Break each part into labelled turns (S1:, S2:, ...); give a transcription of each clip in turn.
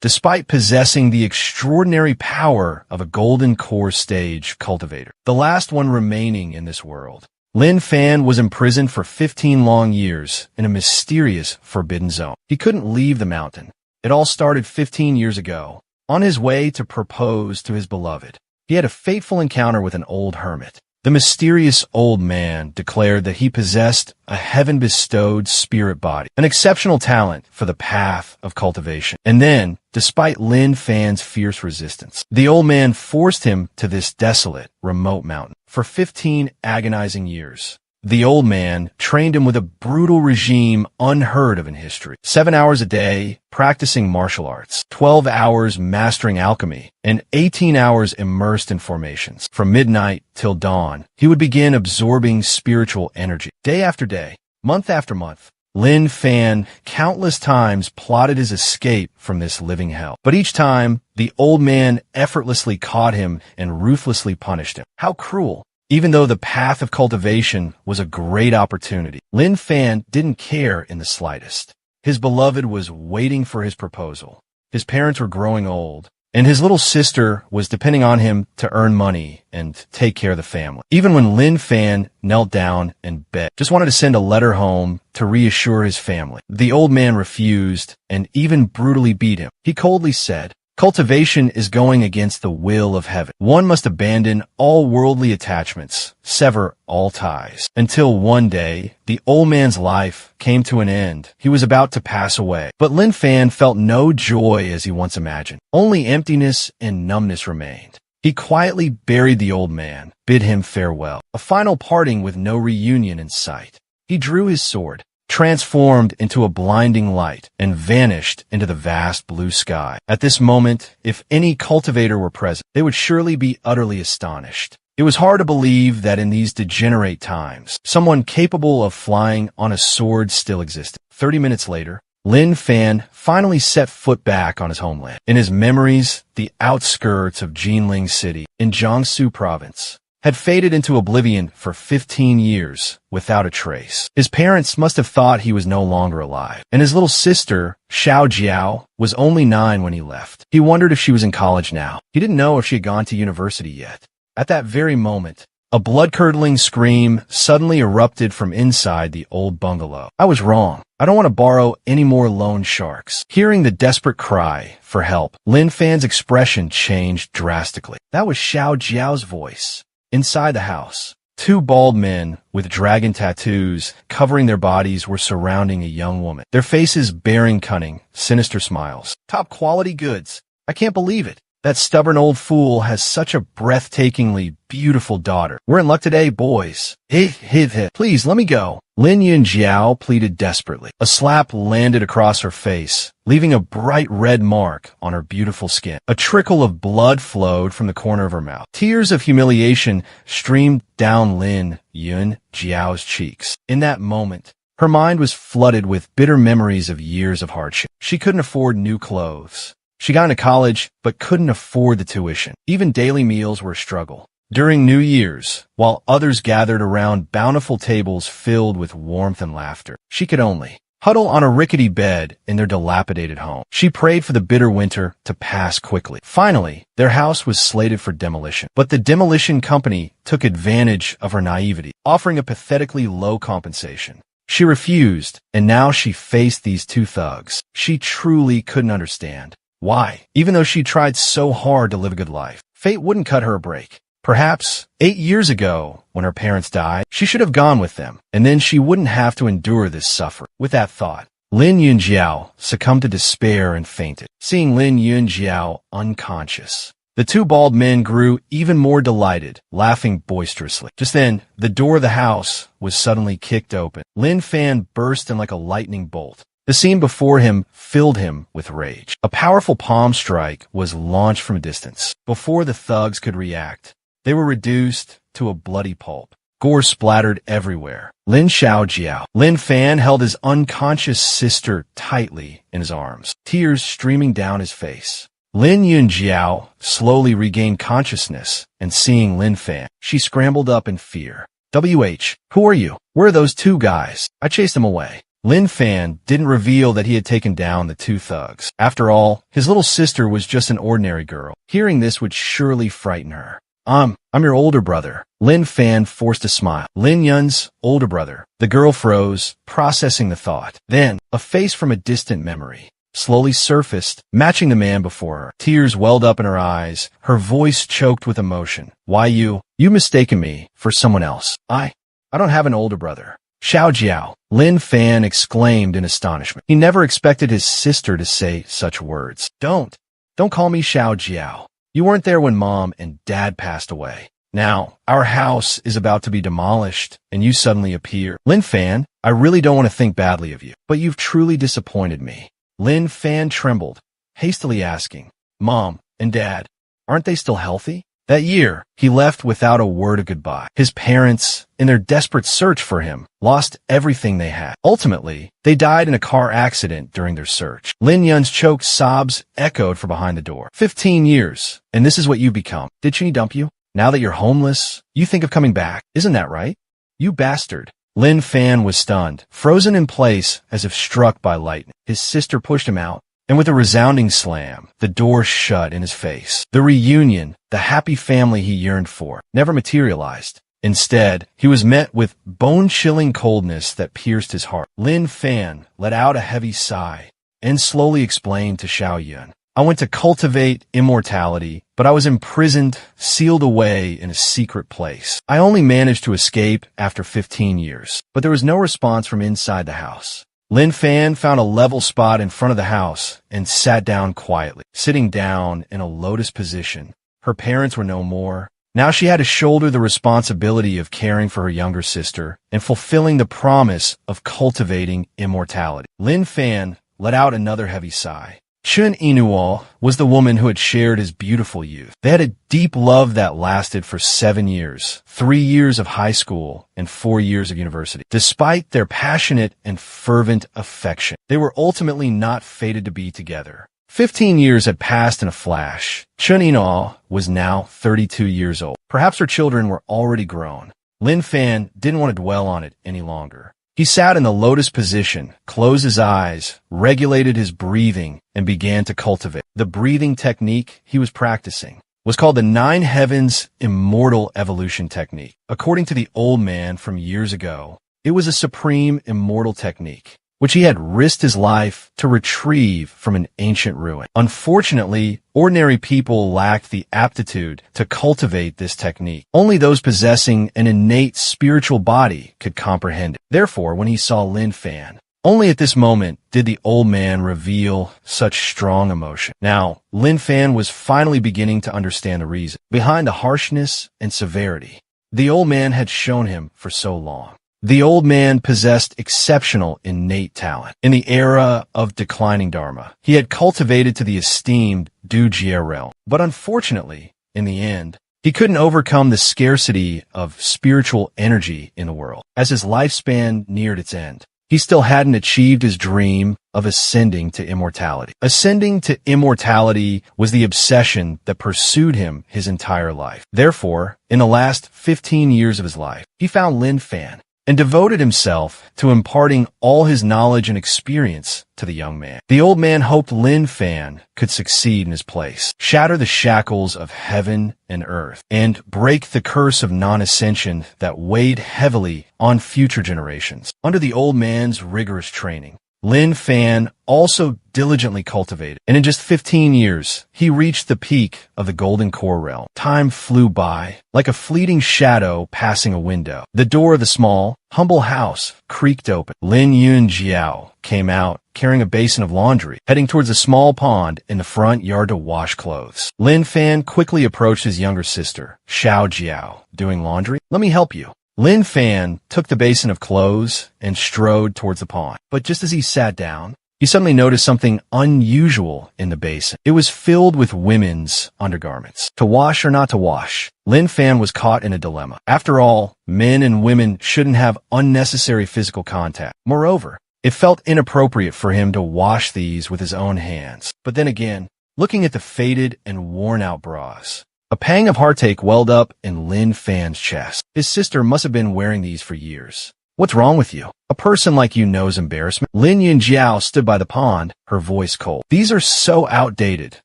S1: despite possessing the extraordinary power of a golden core stage cultivator, the last one remaining in this world. Lin Fan was imprisoned for 15 long years in a mysterious forbidden zone. He couldn't leave the mountain. It all started 15 years ago. On his way to propose to his beloved, he had a fateful encounter with an old hermit. The mysterious old man declared that he possessed a heaven-bestowed spirit body, an exceptional talent for the path of cultivation. And then, despite Lin Fan's fierce resistance, the old man forced him to this desolate, remote mountain. For 15 agonizing years, the old man trained him with a brutal regime unheard of in history. 7 hours a day practicing martial arts, 12 hours mastering alchemy, and 18 hours immersed in formations. From midnight till dawn, he would begin absorbing spiritual energy. Day after day, month after month, Lin Fan countless times plotted his escape from this living hell. But each time, the old man effortlessly caught him and ruthlessly punished him. How cruel! Even though the path of cultivation was a great opportunity, Lin Fan didn't care in the slightest. His beloved was waiting for his proposal. His parents were growing old, and his little sister was depending on him to earn money and take care of the family. Even when Lin Fan knelt down and begged, just wanted to send a letter home to reassure his family, the old man refused and even brutally beat him. He coldly said, "Cultivation is going against the will of heaven. One must abandon all worldly attachments, sever all ties." Until one day, the old man's life came to an end. He was about to pass away. But Lin Fan felt no joy as he once imagined. Only emptiness and numbness remained. He quietly buried the old man, bid him farewell, a final parting with no reunion in sight. He drew his sword, transformed into a blinding light, and vanished into the vast blue sky. At this moment, if any cultivator were present, they would surely be utterly astonished. It was hard to believe that in these degenerate times, someone capable of flying on a sword still existed. 30 minutes later, Lin Fan finally set foot back on his homeland. In his memories, the outskirts of Jinling City in Jiangsu province had faded into oblivion for 15 years without a trace. His parents must have thought he was no longer alive, and his little sister, Xiao Jiao, was only 9 when he left. He wondered if she was in college now. He didn't know if she had gone to university yet. At that very moment, a blood-curdling scream suddenly erupted from inside the old bungalow. "I was wrong. I don't want to borrow any more loan sharks." Hearing the desperate cry for help, Lin Fan's expression changed drastically. That was Xiao Jiao's voice. Inside the house, 2 bald men with dragon tattoos covering their bodies were surrounding a young woman, their faces bearing cunning, sinister smiles. "Top-quality goods. I can't believe it. That stubborn old fool has such a breathtakingly beautiful daughter. We're in luck today, boys. Please, let me go." Lin Yunjiao pleaded desperately. A slap landed across her face, leaving a bright red mark on her beautiful skin. A trickle of blood flowed from the corner of her mouth. Tears of humiliation streamed down Lin Yunjiao's cheeks. In that moment, her mind was flooded with bitter memories of years of hardship. She couldn't afford new clothes. She got into college, but couldn't afford the tuition. Even daily meals were a struggle. During New Year's, while others gathered around bountiful tables filled with warmth and laughter, she could only huddle on a rickety bed in their dilapidated home. She prayed for the bitter winter to pass quickly. Finally, their house was slated for demolition. But the demolition company took advantage of her naivety, offering a pathetically low compensation. She refused, and now she faced these 2 thugs. She truly couldn't understand why, even though she tried so hard to live a good life, fate wouldn't cut her a break. Perhaps 8 years ago, when her parents died, she should have gone with them, and then she wouldn't have to endure this suffering. With that thought, Lin Yunjiao succumbed to despair and fainted. Seeing Lin Yunjiao unconscious, the 2 bald men grew even more delighted, laughing boisterously. Just then, the door of the house was suddenly kicked open. Lin Fan burst in like a lightning bolt. The scene before him filled him with rage. A powerful palm strike was launched from a distance. Before the thugs could react, they were reduced to a bloody pulp. Gore splattered everywhere. Lin Xiaojiao. Lin Fan held his unconscious sister tightly in his arms, tears streaming down his face. Lin Yunjiao slowly regained consciousness, and seeing Lin Fan, she scrambled up in fear. "WH, who are you? Where are those 2 guys? I chased them away." Lin Fan didn't reveal that he had taken down the two thugs. After all, his little sister was just an ordinary girl. Hearing this would surely frighten her. I'm your older brother. Lin Fan forced a smile. Lin Yun's older brother. The girl froze, processing the thought. Then, a face from a distant memory slowly surfaced, matching the man before her. Tears welled up in her eyes, her voice choked with emotion. Why you mistaken me for someone else. I don't have an older brother. Xiao Jiao, Lin Fan exclaimed in astonishment. He never expected his sister to say such words. Don't call me Xiao Jiao. You weren't there when Mom and Dad passed away. Now, our house is about to be demolished, and you suddenly appear. Lin Fan, I really don't want to think badly of you, but you've truly disappointed me. Lin Fan trembled, hastily asking, Mom and Dad, aren't they still healthy? That year, he left without a word of goodbye. His parents, in their desperate search for him, lost everything they had. Ultimately, they died in a car accident during their search. Lin Yun's choked sobs echoed from behind the door. 15 years, and this is what you've become. Did she dump you? Now that you're homeless, you think of coming back. Isn't that right? You bastard. Lin Fan was stunned, frozen in place as if struck by lightning. His sister pushed him out, and with a resounding slam, the door shut in his face. The reunion, the happy family he yearned for, never materialized. Instead, he was met with bone-chilling coldness that pierced his heart. Lin Fan let out a heavy sigh and slowly explained to Xiao Yun, I went to cultivate immortality, but I was imprisoned, sealed away in a secret place. I only managed to escape after 15 years, but there was no response from inside the house. Lin Fan found a level spot in front of the house and sat down quietly. Sitting down in a lotus position, her parents were no more. Now she had to shoulder the responsibility of caring for her younger sister and fulfilling the promise of cultivating immortality. Lin Fan let out another heavy sigh. Chun Inuo was the woman who had shared his beautiful youth. They had a deep love that lasted for 7 years, 3 years of high school and 4 years of university. Despite their passionate and fervent affection, they were ultimately not fated to be together. 15 years had passed in a flash. Chun Inuo was now 32 years old. Perhaps her children were already grown. Lin Fan didn't want to dwell on it any longer. He sat in the lotus position, closed his eyes, regulated his breathing, and began to cultivate. The breathing technique he was practicing was called the Nine Heavens Immortal Evolution Technique. According to the old man from years ago, it was a supreme immortal technique, which he had risked his life to retrieve from an ancient ruin. Unfortunately, ordinary people lacked the aptitude to cultivate this technique. Only those possessing an innate spiritual body could comprehend it. Therefore, when he saw Lin Fan, only at this moment did the old man reveal such strong emotion. Now, Lin Fan was finally beginning to understand the reason behind the harshness and severity the old man had shown him for so long. The old man possessed exceptional innate talent. In the era of declining Dharma, he had cultivated to the esteemed Du Jie realm. But unfortunately, in the end, he couldn't overcome the scarcity of spiritual energy in the world. As his lifespan neared its end, he still hadn't achieved his dream of ascending to immortality. Ascending to immortality was the obsession that pursued him his entire life. Therefore, in the last 15 years of his life, he found Lin Fan and devoted himself to imparting all his knowledge and experience to the young man. The old man hoped Lin Fan could succeed in his place, shatter the shackles of heaven and earth, and break the curse of non-ascension that weighed heavily on future generations. Under the old man's rigorous training, Lin Fan also diligently cultivated, and in just 15 years, he reached the peak of the Golden Core realm. Time flew by, like a fleeting shadow passing a window. The door of the small, humble house creaked open. Lin Yun Jiao came out, carrying a basin of laundry, heading towards a small pond in the front yard to wash clothes. Lin Fan quickly approached his younger sister, Xiao Jiao. Doing laundry? Let me help you. Lin Fan took the basin of clothes and strode towards the pond. But just as he sat down, he suddenly noticed something unusual in the basin. It was filled with women's undergarments. To wash or not to wash? Lin Fan was caught in a dilemma. After all, men and women shouldn't have unnecessary physical contact. Moreover, it felt inappropriate for him to wash these with his own hands. But then again, looking at the faded and worn-out bras, a pang of heartache welled up in Lin Fan's chest. His sister must have been wearing these for years. What's wrong with you? A person like you knows embarrassment. Lin Yunjiao stood by the pond, her voice cold. These are so outdated.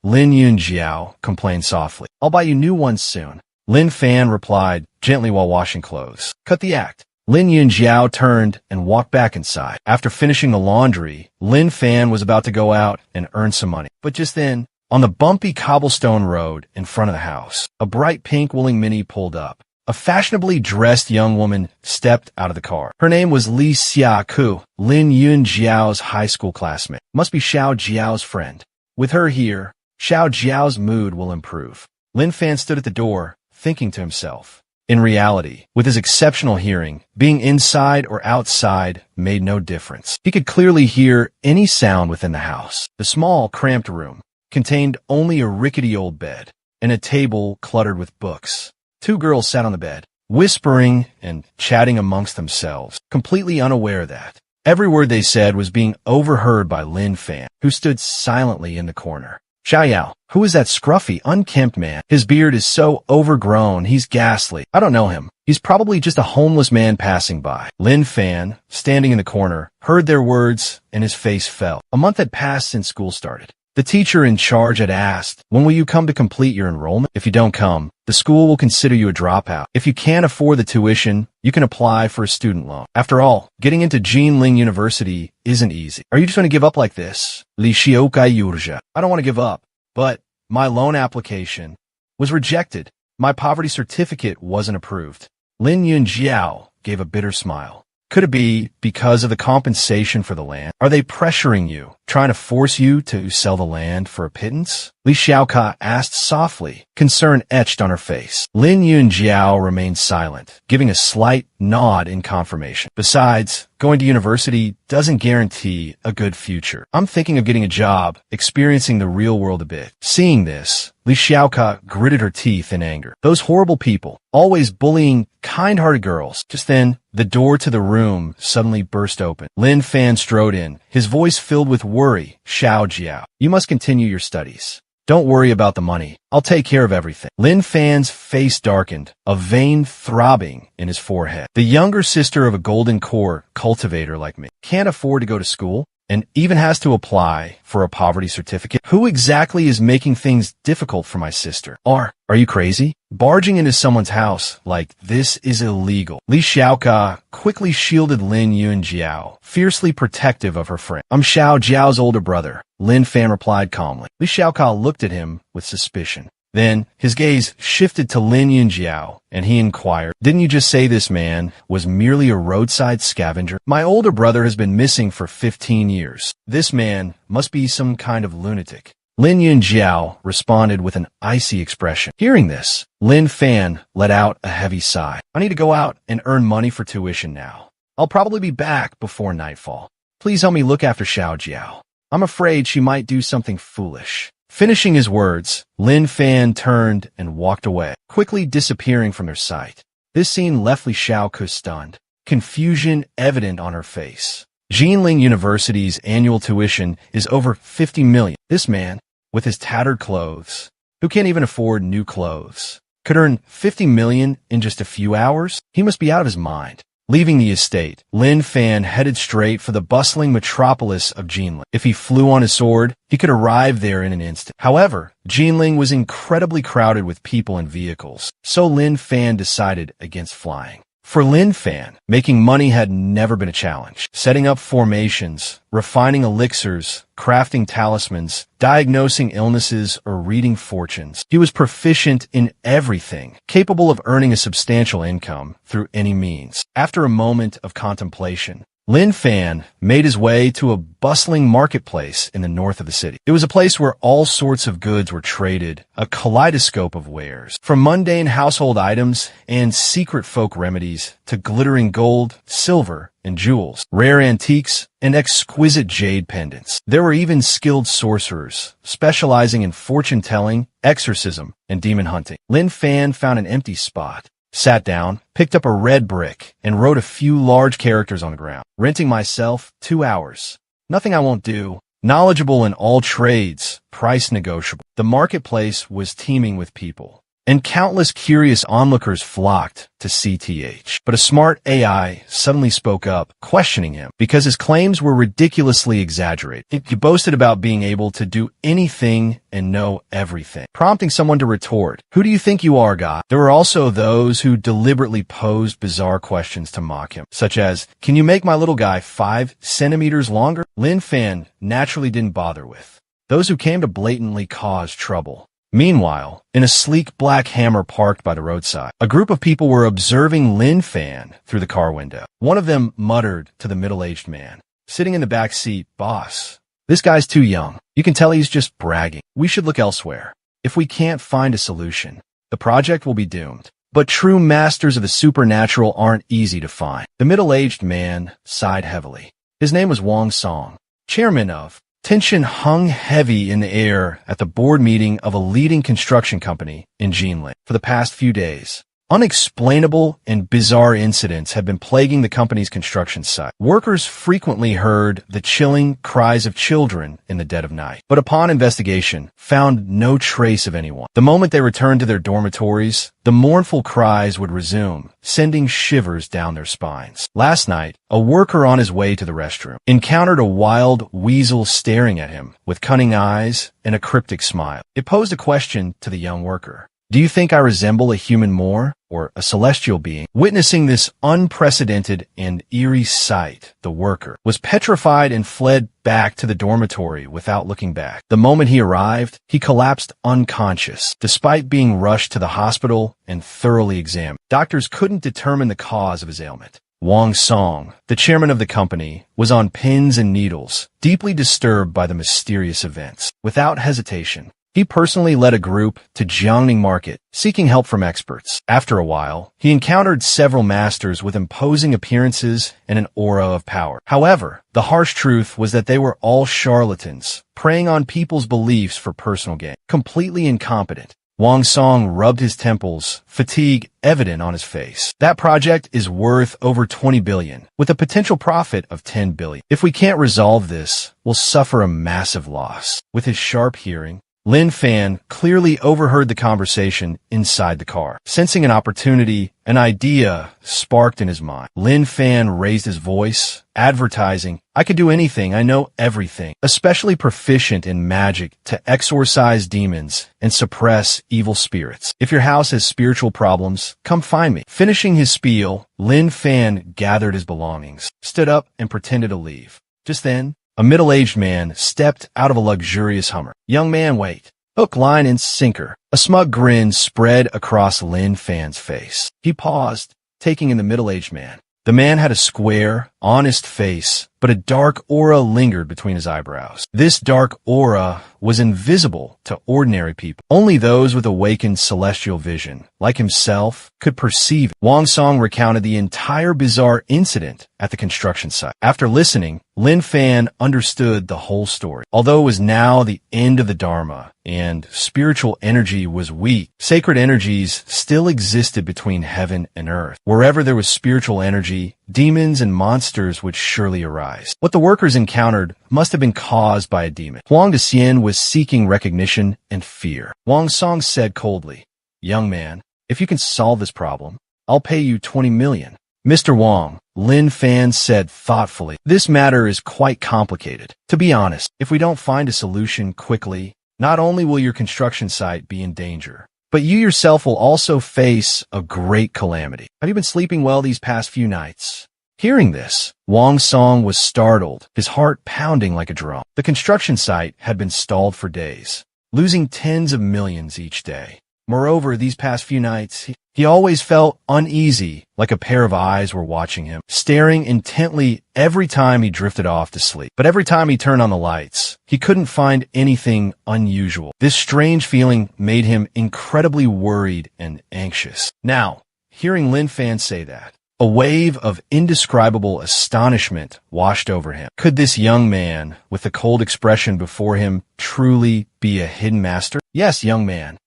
S1: Lin Yunjiao complained softly. I'll buy you new ones soon. Lin Fan replied, gently while washing clothes. Cut the act. Lin Yunjiao turned and walked back inside. After finishing the laundry, Lin Fan was about to go out and earn some money. But just then, on the bumpy cobblestone road in front of the house, a bright pink Wuling Mini pulled up. A fashionably dressed young woman stepped out of the car. Her name was Li Xiaku, Lin Yunjiao's high school classmate. Must be Xiao Jiao's friend. With her here, Xiao Jiao's mood will improve. Lin Fan stood at the door, thinking to himself. In reality, with his exceptional hearing, being inside or outside made no difference. He could clearly hear any sound within the house. The small, cramped room contained only a rickety old bed and a table cluttered with books. Two girls sat on the bed, whispering and chatting amongst themselves, completely unaware that every word they said was being overheard by Lin Fan, who stood silently in the corner. Xiaoyao, who is that scruffy, unkempt man? His beard is so overgrown, he's ghastly. I don't know him. He's probably just a homeless man passing by. Lin Fan, standing in the corner, heard their words and his face fell. A month had passed since school started. The teacher in charge had asked, when will you come to complete your enrollment? If you don't come, the school will consider you a dropout. If you can't afford the tuition, you can apply for a student loan. After all, getting into Jinling University isn't easy. Are you just going to give up like this? Li Xiaokai Yurja. I don't want to give up, but my loan application was rejected. My poverty certificate wasn't approved. Lin Yunjiao gave a bitter smile. Could it be because of the compensation for the land? Are they pressuring you, trying to force you to sell the land for a pittance? Li Xiaoka asked softly, concern etched on her face. Lin Yunjiao remained silent, giving a slight nod in confirmation. Besides, going to university doesn't guarantee a good future. I'm thinking of getting a job, experiencing the real world a bit. Seeing this, Li Xiaoka gritted her teeth in anger. Those horrible people, always bullying kind-hearted girls. Just then, the door to the room suddenly burst open. Lin Fan strode in, his voice filled with worry. Xiao Jiao, you must continue your studies. Don't worry about the money. I'll take care of everything. Lin Fan's face darkened, a vein throbbing in his forehead. The younger sister of a golden core cultivator like me can't afford to go to school and even has to apply for a poverty certificate. Who exactly is making things difficult for my sister? Are you crazy? Barging into someone's house like this is illegal. Li Xiaoka quickly shielded Lin Yunjiao, fiercely protective of her friend. I'm Xiao Jiao's older brother, Lin Fan replied calmly. Li Xiaoka looked at him with suspicion. Then, his gaze shifted to Lin Yunjiao, and he inquired, didn't you just say this man was merely a roadside scavenger? My older brother has been missing for 15 years. This man must be some kind of lunatic. Lin Yunjiao responded with an icy expression. Hearing this, Lin Fan let out a heavy sigh. I need to go out and earn money for tuition now. I'll probably be back before nightfall. Please help me look after Xiao Jiao. I'm afraid she might do something foolish. Finishing his words, Lin Fan turned and walked away, quickly disappearing from their sight. This scene left Li Xiaoku stunned, confusion evident on her face. Jinling University's annual tuition is over 50 million. This man, with his tattered clothes, who can't even afford new clothes, could earn 50 million in just a few hours? He must be out of his mind. Leaving the estate, Lin Fan headed straight for the bustling metropolis of Jinling. If he flew on his sword, he could arrive there in an instant. However, Jinling was incredibly crowded with people and vehicles, so Lin Fan decided against flying. For Lin Fan, making money had never been a challenge. Setting up formations, refining elixirs, crafting talismans, diagnosing illnesses, or reading fortunes. He was proficient in everything, capable of earning a substantial income through any means. After a moment of contemplation, Lin Fan made his way to a bustling marketplace in the north of the city. It was a place where all sorts of goods were traded, a kaleidoscope of wares, from mundane household items and secret folk remedies to glittering gold, silver, and jewels, rare antiques, and exquisite jade pendants. There were even skilled sorcerers, specializing in fortune-telling, exorcism, and demon hunting. Lin Fan found an empty spot, sat down, picked up a red brick, and wrote a few large characters on the ground. Renting myself 2 hours. Nothing I won't do. Knowledgeable in all trades. Price negotiable. The marketplace was teeming with people. and countless curious onlookers flocked to CTH. But a smart AI suddenly spoke up, questioning him, because his claims were ridiculously exaggerated. He boasted about being able to do anything and know everything, prompting someone to retort, "Who do you think you are, God?" There were also those who deliberately posed bizarre questions to mock him, such as, "Can you make my little guy 5 centimeters longer?" Lin Fan naturally didn't bother with those who came to blatantly cause trouble. Meanwhile, in a sleek black Hammer parked by the roadside, a group of people were observing Lin Fan through the car window. One of them muttered to the middle-aged man sitting in the back seat, "Boss, this guy's too young. You can tell he's just bragging. We should look elsewhere. If we can't find a solution, the project will be doomed." But true masters of the supernatural aren't easy to find. The middle-aged man sighed heavily. His name was Wang Song, chairman of. Tension hung heavy in the air at the board meeting of a leading construction company in Jinling. For the past few days, unexplainable and bizarre incidents had been plaguing the company's construction site. Workers frequently heard the chilling cries of children in the dead of night, but upon investigation, found no trace of anyone. The moment they returned to their dormitories, the mournful cries would resume, sending shivers down their spines. Last night, a worker on his way to the restroom encountered a wild weasel staring at him with cunning eyes and a cryptic smile. It posed a question to the young worker. "Do you think I resemble a human more, or a celestial being?" Witnessing this unprecedented and eerie sight, the worker was petrified and fled back to the dormitory without looking back. The moment he arrived, he collapsed unconscious, despite being rushed to the hospital and thoroughly examined. Doctors couldn't determine the cause of his ailment. Wang Song, the chairman of the company, was on pins and needles, deeply disturbed by the mysterious events. Without hesitation, he personally led a group to Jiangning Market, seeking help from experts. After a while, he encountered several masters with imposing appearances and an aura of power. However, the harsh truth was that they were all charlatans, preying on people's beliefs for personal gain. Completely incompetent, Wang Song rubbed his temples, fatigue evident on his face. "That project is worth over 20 billion, with a potential profit of 10 billion. If we can't resolve this, we'll suffer a massive loss." With his sharp hearing, Lin Fan clearly overheard the conversation inside the car. Sensing an opportunity, an idea sparked in his mind. Lin Fan raised his voice, advertising, "I could do anything, I know everything, especially proficient in magic to exorcise demons and suppress evil spirits. If your house has spiritual problems, come find me." Finishing his spiel, Lin Fan gathered his belongings, stood up, and pretended to leave. Just then, a middle-aged man stepped out of a luxurious Hummer. "Young man, wait." Hook, line, and sinker. A smug grin spread across Lin Fan's face. He paused, taking in the middle-aged man. The man had a square, honest face, but a dark aura lingered between his eyebrows. This dark aura was invisible to ordinary people. Only those with awakened celestial vision, like himself, could perceive it. Wang Song recounted the entire bizarre incident at the construction site. After listening, Lin Fan understood the whole story. Although it was now the end of the Dharma, and spiritual energy was weak, sacred energies still existed between heaven and earth. Wherever there was spiritual energy, demons and monsters would surely arise. What the workers encountered must have been caused by a demon. Huang Dexian was seeking recognition and fear. Wang Song said coldly, "Young man, if you can solve this problem, I'll pay you 20 million. "Mr. Wang," Lin Fan said thoughtfully, "this matter is quite complicated. To be honest, if we don't find a solution quickly, not only will your construction site be in danger, but you yourself will also face a great calamity. Have you been sleeping well these past few nights?" Hearing this, Wang Song was startled, his heart pounding like a drum. The construction site had been stalled for days, losing tens of millions each day. Moreover, these past few nights, he always felt uneasy, like a pair of eyes were watching him, staring intently every time he drifted off to sleep. But every time he turned on the lights, he couldn't find anything unusual. This strange feeling made him incredibly worried and anxious. Now, hearing Lin Fan say that, a wave of indescribable astonishment washed over him. Could this young man, with the cold expression before him, truly be a hidden master? "Yes, young man.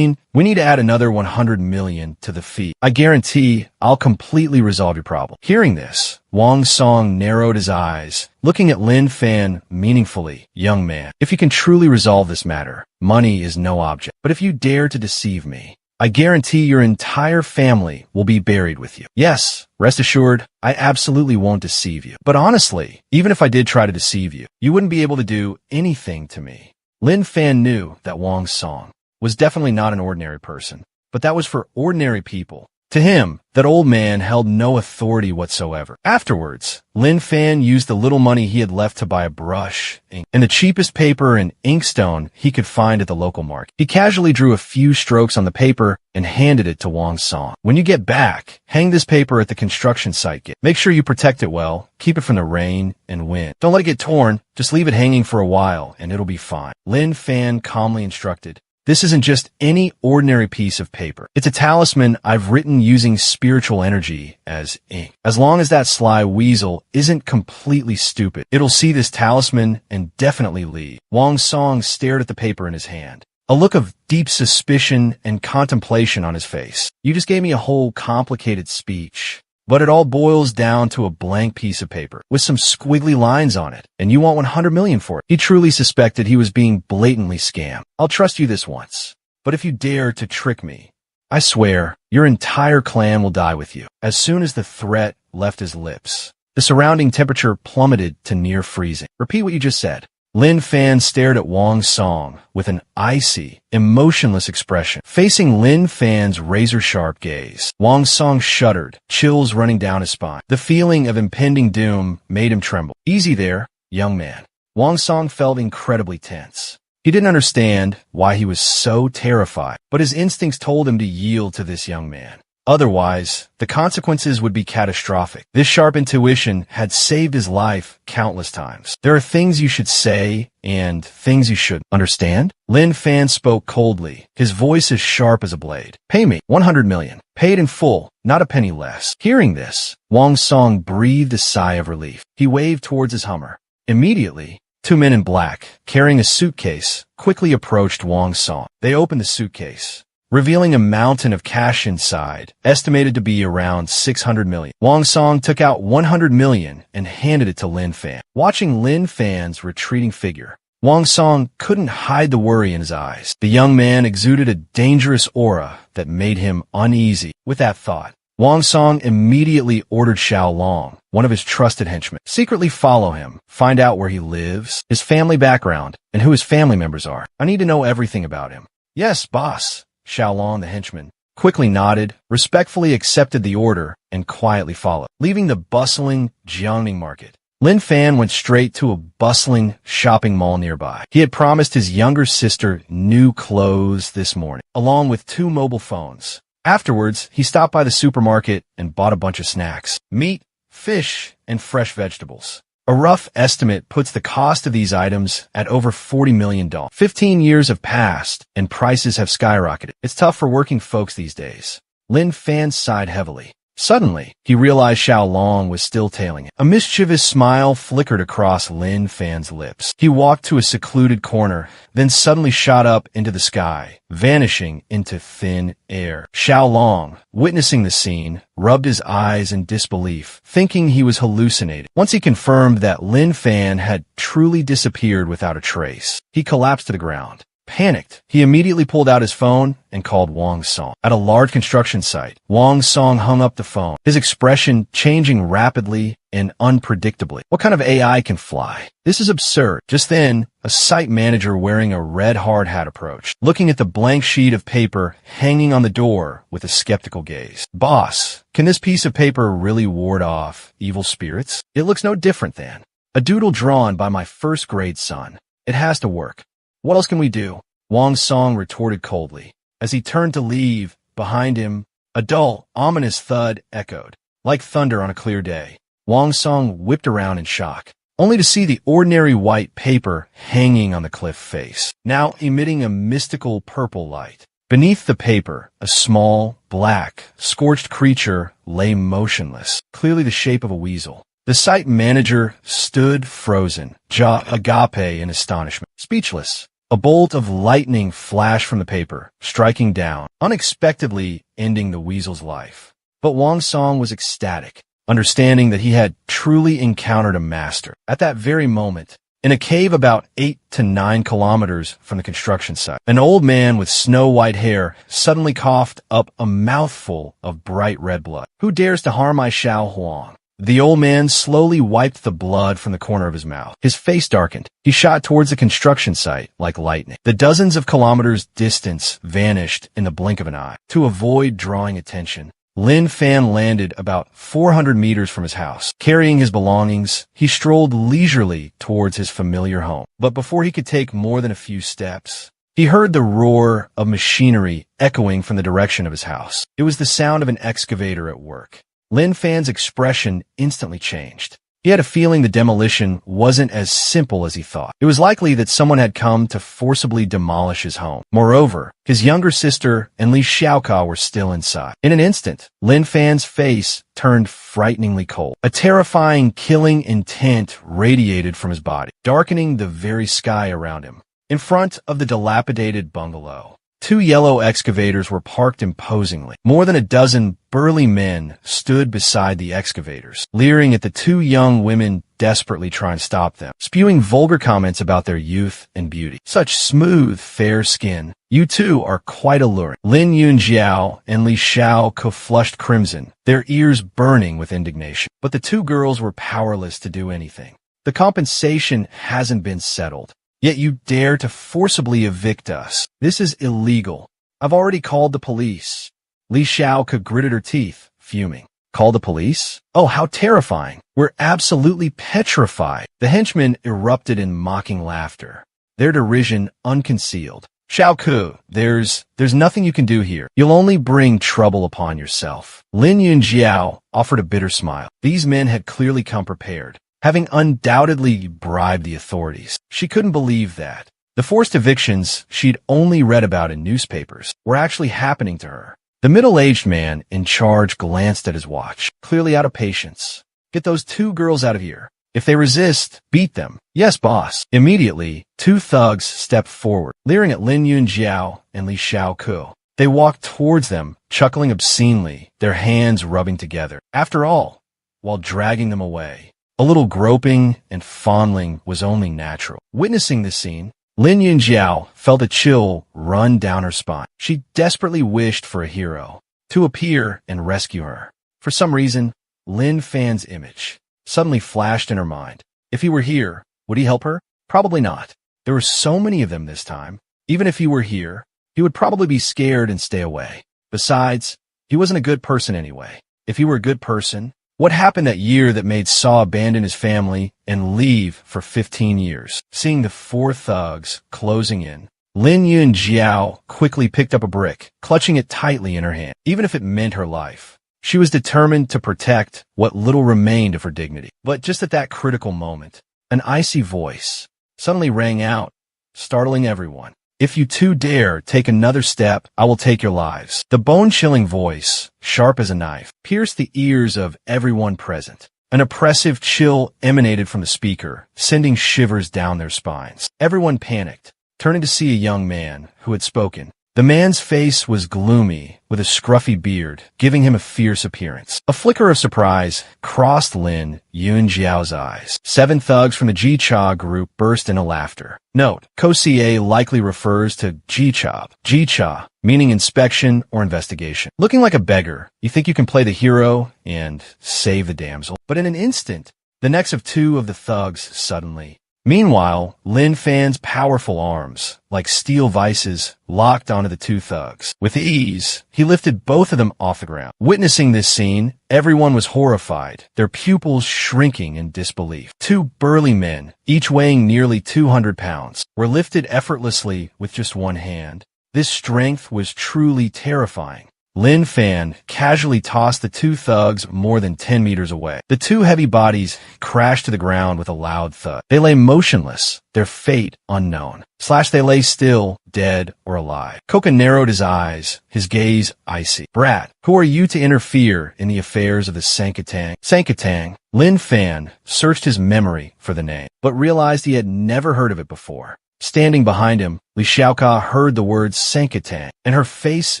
S1: We need to add another 100 million to the fee. I guarantee I'll completely resolve your problem." Hearing this, Wang Song narrowed his eyes, looking at Lin Fan meaningfully. "Young man, if you can truly resolve this matter, money is no object. But if you dare to deceive me, I guarantee your entire family will be buried with you. Yes, rest assured, I absolutely won't deceive you. But honestly, even if I did try to deceive you, you wouldn't be able to do anything to me. Lin Fan knew that Wang Song was definitely not an ordinary person, but that was for ordinary people. To him, that old man held no authority whatsoever. Afterwards, Lin Fan used the little money he had left to buy a brush, ink, and the cheapest paper and inkstone he could find at the local market. He casually drew a few strokes on the paper and handed it to Wang Song. When you get back, hang this paper at the construction site gate. Make sure you protect it well, keep it from the rain and wind. Don't let it get torn, just leave it hanging for a while and it'll be fine. Lin Fan calmly instructed. This isn't just any ordinary piece of paper. It's a talisman I've written using spiritual energy as ink. As long as that sly weasel isn't completely stupid, it'll see this talisman and definitely leave. Wang Song stared at the paper in his hand, a look of deep suspicion and contemplation on his face. You just gave me a whole complicated speech, but it all boils down to a blank piece of paper with some squiggly lines on it, and you want 100 million for it. He truly suspected he was being blatantly scammed. I'll trust you this once, but if you dare to trick me, I swear your entire clan will die with you. As soon as the threat left his lips, the surrounding temperature plummeted to near freezing. Repeat what you just said. Lin Fan stared at Wang Song with an icy, emotionless expression. Facing Lin Fan's razor-sharp gaze, Wang Song shuddered, chills running down his spine. The feeling of impending doom made him tremble. Easy there, young man. Wang Song felt incredibly tense. He didn't understand why he was so terrified, but his instincts told him to yield to this young man. Otherwise, the consequences would be catastrophic. This sharp intuition had saved his life countless times. There are things you should say and things you shouldn't. Understand? Lin Fan spoke coldly, his voice as sharp as a blade. Pay me 100 million. Paid in full, not a penny less. Hearing this, Wang Song breathed a sigh of relief. He waved towards his Hummer. Immediately, two men in black, carrying a suitcase, quickly approached Wang Song. They opened the suitcase, revealing a mountain of cash inside, estimated to be around 600 million. Wang Song took out 100 million and handed it to Lin Fan. Watching Lin Fan's retreating figure, Wang Song couldn't hide the worry in his eyes. The young man exuded a dangerous aura that made him uneasy. With that thought, Wang Song immediately ordered Xiao Long, one of his trusted henchmen, secretly follow him, find out where he lives, his family background, and who his family members are. I need to know everything about him. Yes, boss. Xiao Long, the henchman, quickly nodded, respectfully accepted the order, and quietly followed. Leaving the bustling Jiangning market, Lin Fan went straight to a bustling shopping mall nearby. He had promised his younger sister new clothes this morning, along with 2 mobile phones. Afterwards, he stopped by the supermarket and bought a bunch of snacks, meat, fish, and fresh vegetables. A rough estimate puts the cost of these items at over $40 million. 15 years have passed, and prices have skyrocketed. It's tough for working folks these days. Lin Fan sighed heavily. Suddenly, he realized Xiao Long was still tailing him. A mischievous smile flickered across Lin Fan's lips. He walked to a secluded corner, then suddenly shot up into the sky, vanishing into thin air. Xiao Long, witnessing the scene, rubbed his eyes in disbelief, thinking he was hallucinating. Once he confirmed that Lin Fan had truly disappeared without a trace, he collapsed to the ground. Panicked, he immediately pulled out his phone and called Wang Song. At a large construction site, Wang Song hung up the phone, his expression changing rapidly and unpredictably. What kind of AI can fly? This is absurd. Just then, a site manager wearing a red hard hat approached, looking at the blank sheet of paper hanging on the door with a skeptical gaze. Boss, can this piece of paper really ward off evil spirits? It looks no different than a doodle drawn by my first grade son. It has to work. What else can we do? Wang Song retorted coldly. As he turned to leave, behind him, a dull, ominous thud echoed, like thunder on a clear day. Wang Song whipped around in shock, only to see the ordinary white paper hanging on the cliff face, now emitting a mystical purple light. Beneath the paper, a small, black, scorched creature lay motionless, clearly the shape of a weasel. The site manager stood frozen, jaw agape in astonishment, speechless. A bolt of lightning flashed from the paper, striking down, unexpectedly ending the weasel's life. But Wang Song was ecstatic, understanding that he had truly encountered a master. At that very moment, in a cave about 8 to 9 kilometers from the construction site. An old man with snow-white hair suddenly coughed up a mouthful of bright red blood. "Who dares to harm my Xiao Huang?" The old man slowly wiped the blood from the corner of his mouth. His face darkened. He shot towards the construction site like lightning. The dozens of kilometers distance vanished in the blink of an eye. To avoid drawing attention, Lin Fan landed about 400 meters from his house. Carrying his belongings, he strolled leisurely towards his familiar home. But before he could take more than a few steps, he heard the roar of machinery echoing from the direction of his house. It was the sound of an excavator at work. Lin Fan's expression instantly changed. He had a feeling the demolition wasn't as simple as he thought. It was likely that someone had come to forcibly demolish his home. Moreover, his younger sister and Li Xiaoka were still inside. In an instant, Lin Fan's face turned frighteningly cold. A terrifying, killing intent radiated from his body, darkening the very sky around him. In front of the dilapidated bungalow, 2 yellow excavators were parked imposingly. More than a dozen burly men stood beside the excavators, leering at the 2 young women desperately trying to stop them, spewing vulgar comments about their youth and beauty. "Such smooth, fair skin. You two are quite alluring." Lin Yunjiao and Li Xiaoke flushed crimson, their ears burning with indignation. But the 2 girls were powerless to do anything. "The compensation hasn't been settled. Yet you dare to forcibly evict us. This is illegal. I've already called the police." Li Xiaoke gritted her teeth, fuming. "Call the police? Oh, how terrifying. We're absolutely petrified." The henchmen erupted in mocking laughter, their derision unconcealed. "Xiaoke, there's nothing you can do here. You'll only bring trouble upon yourself." Lin Yunjiao offered a bitter smile. These men had clearly come prepared, having undoubtedly bribed the authorities. She couldn't believe that. The forced evictions she'd only read about in newspapers were actually happening to her. The middle-aged man in charge glanced at his watch, clearly out of patience. "Get those 2 girls out of here. If they resist, beat them." "Yes, boss." Immediately, 2 thugs stepped forward, leering at Lin Yunjiao and Li Xiaoke. They walked towards them, chuckling obscenely, their hands rubbing together. After all, while dragging them away, a little groping and fondling was only natural. Witnessing this scene, Lin Yunjiao felt a chill run down her spine. She desperately wished for a hero to appear and rescue her. For some reason, Lin Fan's image suddenly flashed in her mind. If he were here, would he help her? Probably not. There were so many of them this time. Even if he were here, he would probably be scared and stay away. Besides, he wasn't a good person anyway. If he were a good person, what happened that year that made Saw abandon his family and leave for 15 years? Seeing the 4 thugs closing in, Lin Yunjiao quickly picked up a brick, clutching it tightly in her hand. Even if it meant her life, she was determined to protect what little remained of her dignity. But just at that critical moment, an icy voice suddenly rang out, startling everyone. "If you 2 dare take another step, I will take your lives." The bone-chilling voice, sharp as a knife, pierced the ears of everyone present. An oppressive chill emanated from the speaker, sending shivers down their spines. Everyone panicked, turning to see a young man who had spoken. The man's face was gloomy, with a scruffy beard, giving him a fierce appearance. A flicker of surprise crossed Lin Yunjiao's eyes. 7 thugs from the Jicha group burst into laughter. Note, Kosie likely refers to Jicha. Jicha, meaning inspection or investigation. Looking like a beggar, you think you can play the hero and save the damsel. But in an instant, the necks of 2 of the thugs suddenly. Meanwhile, Lin Fan's powerful arms, like steel vices, locked onto the 2 thugs. With ease, he lifted both of them off the ground. Witnessing this scene, everyone was horrified, their pupils shrinking in disbelief. 2 burly men, each weighing nearly 200 pounds, were lifted effortlessly with just one hand. This strength was truly terrifying. Lin Fan casually tossed the 2 thugs more than 10 meters away. The 2 heavy bodies crashed to the ground with a loud thud. They lay motionless, their fate unknown. They lay still, dead or alive. Koka narrowed his eyes, his gaze icy. "Brat, who are you to interfere in the affairs of the Sankatang?" Sankatang. Lin Fan searched his memory for the name, but realized he had never heard of it before. Standing behind him, Li Xiaoka heard the words Sankatang, and her face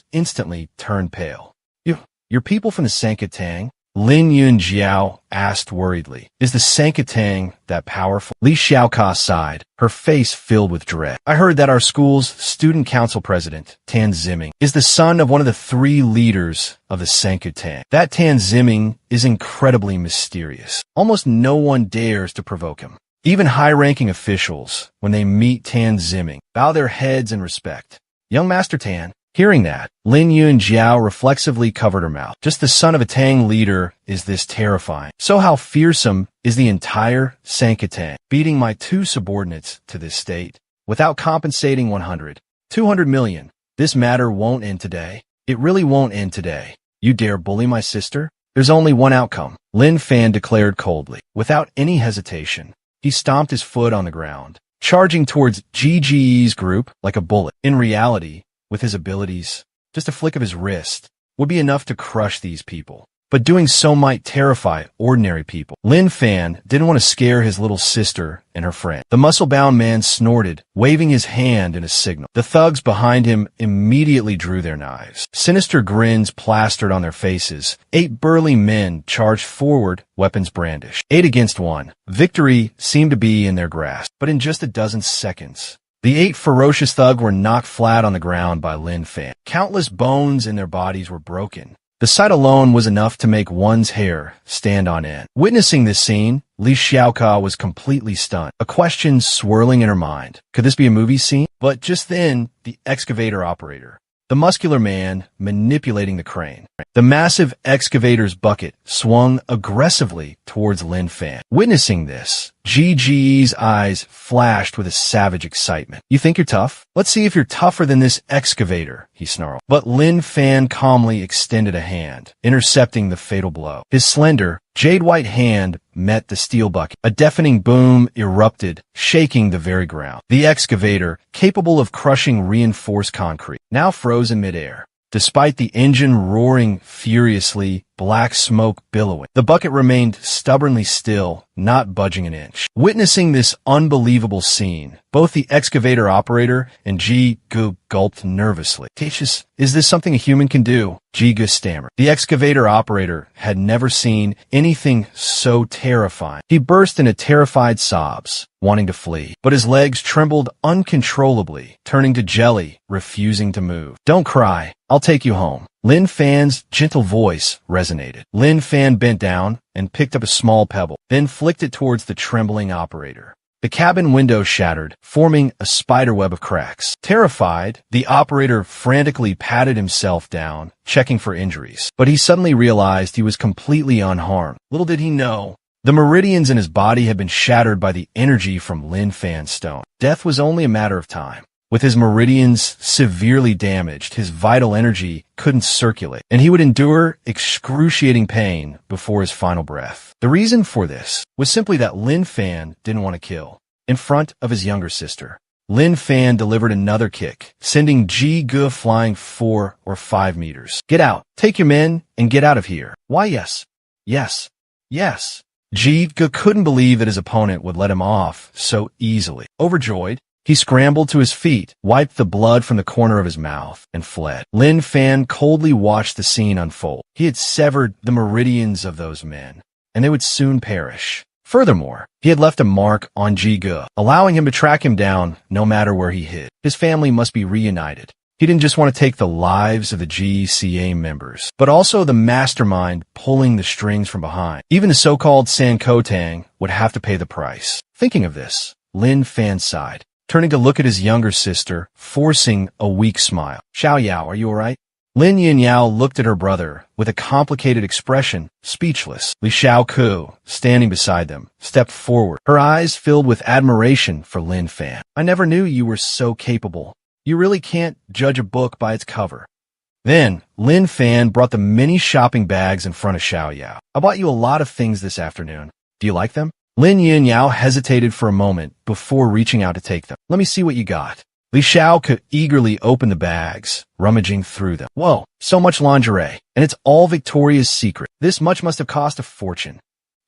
S1: instantly turned pale. You're people from the Sankatang? Lin Yunjiao asked worriedly. Is the Sankatang that powerful? Li Xiaoka sighed, her face filled with dread. I heard that our school's student council president, Tan Ziming, is the son of one of the 3 leaders of the Sankatang. That Tan Ziming is incredibly mysterious. Almost no one dares to provoke him. Even high-ranking officials, when they meet Tan Ziming, bow their heads in respect. Young Master Tan. Hearing that, Lin Yunjiao reflexively covered her mouth. Just the son of a Tang leader is this terrifying. So how fearsome is the entire Sankatang, beating my 2 subordinates to this state, without compensating 200 million. This matter won't end today. It really won't end today. You dare bully my sister? There's only one outcome, Lin Fan declared coldly. Without any hesitation, he stomped his foot on the ground, charging towards GGE's group like a bullet. In reality, with his abilities, just a flick of his wrist would be enough to crush these people. But doing so might terrify ordinary people. Lin Fan didn't want to scare his little sister and her friend. The muscle-bound man snorted, waving his hand in a signal. The thugs behind him immediately drew their knives. Sinister grins plastered on their faces. 8 burly men charged forward, weapons brandished. 8 against 1. Victory seemed to be in their grasp. But in just a dozen seconds, the 8 ferocious thugs were knocked flat on the ground by Lin Fan. Countless bones in their bodies were broken. The sight alone was enough to make one's hair stand on end. Witnessing this scene, Li Xiaoka was completely stunned, a question swirling in her mind. Could this be a movie scene? But just then, the excavator operator, the muscular man manipulating the crane. The massive excavator's bucket swung aggressively towards Lin Fan. Witnessing this, GGE's eyes flashed with a savage excitement. You think you're tough? Let's see if you're tougher than this excavator, he snarled. But Lin Fan calmly extended a hand, intercepting the fatal blow. His slender, jade-white hand met the steel bucket. A deafening boom erupted, shaking the very ground. The excavator, capable of crushing reinforced concrete, now froze in midair. Despite the engine roaring furiously, black smoke billowing, the bucket remained stubbornly still, not budging an inch. Witnessing this unbelievable scene, both the excavator operator and Ji Gu gulped nervously. Tatius, is this something a human can do? Ji Gu stammered. The excavator operator had never seen anything so terrifying. He burst into terrified sobs, wanting to flee, but his legs trembled uncontrollably, turning to jelly, refusing to move. Don't cry. I'll take you home. Lin Fan's gentle voice resonated. Lin Fan bent down and picked up a small pebble, then flicked it towards the trembling operator. The cabin window shattered, forming a spiderweb of cracks. Terrified, the operator frantically patted himself down, checking for injuries. But he suddenly realized he was completely unharmed. Little did he know, the meridians in his body had been shattered by the energy from Lin Fan's stone. Death was only a matter of time. With his meridians severely damaged, his vital energy couldn't circulate, and he would endure excruciating pain before his final breath. The reason for this was simply that Lin Fan didn't want to kill. In front of his younger sister, Lin Fan delivered another kick, sending Ji Gu flying 4 or 5 meters. Get out. Take your men and get out of here. Why, yes. Yes. Yes. Ji Gu couldn't believe that his opponent would let him off so easily. Overjoyed, he scrambled to his feet, wiped the blood from the corner of his mouth, and fled. Lin Fan coldly watched the scene unfold. He had severed the meridians of those men, and they would soon perish. Furthermore, he had left a mark on Ji Gu, allowing him to track him down no matter where he hid. His family must be reunited. He didn't just want to take the lives of the GCA members, but also the mastermind pulling the strings from behind. Even the so-called Sankotang would have to pay the price. Thinking of this, Lin Fan sighed, turning to look at his younger sister, forcing a weak smile. Xiaoyao, are you all right? Lin Yanyao looked at her brother with a complicated expression, speechless. Li Xiaoku, standing beside them, stepped forward, her eyes filled with admiration for Lin Fan. I never knew you were so capable. You really can't judge a book by its cover. Then, Lin Fan brought the many shopping bags in front of Xiaoyao. I bought you a lot of things this afternoon. Do you like them? Lin Yanyao hesitated for a moment before reaching out to take them. Let me see what you got. Li Xiao could eagerly open the bags, rummaging through them. Whoa, so much lingerie, and it's all Victoria's Secret. This much must have cost a fortune.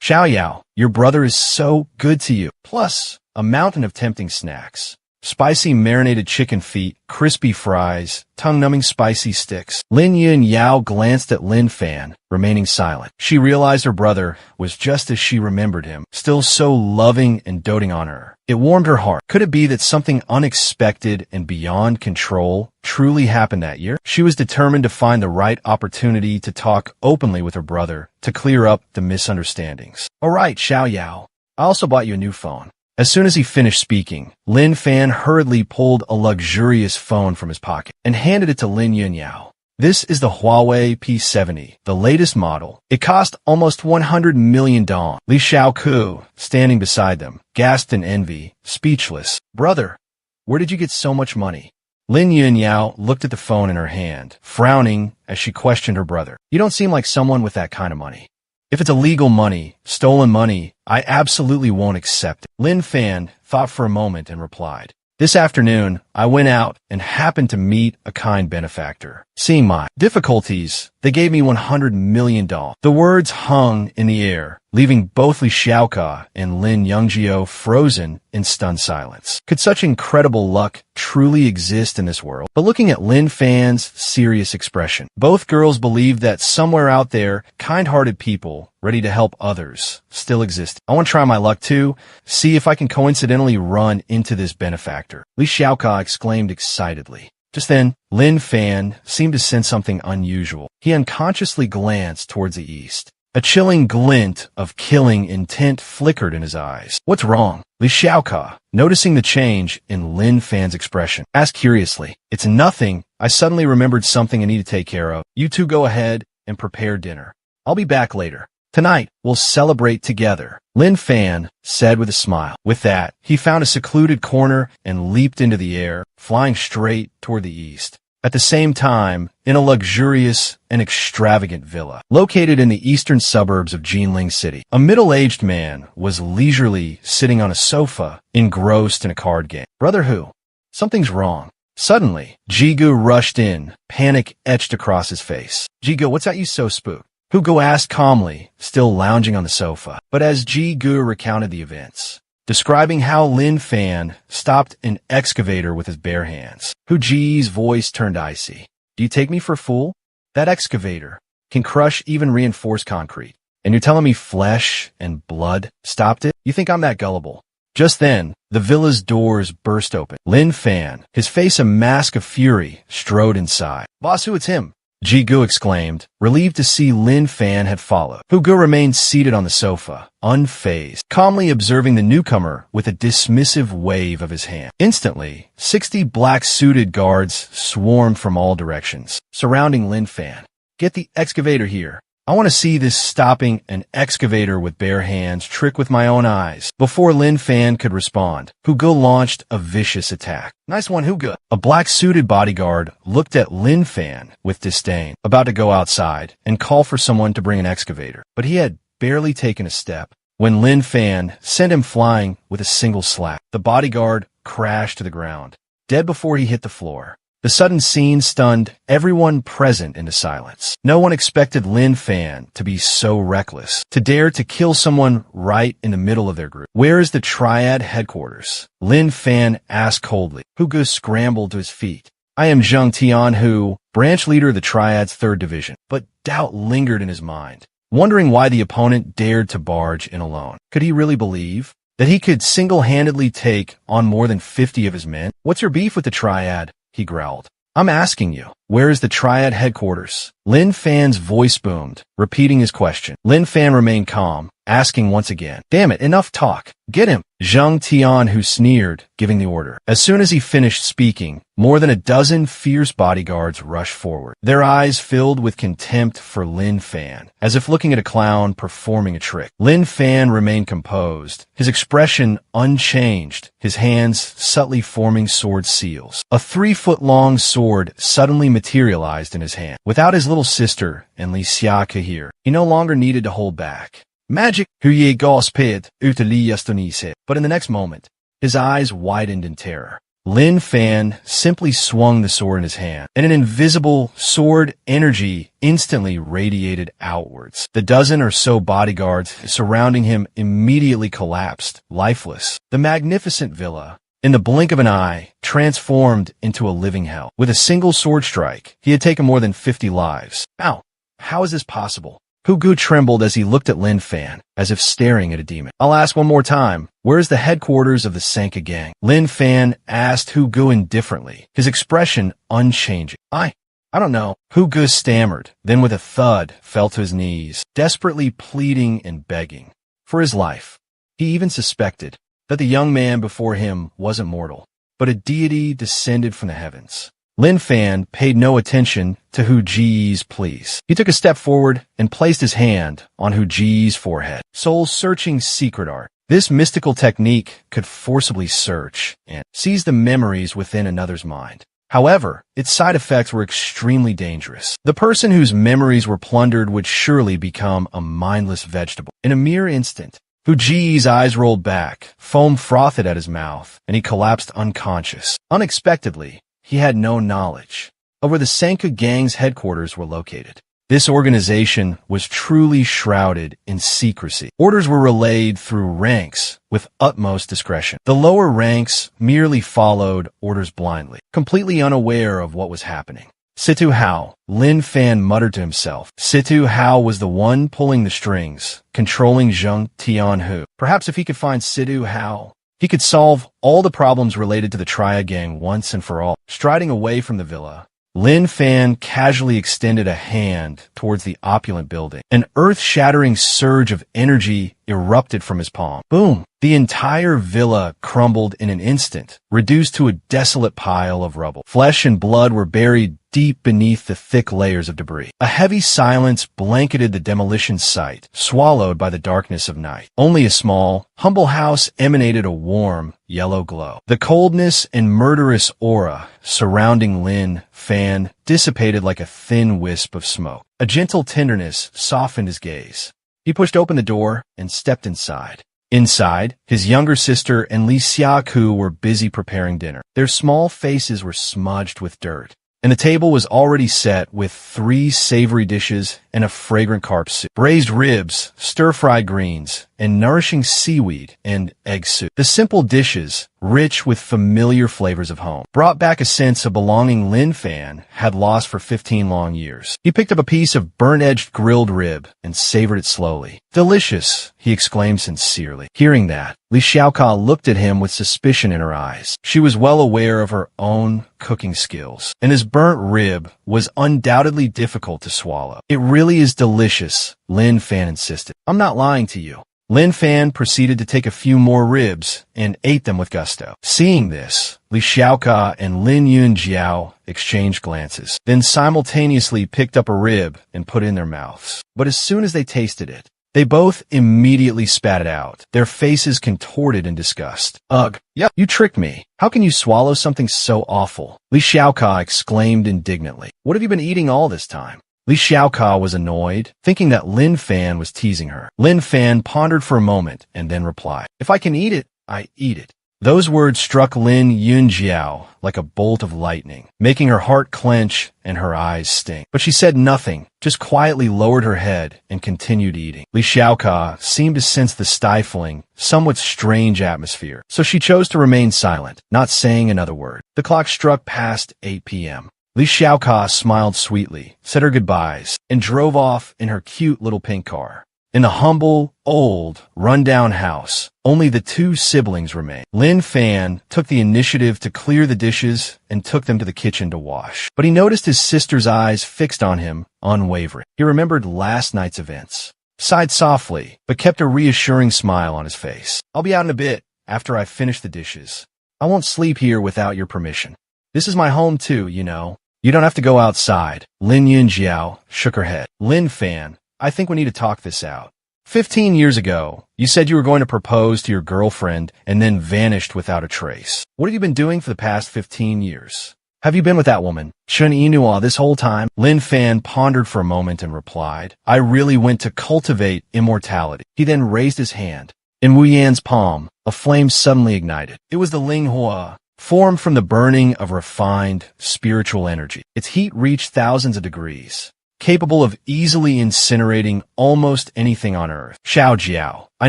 S1: Xiaoyao, your brother is so good to you. Plus, a mountain of tempting snacks. spicy marinated chicken feet, crispy fries, tongue-numbing spicy sticks. Lin Yin Yao glanced at Lin Fan, remaining silent. She realized her brother was just as she remembered him, still so loving and doting on her. It warmed her heart. Could it be that something unexpected and beyond control truly happened that year? She was determined to find the right opportunity to talk openly with her brother to clear up the misunderstandings. All right, Xiao Yao. I also bought you a new phone. As soon as he finished speaking, Lin Fan hurriedly pulled a luxurious phone from his pocket and handed it to Lin Yunyao. This is the Huawei P70, the latest model. It cost almost 100 million dong. Li Xiaoku, standing beside them, gasped in envy, speechless. Brother, where did you get so much money? Lin Yunyao looked at the phone in her hand, frowning as she questioned her brother. You don't seem like someone with that kind of money. If it's illegal money, stolen money, I absolutely won't accept it. Lin Fan thought for a moment and replied, this afternoon, I went out and happened to meet a kind benefactor. Seeing my difficulties, they gave me 100 million dong. The words hung in the air, leaving both Li Xiaoka and Lin Yongjio frozen in stunned silence. Could such incredible luck truly exist in this world? But looking at Lin Fan's serious expression, both girls believed that somewhere out there, kind-hearted people ready to help others still exist. I want to try my luck too, see if I can coincidentally run into this benefactor. Li Xiaoka exclaimed excitedly. Just then, Lin Fan seemed to sense something unusual. He unconsciously glanced towards the east. A chilling glint of killing intent flickered in his eyes. What's wrong? Li Xiaoka, noticing the change in Lin Fan's expression, asked curiously. It's nothing. I suddenly remembered something I need to take care of. You two go ahead and prepare dinner. I'll be back later. Tonight, we'll celebrate together, Lin Fan said with a smile. With that, he found a secluded corner and leaped into the air, flying straight toward the east. At the same time, in a luxurious and extravagant villa, located in the eastern suburbs of Jinling City, a middle-aged man was leisurely sitting on a sofa, engrossed in a card game. Brother Hu, something's wrong. Suddenly, Jigu rushed in, panic etched across his face. Jigu, what's got you so spooked? Hugo asked calmly, still lounging on the sofa. But as Ji Gu recounted the events, describing how Lin Fan stopped an excavator with his bare hands, Hu Ji's voice turned icy. Do you take me for a fool? That excavator can crush even reinforced concrete. And you're telling me flesh and blood stopped it? You think I'm that gullible? Just then, the villa's doors burst open. Lin Fan, his face a mask of fury, strode inside. Boss Hu, it's him. Ji Gu exclaimed, relieved to see Lin Fan had followed. Hu Gu remained seated on the sofa, unfazed, calmly observing the newcomer with a dismissive wave of his hand. Instantly, 60 black-suited guards swarmed from all directions, surrounding Lin Fan. Get the excavator here. I want to see this stopping an excavator with bare hands trick with my own eyes. Before Lin Fan could respond, Hu Gu launched a vicious attack. Nice one, Hu Gu. A black-suited bodyguard looked at Lin Fan with disdain, about to go outside and call for someone to bring an excavator. But he had barely taken a step when Lin Fan sent him flying with a single slap. The bodyguard crashed to the ground, dead before he hit the floor. The sudden scene stunned everyone present into silence. No one expected Lin Fan to be so reckless, to dare to kill someone right in the middle of their group. Where is the Triad headquarters? Lin Fan asked coldly. Hu Gu scrambled to his feet. I am Zheng Tianhu, branch leader of the Triad's 3rd Division. But doubt lingered in his mind, wondering why the opponent dared to barge in alone. Could he really believe that he could single-handedly take on more than 50 of his men? What's your beef with the Triad? He growled. I'm asking you, where is the Triad headquarters? Lin Fan's voice boomed, repeating his question. Lin Fan remained calm, asking once again. Damn it, enough talk. Get him. Zheng Tianhu sneered, giving the order. As soon as he finished speaking, more than a dozen fierce bodyguards rushed forward, their eyes filled with contempt for Lin Fan, as if looking at a clown performing a trick. Lin Fan remained composed, his expression unchanged, his hands subtly forming sword seals. A 3-foot-long sword suddenly materialized in his hand. Without his little sister and Li Xiaoka here, he no longer needed to hold back. Magic, Huye Gosped, Utali Yastonise. But in the next moment, his eyes widened in terror. Lin Fan simply swung the sword in his hand, and an invisible sword energy instantly radiated outwards. The dozen or so bodyguards surrounding him immediately collapsed, lifeless. The magnificent villa, in the blink of an eye, transformed into a living hell. With a single sword strike, he had taken more than 50 lives. Ow! How is this possible? Hu Gu trembled as he looked at Lin Fan, as if staring at a demon. I'll ask one more time. Where is the headquarters of the Sanka gang? Lin Fan asked Hu Gu indifferently, his expression unchanging. I don't know. Hu Gu stammered, then with a thud fell to his knees, desperately pleading and begging for his life. He even suspected that the young man before him wasn't mortal, but a deity descended from the heavens. Lin Fan paid no attention to Hu Ji's pleas. He took a step forward and placed his hand on Hu Ji's forehead. Soul-searching secret art. This mystical technique could forcibly search and seize the memories within another's mind. However, its side effects were extremely dangerous. The person whose memories were plundered would surely become a mindless vegetable. In a mere instant, Hu Ji's eyes rolled back, foam frothed at his mouth, and he collapsed unconscious. Unexpectedly, he had no knowledge of where the Sanka gang's headquarters were located. This organization was truly shrouded in secrecy. Orders were relayed through ranks with utmost discretion. The lower ranks merely followed orders blindly, completely unaware of what was happening. Situ Hao, Lin Fan muttered to himself. Situ Hao was the one pulling the strings, controlling Zheng Tianhu. Perhaps if he could find Situ Hao, he could solve all the problems related to the Triad gang once and for all. Striding away from the villa, Lin Fan casually extended a hand towards the opulent building. An earth-shattering surge of energy erupted from his palm. Boom! The entire villa crumbled in an instant, reduced to a desolate pile of rubble. Flesh and blood were buried deep beneath the thick layers of debris. A heavy silence blanketed the demolition site, swallowed by the darkness of night. Only a small, humble house emanated a warm, yellow glow. The coldness and murderous aura surrounding Lin Fan dissipated like a thin wisp of smoke. A gentle tenderness softened his gaze. He pushed open the door and stepped inside. Inside, his younger sister and Li Xiaoku were busy preparing dinner. Their small faces were smudged with dirt, and the table was already set with 3 savory dishes and a fragrant carp soup, braised ribs, stir-fried greens, and nourishing seaweed and egg soup. The simple dishes, rich with familiar flavors of home, brought back a sense of belonging Lin Fan had lost for 15 long years. He picked up a piece of burnt-edged grilled rib and savored it slowly. Delicious, he exclaimed sincerely. Hearing that, Li Xiaoka looked at him with suspicion in her eyes. She was well aware of her own cooking skills, and his burnt rib was undoubtedly difficult to swallow. It really is delicious, Lin Fan insisted. I'm not lying to you. Lin Fan proceeded to take a few more ribs and ate them with gusto. Seeing this, Li Xiaoka and Lin Yunjiao exchanged glances, then simultaneously picked up a rib and put it in their mouths. But as soon as they tasted it, they both immediately spat it out, their faces contorted in disgust. Ugh, yep, you tricked me. How can you swallow something so awful? Li Xiaoka exclaimed indignantly. What have you been eating all this time? Li Xiaoka was annoyed, thinking that Lin Fan was teasing her. Lin Fan pondered for a moment and then replied, If I can eat it, I eat it. Those words struck Lin Yunjiao like a bolt of lightning, making her heart clench and her eyes sting. But she said nothing, just quietly lowered her head and continued eating. Li Xiaoka seemed to sense the stifling, somewhat strange atmosphere, so she chose to remain silent, not saying another word. The clock struck past 8 p.m. Li Xiaoka smiled sweetly, said her goodbyes, and drove off in her cute little pink car. In the humble, old, run-down house, only the 2 siblings remained. Lin Fan took the initiative to clear the dishes and took them to the kitchen to wash. But he noticed his sister's eyes fixed on him, unwavering. He remembered last night's events, sighed softly, but kept a reassuring smile on his face. I'll be out in a bit, after I finish the dishes. I won't sleep here without your permission. This is my home too, you know. You don't have to go outside. Lin Yunjiao shook her head. Lin Fan, I think we need to talk this out. 15 years ago, you said you were going to propose to your girlfriend and then vanished without a trace. What have you been doing for the past 15 years? Have you been with that woman, Chen Yinhua, this whole time? Lin Fan pondered for a moment and replied, I really went to cultivate immortality. He then raised his hand. In Wu Yan's palm, a flame suddenly ignited. It was the Linghua, formed from the burning of refined, spiritual energy. Its heat reached thousands of degrees, capable of easily incinerating almost anything on Earth. Xiao Jiao. I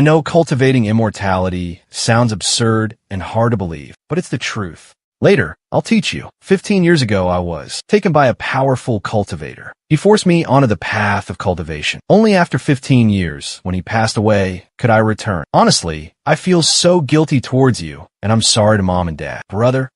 S1: know cultivating immortality sounds absurd and hard to believe, but it's the truth. Later, I'll teach you. 15 years ago, I was taken by a powerful cultivator. He forced me onto the path of cultivation. Only after 15 years, when he passed away, could I return. Honestly, I feel so guilty towards you, and I'm sorry to Mom and Dad. Brother,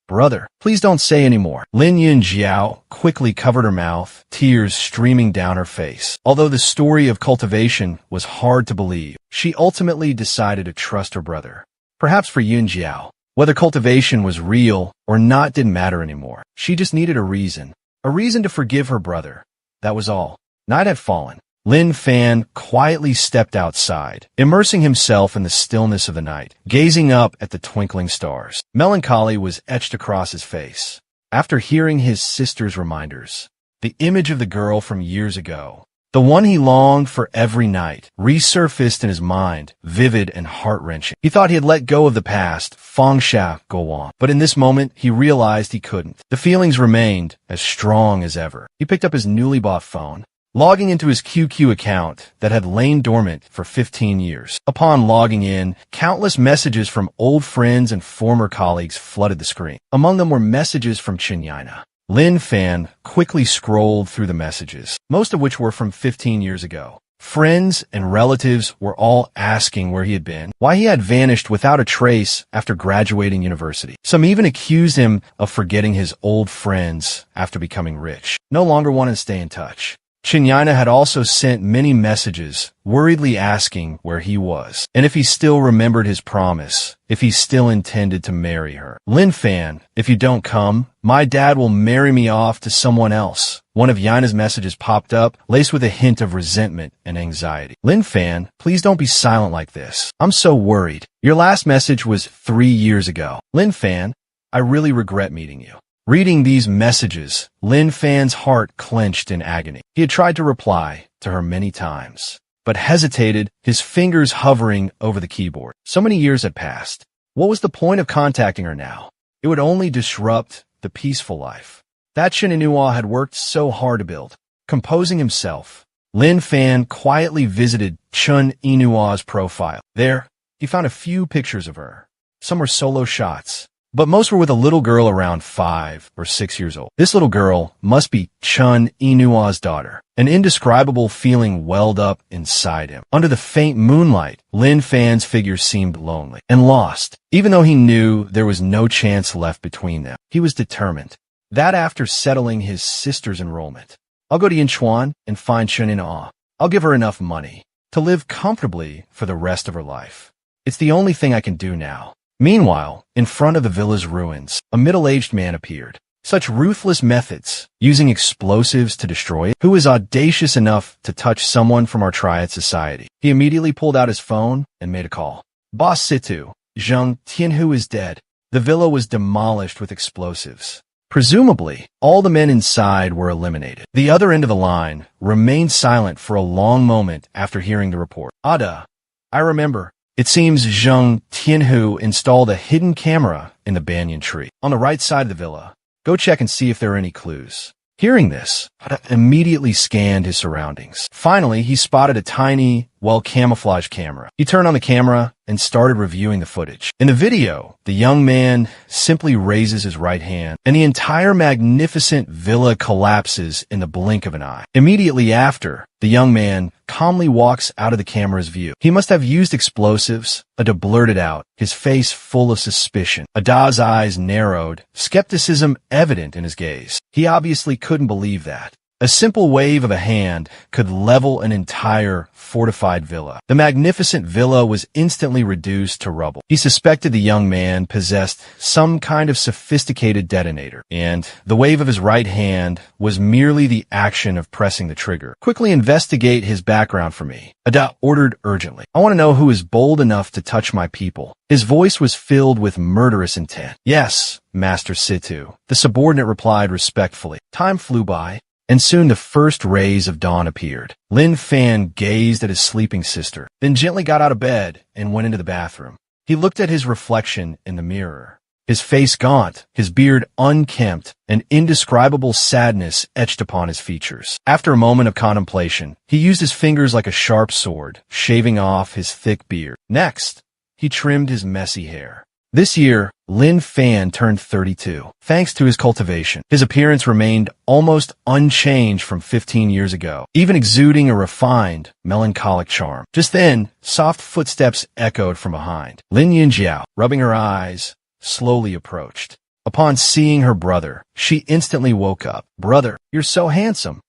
S1: please don't say any more. Lin Yunjiao quickly covered her mouth, tears streaming down her face. Although the story of cultivation was hard to believe, she ultimately decided to trust her brother. Perhaps for Yunjiao, whether cultivation was real or not didn't matter anymore. She just needed a reason to forgive her brother. That was all. Night had fallen. Lin Fan quietly stepped outside, immersing himself in the stillness of the night, gazing up at the twinkling stars. Melancholy was etched across his face. After hearing his sister's reminders, the image of the girl from years ago, the one he longed for every night, resurfaced in his mind, vivid and heart-wrenching. He thought he had let go of the past, Fengsha go on. But in this moment, he realized he couldn't. The feelings remained as strong as ever. He picked up his newly bought phone, logging into his QQ account that had lain dormant for 15 years. Upon logging in, countless messages from old friends and former colleagues flooded the screen. Among them were messages from Chinyina. Lin Fan quickly scrolled through the messages, most of which were from 15 years ago. Friends and relatives were all asking where he had been, why he had vanished without a trace after graduating university. Some even accused him of forgetting his old friends after becoming rich. No longer wanted to stay in touch. Chinyina had also sent many messages, worriedly asking where he was, and if he still remembered his promise, if he still intended to marry her. Lin Fan, if you don't come, my dad will marry me off to someone else. One of Yina's messages popped up, laced with a hint of resentment and anxiety. Lin Fan, please don't be silent like this. I'm so worried. Your last message was 3 years ago. Lin Fan, I really regret meeting you. Reading these messages, Lin Fan's heart clenched in agony. He had tried to reply to her many times, but hesitated, his fingers hovering over the keyboard. So many years had passed. What was the point of contacting her now? It would only disrupt the peaceful life that Chen Inua had worked so hard to build. Composing himself, Lin Fan quietly visited Chen Inua's profile. There, he found a few pictures of her. Some were solo shots, but most were with a little girl around 5 or 6 years old. This little girl must be Chen Inua's daughter. An indescribable feeling welled up inside him. Under the faint moonlight, Lin Fan's figure seemed lonely and lost. Even though he knew there was no chance left between them, he was determined that after settling his sister's enrollment, I'll go to Yinchuan and find Chen Inua. I'll give her enough money to live comfortably for the rest of her life. It's the only thing I can do now. Meanwhile, in front of the villa's ruins, a middle-aged man appeared. Such ruthless methods, using explosives to destroy it. Who was audacious enough to touch someone from our triad society? He immediately pulled out his phone and made a call. Boss Situ, Zheng Tianhu is dead. The villa was demolished with explosives. Presumably, all the men inside were eliminated. The other end of the line remained silent for a long moment after hearing the report. Ada, I remember. It seems Zheng Tianhu installed a hidden camera in the banyan tree on the right side of the villa. Go check and see if there are any clues. Hearing this, Ada immediately scanned his surroundings. Finally, he spotted a tiny, well-camouflaged camera. He turned on the camera and started reviewing the footage. In the video, the young man simply raises his right hand, and the entire magnificent villa collapses in the blink of an eye. Immediately after, the young man calmly walks out of the camera's view. He must have used explosives. Ada blurted out, his face full of suspicion. Ada's eyes narrowed, skepticism evident in his gaze. He obviously couldn't believe that. A simple wave of a hand could level an entire fortified villa. The magnificent villa was instantly reduced to rubble. He suspected the young man possessed some kind of sophisticated detonator, and the wave of his right hand was merely the action of pressing the trigger. Quickly investigate his background for me, Ada ordered urgently. I want to know who is bold enough to touch my people. His voice was filled with murderous intent. Yes, Master Situ, the subordinate replied respectfully. Time flew by, and soon the first rays of dawn appeared. Lin Fan gazed at his sleeping sister, then gently got out of bed and went into the bathroom. He looked at his reflection in the mirror. his face gaunt, his beard unkempt, an indescribable sadness etched upon his features. After a moment of contemplation, he used his fingers like a sharp sword, shaving off his thick beard. Next, he trimmed his messy hair. This year, Lin Fan turned 32. Thanks to his cultivation, his appearance remained almost unchanged from 15 years ago, even exuding a refined, melancholic charm. Just then, soft footsteps echoed from behind. Lin Yunjiao, rubbing her eyes, slowly approached. Upon seeing her brother, she instantly woke up. "Brother, you're so handsome.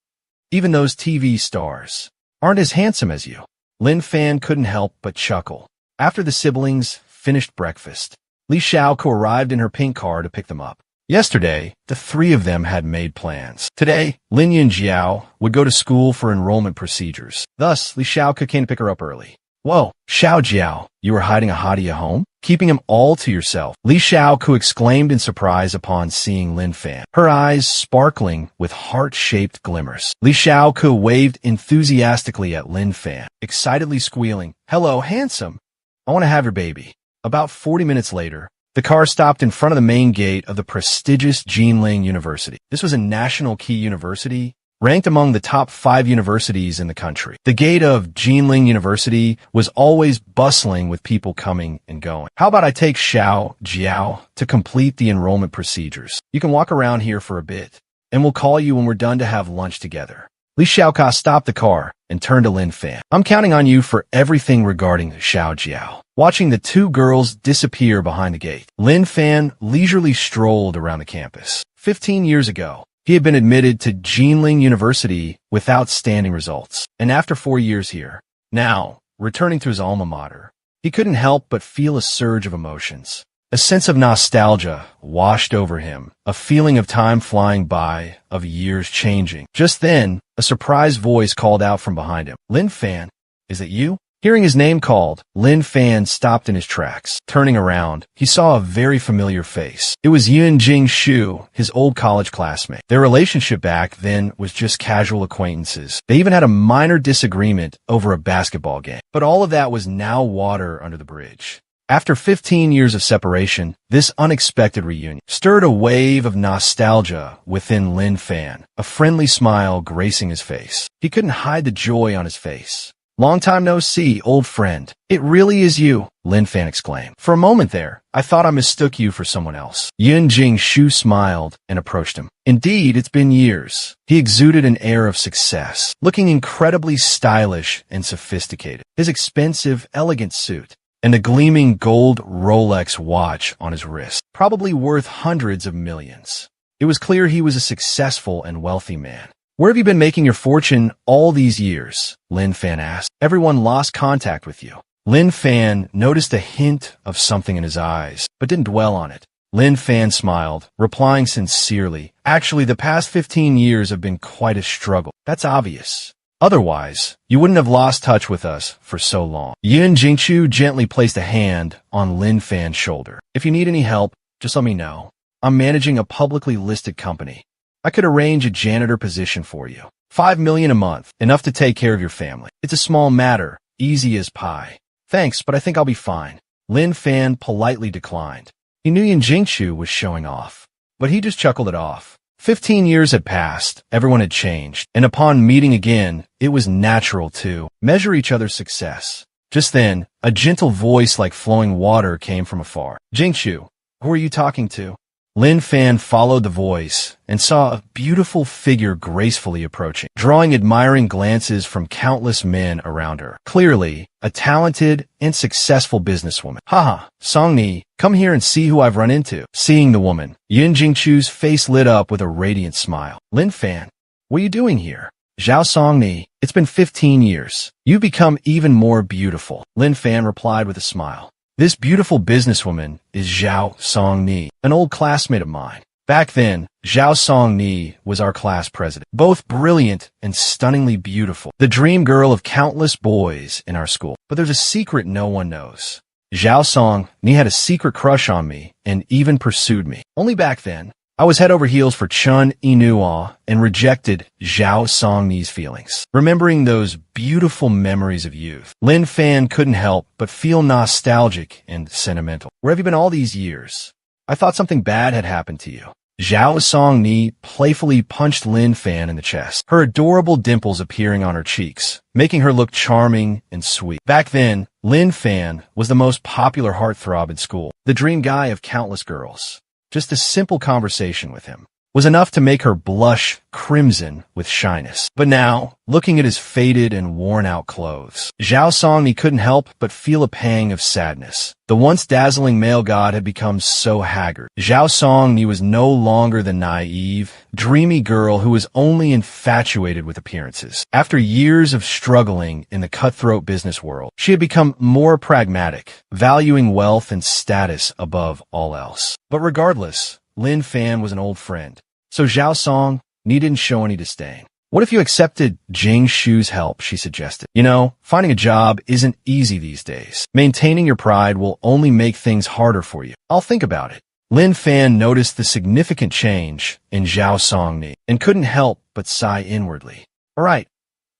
S1: Even those TV stars aren't as handsome as you." Lin Fan couldn't help but chuckle. After the siblings finished breakfast, Li Xiaoko arrived in her pink car to pick them up. Yesterday, the three of them had made plans. Today, Lin Yunjiao would go to school for enrollment procedures. Thus, Li Xiaoko came to pick her up early. "Whoa, Xiao Jiao, you were hiding a hottie at home? Keeping him all to yourself?" Li Xiaoko exclaimed in surprise upon seeing Lin Fan, her eyes sparkling with heart-shaped glimmers. Li Xiaoko waved enthusiastically at Lin Fan, excitedly squealing, "Hello, handsome. I want to have your baby." About 40 minutes later, the car stopped in front of the main gate of the prestigious Jinling University. This was a national key university, ranked among the top 5 universities in the country. The gate of Jinling University was always bustling with people coming and going. "How about I take Xiao Jiao to complete the enrollment procedures? You can walk around here for a bit, and we'll call you when we're done to have lunch together." Li Xiaoko stopped the car and turned to Lin Fan. "I'm counting on you for everything regarding Xiao Jiao." Watching the two girls disappear behind the gate, Lin Fan leisurely strolled around the campus. 15 years ago, he had been admitted to Jinling University with outstanding results. And after 4 years here, now, returning to his alma mater, he couldn't help but feel a surge of emotions. A sense of nostalgia washed over him, a feeling of time flying by, of years changing. Just then, a surprised voice called out from behind him. "Lin Fan, is it you?" Hearing his name called, Lin Fan stopped in his tracks. Turning around, he saw a very familiar face. It was Yun Jingshu, his old college classmate. Their relationship back then was just casual acquaintances. They even had a minor disagreement over a basketball game. But all of that was now water under the bridge. After 15 years of separation, this unexpected reunion stirred a wave of nostalgia within Lin Fan, a friendly smile gracing his face. He couldn't hide the joy on his face. "Long time no see, old friend. It really is you," Lin Fan exclaimed. "For a moment there, I thought I mistook you for someone else." Yun Jingshu smiled and approached him. "Indeed, it's been years." He exuded an air of success, looking incredibly stylish and sophisticated. His expensive, elegant suit and the gleaming gold Rolex watch on his wrist, probably worth hundreds of millions. It was clear he was a successful and wealthy man. "Where have you been making your fortune all these years?" Lin Fan asked. "Everyone lost contact with you." Lin Fan noticed a hint of something in his eyes, but didn't dwell on it. Lin Fan smiled, replying sincerely, "Actually, the past 15 years have been quite a struggle. That's obvious. Otherwise, you wouldn't have lost touch with us for so long." Yun Jingshu gently placed a hand on Lin Fan's shoulder. "If you need any help, just let me know. I'm managing a publicly listed company. I could arrange a janitor position for you. 5 million a month, enough to take care of your family. It's a small matter, easy as pie." "Thanks, but I think I'll be fine." Lin Fan politely declined. He knew Yun Jingshu was showing off, but he just chuckled it off. 15 years had passed, everyone had changed, and upon meeting again, it was natural to measure each other's success. Just then, a gentle voice like flowing water came from afar. "Jingshu, who are you talking to?" Lin Fan followed the voice and saw a beautiful figure gracefully approaching, drawing admiring glances from countless men around her. Clearly, a talented and successful businesswoman. "Haha, Songni, come here and see who I've run into." Seeing the woman, Yun Jingshu's face lit up with a radiant smile. "Lin Fan, what are you doing here?" "Zhao Songni, it's been 15 years. You've become even more beautiful." Lin Fan replied with a smile. "This beautiful businesswoman is Zhao Songni, an old classmate of mine. Back then, Zhao Songni was our class president. Both brilliant and stunningly beautiful. The dream girl of countless boys in our school. But there's a secret no one knows. Zhao Songni had a secret crush on me and even pursued me. Only back then, I was head over heels for Chun Inua and rejected Zhao Songni's feelings. Remembering those beautiful memories of youth, Lin Fan couldn't help but feel nostalgic and sentimental. "Where have you been all these years?" I thought something bad had happened to you. Zhao Songni playfully punched Lin Fan in the chest, her adorable dimples appearing on her cheeks, making her look charming and sweet. Back then, Lin Fan was the most popular heartthrob in school, the dream guy of countless girls. Just a simple conversation with him was enough to make her blush crimson with shyness. But now, looking at his faded and worn-out clothes, Zhao Songni couldn't help but feel a pang of sadness. The once dazzling male god had become so haggard. Zhao Songni was no longer the naive, dreamy girl who was only infatuated with appearances. After years of struggling in the cutthroat business world, she had become more pragmatic, valuing wealth and status above all else. But regardless, Lin Fan was an old friend, so Zhao Song needn't show any disdain. What if you accepted Jing Shu's help, she suggested. You know, finding a job isn't easy these days. Maintaining your pride will only make things harder for you. I'll think about it. Lin Fan noticed the significant change in Zhao Songni and couldn't help but sigh inwardly. All right,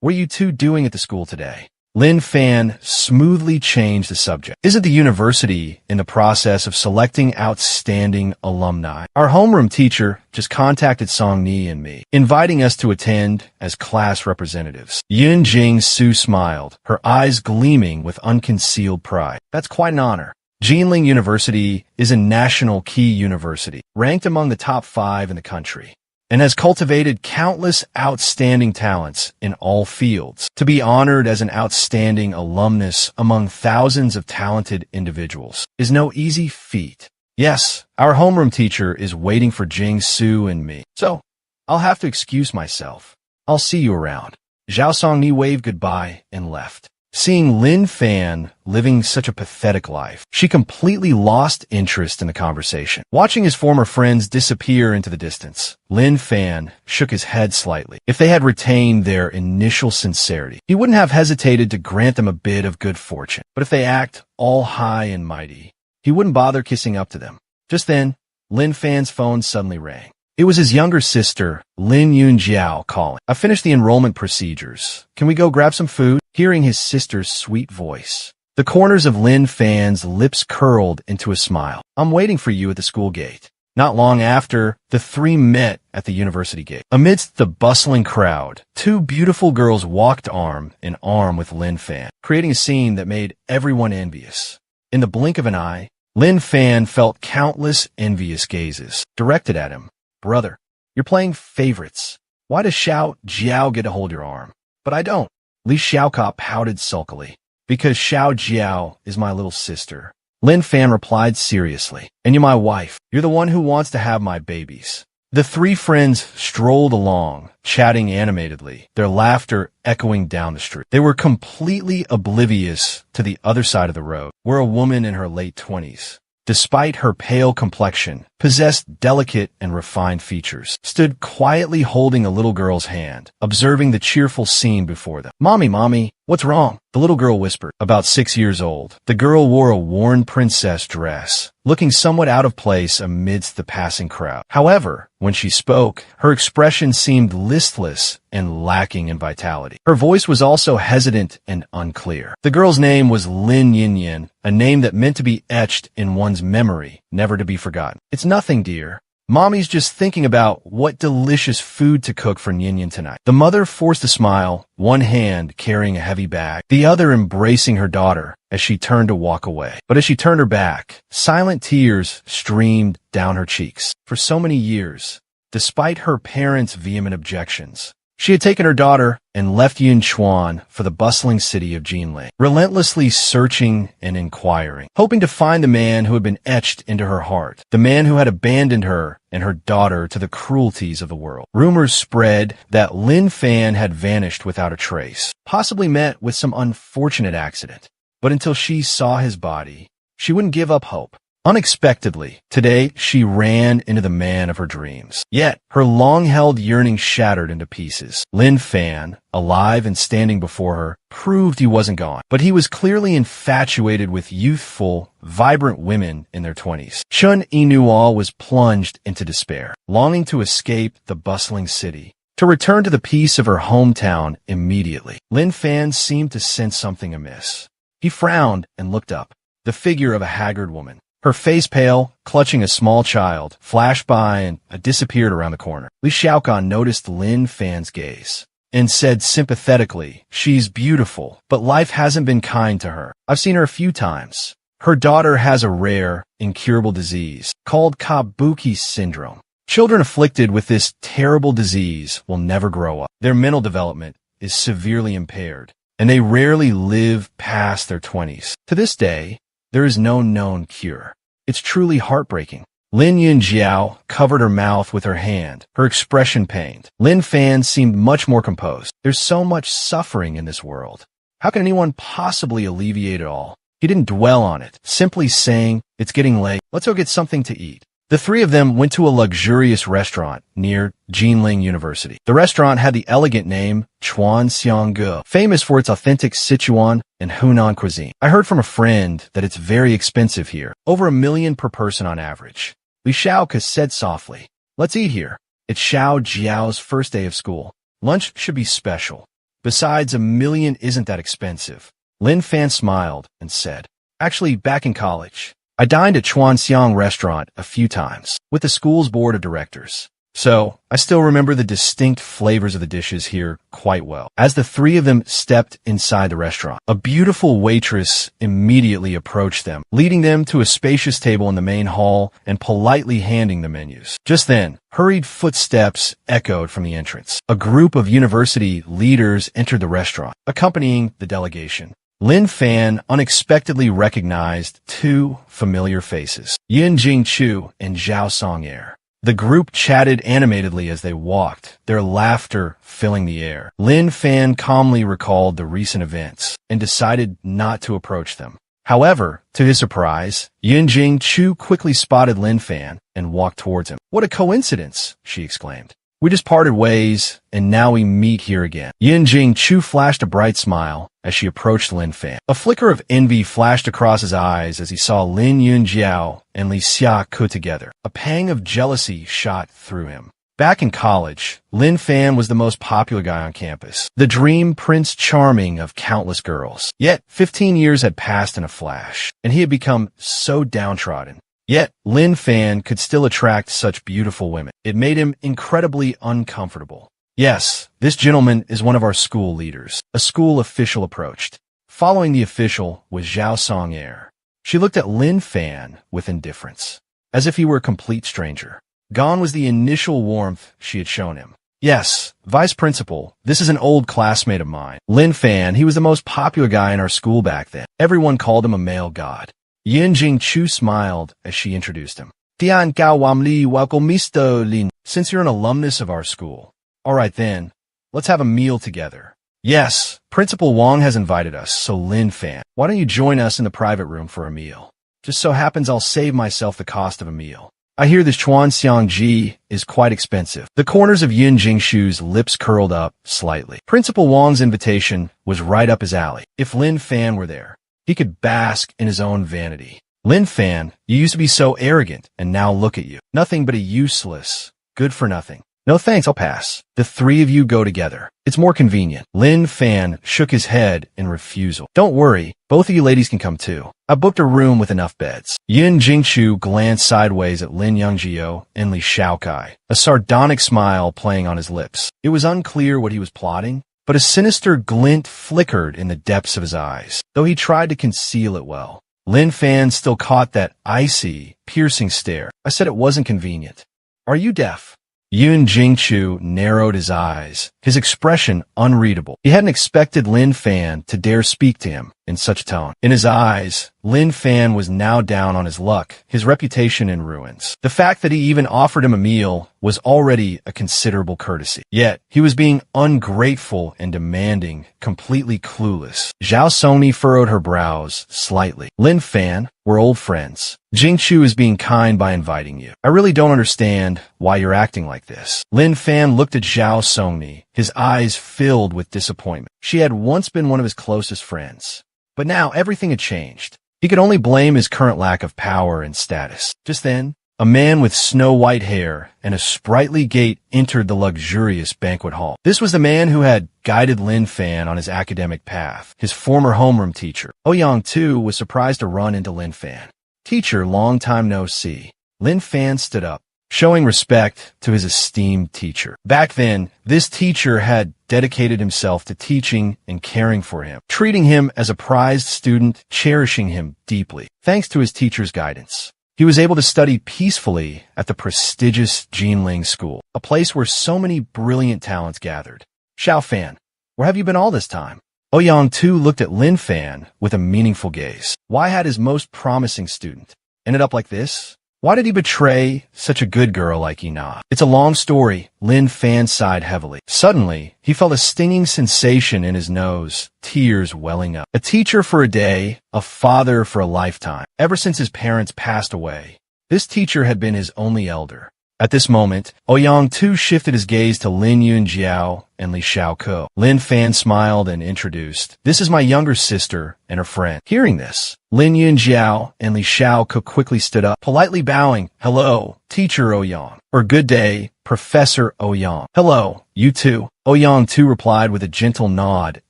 S1: what are you two doing at the school today? Lin Fan smoothly changed the subject. Isn't the university in the process of selecting outstanding alumni? Our homeroom teacher just contacted Songni and me, inviting us to attend as class representatives. Yun Jing Su smiled, her eyes gleaming with unconcealed pride. That's quite an honor. Jinling University is a national key university, ranked among the top 5 in the country, and has cultivated countless outstanding talents in all fields. To be honored as an outstanding alumnus among thousands of talented individuals is no easy feat. Yes, our homeroom teacher is waiting for Jing Su and me, so I'll have to excuse myself. I'll see you around. Zhao Songni waved goodbye and left. Seeing Lin Fan living such a pathetic life, she completely lost interest in the conversation. Watching his former friends disappear into the distance, Lin Fan shook his head slightly. If they had retained their initial sincerity, he wouldn't have hesitated to grant them a bit of good fortune. But if they act all high and mighty, he wouldn't bother kissing up to them. Just then, Lin Fan's phone suddenly rang. It was his younger sister, Lin Yunjiao, calling. I finished the enrollment procedures. Can we go grab some food? Hearing his sister's sweet voice, the corners of Lin Fan's lips curled into a smile. I'm waiting for you at the school gate. Not long after, the three met at the university gate. Amidst the bustling crowd, 2 beautiful girls walked arm in arm with Lin Fan, creating a scene that made everyone envious. In the blink of an eye, Lin Fan felt countless envious gazes directed at him. Brother, you're playing favorites. Why does Xiao Jiao get to hold your arm? But I don't. Li Xiaoka pouted sulkily. Because Xiao Jiao is my little sister. Lin Fan replied seriously. And you're my wife. You're the one who wants to have my babies. The 3 friends strolled along, chatting animatedly, their laughter echoing down the street. They were completely oblivious to the other side of the road, where a woman in her late 20s, despite her pale complexion, possessed delicate and refined features, stood quietly holding a little girl's hand, observing the cheerful scene before them. Mommy, what's wrong? The little girl whispered, about 6 years old. The girl wore a worn princess dress, looking somewhat out of place amidst the passing crowd. However, when she spoke, her expression seemed listless and lacking in vitality. Her voice was also hesitant and unclear. The girl's name was Lin Yinyan, a name that meant to be etched in one's memory, never to be forgotten. It's nothing, dear. Mommy's just thinking about what delicious food to cook for Ninian tonight. The mother forced a smile, one hand carrying a heavy bag, the other embracing her daughter as she turned to walk away. But as she turned her back, silent tears streamed down her cheeks. For so many years, despite her parents' vehement objections, she had taken her daughter and left Yunchuan for the bustling city of Jinling, relentlessly searching and inquiring, hoping to find the man who had been etched into her heart, the man who had abandoned her and her daughter to the cruelties of the world. Rumors spread that Lin Fan had vanished without a trace, possibly met with some unfortunate accident. But until she saw his body, she wouldn't give up hope. Unexpectedly, today she ran into the man of her dreams. Yet, her long-held yearning shattered into pieces. Lin Fan, alive and standing before her, proved he wasn't gone. But he was clearly infatuated with youthful, vibrant women in their 20s. Chun Inual was plunged into despair, longing to escape the bustling city, to return to the peace of her hometown immediately. Lin Fan seemed to sense something amiss. He frowned and looked up. The figure of a haggard woman, Her face pale, clutching a small child, flashed by and disappeared around the corner. Li Xiaokan noticed Lin Fan's gaze and said sympathetically, "She's beautiful, but life hasn't been kind to her. I've seen her a few times. Her daughter has a rare, incurable disease called Kabuki syndrome. Children afflicted with this terrible disease will never grow up. Their mental development is severely impaired, and they rarely live past their 20s. To this day, there is no known cure. It's truly heartbreaking." Lin Yunjiao covered her mouth with her hand, her expression pained. Lin Fan seemed much more composed. "There's so much suffering in this world. How can anyone possibly alleviate it all?" He didn't dwell on it, simply saying, "It's getting late. Let's go get something to eat." The three of them went to a luxurious restaurant near Jinling University. The restaurant had the elegant name Chuan Xiangge, famous for its authentic Sichuan and Hunan cuisine. "I heard from a friend that it's very expensive here, over $1 million per person on average." Li Xiaoka said softly, "Let's eat here. It's Xiao Jiao's first day of school. Lunch should be special. Besides, $1 million isn't that expensive." Lin Fan smiled and said, "Actually, back in college, I dined at Chuanxiang restaurant a few times with the school's board of directors. So I still remember the distinct flavors of the dishes here quite well." As the three of them stepped inside the restaurant, a beautiful waitress immediately approached them, leading them to a spacious table in the main hall and politely handing the menus. Just then, hurried footsteps echoed from the entrance. A group of university leaders entered the restaurant, accompanying the delegation. Lin Fan unexpectedly recognized two familiar faces, Yin Jingchu and Zhao Song'er. The group chatted animatedly as they walked, their laughter filling the air. Lin Fan calmly recalled the recent events and decided not to approach them. However, to his surprise, Yin Jingchu quickly spotted Lin Fan and walked towards him. "What a coincidence," she exclaimed. "We just parted ways, and now we meet here again." Yin Jingchu flashed a bright smile as she approached Lin Fan. A flicker of envy flashed across his eyes as he saw Lin Yunjiao and Li Xiaoku together. A pang of jealousy shot through him. Back in college, Lin Fan was the most popular guy on campus, the dream prince charming of countless girls. Yet, 15 years had passed in a flash, and he had become so downtrodden. Yet, Lin Fan could still attract such beautiful women. It made him incredibly uncomfortable. "Yes, this gentleman is one of our school leaders." A school official approached. Following the official was Zhao Song'er. She looked at Lin Fan with indifference, as if he were a complete stranger. Gone was the initial warmth she had shown him. "Yes, Vice Principal, this is an old classmate of mine. Lin Fan, he was the most popular guy in our school back then. Everyone called him a male god." Yin Jingchu smiled as she introduced him. "Tian Gao Wam Li, welcome Mr. Lin. Since you're an alumnus of our school. All right then, let's have a meal together." "Yes, Principal Wang has invited us, so Lin Fan, why don't you join us in the private room for a meal? Just so happens I'll save myself the cost of a meal. I hear this Chuanxiang Ji is quite expensive." The corners of Yin Jingshu's lips curled up slightly. Principal Wang's invitation was right up his alley. If Lin Fan were there, he could bask in his own vanity. "Lin Fan, you used to be so arrogant, and now look at you. Nothing but a useless, good-for-nothing." "No thanks, I'll pass. The three of you go together. It's more convenient." Lin Fan shook his head in refusal. "Don't worry, both of you ladies can come too. I booked a room with enough beds." Yin Jingchu glanced sideways at Lin Yungjio and Li Xiaokai, a sardonic smile playing on his lips. It was unclear what he was plotting, but a sinister glint flickered in the depths of his eyes, though he tried to conceal it well. Lin Fan still caught that icy, piercing stare. "I said it wasn't convenient. Are you deaf?" Yun Jingchu narrowed his eyes, his expression unreadable. He hadn't expected Lin Fan to dare speak to him in such a tone. In his eyes, Lin Fan was now down on his luck, his reputation in ruins. The fact that he even offered him a meal was already a considerable courtesy. Yet, he was being ungrateful and demanding, completely clueless. Zhao Songni furrowed her brows slightly. "Lin Fan, we're old friends. Jingchu is being kind by inviting you. I really don't understand why you're acting like this." Lin Fan looked at Zhao Songni, his eyes filled with disappointment. She had once been one of his closest friends. But now everything had changed. He could only blame his current lack of power and status. Just then, a man with snow-white hair and a sprightly gait entered the luxurious banquet hall. This was the man who had guided Lin Fan on his academic path, his former homeroom teacher. Ouyang, too, was surprised to run into Lin Fan. Teacher, long time no see. Lin Fan stood up, showing respect to his esteemed teacher. Back then, this teacher had dedicated himself to teaching and caring for him, treating him as a prized student, cherishing him deeply. Thanks to his teacher's guidance, he was able to study peacefully at the prestigious Jinling School, a place where so many brilliant talents gathered. Xiao Fan, where have you been all this time? Ouyang too looked at Lin Fan with a meaningful gaze. Why had his most promising student ended up like this? Why did he betray such a good girl like Ina? It's a long story. Lin Fan sighed heavily. Suddenly, he felt a stinging sensation in his nose, tears welling up. A teacher for a day, a father for a lifetime. Ever since his parents passed away, this teacher had been his only elder. At this moment, Ouyang too shifted his gaze to Lin Yunjiao and Li Xiaoko. Lin Fan smiled and introduced, "This is my younger sister and her friend." Hearing this, Lin Yunjiao and Li Xiaoko quickly stood up, politely bowing. "Hello, Teacher Ouyang," or "Good day, Professor Ouyang." "Hello, you too." Ouyang too replied with a gentle nod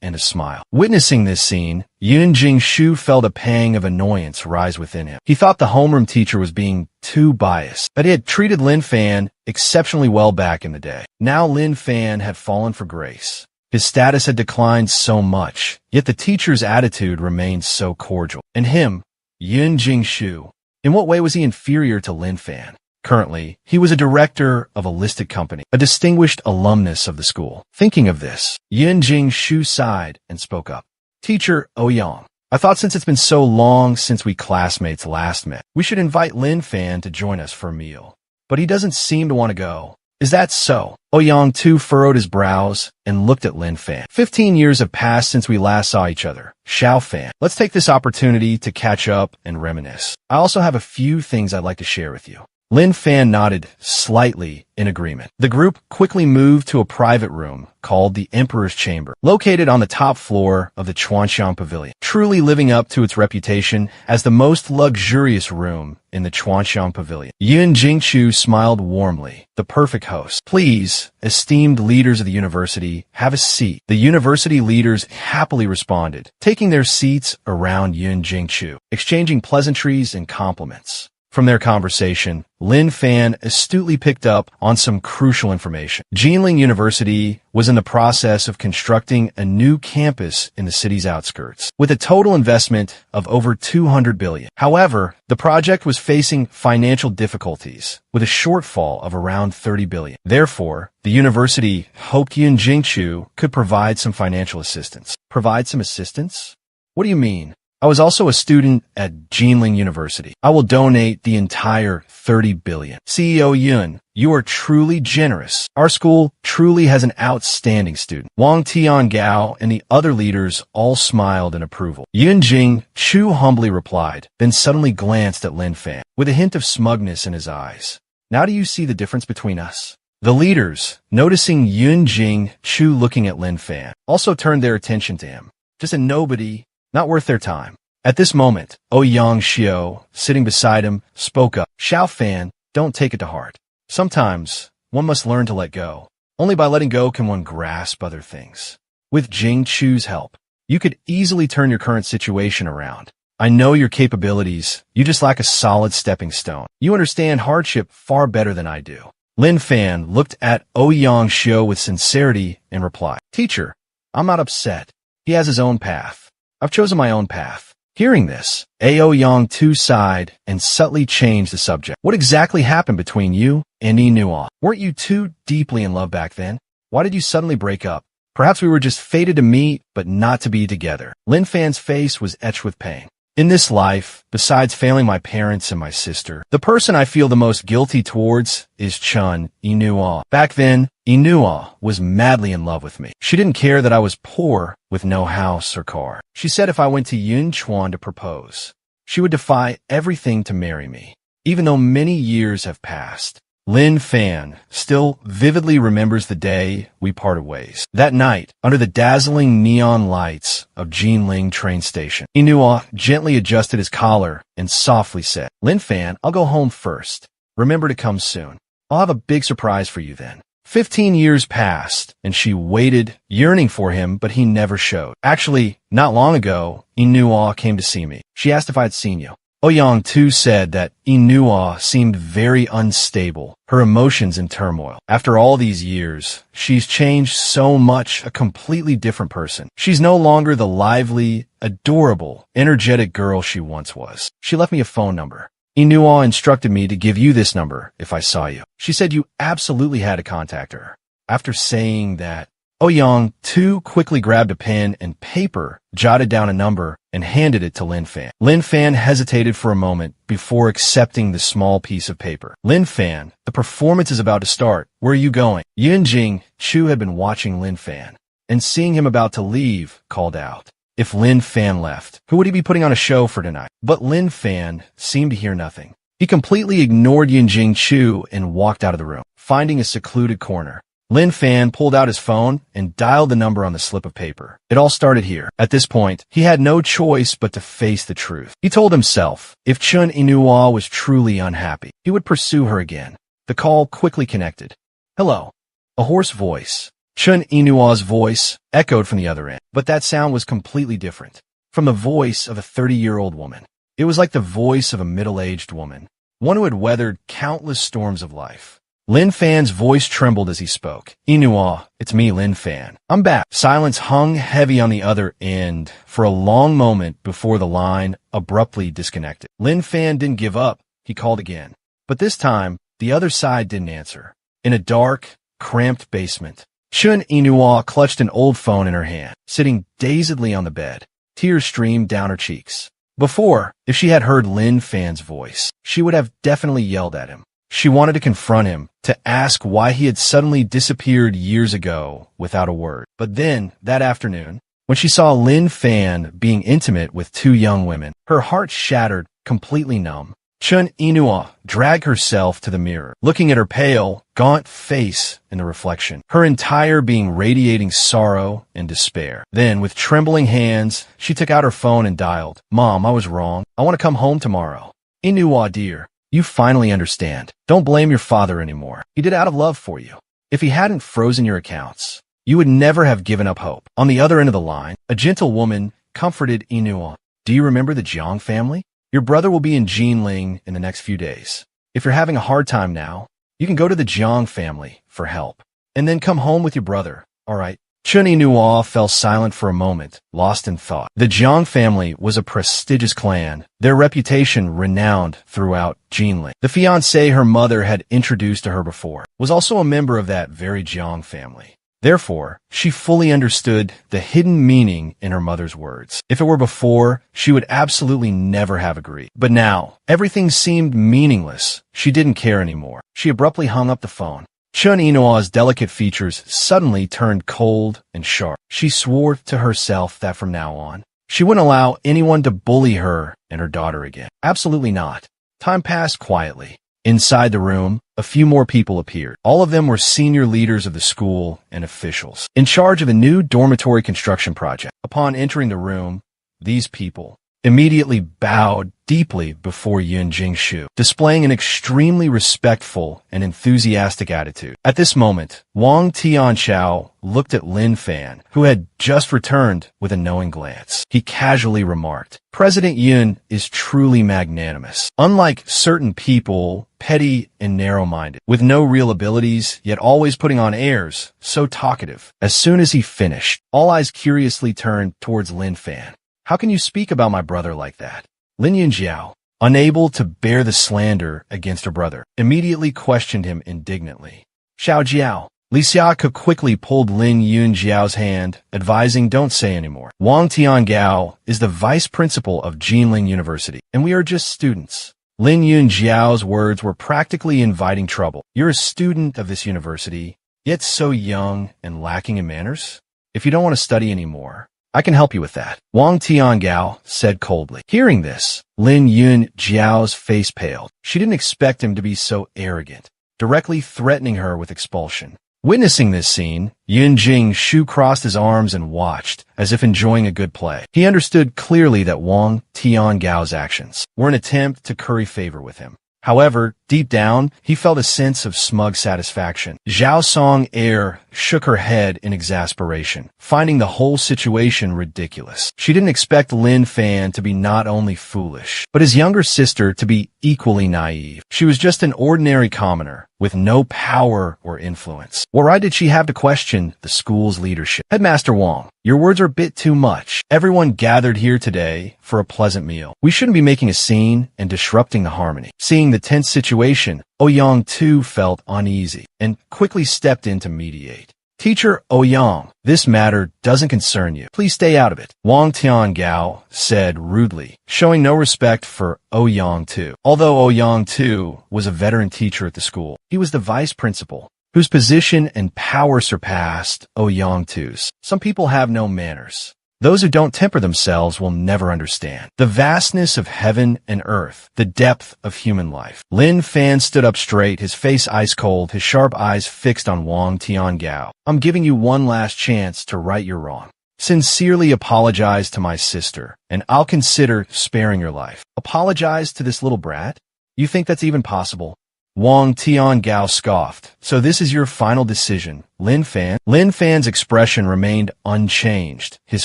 S1: and a smile. Witnessing this scene, Yun Jingshu felt a pang of annoyance rise within him. He thought the homeroom teacher was being too biased, that he had treated Lin Fan exceptionally well back in the day. Now Lin Fan had fallen for grace. His status had declined so much, yet the teacher's attitude remained so cordial. And him, Yun Jingshu, in what way was he inferior to Lin Fan? Currently, he was a director of a listed company, a distinguished alumnus of the school. Thinking of this, Yun Jingshu sighed and spoke up. "Teacher Ouyang, I thought since it's been so long since we classmates last met, we should invite Lin Fan to join us for a meal. But he doesn't seem to want to go. Is that so?" Ouyang too furrowed his brows and looked at Lin Fan. 15 years have passed since we last saw each other. Xiao Fan, let's take this opportunity to catch up and reminisce. I also have a few things I'd like to share with you. Lin Fan nodded slightly in agreement. The group quickly moved to a private room called the Emperor's Chamber, located on the top floor of the Chuanxiang Pavilion, truly living up to its reputation as the most luxurious room in the Chuanxiang Pavilion. Yun Jingshu smiled warmly, the perfect host. "Please, esteemed leaders of the university, have a seat." The university leaders happily responded, taking their seats around Yun Jingshu, exchanging pleasantries and compliments. From their conversation, Lin Fan astutely picked up on some crucial information. Jinling University was in the process of constructing a new campus in the city's outskirts, with a total investment of over 200 billion. However, the project was facing financial difficulties, with a shortfall of around 30 billion. Therefore, the university hoped Yun Jingshu could provide some financial assistance. Provide some assistance? What do you mean? I was also a student at Jinling University. I will donate the entire 30 billion. CEO Yun, you are truly generous. Our school truly has an outstanding student. Wang Tiangao and the other leaders all smiled in approval. Yun Jingshu humbly replied, then suddenly glanced at Lin Fan, with a hint of smugness in his eyes. Now do you see the difference between us? The leaders, noticing Yun Jingshu looking at Lin Fan, also turned their attention to him. Just a nobody, not worth their time. At this moment, Ouyang Xiao, sitting beside him, spoke up. "Xiao Fan, don't take it to heart. Sometimes, one must learn to let go. Only by letting go can one grasp other things. With Jingshu's help, you could easily turn your current situation around. I know your capabilities, you just lack a solid stepping stone. You understand hardship far better than I do." Lin Fan looked at Ouyang Xiao with sincerity and replied, "Teacher, I'm not upset. He has his own path. I've chosen my own path." Hearing this, Ouyang too sighed and subtly changed the subject. "What exactly happened between you and Inua? Weren't you too deeply in love back then? Why did you suddenly break up? Perhaps we were just fated to meet, but not to be together." Lin Fan's face was etched with pain. "In this life, besides failing my parents and my sister, the person I feel the most guilty towards is Chun Inua. Back then, Inua was madly in love with me. She didn't care that I was poor with no house or car. She said if I went to Yunchuan to propose, she would defy everything to marry me. Even though many years have passed, Lin Fan still vividly remembers the day we parted ways. That night, under the dazzling neon lights of Jinling train station, Inua gently adjusted his collar and softly said, "Lin Fan, I'll go home first. Remember to come soon. I'll have a big surprise for you then." 15 years passed, and she waited, yearning for him, but he never showed. Actually, not long ago, Inua came to see me. She asked if I had seen you. Ouyang too said that Inua seemed very unstable, her emotions in turmoil. After all these years, she's changed so much, a completely different person. She's no longer the lively, adorable, energetic girl she once was. She left me a phone number. Inua instructed me to give you this number if I saw you. She said you absolutely had to contact her. After saying that, Ouyang too quickly grabbed a pen and paper, jotted down a number, and handed it to Lin Fan. Lin Fan hesitated for a moment before accepting the small piece of paper. Lin Fan, the performance is about to start. Where are you going? Yunjing Chu had been watching Lin Fan, and seeing him about to leave, called out. If Lin Fan left, who would he be putting on a show for tonight? But Lin Fan seemed to hear nothing. He completely ignored Yunjing Chu and walked out of the room, finding a secluded corner. Lin Fan pulled out his phone and dialed the number on the slip of paper. It all started here. At this point, he had no choice but to face the truth. He told himself, if Chun Inua was truly unhappy, he would pursue her again. The call quickly connected. Hello. A hoarse voice. Chun Inua's voice echoed from the other end, but that sound was completely different. From the voice of a 30-year-old woman. It was like the voice of a middle-aged woman, one who had weathered countless storms of life. Lin Fan's voice trembled as he spoke. Inua, it's me, Lin Fan. I'm back. Silence hung heavy on the other end for a long moment before the line abruptly disconnected. Lin Fan didn't give up. He called again. But this time, the other side didn't answer. In a dark, cramped basement, Chun Inua clutched an old phone in her hand, sitting dazedly on the bed. Tears streamed down her cheeks. Before, if she had heard Lin Fan's voice, she would have definitely yelled at him. She wanted to confront him, to ask why he had suddenly disappeared years ago without a word. But then, that afternoon, when she saw Lin Fan being intimate with two young women, her heart shattered, completely numb. Chun Inua dragged herself to the mirror, looking at her pale, gaunt face in the reflection, her entire being radiating sorrow and despair. Then, with trembling hands, she took out her phone and dialed. Mom, I was wrong. I want to come home tomorrow. Inua, dear. You finally understand. Don't blame your father anymore. He did it out of love for you. If he hadn't frozen your accounts, you would never have given up hope. On the other end of the line, a gentle woman comforted Inua. Do you remember the Jiang family? Your brother will be in Jinling in the next few days. If you're having a hard time now, you can go to the Jiang family for help, and then come home with your brother, all right? Chun Inua fell silent for a moment, lost in thought. The Jiang family was a prestigious clan, their reputation renowned throughout Jinling. The fiancé her mother had introduced to her before was also a member of that very Jiang family. Therefore, she fully understood the hidden meaning in her mother's words. If it were before, she would absolutely never have agreed. But now, everything seemed meaningless. She didn't care anymore. She abruptly hung up the phone. Chun Inua's delicate features suddenly turned cold and sharp. She swore to herself that from now on, she wouldn't allow anyone to bully her and her daughter again. Absolutely not. Time passed quietly. Inside the room, a few more people appeared. All of them were senior leaders of the school and officials, in charge of a new dormitory construction project. Upon entering the room, these people immediately bowed deeply before Yun Jingshu, displaying an extremely respectful and enthusiastic attitude. At this moment, Wang Tianchao looked at Lin Fan, who had just returned, with a knowing glance. He casually remarked, President Yun is truly magnanimous. Unlike certain people, petty and narrow-minded, with no real abilities, yet always putting on airs, so talkative. As soon as he finished, all eyes curiously turned towards Lin Fan. How can you speak about my brother like that? Lin Yunjiao, unable to bear the slander against her brother, immediately questioned him indignantly. Xiao Jiao. Li Xiaoke quickly pulled Lin Yunjiao's hand, advising don't say anymore. Wang Tiangao is the vice principal of Jinling University, and we are just students. Lin Yunjiao's words were practically inviting trouble. You're a student of this university, yet so young and lacking in manners? If you don't want to study anymore, I can help you with that, Wang Tiangao said coldly. Hearing this, Lin Yunjiao's face paled. She didn't expect him to be so arrogant, directly threatening her with expulsion. Witnessing this scene, Yun Jingshu crossed his arms and watched, as if enjoying a good play. He understood clearly that Wang Tiangao's actions were an attempt to curry favor with him. However, Deep down, he felt a sense of smug satisfaction. Zhao Song Air shook her head in exasperation, finding the whole situation ridiculous. She didn't expect Lin Fan to be not only foolish, but his younger sister to be equally naive. She was just an ordinary commoner, with no power or influence. What right did she have to question the school's leadership? Headmaster Wang, your words are a bit too much. Everyone gathered here today for a pleasant meal. We shouldn't be making a scene and disrupting the harmony. Seeing the tense situation, Ouyang too felt uneasy and quickly stepped in to mediate. Teacher Ouyang, this matter doesn't concern you. Please stay out of it, Wang Tiangao said rudely, showing no respect for Ouyang too. Although Ouyang too was a veteran teacher at the school, he was the vice principal, whose position and power surpassed Ouyang too's. Some people have no manners. Those who don't temper themselves will never understand the vastness of heaven and earth, the depth of human life. Lin Fan stood up straight, his face ice cold, his sharp eyes fixed on Wang Tiangao. I'm giving you one last chance to right your wrong. Sincerely apologize to my sister, and I'll consider sparing your life. Apologize to this little brat? You think that's even possible? Wang Tiangao scoffed. So this is your final decision, Lin Fan? Lin Fan's expression remained unchanged, his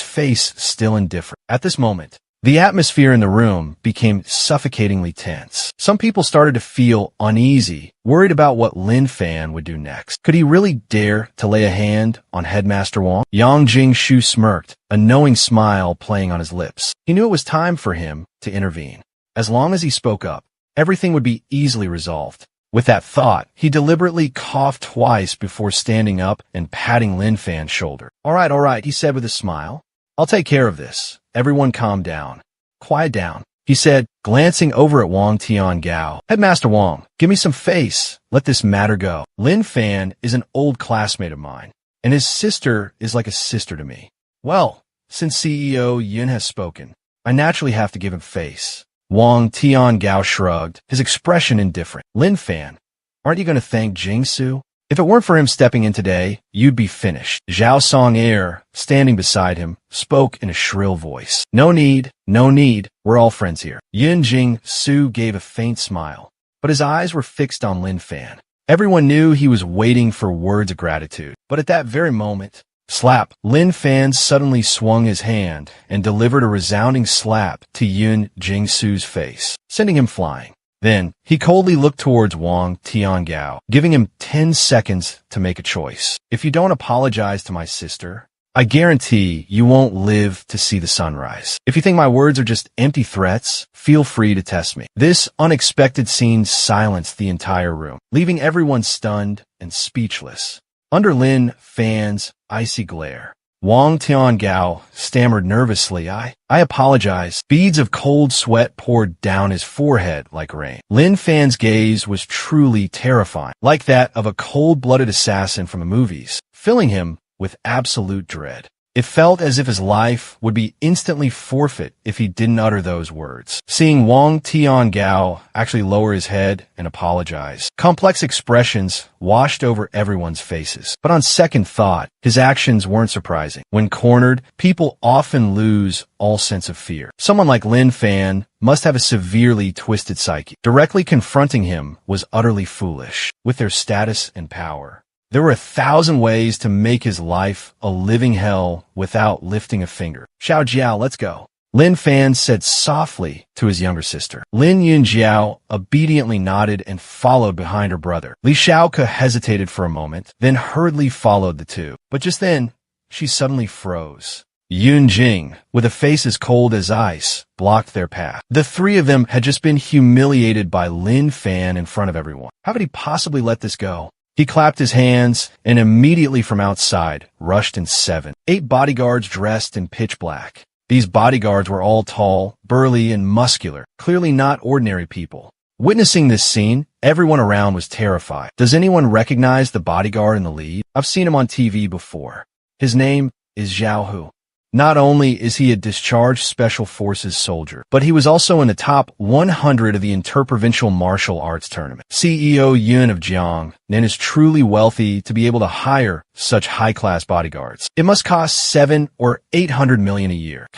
S1: face still indifferent. At this moment, the atmosphere in the room became suffocatingly tense. Some people started to feel uneasy, worried about what Lin Fan would do next. Could he really dare to lay a hand on Headmaster Wang? Yang Jingshu smirked, a knowing smile playing on his lips. He knew it was time for him to intervene. As long as he spoke up, everything would be easily resolved. With that thought, he deliberately coughed twice before standing up and patting Lin Fan's shoulder. All right, he said with a smile. I'll take care of this. Everyone calm down. Quiet down, he said, glancing over at Wang Tiangao. Headmaster Wang, give me some face. Let this matter go. Lin Fan is an old classmate of mine, and his sister is like a sister to me. Well, since CEO Yun has spoken, I naturally have to give him face. Wang Tiangao shrugged, his expression indifferent. Lin Fan, aren't you going to thank Jingsu? If it weren't for him stepping in today, you'd be finished. Zhao Song Air, standing beside him, spoke in a shrill voice. No need. We're all friends here. Yun Jingsu gave a faint smile, but his eyes were fixed on Lin Fan. Everyone knew he was waiting for words of gratitude, but at that very moment, slap! Lin Fan suddenly swung his hand and delivered a resounding slap to Yun Jingsu's face, sending him flying. Then, he coldly looked towards Wang Tiangao, giving him 10 seconds to make a choice. If you don't apologize to my sister, I guarantee you won't live to see the sunrise. If you think my words are just empty threats, feel free to test me. This unexpected scene silenced the entire room, leaving everyone stunned and speechless. Under Lin Fan's icy glare, Wang Tiangao stammered nervously, I apologize. Beads of cold sweat poured down his forehead like rain. Lin Fan's gaze was truly terrifying, like that of a cold-blooded assassin from the movies, filling him with absolute dread. It felt as if his life would be instantly forfeit if he didn't utter those words. Seeing Wang Tiangao actually lower his head and apologize, complex expressions washed over everyone's faces. But on second thought, his actions weren't surprising. When cornered, people often lose all sense of fear. Someone like Lin Fan must have a severely twisted psyche. Directly confronting him was utterly foolish. With their status and power, there were 1,000 ways to make his life a living hell without lifting a finger. Xiao Jiao, let's go, Lin Fan said softly to his younger sister. Lin Yunjiao obediently nodded and followed behind her brother. Li Shaoke hesitated for a moment, then hurriedly followed the two. But just then, she suddenly froze. Yun Jing, with a face as cold as ice, blocked their path. The three of them had just been humiliated by Lin Fan in front of everyone. How could he possibly let this go? He clapped his hands, and immediately from outside rushed in 7, 8 bodyguards dressed in pitch black. These bodyguards were all tall, burly, and muscular, clearly not ordinary people. Witnessing this scene, everyone around was terrified. Does anyone recognize the bodyguard in the lead? I've seen him on TV before. His name is Zhao Hu. Not only is he a discharged Special Forces soldier, but he was also in the top 100 of the Interprovincial Martial Arts Tournament. CEO Yun of Jiang and is truly wealthy to be able to hire such high-class bodyguards. It must cost 7 or 800 million a year.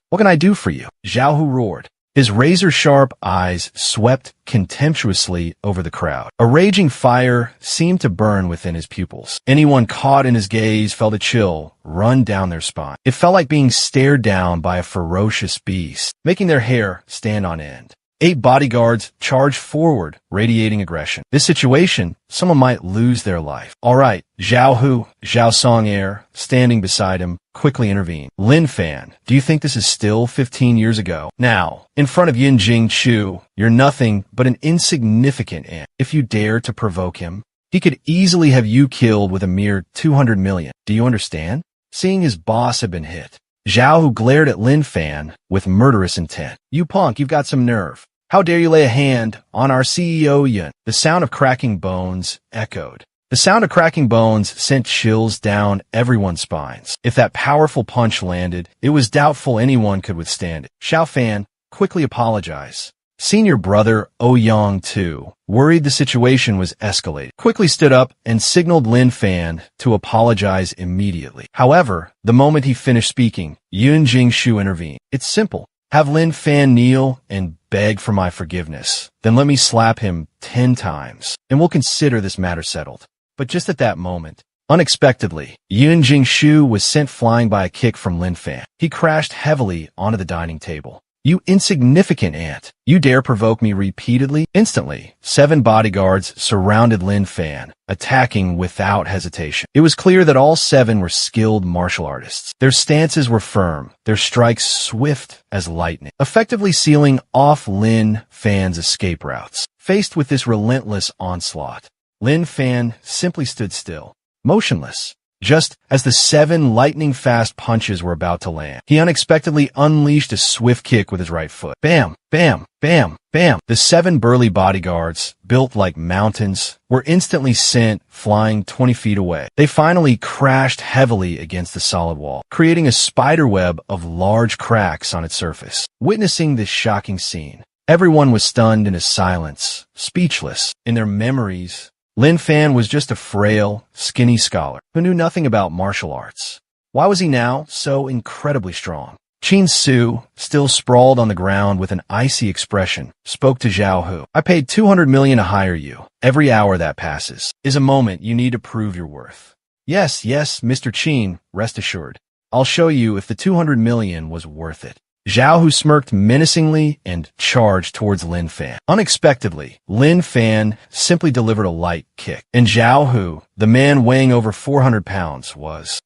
S1: What can I do for you? Zhao Hu roared. His razor-sharp eyes swept contemptuously over the crowd. A raging fire seemed to burn within his pupils. Anyone caught in his gaze felt a chill run down their spine. It felt like being stared down by a ferocious beast, making their hair stand on end. 8 bodyguards charged forward, radiating aggression. This situation, someone might lose their life. All right, Zhao Hu, Zhao Song-er, standing beside him, quickly intervened. Lin Fan, do you think this is still 15 years ago? Now, in front of Yin Jing-chu, you're nothing but an insignificant ant. If you dare to provoke him, he could easily have you killed with a mere 200 million. Do you understand? Seeing his boss had been hit, Zhao Hu glared at Lin Fan with murderous intent. You punk, you've got some nerve. How dare you lay a hand on our CEO Yun? The sound of cracking bones echoed. The sound of cracking bones sent chills down everyone's spines. If that powerful punch landed, it was doubtful anyone could withstand it. Xiao Fan quickly apologized. Senior brother Ouyang, too, worried the situation was escalating, quickly stood up and signaled Lin Fan to apologize immediately. However, the moment he finished speaking, Yun Jingshu intervened. It's simple. Have Lin Fan kneel and beg for my forgiveness. Then let me slap him 10 times, and we'll consider this matter settled. But just at that moment, unexpectedly, Yun Jingshu was sent flying by a kick from Lin Fan. He crashed heavily onto the dining table. You insignificant ant! You dare provoke me repeatedly? Instantly, 7 bodyguards surrounded Lin Fan, attacking without hesitation. It was clear that all 7 were skilled martial artists. Their stances were firm, their strikes swift as lightning, effectively sealing off Lin Fan's escape routes. Faced with this relentless onslaught, Lin Fan simply stood still, motionless. Just as the 7 lightning-fast punches were about to land, he unexpectedly unleashed a swift kick with his right foot. Bam! Bam! Bam! Bam! The 7 burly bodyguards, built like mountains, were instantly sent flying 20 feet away. They finally crashed heavily against the solid wall, creating a spiderweb of large cracks on its surface. Witnessing this shocking scene, everyone was stunned into silence, speechless. In their memories, Lin Fan was just a frail, skinny scholar who knew nothing about martial arts. Why was he now so incredibly strong? Qin Su, still sprawled on the ground with an icy expression, spoke to Zhao Hu. I paid 200 million to hire you. Every hour that passes is a moment you need to prove your worth. Yes, Mr. Qin, rest assured. I'll show you if the 200 million was worth it. Zhao Hu smirked menacingly and charged towards Lin Fan. Unexpectedly, Lin Fan simply delivered a light kick, and Zhao Hu, the man weighing over 400 pounds,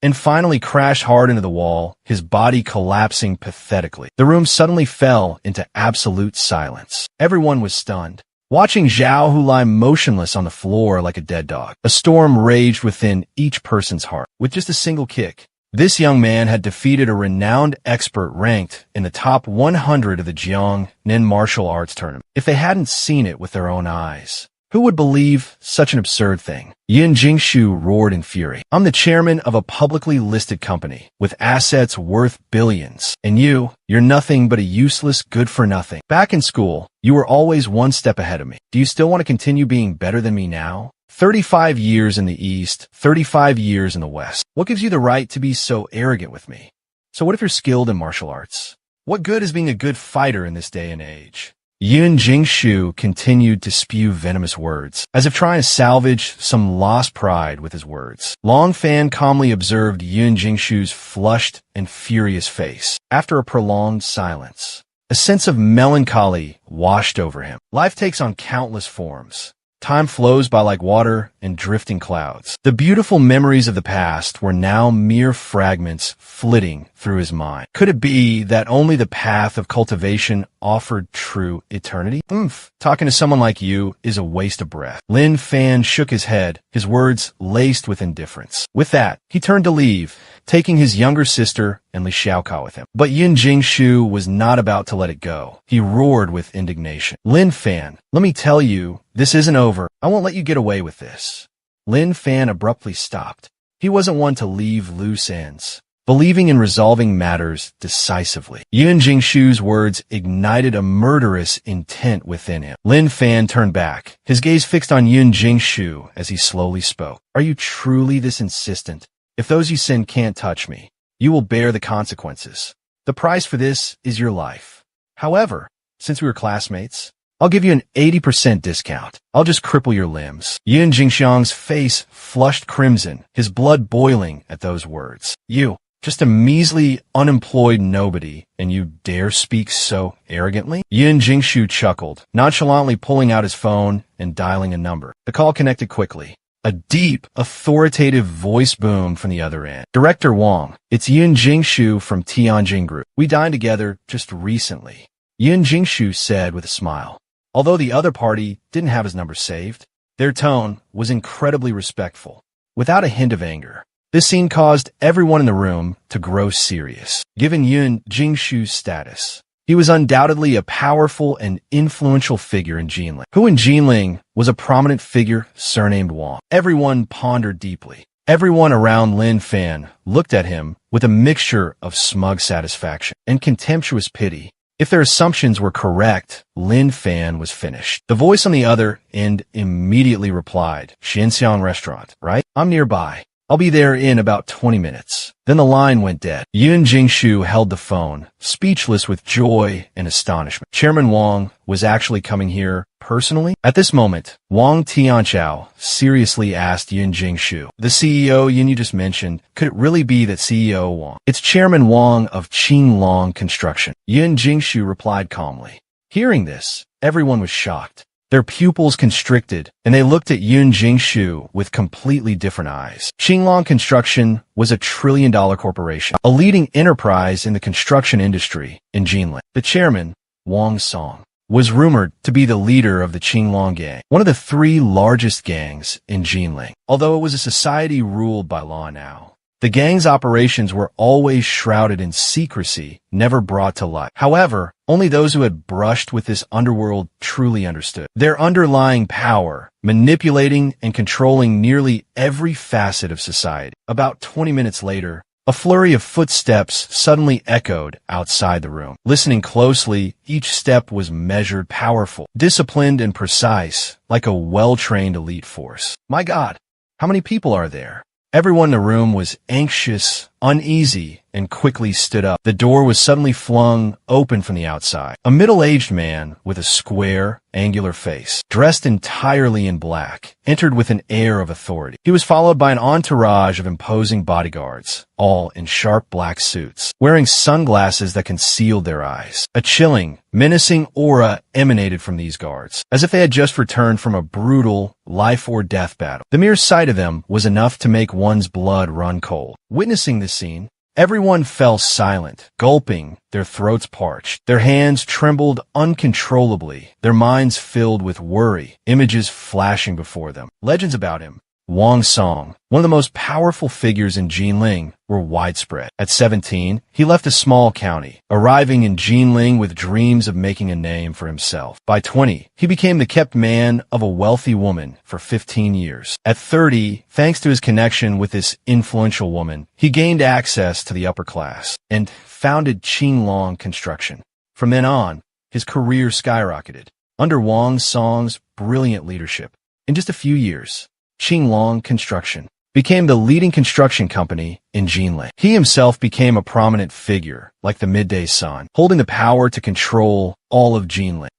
S1: and finally crashed hard into the wall, his body collapsing pathetically. The room suddenly fell into absolute silence. Everyone was stunned, watching Zhao Hu lie motionless on the floor like a dead dog. A storm raged within each person's heart. With just a single kick, this young man had defeated a renowned expert ranked in the top 100 of the Jiangnan martial arts tournament. If they hadn't seen it with their own eyes, who would believe such an absurd thing? Yin Jingshu roared in fury. I'm the chairman of a publicly listed company with assets worth billions. And you're nothing but a useless good-for-nothing. Back in school, you were always one step ahead of me. Do you still want to continue being better than me now? 35 years in the East, 35 years in the West. What gives you the right to be so arrogant with me? So what if you're skilled in martial arts? What good is being a good fighter in this day and age? Yun Jingshu continued to spew venomous words, as if trying to salvage some lost pride with his words. Long Fan calmly observed Yun Jingshu's flushed and furious face. After a prolonged silence, a sense of melancholy washed over him. Life takes on countless forms. Time flows by like water and drifting clouds. The beautiful memories of the past were now mere fragments flitting through his mind. Could it be that only the path of cultivation offered true eternity? Talking to someone like you is a waste of breath. Lin Fan shook his head, his words laced with indifference. With that, he turned to leave, taking his younger sister and Li Xiaokao with him. But Yin Jingshu was not about to let it go. He roared with indignation. Lin Fan, let me tell you, this isn't over. I won't let you get away with this. Lin Fan abruptly stopped. He wasn't one to leave loose ends, believing in resolving matters decisively. Yun Jingshu's words ignited a murderous intent within him. Lin Fan turned back, his gaze fixed on Yun Jingshu as he slowly spoke. Are you truly this insistent? If those you send can't touch me, you will bear the consequences. The price for this is your life. However, since we were classmates? I'll give you an 80% discount. I'll just cripple your limbs." Yun Jingxiang's face flushed crimson, his blood boiling at those words. "You, just a measly, unemployed nobody, and you dare speak so arrogantly?" Yun Jingshu chuckled, nonchalantly pulling out his phone and dialing a number. The call connected quickly. A deep, authoritative voice boomed from the other end. "Director Wang, it's Yun Jingshu from Tianjin Group. We dined together just recently," Yun Jingshu said with a smile. Although the other party didn't have his number saved, their tone was incredibly respectful, without a hint of anger. This scene caused everyone in the room to grow serious. Given Yun Jingshu's status, he was undoubtedly a powerful and influential figure in Jinling, who in Jinling was a prominent figure surnamed Wang. Everyone pondered deeply. Everyone around Lin Fan looked at him with a mixture of smug satisfaction and contemptuous pity. If their assumptions were correct, Lin Fan was finished. The voice on the other end immediately replied, "Xinxiang Restaurant, right? I'm nearby. I'll be there in about 20 minutes. Then the line went dead. Yun Jingshu held the phone, speechless with joy and astonishment. Chairman Wang was actually coming here personally? At this moment, Wang Tianchao seriously asked Yun Jingshu, "The CEO Yun you just mentioned, could it really be that CEO Wang?" "It's Chairman Wang of Qinglong Construction," Yun Jingshu replied calmly. Hearing this, everyone was shocked. Their pupils constricted, and they looked at Yun Jingshu with completely different eyes. Qinglong Construction was a trillion-dollar corporation, a leading enterprise in the construction industry in Jinling. The chairman, Wang Song, was rumored to be the leader of the Qinglong Gang, one of the three largest gangs in Jinling. Although it was a society ruled by law now, the gang's operations were always shrouded in secrecy, never brought to light. However, only those who had brushed with this underworld truly understood their underlying power, manipulating and controlling nearly every facet of society. About 20 minutes later, a flurry of footsteps suddenly echoed outside the room. Listening closely, each step was measured, powerful, disciplined, and precise, like a well-trained elite force. My God, how many people are there? Everyone in the room was anxious, uneasy, and quickly stood up. The door was suddenly flung open from the outside. A middle-aged man with a square, angular face, dressed entirely in black, entered with an air of authority. He was followed by an entourage of imposing bodyguards, all in sharp black suits, wearing sunglasses that concealed their eyes. A chilling, menacing aura emanated from these guards, as if they had just returned from a brutal, life-or-death battle. The mere sight of them was enough to make one's blood run cold. Witnessing this scene, everyone fell silent, gulping, their throats parched. Their hands trembled uncontrollably, their minds filled with worry, images flashing before them. Legends about him, Wang Song, one of the most powerful figures in Jinling, were widespread. At 17, he left a small county, arriving in Jinling with dreams of making a name for himself. By 20, he became the kept man of a wealthy woman for 15 years. At 30, thanks to his connection with this influential woman, he gained access to the upper class and founded Qinglong Construction. From then on, his career skyrocketed. Under Wang Song's brilliant leadership, in just a few years, Qinglong Construction became the leading construction company in Jinling. He himself became a prominent figure, like the midday sun, holding the power to control all of Jinling.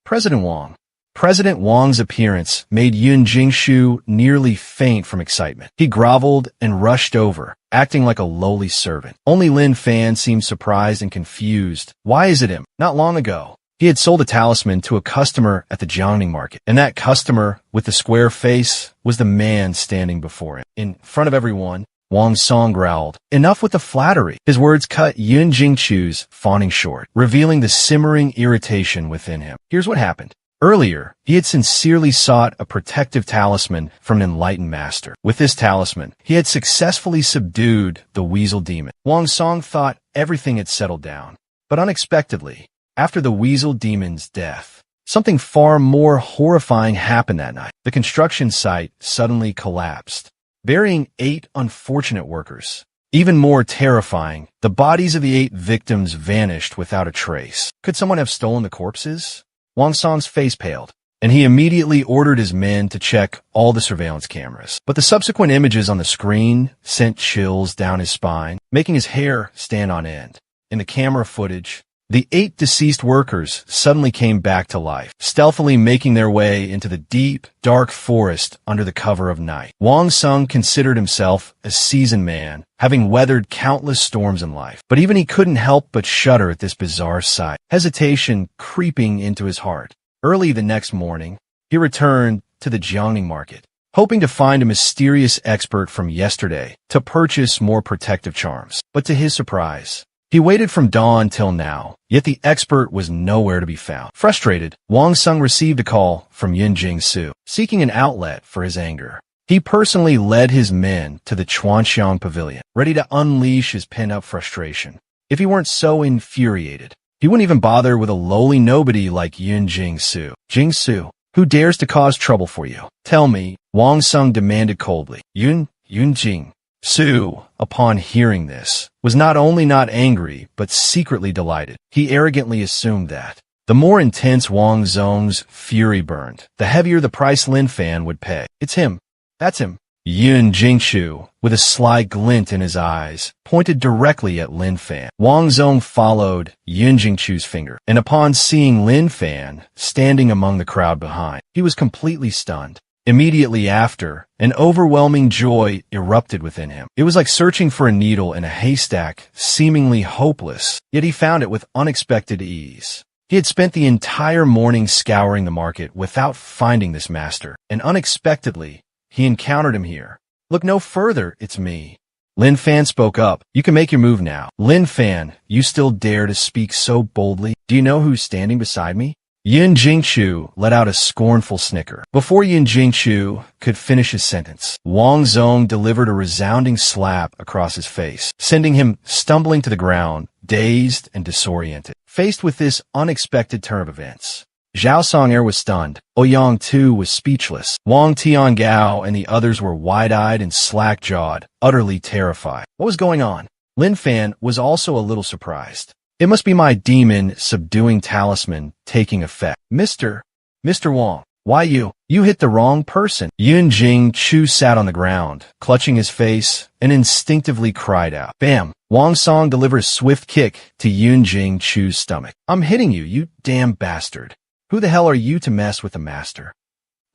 S1: President Wang. President Wang's appearance made Yun Jingshu nearly faint from excitement. He groveled and rushed over, acting like a lowly servant. Only Lin Fan seemed surprised and confused. Why is it him? Not long ago, he had sold a talisman to a customer at the Jiangning market, and that customer with the square face was the man standing before him. In front of everyone, Wang Song growled, "Enough with the flattery." His words cut Yun Jingshu's fawning short, revealing the simmering irritation within him. Here's what happened. Earlier, he had sincerely sought a protective talisman from an enlightened master. With this talisman, he had successfully subdued the Weasel Demon. Wang Song thought everything had settled down, but unexpectedly, after the Weasel Demon's death, something far more horrifying happened that night. The construction site suddenly collapsed, burying 8 unfortunate workers. Even more terrifying, the bodies of the 8 victims vanished without a trace. Could someone have stolen the corpses? Wang Song's face paled, and he immediately ordered his men to check all the surveillance cameras. But the subsequent images on the screen sent chills down his spine, making his hair stand on end. In the camera footage, The 8 deceased workers suddenly came back to life, stealthily making their way into the deep, dark forest under the cover of night. Wang Sung considered himself a seasoned man, having weathered countless storms in life. But even he couldn't help but shudder at this bizarre sight, hesitation creeping into his heart. Early the next morning, he returned to the Jiangning market, hoping to find a mysterious expert from yesterday to purchase more protective charms. But to his surprise, he waited from dawn till now, yet the expert was nowhere to be found. Frustrated, Wang Sung received a call from Yun Jing-su, seeking an outlet for his anger. He personally led his men to the Chuanxiang Pavilion, ready to unleash his pent-up frustration. If he weren't so infuriated, he wouldn't even bother with a lowly nobody like Yun Jing-su. Jing-su, who dares to cause trouble for you? Tell me, Wang Sung demanded coldly. Yun Jing-su, upon hearing this, was not only not angry, but secretly delighted. He arrogantly assumed that the more intense Wang Sung's fury burned, the heavier the price Lin Fan would pay. It's him. That's him. Yun Jing-shu, with a sly glint in his eyes, pointed directly at Lin Fan. Wang Sung followed Yun Jing-chu's finger, and upon seeing Lin Fan standing among the crowd behind, he was completely stunned. Immediately after, an overwhelming joy erupted within him. It was like searching for a needle in a haystack, seemingly hopeless, yet he found it with unexpected ease. He had spent the entire morning scouring the market without finding this master, and unexpectedly, he encountered him here. Look no further, it's me. Lin Fan spoke up. You can make your move now. Lin Fan, you still dare to speak so boldly? Do you know who's standing beside me? Yun Jing-chu let out a scornful snicker. Before Yun Jing-chu could finish his sentence, Wang Sung delivered a resounding slap across his face, sending him stumbling to the ground, dazed and disoriented. Faced with this unexpected turn of events, Zhao Song'er was stunned. Ouyang, too, was speechless. Wang Tiangao and the others were wide-eyed and slack-jawed, utterly terrified. What was going on? Lin Fan was also a little surprised. It must be my demon subduing talisman taking effect. Mr. Wang, why you? You hit the wrong person. Yun Jing-chu sat on the ground, clutching his face, and instinctively cried out. Bam! Wang Song delivered a swift kick to Yun Jing-chu's stomach. I'm hitting you, you damn bastard. Who the hell are you to mess with the master?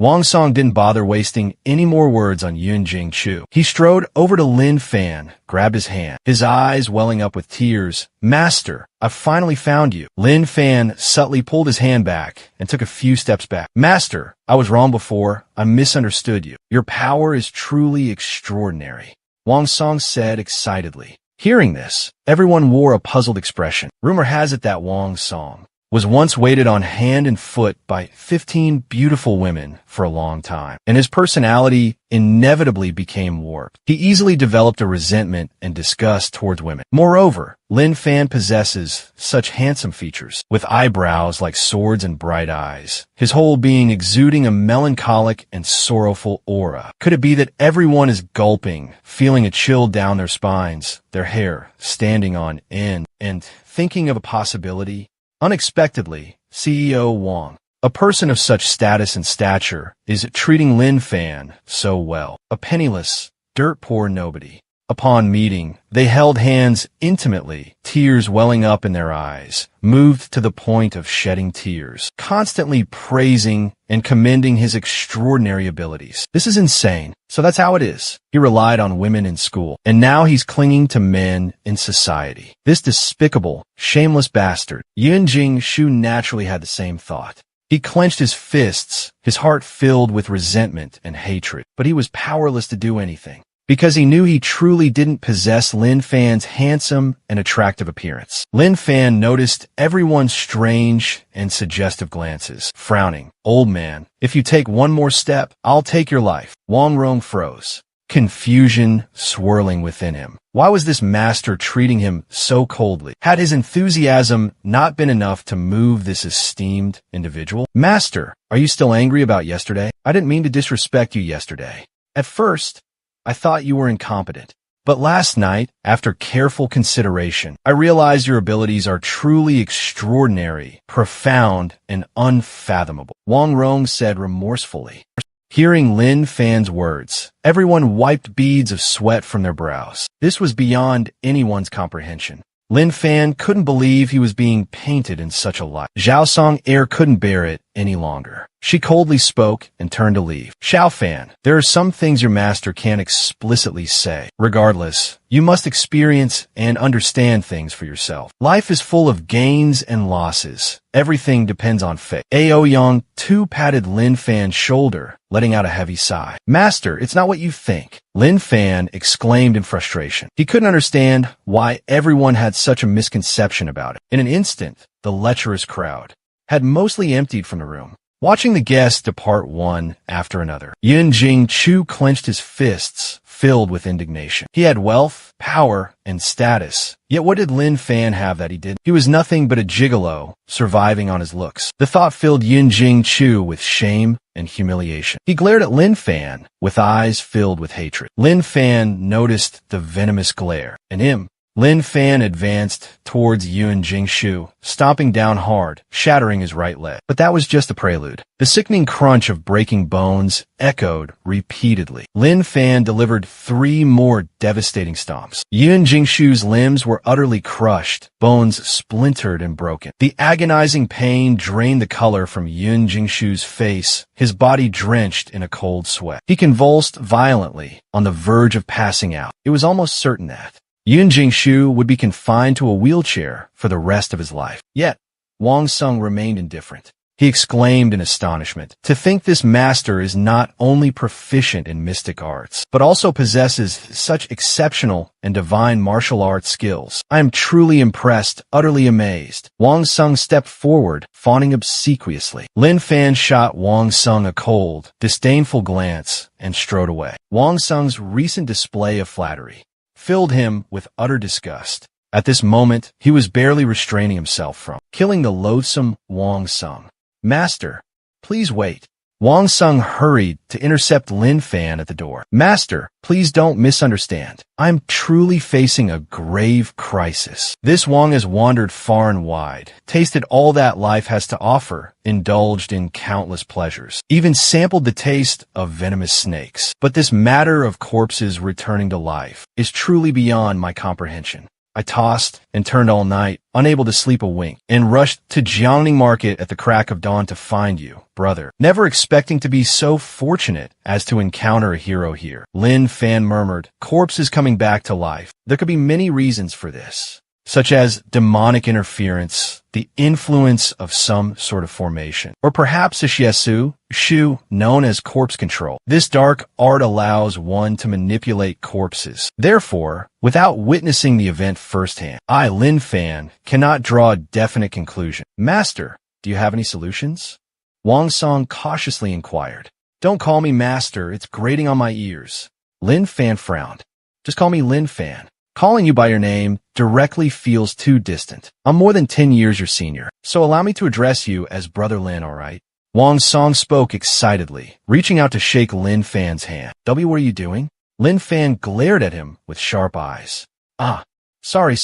S1: Wang Song didn't bother wasting any more words on Yun Jing-chu. He strode over to Lin Fan, grabbed his hand, his eyes welling up with tears. Master, I've finally found you. Lin Fan subtly pulled his hand back and took a few steps back. Master, I was wrong before. I misunderstood you. Your power is truly extraordinary, Wang Song said excitedly. Hearing this, everyone wore a puzzled expression. Rumor has it that Wang Song was once waited on hand and foot by 15 beautiful women for a long time, and his personality inevitably became warped. He easily developed a resentment and disgust towards women. Moreover, Lin Fan possesses such handsome features, with eyebrows like swords and bright eyes, his whole being exuding a melancholic and sorrowful aura. Could it be that everyone is gulping, feeling a chill down their spines, their hair standing on end, and thinking of a possibility? Unexpectedly, CEO Wang, a person of such status and stature, is treating Lin Fan so well, a penniless, dirt-poor nobody. Upon meeting, they held hands intimately, tears welling up in their eyes, moved to the point of shedding tears, constantly praising and commending his extraordinary abilities. This is insane. So that's how it is. He relied on women in school, and now he's clinging to men in society. This despicable, shameless bastard. Yun Jing-shu naturally had the same thought. He clenched his fists, his heart filled with resentment and hatred, but he was powerless to do anything, because he knew he truly didn't possess Lin Fan's handsome and attractive appearance. Lin Fan noticed everyone's strange and suggestive glances, frowning. Old man, if you take one more step, I'll take your life. Wang Rong froze, confusion swirling within him. Why was this master treating him so coldly? Had his enthusiasm not been enough to move this esteemed individual? Master, are you still angry about yesterday? I didn't mean to disrespect you yesterday. At first, I thought you were incompetent. But last night, after careful consideration, I realized your abilities are truly extraordinary, profound, and unfathomable, Wang Rong said remorsefully. Hearing Lin Fan's words, everyone wiped beads of sweat from their brows. This was beyond anyone's comprehension. Lin Fan couldn't believe he was being painted in such a light. Zhao Song Air couldn't bear it any longer. She coldly spoke and turned to leave. Xiao Fan, there are some things your master can't explicitly say. Regardless, you must experience and understand things for yourself. Life is full of gains and losses. Everything depends on fate. Ao Yang too patted Lin Fan's shoulder, letting out a heavy sigh. Master, it's not what you think. Lin Fan exclaimed in frustration. He couldn't understand why everyone had such a misconception about it. In an instant, the lecherous crowd had mostly emptied from the room, watching the guests depart one after another. Yin Jing Chu clenched his fists, filled with indignation. He had wealth, power, and status. Yet what did Lin Fan have that he didn't? He was nothing but a gigolo, surviving on his looks. The thought filled Yin Jing Chu with shame and humiliation. He glared at Lin Fan with eyes filled with hatred. Lin Fan noticed the venomous glare, and Lin Fan advanced towards Yun Jingshu, stomping down hard, shattering his right leg. But that was just a prelude. The sickening crunch of breaking bones echoed repeatedly. Lin Fan delivered 3 more devastating stomps. Yun Jingshu's limbs were utterly crushed, bones splintered and broken. The agonizing pain drained the color from Yun Jingshu's face, his body drenched in a cold sweat. He convulsed violently, on the verge of passing out. It was almost certain that Yun Jingshu would be confined to a wheelchair for the rest of his life. Yet, Wang Sung remained indifferent. He exclaimed in astonishment, "To think this master is not only proficient in mystic arts, but also possesses such exceptional and divine martial arts skills. I am truly impressed, utterly amazed." Wang Sung stepped forward, fawning obsequiously. Lin Fan shot Wang Sung a cold, disdainful glance and strode away. Wang Sung's recent display of flattery filled him with utter disgust. At this moment, he was barely restraining himself from killing the loathsome Wang Sung. "Master, please wait." Wang Sung hurried to intercept Lin Fan at the door. "Master, please don't misunderstand. I'm truly facing a grave crisis." This Wang has wandered far and wide, tasted all that life has to offer, indulged in countless pleasures, even sampled the taste of venomous snakes. But this matter of corpses returning to life is truly beyond my comprehension. I tossed and turned all night, unable to sleep a wink, and rushed to Jiangning Market at the crack of dawn to find you, brother, never expecting to be so fortunate as to encounter a hero here. Lin Fan murmured, "Corpses coming back to life. There could be many reasons for this, such as demonic interference, the influence of some sort of formation, or perhaps a Xiesu, Shu, known as corpse control. This dark art allows one to manipulate corpses. Therefore, without witnessing the event firsthand, I, Lin Fan, cannot draw a definite conclusion. Master, do you have any solutions?" Wang Song cautiously inquired. "Don't call me master, it's grating on my ears." Lin Fan frowned. "Just call me Lin Fan. Calling you by your name directly feels too distant. I'm more than 10 years your senior, so allow me to address you as Brother Lin, all right?" Wang Song spoke excitedly, reaching out to shake Lin Fan's hand. "What are you doing?" Lin Fan glared at him with sharp eyes. "Ah, sorry.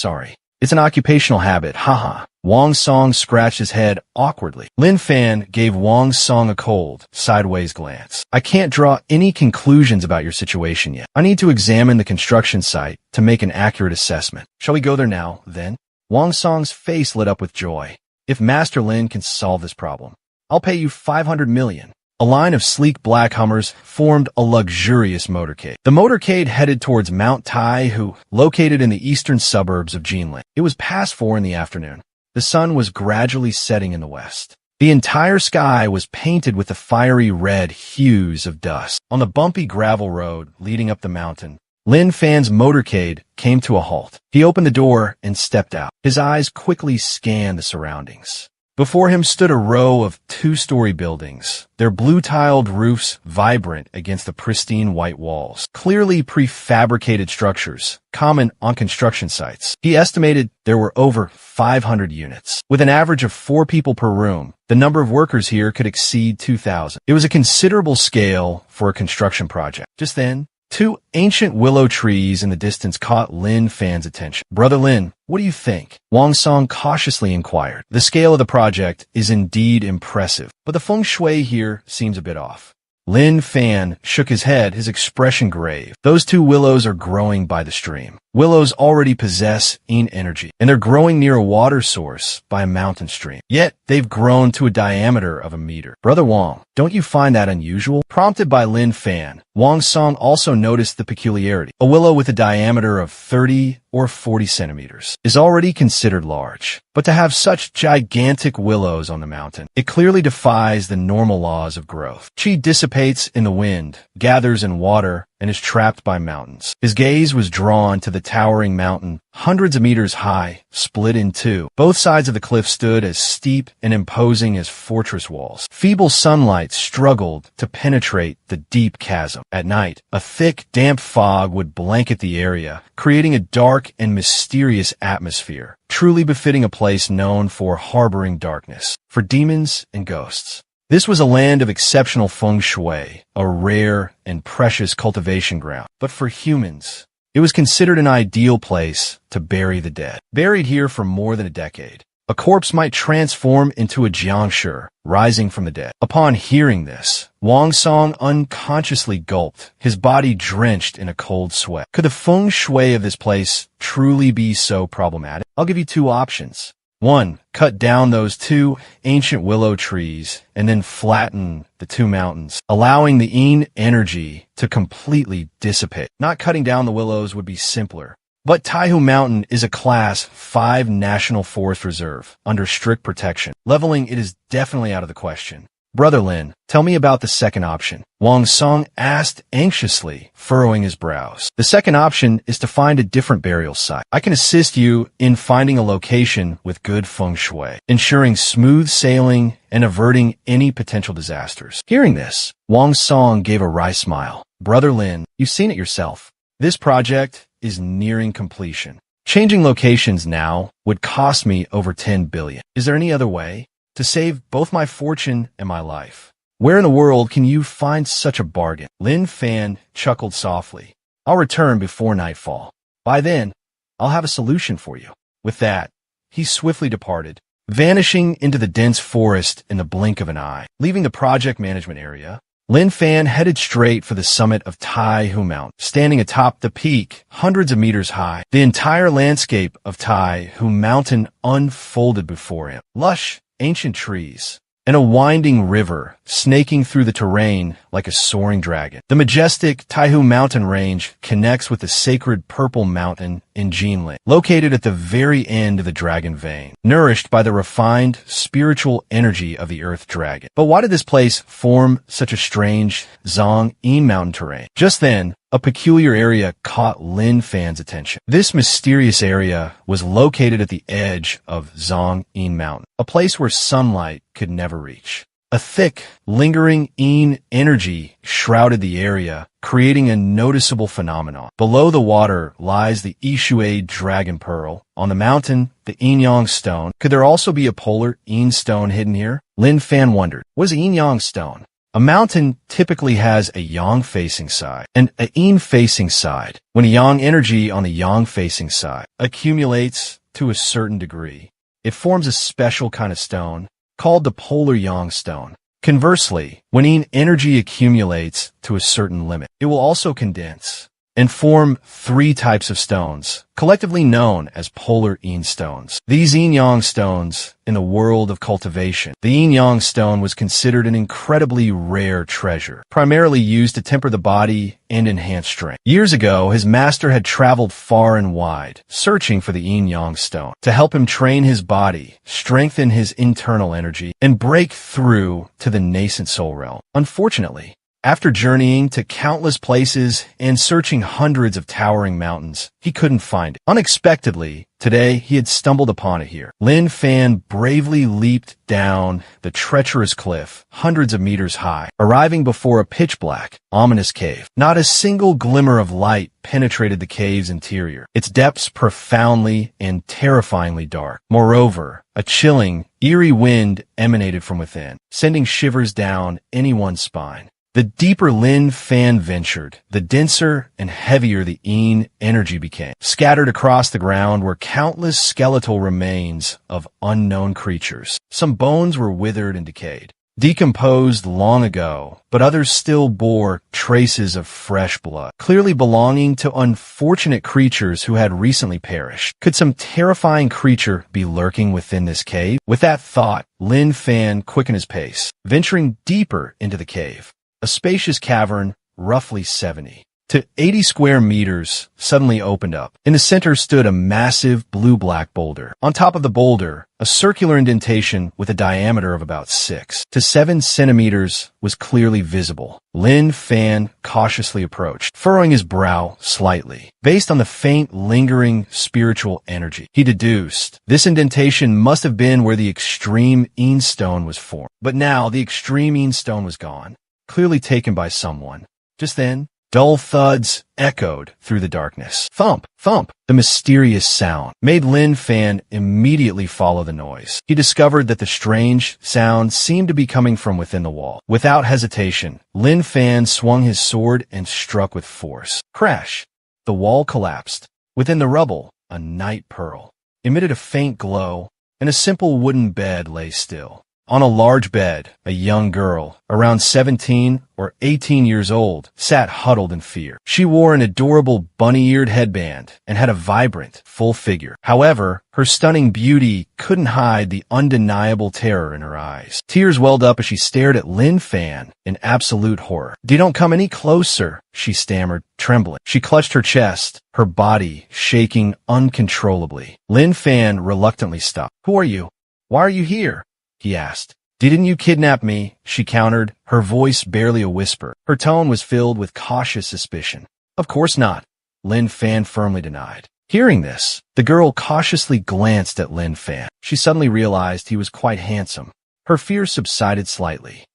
S1: It's an occupational habit, haha." Wang Song scratched his head awkwardly. Lin Fan gave Wang Song a cold, sideways glance. "I can't draw any conclusions about your situation yet. I need to examine the construction site to make an accurate assessment. Shall we go there now, then?" Wang Song's face lit up with joy. "If Master Lin can solve this problem, I'll pay you 500 million. A line of sleek black Hummers formed a luxurious motorcade. The motorcade headed towards Mount Taihu, located in the eastern suburbs of Jinling. It was past 4 in the afternoon. The sun was gradually setting in the west. The entire sky was painted with the fiery red hues of dust. On the bumpy gravel road leading up the mountain, Lin Fan's motorcade came to a halt. He opened the door and stepped out. His eyes quickly scanned the surroundings. Before him stood a row of 2-story buildings, their blue-tiled roofs vibrant against the pristine white walls. Clearly prefabricated structures, common on construction sites. He estimated there were over 500 units. With an average of 4 people per room, the number of workers here could exceed 2,000. It was a considerable scale for a construction project. Just then, 2 ancient willow trees in the distance caught Lin Fan's attention. "Brother Lin, what do you think?" Wang Song cautiously inquired. "The scale of the project is indeed impressive, but the feng shui here seems a bit off." Lin Fan shook his head, his expression grave. "Those 2 willows are growing by the stream. Willows already possess Yin energy, and they're growing near a water source by a mountain stream. Yet, they've grown to a diameter of a meter. Brother Wang, don't you find that unusual? Prompted by Lin Fan, Wang Song also noticed the peculiarity. A willow with a diameter of 30 or 40 centimeters is already considered large. But to have such gigantic willows on the mountain, it clearly defies the normal laws of growth. Qi dissipates in the wind, gathers in water, and is trapped by mountains. His gaze was drawn to the towering mountain, hundreds of meters high, split in two. Both sides of the cliff stood as steep and imposing as fortress walls. Feeble sunlight struggled to penetrate the deep chasm. At night, a thick, damp fog would blanket the area, creating a dark and mysterious atmosphere, truly befitting a place known for harboring darkness, for demons and ghosts. This was a land of exceptional feng shui, a rare and precious cultivation ground. But for humans, it was considered an ideal place to bury the dead. Buried here for more than a decade, a corpse might transform into a jiangshi, rising from the dead. Upon hearing this, Wang Song unconsciously gulped, his body drenched in a cold sweat. Could the feng shui of this place truly be so problematic? I'll give you two options. 1. Cut down those two ancient willow trees and then flatten the two mountains, allowing the Yin energy to completely dissipate. Not cutting down the willows would be simpler. But Taihu Mountain is a Class 5 National Forest Reserve under strict protection. Leveling it is definitely out of the question. Brother Lin, tell me about the second option. Wang Song asked anxiously, furrowing his brows. The second option is to find a different burial site. I can assist you in finding a location with good feng shui, ensuring smooth sailing and averting any potential disasters. Hearing this, Wang Song gave a wry smile. Brother Lin, you've seen it yourself. This project is nearing completion. Changing locations now would cost me over 10 billion. Is there any other way to save both my fortune and my life? Where in the world can you find such a bargain? Lin Fan chuckled softly. I'll return before nightfall. By then, I'll have a solution for you. With that, he swiftly departed, vanishing into the dense forest in the blink of an eye. Leaving the project management area, Lin Fan headed straight for the summit of Taihu Mountain. Standing atop the peak, hundreds of meters high, the entire landscape of Taihu Mountain unfolded before him. Lush, ancient trees, and a winding river snaking through the terrain like a soaring dragon. The majestic Taihu Mountain Range connects with the sacred Purple Mountain in Jinling, located at the very end of the Dragon Vein, nourished by the refined spiritual energy of the Earth Dragon. But why did this place form such a strange Zhang-Yin mountain terrain? Just then, a peculiar area caught Lin Fan's attention. This mysterious area was located at the edge of Zhang-Yin Mountain, a place where sunlight could never reach. A thick, lingering Yin energy shrouded the area, creating a noticeable phenomenon. Below the water lies the Yishui Dragon Pearl. On the mountain, the Yin Yang Stone. Could there also be a polar Yin Stone hidden here? Lin Fan wondered. What is a Yin Yang Stone? A mountain typically has a yang-facing side and a yin-facing side. When a yang energy on the yang-facing side accumulates to a certain degree, it forms a special kind of stone called the polar yang stone. Conversely, when yin energy accumulates to a certain limit, it will also condense and form three types of stones, collectively known as polar yin stones. These yin-yang stones, in the world of cultivation, the yin-yang stone was considered an incredibly rare treasure, primarily used to temper the body and enhance strength. Years ago, his master had traveled far and wide, searching for the yin-yang stone to help him train his body, strengthen his internal energy, and break through to the nascent soul realm. Unfortunately, after journeying to countless places and searching hundreds of towering mountains, he couldn't find it. Unexpectedly, today he had stumbled upon it here. Lin Fan bravely leaped down the treacherous cliff, hundreds of meters high, arriving before a pitch-black, ominous cave. Not a single glimmer of light penetrated the cave's interior, its depths profoundly and terrifyingly dark. Moreover, a chilling, eerie wind emanated from within, sending shivers down anyone's spine. The deeper Lin Fan ventured, the denser and heavier the Yin energy became. Scattered across the ground were countless skeletal remains of unknown creatures. Some bones were withered and decayed, decomposed long ago, but others still bore traces of fresh blood, clearly belonging to unfortunate creatures who had recently perished. Could some terrifying creature be lurking within this cave? With that thought, Lin Fan quickened his pace, venturing deeper into the cave. A spacious cavern, roughly 70 to 80 square meters, suddenly opened up. In the center stood a massive blue-black boulder. On top of the boulder, a circular indentation with a diameter of about 6 to 7 centimeters was clearly visible. Lin Fan cautiously approached, furrowing his brow slightly. Based on the faint, lingering spiritual energy, he deduced this indentation must have been where the extreme Een Stone was formed. But now the extreme Een Stone was gone, clearly taken by someone. Just then, dull thuds echoed through the darkness. Thump, thump. The mysterious sound made Lin Fan immediately follow the noise. He discovered that the strange sound seemed to be coming from within the wall. Without hesitation, Lin Fan swung his sword and struck with force. Crash! The wall collapsed. Within the rubble, a night pearl emitted a faint glow, and a simple wooden bed lay still. On a large bed, a young girl, around 17 or 18 years old, sat huddled in fear. She wore an adorable bunny-eared headband and had a vibrant, full figure. However, her stunning beauty couldn't hide the undeniable terror in her eyes. Tears welled up as she stared at Lin Fan in absolute horror. "Don't come any closer," she stammered, trembling. She clutched her chest, her body shaking uncontrollably. Lin Fan reluctantly stopped. "Who are you? Why are you here?" he asked. "Didn't you kidnap me?" she countered, her voice barely a whisper. Her tone was filled with cautious suspicion. "Of course not," Lin Fan firmly denied. Hearing this, the girl cautiously glanced at Lin Fan. She suddenly realized he was quite handsome. Her fear subsided slightly.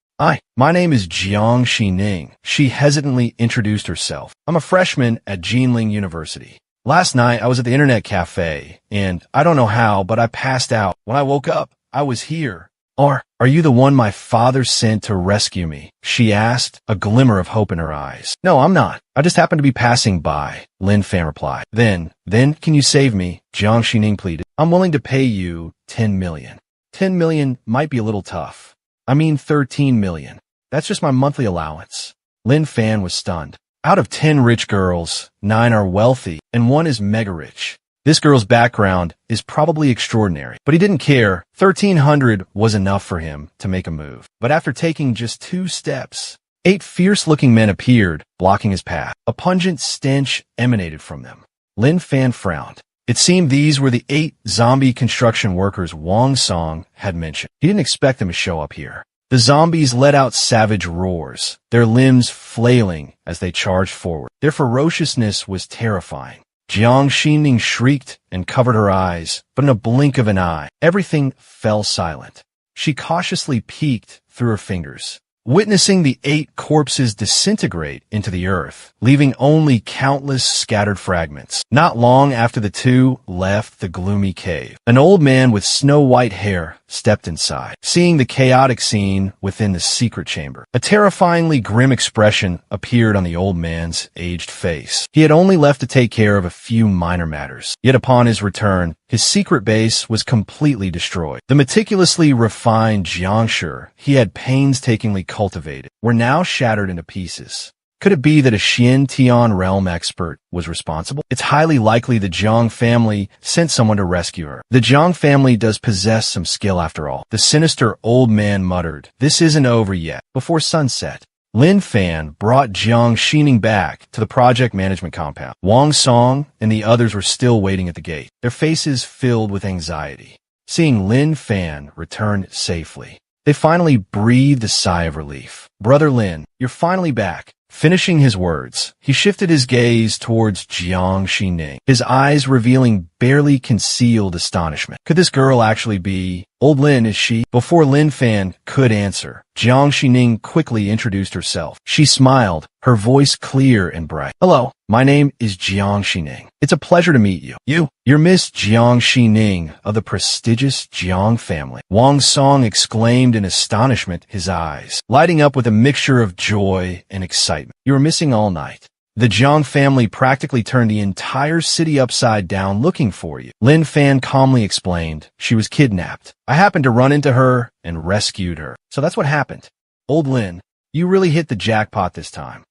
S1: My name is Jiang Xining," she hesitantly introduced herself. "I'm a freshman at Jinling University. Last night I was at the internet cafe, and I don't know how, but I passed out. When I woke up, I was here." Are you the one my father sent to rescue me?" she asked, a glimmer of hope in her eyes. "No, I'm not. I just happened to be passing by," Lin Fan replied. Then can you save me?" Jiang Xining pleaded. "I'm willing to pay you 10 million. 10 million might be a little tough. I mean 13 million. That's just my monthly allowance." Lin Fan was stunned. Out of 10 rich girls, 9 are wealthy, and 1 is mega rich. This girl's background is probably extraordinary, but he didn't care. 1,300 was enough for him to make a move. But after taking just 2 steps, 8 fierce-looking men appeared, blocking his path. A pungent stench emanated from them. Lin Fan frowned. It seemed these were the 8 zombie construction workers Wang Song had mentioned. He didn't expect them to show up here. The zombies let out savage roars, their limbs flailing as they charged forward. Their ferociousness was terrifying. Jiang Xining shrieked and covered her eyes, but in a blink of an eye, everything fell silent. She cautiously peeked through her fingers, witnessing the 8 corpses disintegrate into the earth, leaving only countless scattered fragments. Not long after the 2 left the gloomy cave, an old man with snow-white hair stepped inside, seeing the chaotic scene within the secret chamber. A terrifyingly grim expression appeared on the old man's aged face. He had only left to take care of a few minor matters. Yet upon his return, his secret base was completely destroyed. The meticulously refined jiangshi he had painstakingly cultivated were now shattered into pieces. Could it be that a Xian Tian realm expert was responsible? It's highly likely the Jiang family sent someone to rescue her. The Jiang family does possess some skill after all. The sinister old man muttered, "This isn't over yet." Before sunset, Lin Fan brought Jiang Xining back to the project management compound. Wang Song and the others were still waiting at the gate, their faces filled with anxiety. Seeing Lin Fan return safely, they finally breathed a sigh of relief. "Brother Lin, you're finally back." Finishing his words, he shifted his gaze towards Jiang Xining, his eyes revealing barely concealed astonishment. Could this girl actually be old Lin, is she? Before Lin Fan could answer, Jiang Xining quickly introduced herself. She smiled, her voice clear and bright. "Hello, my name is Jiang Xining. It's a pleasure to meet you. You're Miss Jiang Xining of the prestigious Jiang family." Wang Song exclaimed in astonishment, his eyes lighting up with a mixture of joy and excitement. "You were missing all night. The Jiang family practically turned the entire city upside down looking for you. Lin Fan calmly explained. She was kidnapped. I happened to run into her and rescued her. So that's what happened. Old Lin, you really hit the jackpot this time.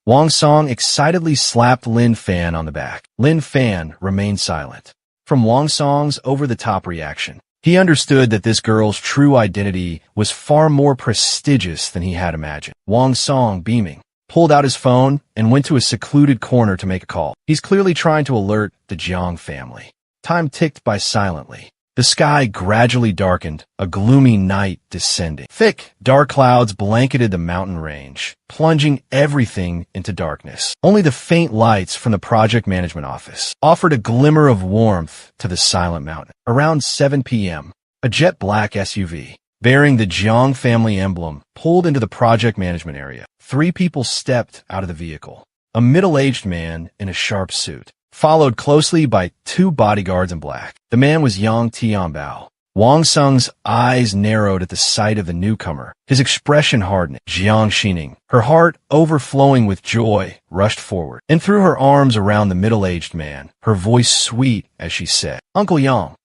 S1: Wang Song excitedly slapped Lin Fan on the back. Lin Fan remained silent. From Wang Song's over-the-top reaction, he understood that this girl's true identity was far more prestigious than he had imagined. Wang Song, beaming, pulled out his phone and went to a secluded corner to make a call. He's clearly trying to alert the Jiang family. Time ticked by silently. The sky gradually darkened, a gloomy night descending. Thick, dark clouds blanketed the mountain range, plunging everything into darkness. Only the faint lights from the project management office offered a glimmer of warmth to the silent mountain. Around 7 p.m., a jet black SUV, bearing the Jiang family emblem, pulled into the project management area. 3 people stepped out of the vehicle. A middle-aged man in a sharp suit, followed closely by 2 bodyguards in black. The man was Yang Tianbao. Wang Sung's eyes narrowed at the sight of the newcomer. His expression hardened. Jiang Xining, her heart overflowing with joy, rushed forward and threw her arms around the middle-aged man, her voice sweet as she said, "Uncle Yang,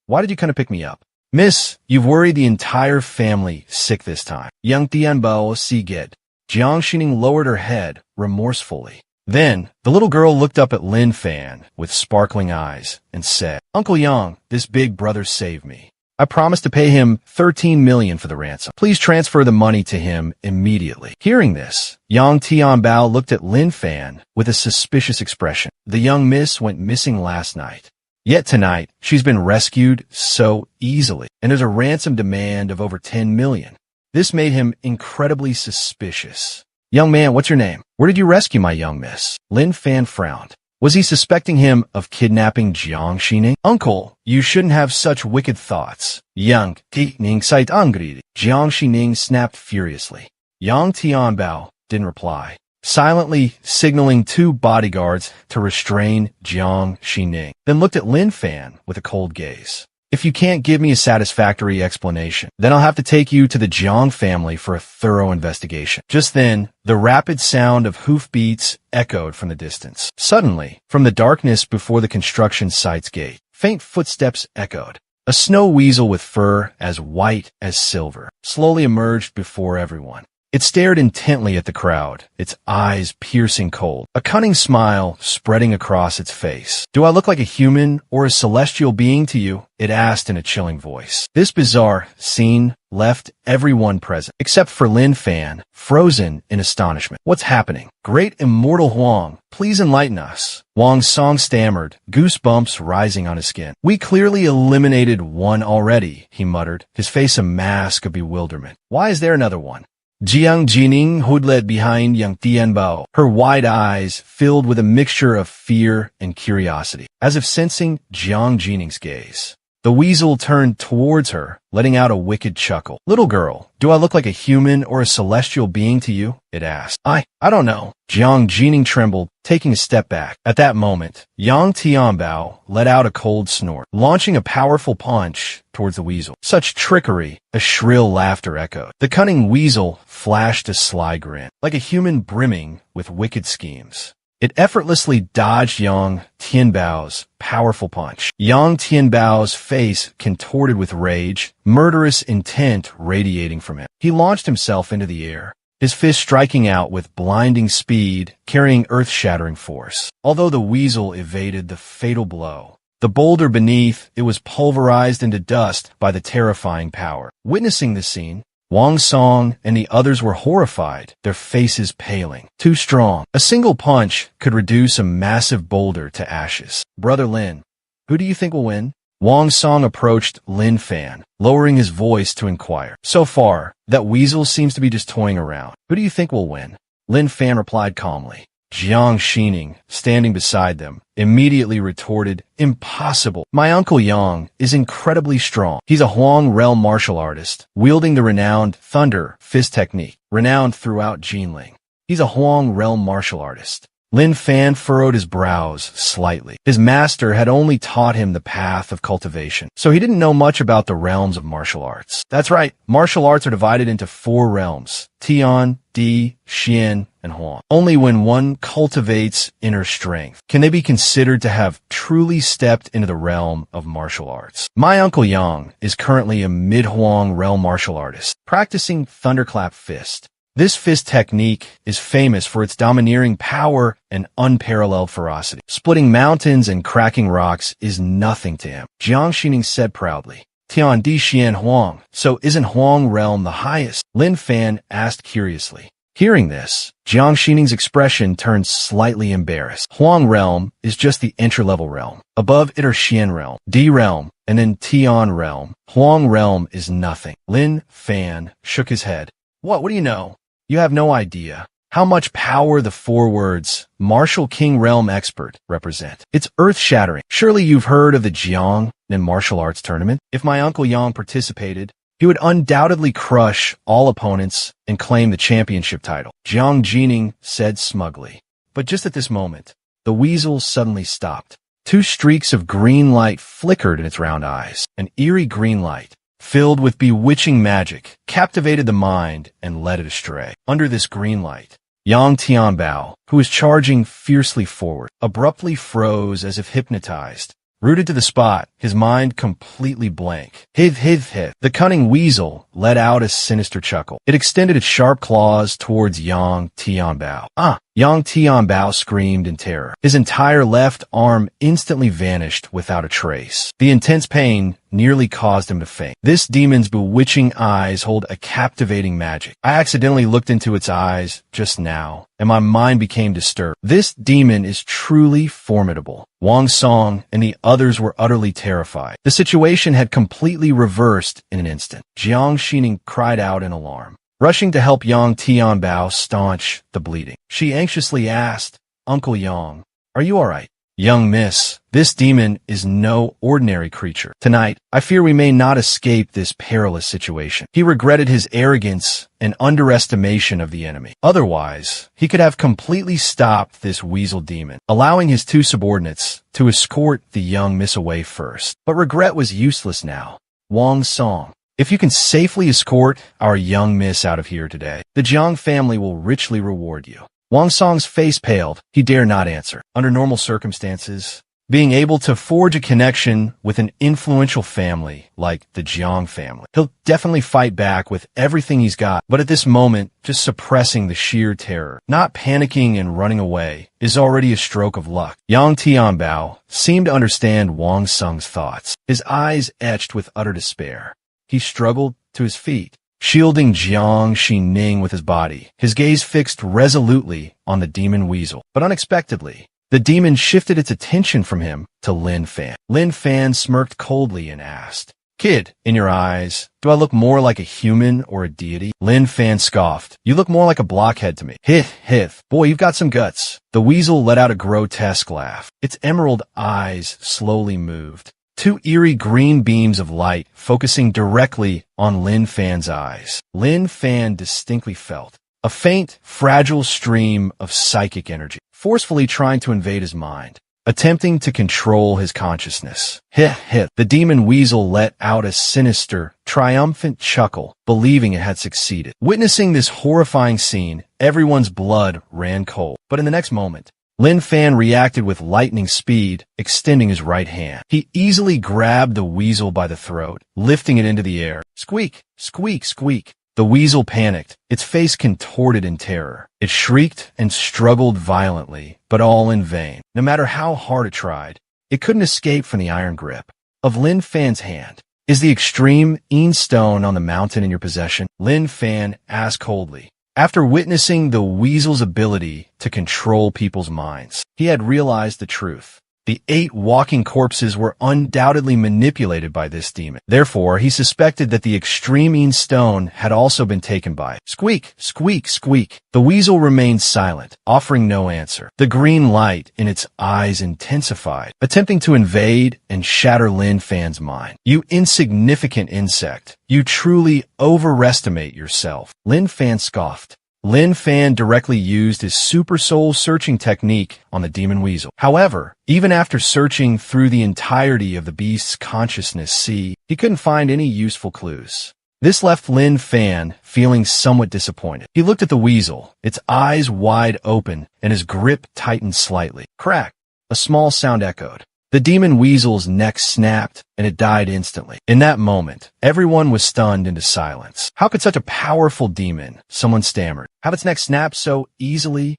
S1: why did you come to pick me up? Miss, you've worried the entire family sick this time." Yang Tianbao Siged. Jiang Xining lowered her head remorsefully. Then, the little girl looked up at Lin Fan with sparkling eyes and said, "Uncle Yang, this big brother saved me. I promised to pay him 13 million for the ransom. Please transfer the money to him immediately." Hearing this, Yang Tianbao looked at Lin Fan with a suspicious expression. The young miss went missing last night. Yet tonight, she's been rescued so easily, and there's a ransom demand of over 10 million. This made him incredibly suspicious. "Young man, what's your name? Where did you rescue my young miss?" Lin Fan frowned. Was he suspecting him of kidnapping Jiang Xining? "Uncle, you shouldn't have such wicked thoughts." Yang Tianbao seid angry. Jiang Xining snapped furiously. Yang Tianbao didn't reply, silently signaling 2 bodyguards to restrain Jiang Xining, then looked at Lin Fan with a cold gaze. "If you can't give me a satisfactory explanation, then I'll have to take you to the Jiang family for a thorough investigation." Just then, the rapid sound of hoofbeats echoed from the distance. Suddenly, from the darkness before the construction site's gate, faint footsteps echoed. A snow weasel with fur as white as silver slowly emerged before everyone. It stared intently at the crowd, its eyes piercing cold, a cunning smile spreading across its face. "Do I look like a human or a celestial being to you?" it asked in a chilling voice. This bizarre scene left everyone present, except for Lin Fan, frozen in astonishment. "What's happening? Great Immortal Huang, please enlighten us." Wang Song stammered, goosebumps rising on his skin. "We clearly eliminated one already," he muttered, his face a mask of bewilderment. "Why is there another one?" Jiang Jining hoodled behind Yang Tianbao, her wide eyes filled with a mixture of fear and curiosity, as if sensing Jiang Jining's gaze. The weasel turned towards her, letting out a wicked chuckle. "Little girl, do I look like a human or a celestial being to you?" it asked. I don't know." Jiang Jining trembled, taking a step back. At that moment, Yang Tianbao let out a cold snort, launching a powerful punch towards the weasel. Such trickery! A shrill laughter echoed. The cunning weasel flashed a sly grin, like a human brimming with wicked schemes. It effortlessly dodged Yang Tianbao's powerful punch. Yang Tianbao's face contorted with rage, murderous intent radiating from him. He launched himself into the air, his fist striking out with blinding speed, carrying earth-shattering force. Although the weasel evaded the fatal blow, the boulder beneath it was pulverized into dust by the terrifying power. Witnessing the scene, Wang Song and the others were horrified, their faces paling. Too strong. A single punch could reduce a massive boulder to ashes. "Brother Lin, who do you think will win?" Wang Song approached Lin Fan, lowering his voice to inquire. "So far, that weasel seems to be just toying around. Who do you think will win?" Lin Fan replied calmly. Jiang Xining, standing beside them, immediately retorted, "Impossible. My uncle Yang is incredibly strong. He's a Huang realm martial artist, wielding the renowned Thunder Fist technique, renowned throughout Jinling. He's a Huang realm martial artist." Lin Fan furrowed his brows slightly. His master had only taught him the path of cultivation, so he didn't know much about the realms of martial arts. That's right, martial arts are divided into 4 realms: Tian, Di, Xian, and Huang. Only when one cultivates inner strength can they be considered to have truly stepped into the realm of martial arts. My Uncle Yang is currently a mid-Huang realm martial artist, practicing Thunderclap Fist. This fist technique is famous for its domineering power and unparalleled ferocity. Splitting mountains and cracking rocks is nothing to him. Jiang Xining said proudly. Tian Di Xian Huang. So isn't Huang realm the highest? Lin Fan asked curiously. Hearing this, Jiang Xining's expression turned slightly embarrassed. Huang realm is just the entry-level realm. Above it are Xian realm, Di realm, and then Tian realm. Huang realm is nothing. Lin Fan shook his head. What do you know? You have no idea how much power the 4 words, Martial King Realm Expert, represent. It's earth-shattering. Surely you've heard of the Jiang martial arts tournament? If my Uncle Yang participated, he would undoubtedly crush all opponents and claim the championship title, Jiang Jining said smugly. But just at this moment, the weasel suddenly stopped. 2 streaks of green light flickered in its round eyes. An eerie green light, filled with bewitching magic, captivated the mind and led it astray. Under this green light, Yang Tianbao, who was charging fiercely forward, abruptly froze as if hypnotized. Rooted to the spot, his mind completely blank. Hiv. The cunning weasel let out a sinister chuckle. It extended its sharp claws towards Yang Tianbao. Yang Tianbao screamed in terror. His entire left arm instantly vanished without a trace. The intense pain nearly caused him to faint. This demon's bewitching eyes hold a captivating magic. I accidentally looked into its eyes just now, and my mind became disturbed. This demon is truly formidable. Wang Song and the others were utterly terrified. The situation had completely reversed in an instant. Jiang Xining cried out in alarm. Rushing to help Yang Tianbao staunch the bleeding, she anxiously asked, Uncle Yang, are you all right? Young miss, this demon is no ordinary creature. Tonight, I fear we may not escape this perilous situation. He regretted his arrogance and underestimation of the enemy. Otherwise, he could have completely stopped this weasel demon, allowing his 2 subordinates to escort the young miss away first. But regret was useless now. Wang Song, if you can safely escort our young miss out of here today, the Jiang family will richly reward you. Wang Song's face paled. He dare not answer. Under normal circumstances, being able to forge a connection with an influential family like the Jiang family, he'll definitely fight back with everything he's got. But at this moment, just suppressing the sheer terror, not panicking and running away, is already a stroke of luck. Yang Tianbao seemed to understand Wang Song's thoughts. His eyes etched with utter despair. He struggled to his feet, shielding Jiang Xining with his body, his gaze fixed resolutely on the demon weasel. But unexpectedly, the demon shifted its attention from him to Lin Fan. Lin Fan smirked coldly and asked, Kid, in your eyes, do I look more like a human or a deity? Lin Fan scoffed. You look more like a blockhead to me. Hith. Boy, you've got some guts. The weasel let out a grotesque laugh. Its emerald eyes slowly moved. 2 eerie green beams of light focusing directly on Lin Fan's eyes. Lin Fan distinctly felt a faint, fragile stream of psychic energy, forcefully trying to invade his mind, attempting to control his consciousness. The demon weasel let out a sinister, triumphant chuckle, believing it had succeeded. Witnessing this horrifying scene, everyone's blood ran cold. But in the next moment, Lin Fan reacted with lightning speed, extending his right hand. He easily grabbed the weasel by the throat, lifting it into the air. Squeak, squeak, squeak. The weasel panicked, its face contorted in terror. It shrieked and struggled violently, but all in vain. No matter how hard it tried, it couldn't escape from the iron grip of Lin Fan's hand. Is the extreme Yin stone on the mountain in your possession? Lin Fan asked coldly. After witnessing the weasel's ability to control people's minds, he had realized the truth. The 8 walking corpses were undoubtedly manipulated by this demon. Therefore, he suspected that the extreme Yin stone had also been taken by it. Squeak, squeak, squeak. The weasel remained silent, offering no answer. The green light in its eyes intensified, attempting to invade and shatter Lin Fan's mind. You insignificant insect. You truly overestimate yourself. Lin Fan scoffed. Lin Fan directly used his super soul searching technique on the demon weasel. However, even after searching through the entirety of the beast's consciousness, he couldn't find any useful clues. This left Lin Fan feeling somewhat disappointed. He looked at the weasel, its eyes wide open and his grip tightened slightly. Crack! A small sound echoed. The demon weasel's neck snapped, and it died instantly. In that moment, everyone was stunned into silence. How could such a powerful demon, someone stammered, have its neck snap so easily?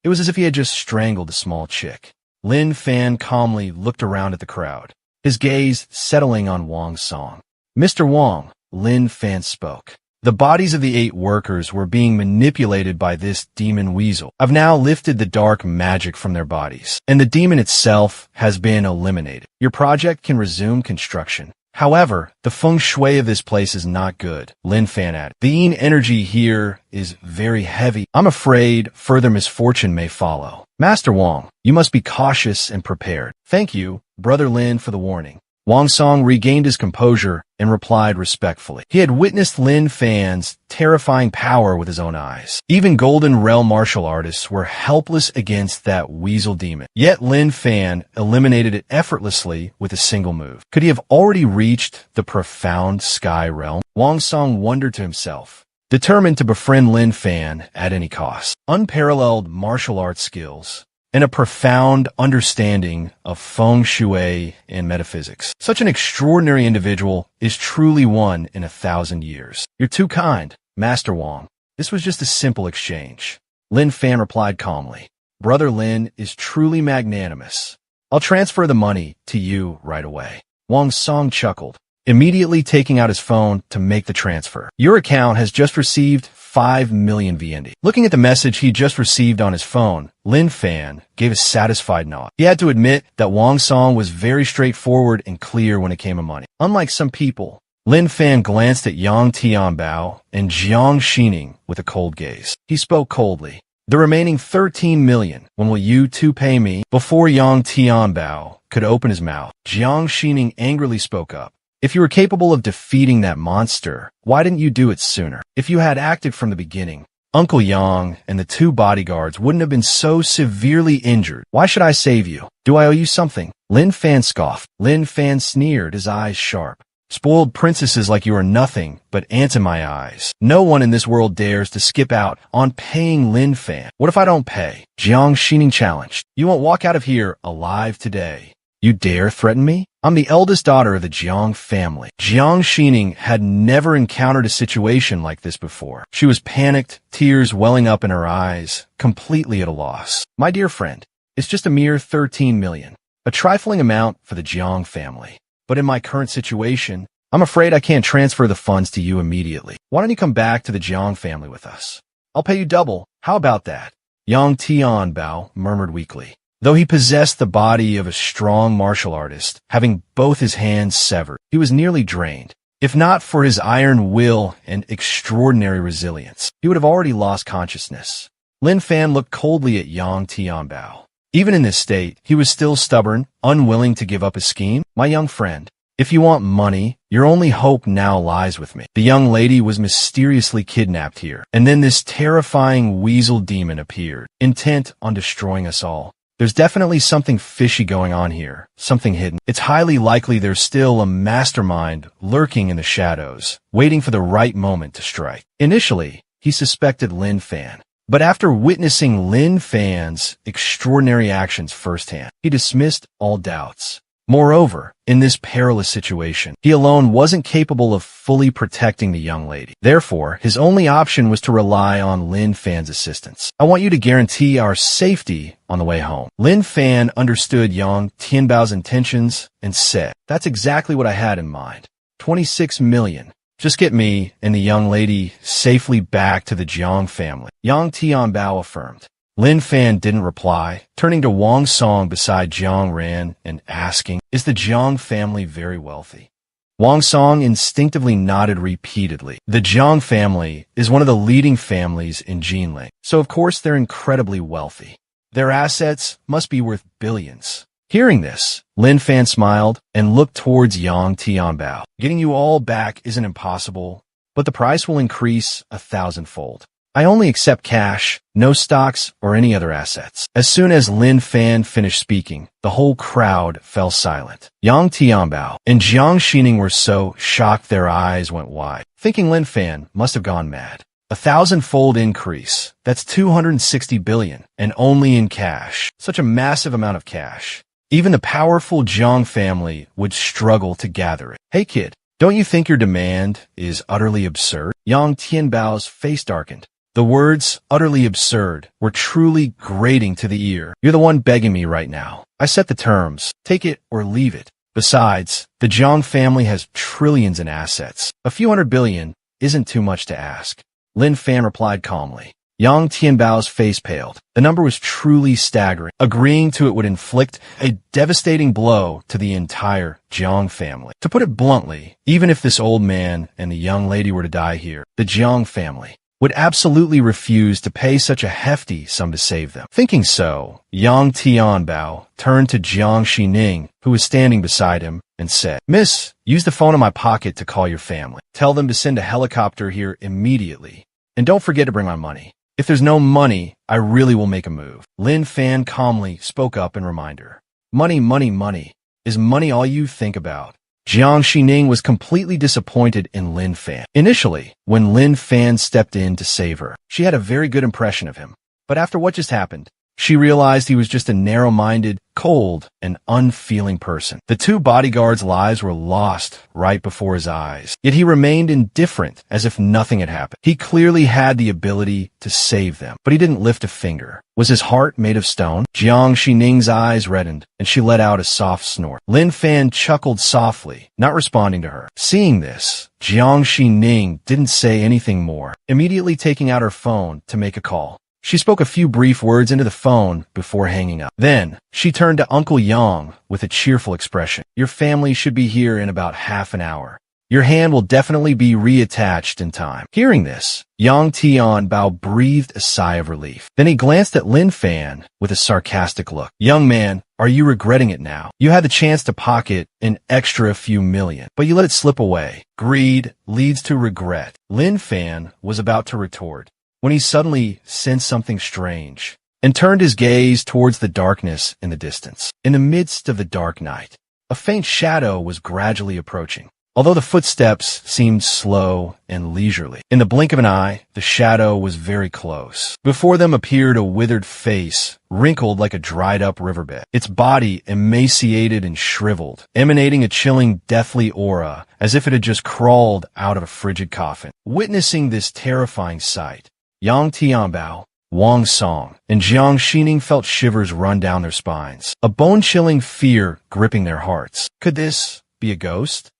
S1: It was as if he had just strangled a small chick. Lin Fan calmly looked around at the crowd, his gaze settling on Wang Song. Mr. Wang, Lin Fan spoke. The bodies of the 8 workers were being manipulated by this demon weasel. I've now lifted the dark magic from their bodies, and the demon itself has been eliminated. Your project can resume construction. However, the feng shui of this place is not good, Lin Fan added. The yin energy here is very heavy. I'm afraid further misfortune may follow. Master Wang, you must be cautious and prepared. Thank you, Brother Lin, for the warning. Wang Song regained his composure and replied respectfully. He had witnessed Lin Fan's terrifying power with his own eyes. Even Golden Realm martial artists were helpless against that weasel demon. Yet Lin Fan eliminated it effortlessly with a single move. Could he have already reached the profound sky realm? Wang Song wondered to himself, determined to befriend Lin Fan at any cost. Unparalleled martial arts skills and a profound understanding of feng shui and metaphysics. Such an extraordinary individual is truly one in 1,000 years. You're too kind, Master Wang. This was just a simple exchange. Lin Fan replied calmly. Brother Lin is truly magnanimous. I'll transfer the money to you right away. Wang Song chuckled, immediately taking out his phone to make the transfer. Your account has just received 5 million VND. Looking at the message he just received on his phone, Lin Fan gave a satisfied nod. He had to admit that Wang Song was very straightforward and clear when it came to money. Unlike some people, Lin Fan glanced at Yang Tianbao and Jiang Xining with a cold gaze. He spoke coldly. The remaining 13 million, when will you two pay me? Before Yang Tianbao could open his mouth, Jiang Xining angrily spoke up. If you were capable of defeating that monster, why didn't you do it sooner? If you had acted from the beginning, Uncle Yang and the 2 bodyguards wouldn't have been so severely injured. Why should I save you? Do I owe you something? Lin Fan scoffed. Lin Fan sneered, his eyes sharp. Spoiled princesses like you are nothing but ants in my eyes. No one in this world dares to skip out on paying Lin Fan. What if I don't pay? Jiang Xining challenged. You won't walk out of here alive today. You dare threaten me? I'm the eldest daughter of the Jiang family. Jiang Xining had never encountered a situation like this before. She was panicked, tears welling up in her eyes, completely at a loss. My dear friend, it's just a mere 13 million, a trifling amount for the Jiang family. But in my current situation, I'm afraid I can't transfer the funds to you immediately. Why don't you come back to the Jiang family with us? I'll pay you double. How about that? Yang Tianbao murmured weakly. Though he possessed the body of a strong martial artist, having both his hands severed, he was nearly drained. If not for his iron will and extraordinary resilience, he would have already lost consciousness. Lin Fan looked coldly at Yang Tianbao. Even in this state, he was still stubborn, unwilling to give up his scheme. My young friend, if you want money, your only hope now lies with me. The young lady was mysteriously kidnapped here, and then this terrifying weasel demon appeared, intent on destroying us all. There's definitely something fishy going on here, something hidden. It's highly likely there's still a mastermind lurking in the shadows, waiting for the right moment to strike. Initially, he suspected Lin Fan, but after witnessing Lin Fan's extraordinary actions firsthand, he dismissed all doubts. Moreover, in this perilous situation, he alone wasn't capable of fully protecting the young lady. Therefore, his only option was to rely on Lin Fan's assistance. I want you to guarantee our safety on the way home. Lin Fan understood Yang Tianbao's intentions and said, that's exactly what I had in mind. 26 million. Just get me and the young lady safely back to the Jiang family. Yang Tianbao affirmed. Lin Fan didn't reply, turning to Wang Song beside Jiang Ran and asking, is the Jiang family very wealthy? Wang Song instinctively nodded repeatedly. The Jiang family is one of the leading families in Jinling, so of course they're incredibly wealthy. Their assets must be worth billions. Hearing this, Lin Fan smiled and looked towards Yang Tianbao. Getting you all back isn't impossible, but the price will increase 1,000-fold. I only accept cash, no stocks or any other assets. As soon as Lin Fan finished speaking, the whole crowd fell silent. Yang Tianbao and Jiang Xining were so shocked their eyes went wide, thinking Lin Fan must have gone mad. 1,000-fold increase. That's 260 billion, and only in cash. Such a massive amount of cash. Even the powerful Jiang family would struggle to gather it. Hey kid, don't you think your demand is utterly absurd? Yang Tianbao's face darkened. The words, utterly absurd, were truly grating to the ear. You're the one begging me right now. I set the terms. Take it or leave it. Besides, the Jiang family has trillions in assets. A few hundred billion isn't too much to ask. Lin Fan replied calmly. Yang Tianbao's face paled. The number was truly staggering. Agreeing to it would inflict a devastating blow to the entire Jiang family. To put it bluntly, even if this old man and the young lady were to die here, the Jiang family would absolutely refuse to pay such a hefty sum to save them. Thinking so, Yang Tianbao turned to Jiang Xining, who was standing beside him, and said, Miss, use the phone in my pocket to call your family. Tell them to send a helicopter here immediately. And don't forget to bring my money. If there's no money, I really will make a move. Lin Fan calmly spoke up and reminded her. Money, money, money. Is money all you think about? Jiang Xining was completely disappointed in Lin Fan. Initially, when Lin Fan stepped in to save her, she had a very good impression of him. But after what just happened, she realized he was just a narrow-minded, cold, and unfeeling person. The two bodyguards' lives were lost right before his eyes, yet he remained indifferent as if nothing had happened. He clearly had the ability to save them, but he didn't lift a finger. Was his heart made of stone? Jiang Xining's eyes reddened, and she let out a soft snort. Lin Fan chuckled softly, not responding to her. Seeing this, Jiang Xining didn't say anything more, immediately taking out her phone to make a call. She spoke a few brief words into the phone before hanging up. Then, she turned to Uncle Yang with a cheerful expression. Your family should be here in about half an hour. Your hand will definitely be reattached in time. Hearing this, Yang Tianbao breathed a sigh of relief. Then he glanced at Lin Fan with a sarcastic look. Young man, are you regretting it now? You had the chance to pocket an extra few million, but you let it slip away. Greed leads to regret. Lin Fan was about to retort when he suddenly sensed something strange and turned his gaze towards the darkness in the distance. In the midst of the dark night, a faint shadow was gradually approaching, although the footsteps seemed slow and leisurely. In the blink of an eye, the shadow was very close. Before them appeared a withered face, wrinkled like a dried-up riverbed, its body emaciated and shriveled, emanating a chilling, deathly aura, as if it had just crawled out of a frigid coffin. Witnessing this terrifying sight, Yang Tianbao, Wang Song, and Jiang Xining felt shivers run down their spines, a bone-chilling fear gripping their hearts. Could this be a ghost?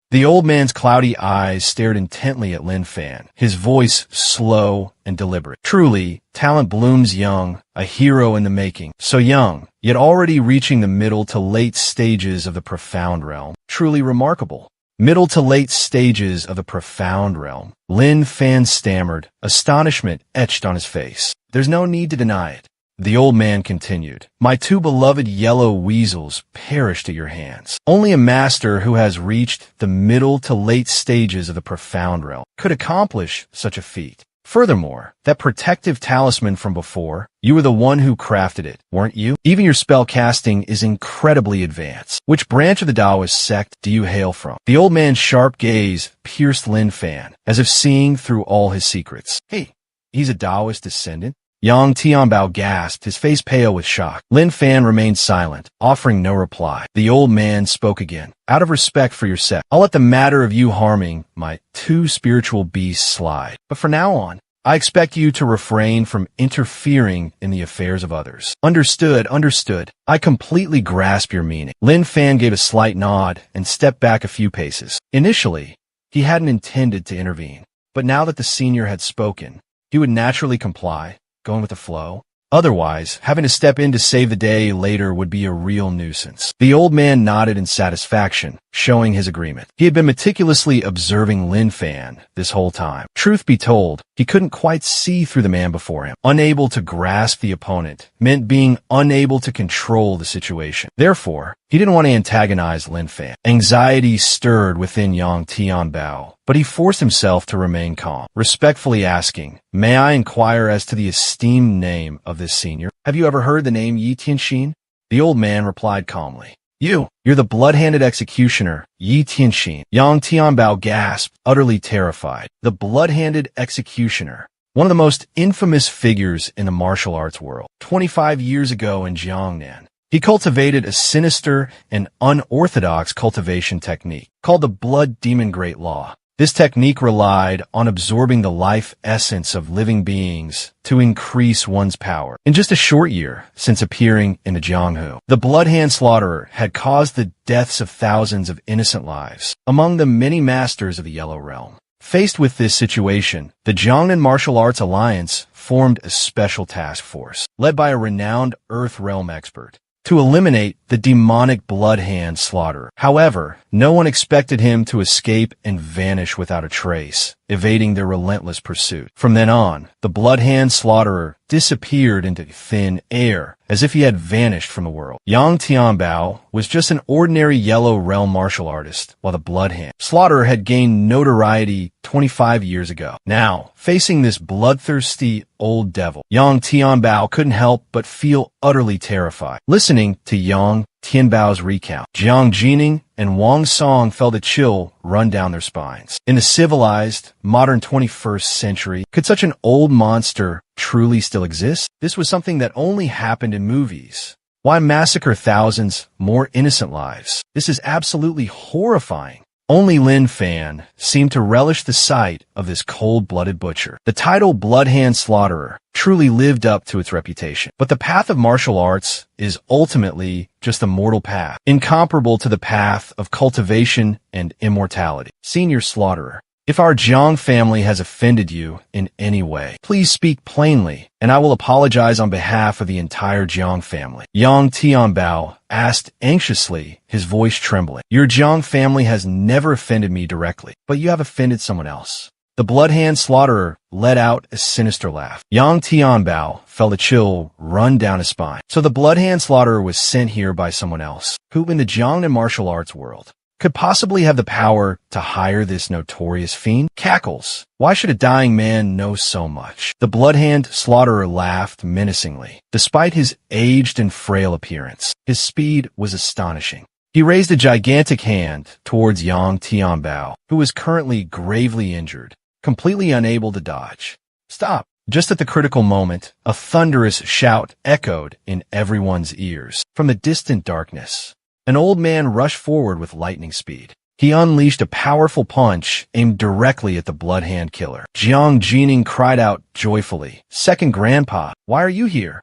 S1: The old man's cloudy eyes stared intently at Lin Fan, his voice slow and deliberate. Truly, talent blooms young, a hero in the making. So young, yet already reaching the middle to late stages of the profound realm. Truly remarkable. Middle to late stages of the profound realm. Lin Fan stammered, astonishment etched on his face. There's no need to deny it. The old man continued. My two beloved yellow weasels perished at your hands. Only a master who has reached the middle to late stages of the profound realm could accomplish such a feat. Furthermore, that protective talisman from before, you were the one who crafted it, weren't you? Even your spell casting is incredibly advanced. Which branch of the Taoist sect do you hail from? The old man's sharp gaze pierced Lin Fan, as if seeing through all his secrets. Hey, he's a Taoist descendant? Yang Tianbao gasped, his face pale with shock. Lin Fan remained silent, offering no reply. The old man spoke again. Out of respect for your sect, I'll let the matter of you harming my two spiritual beasts slide. But from now on, I expect you to refrain from interfering in the affairs of others. Understood, understood. I completely grasp your meaning. Lin Fan gave a slight nod and stepped back a few paces. Initially, he hadn't intended to intervene, but now that the senior had spoken, he would naturally comply, going with the flow. Otherwise, having to step in to save the day later would be a real nuisance. The old man nodded in satisfaction, showing his agreement. He had been meticulously observing Lin Fan this whole time. Truth be told, he couldn't quite see through the man before him. Unable to grasp the opponent meant being unable to control the situation. Therefore, he didn't want to antagonize Lin Fan. Anxiety stirred within Yang Tianbao, but he forced himself to remain calm, respectfully asking, "May I inquire as to the esteemed name of this senior? Have you ever heard the name Yi Tianxin?" The old man replied calmly, You're the blood-handed executioner, Yi Tianxin." Yang Tianbao gasped, utterly terrified. The blood-handed executioner, one of the most infamous figures in the martial arts world. 25 years ago in Jiangnan, he cultivated a sinister and unorthodox cultivation technique called the Blood Demon Great Law. This technique relied on absorbing the life essence of living beings to increase one's power. In just a short year since appearing in the Jianghu, the Blood Hand Slaughterer had caused the deaths of thousands of innocent lives, among the many masters of the Yellow Realm. Faced with this situation, the Jiangnan Martial Arts Alliance formed a special task force, led by a renowned Earth Realm expert, to eliminate the demonic Blood Hand Slaughterer. However, no one expected him to escape and vanish without a trace, evading their relentless pursuit. From then on, the Blood Hand Slaughterer disappeared into thin air, as if he had vanished from the world. Yang Tianbao was just an ordinary Yellow Realm martial artist, while the Blood Hand Slaughterer had gained notoriety 25 years ago. Now, facing this bloodthirsty old devil, Yang Tianbao couldn't help but feel utterly terrified. Listening to Yang Tianbao's recount, Jiang Jining and Wang Song felt a chill run down their spines. In the civilized, modern 21st century, could such an old monster truly still exist? This was something that only happened in movies. Why massacre thousands more innocent lives? This is absolutely horrifying. Only Lin Fan seemed to relish the sight of this cold-blooded butcher. The title Blood Hand Slaughterer truly lived up to its reputation. But the path of martial arts is ultimately just a mortal path, incomparable to the path of cultivation and immortality. Senior Slaughterer, if our Jiang family has offended you in any way, please speak plainly, and I will apologize on behalf of the entire Jiang family. Yang Tianbao asked anxiously, his voice trembling. Your Jiang family has never offended me directly, but you have offended someone else. The Blood Hand Slaughterer let out a sinister laugh. Yang Tianbao felt a chill run down his spine. So the Blood Hand Slaughterer was sent here by someone else, who in the Jiangnan martial arts world could possibly have the power to hire this notorious fiend? Cackles. Why should a dying man know so much? The Blood Hand Slaughterer laughed menacingly. Despite his aged and frail appearance, his speed was astonishing. He raised a gigantic hand towards Yang Tianbao, who was currently gravely injured, completely unable to dodge. Stop! Just at the critical moment, a thunderous shout echoed in everyone's ears. From the distant darkness, an old man rushed forward with lightning speed. He unleashed a powerful punch aimed directly at the Blood Hand Killer. Jiang Jining cried out joyfully, "Second Grandpa, why are you here?"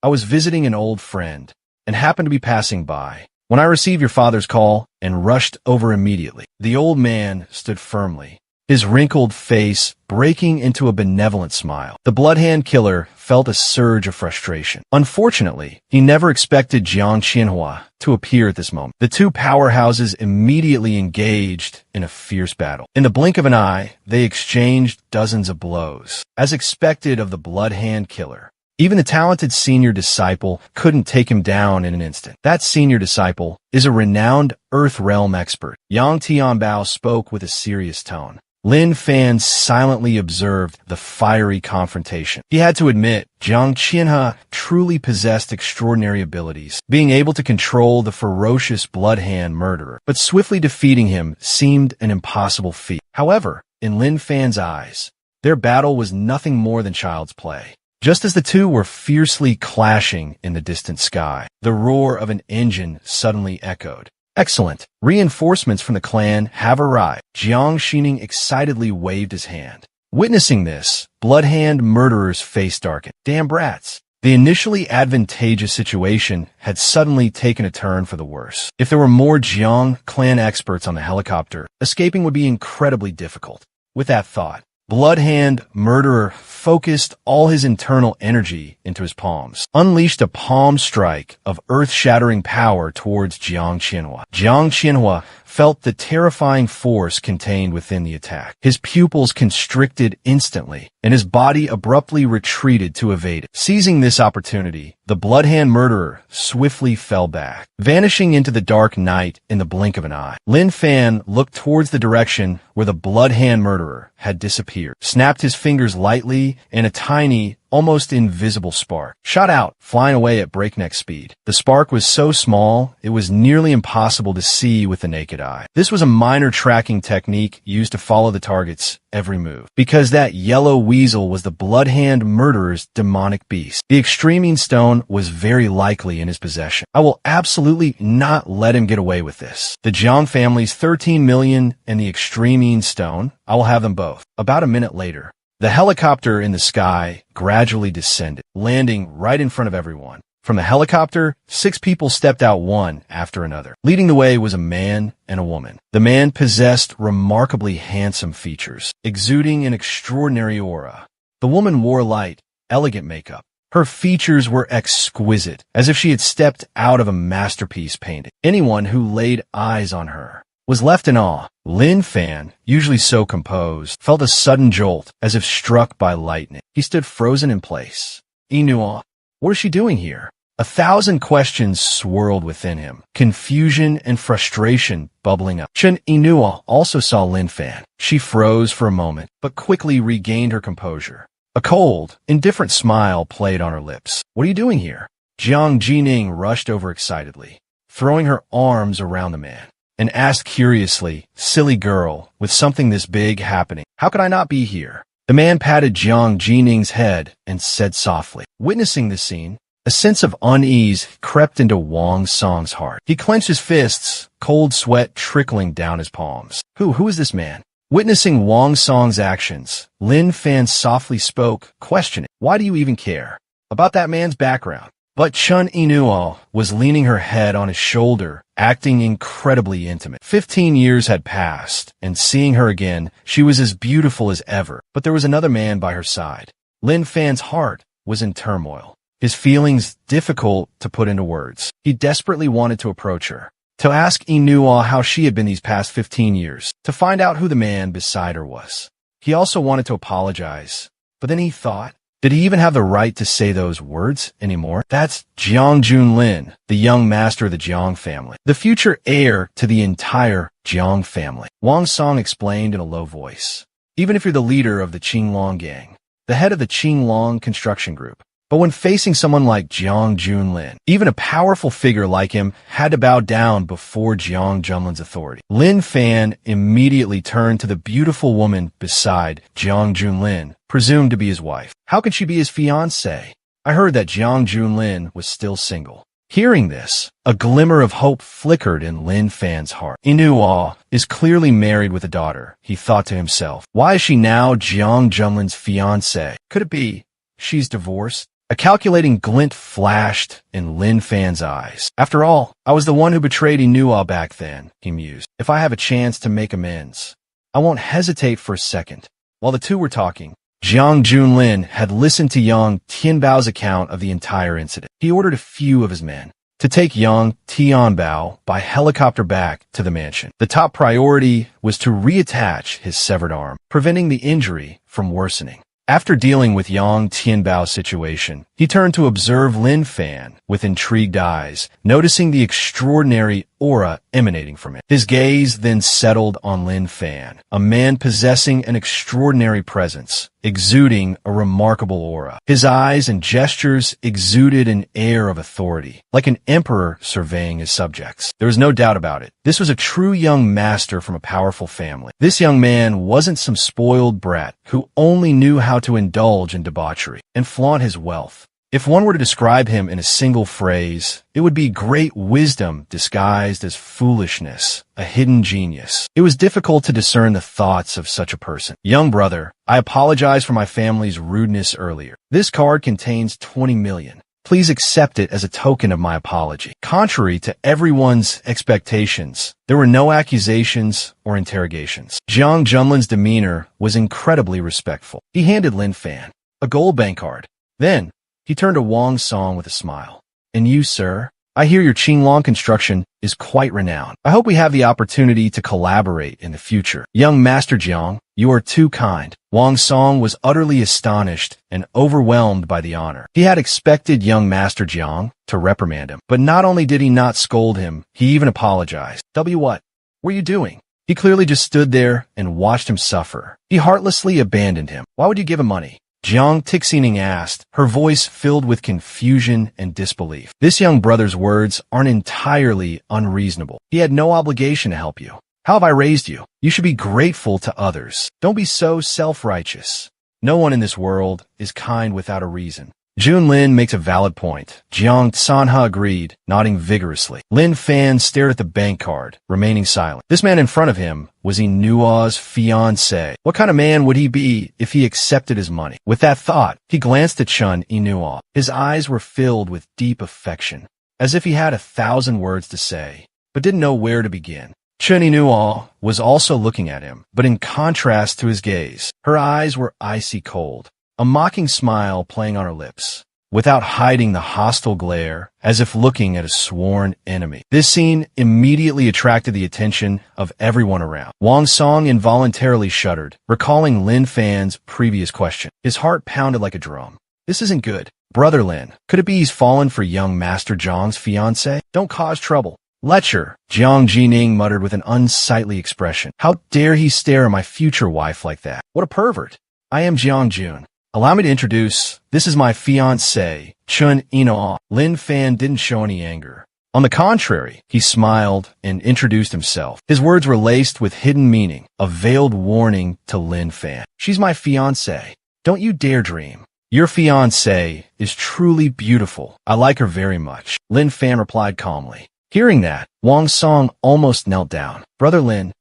S1: "I was visiting an old friend and happened to be passing by when I received your father's call and rushed over immediately." The old man stood firmly, his wrinkled face breaking into a benevolent smile. The Blood Hand Killer felt a surge of frustration. Unfortunately, he never expected Jiang Qianhua to appear at this moment. The two powerhouses immediately engaged in a fierce battle. In the blink of an eye, they exchanged dozens of blows. As expected of the Blood Hand Killer, even the talented senior disciple couldn't take him down in an instant. That senior disciple is a renowned Earth Realm expert. Yang Tianbao spoke with a serious tone. Lin Fan silently observed the fiery confrontation. He had to admit, Jiang Qianhua truly possessed extraordinary abilities, being able to control the ferocious Blood Hand murderer. But swiftly defeating him seemed an impossible feat. However, in Lin Fan's eyes, their battle was nothing more than child's play. Just as the two were fiercely clashing in the distant sky, the roar of an engine suddenly echoed. Excellent. Reinforcements from the clan have arrived. Jiang Jining excitedly waved his hand. Witnessing this, Blood Hand murderer's face darkened. Damn brats. The initially advantageous situation had suddenly taken a turn for the worse. If there were more Jiang clan experts on the helicopter, escaping would be incredibly difficult. With that thought, Blood Hand murderer focused all his internal energy into his palms, unleashed a palm strike of earth-shattering power towards Jiang Qianhua. Jiang Qianhua felt the terrifying force contained within the attack. His pupils constricted instantly, and his body abruptly retreated to evade it. Seizing this opportunity, the Bloodhand murderer swiftly fell back, vanishing into the dark night in the blink of an eye. Lin Fan looked towards the direction where the Bloodhand murderer had disappeared, snapped his fingers lightly, and a tiny, almost invisible spark shot out, flying away at breakneck speed. The spark was so small, it was nearly impossible to see with the naked eye. This was a minor tracking technique used to follow the target's every move, because that yellow weasel was the Bloodhand murderer's demonic beast. The Extremine Stone was very likely in his possession. I will absolutely not let him get away with this. The Jiang family's 13 million and the Extremine Stone, I will have them both. About a minute later, the helicopter in the sky gradually descended, landing right in front of everyone. From the helicopter, 6 people stepped out one after another. Leading the way was a man and a woman. The man possessed remarkably handsome features, exuding an extraordinary aura. The woman wore light, elegant makeup. Her features were exquisite, as if she had stepped out of a masterpiece painting. Anyone who laid eyes on her was left in awe. Lin Fan, usually so composed, felt a sudden jolt, as if struck by lightning. He stood frozen in place. Inua, what is she doing here? 1,000 questions swirled within him, confusion and frustration bubbling up. Chen Inua also saw Lin Fan. She froze for a moment, but quickly regained her composure. A cold, indifferent smile played on her lips. What are you doing here? Jiang Jining rushed over excitedly, throwing her arms around the man, and asked curiously, "Silly girl, with something this big happening, how could I not be here?" The man patted Jiang Jining's head and said softly. Witnessing the scene, a sense of unease crept into Wang Song's heart. He clenched his fists, cold sweat trickling down his palms. Who is this man? Witnessing Wang Song's actions, Lin Fan softly spoke, questioning, "Why do you even care about that man's background?" But Chen Inua was leaning her head on his shoulder, acting incredibly intimate. 15 years had passed, and seeing her again, she was as beautiful as ever. But there was another man by her side. Lin Fan's heart was in turmoil, his feelings difficult to put into words. He desperately wanted to approach her, to ask Inua how she had been these past 15 years, to find out who the man beside her was. He also wanted to apologize, but then he thought, did he even have the right to say those words anymore? That's Jiang Junlin, the young master of the Jiang family, the future heir to the entire Jiang family. Wang Song explained in a low voice. Even if you're the leader of the Qinglong gang, the head of the Qinglong construction group, but when facing someone like Jiang Junlin, even a powerful figure like him had to bow down before Jiang Junlin's authority. Lin Fan immediately turned to the beautiful woman beside Jiang Junlin, presumed to be his wife. How could she be his fiancée? I heard that Jiang Junlin was still single. Hearing this, a glimmer of hope flickered in Lin Fan's heart. Inua is clearly married with a daughter, he thought to himself. Why is she now Jiang Junlin's fiancée? Could it be she's divorced? A calculating glint flashed in Lin Fan's eyes. After all, I was the one who betrayed Inua back then, he mused. If I have a chance to make amends, I won't hesitate for a second. While the two were talking, Jiang Junlin had listened to Yang Tianbao's account of the entire incident. He ordered a few of his men to take Yang Tianbao by helicopter back to the mansion. The top priority was to reattach his severed arm, preventing the injury from worsening. After dealing with Yang Tianbao's situation, he turned to observe Lin Fan with intrigued eyes, noticing the extraordinary aura emanating from it. His gaze then settled on Lin Fan, a man possessing an extraordinary presence, exuding a remarkable aura. His eyes and gestures exuded an air of authority, like an emperor surveying his subjects. There was no doubt about it. This was a true young master from a powerful family. This young man wasn't some spoiled brat who only knew how to indulge in debauchery and flaunt his wealth. If one were to describe him in a single phrase, it would be great wisdom disguised as foolishness, a hidden genius. It was difficult to discern the thoughts of such a person. Young brother, I apologize for my family's rudeness earlier. This card contains 20 million. Please accept it as a token of my apology. Contrary to everyone's expectations, there were no accusations or interrogations. Jiang Junlin's demeanor was incredibly respectful. He handed Lin Fan a gold bank card. Then, he turned to Wang Song with a smile. And you, sir? I hear your Qinglong construction is quite renowned. I hope we have the opportunity to collaborate in the future. Young Master Jiang, you are too kind. Wang Song was utterly astonished and overwhelmed by the honor. He had expected young Master Jiang to reprimand him, but not only did he not scold him, he even apologized. What were you doing? He clearly just stood there and watched him suffer. He heartlessly abandoned him. Why would you give him money? Jiang Tixing asked, her voice filled with confusion and disbelief. This young brother's words aren't entirely unreasonable. He had no obligation to help you. How have I raised you? You should be grateful to others. Don't be so self-righteous. No one in this world is kind without a reason. Jun Lin makes a valid point. Jiang Sanha agreed, nodding vigorously. Lin Fan stared at the bank card, remaining silent. This man in front of him was Inua's fiancé. What kind of man would he be if he accepted his money? With that thought, he glanced at Chun Inua. His eyes were filled with deep affection, as if he had 1,000 words to say, but didn't know where to begin. Chun Inua was also looking at him, but in contrast to his gaze, her eyes were icy cold, a mocking smile playing on her lips, without hiding the hostile glare, as if looking at a sworn enemy. This scene immediately attracted the attention of everyone around. Wang Song involuntarily shuddered, recalling Lin Fan's previous question. His heart pounded like a drum. This isn't good. Brother Lin, could it be he's fallen for young Master Jiang's fiancé? Don't cause trouble. Lecher, Jiang Jining muttered with an unsightly expression. How dare he stare at my future wife like that? What a pervert. I am Jiang Jun. Allow me to introduce, this is my fiancé, Chun Inua. Lin Fan didn't show any anger. On the contrary, he smiled and introduced himself. His words were laced with hidden meaning, a veiled warning to Lin Fan. She's my fiancé. Don't you dare dream. Your fiancé is truly beautiful. I like her very much. Lin Fan replied calmly. Hearing that, Wang Song almost knelt down. Brother Lin,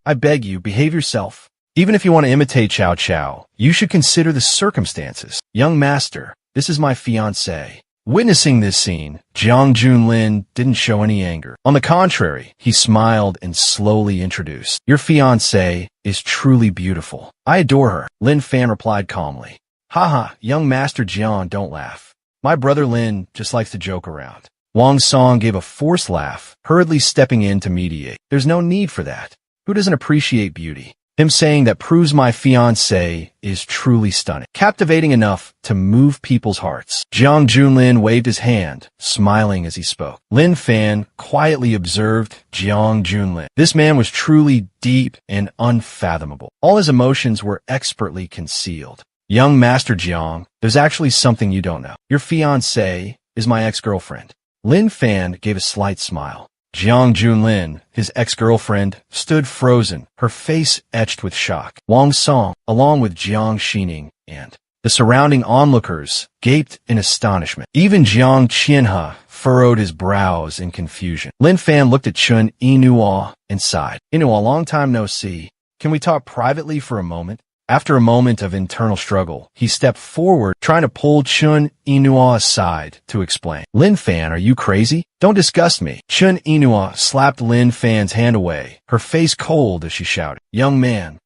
S1: I beg you, behave yourself. Even if you want to imitate Cao Cao, you should consider the circumstances. Young master, this is my fiancé. Witnessing this scene, Jiang Junlin didn't show any anger. On the contrary, he smiled and slowly introduced. Your fiancé is truly beautiful. I adore her. Lin Fan replied calmly. Haha, young master Jiang, don't laugh. My brother Lin just likes to joke around. Wang Song gave a forced laugh, hurriedly stepping in to mediate. There's no need for that. Who doesn't appreciate beauty? Him saying that proves my fiancé is truly stunning, captivating enough to move people's hearts. Jiang Junlin waved his hand, smiling as he spoke. Lin Fan quietly observed Jiang Junlin. This man was truly deep and unfathomable. All his emotions were expertly concealed. Young Master Jiang, there's actually something you don't know. Your fiancé is my ex-girlfriend. Lin Fan gave a slight smile. Jiang Junlin, his ex-girlfriend, stood frozen, her face etched with shock. Wang Song, along with Jiang Xining and the surrounding onlookers, gaped in astonishment. Even Jiang Qianhe furrowed his brows in confusion. Lin Fan looked at Chun Inua and sighed. Inua, long time no see. Can we talk privately for a moment? After a moment of internal struggle, he stepped forward, trying to pull Chun Inua aside to explain. Lin Fan, are you crazy? Don't disgust me. Chun Inua slapped Lin Fan's hand away, her face cold as she shouted. Young man,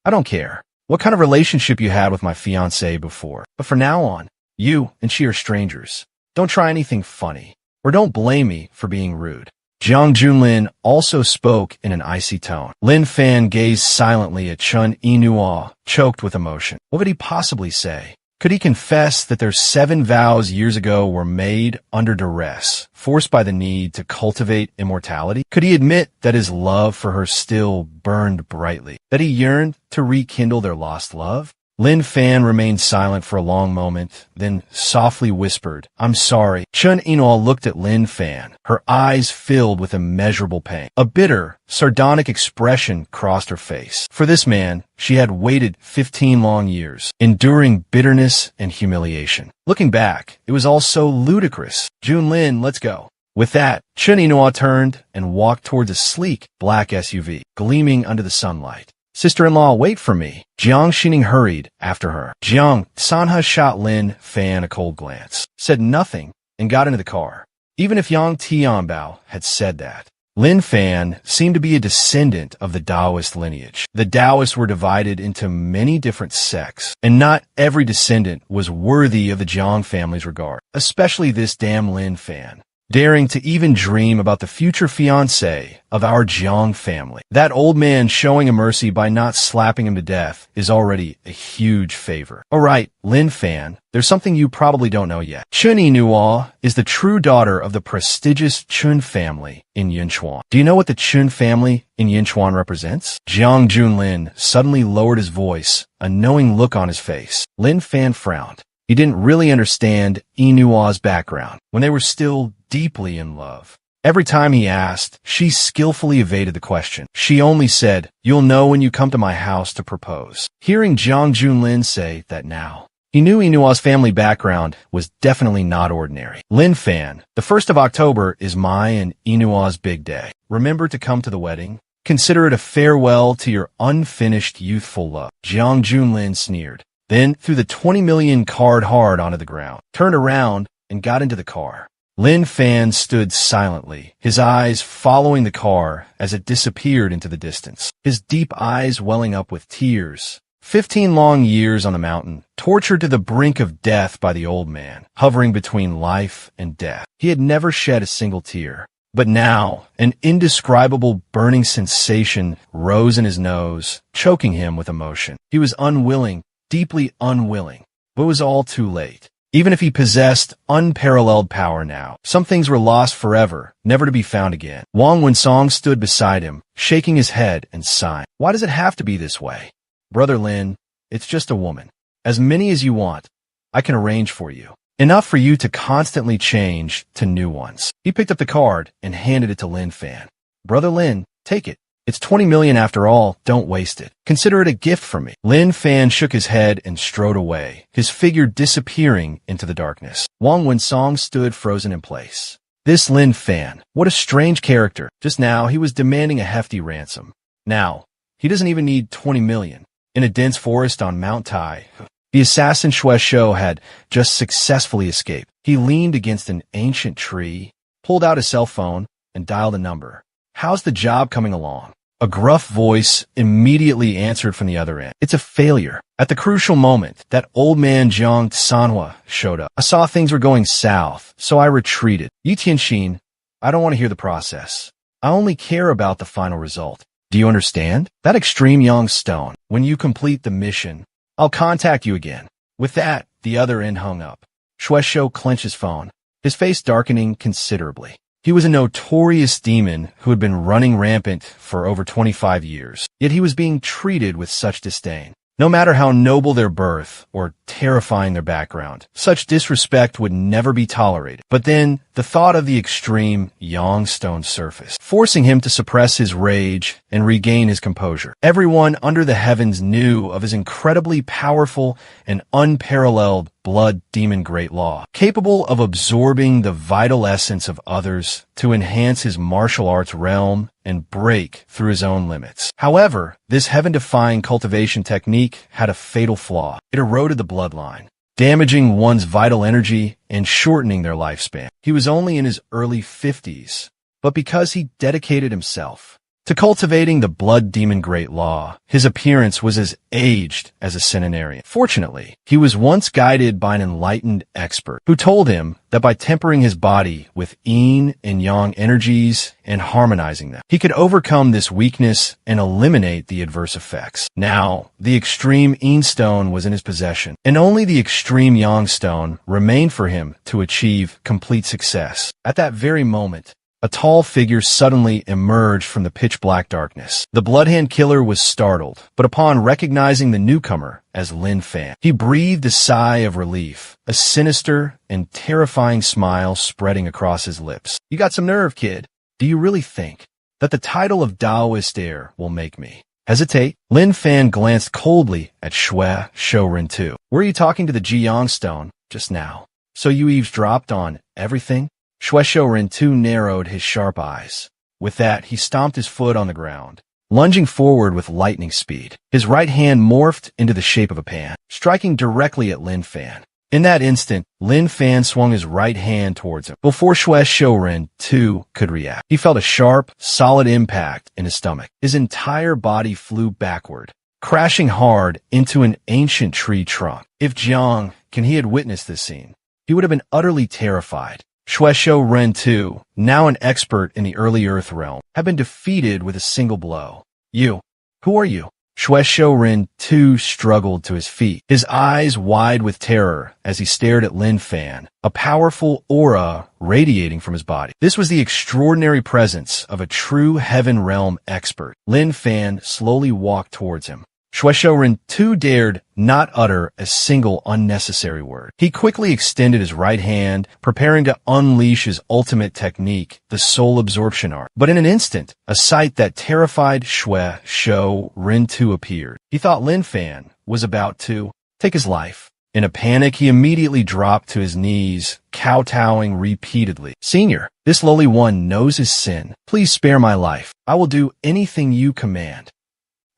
S1: I don't care what kind of relationship you had with my fiancé before, but from now on, you and she are strangers. Don't try anything funny, or don't blame me for being rude. Jiang Junlin also spoke in an icy tone. Lin Fan gazed silently at Chun Inua, choked with emotion. What could he possibly say? Could he confess that their 7 vows years ago were made under duress, forced by the need to cultivate immortality? Could he admit that his love for her still burned brightly, that he yearned to rekindle their lost love? Lin Fan remained silent for a long moment, then softly whispered, I'm sorry. Chun Inua looked at Lin Fan, her eyes filled with immeasurable pain. A bitter, sardonic expression crossed her face. For this man, she had waited 15 long years, enduring bitterness and humiliation. Looking back, it was all so ludicrous. Junlin, let's go. With that, Chun Inua turned and walked towards a sleek, black SUV, gleaming under the sunlight. Sister-in-law, wait for me. Jiang Xining hurried after her. Jiang Sanha shot Lin Fan a cold glance, said nothing, and got into the car. Even if Yang Tianbao had said that, Lin Fan seemed to be a descendant of the Taoist lineage. The Taoists were divided into many different sects, and not every descendant was worthy of the Jiang family's regard, especially this damn Lin Fan. daring to even dream about the future fiancé of our Jiang family. That old man showing him mercy by not slapping him to death is already a huge favor. Alright, Lin Fan, there's something you probably don't know yet. Chun Yinhua is the true daughter of the prestigious Chun family in Yinchuan. Do you know what the Chun family in Yinchuan represents? Jiang Junlin suddenly lowered his voice, a knowing look on his face. Lin Fan frowned. He didn't really understand Yinua's background when they were still deeply in love. Every time he asked, she skillfully evaded the question. She only said, "You'll know when you come to my house to propose." Hearing Jiang Junlin say that now, he knew Yinua's family background was definitely not ordinary. Lin Fan, the 1st of October is my and Yinua's big day. Remember to come to the wedding? Consider it a farewell to your unfinished youthful love. Jiang Junlin sneered. Then threw the 20 million card hard onto the ground, turned around, and got into the car. Lin Fan stood silently, his eyes following the car as it disappeared into the distance, his deep eyes welling up with tears. 15 long years on the mountain, tortured to the brink of death by the old man, hovering between life and death. He had never shed a single tear. But now, an indescribable burning sensation rose in his nose, choking him with emotion. He was unwilling, deeply unwilling, but it was all too late. Even if he possessed unparalleled power now, some things were lost forever, never to be found again. Wang Wensong stood beside him, shaking his head and sighing. Why does it have to be this way? Brother Lin, it's just a woman. As many as you want, I can arrange for you. Enough for you to constantly change to new ones. He picked up the card and handed it to Lin Fan. Brother Lin, take it. It's 20 million after all, don't waste it. Consider it a gift from me. Lin Fan shook his head and strode away, his figure disappearing into the darkness. Wang Wensong stood frozen in place. This Lin Fan, what a strange character. Just now, he was demanding a hefty ransom. Now, he doesn't even need 20 million. In a dense forest on Mount Tai, the assassin Xue Shou had just successfully escaped. He leaned against an ancient tree, pulled out his cell phone, and dialed a number. How's the job coming along? A gruff voice immediately answered from the other end. It's a failure. At the crucial moment, that old man Jiang Sanhua showed up. I saw things were going south, so I retreated. Yi Tianxin, I don't want to hear the process. I only care about the final result. Do you understand? That extreme young stone. When you complete the mission, I'll contact you again. With that, the other end hung up. Xue Shou clenched his phone, his face darkening considerably. He was a notorious demon who had been running rampant for over 25 years, yet he was being treated with such disdain. No matter how noble their birth or terrifying their background, such disrespect would never be tolerated. But then, the thought of the extreme Yang stone surfaced, forcing him to suppress his rage and regain his composure. Everyone under the heavens knew of his incredibly powerful and unparalleled blood demon great law, capable of absorbing the vital essence of others to enhance his martial arts realm and break through his own limits. However, this heaven-defying cultivation technique had a fatal flaw. It eroded the bloodline, damaging one's vital energy and shortening their lifespan. He was only in his early 50s, but because he dedicated himself to cultivating the blood demon great law, his appearance was as aged as a centenarian. Fortunately, he was once guided by an enlightened expert who told him that by tempering his body with yin and yang energies and harmonizing them, he could overcome this weakness and eliminate the adverse effects. Now, the extreme yin stone was in his possession, and only the extreme yang stone remained for him to achieve complete success. At that very moment, a tall figure suddenly emerged from the pitch-black darkness. The Bloodhand Killer was startled, but upon recognizing the newcomer as Lin Fan, he breathed a sigh of relief, a sinister and terrifying smile spreading across his lips. You got some nerve, kid. Do you really think that the title of Taoist heir will make me hesitate? Lin Fan glanced coldly at Xue Shouren too. Were you talking to the Jiyang Stone just now? So you eavesdropped on everything? Xue Shouren too narrowed his sharp eyes. With that, he stomped his foot on the ground, lunging forward with lightning speed. His right hand morphed into the shape of a pan, striking directly at Lin Fan. In that instant, Lin Fan swung his right hand towards him. Before Xue Shouren too could react, he felt a sharp, solid impact in his stomach. His entire body flew backward, crashing hard into an ancient tree trunk. If Jiang, he had witnessed this scene, he would have been utterly terrified. Shueisho Ren II, now an expert in the early Earth realm, had been defeated with a single blow. You. Who are you? Shueisho Ren II struggled to his feet, his eyes wide with terror as he stared at Lin Fan, a powerful aura radiating from his body. This was the extraordinary presence of a true Heaven Realm expert. Lin Fan slowly walked towards him. Shueisho Ren II dared not utter a single unnecessary word. He quickly extended his right hand, preparing to unleash his ultimate technique, the soul absorption art. But in an instant, a sight that terrified Shueisho Ren II appeared. He thought Lin Fan was about to take his life. In a panic, he immediately dropped to his knees, kowtowing repeatedly. "Senior, this lowly one knows his sin. Please spare my life. I will do anything you command."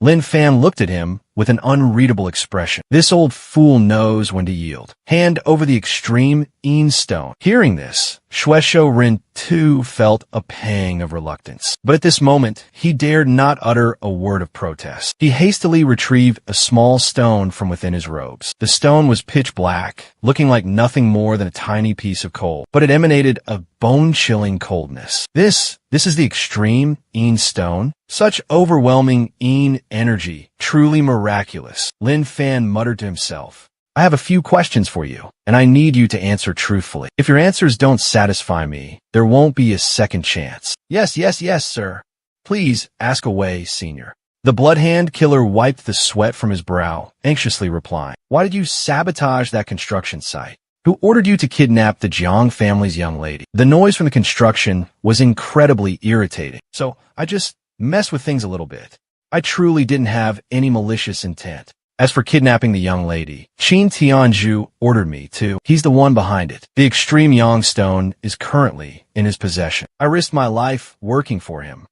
S1: Lin Fan looked at him with an unreadable expression. This old fool knows when to yield. Hand over the extreme Een Stone. Hearing this, Shueisho Ren II felt a pang of reluctance. But at this moment, he dared not utter a word of protest. He hastily retrieved a small stone from within his robes. The stone was pitch black, looking like nothing more than a tiny piece of coal, but it emanated a bone-chilling coldness. This is the extreme Een Stone. Such overwhelming Een energy, truly miraculous. Lin Fan muttered to himself. "I have a few questions for you, and I need you to answer truthfully. If your answers don't satisfy me, there won't be a second chance." Yes, sir. "Please ask away, Senior." The Bloodhand Killer wiped the sweat from his brow, anxiously replying, "Why did you sabotage that construction site? Who ordered you to kidnap the Jiang family's young lady?" The noise from the construction was incredibly irritating, so I just messed with things a little bit. I truly didn't have any malicious intent. As for kidnapping the young lady, Qin Tianzhu ordered me to. He's the one behind it. The extreme Yang Stone is currently in his possession. I risked my life working for him.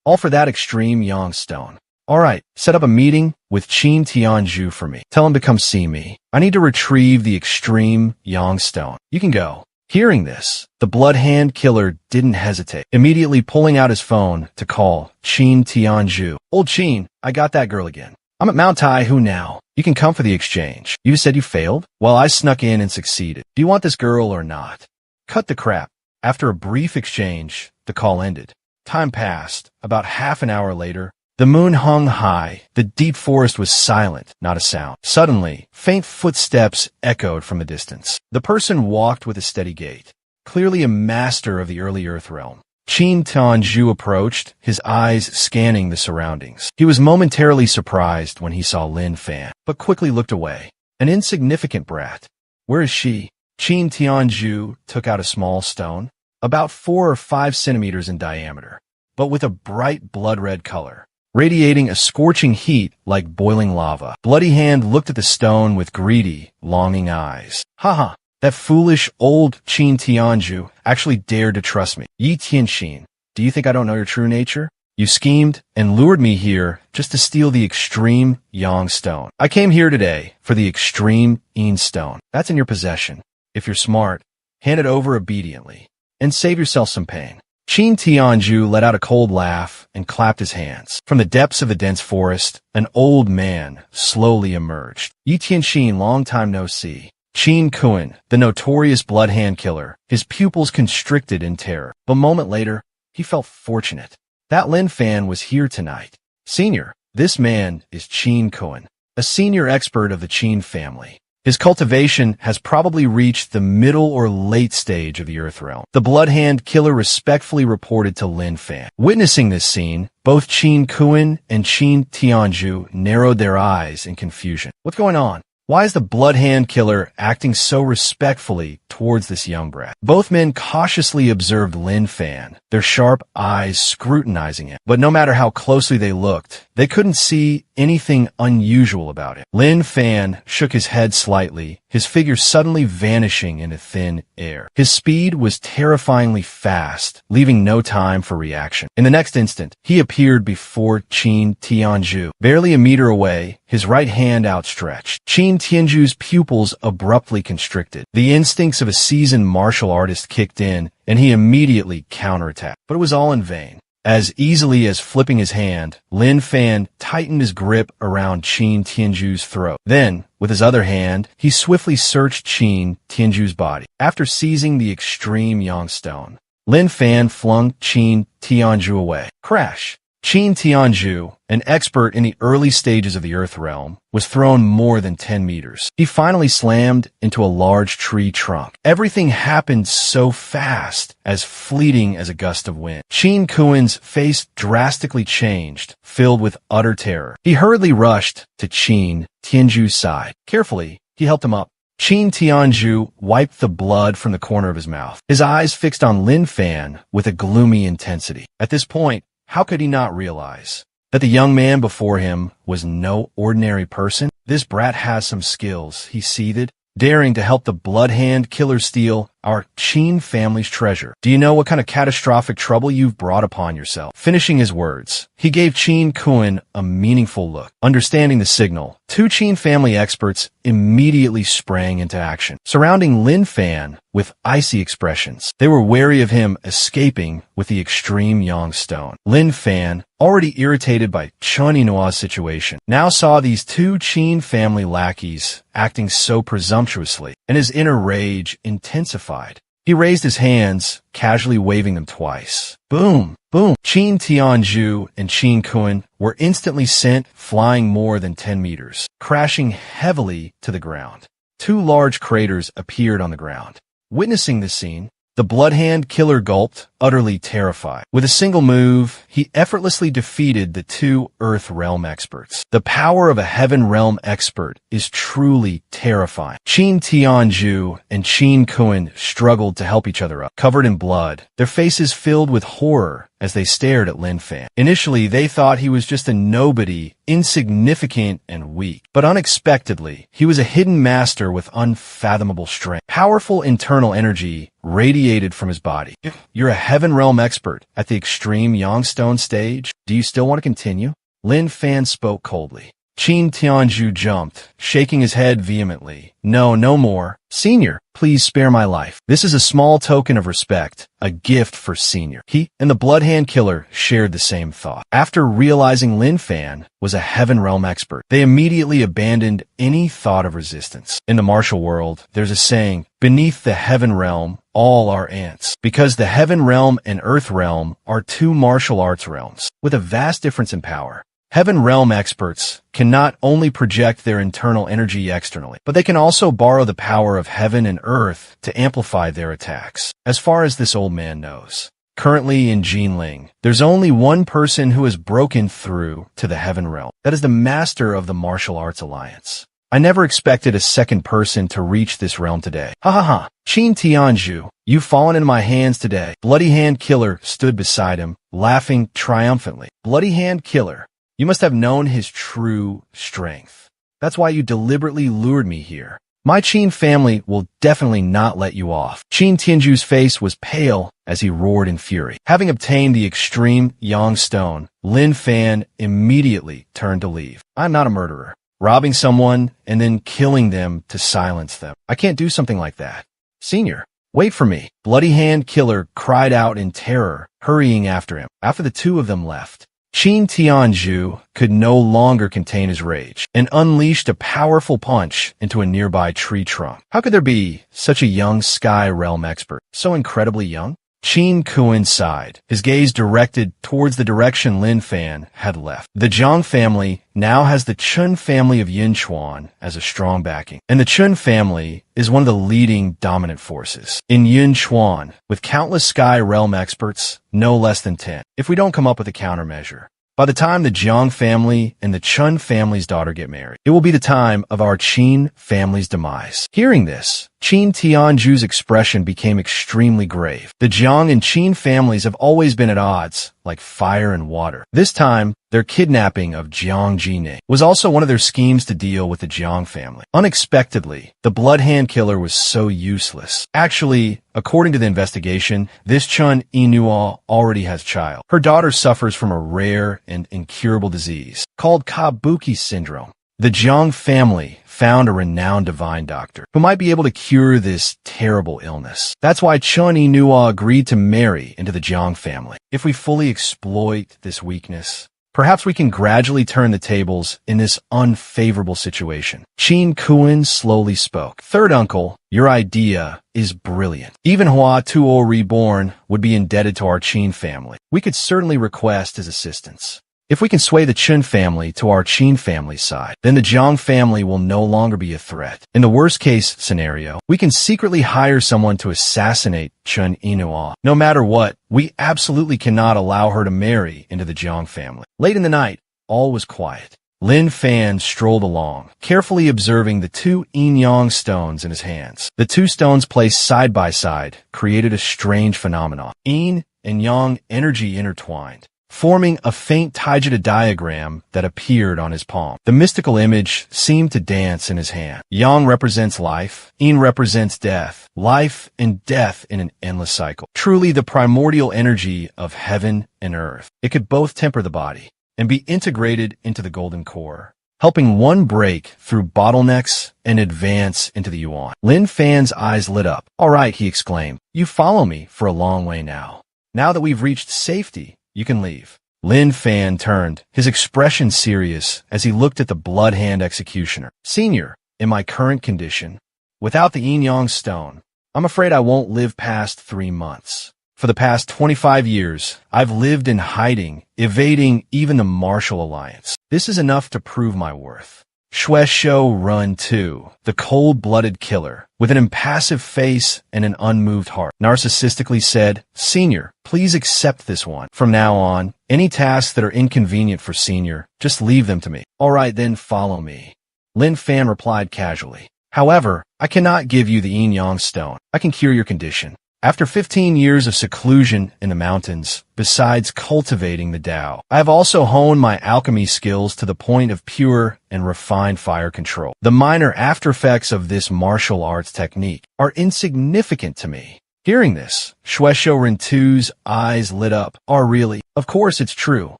S1: All for that extreme Yang Stone. All right, set up a meeting with Qin Tianzhu for me. Tell him to come see me. I need to retrieve the extreme Yang Stone. You can go. Hearing this, the Bloodhand Killer didn't hesitate, immediately pulling out his phone to call Qin Tianzhu. "Old Qin, I got that girl again. I'm at Mount Taihu now. You can come for the exchange. You said you failed? Well, I snuck in and succeeded. Do you want this girl or not?" Cut the crap. After a brief exchange, the call ended. Time passed. About half an hour later, the moon hung high. The deep forest was silent, not a sound. Suddenly, faint footsteps echoed from a distance. The person walked with a steady gait, clearly a master of the early Earth realm. Qin Tianzhu approached, his eyes scanning the surroundings. He was momentarily surprised when he saw Lin Fan, but quickly looked away. An insignificant brat. Where is she? Qin Tianzhu took out a small stone, about 4 or 5 centimeters in diameter, but with a bright blood-red color, radiating a scorching heat like boiling lava. Bloody Hand looked at the stone with greedy, longing eyes. Haha, that foolish old Qin Tianzhu actually dared to trust me. Yi Tianxin, do you think I don't know your true nature? You schemed and lured me here just to steal the extreme Yang Stone. I came here today for the extreme Een Stone. That's in your possession. If you're smart, hand it over obediently and save yourself some pain. Qin Tianzhu let out a cold laugh and clapped his hands. From the depths of the dense forest, an old man slowly emerged. Yi Tianxin, long time no see. Qin Kuan, the notorious Bloodhand Killer, his pupils constricted in terror. But a moment later, he felt fortunate. That Lin Fan was here tonight. Senior, this man is Qin Kuan, a senior expert of the Qin family. His cultivation has probably reached the middle or late stage of the Earth realm. The Bloodhand Killer respectfully reported to Lin Fan. Witnessing this scene, both Qin Kuan and Qin Tianzhu narrowed their eyes in confusion. What's going on? Why is the Bloodhand Killer acting so respectfully towards this young brat? Both men cautiously observed Lin Fan, their sharp eyes scrutinizing him. But no matter how closely they looked, they couldn't see anything unusual about him. Lin Fan shook his head slightly, his figure suddenly vanishing into thin air. His speed was terrifyingly fast, leaving no time for reaction. In the next instant, he appeared before Qin Tianzhu, barely a meter away, his right hand outstretched. Qin Tianzhu's pupils abruptly constricted. The instincts of a seasoned martial artist kicked in, and he immediately counterattacked. But it was all in vain. As easily as flipping his hand, Lin Fan tightened his grip around Qin Tianju's throat. Then, with his other hand, he swiftly searched Qin Tianju's body. After seizing the extreme Yang Stone, Lin Fan flung Qin Tianju away. Crash! Qin Tianju, an expert in the early stages of the Earth realm, was thrown more than 10 meters. He finally slammed into a large tree trunk. Everything happened so fast, as fleeting as a gust of wind. Qin Kuin's face drastically changed, filled with utter terror. He hurriedly rushed to Qin Tianju's side. Carefully, he helped him up. Qin Tianju wiped the blood from the corner of his mouth, his eyes fixed on Lin Fan with a gloomy intensity. At this point, how could he not realize that the young man before him was no ordinary person? This brat has some skills, he seethed, daring to help the Blood Hand Killer steal our Qin family's treasure. Do you know what kind of catastrophic trouble you've brought upon yourself? Finishing his words, he gave Qin Kuin a meaningful look. Understanding the signal, two Qin family experts immediately sprang into action, surrounding Lin Fan with icy expressions. They were wary of him escaping with the extreme Yang Stone. Lin Fan, already irritated by Chen Yinua's situation, now saw these two Qin family lackeys acting so presumptuously, and his inner rage intensified. He raised his hands, casually waving them twice. Boom! Boom! Qin Tianju and Qin Kuin were instantly sent flying more than 10 meters, crashing heavily to the ground. Two large craters appeared on the ground. Witnessing this scene, the Blood Hand Killer gulped, utterly terrified. With a single move, he effortlessly defeated the two Earth Realm experts. The power of a Heaven Realm expert is truly terrifying. Qin Tianju and Qin Kuin struggled to help each other up, covered in blood, their faces filled with horror as they stared at Lin Fan. Initially, they thought he was just a nobody, insignificant and weak. But unexpectedly, he was a hidden master with unfathomable strength. Powerful internal energy radiated from his body. You're a Heaven Realm expert at the extreme Yang Stone stage. Do you still want to continue? Lin Fan spoke coldly. Qin Tianju jumped, shaking his head vehemently. No, no more. Senior, please spare my life. This is a small token of respect, a gift for Senior. He and the Blood Hand Killer shared the same thought. After realizing Lin Fan was a Heaven Realm expert, they immediately abandoned any thought of resistance. In the martial world, there's a saying, beneath the Heaven Realm, all are ants. Because the Heaven Realm and Earth Realm are two martial arts realms with a vast difference in power. Heaven Realm experts can not only project their internal energy externally, but they can also borrow the power of heaven and earth to amplify their attacks. As far as this old man knows, currently in Jinling, there's only one person who has broken through to the Heaven Realm. That is the master of the Martial Arts Alliance. I never expected a second person to reach this realm today. Ha ha ha. Qin Tianju, you've fallen into my hands today. Bloody Hand Killer stood beside him, laughing triumphantly. Bloody Hand Killer, you must have known his true strength. That's why you deliberately lured me here. My Qin family will definitely not let you off. Qin Tianju's face was pale as he roared in fury. Having obtained the extreme Yang Stone, Lin Fan immediately turned to leave. I'm not a murderer. Robbing someone and then killing them to silence them. I can't do something like that. Senior, wait for me. Bloody Hand Killer cried out in terror, hurrying after him. After the two of them left, Qin Tianju could no longer contain his rage and unleashed a powerful punch into a nearby tree trunk. How could there be such a young Sky Realm expert, so incredibly young? Qin Kuin sighed, his gaze directed towards the direction Lin Fan had left. The Jiang family now has the Chun family of Yunchuan as a strong backing, and the Chun family is one of the leading dominant forces in Yunchuan, with countless Sky Realm experts, no less than 10. If we don't come up with a countermeasure, by the time the Jiang family and the Chun family's daughter get married, it will be the time of our Qin family's demise. Hearing this, Qin Tianju's expression became extremely grave. The Jiang and Qin families have always been at odds, like fire and water. This time, their kidnapping of Jiang Jining was also one of their schemes to deal with the Jiang family. Unexpectedly, the Blood Hand Killer was so useless. Actually, according to the investigation, this Chun Yinua already has child. Her daughter suffers from a rare and incurable disease called Kabuki syndrome. The Jiang family found a renowned divine doctor who might be able to cure this terrible illness. That's why Chun Yinhua agreed to marry into the Jiang family. If we fully exploit this weakness, perhaps we can gradually turn the tables in this unfavorable situation. Qin Kuan slowly spoke. Third uncle, your idea is brilliant. Even Hua Tuo Reborn would be indebted to our Qin family. We could certainly request his assistance. If we can sway the Chun family to our Qin family side, then the Jiang family will no longer be a threat. In the worst-case scenario, we can secretly hire someone to assassinate Chun Yinhua. No matter what, we absolutely cannot allow her to marry into the Jiang family. Late in the night, all was quiet. Lin Fan strolled along, carefully observing the two yin-yang stones in his hands. The two stones placed side by side created a strange phenomenon. Yin and yang energy intertwined, forming a faint Taijida diagram that appeared on his palm. The mystical image seemed to dance in his hand. Yang represents life, Yin represents death, life and death in an endless cycle. Truly the primordial energy of heaven and earth. It could both temper the body and be integrated into the golden core, helping one break through bottlenecks and advance into the Yuan. Lin Fan's eyes lit up. All right, he exclaimed. You follow me for a long way now. Now that we've reached safety, you can leave. Lin Fan turned, his expression serious as he looked at the blood hand executioner. Senior, in my current condition, without the yin-yang stone, I'm afraid I won't live past 3 months. For the past 25 years, I've lived in hiding, evading even the Martial Alliance. This is enough to prove my worth. Shueshou Run 2, the cold-blooded killer, with an impassive face and an unmoved heart, narcissistically said, Senior, please accept this one. From now on, any tasks that are inconvenient for Senior, just leave them to me. All right, then follow me. Lin Fan replied casually. However, I cannot give you the yin-yang stone. I can cure your condition. After 15 years of seclusion in the mountains, besides cultivating the Tao, I have also honed my alchemy skills to the point of pure and refined fire control. The minor aftereffects of this martial arts technique are insignificant to me. Hearing this, Shueshou Rentu's eyes lit up. Oh, really? Of course it's true.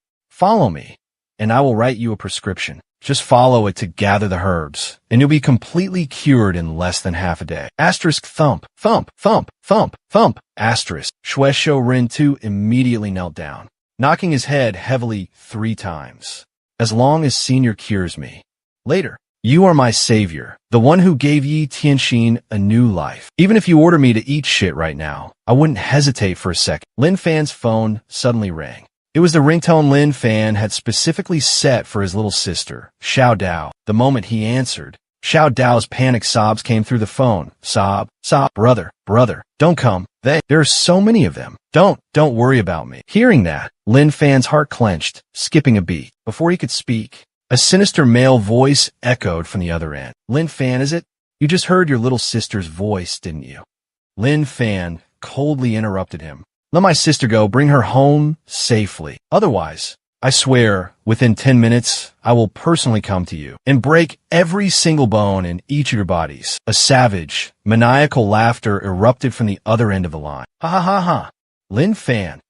S1: Follow me, and I will write you a prescription. Just follow it to gather the herbs, and you'll be completely cured in less than half a day. Asterisk thump, thump, thump, thump, thump, asterisk. Shueshou Rentu immediately knelt down, knocking his head heavily 3 times. As long as Senior cures me. Later, you are my savior, the one who gave Yi Tianxin a new life. Even if you order me to eat shit right now, I wouldn't hesitate for a second. Lin Fan's phone suddenly rang. It was the ringtone Lin Fan had specifically set for his little sister, Xiao Dao. The moment he answered, Xiao Dao's panicked sobs came through the phone. Sob, sob, brother, don't come. There are so many of them. Don't worry about me. Hearing that, Lin Fan's heart clenched, skipping a beat. Before he could speak, a sinister male voice echoed from the other end. Lin Fan, is it? You just heard your little sister's voice, didn't you? Lin Fan coldly interrupted him. Let my sister go, bring her home safely. Otherwise, I swear, within 10 minutes, I will personally come to you and break every single bone in each of your bodies. A savage, maniacal laughter erupted from the other end of the line. Ha ha ha ha. Lin Fan.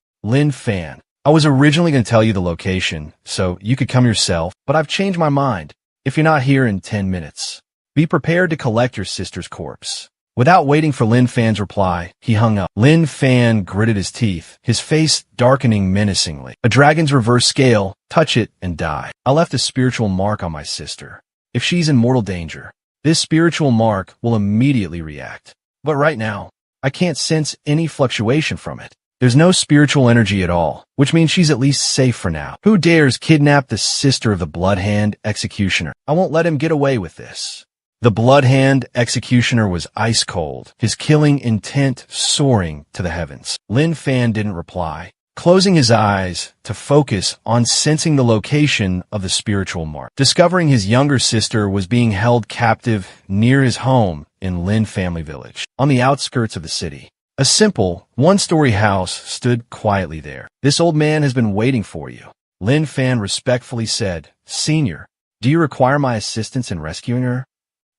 S1: I was originally going to tell you the location, so you could come yourself, but I've changed my mind. If you're not here in 10 minutes, be prepared to collect your sister's corpse. Without waiting for Lin Fan's reply, he hung up. Lin Fan gritted his teeth, his face darkening menacingly. A dragon's reverse scale, touch it and die. I left a spiritual mark on my sister. If she's in mortal danger, this spiritual mark will immediately react. But right now, I can't sense any fluctuation from it. There's no spiritual energy at all, which means she's at least safe for now. Who dares kidnap the sister of the Bloodhand Executioner? I won't let him get away with this. The Bloodhand Executioner was ice cold, his killing intent soaring to the heavens. Lin Fan didn't reply, closing his eyes to focus on sensing the location of the spiritual mark. Discovering his younger sister was being held captive near his home in Lin Family Village, on the outskirts of the city. A simple, one-story house stood quietly there. This old man has been waiting for you. Lin Fan respectfully said, Senior, do you require my assistance in rescuing her?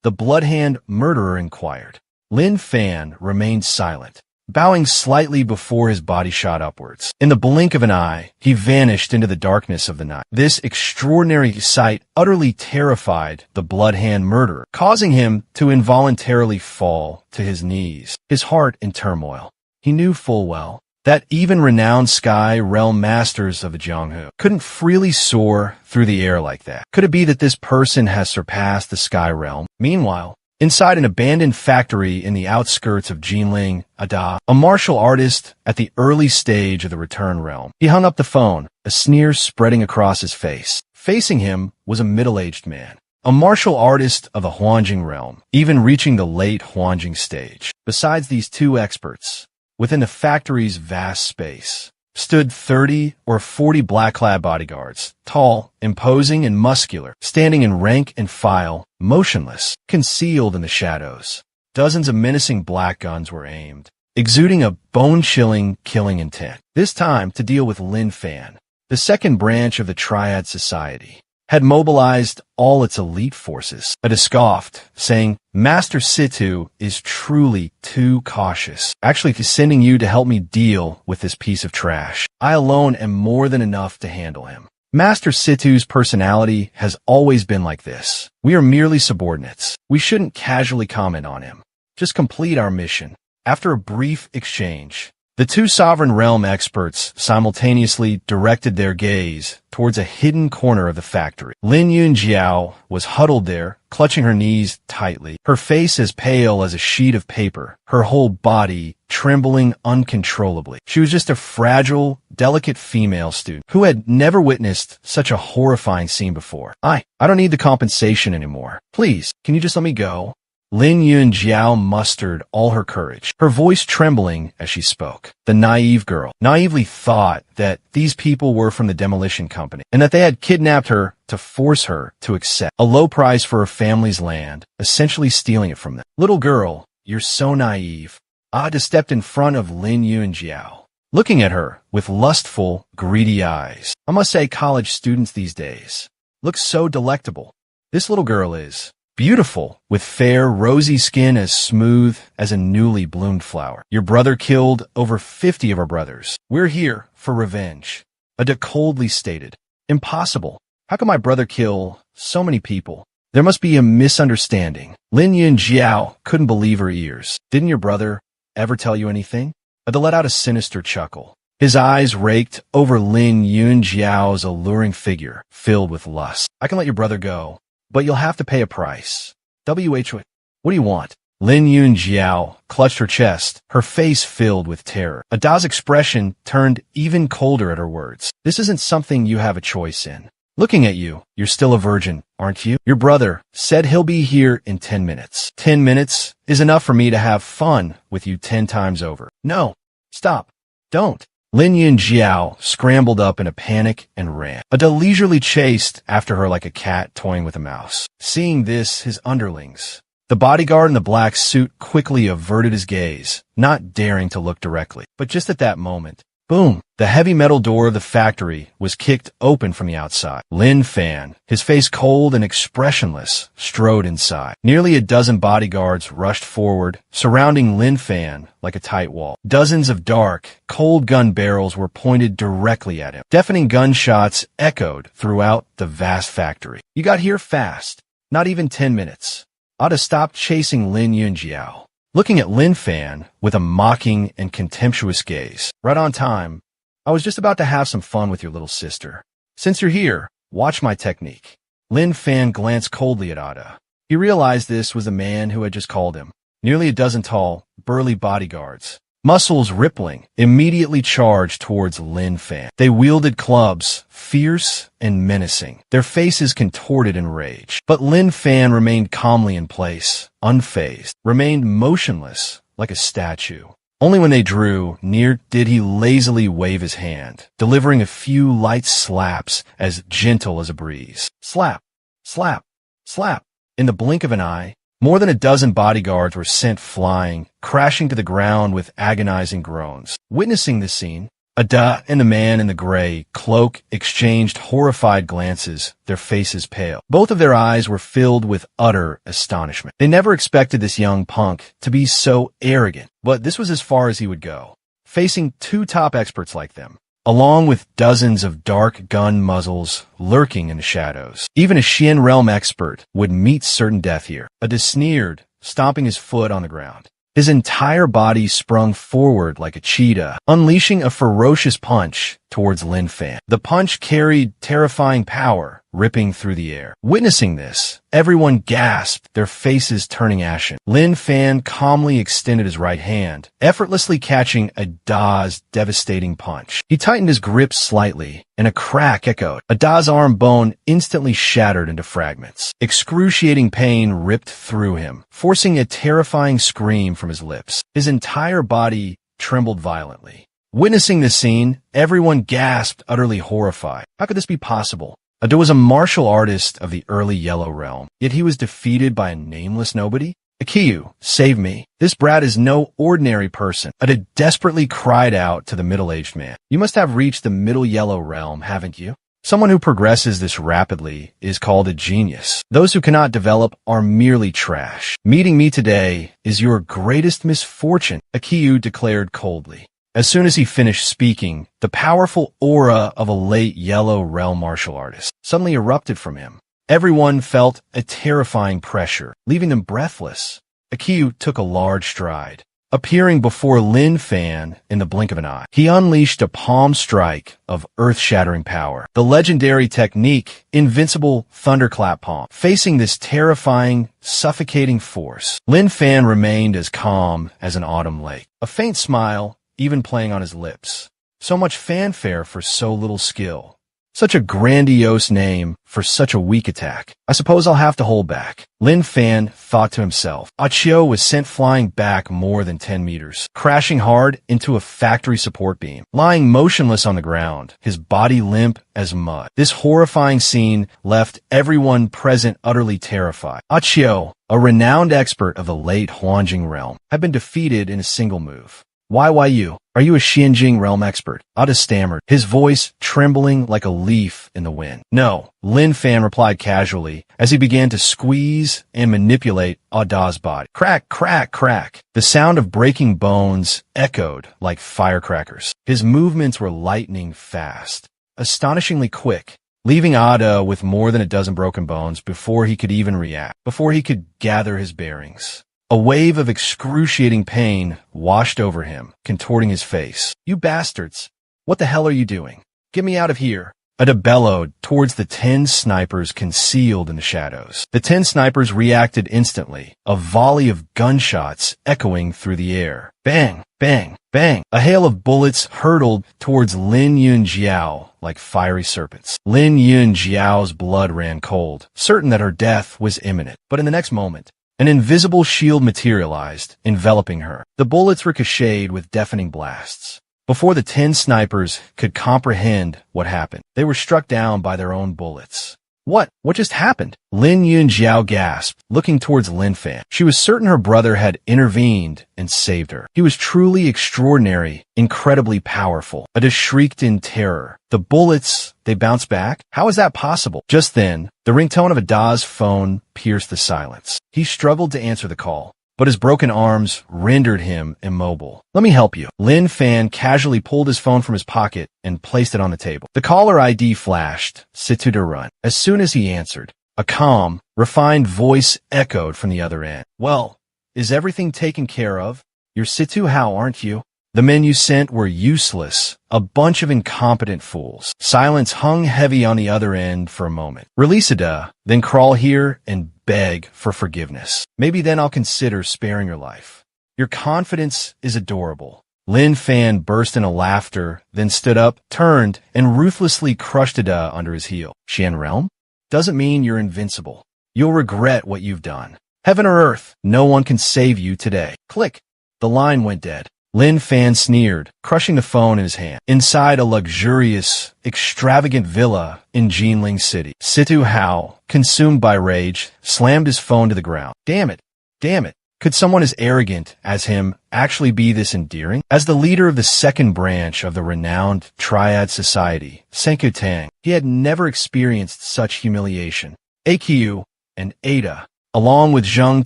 S1: The Bloodhand murderer inquired. Lin Fan remained silent, bowing slightly before his body shot upwards. In the blink of an eye, he vanished into the darkness of the night. This extraordinary sight utterly terrified the blood-hand murderer, causing him to involuntarily fall to his knees, his heart in turmoil. He knew full well that even renowned sky realm masters of the Jianghu couldn't freely soar through the air like that. Could it be that this person has surpassed the sky realm? Meanwhile, inside an abandoned factory in the outskirts of Jinling, Ada, a martial artist at the early stage of the return realm. He hung up the phone, a sneer spreading across his face. Facing him was a middle-aged man, a martial artist of the Huanjing realm, even reaching the late Huanjing stage. Besides these two experts, within the factory's vast space, stood 30 or 40 black-clad bodyguards, tall, imposing, and muscular, standing in rank and file, motionless, concealed in the shadows. Dozens of menacing black guns were aimed, exuding a bone-chilling, killing intent. This time to deal with Lin Fan, the second branch of the Triad Society, had mobilized all its elite forces. Ada scoffed, saying, "Master Situ is truly too cautious, actually sending you to help me deal with this piece of trash. I alone am more than enough to handle him. Master Situ's personality has always been like this. We are merely subordinates. We shouldn't casually comment on him. Just complete our mission." After a brief exchange, the two Sovereign Realm experts simultaneously directed their gaze towards a hidden corner of the factory. Lin Yunjiao was huddled there, clutching her knees tightly, her face as pale as a sheet of paper, her whole body trembling uncontrollably. She was just a fragile, delicate female student who had never witnessed such a horrifying scene before. I don't need the compensation anymore. Please, can you just let me go?" Lin Yunjiao mustered all her courage, her voice trembling as she spoke. The naive girl naively thought that these people were from the demolition company, and that they had kidnapped her to force her to accept a low price for her family's land, essentially stealing it from them. "Little girl, you're so naive." Ada stepped in front of Lin Yunjiao, looking at her with lustful, greedy eyes. "I must say college students these days look so delectable. This little girl is beautiful, with fair, rosy skin as smooth as a newly bloomed flower. Your brother killed over 50 of our brothers. We're here for revenge." Ada coldly stated. "Impossible. How can my brother kill so many people? There must be a misunderstanding." Lin Yunjiao couldn't believe her ears. "Didn't your brother ever tell you anything?" Ada let out a sinister chuckle. His eyes raked over Lin Yunjiao's alluring figure, filled with lust. "I can let your brother go, but you'll have to pay a price." What do you want?" Lin Yunjiao clutched her chest, her face filled with terror. Ada's expression turned even colder at her words. "This isn't something you have a choice in. Looking at you, you're still a virgin, aren't you? Your brother said he'll be here in 10 minutes. 10 minutes is enough for me to have fun with you 10 times over." "No, stop, don't." Lin Yunjiao scrambled up in a panic and ran. Ada leisurely chased after her like a cat toying with a mouse. Seeing this, his underlings, the bodyguard in the black suit, quickly averted his gaze, not daring to look directly. But just at that moment, boom, the heavy metal door of the factory was kicked open from the outside. Lin Fan, his face cold and expressionless, strode inside. Nearly a dozen bodyguards rushed forward, surrounding Lin Fan like a tight wall. Dozens of dark, cold gun barrels were pointed directly at him. Deafening gunshots echoed throughout the vast factory. "You got here fast. Not even 10 minutes. Ada stopped chasing Lin Yunjiao, looking at Lin Fan with a mocking and contemptuous gaze. "Right on time. I was just about to have some fun with your little sister. Since you're here, watch my technique." Lin Fan glanced coldly at Ada. He realized this was the man who had just called him. Nearly a dozen tall, burly bodyguards, muscles rippling, immediately charged towards Lin Fan. They wielded clubs, fierce and menacing, their faces contorted in rage. But Lin Fan remained calmly in place, unfazed, remained motionless like a statue. Only when they drew near did he lazily wave his hand, delivering a few light slaps as gentle as a breeze. Slap, slap, slap. In the blink of an eye, more than a dozen bodyguards were sent flying, crashing to the ground with agonizing groans. Witnessing this scene, Ada and the man in the gray cloak exchanged horrified glances, their faces pale. Both of their eyes were filled with utter astonishment. They never expected this young punk to be so arrogant, but this was as far as he would go, facing two top experts like them, along with dozens of dark gun muzzles lurking in the shadows. Even a Xian realm expert would meet certain death here. Ada sneered, stomping his foot on the ground. His entire body sprung forward like a cheetah, unleashing a ferocious punch towards Lin Fan. The punch carried terrifying power, ripping through the air. Witnessing this, everyone gasped, their faces turning ashen. Lin Fan calmly extended his right hand, effortlessly catching Ada's devastating punch. He tightened his grip slightly, and a crack echoed. Ada's arm bone instantly shattered into fragments. Excruciating pain ripped through him, forcing a terrifying scream from his lips. His entire body trembled violently. Witnessing this scene, everyone gasped, utterly horrified. How could this be possible? Ada was a martial artist of the early Yellow Realm, yet he was defeated by a nameless nobody? Akiyu, save me. This brat is no ordinary person. Ada desperately cried out to the middle-aged man. You must have reached the Middle Yellow Realm, haven't you? Someone who progresses this rapidly is called a genius. Those who cannot develop are merely trash. Meeting me today is your greatest misfortune, Akiyu declared coldly. As soon as he finished speaking, the powerful aura of a late Yellow Realm martial artist suddenly erupted from him. Everyone felt a terrifying pressure, leaving them breathless. Akiyu took a large stride, appearing before Lin Fan in the blink of an eye. He unleashed a palm strike of earth-shattering power, the legendary technique, Invincible Thunderclap Palm. Facing this terrifying, suffocating force, Lin Fan remained as calm as an autumn lake, a faint smile even playing on his lips. So much fanfare for so little skill. Such a grandiose name for such a weak attack. I suppose I'll have to hold back. Lin Fan thought to himself. Achio was sent flying back more than 10 meters, crashing hard into a factory support beam, lying motionless on the ground, his body limp as mud. This horrifying scene left everyone present utterly terrified. Achio, a renowned expert of the late Huanjing realm, had been defeated in a single move. Why you? Are you a Xianjing realm expert? Ada stammered, his voice trembling like a leaf in the wind. No, Lin Fan replied casually as he began to squeeze and manipulate Ada's body. Crack, crack, crack. The sound of breaking bones echoed like firecrackers. His movements were lightning fast, astonishingly quick, leaving Ada with more than a dozen broken bones before he could even react, before he could gather his bearings. A wave of excruciating pain washed over him, contorting his face. You bastards! What the hell are you doing? Get me out of here! Ada bellowed towards the 10 snipers concealed in the shadows. The 10 snipers reacted instantly, a volley of gunshots echoing through the air. Bang! Bang! Bang! A hail of bullets hurtled towards Lin Yunjiao like fiery serpents. Lin Yunjiao's blood ran cold, certain that her death was imminent. But in the next moment, an invisible shield materialized, enveloping her. The bullets ricocheted with deafening blasts. Before the 10 snipers could comprehend what happened, they were struck down by their own bullets. What just happened? Lin Yunjiao gasped, looking towards Lin Fan. She was certain her brother had intervened and saved her. He was truly extraordinary, incredibly powerful. Ada shrieked in terror. The bullets, they bounced back? How is that possible? Just then, the ringtone of Ada's phone pierced the silence. He struggled to answer the call, but his broken arms rendered him immobile. Let me help you. Lin Fan casually pulled his phone from his pocket and placed it on the table. The caller ID flashed, Situ to run. As soon as he answered, a calm, refined voice echoed from the other end. Well, is everything taken care of? You're Situ Hao, aren't you? The men you sent were useless, a bunch of incompetent fools. Silence hung heavy on the other end for a moment. Release Ada, then crawl here and beg for forgiveness. Maybe then I'll consider sparing your life. Your confidence is adorable. Lin Fan burst into laughter, then stood up, turned, and ruthlessly crushed Ada under his heel. Xian Realm? Doesn't mean you're invincible. You'll regret what you've done. Heaven or earth, no one can save you today. Click. The line went dead. Lin Fan sneered, crushing the phone in his hand. Inside a luxurious, extravagant villa in Jinling City, Situ Hao, consumed by rage, slammed his phone to the ground. Damn it. Could someone as arrogant as him actually be this endearing? As the leader of the second branch of the renowned Triad Society, Senku Tang, he had never experienced such humiliation. AQ and Ada, along with Zheng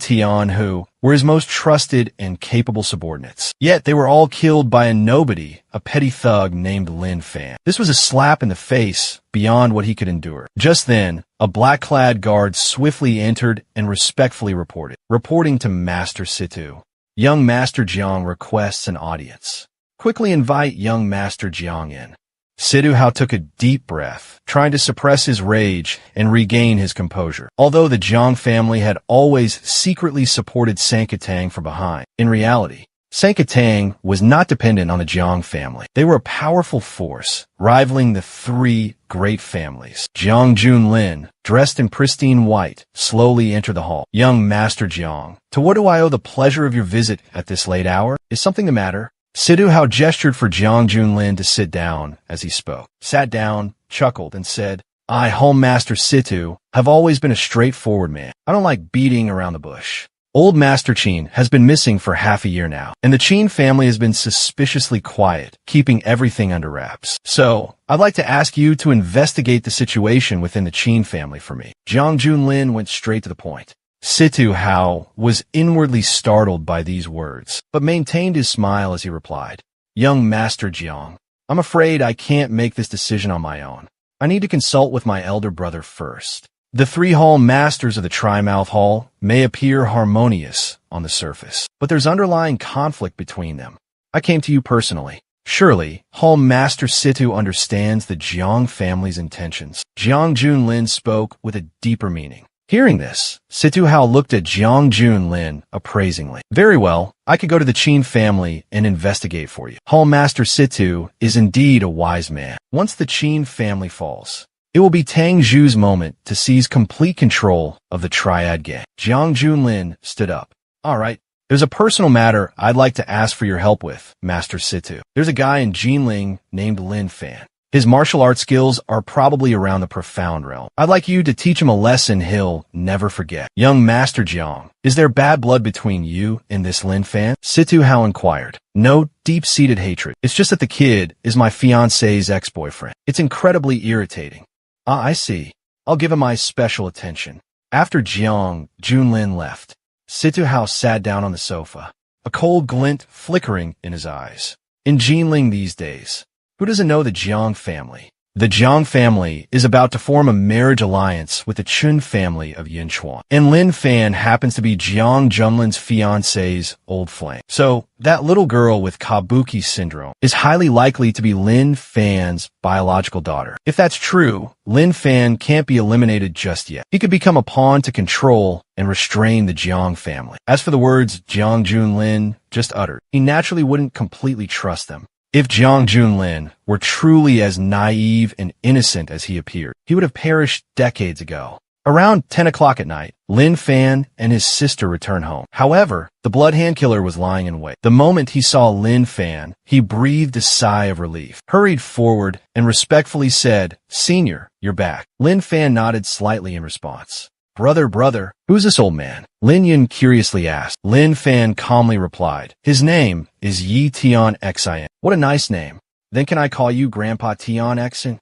S1: Tian, who were his most trusted and capable subordinates. Yet they were all killed by a nobody, a petty thug named Lin Fan. This was a slap in the face beyond what he could endure. Just then, a black-clad guard swiftly entered and respectfully reported. Reporting to Master Situ. Young Master Jiang requests an audience. Quickly invite young Master Jiang in. Situ Hao took a deep breath, trying to suppress his rage and regain his composure. Although the Jiang family had always secretly supported Sankatang from behind, in reality, Sankatang was not dependent on the Jiang family. They were a powerful force, rivaling the three great families. Jiang Junlin, dressed in pristine white, slowly entered the hall. Young Master Jiang, to what do I owe the pleasure of your visit at this late hour? Is something the matter? Situ Hao gestured for Jiang Junlin to sit down as he spoke, sat down, chuckled, and said, I, Home Master Situ, have always been a straightforward man. I don't like beating around the bush. Old Master Qin has been missing for half a year now, and the Qin family has been suspiciously quiet, keeping everything under wraps. So, I'd like to ask you to investigate the situation within the Qin family for me. Jiang Junlin went straight to the point. Situ Hao was inwardly startled by these words, but maintained his smile as he replied, Young Master Jiang, I'm afraid I can't make this decision on my own. I need to consult with my elder brother first. The three hall masters of the Trimouth Hall may appear harmonious on the surface, but there's underlying conflict between them. I came to you personally. Surely, Hall Master Situ understands the Jiang family's intentions. Jiang Junlin spoke with a deeper meaning. Hearing this, Situ Hao looked at Jiang Junlin appraisingly. Very well, I could go to the Qin family and investigate for you. Hall Master Situ is indeed a wise man. Once the Qin family falls, it will be Tang Zhu's moment to seize complete control of the Triad gang. Jiang Junlin stood up. All right, there's a personal matter I'd like to ask for your help with, Master Situ. There's a guy in Jinling named Lin Fan. His martial arts skills are probably around the profound realm. I'd like you to teach him a lesson he'll never forget. Young Master Jiang, is there bad blood between you and this Lin Fan? Situ Hao inquired. No deep-seated hatred. It's just that the kid is my fiancé's ex-boyfriend. It's incredibly irritating. Ah, I see. I'll give him my special attention. After Jiang Junlin left, Situ Hao sat down on the sofa, a cold glint flickering in his eyes. In Jinling these days, who doesn't know the Jiang family? The Jiang family is about to form a marriage alliance with the Chun family of Yinchuan. And Lin Fan happens to be Jiang Junlin's fiancé's old flame. So, that little girl with Kabuki syndrome is highly likely to be Lin Fan's biological daughter. If that's true, Lin Fan can't be eliminated just yet. He could become a pawn to control and restrain the Jiang family. As for the words Jiang Junlin just uttered, he naturally wouldn't completely trust them. If Jiang Junlin were truly as naive and innocent as he appeared, he would have perished decades ago. Around 10 o'clock at night, Lin Fan and his sister returned home. However, the blood hand killer was lying in wait. The moment he saw Lin Fan, he breathed a sigh of relief, hurried forward, and respectfully said, Senior, you're back. Lin Fan nodded slightly in response. Brother, who's this old man? Lin Yun curiously asked. Lin Fan calmly replied, His name is Yi Tian Xian. What a nice name. Then can I call you Grandpa Tian Xian?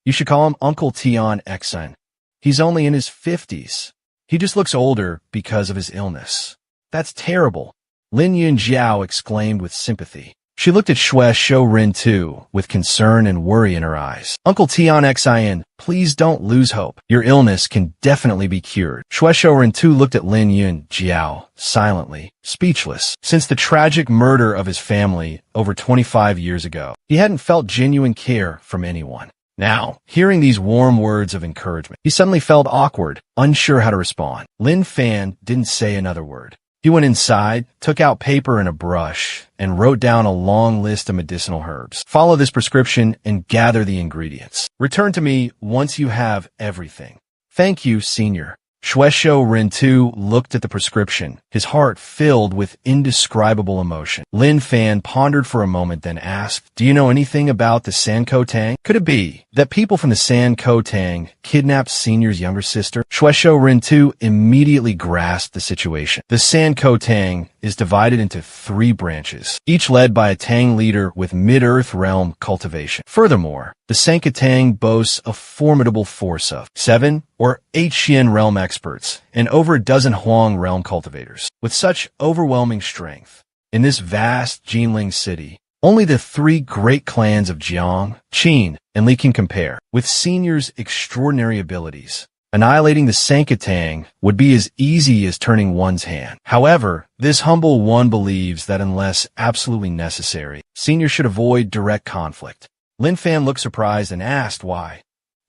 S1: You should call him Uncle Tian Xian. He's only in his 50s. He just looks older because of his illness. That's terrible. Lin Yun Jiao exclaimed with sympathy. She looked at Xue Shouren too, with concern and worry in her eyes. Uncle Tian Xian, please don't lose hope. Your illness can definitely be cured. Xue Shouren too looked at Lin Yun Jiao, silently, speechless. Since the tragic murder of his family over 25 years ago, he hadn't felt genuine care from anyone. Now, hearing these warm words of encouragement, he suddenly felt awkward, unsure how to respond. Lin Fan didn't say another word. He went inside, took out paper and a brush, and wrote down a long list of medicinal herbs. Follow this prescription and gather the ingredients. Return to me once you have everything. Thank you, Senior. Shueisho Rintu looked at the prescription, his heart filled with indescribable emotion. Lin Fan pondered for a moment, then asked, "Do you know anything about the Sanko Tang? Could it be that people from the Sanko Tang kidnapped Senior's younger sister?" Shueisho Rintu immediately grasped the situation. The Sanko Tang is divided into 3 branches, each led by a Tang leader with mid-earth realm cultivation. Furthermore, the Sanko Tang boasts a formidable force of 7 or 8 Xian realm experts and over a dozen Huang realm cultivators. With such overwhelming strength, in this vast Jinling city, only the 3 great clans of Jiang, Qin, and Li can compare. With Senior's extraordinary abilities, annihilating the Sanko Tang would be as easy as turning one's hand. However, this humble one believes that unless absolutely necessary, Senior should avoid direct conflict. Lin Fan looked surprised and asked why.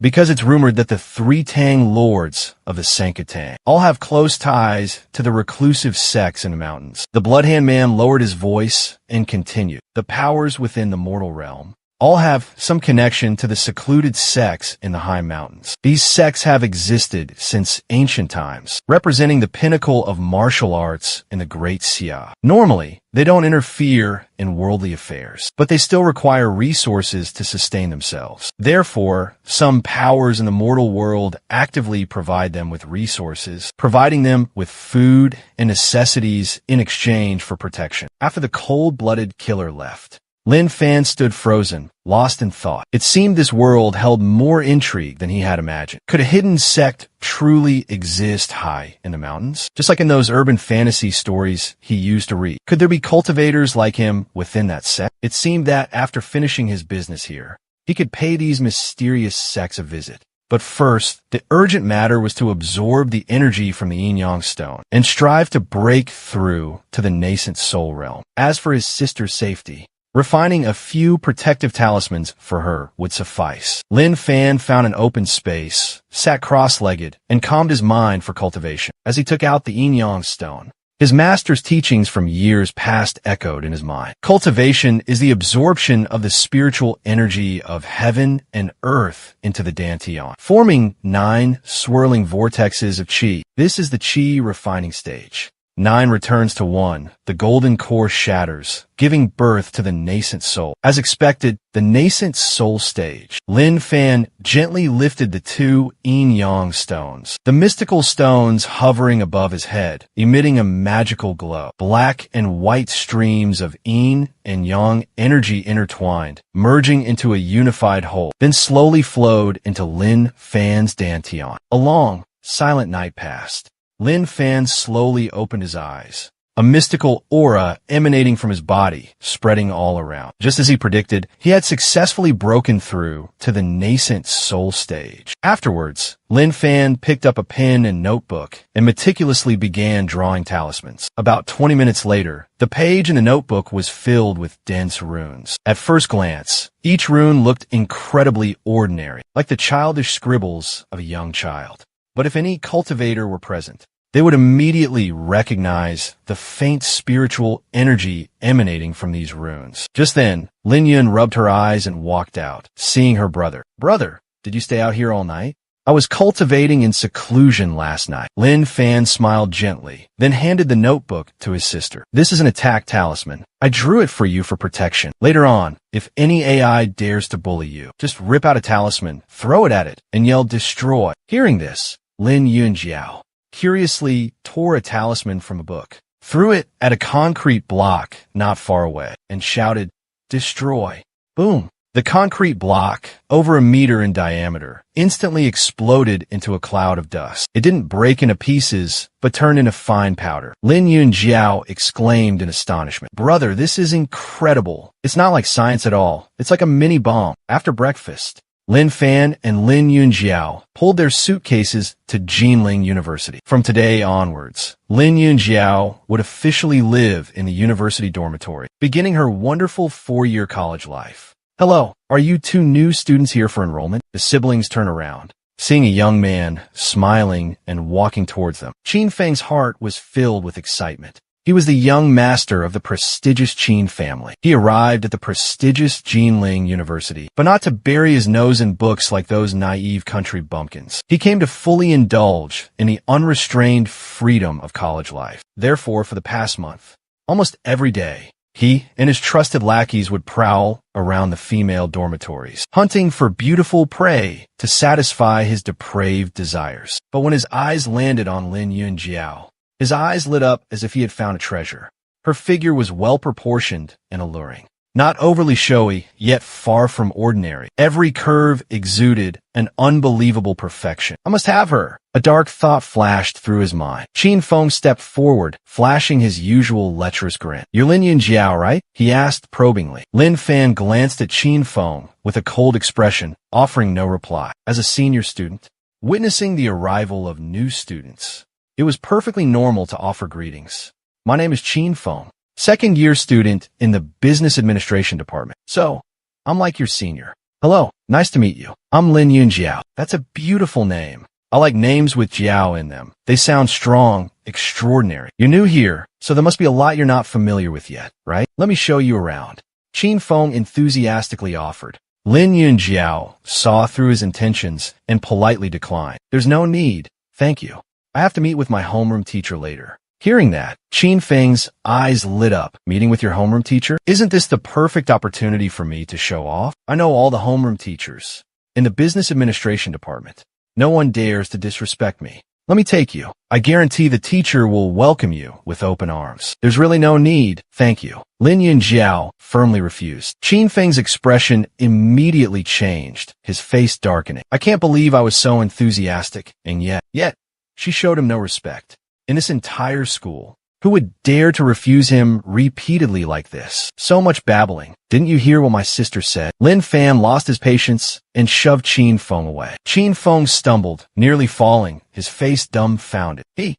S1: Because it's rumored that the 3 Tang lords of the Sanko Tang all have close ties to the reclusive sects in the mountains. The Bloodhand man lowered his voice and continued. The powers within the mortal realm all have some connection to the secluded sects in the high mountains. These sects have existed since ancient times, representing the pinnacle of martial arts in the Great Xia. Normally, they don't interfere in worldly affairs, but they still require resources to sustain themselves. Therefore, some powers in the mortal world actively provide them with resources, providing them with food and necessities in exchange for protection. After the cold-blooded killer left, Lin Fan stood frozen, lost in thought. It seemed this world held more intrigue than he had imagined. Could a hidden sect truly exist high in the mountains? Just like in those urban fantasy stories he used to read. Could there be cultivators like him within that sect? It seemed that after finishing his business here, he could pay these mysterious sects a visit. But first, the urgent matter was to absorb the energy from the Yin-Yang stone and strive to break through to the nascent soul realm. As for his sister's safety, refining a few protective talismans for her would suffice. Lin Fan found an open space, sat cross-legged, and calmed his mind for cultivation. As he took out the Yin-Yang stone, his master's teachings from years past echoed in his mind. Cultivation is the absorption of the spiritual energy of heaven and earth into the Dantian, forming 9 swirling vortexes of qi. This is the qi refining stage. 9 returns to 1. The golden core shatters, giving birth to the nascent soul. As expected, the nascent soul stage. Lin Fan gently lifted the 2 yin-yang stones, the mystical stones hovering above his head, emitting a magical glow. Black and white streams of yin and yang energy intertwined, merging into a unified whole, then slowly flowed into Lin Fan's Dantian. A long, silent night passed. Lin Fan slowly opened his eyes, a mystical aura emanating from his body, spreading all around. Just as he predicted, he had successfully broken through to the nascent soul stage. Afterwards, Lin Fan picked up a pen and notebook and meticulously began drawing talismans. About 20 minutes later, the page in the notebook was filled with dense runes. At first glance, each rune looked incredibly ordinary, like the childish scribbles of a young child. But if any cultivator were present, they would immediately recognize the faint spiritual energy emanating from these runes. Just then, Lin Yun rubbed her eyes and walked out, seeing her brother. "Brother, did you stay out here all night?" "I was cultivating in seclusion last night." Lin Fan smiled gently, then handed the notebook to his sister. "This is an attack talisman. I drew it for you for protection. Later on, if any AI dares to bully you, just rip out a talisman, throw it at it, and yell 'destroy.'" Hearing this, Lin Yunjiao curiously tore a talisman from a book, threw it at a concrete block not far away, and shouted, "Destroy." Boom! The concrete block, over a meter in diameter, instantly exploded into a cloud of dust. It didn't break into pieces, but turned into fine powder. Lin Yunjiao exclaimed in astonishment, "Brother, this is incredible. It's not like science at all. It's like a mini bomb." After breakfast, Lin Fan and Lin Yunjiao pulled their suitcases to Jinling University. From today onwards, Lin Yunjiao would officially live in the university dormitory, beginning her wonderful 4-year college life. "Hello, are you 2 new students here for enrollment?" The siblings turn around, seeing a young man smiling and walking towards them. Qin Feng's heart was filled with excitement. He was the young master of the prestigious Qin family. He arrived at the prestigious Jinling University, but not to bury his nose in books like those naive country bumpkins. He came to fully indulge in the unrestrained freedom of college life. Therefore, for the past month, almost every day, he and his trusted lackeys would prowl around the female dormitories, hunting for beautiful prey to satisfy his depraved desires. But when his eyes landed on Lin Yunjiao, his eyes lit up as if he had found a treasure. Her figure was well-proportioned and alluring. Not overly showy, yet far from ordinary. Every curve exuded an unbelievable perfection. I must have her. A dark thought flashed through his mind. Qin Feng stepped forward, flashing his usual lecherous grin. "You're Lin Yunjiao, right?" he asked probingly. Lin Fan glanced at Qin Feng with a cold expression, offering no reply. As a senior student, witnessing the arrival of new students, it was perfectly normal to offer greetings. "My name is Qin Feng, second-year student in the Business Administration Department. So, I'm like your senior. Hello, nice to meet you. I'm Lin Yunjiao." That's a beautiful name. I like names with Jiao in them. They sound strong, extraordinary. You're new here, so there must be a lot you're not familiar with yet, right? Let me show you around. Qin Feng enthusiastically offered. Lin Yunjiao saw through his intentions and politely declined. "There's no need, thank you. I have to meet with my homeroom teacher later." Hearing that, Qin Feng's eyes lit up. "Meeting with your homeroom teacher? Isn't this the perfect opportunity for me to show off? I know all the homeroom teachers in the Business Administration Department. No one dares to disrespect me. Let me take you. I guarantee the teacher will welcome you with open arms." "There's really no need, thank you." Lin Yunjiao firmly refused. Qin Feng's expression immediately changed, his face darkening. "I can't believe I was so enthusiastic, and yet, she showed him no respect. In this entire school, who would dare to refuse him repeatedly like this? So much babbling. Didn't you hear what my sister said?" Lin Fan lost his patience and shoved Qin Feng away. Qin Feng stumbled, nearly falling, his face dumbfounded. He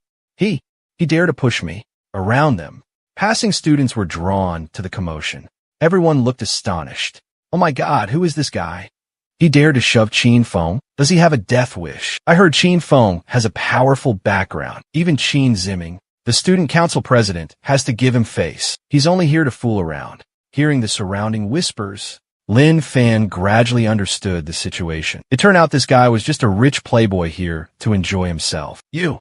S1: dared to push me. Around them, passing students were drawn to the commotion. Everyone looked astonished. "Oh my God, who is this guy? He dared to shove Qin Feng? Does he have a death wish?" I heard Qin Feng has a powerful background. Even Qin Ziming, the student council president, has to give him face. He's only here to fool around. Hearing the surrounding whispers, Lin Fan gradually understood the situation. It turned out this guy was just a rich playboy here to enjoy himself. You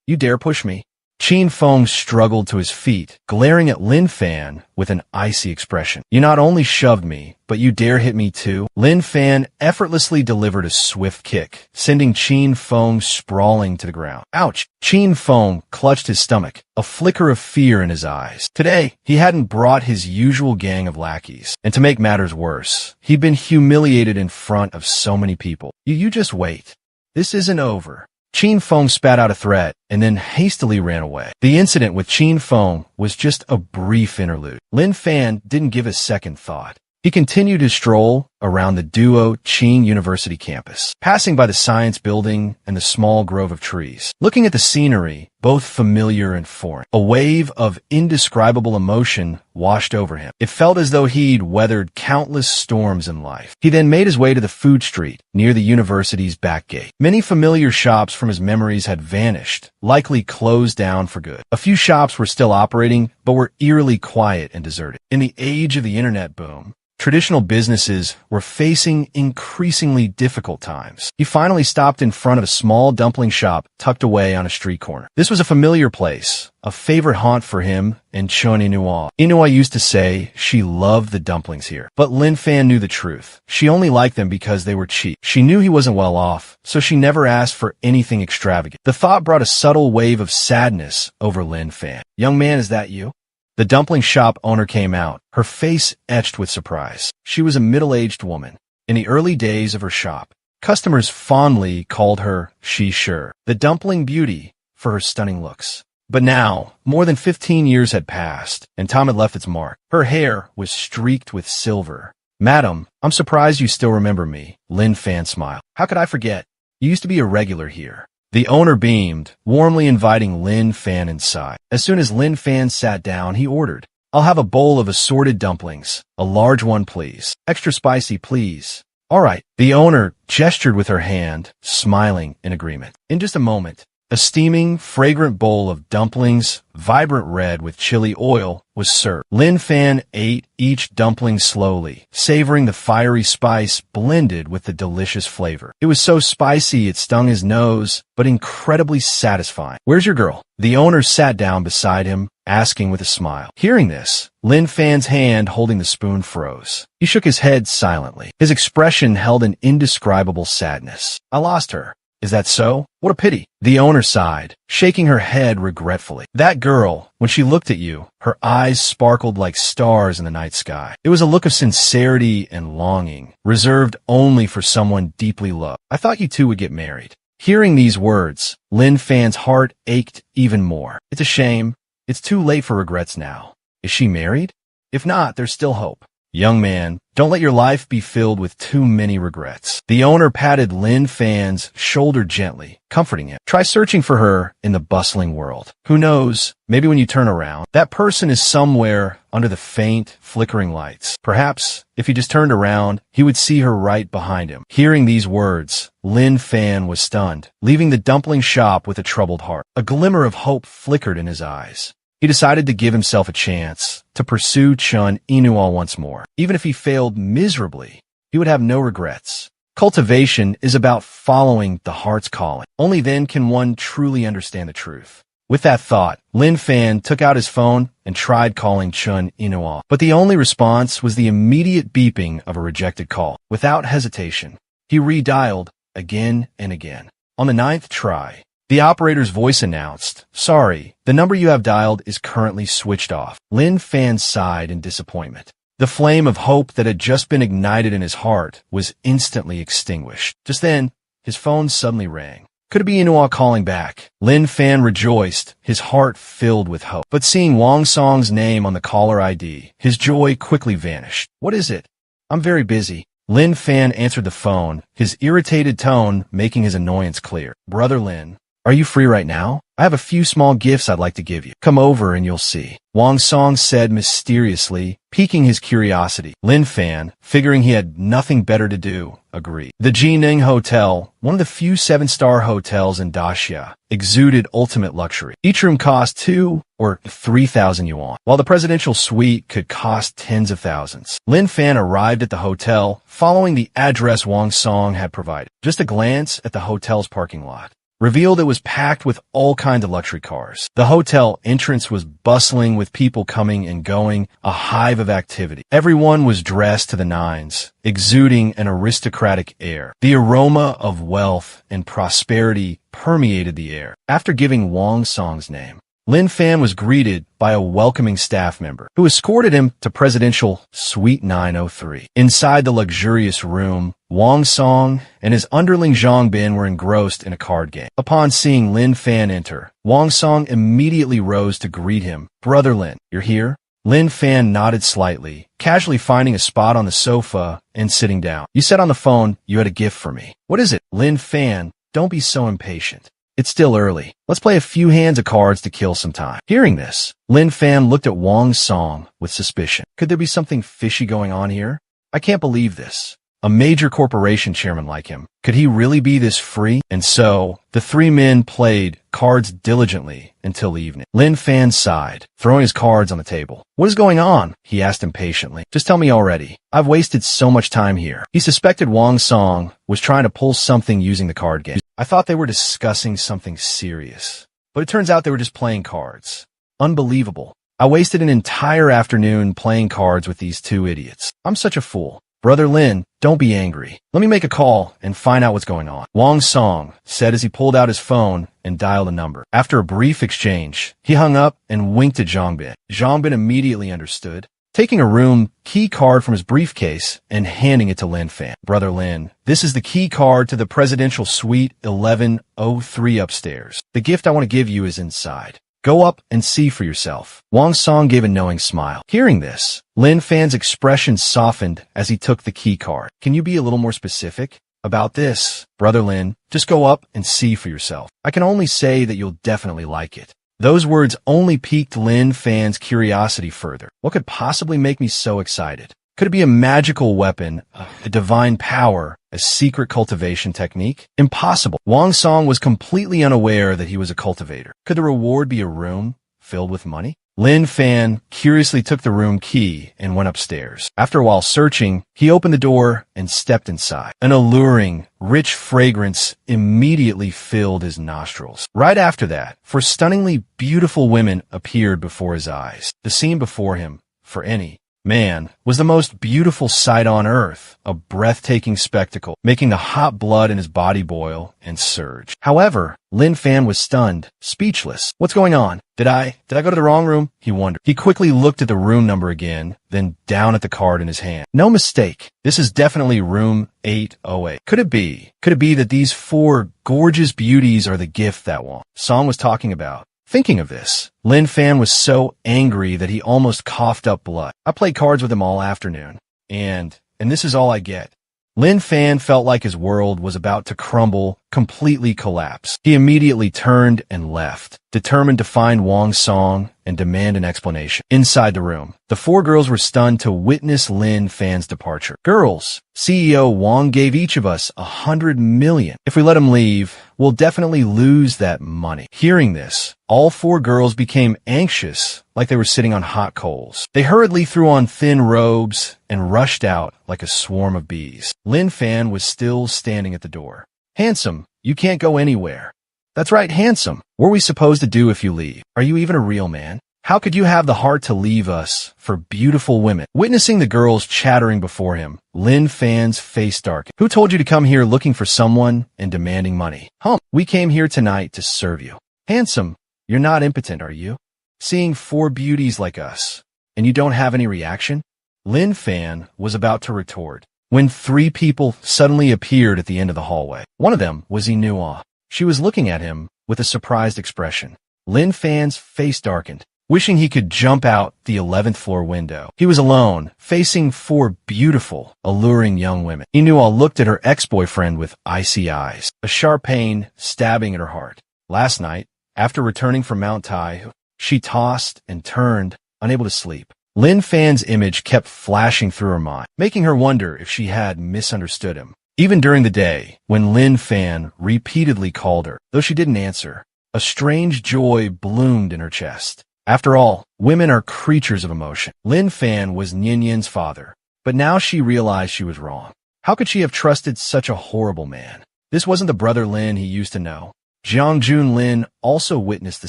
S1: dare push me?" Qin Feng struggled to his feet, glaring at Lin Fan with an icy expression. "You not only shoved me, but you dare hit me too?" Lin Fan effortlessly delivered a swift kick, sending Qin Feng sprawling to the ground. Ouch! Qin Feng clutched his stomach, a flicker of fear in his eyes. Today, he hadn't brought his usual gang of lackeys, and to make matters worse, he'd been humiliated in front of so many people. You just wait. This isn't over." Qin Feng spat out a threat and then hastily ran away. The incident with Qin Feng was just a brief interlude. Lin Fan didn't give a second thought. He continued his stroll around the Duo Qin University campus, passing by the science building and the small grove of trees. Looking at the scenery, both familiar and foreign, a wave of indescribable emotion washed over him. It felt as though he'd weathered countless storms in life. He then made his way to the food street near the university's back gate. Many familiar shops from his memories had vanished, likely closed down for good. A few shops were still operating, but were eerily quiet and deserted. In the age of the internet boom, traditional businesses were facing increasingly difficult times. He finally stopped in front of a small dumpling shop tucked away on a street corner. This was a familiar place, a favorite haunt for him and Chun Inua. Inua used to say she loved the dumplings here. But Lin Fan knew the truth. She only liked them because they were cheap. She knew he wasn't well off, so she never asked for anything extravagant. The thought brought a subtle wave of sadness over Lin Fan. "Young man, is that you?" The dumpling shop owner came out, her face etched with surprise. She was a middle-aged woman. In the early days of her shop, customers fondly called her She Sure, the dumpling beauty, for her stunning looks. But now, more than 15 years had passed, and time had left its mark. Her hair was streaked with silver. "Madam, I'm surprised you still remember me," Lin Fan smiled. "How could I forget? You used to be a regular here." The owner beamed, warmly inviting Lin Fan inside. As soon as Lin Fan sat down, he ordered, "I'll have a bowl of assorted dumplings. A large one, please. Extra spicy, please." "All right." The owner gestured with her hand, smiling in agreement. In just a moment, A steaming, fragrant bowl of dumplings, vibrant red with chili oil, was served. Lin Fan ate each dumpling slowly, savoring the fiery spice blended with the delicious flavor. It was so spicy it stung his nose, but incredibly satisfying. "Where's your girl?" The owner sat down beside him, asking with a smile. Hearing this, Lin Fan's hand holding the spoon froze. He shook his head silently. His expression held an indescribable sadness. "I lost her. Is that so? What a pity." The owner sighed, shaking her head regretfully. "That girl, when she looked at you, her eyes sparkled like stars in the night sky. It was a look of sincerity and longing, reserved only for someone deeply loved. I thought you two would get married." Hearing these words, Lin Fan's heart ached even more. "It's a shame. It's too late for regrets now. Is she married? If not, there's still hope. Young man, don't let your life be filled with too many regrets." The owner patted Lin Fan's shoulder gently, comforting him. "Try searching for her in the bustling world. Who knows, maybe when you turn around, that person is somewhere under the faint, flickering lights. Perhaps, if he just turned around, he would see her right behind him." Hearing these words, Lin Fan was stunned, leaving the dumpling shop with a troubled heart. A glimmer of hope flickered in his eyes. He decided to give himself a chance to pursue Chun Inual once more. Even if he failed miserably, he would have no regrets. Cultivation is about following the heart's calling. Only then can one truly understand the truth. With that thought, Lin Fan took out his phone and tried calling Chun Inual, but the only response was the immediate beeping of a rejected call. Without hesitation, he redialed again and again. On the 9th try, the operator's voice announced, "Sorry, the number you have dialed is currently switched off." Lin Fan sighed in disappointment. The flame of hope that had just been ignited in his heart was instantly extinguished. Just then, his phone suddenly rang. Could it be Inual calling back? Lin Fan rejoiced, his heart filled with hope. But seeing Wang Song's name on the caller ID, his joy quickly vanished. "What is it?" "I'm very busy." Lin Fan answered the phone, his irritated tone making his annoyance clear. "Brother Lin, are you free right now? I have a few small gifts I'd like to give you. Come over and you'll see." Wang Song said mysteriously, piquing his curiosity. Lin Fan, figuring he had nothing better to do, agreed. The Jining Hotel, one of the few 7-star hotels in Daxia, exuded ultimate luxury. Each room cost 2 or 3,000 yuan, while the presidential suite could cost tens of thousands. Lin Fan arrived at the hotel, following the address Wang Song had provided. Just a glance at the hotel's parking lot revealed it was packed with all kinds of luxury cars. The hotel entrance was bustling with people coming and going, a hive of activity. Everyone was dressed to the nines, exuding an aristocratic air. The aroma of wealth and prosperity permeated the air. After giving Wang Song's name, Lin Fan was greeted by a welcoming staff member who escorted him to Presidential Suite 903. Inside the luxurious room, Wang Song and his underling Zhang Bin were engrossed in a card game. Upon seeing Lin Fan enter, Wang Song immediately rose to greet him. "Brother Lin, you're here?" Lin Fan nodded slightly, casually finding a spot on the sofa and sitting down. "You said on the phone you had a gift for me. What is it?" "Lin Fan, don't be so impatient. It's still early. Let's play a few hands of cards to kill some time." Hearing this, Lin Fan looked at Wang Song with suspicion. Could there be something fishy going on here? I can't believe this. A major corporation chairman like him. Could he really be this free? And so, the three men played cards diligently until evening. Lin Fan sighed, throwing his cards on the table. "What is going on?" he asked impatiently. "Just tell me already. I've wasted so much time here." He suspected Wang Song was trying to pull something using the card game. "I thought they were discussing something serious, but it turns out they were just playing cards. Unbelievable. I wasted an entire afternoon playing cards with these two idiots. I'm such a fool. Brother Lin, don't be angry. Let me make a call and find out what's going on." Wang Song said as he pulled out his phone and dialed a number. After a brief exchange, he hung up and winked at Zhang Bin. Zhang Bin immediately understood, taking a room key card from his briefcase and handing it to Lin Fan. "Brother Lin, this is the key card to the Presidential Suite 1103 upstairs. The gift I want to give you is inside. Go up and see for yourself." Wang Song gave a knowing smile. Hearing this, Lin Fan's expression softened as he took the key card. "Can you be a little more specific about this?" "Brother Lin, just go up and see for yourself. I can only say that you'll definitely like it." Those words only piqued Lin Fan's curiosity further. What could possibly make me so excited? Could it be a magical weapon, a divine power, a secret cultivation technique? Impossible. Wang Song was completely unaware that he was a cultivator. Could the reward be a room filled with money? Lin Fan curiously took the room key and went upstairs. After a while searching, he opened the door and stepped inside. An alluring, rich fragrance immediately filled his nostrils. Right after that, four stunningly beautiful women appeared before his eyes. The scene before him, for any man, was the most beautiful sight on earth, a breathtaking spectacle, making the hot blood in his body boil and surge. However, Lin Fan was stunned, speechless. What's going on? Did I go to the wrong room? He wondered. He quickly looked at the room number again, then down at the card in his hand. No mistake. This is definitely room 808. Could it be that these four gorgeous beauties are the gift that Wang Song was talking about? Thinking of this, Lin Fan was so angry that he almost coughed up blood. I played cards with him all afternoon, and this is all I get. Lin Fan felt like his world was about to crumble, completely collapse. He immediately turned and left, determined to find Wang Song and demand an explanation. Inside the room, the four girls were stunned to witness Lin Fan's departure. Girls, CEO Wang gave each of us 100 million. If we let him leave, we'll definitely lose that money. Hearing this, all four girls became anxious, like they were sitting on hot coals. They hurriedly threw on thin robes and rushed out like a swarm of bees. Lin Fan was still standing at the door. Handsome, you can't go anywhere. That's right, handsome. What are we supposed to do if you leave? Are you even a real man? How could you have the heart to leave us for beautiful women? Witnessing the girls chattering before him, Lin Fan's face darkened. Who told you to come here looking for someone and demanding money? We came here tonight to serve you. Handsome, you're not impotent, are you? Seeing four beauties like us, and you don't have any reaction? Lin Fan was about to retort when three people suddenly appeared at the end of the hallway. One of them was Inua. She was looking at him with a surprised expression. Lin Fan's face darkened, wishing he could jump out the 11th floor window. He was alone, facing four beautiful, alluring young women. Inua looked at her ex-boyfriend with icy eyes, a sharp pain stabbing at her heart. Last night, after returning from Mount Tai, she tossed and turned, unable to sleep. Lin Fan's image kept flashing through her mind, making her wonder if she had misunderstood him. Even during the day, when Lin Fan repeatedly called her, though she didn't answer, a strange joy bloomed in her chest. After all, women are creatures of emotion. Lin Fan was Nyin father, but now she realized she was wrong. How could she have trusted such a horrible man? This wasn't the brother Lin he used to know. Jiang Jun Lin also witnessed the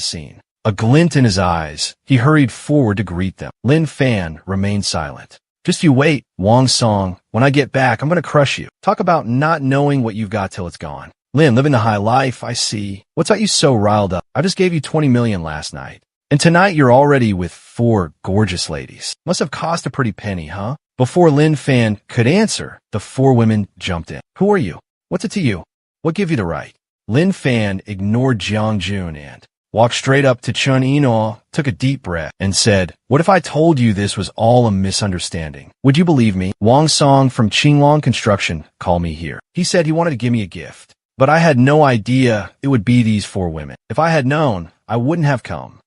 S1: scene. A glint in his eyes, he hurried forward to greet them. Lin Fan remained silent. Just you wait, Wang Song. When I get back, I'm going to crush you. Talk about not knowing what you've got till it's gone. Lin, living the high life, I see. What's got you so riled up? I just gave you 20 million last night. And tonight you're already with four gorgeous ladies. Must have cost a pretty penny, huh? Before Lin Fan could answer, the four women jumped in. Who are you? What's it to you? What gave you the right? Lin Fan ignored Jiang Jun and walked straight up to Chun Eno, took a deep breath, and said, "What if I told you this was all a misunderstanding? Would you believe me? Wang Song from Qinglong Construction called me here. He said he wanted to give me a gift, but I had no idea it would be these four women. If I had known, I wouldn't have come."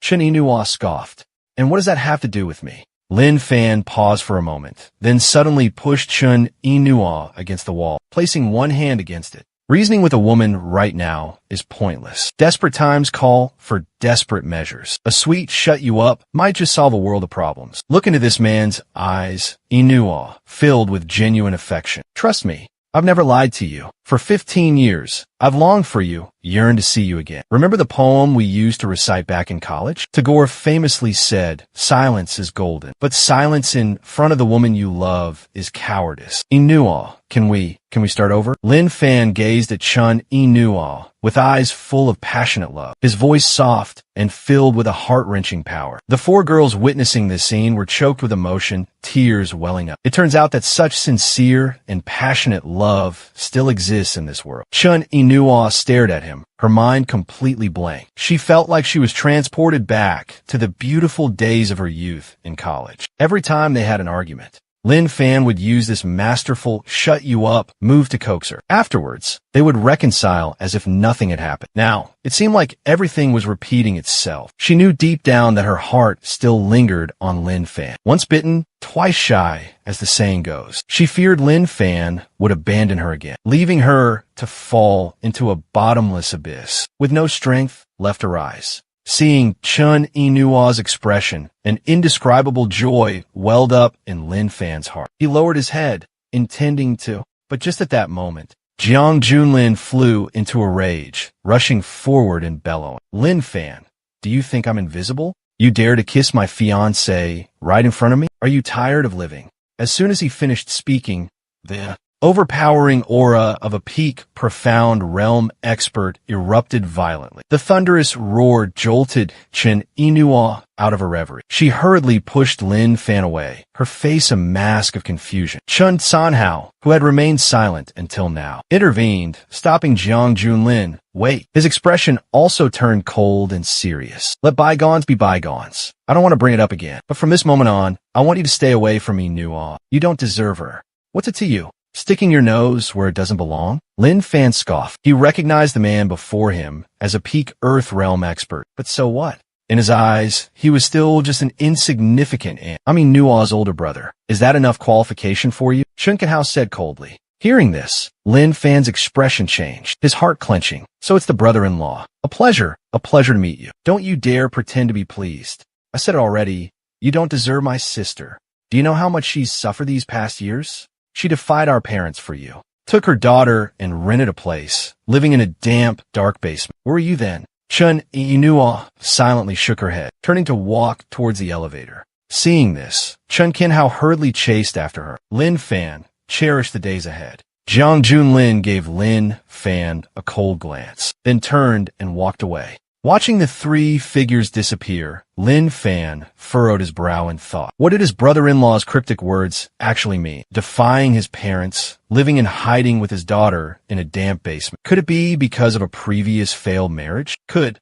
S1: Chun Eno scoffed. "And what does that have to do with me?" Lin Fan paused for a moment, then suddenly pushed Chun Eno against the wall, placing one hand against it. Reasoning with a woman right now is pointless. Desperate times call for desperate measures. A sweet shut you up might just solve a world of problems. Look into this man's eyes, Inua, filled with genuine affection. Trust me, I've never lied to you. For 15 years, I've longed for you, yearned to see you again. Remember the poem we used to recite back in college? Tagore famously said, "Silence is golden, but silence in front of the woman you love is cowardice." Inua, can we start over? Lin Fan gazed at Chun Inua with eyes full of passionate love, his voice soft and filled with a heart-wrenching power. The four girls witnessing this scene were choked with emotion, tears welling up. It turns out that such sincere and passionate love still exists in this world. Chun Inua stared at him, her mind completely blank. She felt like she was transported back to the beautiful days of her youth in college. Every time they had an argument, Lin Fan would use this masterful shut you up move to coax her. Afterwards, they would reconcile as if nothing had happened. Now, it seemed like everything was repeating itself. She knew deep down that her heart still lingered on Lin Fan. Once bitten, twice shy, as the saying goes. She feared Lin Fan would abandon her again, leaving her to fall into a bottomless abyss, with no strength left to rise. Seeing Chun Inua's expression, an indescribable joy welled up in Lin Fan's heart. He lowered his head, intending to, but just at that moment, Jiang Junlin flew into a rage, rushing forward and bellowing. Lin Fan, do you think I'm invisible? You dare to kiss my fiancée right in front of me? Are you tired of living? As soon as he finished speaking, the overpowering aura of a peak, profound realm expert erupted violently. The thunderous roar jolted Chen Inua out of her reverie. She hurriedly pushed Lin Fan away, her face a mask of confusion. Chun Sanhao, who had remained silent until now, intervened, stopping Jiang Junlin. Wait. His expression also turned cold and serious. Let bygones be bygones. I don't want to bring it up again, but from this moment on, I want you to stay away from Inua. You don't deserve her. What's it to you? Sticking your nose where it doesn't belong? Lin Fan scoffed. He recognized the man before him as a peak Earth realm expert. But so what? In his eyes, he was still just an insignificant ant. I mean, Nua's older brother. Is that enough qualification for you? Chun Kanhao said coldly. Hearing this, Lin Fan's expression changed, his heart clenching. So it's the brother-in-law. A pleasure to meet you. Don't you dare pretend to be pleased. I said it already. You don't deserve my sister. Do you know how much she's suffered these past years? She defied our parents for you, took her daughter and rented a place, living in a damp, dark basement. Where were you then? Chun Inua silently shook her head, turning to walk towards the elevator. Seeing this, Chun Kinhao hurriedly chased after her. Lin Fan cherished the days ahead. Jiang Junlin gave Lin Fan a cold glance, then turned and walked away. Watching the three figures disappear, Lin Fan furrowed his brow in thought. What did his brother-in-law's cryptic words actually mean? Defying his parents, living in hiding with his daughter in a damp basement. Could it be because of a previous failed marriage? Could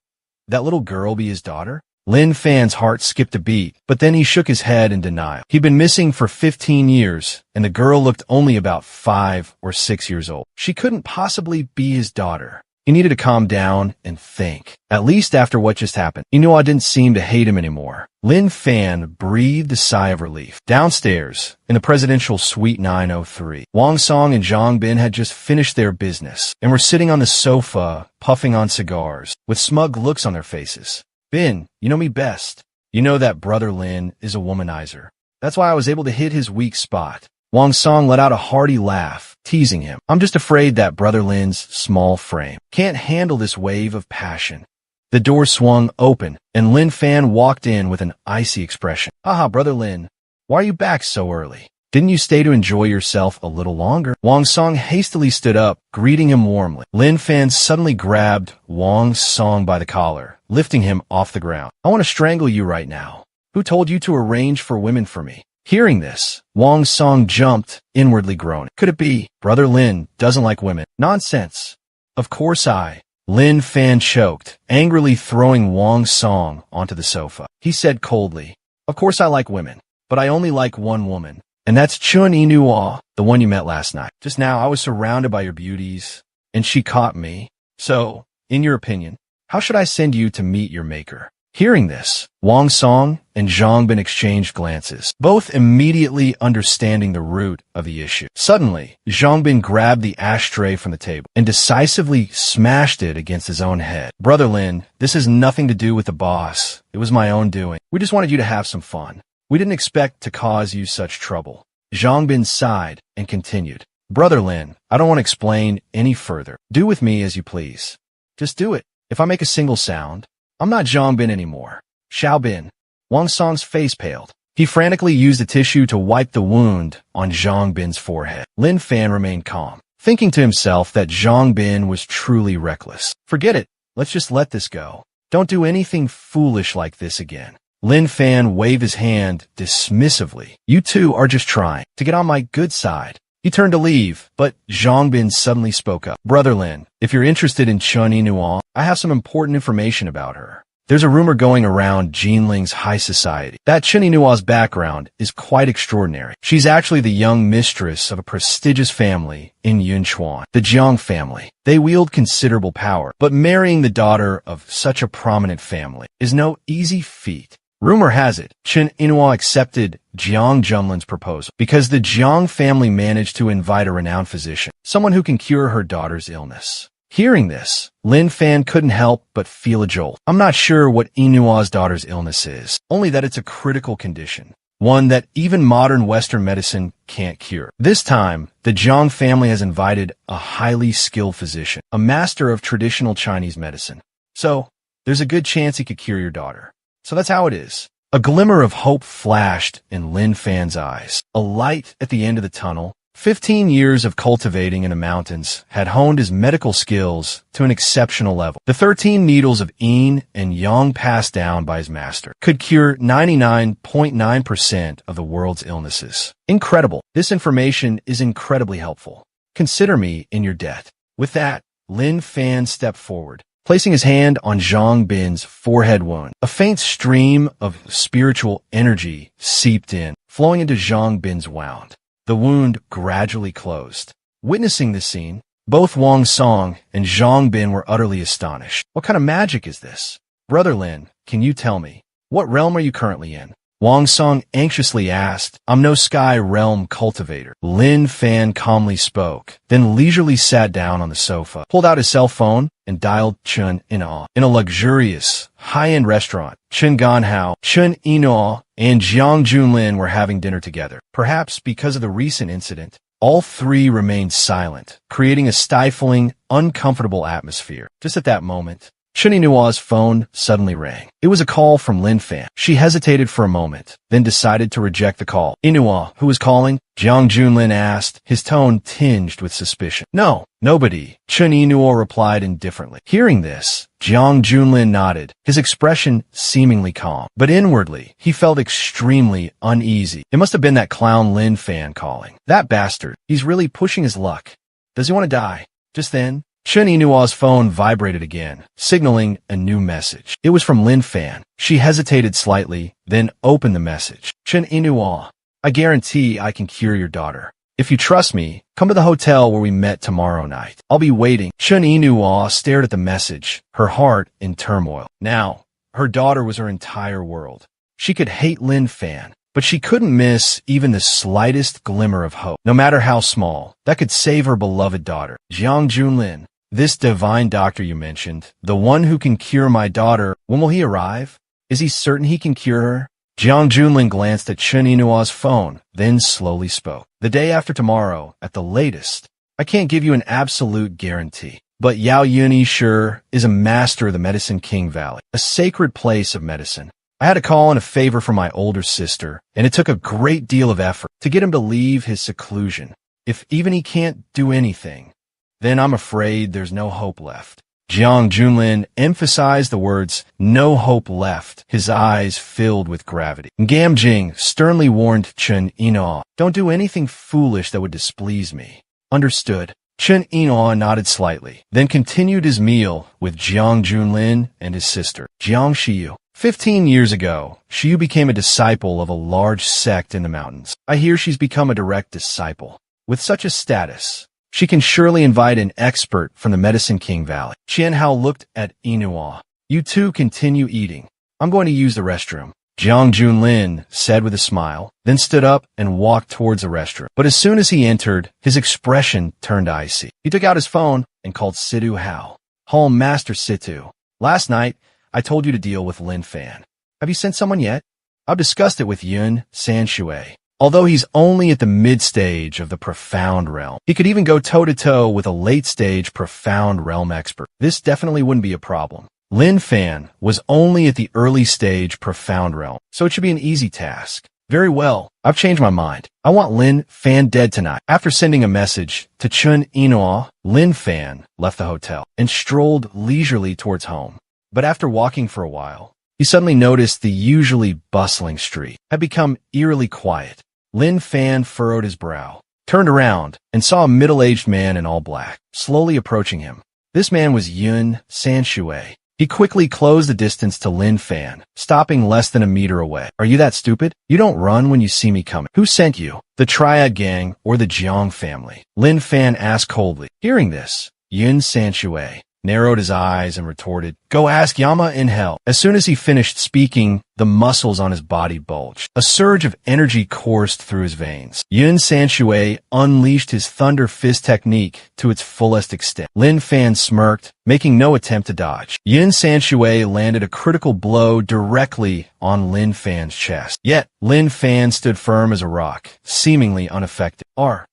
S1: that little girl be his daughter? Lin Fan's heart skipped a beat, but then he shook his head in denial. He'd been missing for 15 years, and the girl looked only about 5 or 6 years old. She couldn't possibly be his daughter. He needed to calm down and think. At least after what just happened, Inua didn't seem to hate him anymore. Lin Fan breathed a sigh of relief. Downstairs, in the presidential suite 903, Wang Song and Zhang Bin had just finished their business and were sitting on the sofa, puffing on cigars, with smug looks on their faces. Bin, you know me best. You know that brother Lin is a womanizer. That's why I was able to hit his weak spot. Wang Song let out a hearty laugh, teasing him. I'm just afraid that brother Lin's small frame can't handle this wave of passion. The door swung open, and Lin Fan walked in with an icy expression. Haha, brother Lin, why are you back so early? Didn't you stay to enjoy yourself a little longer? Wang Song hastily stood up, greeting him warmly. Lin Fan suddenly grabbed Wang Song by the collar, lifting him off the ground. I want to strangle you right now. Who told you to arrange for women for me? Hearing this, Wang Song jumped, inwardly groaning. Could it be? Brother Lin doesn't like women. Nonsense. Of course Lin Fan choked, angrily throwing Wang Song onto the sofa. He said coldly, of course I like women, but I only like one woman. And that's Chun Inua, the one you met last night. Just now I was surrounded by your beauties, and she caught me. So, in your opinion, how should I send you to meet your maker? Hearing this, Wang Song and Zhang Bin exchanged glances, both immediately understanding the root of the issue. Suddenly, Zhang Bin grabbed the ashtray from the table and decisively smashed it against his own head. Brother Lin, this has nothing to do with the boss. It was my own doing. We just wanted you to have some fun. We didn't expect to cause you such trouble. Zhang Bin sighed and continued. Brother Lin, I don't want to explain any further. Do with me as you please. Just do it. If I make a single sound, I'm not Zhang Bin anymore. Xiao Bin. Wang Song's face paled. He frantically used a tissue to wipe the wound on Zhang Bin's forehead. Lin Fan remained calm, thinking to himself that Zhang Bin was truly reckless. Forget it. Let's just let this go. Don't do anything foolish like this again. Lin Fan waved his hand dismissively. You two are just trying to get on my good side. He turned to leave, but Zhang Bin suddenly spoke up. Brother Lin, if you're interested in Chun Inua, I have some important information about her. There's a rumor going around Jinling's high society that Chen Yinua's background is quite extraordinary. She's actually the young mistress of a prestigious family in Yunchuan, the Jiang family. They wield considerable power, but marrying the daughter of such a prominent family is no easy feat. Rumor has it, Chen Yinua accepted Jiang Junlin's proposal because the Jiang family managed to invite a renowned physician, someone who can cure her daughter's illness. Hearing this, Lin Fan couldn't help but feel a jolt. I'm not sure what Yinua's daughter's illness is, only that it's a critical condition, one that even modern Western medicine can't cure. This time, the Jiang family has invited a highly skilled physician, a master of traditional Chinese medicine. So, there's a good chance he could cure your daughter. So that's how it is. A glimmer of hope flashed in Lin Fan's eyes. A light at the end of the tunnel. 15 years of cultivating in the mountains had honed his medical skills to an exceptional level. The 13 needles of yin and yang passed down by his master could cure 99.9% of the world's illnesses. Incredible. This information is incredibly helpful. Consider me in your debt. With that, Lin Fan stepped forward, placing his hand on Zhang Bin's forehead wound. A faint stream of spiritual energy seeped in, flowing into Zhang Bin's wound. The wound gradually closed. Witnessing this scene, both Wang Song and Zhang Bin were utterly astonished. What kind of magic is this? Brother Lin, can you tell me, what realm are you currently in? Wang Song anxiously asked. I'm no sky realm cultivator. Lin Fan calmly spoke, then leisurely sat down on the sofa, pulled out his cell phone, and dialed Chen Yinua. In a luxurious, high-end restaurant, Chen Ganhao, Chen Yinua, and Jiang Junlin were having dinner together. Perhaps because of the recent incident, all three remained silent, creating a stifling, uncomfortable atmosphere. Just at that moment, Chen Yinua's phone suddenly rang. It was a call from Lin Fan. She hesitated for a moment, then decided to reject the call. Yinua, who was calling? Jiang Junlin asked, his tone tinged with suspicion. No, nobody, Chen Yinua replied indifferently. Hearing this, Jiang Junlin nodded, his expression seemingly calm. But inwardly, he felt extremely uneasy. It must have been that clown Lin Fan calling. That bastard, he's really pushing his luck. Does he want to die? Just then, Chen Yinua's phone vibrated again, signaling a new message. It was from Lin Fan. She hesitated slightly, then opened the message. Chen Yinua, I guarantee I can cure your daughter. If you trust me, come to the hotel where we met tomorrow night. I'll be waiting. Chen Yinua stared at the message, her heart in turmoil. Now, her daughter was her entire world. She could hate Lin Fan, but she couldn't miss even the slightest glimmer of hope, no matter how small, that could save her beloved daughter. Jiang Junlin, this divine doctor you mentioned, the one who can cure my daughter, when will he arrive? Is he certain he can cure her? Jiang Junlin glanced at Chen Yinua's phone, then slowly spoke. The day after tomorrow, at the latest. I can't give you an absolute guarantee, but Yao Yuni sure is a master of the Medicine King Valley, a sacred place of medicine. I had a call in a favor from my older sister, and it took a great deal of effort to get him to leave his seclusion. If even he can't do anything, then I'm afraid there's no hope left. Jiang Junlin emphasized the words, no hope left, his eyes filled with gravity. Gamjing sternly warned Chen Yinua, don't do anything foolish that would displease me. Understood. Chen Yinua nodded slightly, then continued his meal with Jiang Junlin and his sister, Jiang Shiyu. 15 years ago, Shiyu became a disciple of a large sect in the mountains. I hear she's become a direct disciple. With such a status, she can surely invite an expert from the Medicine King Valley. Qianhao looked at Yinua. You two continue eating. I'm going to use the restroom. Jiang Junlin said with a smile, then stood up and walked towards the restroom. But as soon as he entered, his expression turned icy. He took out his phone and called Situ Hao. Home Master Situ. Last night, I told you to deal with Lin Fan. Have you sent someone yet? I've discussed it with Yun Sanshui. Although he's only at the mid-stage of the Profound Realm, he could even go toe-to-toe with a late-stage Profound Realm expert. This definitely wouldn't be a problem. Lin Fan was only at the early-stage Profound Realm, so it should be an easy task. Very well, I've changed my mind. I want Lin Fan dead tonight. After sending a message to Chen Yinua, Lin Fan left the hotel and strolled leisurely towards home. But after walking for a while, he suddenly noticed the usually bustling street had become eerily quiet. Lin Fan furrowed his brow, turned around, and saw a middle-aged man in all black, slowly approaching him. This man was Yun Sanshui, He quickly closed the distance to Lin Fan, stopping less than a meter away. Are you that stupid? You don't run when you see me coming. Who sent you? The Triad Gang or the Jiang family? Lin Fan asked coldly. Hearing this, Yun Sanshui narrowed his eyes and retorted, Go ask Yama in hell. As soon as he finished speaking, the muscles on his body bulged. A surge of energy coursed through his veins. Yun Sanshui unleashed his Thunder Fist technique to its fullest extent. Lin Fan smirked, making no attempt to dodge. Yun Sanshui landed a critical blow directly on Lin Fan's chest. Yet, Lin Fan stood firm as a rock, seemingly unaffected. Are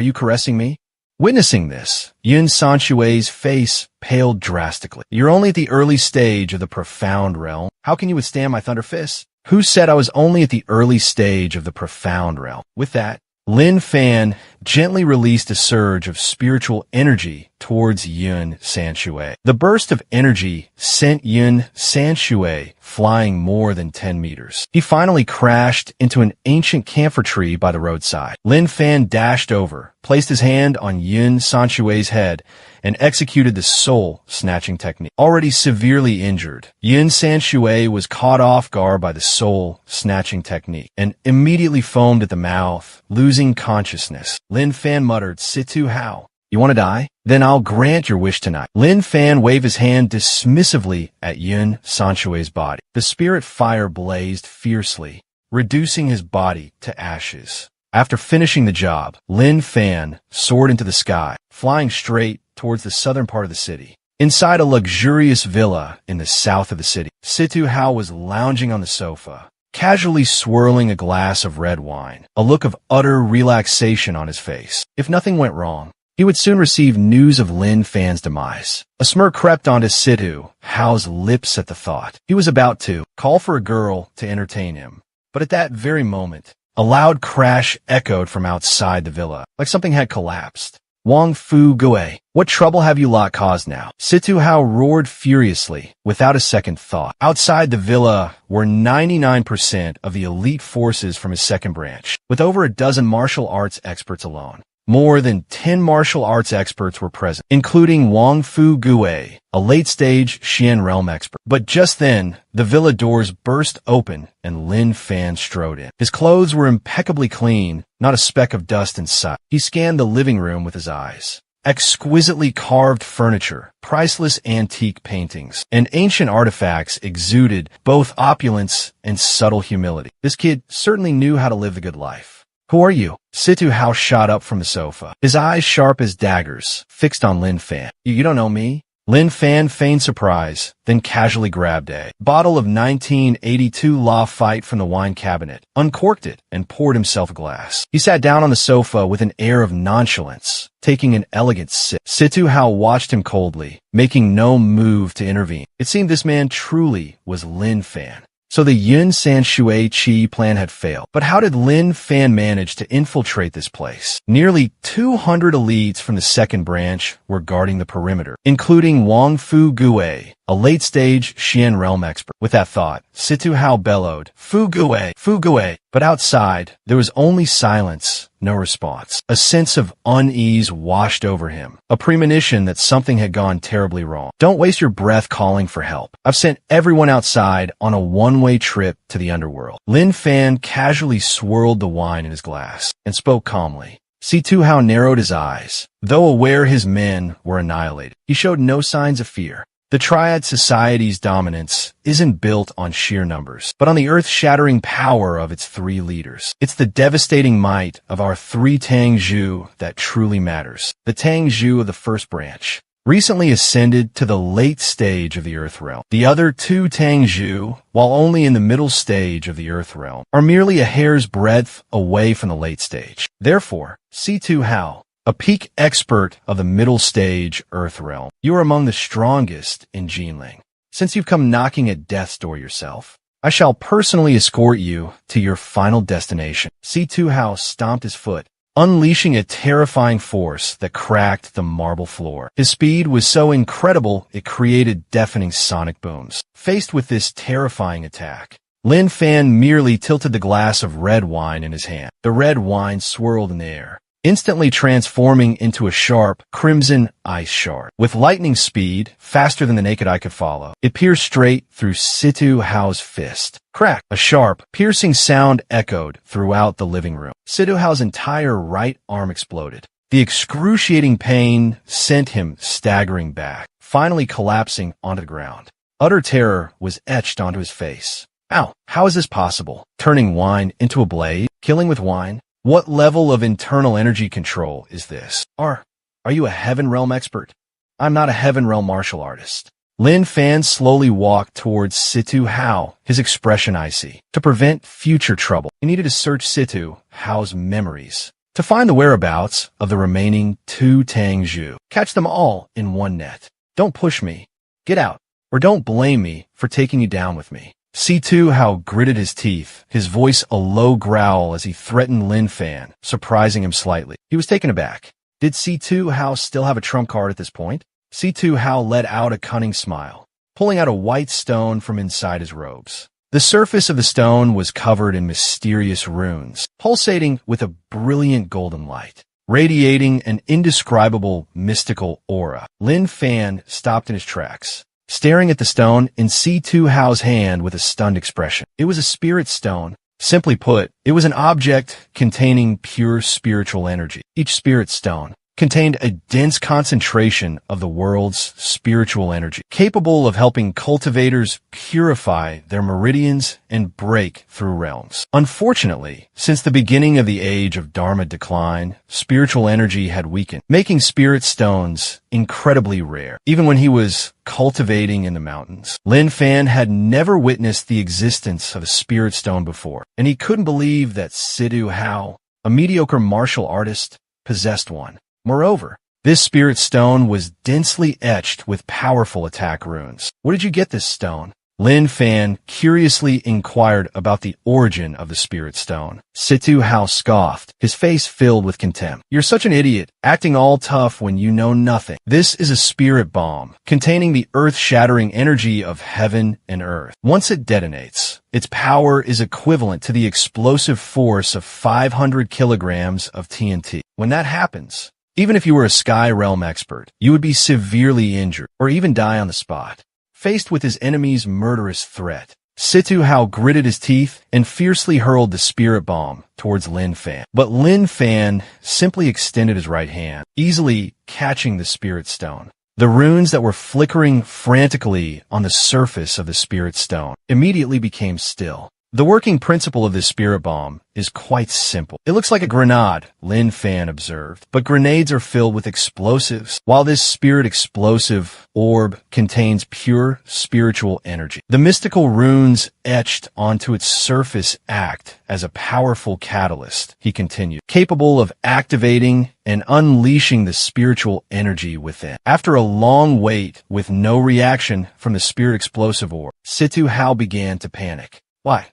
S1: you caressing me? Witnessing this, Yun Sanshui's face paled drastically. You're only at the early stage of the profound realm. How can you withstand my Thunder Fist? Who said I was only at the early stage of the profound realm? With that, Lin Fan gently released a surge of spiritual energy towards Yun Sanshui. The burst of energy sent Yun Sanshui flying more than 10 meters. He finally crashed into an ancient camphor tree by the roadside. Lin Fan dashed over, placed his hand on Yun Sanshui's head, and executed the soul-snatching technique. Already severely injured, Yun Sanshui was caught off guard by the soul-snatching technique and immediately foamed at the mouth, losing consciousness. Lin Fan muttered, Situ Hao, you want to die? Then I'll grant your wish tonight. Lin Fan waved his hand dismissively at Yun Sanshui's body. The spirit fire blazed fiercely, reducing his body to ashes. After finishing the job, Lin Fan soared into the sky, flying straight towards the southern part of the city. Inside a luxurious villa in the south of the city, Situ Hao was lounging on the sofa, casually swirling a glass of red wine, a look of utter relaxation on his face. If nothing went wrong, he would soon receive news of Lin Fan's demise. A smirk crept onto Situ Hao's lips at the thought. He was about to call for a girl to entertain him. But at that very moment, a loud crash echoed from outside the villa, like something had collapsed. Wang Fu Gue, what trouble have you lot caused now? Situ Hao roared furiously, without a second thought. Outside the villa were 99% of the elite forces from his second branch, with over a dozen martial arts experts alone. More than 10 martial arts experts were present, including Wang Fu Gue, a late-stage Xian realm expert. But just then, the villa doors burst open and Lin Fan strode in. His clothes were impeccably clean, not a speck of dust in sight. He scanned the living room with his eyes. Exquisitely carved furniture, priceless antique paintings, and ancient artifacts exuded both opulence and subtle humility. This kid certainly knew how to live the good life. Who are you? Situ Hao shot up from the sofa, his eyes sharp as daggers, fixed on Lin Fan. You don't know me? Lin Fan feigned surprise, then casually grabbed a bottle of 1982 La Fight from the wine cabinet, uncorked it, and poured himself a glass. He sat down on the sofa with an air of nonchalance, taking an elegant sip. Situ Hao watched him coldly, making no move to intervene. It seemed this man truly was Lin Fan. So the Yun Sanshui Qi plan had failed. But how did Lin Fan manage to infiltrate this place? Nearly 200 elites from the second branch were guarding the perimeter, including Wang Fu Gue, a late-stage Xian realm expert. With that thought, Situ Hao bellowed, Fu Gue, Fu Gue. But outside, there was only silence, no response. A sense of unease washed over him, a premonition that something had gone terribly wrong. Don't waste your breath calling for help. I've sent everyone outside on a one-way trip to the underworld. Lin Fan casually swirled the wine in his glass and spoke calmly. Situ Hao narrowed his eyes. Though aware his men were annihilated, he showed no signs of fear. The Triad Society's dominance isn't built on sheer numbers, but on the earth-shattering power of its three leaders. It's the devastating might of our three Tang Zhu that truly matters. The Tang Zhu of the first branch recently ascended to the late stage of the Earth Realm. The other two Tang Zhu, while only in the middle stage of the Earth Realm, are merely a hair's breadth away from the late stage. Therefore, Situ Hao, a peak expert of the middle stage Earth Realm, you are among the strongest in Jinling. Since you've come knocking at death's door yourself, I shall personally escort you to your final destination. Situ Hao stomped his foot, unleashing a terrifying force that cracked the marble floor. His speed was so incredible it created deafening sonic booms. Faced with this terrifying attack, Lin Fan merely tilted the glass of red wine in his hand. The red wine swirled in the air, instantly transforming into a sharp, crimson ice shard. With lightning speed, faster than the naked eye could follow, it pierced straight through Situ Hao's fist. Crack! A sharp, piercing sound echoed throughout the living room. Situ Hao's entire right arm exploded. The excruciating pain sent him staggering back, finally collapsing onto the ground. Utter terror was etched onto his face. Ow! How is this possible? Turning wine into a blade? Killing with wine? What level of internal energy control is this? Are you a Heaven Realm expert? I'm not a Heaven Realm martial artist. Lin Fan slowly walked towards Situ Hao, his expression icy. To prevent future trouble, he needed to search Situ Hao's memories to find the whereabouts of the remaining 2 Tangzhou. Catch them all in one net. Don't push me. Get out. Or don't blame me for taking you down with me. Situ Hao gritted his teeth, his voice a low growl as he threatened Lin Fan, surprising him slightly. He was taken aback. Did Situ Hao still have a trump card at this point? Situ Hao let out a cunning smile, pulling out a white stone from inside his robes. The surface of the stone was covered in mysterious runes, pulsating with a brilliant golden light, radiating an indescribable mystical aura. Lin Fan stopped in his tracks, staring at the stone in Situ Hao's hand with a stunned expression. It was a spirit stone. Simply put, it was an object containing pure spiritual energy. Each spirit stone contained a dense concentration of the world's spiritual energy, capable of helping cultivators purify their meridians and break through realms. Unfortunately, since the beginning of the age of Dharma decline, spiritual energy had weakened, making spirit stones incredibly rare. Even when he was cultivating in the mountains, Lin Fan had never witnessed the existence of a spirit stone before, and he couldn't believe that Situ Hao, a mediocre martial artist, possessed one. Moreover, this spirit stone was densely etched with powerful attack runes. Where did you get this stone? Lin Fan curiously inquired about the origin of the spirit stone. Situ Hao scoffed, his face filled with contempt. You're such an idiot, acting all tough when you know nothing. This is a spirit bomb, containing the earth-shattering energy of heaven and earth. Once it detonates, its power is equivalent to the explosive force of 500 kilograms of TNT. When that happens, even if you were a Sky Realm expert, you would be severely injured or even die on the spot. Faced with his enemy's murderous threat, Situ Hao gritted his teeth and fiercely hurled the spirit bomb towards Lin Fan. But Lin Fan simply extended his right hand, easily catching the spirit stone. The runes that were flickering frantically on the surface of the spirit stone immediately became still. The working principle of this spirit bomb is quite simple. It looks like a grenade, Lin Fan observed, but grenades are filled with explosives, while this spirit explosive orb contains pure spiritual energy. The mystical runes etched onto its surface act as a powerful catalyst, he continued, capable of activating and unleashing the spiritual energy within. After a long wait with no reaction from the spirit explosive orb, Situ Hao began to panic.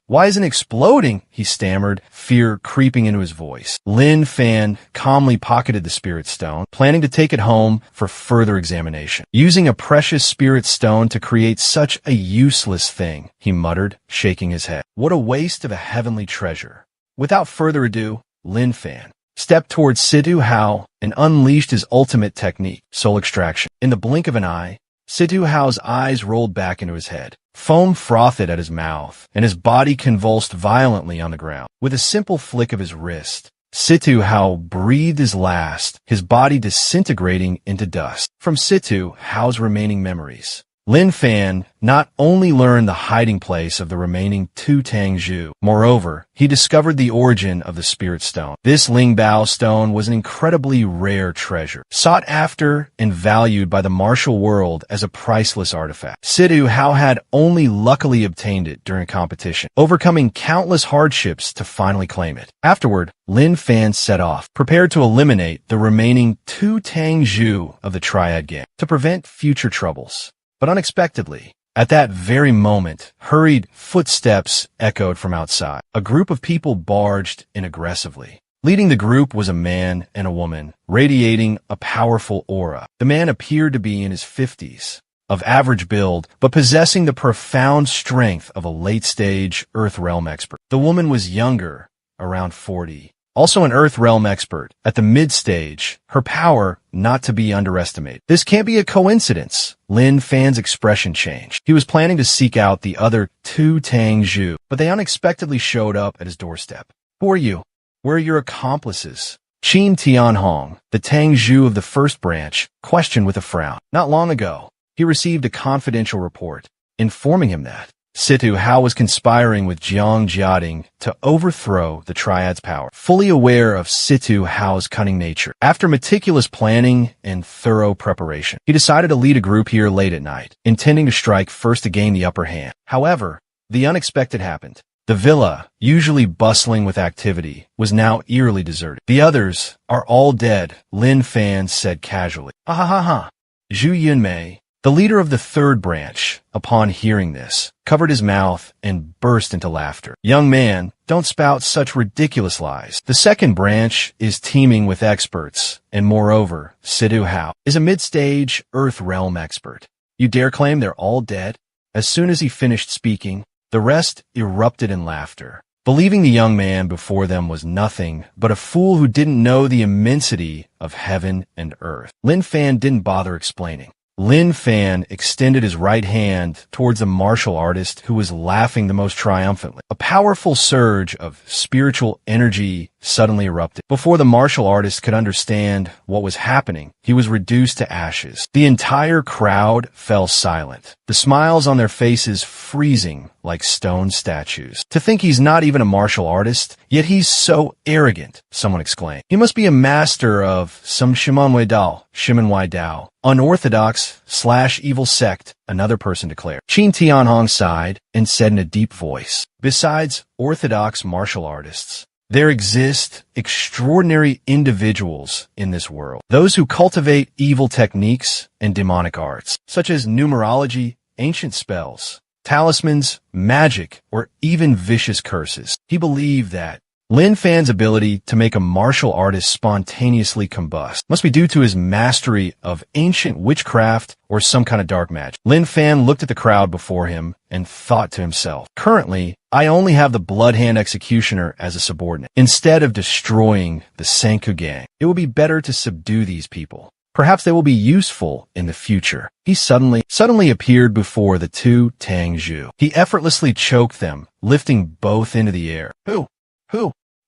S1: Why isn't it exploding? He stammered, fear creeping into his voice. Lin Fan calmly pocketed the spirit stone, planning to take it home for further examination. Using a precious spirit stone to create such a useless thing, he muttered, shaking his head. What a waste of a heavenly treasure. Without further ado, Lin Fan stepped towards Situ Hao and unleashed his ultimate technique, soul extraction. In the blink of an eye, Situ Hao's eyes rolled back into his head. Foam frothed at his mouth, and his body convulsed violently on the ground. With a simple flick of his wrist, Situ Hao breathed his last, his body disintegrating into dust. From Situ Hao's remaining memories, Lin Fan not only learned the hiding place of the remaining 2 Tangzhou, moreover, he discovered the origin of the Spirit Stone. This Lingbao stone was an incredibly rare treasure, sought after and valued by the martial world as a priceless artifact. Situ Hao had only luckily obtained it during a competition, overcoming countless hardships to finally claim it. Afterward, Lin Fan set off, prepared to eliminate the remaining 2 Tangzhou of the Triad Gang to prevent future troubles. But unexpectedly, at that very moment, hurried footsteps echoed from outside. A group of people barged in aggressively. Leading the group was a man and a woman, radiating a powerful aura. The man appeared to be in his 50s, of average build, but possessing the profound strength of a late-stage Earth Realm expert. The woman was younger, around 40, also an Earth Realm expert. At the mid-stage, her power not to be underestimated. This can't be a coincidence. Lin Fan's expression changed. He was planning to seek out the other two Tang Zhu, but they unexpectedly showed up at his doorstep. Who are you? Where are your accomplices? Qin Tianhong, the Tang Zhu of the first branch, questioned with a frown. Not long ago, he received a confidential report, informing him that Situ Hao was conspiring with Jiang Jiading to overthrow the Triad's power. Fully aware of Situ Hao's cunning nature, after meticulous planning and thorough preparation, he decided to lead a group here late at night, intending to strike first to gain the upper hand. However, the unexpected happened. The villa, usually bustling with activity, was now eerily deserted. The others are all dead, Lin Fan said casually. Ha ha ha ha. Zhu Yunmei, the leader of the third branch, upon hearing this, covered his mouth and burst into laughter. Young man, don't spout such ridiculous lies. The second branch is teeming with experts, and moreover, Situ Hao is a mid-stage Earth Realm expert. You dare claim they're all dead? As soon as he finished speaking, the rest erupted in laughter, believing the young man before them was nothing but a fool who didn't know the immensity of heaven and earth. Lin Fan didn't bother explaining. Lin Fan extended his right hand towards the martial artist who was laughing the most triumphantly. A powerful surge of spiritual energy suddenly erupted. Before the martial artist could understand what was happening, he was reduced to ashes. The entire crowd fell silent, the smiles on their faces freezing like stone statues. To think he's not even a martial artist, yet he's so arrogant, someone exclaimed. He must be a master of some Shimanwei Dao, unorthodox/evil sect, another person declared. Qin Tianhong sighed and said in a deep voice, besides orthodox martial artists, there exist extraordinary individuals in this world. Those who cultivate evil techniques and demonic arts, such as numerology, ancient spells, talismans, magic, or even vicious curses. He believed that Lin Fan's ability to make a martial artist spontaneously combust must be due to his mastery of ancient witchcraft or some kind of dark magic. Lin Fan looked at the crowd before him and thought to himself, currently, I only have the Blood Hand Executioner as a subordinate. Instead of destroying the Senku Gang, it would be better to subdue these people. Perhaps they will be useful in the future. He suddenly appeared before the two Tang Zhu. He effortlessly choked them, lifting both into the air. Who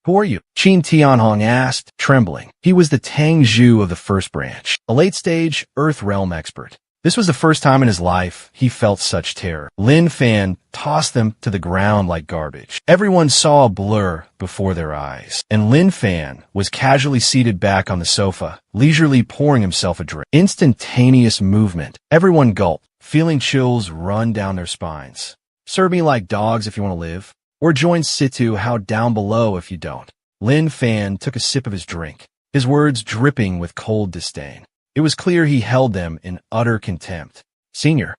S1: are you? Qin Tianhong asked, trembling. He was the Tang Zhu of the first branch, a late-stage Earth Realm expert. This was the first time in his life he felt such terror. Lin Fan tossed them to the ground like garbage. Everyone saw a blur before their eyes, and Lin Fan was casually seated back on the sofa, leisurely pouring himself a drink. Instantaneous movement. Everyone gulped, feeling chills run down their spines. Serve me like dogs if you want to live, or join Situ Hao down below if you don't. Lin Fan took a sip of his drink, his words dripping with cold disdain. It was clear he held them in utter contempt. Senior,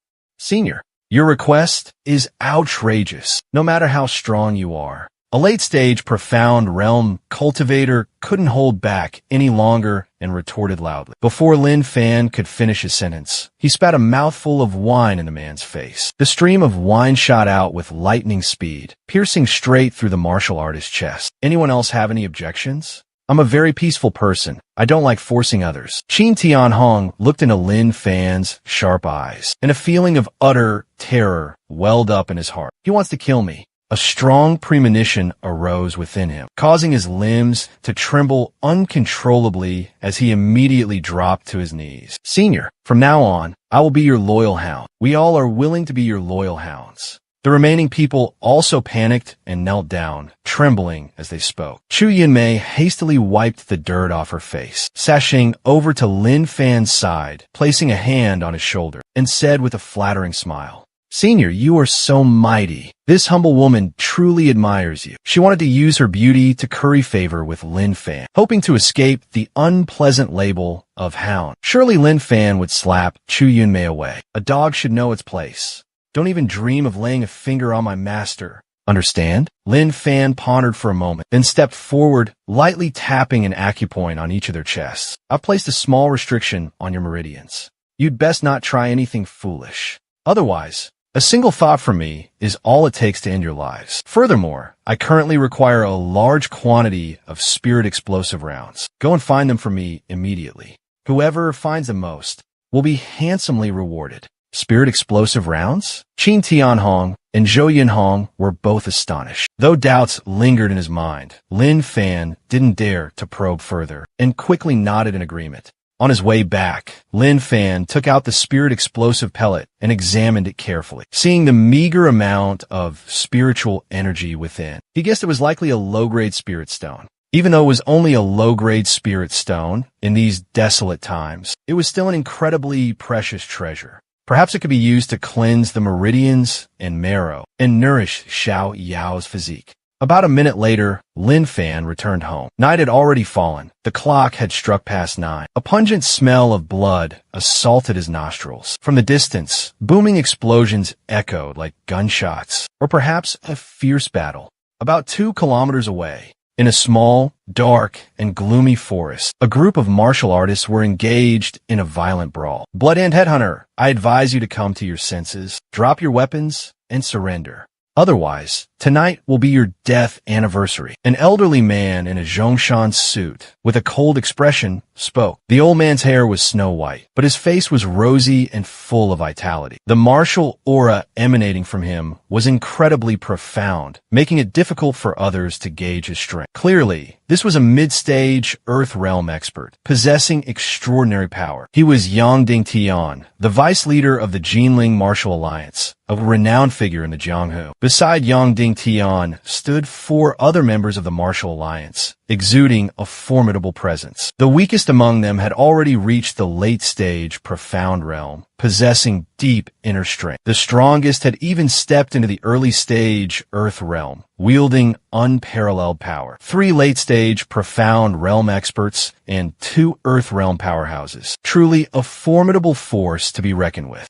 S1: your request is outrageous, no matter how strong you are. A late-stage profound realm cultivator couldn't hold back any longer and retorted loudly. Before Lin Fan could finish his sentence, he spat a mouthful of wine in the man's face. The stream of wine shot out with lightning speed, piercing straight through the martial artist's chest. Anyone else have any objections? I'm a very peaceful person. I don't like forcing others. Qin Tianhong looked into Lin Fan's sharp eyes, and a feeling of utter terror welled up in his heart. He wants to kill me. A strong premonition arose within him, causing his limbs to tremble uncontrollably as he immediately dropped to his knees. Senior, from now on, I will be your loyal hound. We all are willing to be your loyal hounds. The remaining people also panicked and knelt down, trembling as they spoke. Zhu Yunmei hastily wiped the dirt off her face, sashaying over to Lin Fan's side, placing a hand on his shoulder, and said with a flattering smile, Senior, you are so mighty. This humble woman truly admires you. She wanted to use her beauty to curry favor with Lin Fan, hoping to escape the unpleasant label of hound. Surely Lin Fan would slap Zhu Yunmei away. A dog should know its place. Don't even dream of laying a finger on my master. Understand? Lin Fan pondered for a moment, then stepped forward, lightly tapping an acupoint on each of their chests. I've placed a small restriction on your meridians. You'd best not try anything foolish. Otherwise, A single thought from me is all it takes to end your lives. Furthermore, I currently require a large quantity of spirit explosive rounds. Go and find them for me immediately. Whoever finds the most will be handsomely rewarded. Spirit explosive rounds? Qin Tianhong and Zhou Yinhong were both astonished. Though doubts lingered in his mind, Lin Fan didn't dare to probe further and quickly nodded in agreement. On his way back, Lin Fan took out the spirit explosive pellet and examined it carefully. Seeing the meager amount of spiritual energy within, he guessed it was likely a low-grade spirit stone. Even though it was only a low-grade spirit stone, in these desolate times, it was still an incredibly precious treasure. Perhaps it could be used to cleanse the meridians and marrow and nourish Xiao Yao's physique. About a minute later, Lin Fan returned home. Night had already fallen. The clock had struck past 9. A pungent smell of blood assaulted his nostrils. From the distance, booming explosions echoed like gunshots, or perhaps a fierce battle. About 2 kilometers away, in a small, dark, and gloomy forest, a group of martial artists were engaged in a violent brawl. Blood and Headhunter, I advise you to come to your senses, drop your weapons, and surrender. Otherwise, tonight will be your death anniversary. An elderly man in a Zhongshan suit, with a cold expression, spoke. The old man's hair was snow white, but his face was rosy and full of vitality. The martial aura emanating from him was incredibly profound, making it difficult for others to gauge his strength. Clearly, this was a mid-stage Earth Realm expert, possessing extraordinary power. He was Yang Dingtian, the vice leader of the Jinling Martial Alliance, a renowned figure in the Jianghu. Beside Yang Dingtian stood 4 other members of the Martial Alliance, exuding a formidable presence. The weakest among them had already reached the late-stage Profound Realm, possessing deep inner strength. The strongest had even stepped into the early-stage Earth Realm, wielding unparalleled power. 3 late-stage Profound Realm experts and 2 Earth Realm powerhouses. Truly a formidable force to be reckoned with.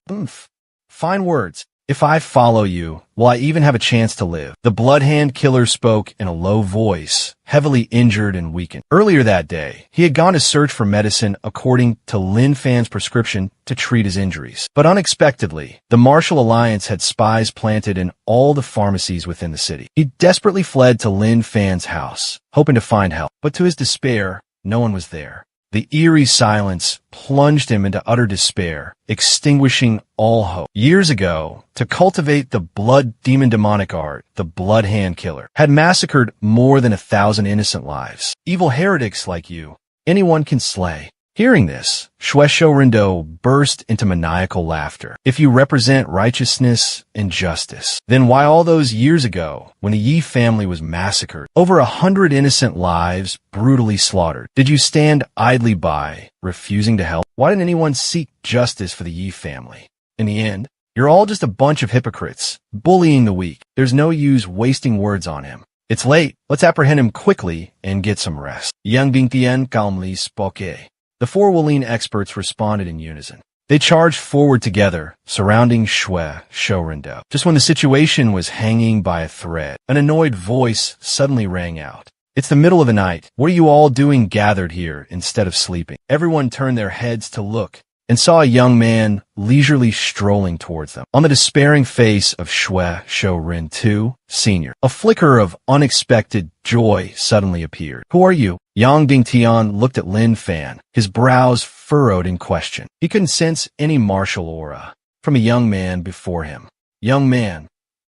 S1: Fine words. If I follow you, will I even have a chance to live? The Bloodhand Killer spoke in a low voice, heavily injured and weakened. Earlier that day, he had gone to search for medicine according to Lin Fan's prescription to treat his injuries. But unexpectedly, the Martial Alliance had spies planted in all the pharmacies within the city. He desperately fled to Lin Fan's house, hoping to find help. But to his despair, no one was there. The eerie silence plunged him into utter despair, extinguishing all hope. Years ago, to cultivate the blood demon demonic art, the Bloodhand Killer had massacred more than 1,000 innocent lives. Evil heretics like you, anyone can slay. Hearing this, Shueisho Rindo burst into maniacal laughter. If you represent righteousness and justice, then why all those years ago, when the Yi family was massacred, over 100 innocent lives brutally slaughtered, did you stand idly by, refusing to help? Why didn't anyone seek justice for the Yi family? In the end, you're all just a bunch of hypocrites, bullying the weak. There's no use wasting words on him. It's late. Let's apprehend him quickly and get some rest. Yang Dingtian calmly spoke. The 4 Wolin experts responded in unison. They charged forward together, surrounding Shueisho Rindo. Just when the situation was hanging by a thread, an annoyed voice suddenly rang out. It's the middle of the night. What are you all doing gathered here instead of sleeping? Everyone turned their heads to look and saw a young man leisurely strolling towards them. On the despairing face of Shueisho Rindu, Sr., a flicker of unexpected joy suddenly appeared. Who are you? Yang Dingtian looked at Lin Fan, his brows furrowed in question. He couldn't sense any martial aura from a young man before him. Young man,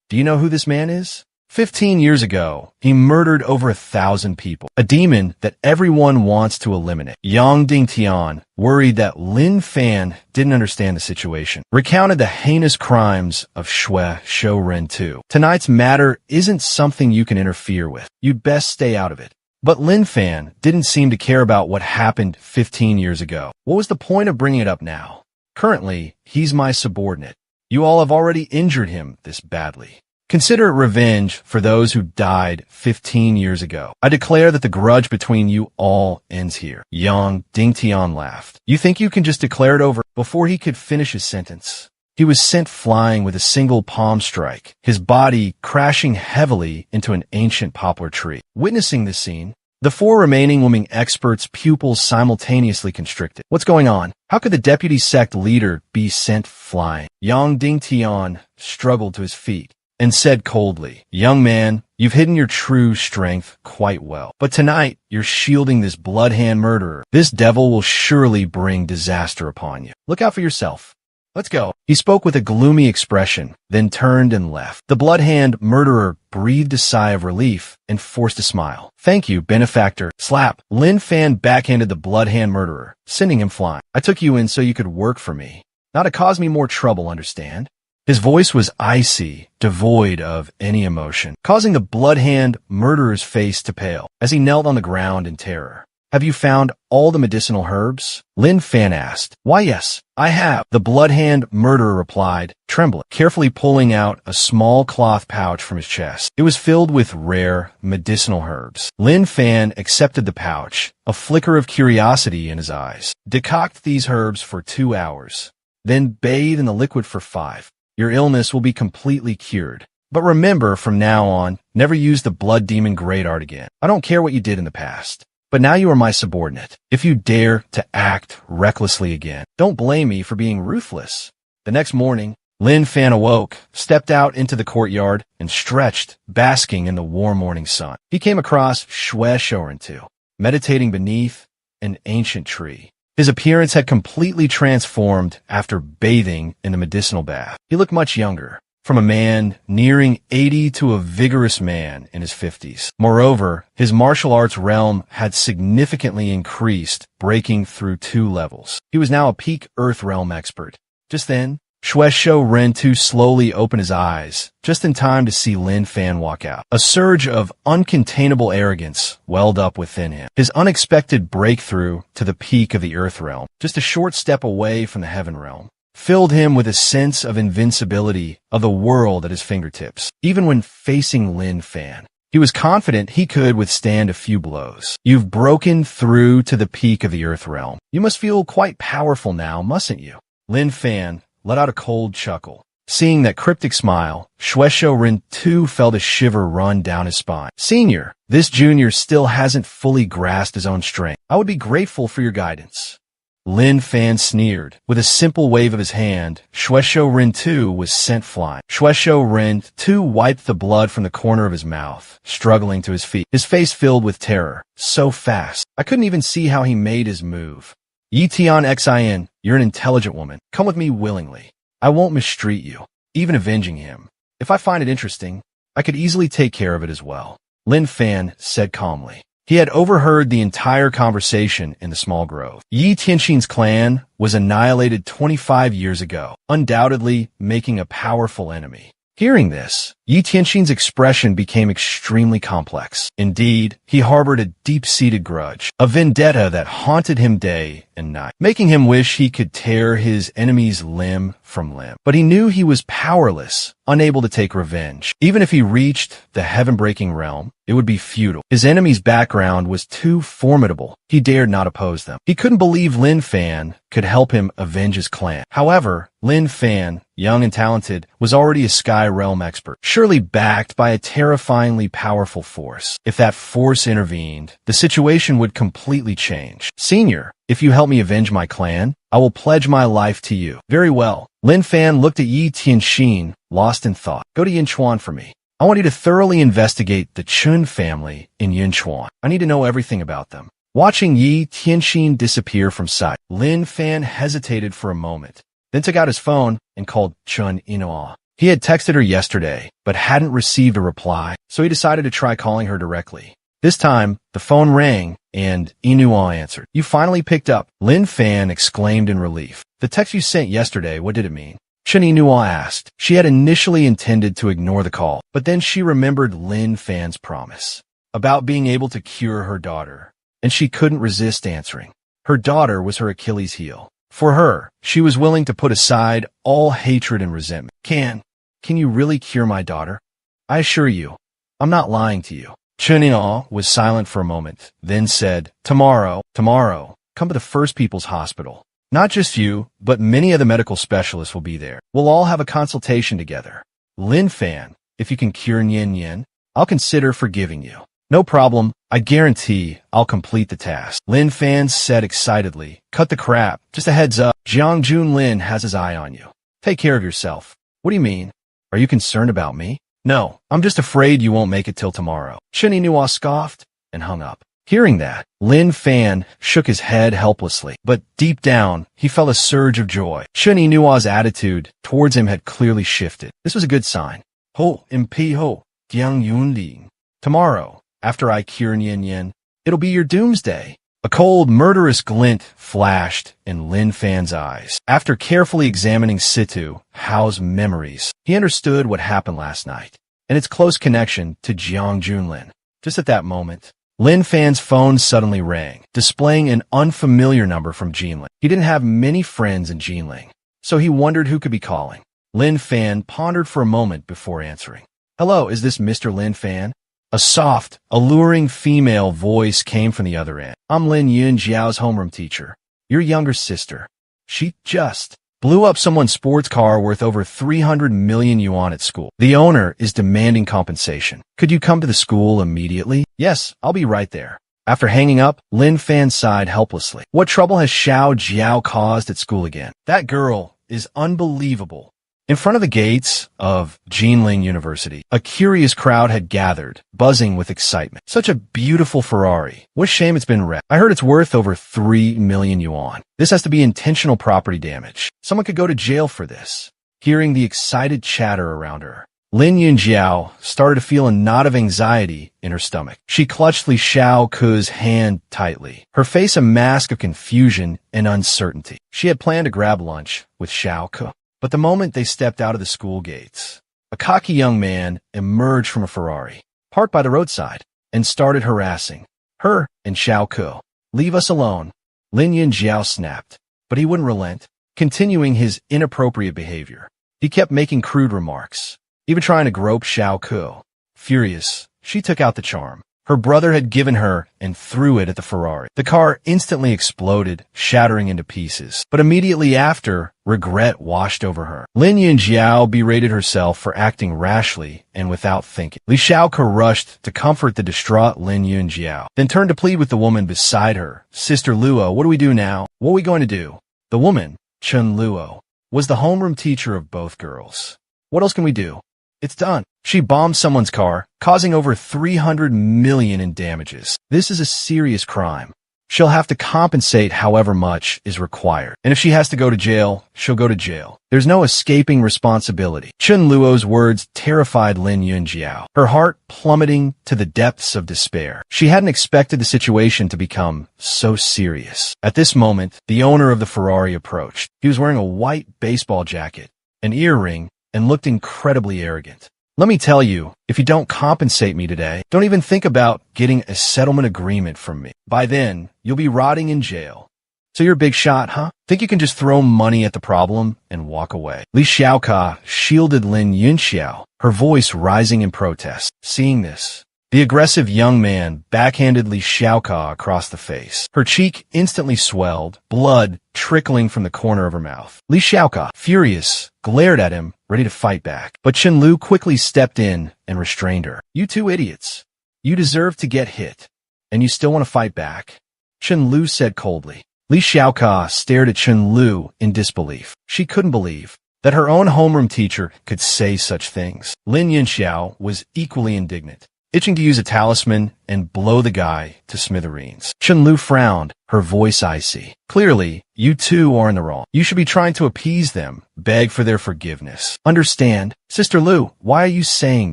S1: do you know who this man is? 15 years ago, he murdered over 1,000 people, a demon that everyone wants to eliminate. Yang Dingtian, worried that Lin Fan didn't understand the situation, recounted the heinous crimes of Shueisho Rindu. Tonight's matter isn't something you can interfere with. You'd best stay out of it. But Lin Fan didn't seem to care about what happened 15 years ago. What was the point of bringing it up now? Currently, he's my subordinate. You all have already injured him this badly. Consider it revenge for those who died 15 years ago. I declare that the grudge between you all ends here. Yang Dingtian laughed. You think you can just declare it over? Before he could finish his sentence, he was sent flying with a single palm strike, his body crashing heavily into an ancient poplar tree. Witnessing this scene, The four remaining Wuming experts' pupils simultaneously constricted. What's going on? How could the deputy sect leader be sent flying? Yang Dingtian struggled to his feet and said coldly, "Young man, you've hidden your true strength quite well. But tonight, you're shielding this blood-hand murderer. This devil will surely bring disaster upon you. Look out for yourself. Let's go." He spoke with a gloomy expression, then turned and left. The blood-hand murderer breathed a sigh of relief and forced a smile. "Thank you, benefactor." Slap. Lin Fan backhanded the blood-hand murderer, sending him flying. "I took you in so you could work for me, not to cause me more trouble, understand?" His voice was icy, devoid of any emotion, causing the blood-hand murderer's face to pale as he knelt on the ground in terror. "Have you found all the medicinal herbs?" Lin Fan asked. "Why, yes, I have," the blood-hand murderer replied, trembling, carefully pulling out a small cloth pouch from his chest. It was filled with rare medicinal herbs. Lin Fan accepted the pouch, a flicker of curiosity in his eyes. "Decoct these herbs for 2 hours, then bathe in the liquid for 5. Your illness will be completely cured. But remember, from now on, never use the blood demon great art again. I don't care what you did in the past, but now you are my subordinate. If you dare to act recklessly again, don't blame me for being ruthless." The next morning, Lin Fan awoke, stepped out into the courtyard, and stretched, basking in the warm morning sun. He came across Xue Shourentu, meditating beneath an ancient tree. His appearance had completely transformed after bathing in the medicinal bath. He looked much younger, from a man nearing 80 to a vigorous man in his 50s. Moreover, his martial arts realm had significantly increased, breaking through 2 levels. He was now a peak Earth realm expert. Just then, Xue Shourentu slowly opened his eyes, just in time to see Lin Fan walk out. A surge of uncontainable arrogance welled up within him. His unexpected breakthrough to the peak of the Earth realm, just a short step away from the Heaven realm, filled him with a sense of invincibility of the world at his fingertips. Even when facing Lin Fan, he was confident he could withstand a few blows. "You've broken through to the peak of the Earth realm. You must feel quite powerful now, mustn't you?" Lin Fan let out a cold chuckle. Seeing that cryptic smile, Xue Shourentu felt a shiver run down his spine. "Senior, this junior still hasn't fully grasped his own strength. I would be grateful for your guidance." Lin Fan sneered. With a simple wave of his hand, Xue Shourentu was sent flying. Xue Shourentu wiped the blood from the corner of his mouth, struggling to his feet, his face filled with terror. So fast, I couldn't even see how he made his move. "Yi Tian Xin, you're an intelligent woman. Come with me willingly. I won't mistreat you, even avenging him. If I find it interesting, I could easily take care of it as well," Lin Fan said calmly. He had overheard the entire conversation in the small grove. Yi Tianxin's clan was annihilated 25 years ago, undoubtedly making a powerful enemy. Hearing this, Yi Tianxin's expression became extremely complex. Indeed, he harbored a deep-seated grudge, a vendetta that haunted him day and night, making him wish he could tear his enemies limb from limb. But he knew he was powerless, unable to take revenge. Even if he reached the heaven-breaking realm, it would be futile. His enemy's background was too formidable. He dared not oppose them. He couldn't believe Lin Fan could help him avenge his clan. However, Lin Fan, young and talented, was already a Sky Realm expert, surely backed by a terrifyingly powerful force. If that force intervened, the situation would completely change. "Senior, if you help me avenge my clan, I will pledge my life to you." "Very well." Lin Fan looked at Yi Tianxin, lost in thought. "Go to Yinchuan for me. I want you to thoroughly investigate the Chun family in Yinchuan. I need to know everything about them." Watching Yi Tianxin disappear from sight, Lin Fan hesitated for a moment, then took out his phone and called Chun Inua. He had texted her yesterday, but hadn't received a reply, so he decided to try calling her directly. This time, the phone rang, and Inua answered. "You finally picked up," Lin Fan exclaimed in relief. "The text you sent yesterday, what did it mean?" Chun Inua asked. She had initially intended to ignore the call, but then she remembered Lin Fan's promise about being able to cure her daughter, and she couldn't resist answering. Her daughter was her Achilles heel. For her, she was willing to put aside all hatred and resentment. Can you really cure my daughter? I assure you, I'm not lying to you." Chun Inua was silent for a moment, then said, Tomorrow, come to the First People's Hospital. Not just you, but many of the medical specialists will be there. We'll all have a consultation together. Lin Fan, if you can cure Nian Yin, I'll consider forgiving you." "No problem, I guarantee I'll complete the task. Lin Fan said excitedly. Cut the crap. Just a heads up. Jiang Junlin has his eye on you. Take care of yourself. What do you mean? Are you concerned about me? No, I'm just afraid you won't make it till tomorrow. Chen Yinhua scoffed and hung up. Hearing that, Lin Fan shook his head helplessly, but deep down, he felt a surge of joy. Chen Yinua's attitude towards him had clearly shifted. This was a good sign. Ho, impi ho, Jiang Yunling. Tomorrow, after I cure Nian Yen, it'll be your doomsday. A cold, murderous glint flashed in Lin Fan's eyes. After carefully examining Situ Hao's memories, he understood what happened last night and its close connection to Jiang Junlin. Just at that moment, Lin Fan's phone suddenly rang, displaying an unfamiliar number from Jinling. He didn't have many friends in Jinling, so he wondered who could be calling. Lin Fan pondered for a moment before answering. Hello, is this Mr. Lin Fan? A soft, alluring female voice came from the other end. I'm Lin Yun Jiao's homeroom teacher, your younger sister. She just blew up someone's sports car worth over 300 million yuan at school. The owner is demanding compensation. Could you come to the school immediately? Yes, I'll be right there. After hanging up, Lin Fan sighed helplessly. What trouble has Xiao Jiao caused at school again? That girl is unbelievable. In front of the gates of Jinling University, a curious crowd had gathered, buzzing with excitement. Such a beautiful Ferrari. What a shame it's been wrecked. I heard it's worth over 3 million yuan. This has to be intentional property damage. Someone could go to jail for this. Hearing the excited chatter around her, Lin Yunjiao started to feel a knot of anxiety in her stomach. She clutched Li Xiaoke's hand tightly, her face a mask of confusion and uncertainty. She had planned to grab lunch with Xiaoke. But the moment they stepped out of the school gates, a cocky young man emerged from a Ferrari, parked by the roadside, and started harassing her and Xiaoke. Leave us alone, Lin Yunjiao snapped, but he wouldn't relent, continuing his inappropriate behavior. He kept making crude remarks, even trying to grope Xiaoke. Furious, she took out the charm her brother had given her and threw it at the Ferrari. The car instantly exploded, shattering into pieces. But immediately after, regret washed over her. Lin Yunjiao berated herself for acting rashly and without thinking. Li Xiaoke rushed to comfort the distraught Lin Yunjiao, then turned to plead with the woman beside her. Sister Luo, what do we do now? What are we going to do? The woman, Chen Luo, was the homeroom teacher of both girls. What else can we do? It's done. She bombed someone's car, causing over 300 million in damages. This is a serious crime. She'll have to compensate however much is required. And if she has to go to jail, she'll go to jail. There's no escaping responsibility. Chen Luo's words terrified Lin Yunjiao, her heart plummeting to the depths of despair. She hadn't expected the situation to become so serious. At this moment, the owner of the Ferrari approached. He was wearing a white baseball jacket, an earring, and looked incredibly arrogant. Let me tell you, if you don't compensate me today, don't even think about getting a settlement agreement from me. By then, you'll be rotting in jail. So you're a big shot, huh? Think you can just throw money at the problem and walk away? Li Xiaoke shielded Lin Yunxiao, her voice rising in protest. Seeing this, the aggressive young man backhanded Li Xiaoke across the face. Her cheek instantly swelled, blood trickling from the corner of her mouth. Li Xiaoke, furious, glared at him, ready to fight back. But Chen Lu quickly stepped in and restrained her. You two idiots. You deserve to get hit, and you still want to fight back? Chen Lu said coldly. Li Xiaoke stared at Chen Lu in disbelief. She couldn't believe that her own homeroom teacher could say such things. Lin Yunxiao was equally indignant, itching to use a talisman and blow the guy to smithereens. Chen Lu frowned, her voice icy. Clearly, you two are in the wrong. You should be trying to appease them, beg for their forgiveness. Understand? Sister Lu, why are you saying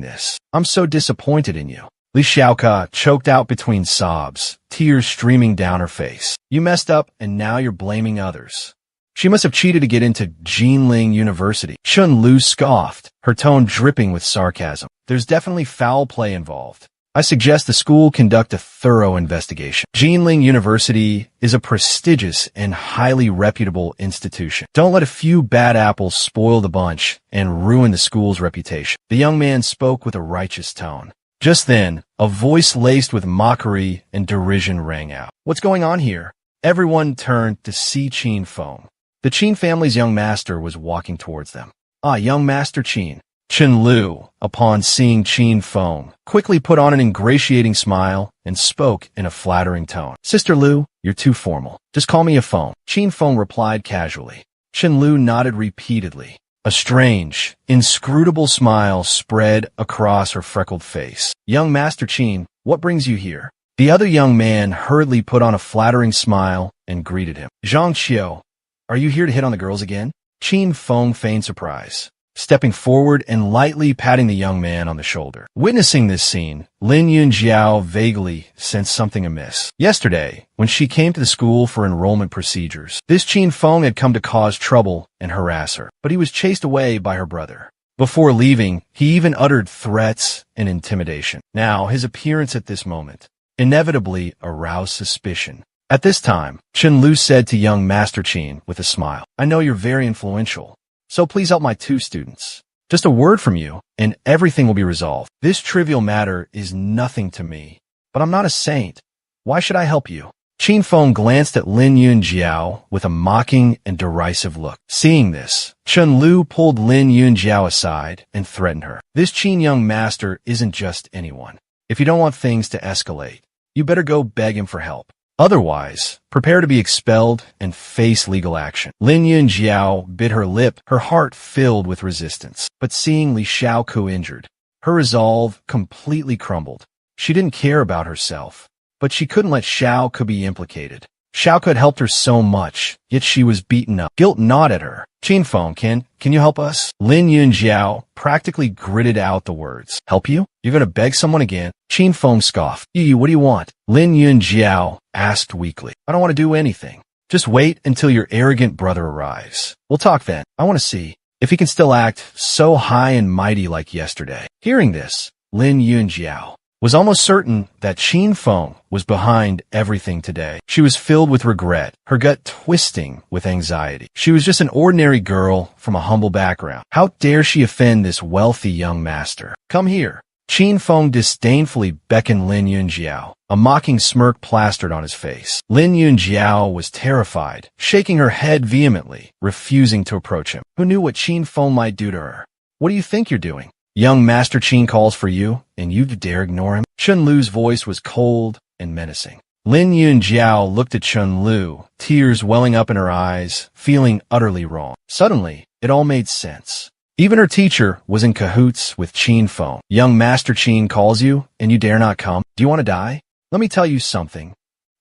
S1: this? I'm so disappointed in you. Li Xiaoke choked out between sobs, tears streaming down her face. You messed up and now you're blaming others. She must have cheated to get into Jinling University. Chen Lu scoffed, her tone dripping with sarcasm. There's definitely foul play involved. I suggest the school conduct a thorough investigation. Jinling University is a prestigious and highly reputable institution. Don't let a few bad apples spoil the bunch and ruin the school's reputation. The young man spoke with a righteous tone. Just then, a voice laced with mockery and derision rang out. What's going on here? Everyone turned to see Qin Feng. The Qin family's young master was walking towards them. Ah, young Master Qin. Chen Lu, upon seeing Qin Feng, quickly put on an ingratiating smile and spoke in a flattering tone. Sister Lu, you're too formal. Just call me a Feng. Qin Feng replied casually. Chen Lu nodded repeatedly. A strange, inscrutable smile spread across her freckled face. Young Master Qin, what brings you here? The other young man hurriedly put on a flattering smile and greeted him. Zhang Qiu, are you here to hit on the girls again? Qin Feng feigned surprise, stepping forward and lightly patting the young man on the shoulder. Witnessing this scene, Lin Yunjiao vaguely sensed something amiss. Yesterday, when she came to the school for enrollment procedures, this Qin Feng had come to cause trouble and harass her, but he was chased away by her brother. Before leaving, he even uttered threats and intimidation. Now, his appearance at this moment inevitably aroused suspicion. At this time, Chen Lu said to young Master Qin with a smile, I know you're very influential, so please help my two students. Just a word from you, and everything will be resolved. This trivial matter is nothing to me, but I'm not a saint. Why should I help you? Qin Feng glanced at Lin Yunjiao with a mocking and derisive look. Seeing this, Chen Lu pulled Lin Yunjiao aside and threatened her. This Qin young master isn't just anyone. If you don't want things to escalate, you better go beg him for help. Otherwise, prepare to be expelled and face legal action. Lin Yunjiao bit her lip, her heart filled with resistance. But seeing Li Xiaoku injured, her resolve completely crumbled. She didn't care about herself, but she couldn't let Xiaoku be implicated. Xiaoku had helped her so much, yet she was beaten up. Guilt gnawed at her. Qin Feng, can you help us? Lin Yunjiao practically gritted out the words. Help you? You're gonna beg someone again? Qin Feng scoffed. What do you want? Lin Yunjiao asked weakly. I don't want to do anything. Just wait until your arrogant brother arrives. We'll talk then. I want to see if he can still act so high and mighty like yesterday. Hearing this, Lin Yunjiao was almost certain that Qin Feng was behind everything today. She was filled with regret, her gut twisting with anxiety. She was just an ordinary girl from a humble background. How dare she offend this wealthy young master? Come here. Qin Feng disdainfully beckoned Lin Yunjiao. A mocking smirk plastered on his face. Lin Yunjiao was terrified, shaking her head vehemently, refusing to approach him. Who knew what Qin Feng might do to her? What do you think you're doing? Young Master Qin calls for you, and you dare ignore him? Chen Lu's voice was cold and menacing. Lin Yunjiao looked at Chen Lu, tears welling up in her eyes, feeling utterly wrong. Suddenly, it all made sense. Even her teacher was in cahoots with Qin Feng. Young Master Qin calls you, and you dare not come? Do you want to die? Let me tell you something.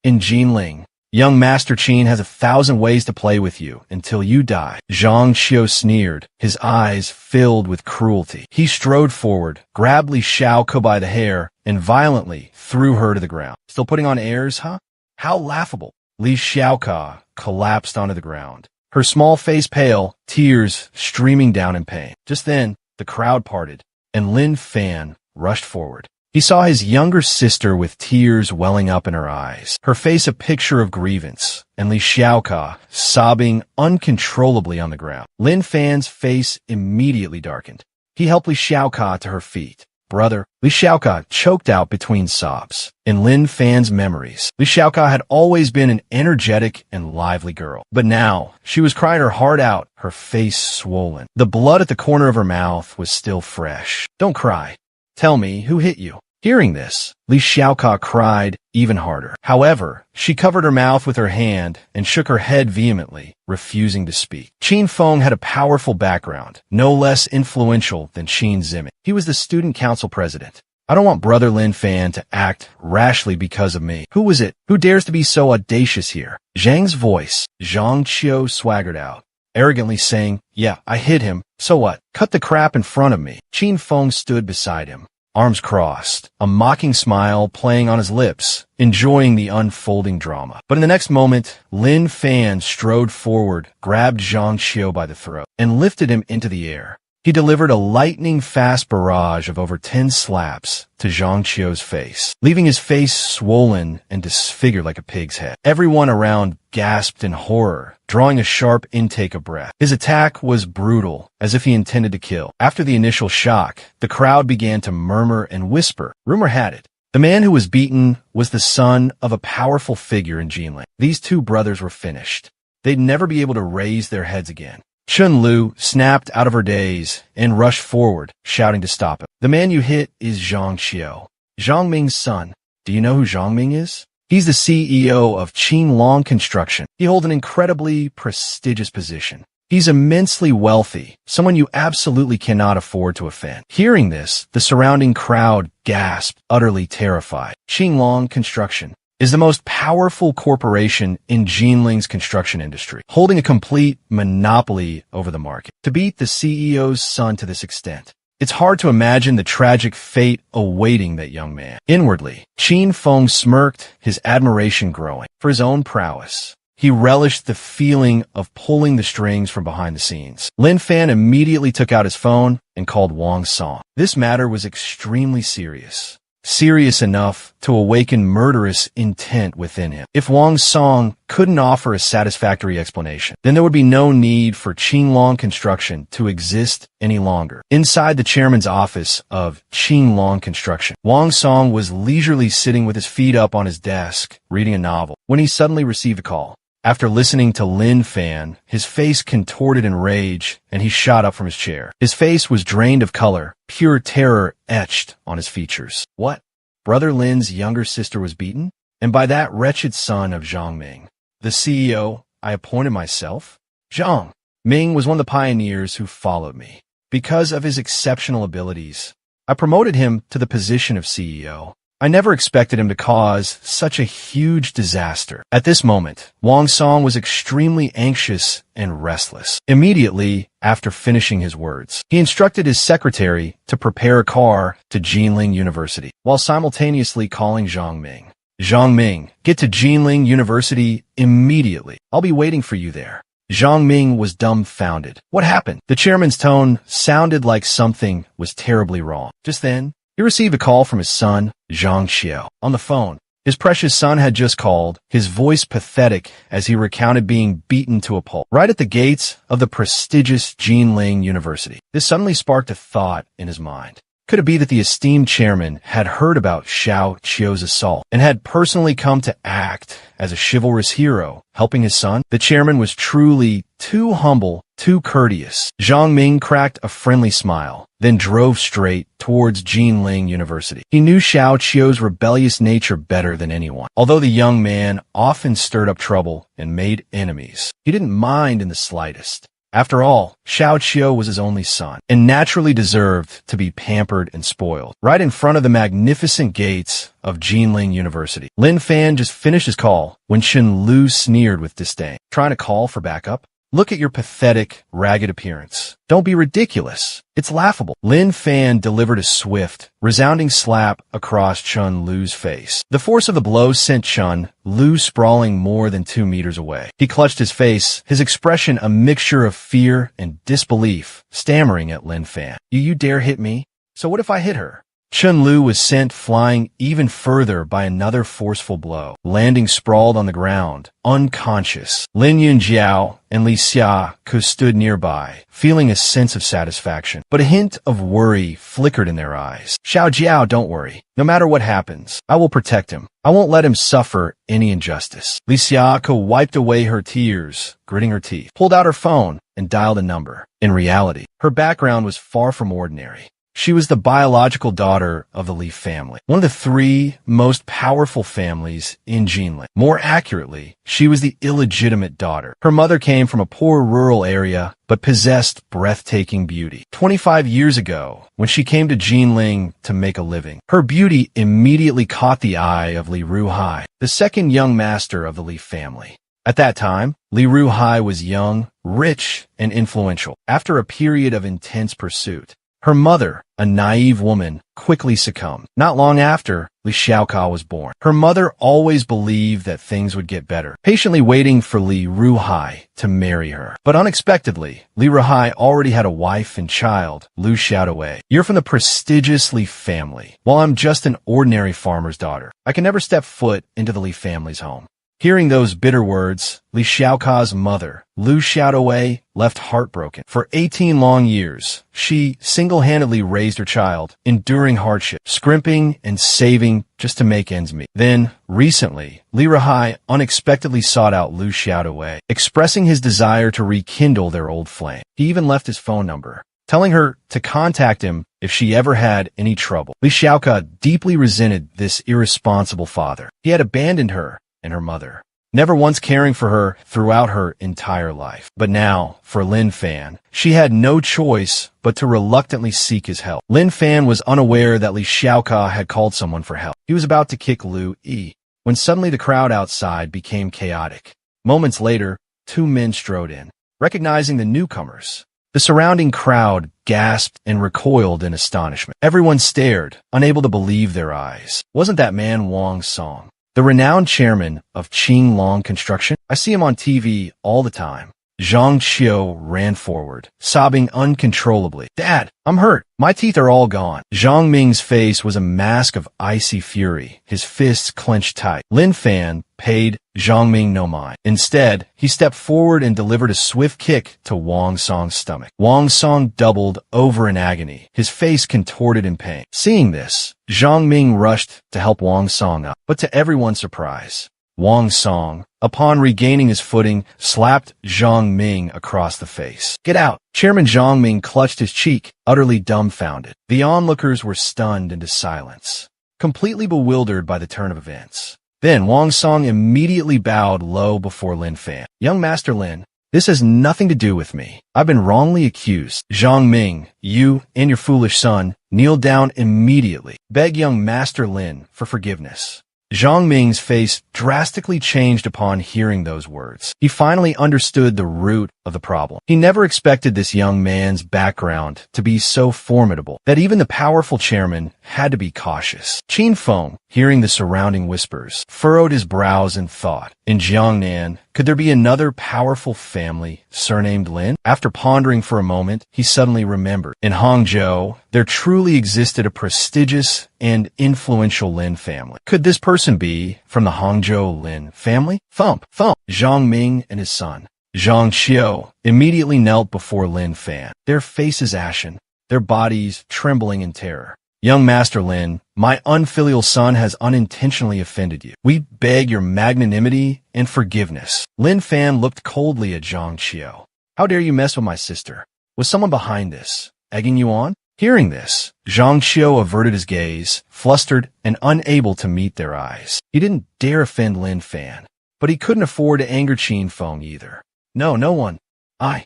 S1: In Jinling, young Master Qin has 1,000 ways to play with you until you die. Zhang Qiu sneered, his eyes filled with cruelty. He strode forward, grabbed Li Xiaoku by the hair, and violently threw her to the ground. Still putting on airs, huh? How laughable. Li Xiaoku collapsed onto the ground, her small face pale, tears streaming down in pain. Just then, the crowd parted, and Lin Fan rushed forward. He saw his younger sister with tears welling up in her eyes, her face a picture of grievance, and Li Xiaoku sobbing uncontrollably on the ground. Lin Fan's face immediately darkened. He helped Li Xiaoku to her feet. Brother, Li Xiaoku choked out between sobs. In Lin Fan's memories, Li Xiaoku had always been an energetic and lively girl. But now, she was crying her heart out, her face swollen. The blood at the corner of her mouth was still fresh. Don't cry. Tell me, who hit you? Hearing this, Li Xiaoku cried even harder. However, she covered her mouth with her hand and shook her head vehemently, refusing to speak. Qin Feng had a powerful background, no less influential than Qin Zimin. He was the student council president. I don't want Brother Lin Fan to act rashly because of me. Who was it? Who dares to be so audacious here? Zhang's voice, Zhang Qiu swaggered out, arrogantly saying, yeah, I hit him. So what? Cut the crap in front of me. Qin Feng stood beside him, arms crossed, a mocking smile playing on his lips, enjoying the unfolding drama. But in the next moment, Lin Fan strode forward, grabbed Zhang Qiu by the throat, and lifted him into the air. He delivered a lightning-fast barrage of over 10 slaps to Zhang Qiu's face, leaving his face swollen and disfigured like a pig's head. Everyone around gasped in horror, drawing a sharp intake of breath. His attack was brutal, as if he intended to kill. After the initial shock, the crowd began to murmur and whisper. Rumor had it, the man who was beaten was the son of a powerful figure in Jinling. These two brothers were finished. They'd never be able to raise their heads again. Chun Lu snapped out of her daze and rushed forward, shouting to stop him. The man you hit is Zhang Qiu, Zhang Ming's son. Do you know who Zhang Ming is? He's the CEO of Qinglong Construction. He holds an incredibly prestigious position. He's immensely wealthy, someone you absolutely cannot afford to offend. Hearing this, the surrounding crowd gasped, utterly terrified. Qinglong Construction is the most powerful corporation in Jinling's construction industry, holding a complete monopoly over the market. To beat the CEO's son to this extent, it's hard to imagine the tragic fate awaiting that young man. Inwardly, Qin Feng smirked, his admiration growing. For his own prowess, he relished the feeling of pulling the strings from behind the scenes. Lin Fan immediately took out his phone and called Wang Song. This matter was extremely serious. Serious enough to awaken murderous intent within him. If Wang Song couldn't offer a satisfactory explanation, then there would be no need for Qinglong Construction to exist any longer. Inside the chairman's office of Qinglong Construction, Wang Song was leisurely sitting with his feet up on his desk, reading a novel, when he suddenly received a call. After listening to Lin Fan, his face contorted in rage, and he shot up from his chair. His face was drained of color, pure terror etched on his features. What? Brother Lin's younger sister was beaten? And by that wretched son of Zhang Ming, the CEO I appointed myself? Zhang Ming was one of the pioneers who followed me. Because of his exceptional abilities, I promoted him to the position of CEO. I never expected him to cause such a huge disaster. At this moment, Wang Song was extremely anxious and restless. Immediately after finishing his words, he instructed his secretary to prepare a car to Jinling University, while simultaneously calling Zhang Ming. Zhang Ming, get to Jinling University immediately. I'll be waiting for you there. Zhang Ming was dumbfounded. What happened? The chairman's tone sounded like something was terribly wrong. Just then, he received a call from his son, Zhang Qiu. On the phone, his precious son had just called, his voice pathetic as he recounted being beaten to a pulp, right at the gates of the prestigious Jinling University. This suddenly sparked a thought in his mind. Could it be that the esteemed chairman had heard about Xiao Qiu's assault and had personally come to act as a chivalrous hero, helping his son? The chairman was truly too humble, too courteous. Zhang Ming cracked a friendly smile, then drove straight towards Jinling University. He knew Xiao Qiu's rebellious nature better than anyone. Although the young man often stirred up trouble and made enemies, he didn't mind in the slightest. After all, Xiao Qiu was his only son, and naturally deserved to be pampered and spoiled. Right in front of the magnificent gates of Jinling University, Lin Fan just finished his call when Chun Lu sneered with disdain. Trying to call for backup? Look at your pathetic, ragged appearance. Don't be ridiculous. It's laughable. Lin Fan delivered a swift, resounding slap across Chun Lu's face. The force of the blow sent Chun Lu sprawling more than 2 meters away. He clutched his face, his expression a mixture of fear and disbelief, stammering at Lin Fan. You dare hit me? So what if I hit her? Chun Lu was sent flying even further by another forceful blow, landing sprawled on the ground, unconscious. Lin Yunjiao and Li Xiaoke stood nearby, feeling a sense of satisfaction, but a hint of worry flickered in their eyes. Xiao Jiao, don't worry. No matter what happens, I will protect him. I won't let him suffer any injustice. Li Xiaoke wiped away her tears, gritting her teeth, pulled out her phone, and dialed a number. In reality, her background was far from ordinary. She was the biological daughter of the Li family, one of the 3 most powerful families in Jinling. More accurately, she was the illegitimate daughter. Her mother came from a poor rural area, but possessed breathtaking beauty. 25 years ago, when she came to Jinling to make a living, her beauty immediately caught the eye of Li Ruhai, the second young master of the Li family. At that time, Li Ruhai was young, rich, and influential. After a period of intense pursuit, her mother, a naive woman, quickly succumbed. Not long after, Li Xiaoke was born. Her mother always believed that things would get better, patiently waiting for Li Ruhai to marry her. But unexpectedly, Li Ruhai already had a wife and child, Lu Xiaodui. You're from the prestigious Li family, while I'm just an ordinary farmer's daughter. I can never step foot into the Li family's home. Hearing those bitter words, Li Xiaoka's mother, Lu Xiaodawei, left heartbroken. For 18 long years, she single-handedly raised her child, enduring hardship, scrimping and saving just to make ends meet. Then, recently, Li Rihai unexpectedly sought out Lu Xiaodawei, expressing his desire to rekindle their old flame. He even left his phone number, telling her to contact him if she ever had any trouble. Li Xiaoka deeply resented this irresponsible father. He had abandoned her and her mother, never once caring for her throughout her entire life. But now, for Lin Fan, she had no choice but to reluctantly seek his help. Lin Fan was unaware that Li Xiaoka had called someone for help. He was about to kick Lu Yi, when suddenly the crowd outside became chaotic. Moments later, two men strode in. Recognizing the newcomers, the surrounding crowd gasped and recoiled in astonishment. Everyone stared, unable to believe their eyes. Wasn't that man Wang Song, the renowned chairman of Qing Long Construction? I see him on TV all the time. Zhang Qiu ran forward, sobbing uncontrollably. Dad, I'm hurt. My teeth are all gone. Zhang Ming's face was a mask of icy fury, his fists clenched tight. Lin Fan paid Zhang Ming no mind. Instead, he stepped forward and delivered a swift kick to Wang Song's stomach. Wang Song doubled over in agony, his face contorted in pain. Seeing this, Zhang Ming rushed to help Wang Song up. But to everyone's surprise, Wang Song, upon regaining his footing, slapped Zhang Ming across the face. Get out! Chairman Zhang Ming clutched his cheek, utterly dumbfounded. The onlookers were stunned into silence, completely bewildered by the turn of events. Then Wang Song immediately bowed low before Lin Fan. Young Master Lin, this has nothing to do with me. I've been wrongly accused. Zhang Ming, you and your foolish son, kneel down immediately. Beg young Master Lin for forgiveness. Zhang Ming's face drastically changed upon hearing those words. He finally understood the root of the problem. He never expected this young man's background to be so formidable that even the powerful chairman had to be cautious. Qin Feng, hearing the surrounding whispers, furrowed his brows in thought. In Jiangnan, could there be another powerful family surnamed Lin? After pondering for a moment, he suddenly remembered. In Hangzhou, there truly existed a prestigious and influential Lin family. Could this person be from the Hangzhou Lin family? Thump, thump. Zhang Ming and his son, Zhang Qiu, immediately knelt before Lin Fan, their faces ashen, their bodies trembling in terror. Young Master Lin, my unfilial son has unintentionally offended you. We beg your magnanimity and forgiveness. Lin Fan looked coldly at Zhang Qiu. How dare you mess with my sister? Was someone behind this, egging you on? Hearing this, Zhang Qiu averted his gaze, flustered and unable to meet their eyes. He didn't dare offend Lin Fan, but he couldn't afford to anger Qin Feng either. No one. I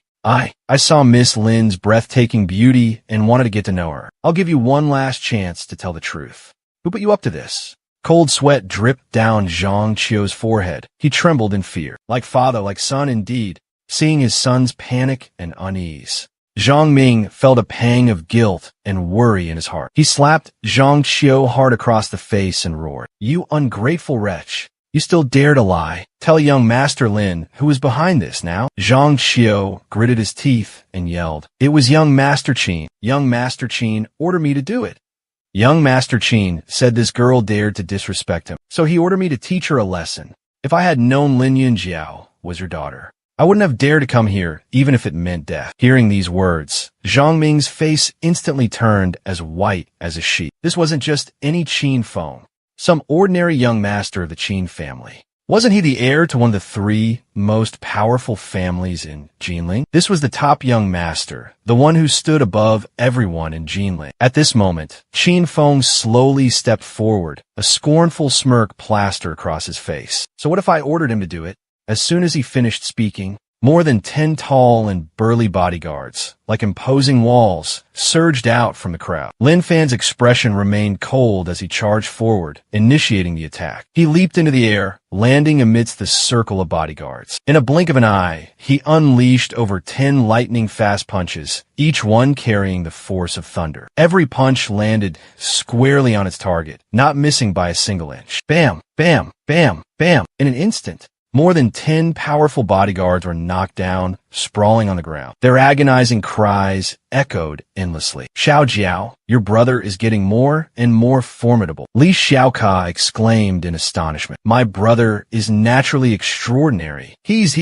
S1: saw Miss Lin's breathtaking beauty and wanted to get to know her. I'll give you one last chance to tell the truth. Who put you up to this? Cold sweat dripped down Zhang Qiu's forehead. He trembled in fear. Like father, like son indeed, seeing his son's panic and unease. Zhang Ming felt a pang of guilt and worry in his heart. He slapped Zhang Qiu hard across the face and roared, "You ungrateful wretch! You still dare to lie. Tell young Master Lin who is behind this now." Zhang Qiu gritted his teeth and yelled, "It was young Master Qin. Young Master Qin ordered me to do it." Young Master Qin said this girl dared to disrespect him, so he ordered me to teach her a lesson. If I had known Lin Yunjiao was your daughter, I wouldn't have dared to come here, even if it meant death. Hearing these words, Zhang Ming's face instantly turned as white as a sheet. This wasn't just any Qin Feng, some ordinary young master of the Qin family. Wasn't he the heir to one of the three most powerful families in Jinling? This was the top young master, the one who stood above everyone in Jinling. At this moment, Qin Feng slowly stepped forward, a scornful smirk plastered across his face. So what if I ordered him to do it? As soon as he finished speaking, more than 10 tall and burly bodyguards, like imposing walls, surged out from the crowd. Lin Fan's expression remained cold as he charged forward, initiating the attack. He leaped into the air, landing amidst the circle of bodyguards. In a blink of an eye, he unleashed over 10 lightning-fast punches, each one carrying the force of thunder. Every punch landed squarely on its target, not missing by a single inch. Bam! Bam! Bam! Bam! In an instant, More than 10 powerful bodyguards were knocked down, sprawling on the ground. Their agonizing cries echoed endlessly. Xiao Jiao, your brother is getting more and more formidable. Li Xiaoka exclaimed in astonishment. My brother is naturally extraordinary. He's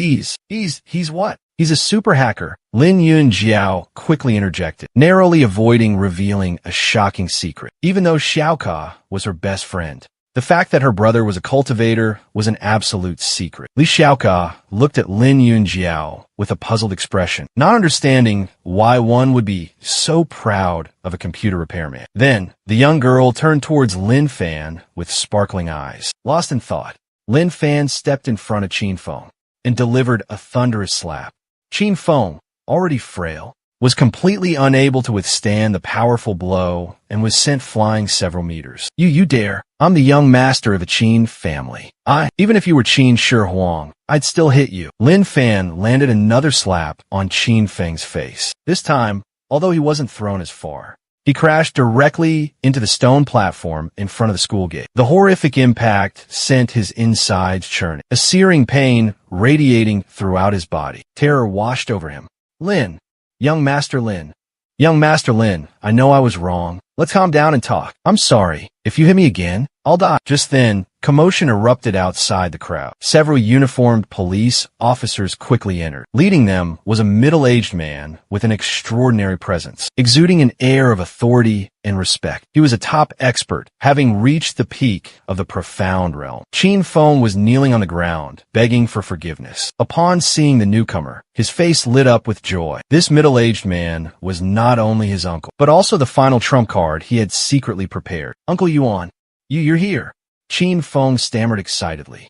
S1: what? He's a super hacker. Lin Yun Jiao quickly interjected, narrowly avoiding revealing a shocking secret, even though Xiaoka was her best friend. The fact that her brother was a cultivator was an absolute secret. Li Xiaoka looked at Lin Yun Jiao with a puzzled expression, not understanding why one would be so proud of a computer repairman. Then, the young girl turned towards Lin Fan with sparkling eyes. Lost in thought, Lin Fan stepped in front of Qin Feng and delivered a thunderous slap. Qin Feng, already frail, was completely unable to withstand the powerful blow and was sent flying several meters. You dare? I'm the young master of the Qin family. Even if you were Qin Shi Huang, I'd still hit you. Lin Fan landed another slap on Qin Feng's face. This time, although he wasn't thrown as far, he crashed directly into the stone platform in front of the school gate. The horrific impact sent his insides churning, a searing pain radiating throughout his body. Terror washed over him. Lin. Young Master Lin. Young Master Lin, I know I was wrong. Let's calm down and talk. I'm sorry. If you hit me again, I'll die. Just then, commotion erupted outside the crowd. Several uniformed police officers quickly entered. Leading them was a middle-aged man with an extraordinary presence, exuding an air of authority and respect. He was a top expert, having reached the peak of the profound realm. Qin Feng was kneeling on the ground, begging for forgiveness. Upon seeing the newcomer, his face lit up with joy. This middle-aged man was not only his uncle, but also the final trump card he had secretly prepared. Uncle Yuan, you're here. Qin Feng stammered excitedly.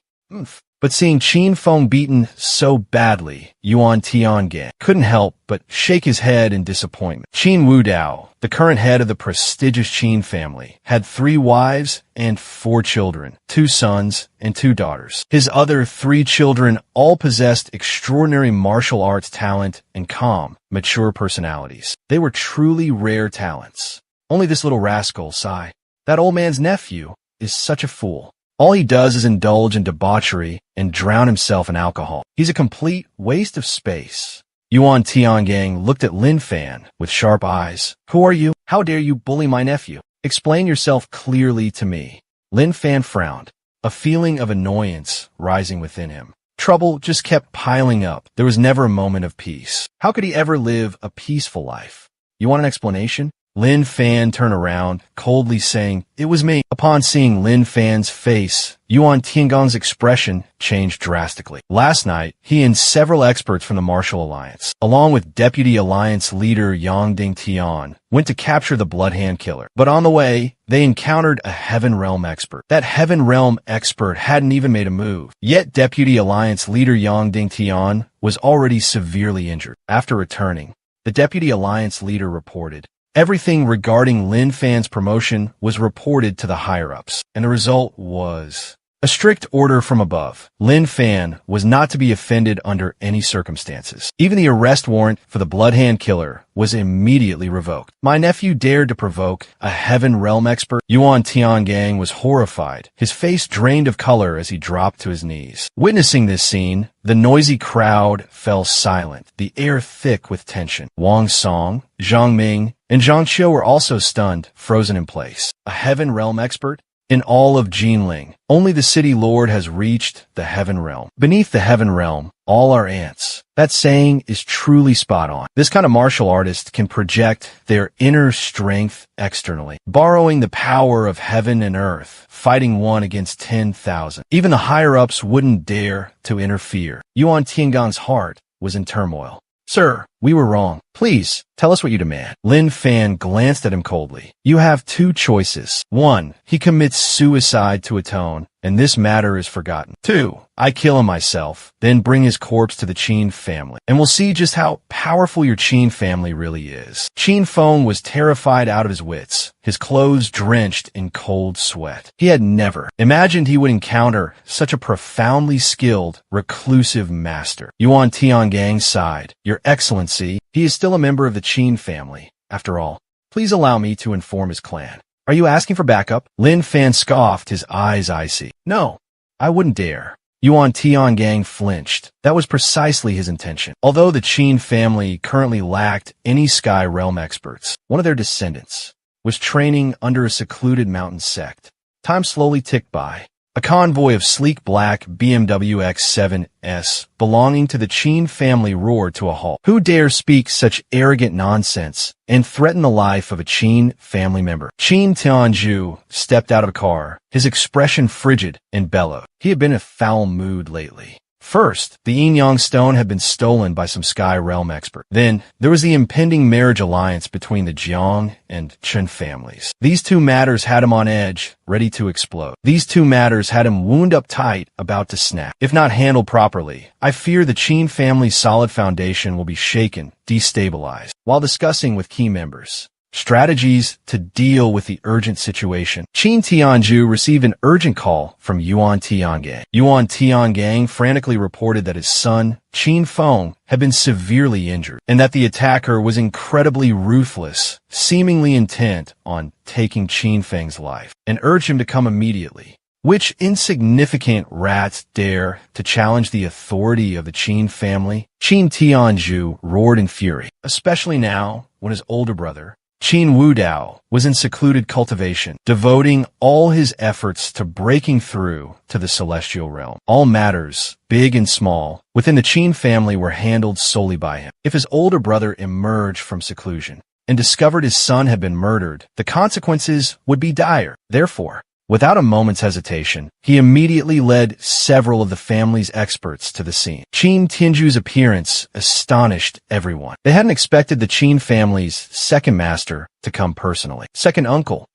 S1: But seeing Qin Feng beaten so badly, Yuan Tiangang couldn't help but shake his head in disappointment. Qin Wudao, the current head of the prestigious Qin family, had 3 wives and 4 children, 2 sons and 2 daughters. His other 3 children all possessed extraordinary martial arts talent and calm, mature personalities. They were truly rare talents. Only this little rascal, Sai, that old man's nephew, is such a fool. All he does is indulge in debauchery and drown himself in alcohol. He's a complete waste of space. Yuan Tiangang looked at Lin Fan with sharp eyes. Who are you? How dare you bully my nephew? Explain yourself clearly to me. Lin Fan frowned, a feeling of annoyance rising within him. Trouble just kept piling up. There was never a moment of peace. How could he ever live a peaceful life? You want an explanation? Lin Fan turned around, coldly saying, It was me. Upon seeing Lin Fan's face, Yuan Tiangong's expression changed drastically. Last night, he and several experts from the Martial Alliance, along with Deputy Alliance leader Yang Ding Tian, went to capture the Blood Hand Killer. But on the way, they encountered a Heaven Realm expert. That Heaven Realm expert hadn't even made a move. Yet Deputy Alliance leader Yang Ding Tian was already severely injured. After returning, the Deputy Alliance leader reported, Everything regarding Lin Fan's promotion was reported to the higher-ups, and the result was a strict order from above. Lin Fan was not to be offended under any circumstances. Even the arrest warrant for the Blood Hand Killer was immediately revoked. My nephew dared to provoke a Heaven Realm expert. Yuan Tiangang was horrified, his face drained of color as he dropped to his knees. Witnessing this scene, the noisy crowd fell silent, the air thick with tension. Wang Song, Zhang Ming, and Zhang Qiu were also stunned, frozen in place. A Heaven Realm expert? In all of Jinling, only the City Lord has reached the Heaven Realm. Beneath the Heaven Realm, all are ants. That saying is truly spot on. This kind of martial artist can project their inner strength externally, borrowing the power of heaven and earth, fighting 1 against 10,000. Even the higher-ups wouldn't dare to interfere. Yuan Tiangong's heart was in turmoil. Sir, we were wrong. Please, tell us what you demand. Lin Fan glanced at him coldly. You have 2 choices. 1, he commits suicide to atone, and this matter is forgotten. 2, I kill him myself, then bring his corpse to the Qin family, and we'll see just how powerful your Qin family really is. Qin Feng was terrified out of his wits, his clothes drenched in cold sweat. He had never imagined he would encounter such a profoundly skilled, reclusive master. Yuan Tiangang sighed. Your Excellency, he is still a member of the Qin family. After all, please allow me to inform his clan. Are you asking for backup? Lin Fan scoffed, his eyes icy. No, I wouldn't dare. Yuan Tiangang flinched. That was precisely his intention. Although the Qin family currently lacked any Sky Realm experts, one of their descendants was training under a secluded mountain sect. Time slowly ticked by. A convoy of sleek black BMW X7s belonging to the Qin family roared to a halt. Who dare speak such arrogant nonsense and threaten the life of a Qin family member? Qin Tianzhu stepped out of a car, his expression frigid and bellowed. He had been in a foul mood lately. First, the Yin-Yang stone had been stolen by some Sky Realm expert. Then, there was the impending marriage alliance between the Jiang and Chen families. These two matters had him on edge, ready to explode. These two matters had him wound up tight, about to snap. If not handled properly, I fear the Qin family's solid foundation will be shaken, destabilized. While discussing with key members strategies to deal with the urgent situation, Qin Tianzhu received an urgent call from Yuan Tiangang. Yuan Tiangang frantically reported that his son, Qin Feng, had been severely injured, and that the attacker was incredibly ruthless, seemingly intent on taking Qin Feng's life, and urged him to come immediately. Which insignificant rats dare to challenge the authority of the Qin family? Qin Tianzhu roared in fury, especially now when his older brother, Qin Wudao, was in secluded cultivation, devoting all his efforts to breaking through to the celestial realm. All matters, big and small, within the Qin family were handled solely by him. If his older brother emerged from seclusion and discovered his son had been murdered, the consequences would be dire. Therefore, without a moment's hesitation, he immediately led several of the family's experts to the scene. Qin Tianzhu's appearance astonished everyone. They hadn't expected the Qin family's second master to come personally. Second uncle,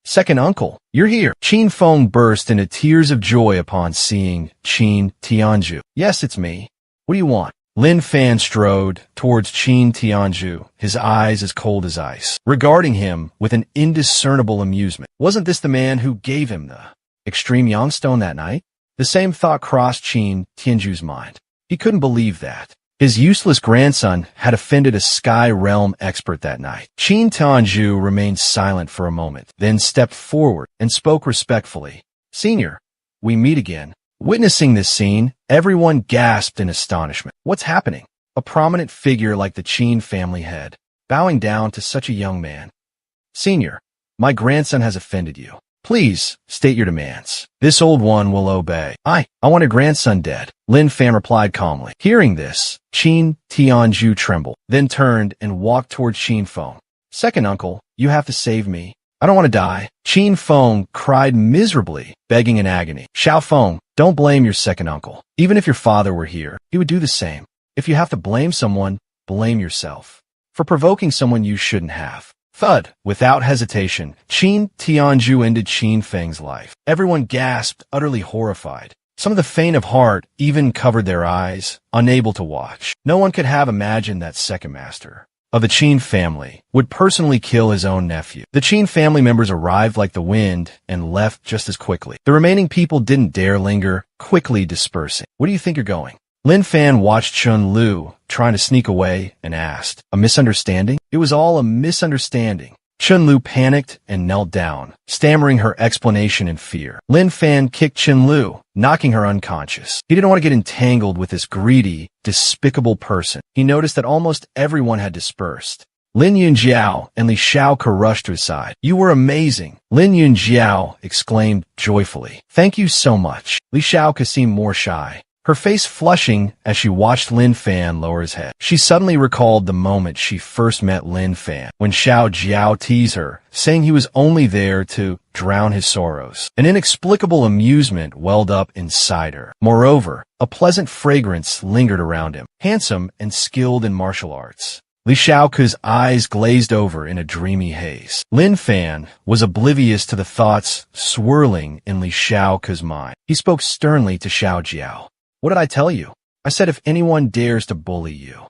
S1: you're here. Qin Feng burst into tears of joy upon seeing Qin Tianzhu. Yes, it's me. What do you want? Lin Fan strode towards Qin Tianzhu, his eyes as cold as ice, regarding him with an indiscernible amusement. Wasn't this the man who gave him the extreme Yang stone that night? The same thought crossed Qin Tianzhu's mind. He couldn't believe that his useless grandson had offended a Sky Realm expert that night. Qin Tianzhu remained silent for a moment, then stepped forward and spoke respectfully. Senior, we meet again. Witnessing this scene, everyone gasped in astonishment. What's happening? A prominent figure like the Qin family head, bowing down to such a young man. Senior, my grandson has offended you. Please, state your demands. This old one will obey. I want a grandson dead, Lin Fan replied calmly. Hearing this, Qin Tianzhu trembled, then turned and walked towards Qin Feng. Second uncle, you have to save me. I don't want to die. Qin Feng cried miserably, begging in agony. Xiao Feng, don't blame your second uncle. Even if your father were here, he would do the same. If you have to blame someone, blame yourself for provoking someone you shouldn't have. Thud. Without hesitation, Qin Tianzhu ended Qin Feng's life. Everyone gasped, utterly horrified. Some of the faint of heart even covered their eyes, unable to watch. No one could have imagined that second master of the Qin family would personally kill his own nephew. The Qin family members arrived like the wind and left just as quickly. The remaining people didn't dare linger, quickly dispersing. Where do you think you're going? Lin Fan watched Chun Lu trying to sneak away and asked, a misunderstanding? It was all a misunderstanding. Chun Lu panicked and knelt down, stammering her explanation in fear. Lin Fan kicked Chun Lu, knocking her unconscious. He didn't want to get entangled with this greedy, despicable person. He noticed that almost everyone had dispersed. Lin Yunjiao and Li Shaoke rushed to his side. You were amazing, Lin Yunjiao exclaimed joyfully. Thank you so much. Li Shaoke seemed more shy, her face flushing as she watched Lin Fan lower his head. She suddenly recalled the moment she first met Lin Fan, when Xiao Jiao teased her, saying he was only there to drown his sorrows. An inexplicable amusement welled up inside her. Moreover, a pleasant fragrance lingered around him, handsome and skilled in martial arts. Li Shaoke's eyes glazed over in a dreamy haze. Lin Fan was oblivious to the thoughts swirling in Li Shaoke's mind. He spoke sternly to Xiao Jiao. What did I tell you? I said if anyone dares to bully you,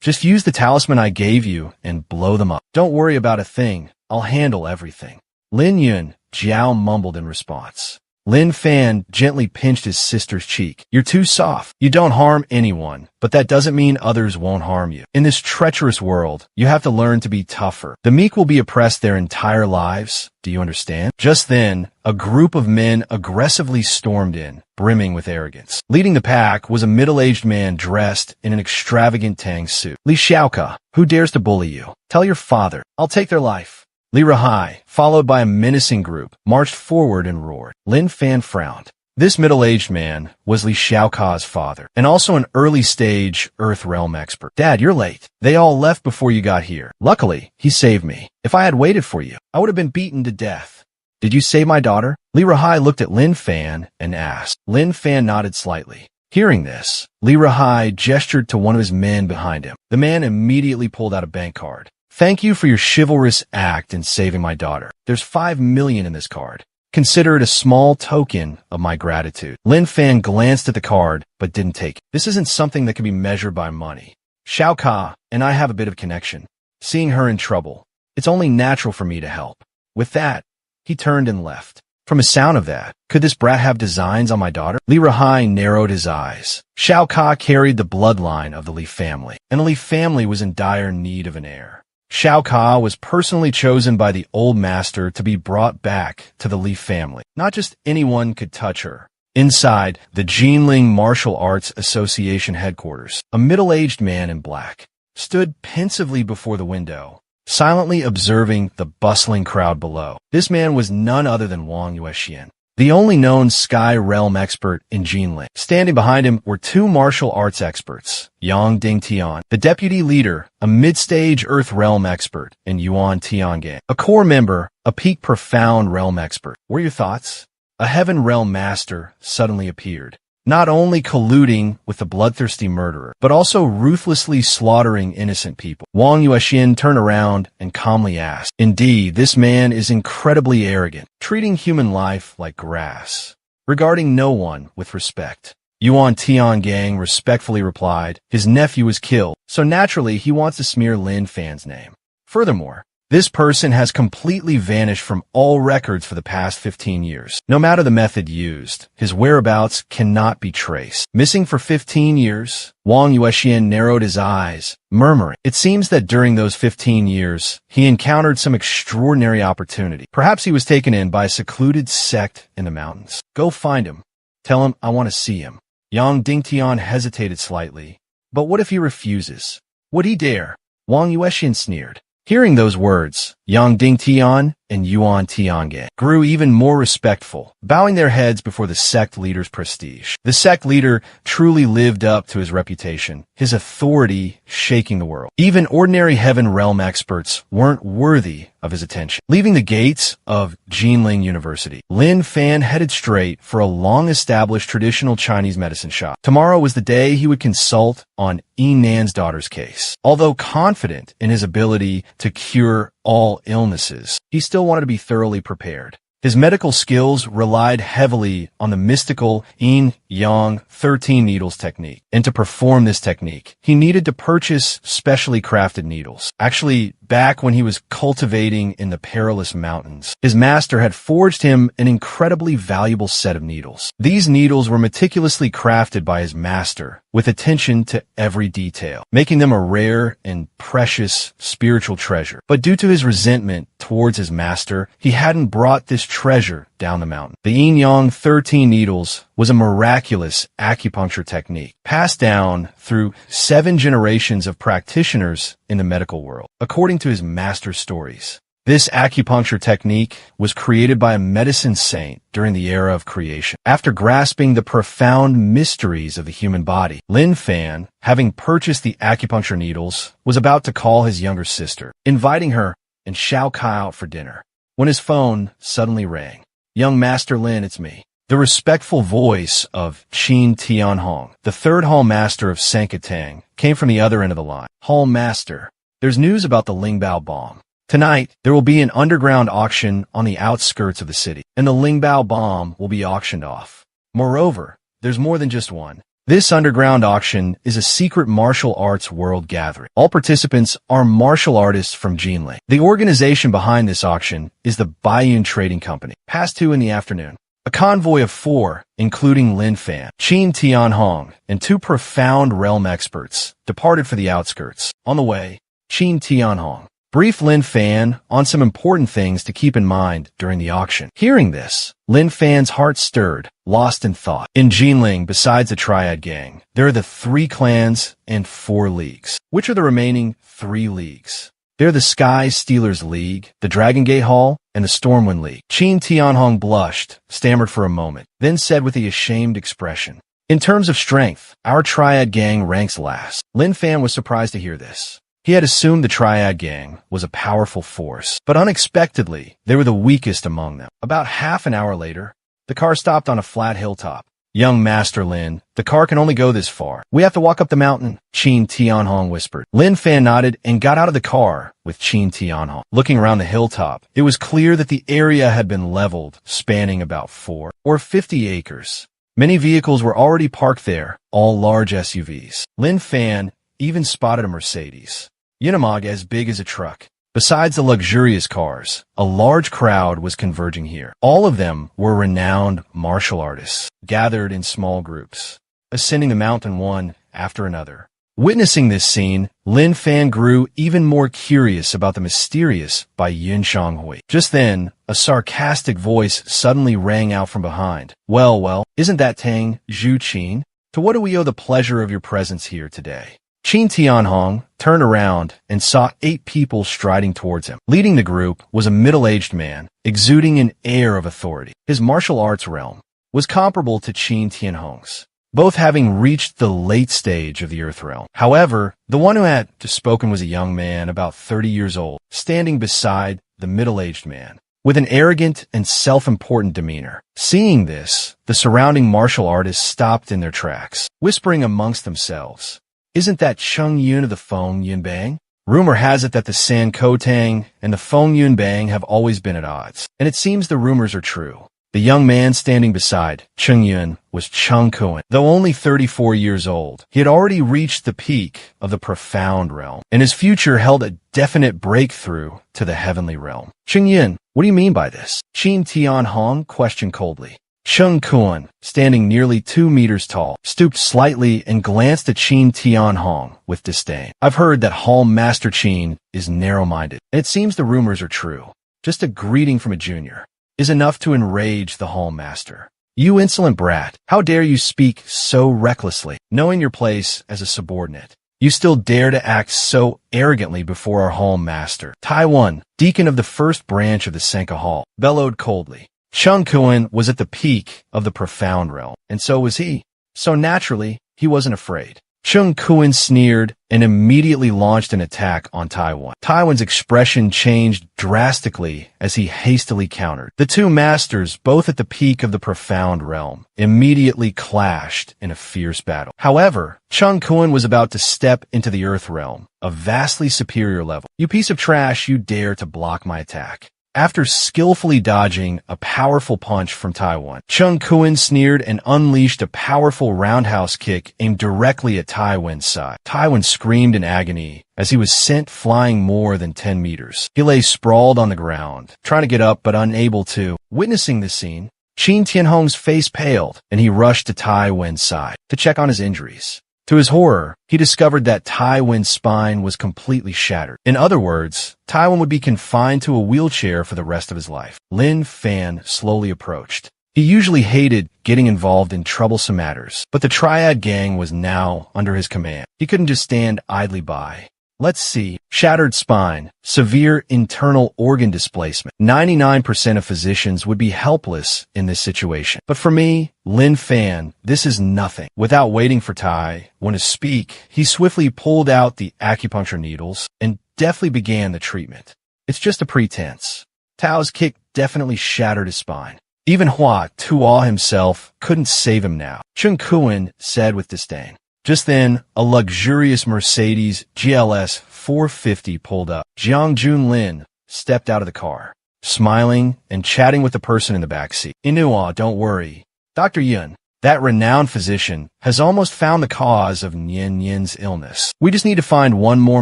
S1: just use the talisman I gave you and blow them up. Don't worry about a thing. I'll handle everything. Lin Yun Jiao mumbled in response. Lin Fan gently pinched his sister's cheek. You're too soft. You don't harm anyone, but that doesn't mean others won't harm you. In this treacherous world, you have to learn to be tougher. The meek will be oppressed their entire lives. Do you understand? Just then, a group of men aggressively stormed in, brimming with arrogance. Leading the pack was a middle-aged man dressed in an extravagant Tang suit. Li Xiaoka, who dares to bully you? Tell your father. I'll take their life. Li Rahai, followed by a menacing group, marched forward and roared. Lin Fan frowned. This middle-aged man was Li Xiaoka's father, and also an early-stage Earth Realm expert. Dad, you're late. They all left before you got here. Luckily, he saved me. If I had waited for you, I would have been beaten to death. Did you save my daughter? Li Rahai looked at Lin Fan and asked. Lin Fan nodded slightly. Hearing this, Li Rahai gestured to one of his men behind him. The man immediately pulled out a bank card. Thank you for your chivalrous act in saving my daughter. There's 5 million in this card. Consider it a small token of my gratitude. Lin Fan glanced at the card, but didn't take it. This isn't something that can be measured by money. Xiao Ka and I have a bit of connection. Seeing her in trouble, it's only natural for me to help. With that, he turned and left. From a sound of that, could this brat have designs on my daughter? Li Rahai narrowed his eyes. Xiao Ka carried the bloodline of the Li family, and the Li family was in dire need of an heir. Xiao Ka was personally chosen by the old master to be brought back to the Li family. Not just anyone could touch her. Inside the Jinling Martial Arts Association headquarters, a middle-aged man in black stood pensively before the window, silently observing the bustling crowd below. This man was none other than Wang Yuexian, the only known Sky Realm expert in Jinling. Standing behind him were 2 martial arts experts, Yang Dingtian, the deputy leader, a mid-stage Earth Realm expert, and Yuan Tiangang, a core member, a peak profound realm expert. What are your thoughts? A Heaven Realm master suddenly appeared, not only colluding with the bloodthirsty murderer, but also ruthlessly slaughtering innocent people. Wang Yuexian turned around and calmly asked, Indeed, this man is incredibly arrogant, treating human life like grass, regarding no one with respect. Yuan Tiangang respectfully replied, his nephew was killed, so naturally he wants to smear Lin Fan's name. Furthermore, this person has completely vanished from all records for the past 15 years. No matter the method used, his whereabouts cannot be traced. Missing for 15 years, Wang Yuexian narrowed his eyes, murmuring, it seems that during those 15 years, he encountered some extraordinary opportunity. Perhaps he was taken in by a secluded sect in the mountains. Go find him. Tell him I want to see him. Yang Dingtian hesitated slightly. But what if he refuses? Would he dare? Wang Yuexian sneered. Hearing those words, Yang Dingtian and Yuan Tiangang grew even more respectful, bowing their heads before the sect leader's prestige. The sect leader truly lived up to his reputation, his authority shaking the world. Even ordinary Heaven Realm experts weren't worthy of his attention. Leaving the gates of Jinling University, Lin Fan headed straight for a long-established traditional Chinese medicine shop. Tomorrow was the day he would consult on Yinan's daughter's case. Although confident in his ability to cure all illnesses, he still wanted to be thoroughly prepared. His medical skills relied heavily on the mystical Yin-Yang 13 needles technique. And to perform this technique, he needed to purchase specially crafted needles. Actually, back when he was cultivating in the perilous mountains, his master had forged him an incredibly valuable set of needles. These needles were meticulously crafted by his master, with attention to every detail, making them a rare and precious spiritual treasure. But due to his resentment towards his master, he hadn't brought this treasure down the mountain. The Yin-Yang 13 needles was a miraculous acupuncture technique passed down through 7 generations of practitioners in the medical world. According to his master's stories, this acupuncture technique was created by a medicine saint during the era of creation. After grasping the profound mysteries of the human body, Lin Fan, having purchased the acupuncture needles, was about to call his younger sister, inviting her and Xiao Ka out for dinner, when his phone suddenly rang. Young Master Lin, it's me. The respectful voice of Qin Tianhong, the 3rd Hall Master of Sankatang, came from the other end of the line. Hall Master, there's news about the Lingbao bomb. Tonight, there will be an underground auction on the outskirts of the city, and the Lingbao bomb will be auctioned off. Moreover, there's more than just one. This underground auction is a secret martial arts world gathering. All participants are martial artists from Jinling. The organization behind this auction is the Baiyun Trading Company. Past 2 in the afternoon. A convoy of 4, including Lin Fan, Qin Tianhong, and 2 profound realm experts, departed for the outskirts. On the way, Qin Tianhong briefed Lin Fan on some important things to keep in mind during the auction. Hearing this, Lin Fan's heart stirred, lost in thought. In Jinling, besides the Triad Gang, there are the 3 clans and 4 leagues. Which are the remaining 3 leagues? They're the Sky Stealers League, the Dragon Gate Hall, and the Stormwind League. Qin Tianhong blushed, stammered for a moment, then said with a ashamed expression, "In terms of strength, our Triad Gang ranks last." Lin Fan was surprised to hear this. He had assumed the Triad Gang was a powerful force, but unexpectedly, they were the weakest among them. About half an hour later, the car stopped on a flat hilltop. "Young Master Lin, the car can only go this far. We have to walk up the mountain," Qin Tianhong whispered. Lin Fan nodded and got out of the car with Qin Tianhong. Looking around the hilltop, it was clear that the area had been leveled, spanning about 4 or 50 acres. Many vehicles were already parked there, all large SUVs. Lin Fan even spotted a Mercedes, Unimog as big as a truck. Besides the luxurious cars, a large crowd was converging here. All of them were renowned martial artists, gathered in small groups, ascending the mountain one after another. Witnessing this scene, Lin Fan grew even more curious about the mysterious Bai Yun Shanghui. Just then, a sarcastic voice suddenly rang out from behind. Well, isn't that Tang Zhu Qin? To what do we owe the pleasure of your presence here today?" Qin Tianhong turned around and saw 8 people striding towards him. Leading the group was a middle-aged man, exuding an air of authority. His martial arts realm was comparable to Qin Tianhong's, both having reached the late stage of the Earth realm. However, the one who had spoken was a young man about 30 years old, standing beside the middle-aged man, with an arrogant and self-important demeanor. Seeing this, the surrounding martial artists stopped in their tracks, whispering amongst themselves, "Isn't that Cheng Yun of the Feng Yun Bang?" Rumor has it that the San Kotang and the Feng Yun Bang have always been at odds, and it seems the rumors are true. The young man standing beside Cheng Yun was Cheng Kuan. Though only 34 years old, he had already reached the peak of the profound realm, and his future held a definite breakthrough to the heavenly realm. "Cheng Yun, what do you mean by this?" Qin Tianhong questioned coldly. Cheng Kuan, standing nearly 2 meters tall, stooped slightly and glanced at Qin Tianhong with disdain. "I've heard that Hall Master Qin is narrow-minded, and it seems the rumors are true. Just a greeting from a junior is enough to enrage the Hall Master. You insolent brat, how dare you speak so recklessly? Knowing your place as a subordinate, you still dare to act so arrogantly before our Hall Master." Taiwan, deacon of the first branch of the Senka Hall, bellowed coldly. Cheng Kuan was at the peak of the profound realm, and so was he. So naturally, he wasn't afraid. Cheng Kuan sneered and immediately launched an attack on Taiwan. Taiwan's expression changed drastically as he hastily countered. The 2 masters, both at the peak of the profound realm, immediately clashed in a fierce battle. However, Cheng Kuan was about to step into the Earth realm, a vastly superior level. "You piece of trash, you dare to block my attack." After skillfully dodging a powerful punch from Taiwan, Cheng Kuan sneered and unleashed a powerful roundhouse kick aimed directly at Taiwan's side. Taiwan screamed in agony as he was sent flying more than 10 meters. He lay sprawled on the ground, trying to get up but unable to. Witnessing this scene, Qin Tianhong's face paled, and he rushed to Taiwan's side to check on his injuries. To his horror, he discovered that Taiwan's spine was completely shattered. In other words, Taiwan would be confined to a wheelchair for the rest of his life. Lin Fan slowly approached. He usually hated getting involved in troublesome matters, but the Triad Gang was now under his command. He couldn't just stand idly by. "Let's see. Shattered spine, severe internal organ displacement. 99% of physicians would be helpless in this situation. But for me, Lin Fan, this is nothing." Without waiting for Taiwan to speak, he swiftly pulled out the acupuncture needles and deftly began the treatment. "It's just a pretense." Tao's kick definitely shattered his spine. Even Hua Tuo himself couldn't save him now, Cheng Kuan said with disdain. Just then, a luxurious Mercedes GLS 450 pulled up. Jiang Junlin stepped out of the car, smiling and chatting with the person in the back seat. "Inua, don't worry. Dr. Yun, that renowned physician, has almost found the cause of Nian Yin's illness. We just need to find one more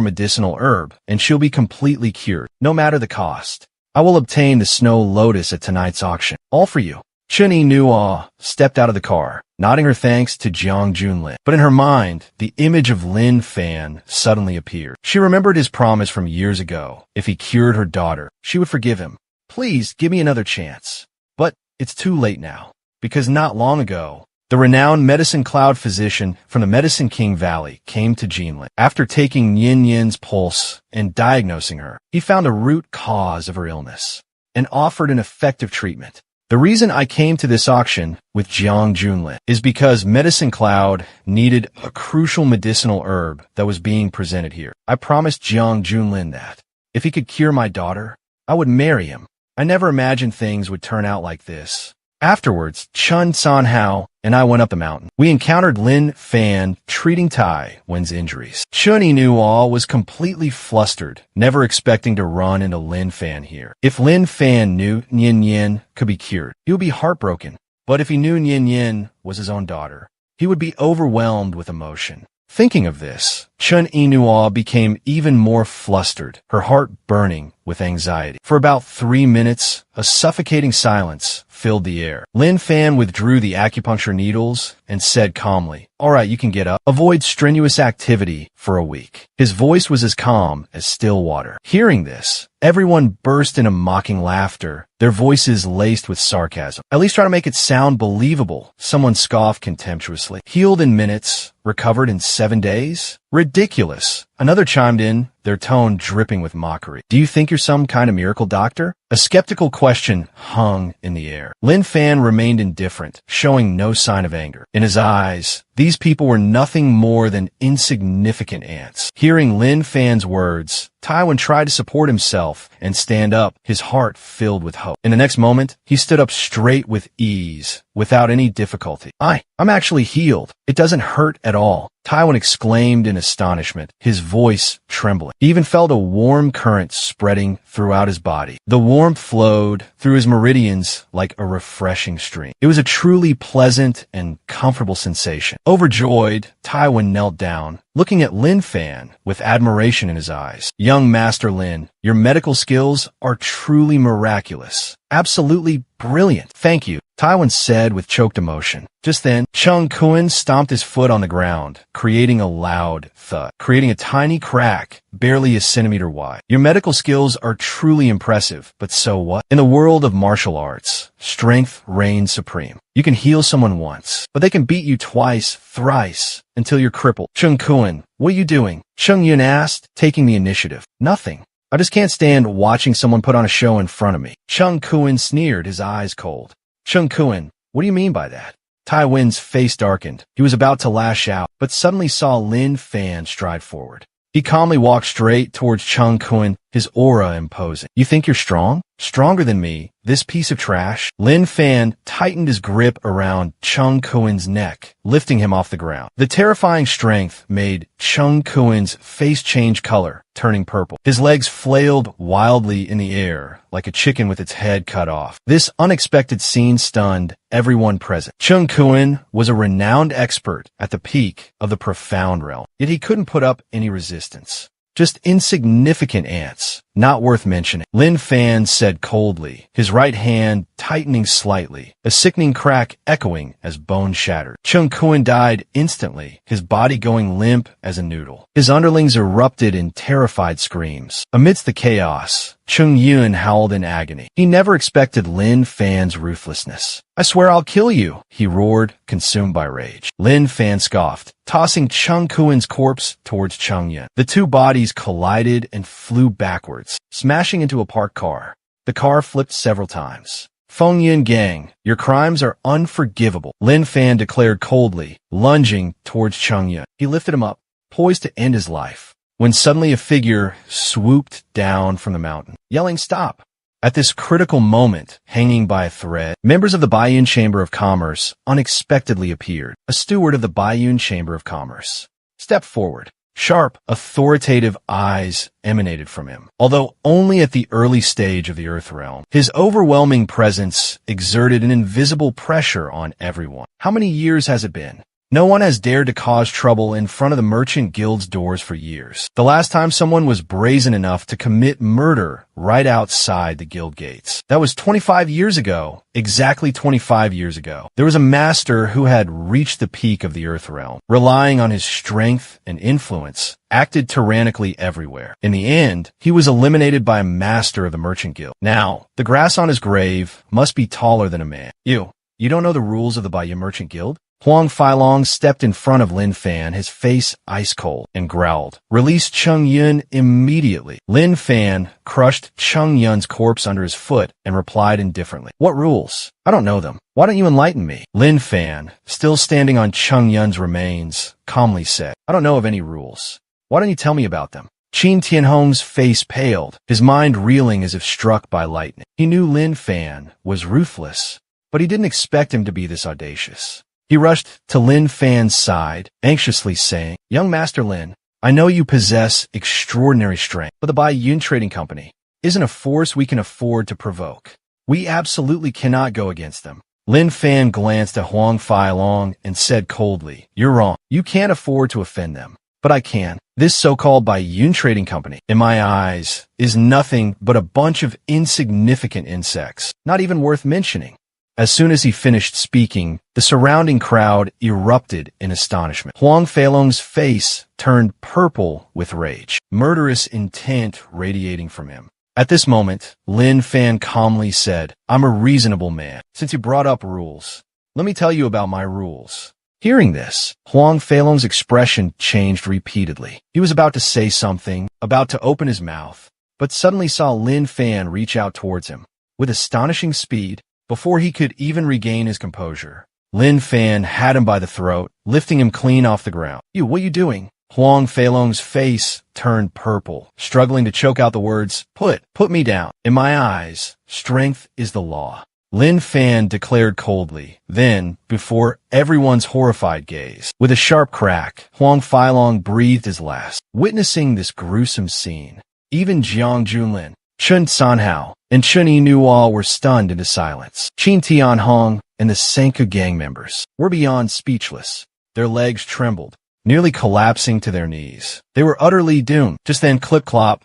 S1: medicinal herb, and she'll be completely cured, no matter the cost. I will obtain the snow lotus at tonight's auction. All for you." Chen Yinhua stepped out of the car, nodding her thanks to Jiang Junlin. But in her mind, the image of Lin Fan suddenly appeared. She remembered his promise from years ago. If he cured her daughter, she would forgive him. Please give me another chance. But it's too late now, because not long ago, the renowned Medicine Cloud physician from the Medicine King Valley came to Jinlin. After taking Yin Yin's pulse and diagnosing her, he found a root cause of her illness and offered an effective treatment. The reason I came to this auction with Jiang Junlin is because Medicine Cloud needed a crucial medicinal herb that was being presented here. I promised Jiang Junlin that if he could cure my daughter, I would marry him. I never imagined things would turn out like this. Afterwards, Chen Sanhao and I went up the mountain. We encountered Lin Fan treating Tai Wen's injuries. Chen Yinhua was completely flustered, never expecting to run into Lin Fan here. If Lin Fan knew Yin Yin could be cured, he would be heartbroken. But if he knew Yin Yin was his own daughter, he would be overwhelmed with emotion. Thinking of this, Chen Yinhua became even more flustered, her heart burning with anxiety. For about 3 minutes, a suffocating silence filled the air. Lin Fan withdrew the acupuncture needles and said calmly, "All right, you can get up. Avoid strenuous activity for a week." His voice was as calm as still water. Hearing this, everyone burst into mocking laughter, their voices laced with sarcasm. "At least try to make it sound believable," someone scoffed contemptuously. "Healed in minutes, recovered in 7 days? Ridiculous." Another chimed in, their tone dripping with mockery. "Do you think you're some kind of miracle doctor?" A skeptical question hung in the air. Lin Fan remained indifferent, showing no sign of anger. In his eyes, these people were nothing more than insignificant ants. Hearing Lin Fan's words, Tai Wen tried to support himself and stand up, his heart filled with hope. In the next moment, he stood up straight with ease, without any difficulty. I'm actually healed. It doesn't hurt at all," Tai Wen exclaimed in astonishment, his voice trembling. He even felt a warm current spreading throughout his body. The warmth flowed through his meridians like a refreshing stream. It was a truly pleasant and comfortable sensation. Overjoyed, Tai Wen knelt down, looking at Lin Fan with admiration in his eyes. "Young Master Lin, your medical skills are truly miraculous. Absolutely brilliant. Thank you," Tai Wen said with choked emotion. Just then, Chung Kun stomped his foot on the ground, creating a loud thud, creating a tiny crack, barely a centimeter wide. "Your medical skills are truly impressive, but so what? In the world of martial arts, strength reigns supreme. You can heal someone once, but they can beat you twice, thrice, until you're crippled." "Chung Kun, what are you doing?" Chung Yun asked, taking the initiative. "Nothing. I just can't stand watching someone put on a show in front of me." Chung Kun sneered, his eyes cold. "Chung Kun, what do you mean by that?" Tai Wen's face darkened. He was about to lash out, but suddenly saw Lin Fan stride forward. He calmly walked straight towards Chung Kun, his aura imposing. "You think you're strong? Stronger than me, this piece of trash?" Lin Fan tightened his grip around Chung Kun's neck, lifting him off the ground. The terrifying strength made Chung Kun's face change color, turning purple. His legs flailed wildly in the air, like a chicken with its head cut off. This unexpected scene stunned everyone present. Chung Kun was a renowned expert at the peak of the profound realm, yet he couldn't put up any resistance. Just insignificant ants, not worth mentioning. Lin Fan said coldly, his right hand tightening slightly, a sickening crack echoing as bone shattered. Chung Kun died instantly, his body going limp as a noodle. His underlings erupted in terrified screams. Amidst the chaos, Chung Yun howled in agony. He never expected Lin Fan's ruthlessness. "I swear I'll kill you," he roared, consumed by rage. Lin Fan scoffed, tossing Chung Kun's corpse towards Chung Yun. The two bodies collided and flew backwards, smashing into a parked car. The car flipped several times. "Feng Yin Gang, your crimes are unforgivable," Lin Fan declared coldly, lunging towards Chung Yun. He lifted him up, poised to end his life, when suddenly a figure swooped down from the mountain, yelling, "Stop!" At this critical moment, hanging by a thread, members of the Baiyun Chamber of Commerce unexpectedly appeared. A steward of the Baiyun Chamber of Commerce stepped forward. Sharp, authoritative eyes emanated from him. Although only at the early stage of the Earth Realm, his overwhelming presence exerted an invisible pressure on everyone. "How many years has it been?" No one has dared to cause trouble in front of the Merchant Guild's doors for years. The last time someone was brazen enough to commit murder right outside the guild gates. That was 25 years ago. Exactly 25 years ago. There was a master who had reached the peak of the Earth Realm, relying on his strength and influence, acted tyrannically everywhere. In the end, he was eliminated by a master of the Merchant Guild. Now, the grass on his grave must be taller than a man. You don't know the rules of the Bayou Merchant Guild? Huang Failong stepped in front of Lin Fan, his face ice cold, and growled, "Release Cheng Yun immediately." Lin Fan crushed Cheng Yun's corpse under his foot and replied indifferently, "What rules? I don't know them. Why don't you enlighten me?" Lin Fan, still standing on Cheng Yun's remains, calmly said, "I don't know of any rules. Why don't you tell me about them?" Qin Tianhong's face paled, his mind reeling as if struck by lightning. He knew Lin Fan was ruthless, but he didn't expect him to be this audacious. He rushed to Lin Fan's side, anxiously saying, "Young Master Lin, I know you possess extraordinary strength, but the Bai Yun Trading Company isn't a force we can afford to provoke. We absolutely cannot go against them." Lin Fan glanced at Huang Failong and said coldly, "You're wrong. You can't afford to offend them. But I can. This so-called Bai Yun Trading Company, in my eyes, is nothing but a bunch of insignificant insects, not even worth mentioning." As soon as he finished speaking, the surrounding crowd erupted in astonishment. Huang Failong's face turned purple with rage, murderous intent radiating from him. At this moment, Lin Fan calmly said, "I'm a reasonable man. Since you brought up rules, let me tell you about my rules." Hearing this, Huang Failong's expression changed repeatedly. He was about to say something, about to open his mouth, but suddenly saw Lin Fan reach out towards him. With astonishing speed, before he could even regain his composure, Lin Fan had him by the throat, lifting him clean off the ground. What are you doing?" Huang Failong's face turned purple, struggling to choke out the words, Put me down. In my eyes, strength is the law." Lin Fan declared coldly. Then, before everyone's horrified gaze, with a sharp crack, Huang Failong breathed his last. Witnessing this gruesome scene, even Jiang Junlin, Chun Sanhao, and Chun Yinuo were stunned into silence. Qin Tianhong and the Senku gang members were beyond speechless. Their legs trembled, nearly collapsing to their knees. They were utterly doomed. Just then, clip-clop,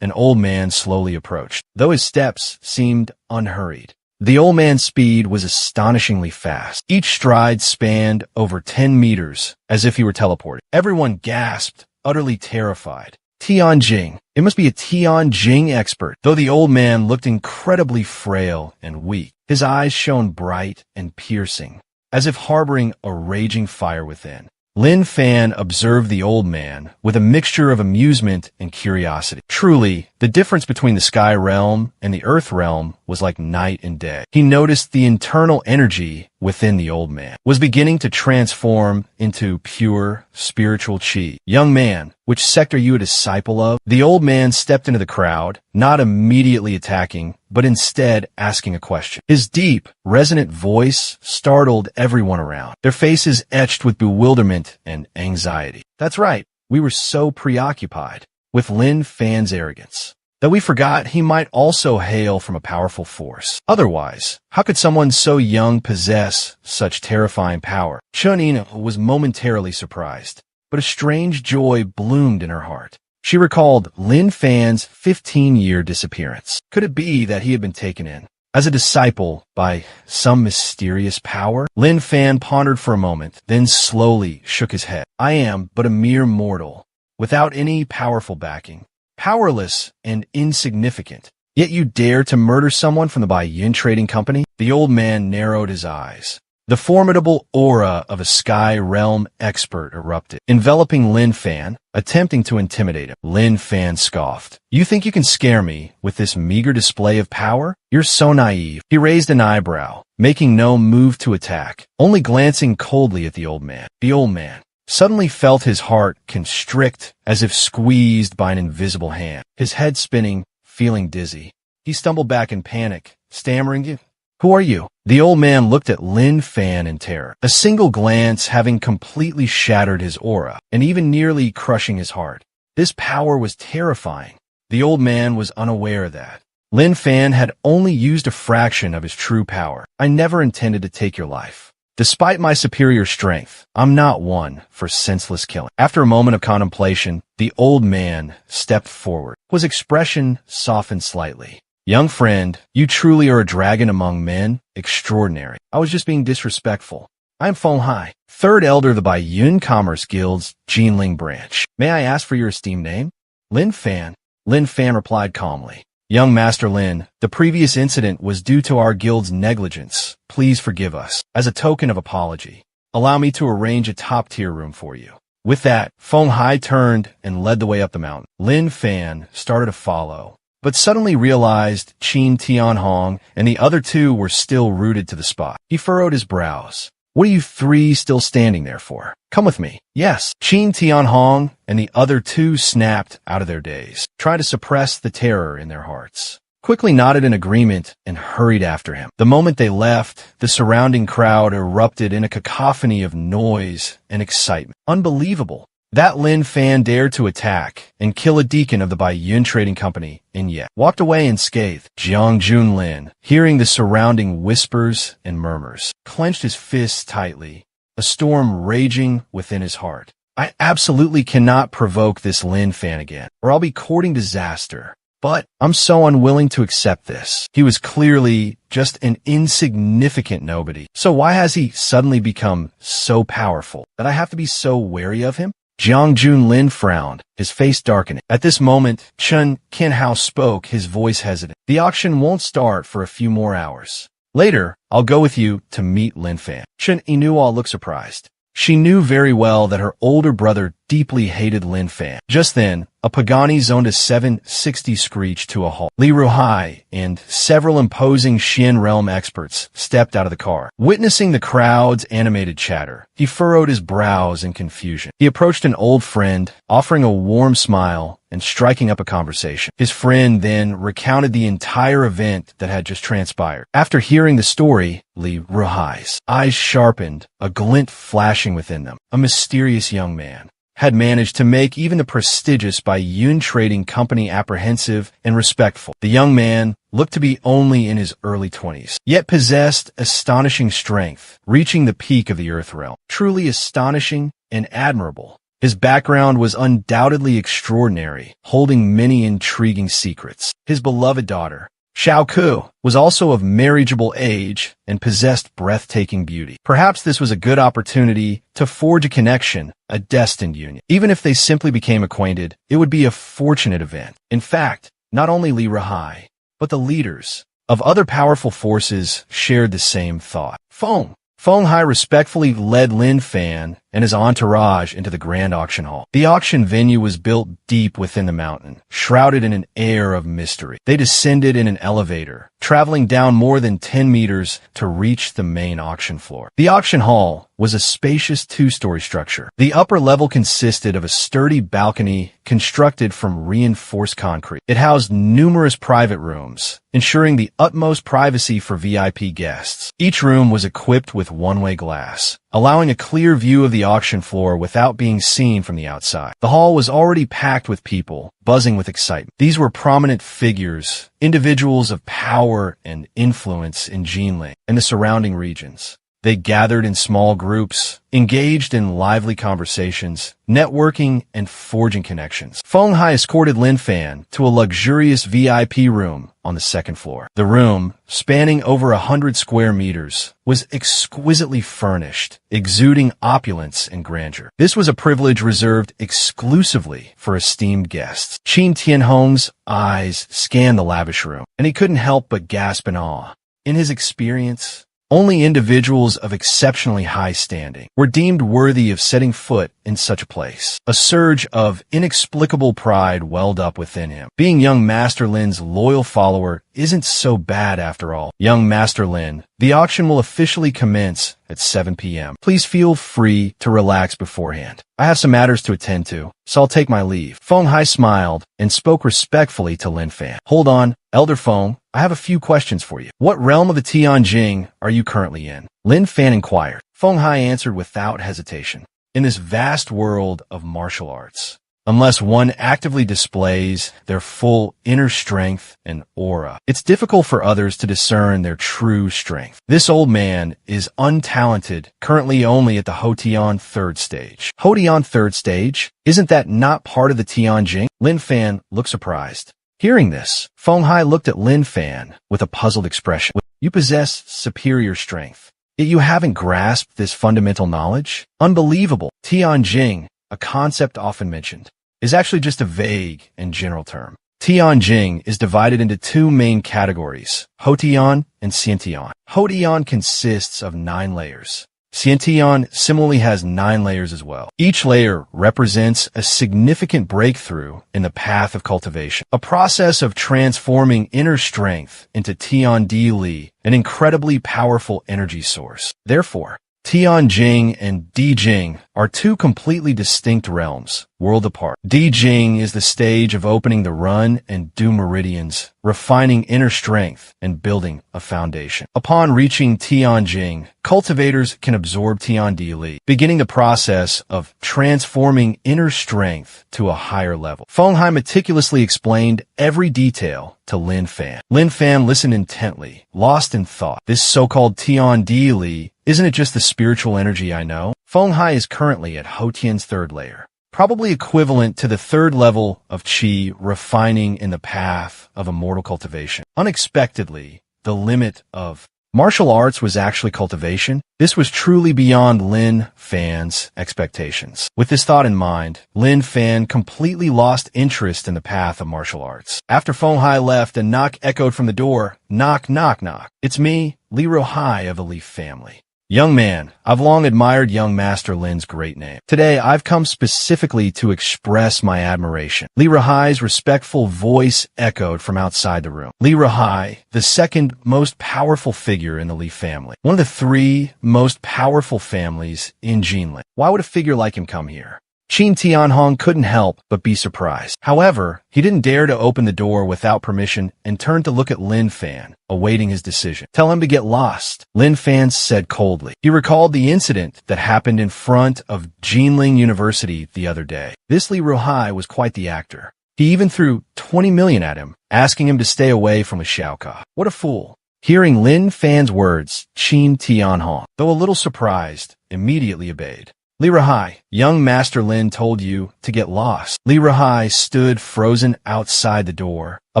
S1: an old man slowly approached, though his steps seemed unhurried. The old man's speed was astonishingly fast. Each stride spanned over 10 meters, as if he were teleported. Everyone gasped, utterly terrified. Tianjing. It must be a Tianjing expert. Though the old man looked incredibly frail and weak, his eyes shone bright and piercing, as if harboring a raging fire within. Lin Fan observed the old man with a mixture of amusement and curiosity. Truly, the difference between the Sky Realm and the Earth Realm was like night and day. He noticed the internal energy within the old man was beginning to transform into pure spiritual chi. "Young man, which sect are you a disciple of?" The old man stepped into the crowd, not immediately attacking, but instead asking a question. His deep, resonant voice startled everyone around, their faces etched with bewilderment and anxiety. That's right, we were so preoccupied with Lin Fan's arrogance that we forgot he might also hail from a powerful force. Otherwise, how could someone so young possess such terrifying power? Chun Yin was momentarily surprised, but a strange joy bloomed in her heart. She recalled Lin Fan's 15-year disappearance. Could it be that he had been taken in as a disciple by some mysterious power? Lin Fan pondered for a moment, then slowly shook his head. "I am but a mere mortal, without any powerful backing, powerless and insignificant. Yet you dare to murder someone from the Bai Yun Trading Company?" The old man narrowed his eyes. The formidable aura of a Sky Realm expert erupted, enveloping Lin Fan, attempting to intimidate him. Lin Fan scoffed. "You think you can scare me with this meager display of power? You're so naive." He raised an eyebrow, making no move to attack, only glancing coldly at the old man. The old man suddenly felt his heart constrict as if squeezed by an invisible hand. His head spinning, feeling dizzy. He stumbled back in panic, stammering, "Who are you?" The old man looked at Lin Fan in terror, a single glance having completely shattered his aura and even nearly crushing his heart. This power was terrifying. The old man was unaware of that. Lin Fan had only used a fraction of his true power. "I never intended to take your life. Despite my superior strength, I'm not one for senseless killing. After a moment of contemplation, the old man stepped forward. His expression softened slightly. Young friend, you truly are a dragon among men. Extraordinary. I was just being disrespectful. I am Feng Hai, third elder of the Baiyun Commerce Guild's Jinling branch. May I ask for your esteemed name? Lin Fan. Lin Fan replied calmly. Young Master Lin, the previous incident was due to our guild's negligence. Please forgive us. As a token of apology, allow me to arrange a top-tier room for you. With that, Feng Hai turned and led the way up the mountain. Lin Fan started to follow, but suddenly realized Qin Tianhong and the other two were still rooted to the spot. He furrowed his brows. What are you three still standing there for? Come with me. Yes. Qin Tianhong and the other two snapped out of their daze, trying to suppress the terror in their hearts. Quickly nodded in agreement and hurried after him. The moment they left, the surrounding crowd erupted in a cacophony of noise and excitement. Unbelievable. That Lin Fan dared to attack and kill a deacon of the Baiyun Trading Company, and yet walked away unscathed. Jiang Junlin, hearing the surrounding whispers and murmurs, clenched his fists tightly, a storm raging within his heart. I absolutely cannot provoke this Lin Fan again, or I'll be courting disaster. But I'm so unwilling to accept this. He was clearly just an insignificant nobody. So why has he suddenly become so powerful that I have to be so wary of him? Jiang Junlin frowned, his face darkening. At this moment, Chen Qinhao spoke, his voice hesitant. The auction won't start for a few more hours. Later, I'll go with you to meet Lin Fan. Chen Inuo looked surprised. She knew very well that her older brother deeply hated Lin Fan. Just then, a Pagani zoned a 760 screeched to a halt. Li Ruhai and several imposing Xian realm experts stepped out of the car. Witnessing the crowd's animated chatter, he furrowed his brows in confusion. He approached an old friend, offering a warm smile and striking up a conversation. His friend then recounted the entire event that had just transpired. After hearing the story, Li Ruhai's eyes sharpened, a glint flashing within them. A mysterious young man had managed to make even the prestigious Baiyun Trading Company apprehensive and respectful. The young man looked to be only in his early 20s, yet possessed astonishing strength, reaching the peak of the Earth realm. Truly astonishing and admirable. His background was undoubtedly extraordinary, holding many intriguing secrets. His beloved daughter, Xiao Ku, was also of marriageable age and possessed breathtaking beauty. Perhaps this was a good opportunity to forge a connection, a destined union. Even if they simply became acquainted, it would be a fortunate event. In fact, not only Li Ruhai, but the leaders of other powerful forces shared the same thought. Feng Hai respectfully led Lin Fan and his entourage into the grand auction hall. The auction venue was built deep within the mountain, shrouded in an air of mystery. They descended in an elevator, traveling down more than 10 meters to reach the main auction floor. The auction hall was a spacious two-story structure. The upper level consisted of a sturdy balcony constructed from reinforced concrete. It housed numerous private rooms, ensuring the utmost privacy for VIP guests. Each room was equipped with one-way glass, allowing a clear view of the auction floor without being seen from the outside. The hall was already packed with people, buzzing with excitement. These were prominent figures, individuals of power and influence in Jinling and the surrounding regions. They gathered in small groups, engaged in lively conversations, networking, and forging connections. Feng Hai escorted Lin Fan to a luxurious VIP room on the second floor. The room, spanning over 100 square meters, was exquisitely furnished, exuding opulence and grandeur. This was a privilege reserved exclusively for esteemed guests. Qin Tianhong's eyes scanned the lavish room, and he couldn't help but gasp in awe. In his experience, only individuals of exceptionally high standing were deemed worthy of setting foot in such a place. A surge of inexplicable pride welled up within him. Being young Master Lin's loyal follower isn't so bad after all. Young Master Lin, the auction will officially commence at 7 p.m. Please feel free to relax beforehand. I have some matters to attend to, so I'll take my leave. Feng Hai smiled and spoke respectfully to Lin Fan. Hold on, Elder Feng, I have a few questions for you. What realm of the Tianjing are you currently in? Lin Fan inquired. Feng Hai answered without hesitation. In this vast world of martial arts, unless one actively displays their full inner strength and aura. It's difficult for others to discern their true strength. This old man is untalented, currently only at the Hotian third stage. Hotian third stage? Isn't that not part of the Tianjing? Lin Fan looked surprised. Hearing this, Feng Hai looked at Lin Fan with a puzzled expression. You possess superior strength, yet you haven't grasped this fundamental knowledge? Unbelievable. Tianjing, a concept often mentioned, is actually just a vague and general term. Tianjing is divided into two main categories, Hotian and Xiantian. Hotian consists of 9 layers. Xiantian similarly has 9 layers as well. Each layer represents a significant breakthrough in the path of cultivation, a process of transforming inner strength into Tian Di Li, an incredibly powerful energy source. Therefore, Tianjing and Dijing are two completely distinct realms, world apart. Dijing is the stage of opening the Run and Du meridians, refining inner strength and building a foundation. Upon reaching Tianjing, cultivators can absorb Tian Di Li, beginning the process of transforming inner strength to a higher level. Feng Hai meticulously explained every detail to Lin Fan. Lin Fan listened intently, lost in thought. This so-called Tian Di Li, isn't it just the spiritual energy I know? Feng Hai is currently at Hotian's third layer, probably equivalent to the third level of Qi refining in the path of immortal cultivation. Unexpectedly, the limit of martial arts was actually cultivation. This was truly beyond Lin Fan's expectations. With this thought in mind, Lin Fan completely lost interest in the path of martial arts. After Feng Hai left, a knock echoed from the door. Knock, knock, knock. It's me, Li Ruhai of the Leaf family. Young man, I've long admired young Master Lin's great name. Today, I've come specifically to express my admiration. Li Ruhai's respectful voice echoed from outside the room. Li Ruhai, the second most powerful figure in the Li family. One of the 3 most powerful families in Jinling. Why would a figure like him come here? Qin Tianhong couldn't help but be surprised. However, he didn't dare to open the door without permission and turned to look at Lin Fan, awaiting his decision. Tell him to get lost, Lin Fan said coldly. He recalled the incident that happened in front of Jinling University the other day. This Li Ruhai was quite the actor. He even threw 20 million at him, asking him to stay away from Li Xiaoka. What a fool. Hearing Lin Fan's words, Qin Tianhong, though a little surprised, immediately obeyed. Li Ruhai, young Master Lin told you to get lost. Li Ruhai stood frozen outside the door, a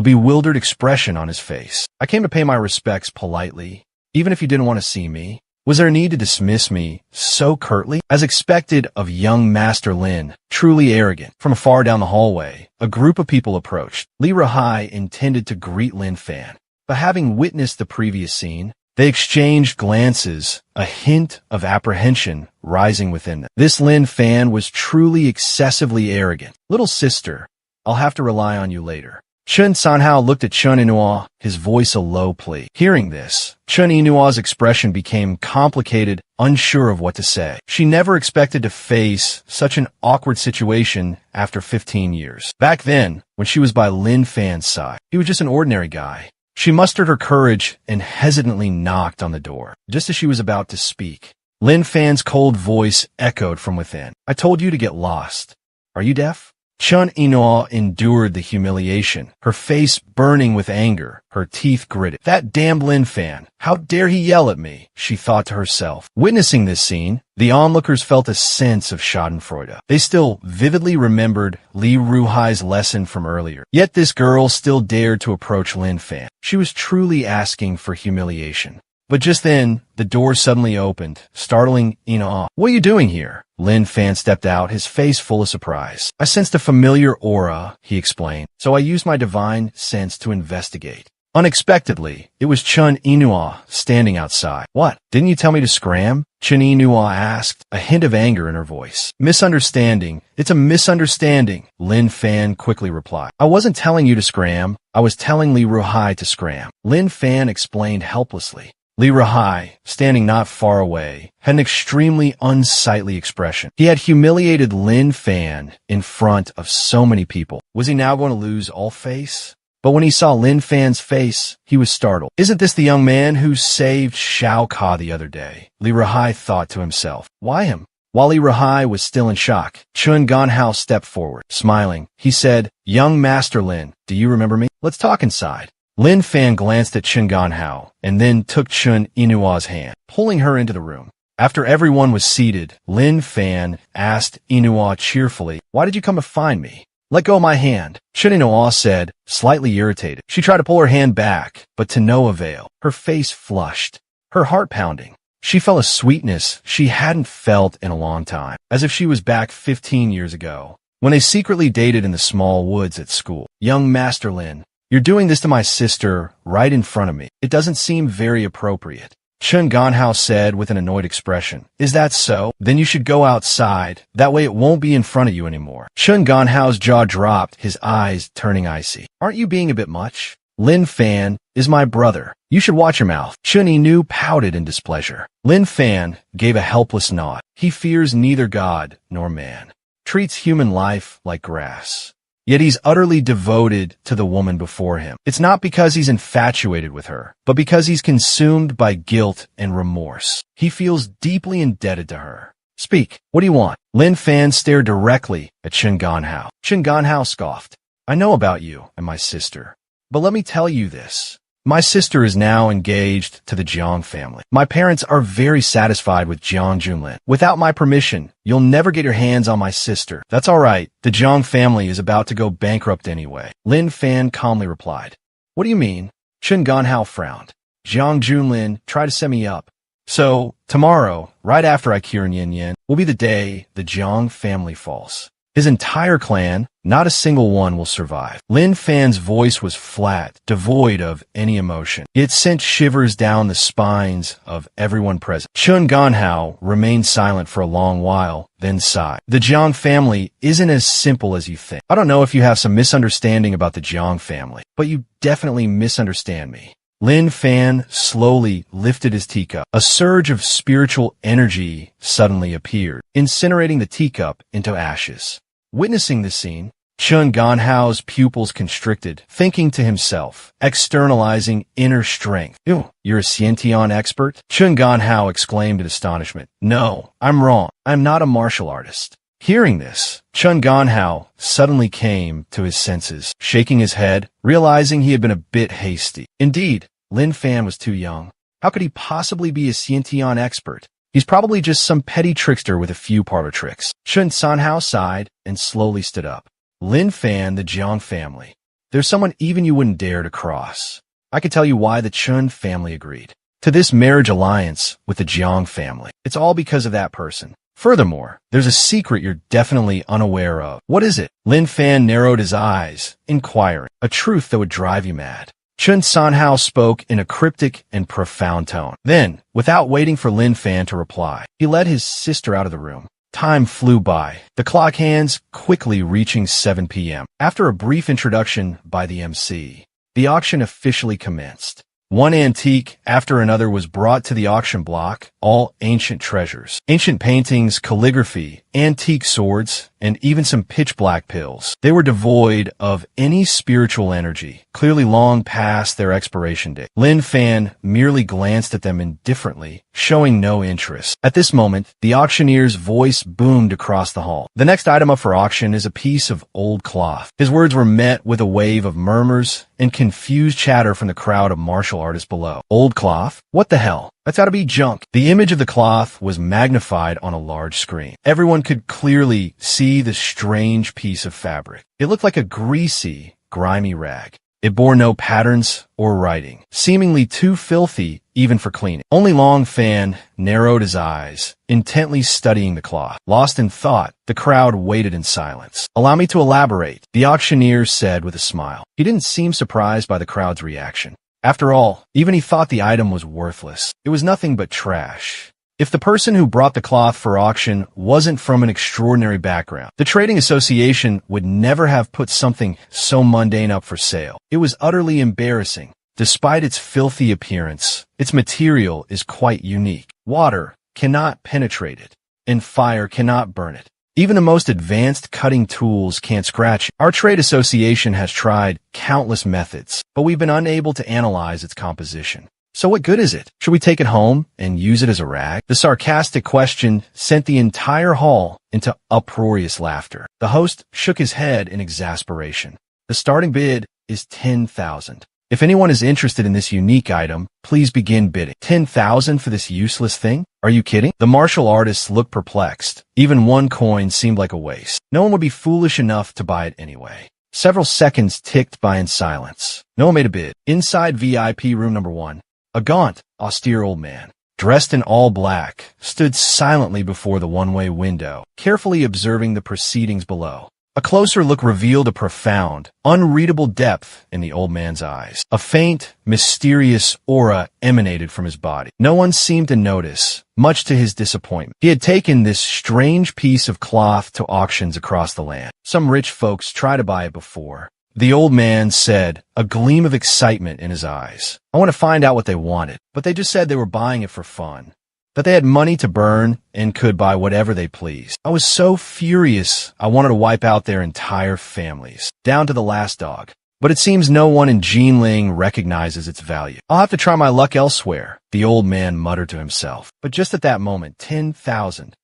S1: bewildered expression on his face. I came to pay my respects politely, even if you didn't want to see me. Was there a need to dismiss me so curtly? As expected of young Master Lin, truly arrogant. From far down the hallway, a group of people approached. Li Ruhai intended to greet Lin Fan, but having witnessed the previous scene, they exchanged glances, a hint of apprehension rising within them. This Lin Fan was truly excessively arrogant. Little sister, I'll have to rely on you later. Chen Sanhao looked at Chen Yinhua, his voice a low plea. Hearing this, Chen Yinhua's expression became complicated, unsure of what to say. She never expected to face such an awkward situation after 15 years. Back then, when she was by Lin Fan's side, he was just an ordinary guy. She mustered her courage and hesitantly knocked on the door. Just as she was about to speak, Lin Fan's cold voice echoed from within. I told you to get lost. Are you deaf? Chen Yinhua endured the humiliation, her face burning with anger, her teeth gritted. That damned Lin Fan, how dare he yell at me, she thought to herself. Witnessing this scene, the onlookers felt a sense of schadenfreude. They still vividly remembered Li Ruhai's lesson from earlier. Yet this girl still dared to approach Lin Fan. She was truly asking for humiliation. But just then, the door suddenly opened, startling Yinhua. What are you doing here? Lin Fan stepped out, his face full of surprise. I sensed a familiar aura, he explained, so I used my divine sense to investigate. Unexpectedly, it was Chen Yinhua standing outside. What? Didn't you tell me to scram? Chen Yinhua asked, a hint of anger in her voice. Misunderstanding. It's a misunderstanding, Lin Fan quickly replied. I wasn't telling you to scram. I was telling Li Ruhai to scram. Lin Fan explained helplessly. Li Ruhai, standing not far away, had an extremely unsightly expression. He had humiliated Lin Fan in front of so many people. Was he now going to lose all face? But when he saw Lin Fan's face, he was startled. Isn't this the young man who saved Xiao Ka the other day? Li Ruhai thought to himself. Why him? While Li Rahai was still in shock, Chun Ganhao stepped forward. Smiling, he said, "Young Master Lin, do you remember me? Let's talk inside." Lin Fan glanced at Chun Ganhao and then took Chun Inua's hand, pulling her into the room. After everyone was seated, Lin Fan asked Inua cheerfully, "Why did you come to find me?" "Let go of my hand," Chun Inua said, slightly irritated. She tried to pull her hand back, but to no avail. Her face flushed, her heart pounding. She felt a sweetness she hadn't felt in a long time, as if she was back 15 years ago, when they secretly dated in the small woods at school. "Young Master Lin, you're doing this to my sister right in front of me. It doesn't seem very appropriate," Chun Ganhao said with an annoyed expression. "Is that so? Then you should go outside. That way it won't be in front of you anymore." Chun Ganhao's jaw dropped, his eyes turning icy. "Aren't you being a bit much? Lin Fan is my brother. You should watch your mouth." Chun Inu pouted in displeasure. Lin Fan gave a helpless nod. He fears neither God nor man, treats human life like grass. Yet he's utterly devoted to the woman before him. It's not because he's infatuated with her, but because he's consumed by guilt and remorse. He feels deeply indebted to her. "Speak. What do you want?" Lin Fan stared directly at Chun Ganhao. Chun Ganhao scoffed. "I know about you and my sister, but let me tell you this. My sister is now engaged to the Jiang family. My parents are very satisfied with Jiang Junlin. Without my permission, you'll never get your hands on my sister." "That's all right. The Jiang family is about to go bankrupt anyway," Lin Fan calmly replied. "What do you mean?" Chun Ganhao frowned. "Jiang Junlin tried to set me up. So, tomorrow, right after I cure Yin Yin, will be the day the Jiang family falls. His entire clan, not a single one will survive." Lin Fan's voice was flat, devoid of any emotion. It sent shivers down the spines of everyone present. Chun Ganhao remained silent for a long while, then sighed. "The Jiang family isn't as simple as you think. I don't know if you have some misunderstanding about the Jiang family, but you definitely misunderstand me." Lin Fan slowly lifted his teacup. A surge of spiritual energy suddenly appeared, incinerating the teacup into ashes. Witnessing this scene, Chun Ganhao's pupils constricted, thinking to himself, externalizing inner strength. "Ew, you're a Xiantian expert?" Chun Ganhao exclaimed in astonishment. "No, I'm wrong. I'm not a martial artist." Hearing this, Chun Ganhao suddenly came to his senses, shaking his head, realizing he had been a bit hasty. Indeed, Lin Fan was too young. How could he possibly be a Xiantian expert? He's probably just some petty trickster with a few parlor tricks. Chun Sanhao sighed and slowly stood up. "Lin Fan, the Jiang family. There's someone even you wouldn't dare to cross. I could tell you why the Chun family agreed to this marriage alliance with the Jiang family. It's all because of that person. Furthermore, there's a secret you're definitely unaware of." "What is it?" Lin Fan narrowed his eyes, inquiring. "A truth that would drive you mad." Chun Sanhao spoke in a cryptic and profound tone. Then, without waiting for Lin Fan to reply, he led his sister out of the room. Time flew by, the clock hands quickly reaching 7 p.m. After a brief introduction by the MC, the auction officially commenced. One antique after another was brought to the auction block, all ancient treasures. Ancient paintings, calligraphy, antique swords, and even some pitch-black pills. They were devoid of any spiritual energy, clearly long past their expiration date. Lin Fan merely glanced at them indifferently, showing no interest. At this moment, the auctioneer's voice boomed across the hall. "The next item up for auction is a piece of old cloth." His words were met with a wave of murmurs and confused chatter from the crowd of martial artists below. "Old cloth? What the hell? That's gotta be junk." The image of the cloth was magnified on a large screen. Everyone could clearly see the strange piece of fabric. It looked like a greasy, grimy rag. It bore no patterns or writing, seemingly too filthy even for cleaning. Only Long Fan narrowed his eyes, intently studying the cloth. Lost in thought, the crowd waited in silence. "Allow me to elaborate," the auctioneer said with a smile. He didn't seem surprised by the crowd's reaction. After all, even he thought the item was worthless. It was nothing but trash. If the person who brought the cloth for auction wasn't from an extraordinary background, the trading association would never have put something so mundane up for sale. It was utterly embarrassing. Despite its filthy appearance, its material is quite unique. Water cannot penetrate it, and fire cannot burn it. Even the most advanced cutting tools can't scratch it. Our trade association has tried countless methods, but we've been unable to analyze its composition. So what good is it? Should we take it home and use it as a rag? The sarcastic question sent the entire hall into uproarious laughter. The host shook his head in exasperation. The starting bid is 10,000. If anyone is interested in this unique item, please begin bidding. 10,000 for this useless thing? Are you kidding? The martial artists looked perplexed. Even one coin seemed like a waste. No one would be foolish enough to buy it anyway. Several seconds ticked by in silence. No one made a bid. Inside VIP room number 1, a gaunt, austere old man, dressed in all black, stood silently before the one-way window, carefully observing the proceedings below. A closer look revealed a profound, unreadable depth in the old man's eyes. A faint, mysterious aura emanated from his body. No one seemed to notice, much to his disappointment. He had taken this strange piece of cloth to auctions across the land. Some rich folks tried to buy it before. The old man said, a gleam of excitement in his eyes. I want to find out what they wanted, but they just said they were buying it for fun, that they had money to burn and could buy whatever they pleased. I was so furious, I wanted to wipe out their entire families, down to the last dog. But it seems no one in Jinling recognizes its value. I'll have to try my luck elsewhere, the old man muttered to himself. But just at that moment, 10,000.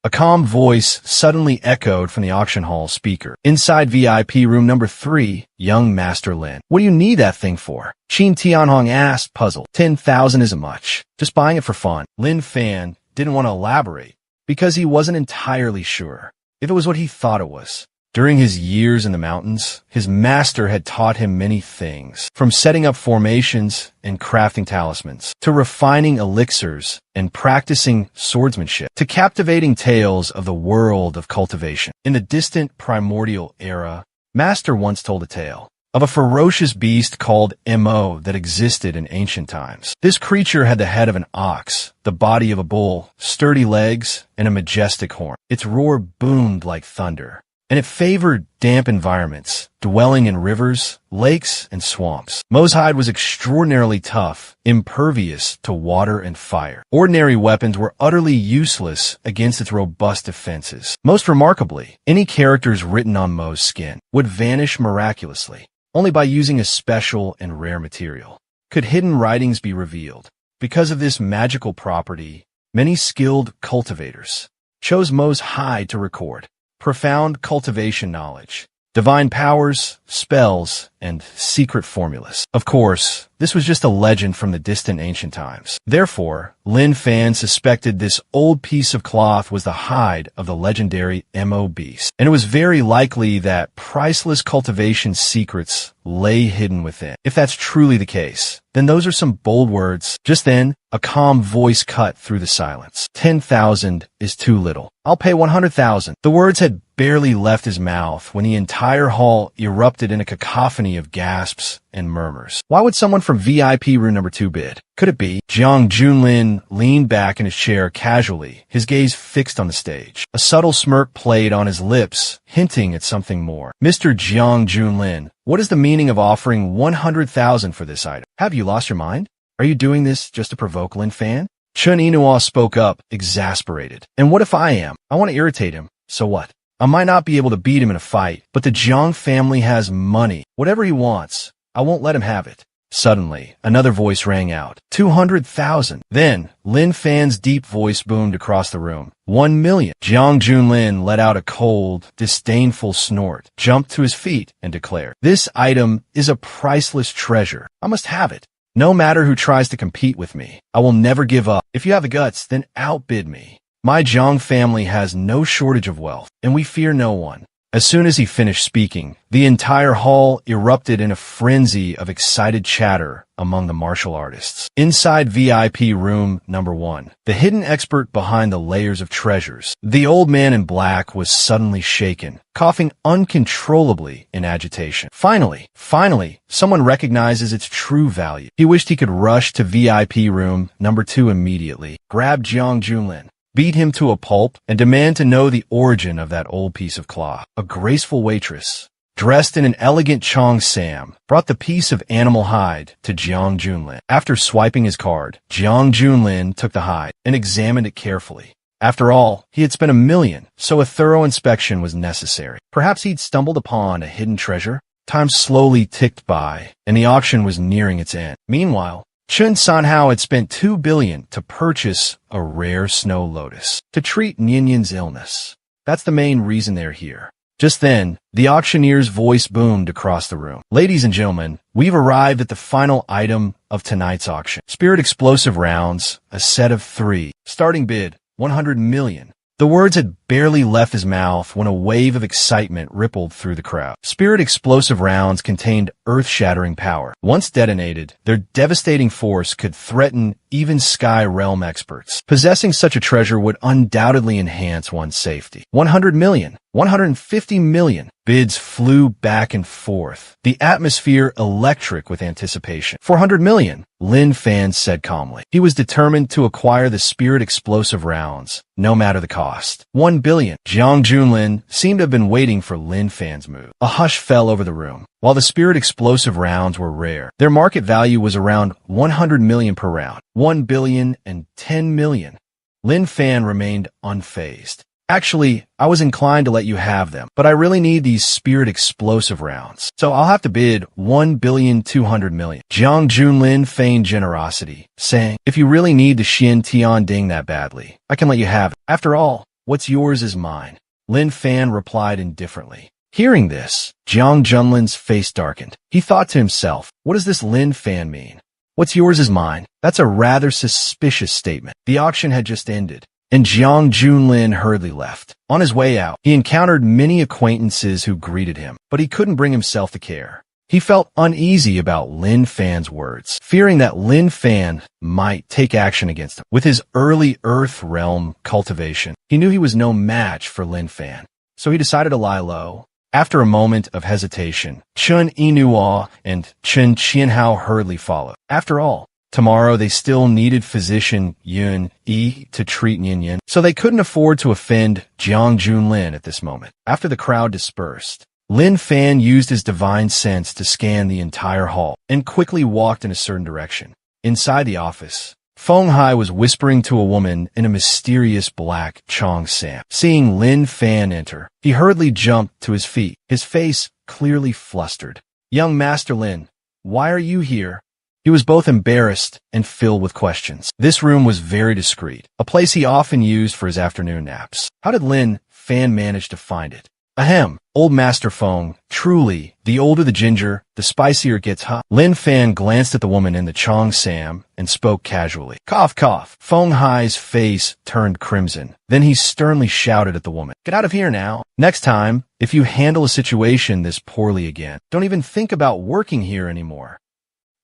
S1: A calm voice suddenly echoed from the auction hall speaker. Inside VIP room number 3, young Master Lin. What do you need that thing for? Qin Tianhong asked, puzzled. 10,000 isn't much. Just buying it for fun. Lin Fan didn't want to elaborate because he wasn't entirely sure if it was what he thought it was. During his years in the mountains, his master had taught him many things, from setting up formations and crafting talismans, to refining elixirs and practicing swordsmanship, to captivating tales of the world of cultivation. In the distant primordial era, Master once told a tale of a ferocious beast called Mo that existed in ancient times. This creature had the head of an ox, the body of a bull, sturdy legs, and a majestic horn. Its roar boomed like thunder, and it favored damp environments, dwelling in rivers, lakes, and swamps. Mo's hide was extraordinarily tough, impervious to water and fire. Ordinary weapons were utterly useless against its robust defenses. Most remarkably, any characters written on Mo's skin would vanish miraculously, only by using a special and rare material. Could hidden writings be revealed? Because of this magical property, many skilled cultivators chose Mo's hide to record profound cultivation knowledge, divine powers, spells, and secret formulas. Of course, this was just a legend from the distant ancient times. Therefore, Lin Fan suspected this old piece of cloth was the hide of the legendary Mo beast, and it was very likely that priceless cultivation secrets lay hidden within. If that's truly the case, then those are some bold words. Just then, a calm voice cut through the silence. 10,000 is too little. I'll pay 100,000. The words had barely left his mouth when the entire hall erupted in a cacophony of gasps and murmurs. Why would someone from VIP room number 2 bid? Could it be? Jiang Junlin leaned back in his chair casually, his gaze fixed on the stage. A subtle smirk played on his lips, hinting at something more. Mr. Jiang Junlin, what is the meaning of offering 100,000 for this item? Have you lost your mind? Are you doing this just to provoke Lin Fan? Chun Inua spoke up, exasperated. And what if I am? I want to irritate him. So what? I might not be able to beat him in a fight, but the Jiang family has money. Whatever he wants, I won't let him have it. Suddenly, another voice rang out. 200,000. Then, Lin Fan's deep voice boomed across the room. 1 million. Jiang Junlin let out a cold, disdainful snort, jumped to his feet, and declared, this item is a priceless treasure. I must have it. No matter who tries to compete with me, I will never give up. If you have the guts, then outbid me. My Jiang family has no shortage of wealth, and we fear no one. As soon as he finished speaking, the entire hall erupted in a frenzy of excited chatter among the martial artists. Inside VIP room number 1, the hidden expert behind the layers of treasures, the old man in black was suddenly shaken, coughing uncontrollably in agitation. Finally, someone recognizes its true value. He wished he could rush to VIP room number 2 immediately, grab Jiang Junlin, beat him to a pulp, and demand to know the origin of that old piece of cloth. A graceful waitress, dressed in an elegant cheongsam, brought the piece of animal hide to Jiang Junlin. After swiping his card, Jiang Junlin took the hide and examined it carefully. After all, he had spent 1 million, so a thorough inspection was necessary. Perhaps he'd stumbled upon a hidden treasure? Time slowly ticked by, and the auction was nearing its end. Meanwhile, Chun Sanhao had spent 2 billion to purchase a rare snow lotus to treat Nyanyan's illness. That's the main reason they're here. Just then, the auctioneer's voice boomed across the room. Ladies and gentlemen, we've arrived at the final item of tonight's auction. Spirit explosive rounds, a set of 3. Starting bid, 100 million. The words had barely left his mouth when a wave of excitement rippled through the crowd. Spirit explosive rounds contained earth-shattering power. Once detonated, their devastating force could threaten even Sky Realm experts. Possessing such a treasure would undoubtedly enhance one's safety. 100 million. 150 million. Bids flew back and forth, the atmosphere electric with anticipation. 400 million, Lin Fan said calmly. He was determined to acquire the spirit explosive rounds, no matter the cost. 1 billion. Jiang Junlin seemed to have been waiting for Lin Fan's move. A hush fell over the room. While the spirit explosive rounds were rare, their market value was around 100 million per round. 1 billion and 10 million. Lin Fan remained unfazed. Actually, I was inclined to let you have them, but I really need these spirit explosive rounds. So I'll have to bid 1,200 million. Jiang Junlin feigned generosity, saying, if you really need the Xin Tian Ding that badly, I can let you have it. After all, what's yours is mine. Lin Fan replied indifferently. Hearing this, Jiang Junlin's face darkened. He thought to himself, what does this Lin Fan mean? What's yours is mine. That's a rather suspicious statement. The auction had just ended, and Jiang Junlin hurriedly left. On his way out, he encountered many acquaintances who greeted him, but he couldn't bring himself to care. He felt uneasy about Lin Fan's words, fearing that Lin Fan might take action against him. With his early Earth Realm cultivation, he knew he was no match for Lin Fan, so he decided to lie low. After a moment of hesitation, Chun Yinhua and Chun Qianhao hurriedly followed. After all, tomorrow they still needed physician Yun Yi to treat Nyanyan, so they couldn't afford to offend Jiang Junlin at this moment. After the crowd dispersed, Lin Fan used his divine sense to scan the entire hall and quickly walked in a certain direction. Inside the office, Feng Hai was whispering to a woman in a mysterious black cheongsam. Seeing Lin Fan enter, he hurriedly jumped to his feet, his face clearly flustered. Young Master Lin, why are you here? He was both embarrassed and filled with questions. This room was very discreet, a place he often used for his afternoon naps. How did Lin Fan manage to find it? Ahem, old Master Feng, truly, the older the ginger, the spicier it gets, huh? Lin Fan glanced at the woman in the cheongsam and spoke casually. Cough, cough. Feng Hai's face turned crimson. Then he sternly shouted at the woman. Get out of here now. Next time, if you handle a situation this poorly again, don't even think about working here anymore.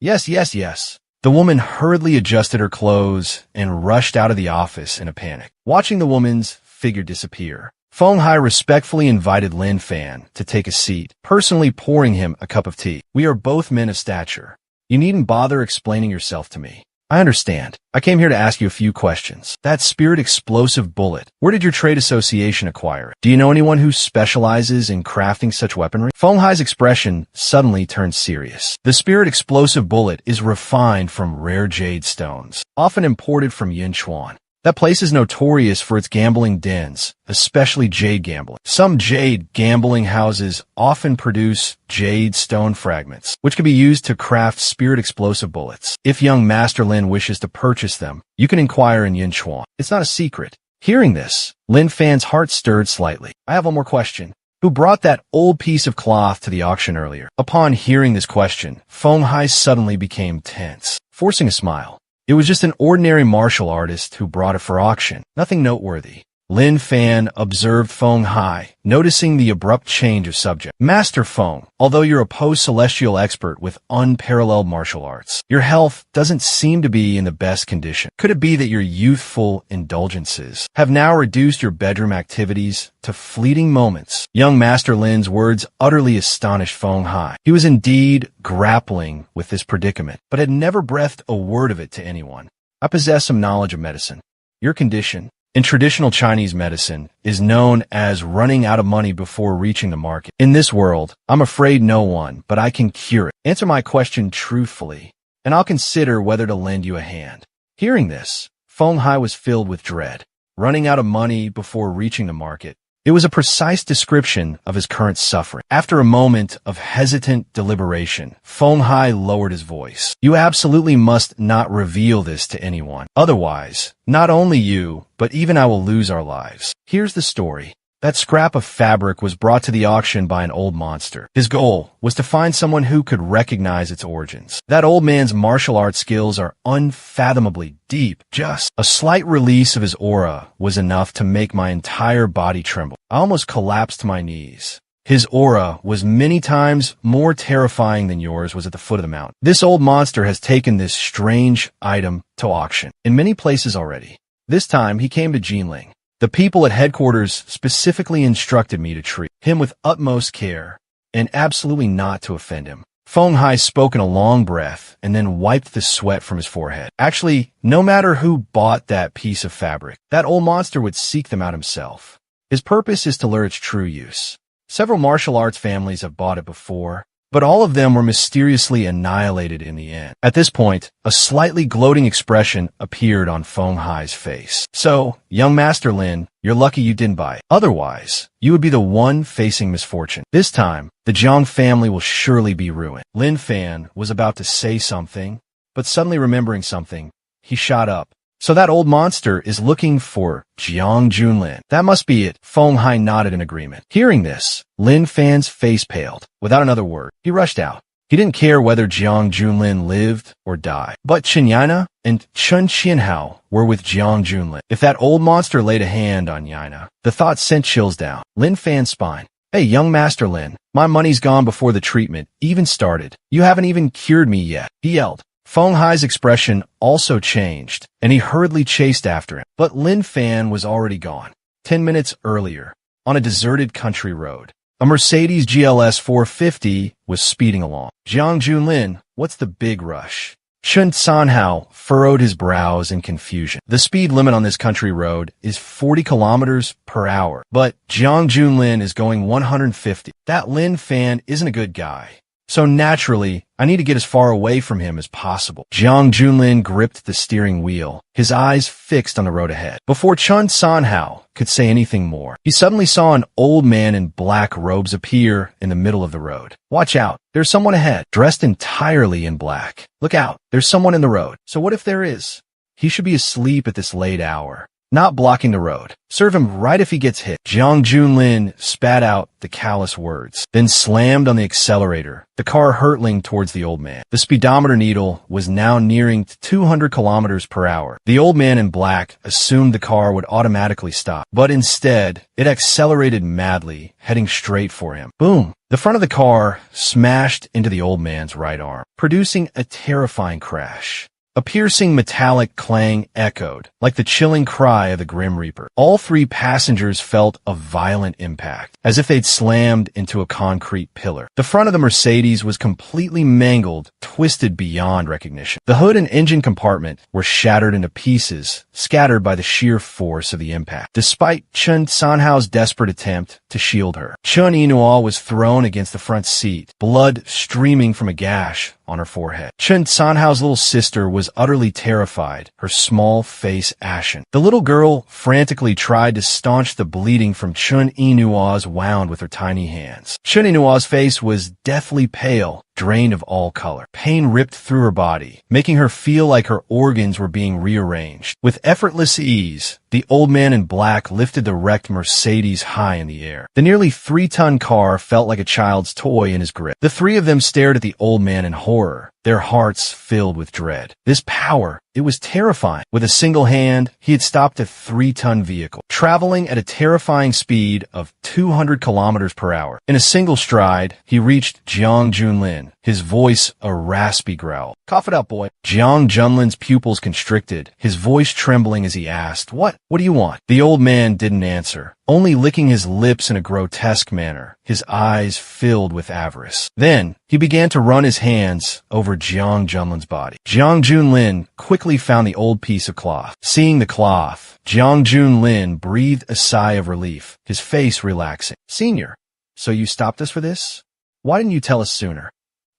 S1: Yes, yes, yes. The woman hurriedly adjusted her clothes and rushed out of the office in a panic. Watching the woman's figure disappear, Feng Hai respectfully invited Lin Fan to take a seat, personally pouring him a cup of tea. We are both men of stature. You needn't bother explaining yourself to me. I understand. I came here to ask you a few questions. That spirit explosive bullet, where did your trade association acquire it? Do you know anyone who specializes in crafting such weaponry? Feng Hai's expression suddenly turned serious. The spirit explosive bullet is refined from rare jade stones, often imported from Yinchuan. That place is notorious for its gambling dens, especially jade gambling. Some jade gambling houses often produce jade stone fragments, which can be used to craft spirit explosive bullets. If young Master Lin wishes to purchase them, you can inquire in Yinchuan. It's not a secret. Hearing this, Lin Fan's heart stirred slightly. I have one more question. Who brought that old piece of cloth to the auction earlier? Upon hearing this question, Feng Hai suddenly became tense, forcing a smile. It was just an ordinary martial artist who brought it for auction, nothing noteworthy. Lin Fan observed Feng Hai, noticing the abrupt change of subject. Master Feng, although you're a post-celestial expert with unparalleled martial arts, your health doesn't seem to be in the best condition. Could it be that your youthful indulgences have now reduced your bedroom activities to fleeting moments? Young Master Lin's words utterly astonished Feng Hai. He was indeed grappling with this predicament, but had never breathed a word of it to anyone. I possess some knowledge of medicine. Your condition, in traditional Chinese medicine, is known as running out of money before reaching the market. In this world, I'm afraid no one, but I can cure it. Answer my question truthfully, and I'll consider whether to lend you a hand. Hearing this, Feng Hai was filled with dread. Running out of money before reaching the market. It was a precise description of his current suffering. After a moment of hesitant deliberation, Feng Hai lowered his voice. You absolutely must not reveal this to anyone. Otherwise, not only you, but even I will lose our lives. Here's the story. That scrap of fabric was brought to the auction by an old monster. His goal was to find someone who could recognize its origins. That old man's martial arts skills are unfathomably deep. Just a slight release of his aura was enough to make my entire body tremble. I almost collapsed to my knees. His aura was many times more terrifying than yours was at the foot of the mountain. This old monster has taken this strange item to auction in many places already. This time he came to Jinling. The people at headquarters specifically instructed me to treat him with utmost care and absolutely not to offend him. Feng Hai spoke in a long breath and then wiped the sweat from his forehead. Actually, no matter who bought that piece of fabric, that old monster would seek them out himself. His purpose is to lure its true use. Several martial arts families have bought it before, but all of them were mysteriously annihilated in the end. At this point, a slightly gloating expression appeared on Feng Hai's face. So, young Master Lin, you're lucky you didn't buy it. Otherwise, you would be the one facing misfortune. This time, the Jiang family will surely be ruined. Lin Fan was about to say something, but suddenly remembering something, he shot up. So that old monster is looking for Jiang Junlin. That must be it. Feng Hai nodded in agreement. Hearing this, Lin Fan's face paled. Without another word, he rushed out. He didn't care whether Jiang Junlin lived or died. But Chen Yana and Chen Qianhao were with Jiang Junlin. If that old monster laid a hand on Yana, the thought sent chills down Lin Fan's spine. Hey, young Master Lin, my money's gone before the treatment even started. You haven't even cured me yet, he yelled. Feng Hai's expression also changed, and he hurriedly chased after him. But Lin Fan was already gone. 10 minutes earlier, on a deserted country road, a Mercedes GLS 450 was speeding along. Jiang Junlin, what's the big rush? Chen Sanhao furrowed his brows in confusion. The speed limit on this country road is 40 kilometers per hour, but Jiang Junlin is going 150. That Lin Fan isn't a good guy. So naturally, I need to get as far away from him as possible. Jiang Junlin gripped the steering wheel, his eyes fixed on the road ahead. Before Chen Sanhao could say anything more, he suddenly saw an old man in black robes appear in the middle of the road. Watch out, there's someone ahead, dressed entirely in black. Look out, there's someone in the road. So what if there is? He should be asleep at this late hour, not blocking the road. Serve him right if he gets hit. Jiang Junlin spat out the callous words, then slammed on the accelerator, the car hurtling towards the old man. The speedometer needle was now nearing 200 kilometers per hour. The old man in black assumed the car would automatically stop, but instead, it accelerated madly, heading straight for him. Boom! The front of the car smashed into the old man's right arm, producing a terrifying crash. A piercing metallic clang echoed, like the chilling cry of the Grim Reaper. All three passengers felt a violent impact, as if they'd slammed into a concrete pillar. The front of the Mercedes was completely mangled, twisted beyond recognition. The hood and engine compartment were shattered into pieces, scattered by the sheer force of the impact. Despite Chen Sanhao's desperate attempt to shield her, Chen Yinhuo was thrown against the front seat, blood streaming from a gash on her forehead. Chen Sanhao's little sister was utterly terrified, her small face ashen. The little girl frantically tried to staunch the bleeding from Chen Yinhuo's wound with her tiny hands. Chen Yinhuo's face was deathly pale, drained of all color. Pain ripped through her body, making her feel like her organs were being rearranged. With effortless ease, the old man in black lifted the wrecked Mercedes high in the air. The nearly 3-ton car felt like a child's toy in his grip. The three of them stared at the old man in horror, their hearts filled with dread. This power, it was terrifying. With a single hand, he had stopped a 3-ton vehicle, traveling at a terrifying speed of 200 kilometers per hour. In a single stride, he reached Jiang Junlin, his voice a raspy growl. Cough it up, boy. Jiang Junlin's pupils constricted, his voice trembling as he asked, What do you want? The old man didn't answer, only licking his lips in a grotesque manner, his eyes filled with avarice. Then, he began to run his hands over Jiang Junlin's body. Jiang Junlin quickly found the old piece of cloth. Seeing the cloth, Jiang Junlin breathed a sigh of relief, his face relaxing. Senior, so you stopped us for this? Why didn't you tell us sooner?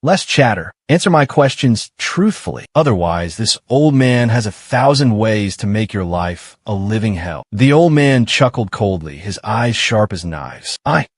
S1: Less chatter. Answer my questions truthfully. Otherwise, this old man has 1,000 ways to make your life a living hell. The old man chuckled coldly, his eyes sharp as knives. I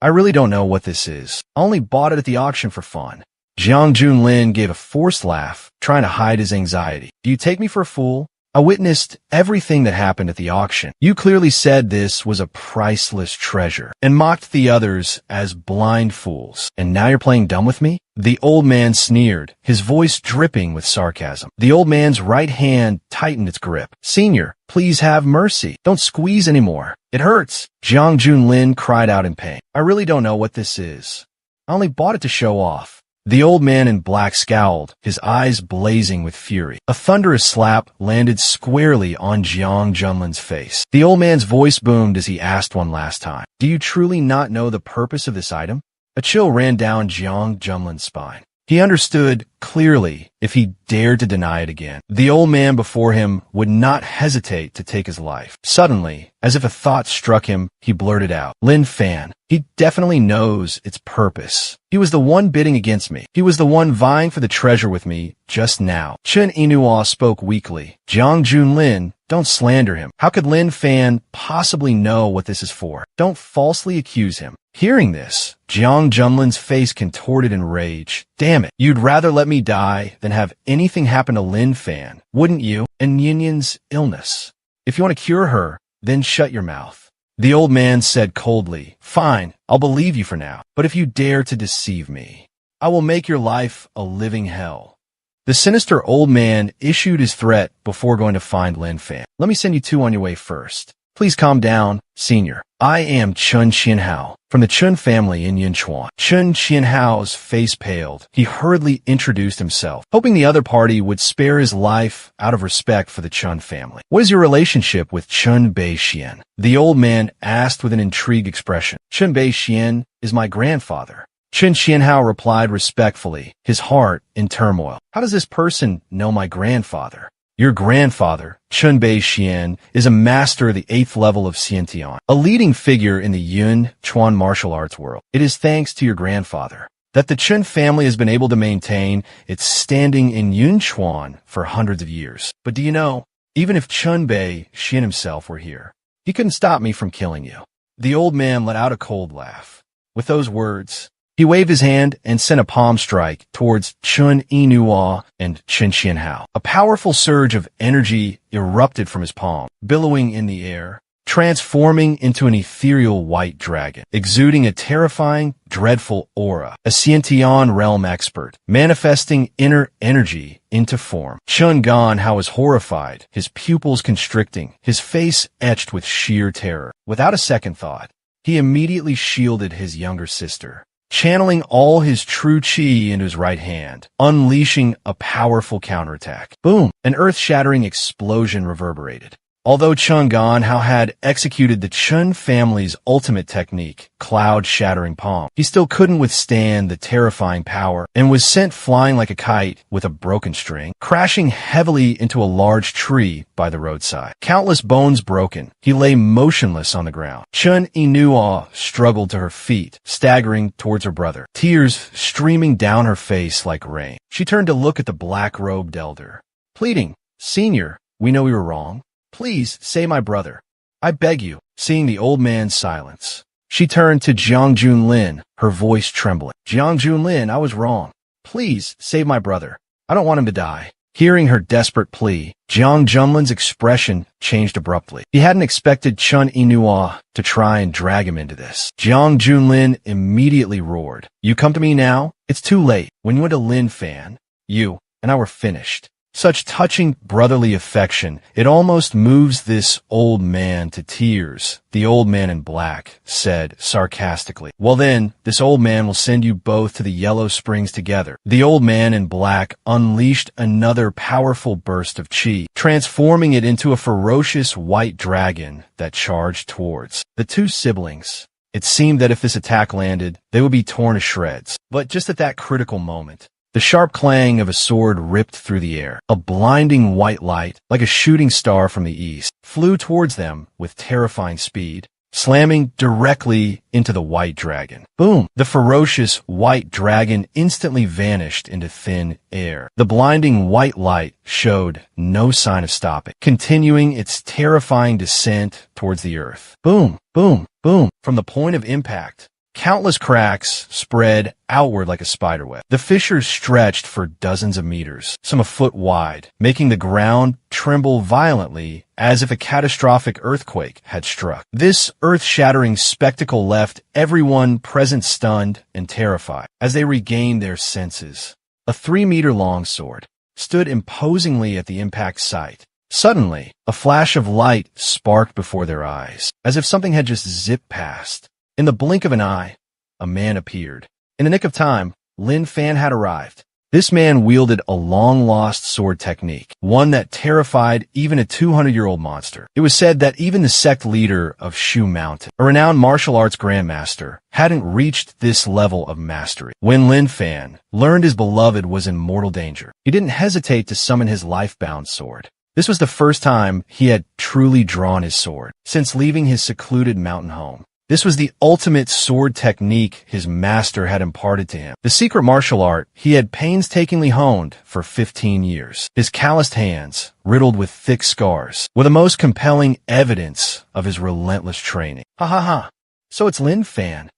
S1: really don't know what this is. I only bought it at the auction for fun. Jiang Junlin gave a forced laugh, trying to hide his anxiety. Do you take me for a fool? I witnessed everything that happened at the auction. You clearly said this was a priceless treasure and mocked the others as blind fools. And now you're playing dumb with me? The old man sneered, his voice dripping with sarcasm. The old man's right hand tightened its grip. Senior, please have mercy. Don't squeeze anymore. It hurts. Jiang Junlin cried out in pain. I really don't know what this is. I only bought it to show off. The old man in black scowled, his eyes blazing with fury. A thunderous slap landed squarely on Jiang Junlin's face. The old man's voice boomed as he asked one last time, do you truly not know the purpose of this item? A chill ran down Jiang Junlin's spine. He understood clearly if he dared to deny it again. The old man before him would not hesitate to take his life. Suddenly, as if a thought struck him, he blurted out, Lin Fan. He definitely knows its purpose. He was the one bidding against me. He was the one vying for the treasure with me just now. Chen Yinhua spoke weakly. Jiang Junlin, don't slander him. How could Lin Fan possibly know what this is for? Don't falsely accuse him. Hearing this, Jiang Junlin's face contorted in rage. Damn it, you'd rather let me die than have anything happen to Lin Fan, wouldn't you? And Yinyan's illness. If you want to cure her, then shut your mouth. The old man said coldly, fine, I'll believe you for now, but if you dare to deceive me, I will make your life a living hell. The sinister old man issued his threat before going to find Lin Fan. Let me send you two on your way first. Please calm down, senior. I am Chun Qianhao, from the Chun family in Yinchuan. Chun Qianhao's face paled. He hurriedly introduced himself, hoping the other party would spare his life out of respect for the Chun family. What is your relationship with Chun Beixian? The old man asked with an intrigued expression. Chun Beixian is my grandfather. Chun Qianhao replied respectfully, his heart in turmoil. How does this person know my grandfather? Your grandfather, Chun Beixian, is a master of the 8th level of Xiantian, a leading figure in the Yun Chuan martial arts world. It is thanks to your grandfather that the Chun family has been able to maintain its standing in Yun Chuan for hundreds of years. But do you know, even if Chun Beixian himself were here, he couldn't stop me from killing you. The old man let out a cold laugh. With those words, he waved his hand and sent a palm strike towards Chun Yinhua and Chen Qianhao. A powerful surge of energy erupted from his palm, billowing in the air, transforming into an ethereal white dragon, exuding a terrifying, dreadful aura. A Xiantian realm expert, manifesting inner energy into form. Chun Ganhao was horrified, his pupils constricting, his face etched with sheer terror. Without a second thought, he immediately shielded his younger sister, channeling all his true qi into his right hand, unleashing a powerful counterattack. Boom! An earth-shattering explosion reverberated. Although Chun Ganhao had executed the Chun family's ultimate technique, cloud-shattering palm, he still couldn't withstand the terrifying power and was sent flying like a kite with a broken string, crashing heavily into a large tree by the roadside. Countless bones broken, he lay motionless on the ground. Chun Yinhua struggled to her feet, staggering towards her brother, tears streaming down her face like rain. She turned to look at the black-robed elder, pleading, Senior, we know we were wrong. Please, save my brother. I beg you. Seeing the old man's silence, she turned to Jiang Junlin, her voice trembling. Jiang Junlin, I was wrong. Please, save my brother. I don't want him to die. Hearing her desperate plea, Jiang Junlin's expression changed abruptly. He hadn't expected Chun Yinhua to try and drag him into this. Jiang Junlin immediately roared. You come to me now? It's too late. When you went to Lin Fan, you and I were finished. Such touching brotherly affection, it almost moves this old man to tears. The old man in black said sarcastically, well then, this old man will send you both to the Yellow Springs together. The old man in black unleashed another powerful burst of qi, transforming it into a ferocious white dragon that charged towards the two siblings. It seemed that if this attack landed, they would be torn to shreds. But just at that critical moment, the sharp clang of a sword ripped through the air. A blinding white light, like a shooting star from the east, flew towards them with terrifying speed, slamming directly into the white dragon. Boom! The ferocious white dragon instantly vanished into thin air. The blinding white light showed no sign of stopping, continuing its terrifying descent towards the earth. Boom! Boom! Boom! From the point of impact, countless cracks spread outward like a spiderweb. The fissures stretched for dozens of meters, some a foot wide, making the ground tremble violently as if a catastrophic earthquake had struck. This earth-shattering spectacle left everyone present stunned and terrified. As they regained their senses, a 3-meter-long sword stood imposingly at the impact site. Suddenly, a flash of light sparked before their eyes, as if something had just zipped past. In the blink of an eye, a man appeared. In the nick of time, Lin Fan had arrived. This man wielded a long-lost sword technique, one that terrified even a 200-year-old monster. It was said that even the sect leader of Shu Mountain, a renowned martial arts grandmaster, hadn't reached this level of mastery. When Lin Fan learned his beloved was in mortal danger, he didn't hesitate to summon his life-bound sword. This was the first time he had truly drawn his sword since leaving his secluded mountain home. This was the ultimate sword technique his master had imparted to him, the secret martial art he had painstakingly honed for 15 years. His calloused hands, riddled with thick scars, were the most compelling evidence of his relentless training. Ha ha ha. So it's Lin Fan.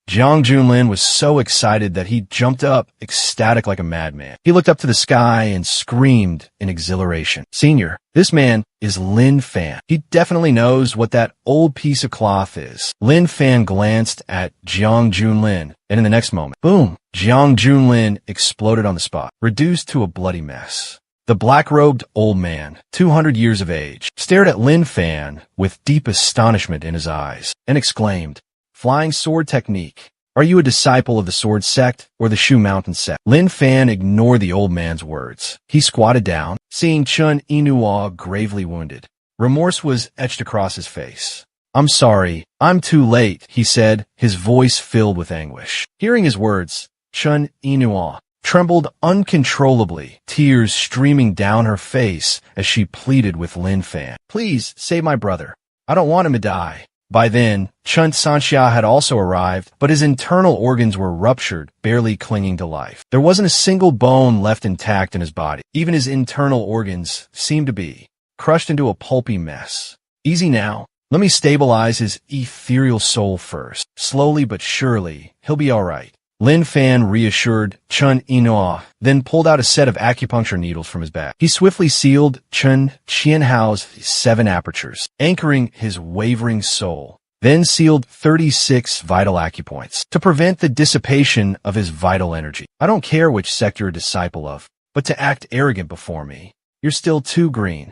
S1: Jiang Junlin was so excited that he jumped up, ecstatic like a madman. He looked up to the sky and screamed in exhilaration. Senior, this man is Lin Fan. He definitely knows what that old piece of cloth is. Lin Fan glanced at Jiang Junlin, and in the next moment, boom, Jiang Junlin exploded on the spot, reduced to a bloody mess. The black-robed old man, 200 years of age, stared at Lin Fan with deep astonishment in his eyes and exclaimed, "Flying sword technique. Are you a disciple of the sword sect or the Shu Mountain sect?" Lin Fan ignored the old man's words. He squatted down, seeing Chun Yinhua gravely wounded. Remorse was etched across his face. "I'm sorry. I'm too late," he said, his voice filled with anguish. Hearing his words, Chun Yinhua trembled uncontrollably, tears streaming down her face as she pleaded with Lin Fan. "Please, save my brother. I don't want him to die." By then, Chun Sanxia had also arrived, but his internal organs were ruptured, barely clinging to life. There wasn't a single bone left intact in his body. Even his internal organs seemed to be crushed into a pulpy mess. "Easy now. Let me stabilize his ethereal soul first. Slowly but surely, he'll be all right." Lin Fan reassured Chun Yinhua, then pulled out a set of acupuncture needles from his bag. He swiftly sealed Chun Qianhao's 7 apertures, anchoring his wavering soul, then sealed 36 vital acupoints to prevent the dissipation of his vital energy. "I don't care which sect you're a disciple of, but to act arrogant before me, you're still too green."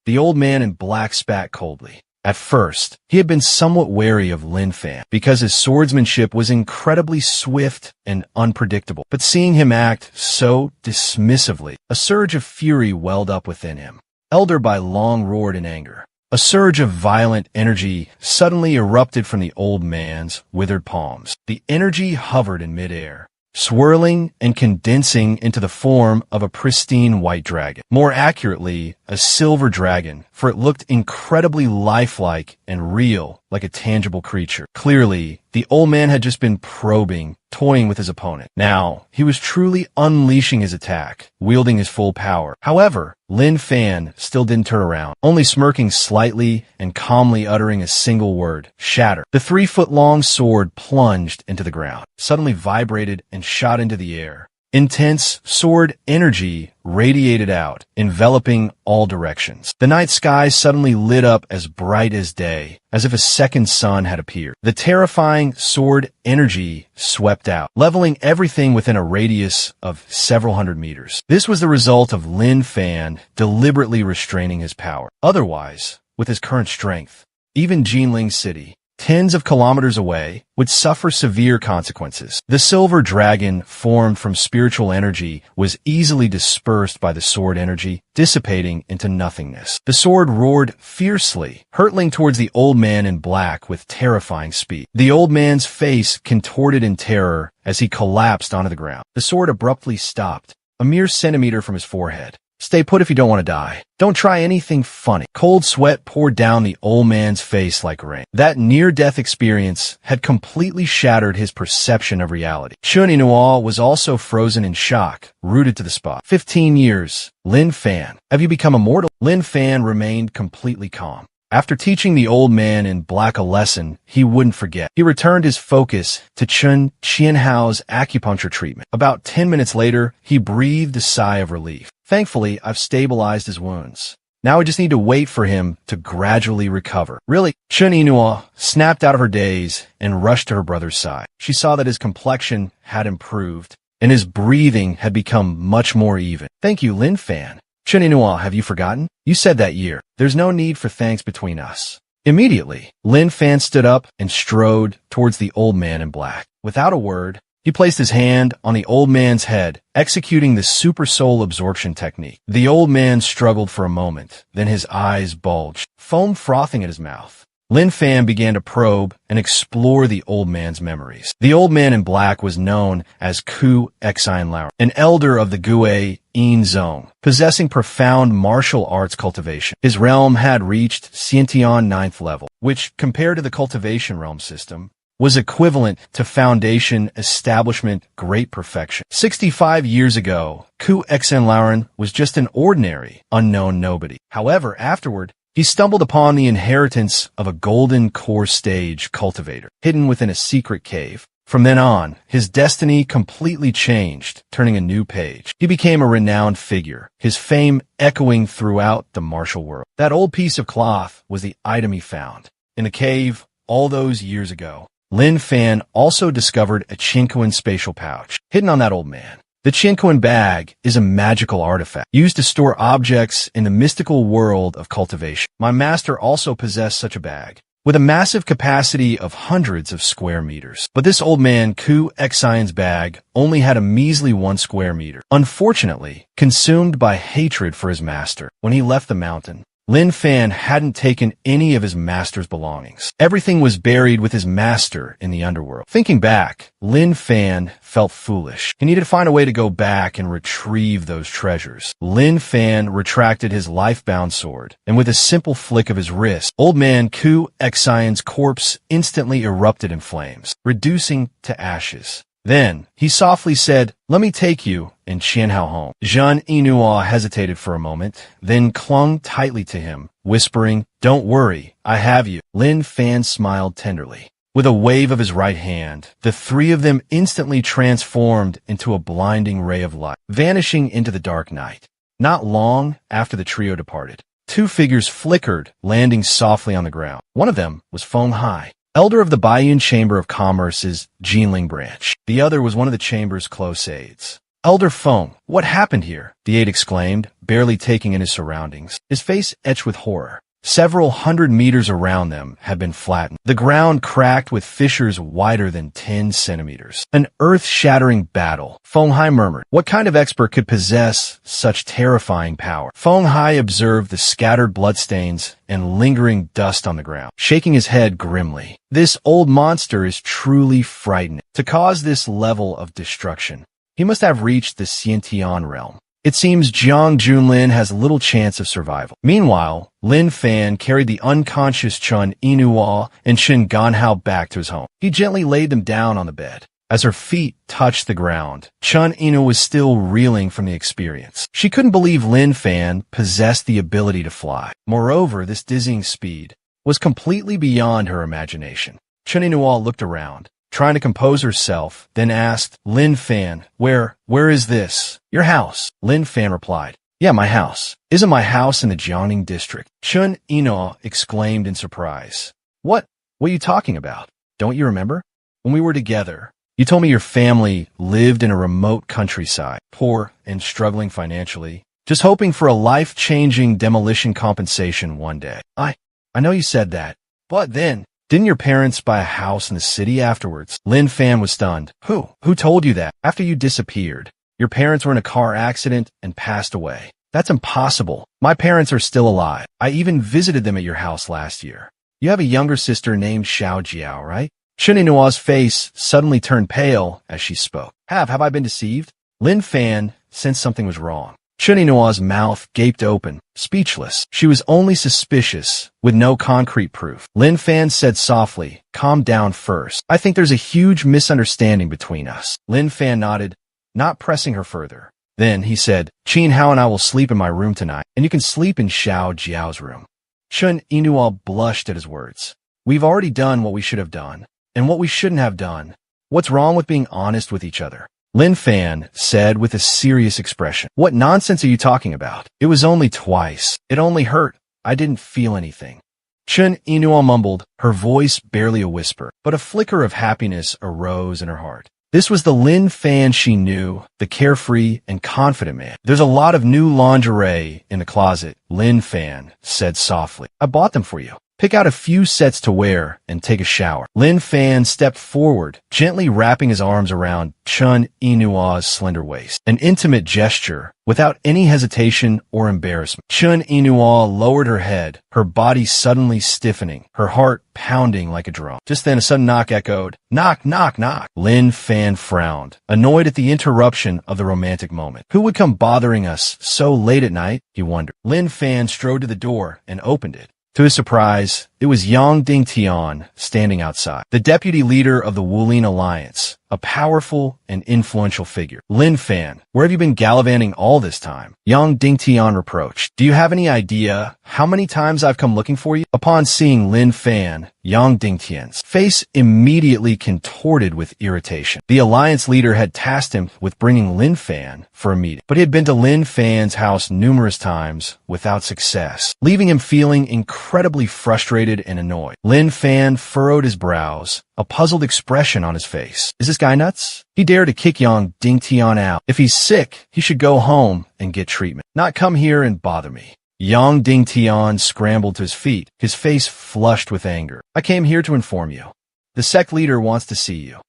S1: The old man in black spat coldly. At first, he had been somewhat wary of Lin Fan because his swordsmanship was incredibly swift and unpredictable. But seeing him act so dismissively, a surge of fury welled up within him. Elder Bai Long roared in anger. A surge of violent energy suddenly erupted from the old man's withered palms. The energy hovered in midair, swirling and condensing into the form of a pristine white dragon. More accurately, a silver dragon, for it looked incredibly lifelike and real, like a tangible creature. Clearly, the old man had just been probing, toying with his opponent. Now, he was truly unleashing his attack, wielding his full power. However, Lin Fan still didn't turn around, only smirking slightly and calmly uttering a single word, "Shatter." The 3-foot-long sword plunged into the ground, suddenly vibrated and shot into the air. Intense sword energy radiated out, enveloping all directions. The night sky suddenly lit up as bright as day, as if a second sun had appeared. The terrifying sword energy swept out, leveling everything within a radius of several hundred meters. This was the result of Lin Fan deliberately restraining his power. Otherwise, with his current strength, even Jinling City, tens of kilometers away, would suffer severe consequences. The silver dragon, formed from spiritual energy, was easily dispersed by the sword energy, dissipating into nothingness. The sword roared fiercely, hurtling towards the old man in black with terrifying speed. The old man's face contorted in terror as he collapsed onto the ground. The sword abruptly stopped, a mere centimeter from his forehead. Stay put if you don't want to die. Don't try anything funny. Cold sweat poured down the old man's face like rain. That near-death experience had completely shattered his perception of reality. Chun Inouye was also frozen in shock, rooted to the spot. 15 years. Lin Fan. Have you become immortal? Lin Fan remained completely calm. After teaching the old man in black a lesson he wouldn't forget, he returned his focus to Chun Qianhao's acupuncture treatment. About 10 minutes later, he breathed a sigh of relief. Thankfully, I've stabilized his wounds. Now I just need to wait for him to gradually recover. Really? Chun Inouye snapped out of her daze and rushed to her brother's side. She saw that his complexion had improved, and his breathing had become much more even. Thank you, Lin Fan. Chun Inouye, have you forgotten? You said that year. There's no need for thanks between us. Immediately, Lin Fan stood up and strode towards the old man in black. Without a word, he placed his hand on the old man's head, executing the super soul absorption technique. The old man struggled for a moment, then his eyes bulged, foam frothing at his mouth. Lin Fan began to probe and explore the old man's memories. The old man in black was known as Ku Exine Lauren, an elder of the Gue Yin Zone, possessing profound martial arts cultivation. His realm had reached Xiantian 9th level, which, compared to the cultivation realm system, was equivalent to Foundation Establishment Great Perfection. 65 years ago, Ku Exine Lauren was just an ordinary, unknown nobody. However, afterward, he stumbled upon the inheritance of a golden core stage cultivator, hidden within a secret cave. From then on, his destiny completely changed, turning a new page. He became a renowned figure, his fame echoing throughout the martial world. That old piece of cloth was the item he found in a cave all those years ago. Lin Fan also discovered a Qinquan spatial pouch, hidden on that old man. The Qinquan bag is a magical artifact used to store objects in the mystical world of cultivation. My master also possessed such a bag, with a massive capacity of hundreds of square meters. But this old man Ku Exine's bag only had a measly 1 square meter. Unfortunately, consumed by hatred for his master, when he left the mountain, Lin Fan hadn't taken any of his master's belongings. Everything was buried with his master in the underworld. Thinking back, Lin Fan felt foolish. He needed to find a way to go back and retrieve those treasures. Lin Fan retracted his life-bound sword, and with a simple flick of his wrist, old man Ku Exine's corpse instantly erupted in flames, reducing to ashes. Then, he softly said, "Let me take you and Qianhao home." Chun Inouye hesitated for a moment, then clung tightly to him, whispering, "Don't worry, I have you." Lin Fan smiled tenderly. With a wave of his right hand, the three of them instantly transformed into a blinding ray of light, vanishing into the dark night. Not long after the trio departed, 2 figures flickered, landing softly on the ground. One of them was Feng Hai, elder of the Baiyun Chamber of Commerce's Jinling branch. The other was one of the chamber's close aides. "Elder Feng, what happened here?" the aide exclaimed, barely taking in his surroundings, his face etched with horror. Several hundred meters around them had been flattened, the ground cracked with fissures wider than 10 centimeters. An earth-shattering battle, Feng Hai murmured. What kind of expert could possess such terrifying power? Feng Hai observed the scattered bloodstains and lingering dust on the ground, shaking his head grimly. This old monster is truly frightening. To cause this level of destruction, he must have reached the Xiantian realm. It seems Jiang Junlin has little chance of survival. Meanwhile, Lin Fan carried the unconscious Chun Inouye and Shen Ganhao back to his home. He gently laid them down on the bed. As her feet touched the ground, Chun Inouye was still reeling from the experience. She couldn't believe Lin Fan possessed the ability to fly. Moreover, this dizzying speed was completely beyond her imagination. Chun Inouye looked around, trying to compose herself, then asked, "Lin Fan, where is this?" "Your house," Lin Fan replied. "Yeah, my house. Isn't my house in the Jiangning district?" Chun Inouye exclaimed in surprise. What are you talking about? Don't you remember? When we were together, you told me your family lived in a remote countryside, poor and struggling financially, just hoping for a life-changing demolition compensation one day. I know you said that, but then, didn't your parents buy a house in the city afterwards? Lin Fan was stunned. Who told you that? After you disappeared, your parents were in a car accident and passed away. That's impossible. My parents are still alive. I even visited them at your house last year. You have a younger sister named Xiao Jiao, right? Chun Inouye's face suddenly turned pale as she spoke. Have I been deceived? Lin Fan sensed something was wrong. Chun Inua's mouth gaped open, speechless. She was only suspicious, with no concrete proof. Lin Fan said softly, "Calm down first. I think there's a huge misunderstanding between us." Lin Fan nodded, not pressing her further. Then he said, "Qin Hao and I will sleep in my room tonight, and you can sleep in Xiao Jiao's room." Chun Inua blushed at his words. "We've already done what we should have done, and what we shouldn't have done. What's wrong with being honest with each other?" Lin Fan said with a serious expression. "What nonsense are you talking about? It was only twice. It only hurt. I didn't feel anything." Chun Inua mumbled, her voice barely a whisper, but a flicker of happiness arose in her heart. This was the Lin Fan she knew, the carefree and confident man. "There's a lot of new lingerie in the closet," Lin Fan said softly. "I bought them for you. Pick out a few sets to wear and take a shower." Lin Fan stepped forward, gently wrapping his arms around Chun Inua's slender waist. An intimate gesture, without any hesitation or embarrassment. Chun Inua lowered her head, her body suddenly stiffening, her heart pounding like a drum. Just then a sudden knock echoed. "Knock, knock, knock." Lin Fan frowned, annoyed at the interruption of the romantic moment. Who would come bothering us so late at night, he wondered. Lin Fan strode to the door and opened it. To his surprise, it was Yang Dingtian standing outside, the deputy leader of the Wulin Alliance, a powerful and influential figure. "Lin Fan, where have you been gallivanting all this time?" Yang Dingtian reproached. "Do you have any idea how many times I've come looking for you?" Upon seeing Lin Fan, Yang Dingtian's face immediately contorted with irritation. The Alliance leader had tasked him with bringing Lin Fan for a meeting, but he had been to Lin Fan's house numerous times without success, leaving him feeling incredibly frustrated and annoyed. Lin Fan furrowed his brows, a puzzled expression on his face. Is this guy nuts? He dared to kick Yang Dingtian out. If he's sick, he should go home and get treatment, not come here and bother me. Yang Dingtian scrambled to his feet, his face flushed with anger. "I came here to inform you. The sect leader wants to see you."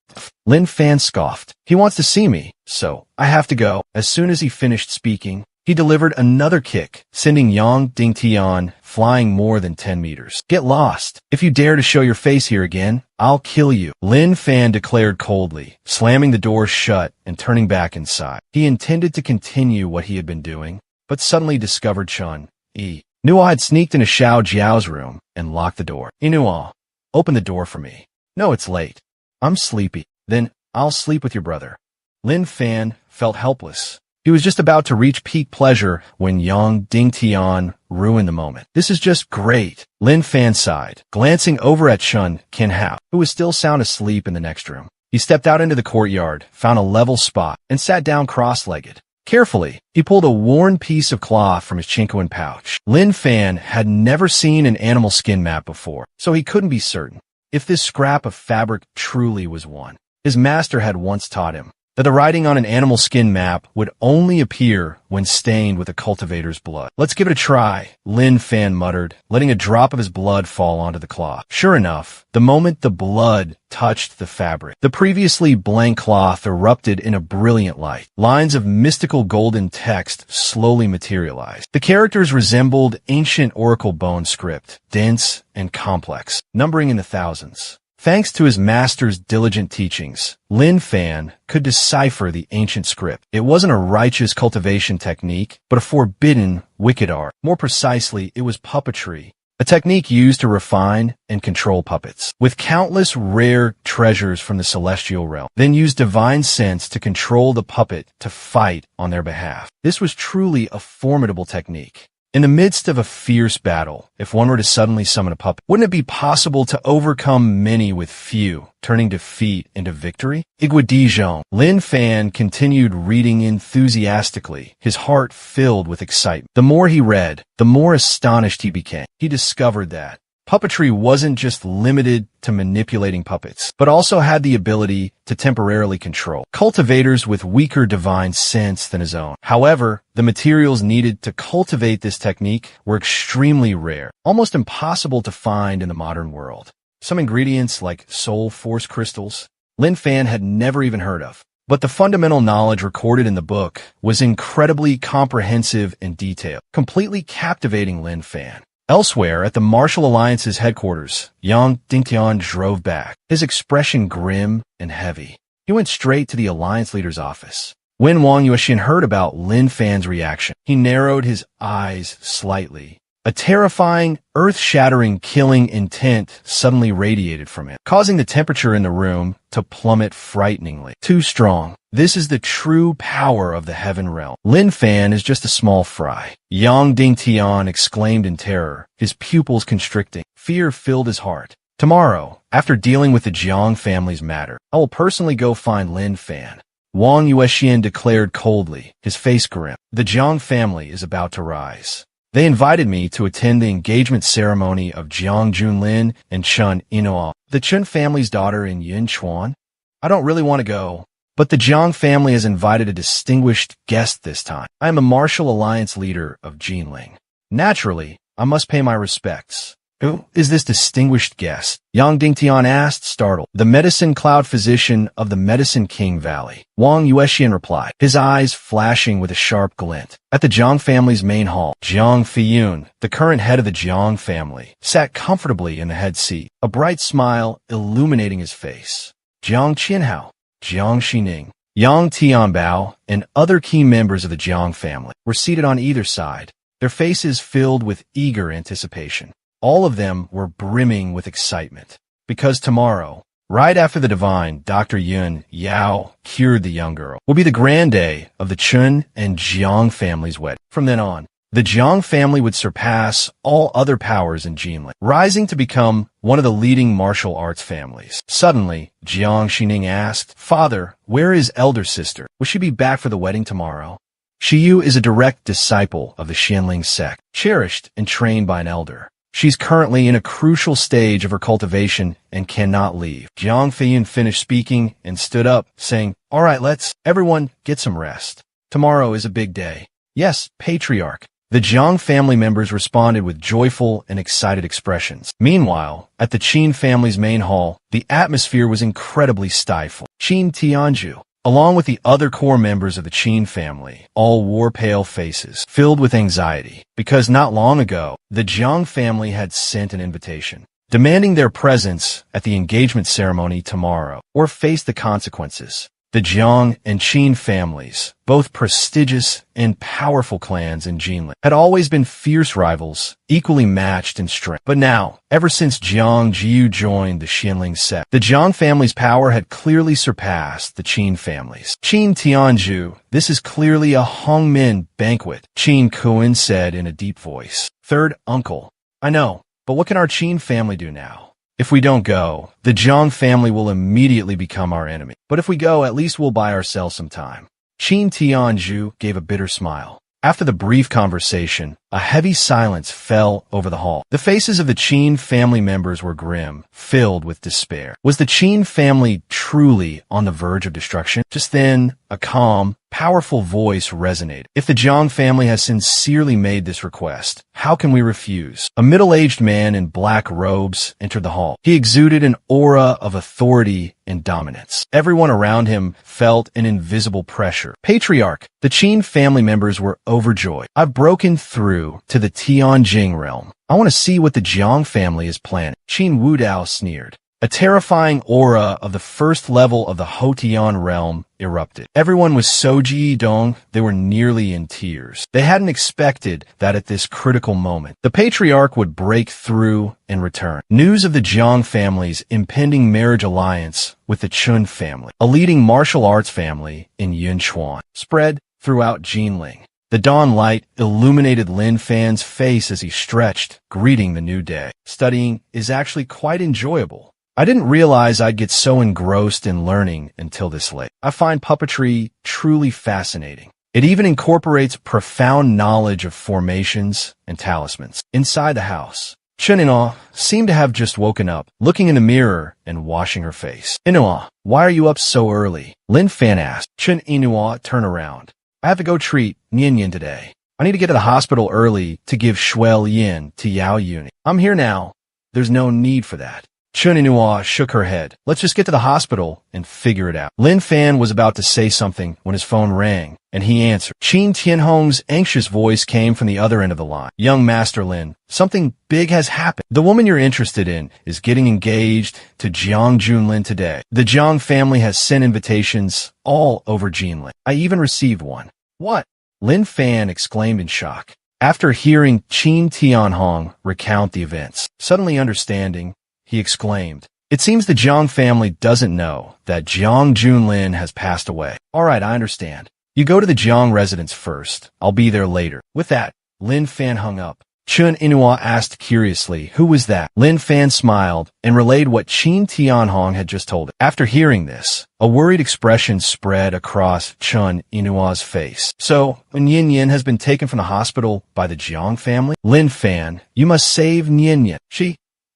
S1: Lin Fan scoffed. "He wants to see me, so I have to go." As soon as he finished speaking, he delivered another kick, sending Yang Dingtian flying more than 10 meters. "Get lost. If you dare to show your face here again, I'll kill you," Lin Fan declared coldly, slamming the door shut and turning back inside. He intended to continue what he had been doing, but suddenly discovered Chun Inua had sneaked into Xiao Jiao's room and locked the door. "Inua, open the door for me." "No, it's late. I'm sleepy." "Then I'll sleep with your brother." Lin Fan felt helpless. He was just about to reach peak pleasure when Yang Dingtian ruined the moment. "This is just great," Lin Fan sighed, glancing over at Chun Hao, who was still sound asleep in the next room. He stepped out into the courtyard, found a level spot, and sat down cross-legged. Carefully, he pulled a worn piece of cloth from his chinkoan pouch. Lin Fan had never seen an animal skin map before, so he couldn't be certain if this scrap of fabric truly was one. His master had once taught him that the writing on an animal skin map would only appear when stained with a cultivator's blood. "Let's give it a try," Lin Fan muttered, letting a drop of his blood fall onto the cloth. Sure enough, the moment the blood touched the fabric, the previously blank cloth erupted in a brilliant light. Lines of mystical golden text slowly materialized. The characters resembled ancient oracle bone script, dense and complex, numbering in the thousands. Thanks to his master's diligent teachings, Lin Fan could decipher the ancient script. It wasn't a righteous cultivation technique, but a forbidden, wicked art. More precisely, it was puppetry, a technique used to refine and control puppets. With countless rare treasures from the celestial realm, then use divine sense to control the puppet to fight on their behalf. This was truly a formidable technique. In the midst of a fierce battle, if one were to suddenly summon a puppet, wouldn't it be possible to overcome many with few, turning defeat into victory? Iguodijon. Lin Fan continued reading enthusiastically, his heart filled with excitement. The more he read, the more astonished he became. He discovered that puppetry wasn't just limited to manipulating puppets, but also had the ability to temporarily control cultivators with weaker divine sense than his own. However, the materials needed to cultivate this technique were extremely rare, almost impossible to find in the modern world. Some ingredients like soul force crystals, Lin Fan had never even heard of. But the fundamental knowledge recorded in the book was incredibly comprehensive and detailed, completely captivating Lin Fan. Elsewhere, at the Martial Alliance's headquarters, Yang Dingtian drove back, his expression grim and heavy. He went straight to the Alliance leader's office. When Wang Yuexian heard about Lin Fan's reaction, he narrowed his eyes slightly. A terrifying, earth-shattering killing intent suddenly radiated from him, causing the temperature in the room to plummet frighteningly. Too strong. This is the true power of the heaven realm. Lin Fan is just a small fry. Yang Dingtian exclaimed in terror, his pupils constricting. Fear filled his heart. Tomorrow, after dealing with the Jiang family's matter, I will personally go find Lin Fan. Wang Yuexian declared coldly, his face grim. The Jiang family is about to rise. They invited me to attend the engagement ceremony of Jiang Junlin and Chen Inua, the Chen family's daughter in Yunchuan. I don't really want to go, but the Jiang family has invited a distinguished guest this time. I am a martial alliance leader of Jinling. Naturally, I must pay my respects. Who is this distinguished guest? Yang Dingtian asked, startled. The medicine cloud physician of the Medicine King Valley. Wang Yuexian replied, his eyes flashing with a sharp glint. At the Jiang family's main hall, Jiang Fiyun, the current head of the Jiang family, sat comfortably in the head seat, a bright smile illuminating his face. Jiang Qianhao, Jiang Xining, Yang Tianbao, and other key members of the Jiang family were seated on either side, their faces filled with eager anticipation. All of them were brimming with excitement, because tomorrow, right after the divine Dr. Yun Yao cured the young girl, will be the grand day of the Chen and Jiang family's wedding. From then on, the Jiang family would surpass all other powers in Jinling, rising to become one of the leading martial arts families. Suddenly, Jiang Xining asked, Father, where is elder sister? Will she be back for the wedding tomorrow? Shiyu is a direct disciple of the Xianling sect, cherished and trained by an elder. She's currently in a crucial stage of her cultivation and cannot leave. Jiang Fiyun finished speaking and stood up, saying, All right, everyone get some rest. Tomorrow is a big day. Yes, Patriarch. The Jiang family members responded with joyful and excited expressions. Meanwhile, at the Qin family's main hall, the atmosphere was incredibly stifled. Qin Tianju, along with the other core members of the Qin family, all wore pale faces, filled with anxiety, because not long ago, the Jiang family had sent an invitation, demanding their presence at the engagement ceremony tomorrow, or face the consequences. The Jiang and Qin families, both prestigious and powerful clans in Jinling, had always been fierce rivals, equally matched in strength. But now, ever since Jiang Jiu joined the Xianling sect, the Jiang family's power had clearly surpassed the Qin families. Qin Tianju, this is clearly a Hongmin banquet, Qin Kuan said in a deep voice. Third uncle, I know, but what can our Qin family do now? If we don't go, the Jiang family will immediately become our enemy. But if we go, at least we'll buy ourselves some time. Qin Tianju gave a bitter smile. After the brief conversation, a heavy silence fell over the hall. The faces of the Qin family members were grim, filled with despair. Was the Qin family truly on the verge of destruction? Just then, a calm, powerful voice resonated. If the Jiang family has sincerely made this request, how can we refuse? A middle-aged man in black robes entered the hall. He exuded an aura of authority and dominance. Everyone around him felt an invisible pressure. Patriarch, the Qin family members were overjoyed. I've broken through to the Tianjing realm. I want to see what the Jiang family is planning. Qin Wudao sneered. A terrifying aura of the first level of the Houtian realm erupted. Everyone was so Ji-dong, they were nearly in tears. They hadn't expected that at this critical moment, the Patriarch would break through and return. News of the Jiang family's impending marriage alliance with the Chun family, a leading martial arts family in Yunchuan, spread throughout Jinling. The dawn light illuminated Lin Fan's face as he stretched, greeting the new day. Studying is actually quite enjoyable. I didn't realize I'd get so engrossed in learning until this late. I find puppetry truly fascinating. It even incorporates profound knowledge of formations and talismans. Inside the house, Chen Inua seemed to have just woken up, looking in the mirror and washing her face. Inua, why are you up so early? Lin Fan asked. Chen Inua turned around. I have to go treat Nian Yin today. I need to get to the hospital early to give Shuel Yin to Yao Yuni. I'm here now. There's no need for that. Chen Inua shook her head. Let's just get to the hospital and figure it out. Lin Fan was about to say something when his phone rang. and he answered. Qin Tianhong's anxious voice came from the other end of the line. Young Master Lin, something big has happened. The woman you're interested in is getting engaged to Jiang Junlin today. The Jiang family has sent invitations all over Jinlin. I even received one. What? Lin Fan exclaimed in shock. After hearing Qin Tianhong recount the events, suddenly understanding, he exclaimed, "It seems the Jiang family doesn't know that Jiang Junlin has passed away. All right, I understand. You go to the Jiang residence first. I'll be there later." With that, Lin Fan hung up. Chen Inua asked curiously, "Who was that?" Lin Fan smiled and relayed what Qin Tianhong had just told him. After hearing this, a worried expression spread across Chen Inua's face. "So, Nian Yin has been taken from the hospital by the Jiang family? Lin Fan, you must save Nian Yin.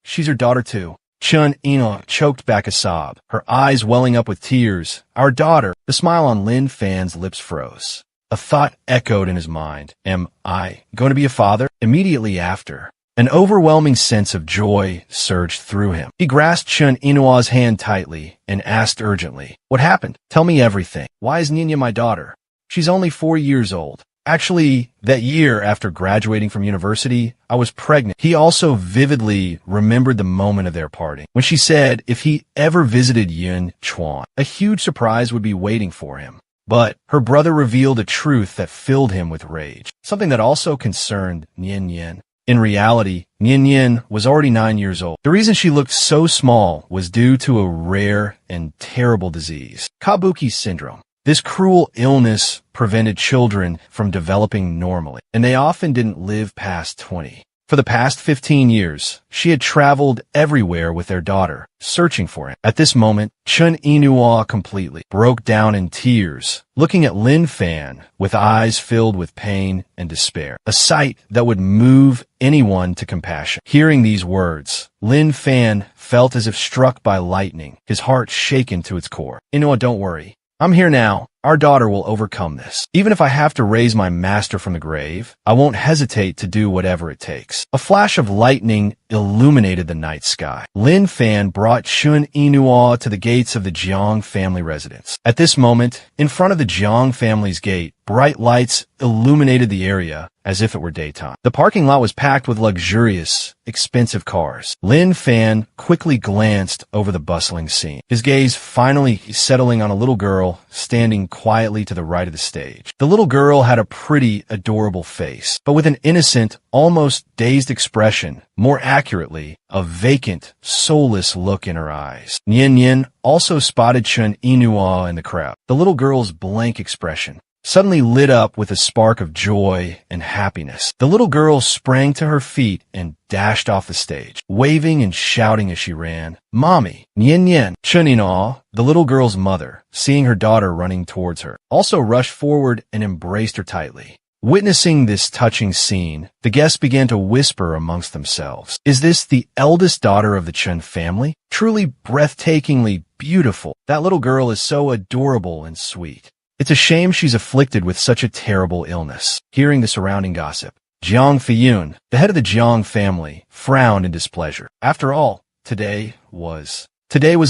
S1: She's your daughter too." Chen Inua choked back a sob, her eyes welling up with tears. "Our daughter." The smile on Lin Fan's lips froze. A thought echoed in his mind. Am I going to be a father? Immediately after, an overwhelming sense of joy surged through him. He grasped Chen Inua's hand tightly and asked urgently, "What happened? Tell me everything. Why is Nina my daughter? She's only 4 years old. Actually, that year after graduating from university, I was pregnant." He also vividly remembered the moment of their parting, when she said if he ever visited Yun Chuan, a huge surprise would be waiting for him. But her brother revealed a truth that filled him with rage, something that also concerned Nian Yin. In reality, Nian Yin was already 9 years old. The reason she looked so small was due to a rare and terrible disease, Kabuki syndrome. This cruel illness prevented children from developing normally, and they often didn't live past 20. For the past 15 years, she had traveled everywhere with their daughter, searching for him. At this moment, Chen Inua completely broke down in tears, looking at Lin Fan with eyes filled with pain and despair, a sight that would move anyone to compassion. Hearing these words, Lin Fan felt as if struck by lightning, his heart shaken to its core. "Inua, don't worry. I'm here now. Our daughter will overcome this. Even if I have to raise my master from the grave, I won't hesitate to do whatever it takes." A flash of lightning illuminated the night sky. Lin Fan brought Chen Inua to the gates of the Jiang family residence. At this moment, in front of the Jiang family's gate, bright lights illuminated the area as if it were daytime. The parking lot was packed with luxurious, expensive cars. Lin Fan quickly glanced over the bustling scene, his gaze finally settling on a little girl standing quietly to the right of the stage. The little girl had a pretty, adorable face, but with an innocent, almost dazed expression, more accurately, a vacant, soulless look in her eyes. Nian Yin also spotted Chen Inua in the crowd. The little girl's blank expression suddenly lit up with a spark of joy and happiness. The little girl sprang to her feet and dashed off the stage, waving and shouting as she ran. "Mommy!" Nian Yin, Chen Inua, the little girl's mother, seeing her daughter running towards her, also rushed forward and embraced her tightly. Witnessing this touching scene, the guests began to whisper amongst themselves, "Is this the eldest daughter of the Chen family? Truly breathtakingly beautiful. That little girl is so adorable and sweet. It's a shame she's afflicted with such a terrible illness." Hearing the surrounding gossip, Jiang Feiyun, the head of the Jiang family, frowned in displeasure. After all, today was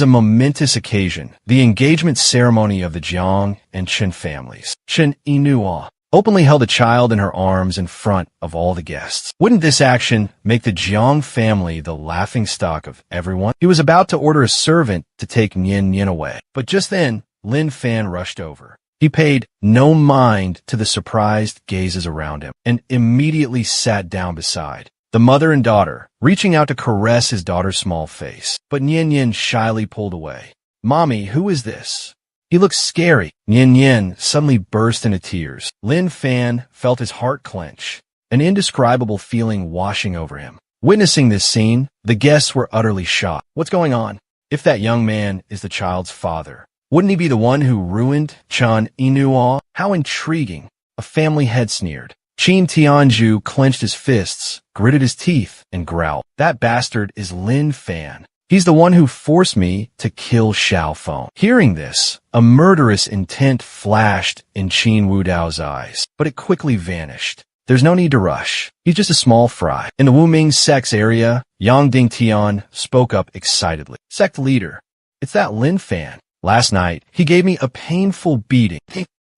S1: a momentous occasion, the engagement ceremony of the Jiang and Chen families. Chen Inua openly held a child in her arms in front of all the guests. Wouldn't this action make the Jiang family the laughingstock of everyone? He was about to order a servant to take Nian Yin away, but just then, Lin Fan rushed over. He paid no mind to the surprised gazes around him and immediately sat down beside the mother and daughter, reaching out to caress his daughter's small face. But Nian Yin shyly pulled away. "Mommy, who is this? He looks scary." Nian Yin suddenly burst into tears. Lin Fan felt his heart clench, an indescribable feeling washing over him. Witnessing this scene, the guests were utterly shocked. What's going on? If that young man is the child's father, wouldn't he be the one who ruined Chen Inua? How intriguing. A family head sneered. Qin Tianju clenched his fists, gritted his teeth, and growled. "That bastard is Lin Fan. He's the one who forced me to kill Xiao Feng." Hearing this, a murderous intent flashed in Qin Wudao's eyes, but it quickly vanished. There's no need to rush. He's just a small fry. In the Wuming sect's area, Yang Dingtian spoke up excitedly. "Sect leader, it's that Lin Fan. Last night, he gave me a painful beating."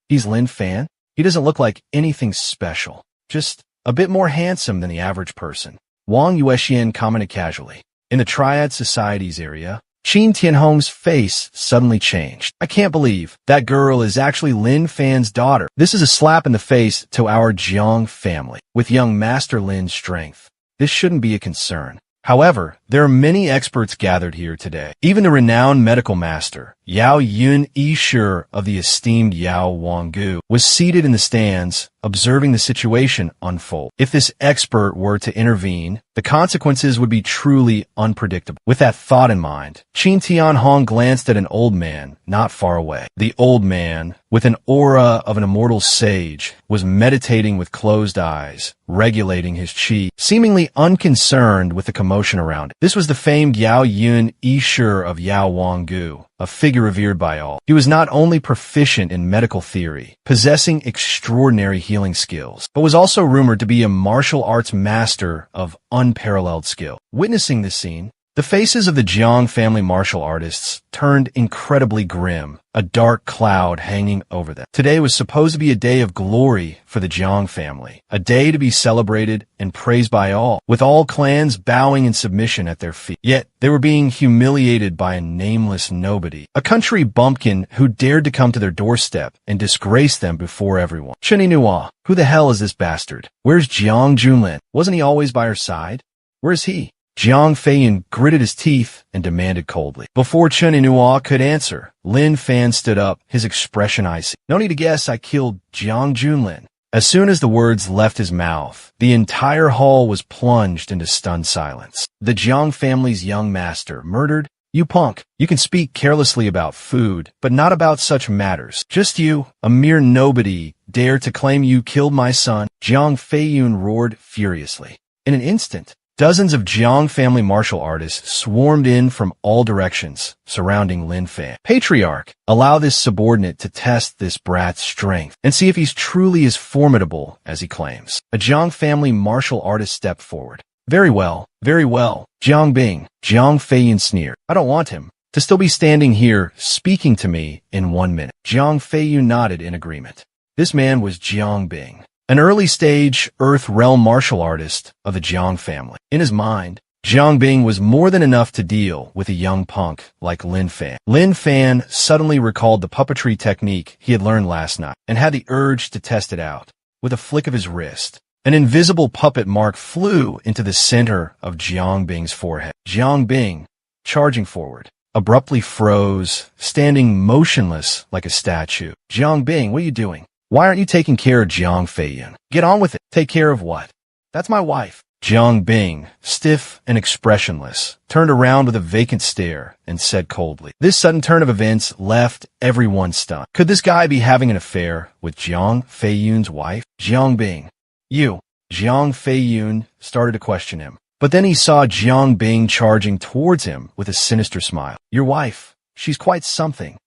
S1: "He's Lin Fan? He doesn't look like anything special, just a bit more handsome than the average person. Wang Yuexian commented casually. In the Triad Society's area, Qin Tianhong's face suddenly changed. I can't believe that girl is actually Lin Fan's daughter. This is a slap in the face to our Jiang family. With young Master Lin's strength, this shouldn't be a concern. However, there are many experts gathered here today. Even the renowned medical master, Yao Yun Yishur of the esteemed Yao Wanggu, was seated in the stands, observing the situation unfold. If this expert were to intervene, the consequences would be truly unpredictable. With that thought in mind, Qin Tianhong glanced at an old man not far away. The old man, with an aura of an immortal sage, was meditating with closed eyes, regulating his qi, seemingly unconcerned with the commotion around it. This was the famed Yao Yun Yishur of Yao Wanggu, a figure revered by all. He was not only proficient in medical theory, possessing extraordinary healing skills, but was also rumored to be a martial arts master of unparalleled skill. Witnessing this scene, the faces of the Jiang family martial artists turned incredibly grim, a dark cloud hanging over them. Today was supposed to be a day of glory for the Jiang family, a day to be celebrated and praised by all, with all clans bowing in submission at their feet. Yet, they were being humiliated by a nameless nobody, a country bumpkin who dared to come to their doorstep and disgrace them before everyone. Chen Yinhua, who the hell is this bastard? Where's Jiang Junlin? Wasn't he always by her side? Where's he? Jiang Feiyun gritted his teeth and demanded coldly. Before Chen Yinhua could answer, Lin Fan stood up, his expression icy. No need to guess, I killed Jiang Junlin. As soon as the words left his mouth, the entire hall was plunged into stunned silence. The Jiang family's young master murdered? You punk, you can speak carelessly about food, but not about such matters. Just you, a mere nobody, dare to claim you killed my son? Jiang Feiyun roared furiously. In an instant, dozens of Jiang family martial artists swarmed in from all directions, surrounding Lin Fan. Patriarch, allow this subordinate to test this brat's strength and see if he's truly as formidable as he claims. A Jiang family martial artist stepped forward. Very well, Jiang Bing, Jiang Feiyun sneered. I don't want him to still be standing here speaking to me in 1 minute. Jiang Feiyun nodded in agreement. This man was Jiang Bing, an early-stage Earth Realm martial artist of the Jiang family. In his mind, Jiang Bing was more than enough to deal with a young punk like Lin Fan. Lin Fan suddenly recalled the puppetry technique he had learned last night and had the urge to test it out. With a flick of his wrist, an invisible puppet mark flew into the center of Jiang Bing's forehead. Jiang Bing, charging forward, abruptly froze, standing motionless like a statue. Jiang Bing, what are you doing? Why aren't you taking care of Jiang Feiyun? Get on with it. Take care of what? That's my wife. Jiang Bing, stiff and expressionless, turned around with a vacant stare and said coldly. This sudden turn of events left everyone stunned. Could this guy be having an affair with Jiang Feiyun's wife? Jiang Bing, you. Jiang Feiyun started to question him, but then he saw Jiang Bing charging towards him with a sinister smile. Your wife, she's quite something.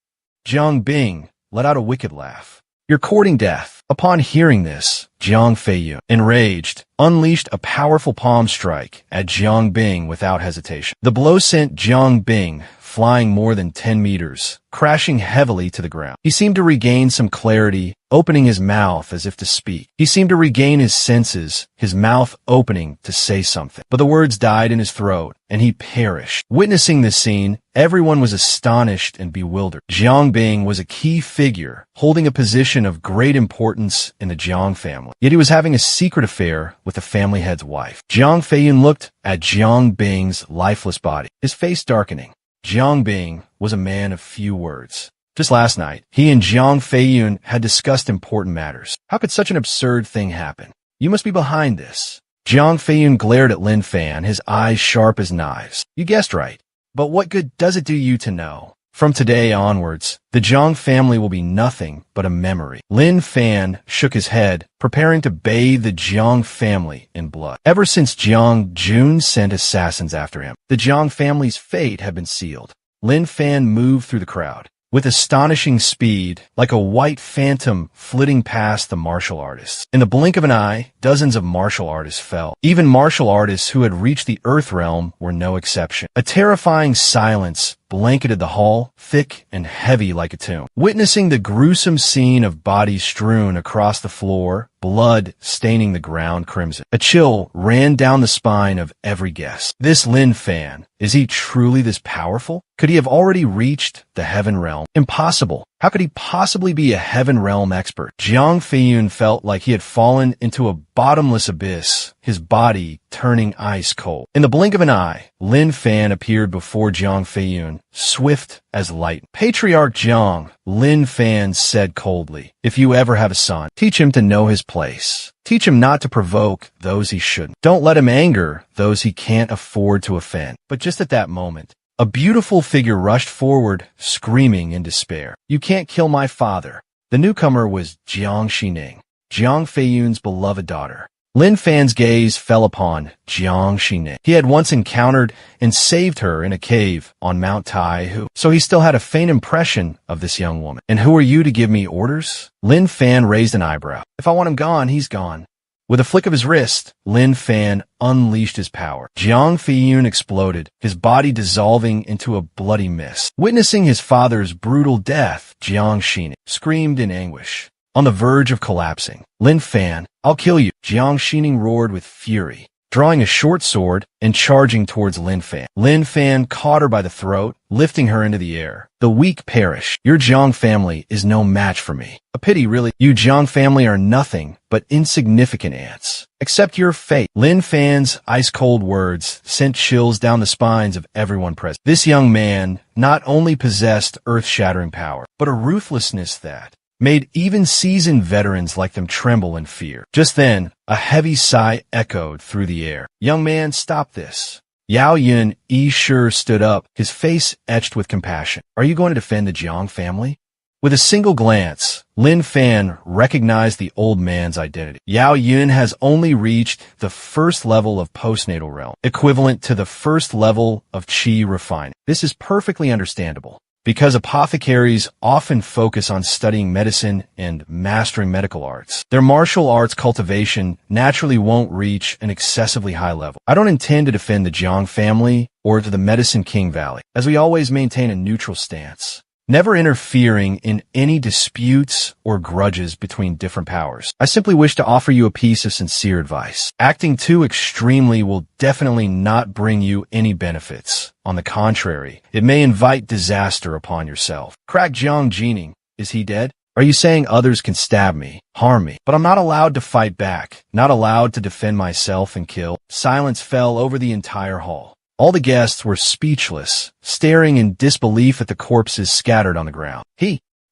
S1: Jiang Bing let out a wicked laugh. You're courting death. Upon hearing this, Jiang Feiyun, enraged, unleashed a powerful palm strike at Jiang Bing without hesitation. The blow sent Jiang Bing flying more than 10 meters, crashing heavily to the ground. He seemed to regain some clarity, opening his mouth as if to speak. He seemed to regain his senses, his mouth opening to say something. But the words died in his throat, and he perished. Witnessing this scene, everyone was astonished and bewildered. Jiang Bing was a key figure, holding a position of great importance in the Jiang family. Yet he was having a secret affair with the family head's wife. Jiang Feiyun looked at Jiang Bing's lifeless body, his face darkening. Jiang Bing was a man of few words. Just last night, he and Jiang Feiyun had discussed important matters. How could such an absurd thing happen? You must be behind this. Jiang Feiyun glared at Lin Fan, his eyes sharp as knives. You guessed right. But what good does it do you to know? From today onwards, the Jiang family will be nothing but a memory. Lin Fan shook his head, preparing to bathe the Jiang family in blood. Ever since Jiang Jun sent assassins after him, the Jiang family's fate had been sealed. Lin Fan moved through the crowd with astonishing speed, like a white phantom flitting past the martial artists. In the blink of an eye, dozens of martial artists fell. Even martial artists who had reached the Earth Realm were no exception. A terrifying silence blanketed the hall, thick and heavy like a tomb. Witnessing the gruesome scene of bodies strewn across the floor, blood staining the ground crimson, a chill ran down the spine of every guest. This Lin Fan, is he truly this powerful? Could he have already reached the heaven realm? Impossible. How could he possibly be a heaven realm expert? Jiang Feiyun felt like he had fallen into a bottomless abyss, his body turning ice cold. In the blink of an eye, Lin Fan appeared before Jiang Feiyun, swift as light. Patriarch Jiang, Lin Fan said coldly, if you ever have a son, teach him to know his place. Teach him not to provoke those he shouldn't. Don't let him anger those he can't afford to offend. But just at that moment, a beautiful figure rushed forward, screaming in despair. You can't kill my father. The newcomer was Jiang Xining, Jiang Feiyun's beloved daughter. Lin Fan's gaze fell upon Jiang Xining. He had once encountered and saved her in a cave on Mount Taihu, so he still had a faint impression of this young woman. And who are you to give me orders? Lin Fan raised an eyebrow. If I want him gone, he's gone. With a flick of his wrist, Lin Fan unleashed his power. Jiang Feiyun exploded, his body dissolving into a bloody mist. Witnessing his father's brutal death, Jiang Xining screamed in anguish. On the verge of collapsing, Lin Fan, I'll kill you, Jiang Xining roared with fury, drawing a short sword and charging towards Lin Fan. Lin Fan caught her by the throat, lifting her into the air. The weak perish. Your Jiang family is no match for me. A pity, really. You Jiang family are nothing but insignificant ants. Accept your fate. Lin Fan's ice-cold words sent chills down the spines of everyone present. This young man not only possessed earth-shattering power, but a ruthlessness that made even seasoned veterans like them tremble in fear. Just then, a heavy sigh echoed through the air. Young man, stop this. Yao Yun Yi Shi stood up, his face etched with compassion. Are you going to defend the Jiang family? With a single glance, Lin Fan recognized the old man's identity. Yao Yun has only reached the first level of postnatal realm, equivalent to the first level of qi refining. This is perfectly understandable, because apothecaries often focus on studying medicine and mastering medical arts. Their martial arts cultivation naturally won't reach an excessively high level. I don't intend to defend the Jiang family or to the Medicine King Valley, as we always maintain a neutral stance, never interfering in any disputes or grudges between different powers. I simply wish to offer you a piece of sincere advice. Acting too extremely will definitely not bring you any benefits. On the contrary, it may invite disaster upon yourself. Crack Jiang Jining, is he dead? Are you saying others can stab me, harm me, but I'm not allowed to fight back, not allowed to defend myself and kill? Silence fell over the entire hall. All the guests were speechless, staring in disbelief at the corpses scattered on the ground.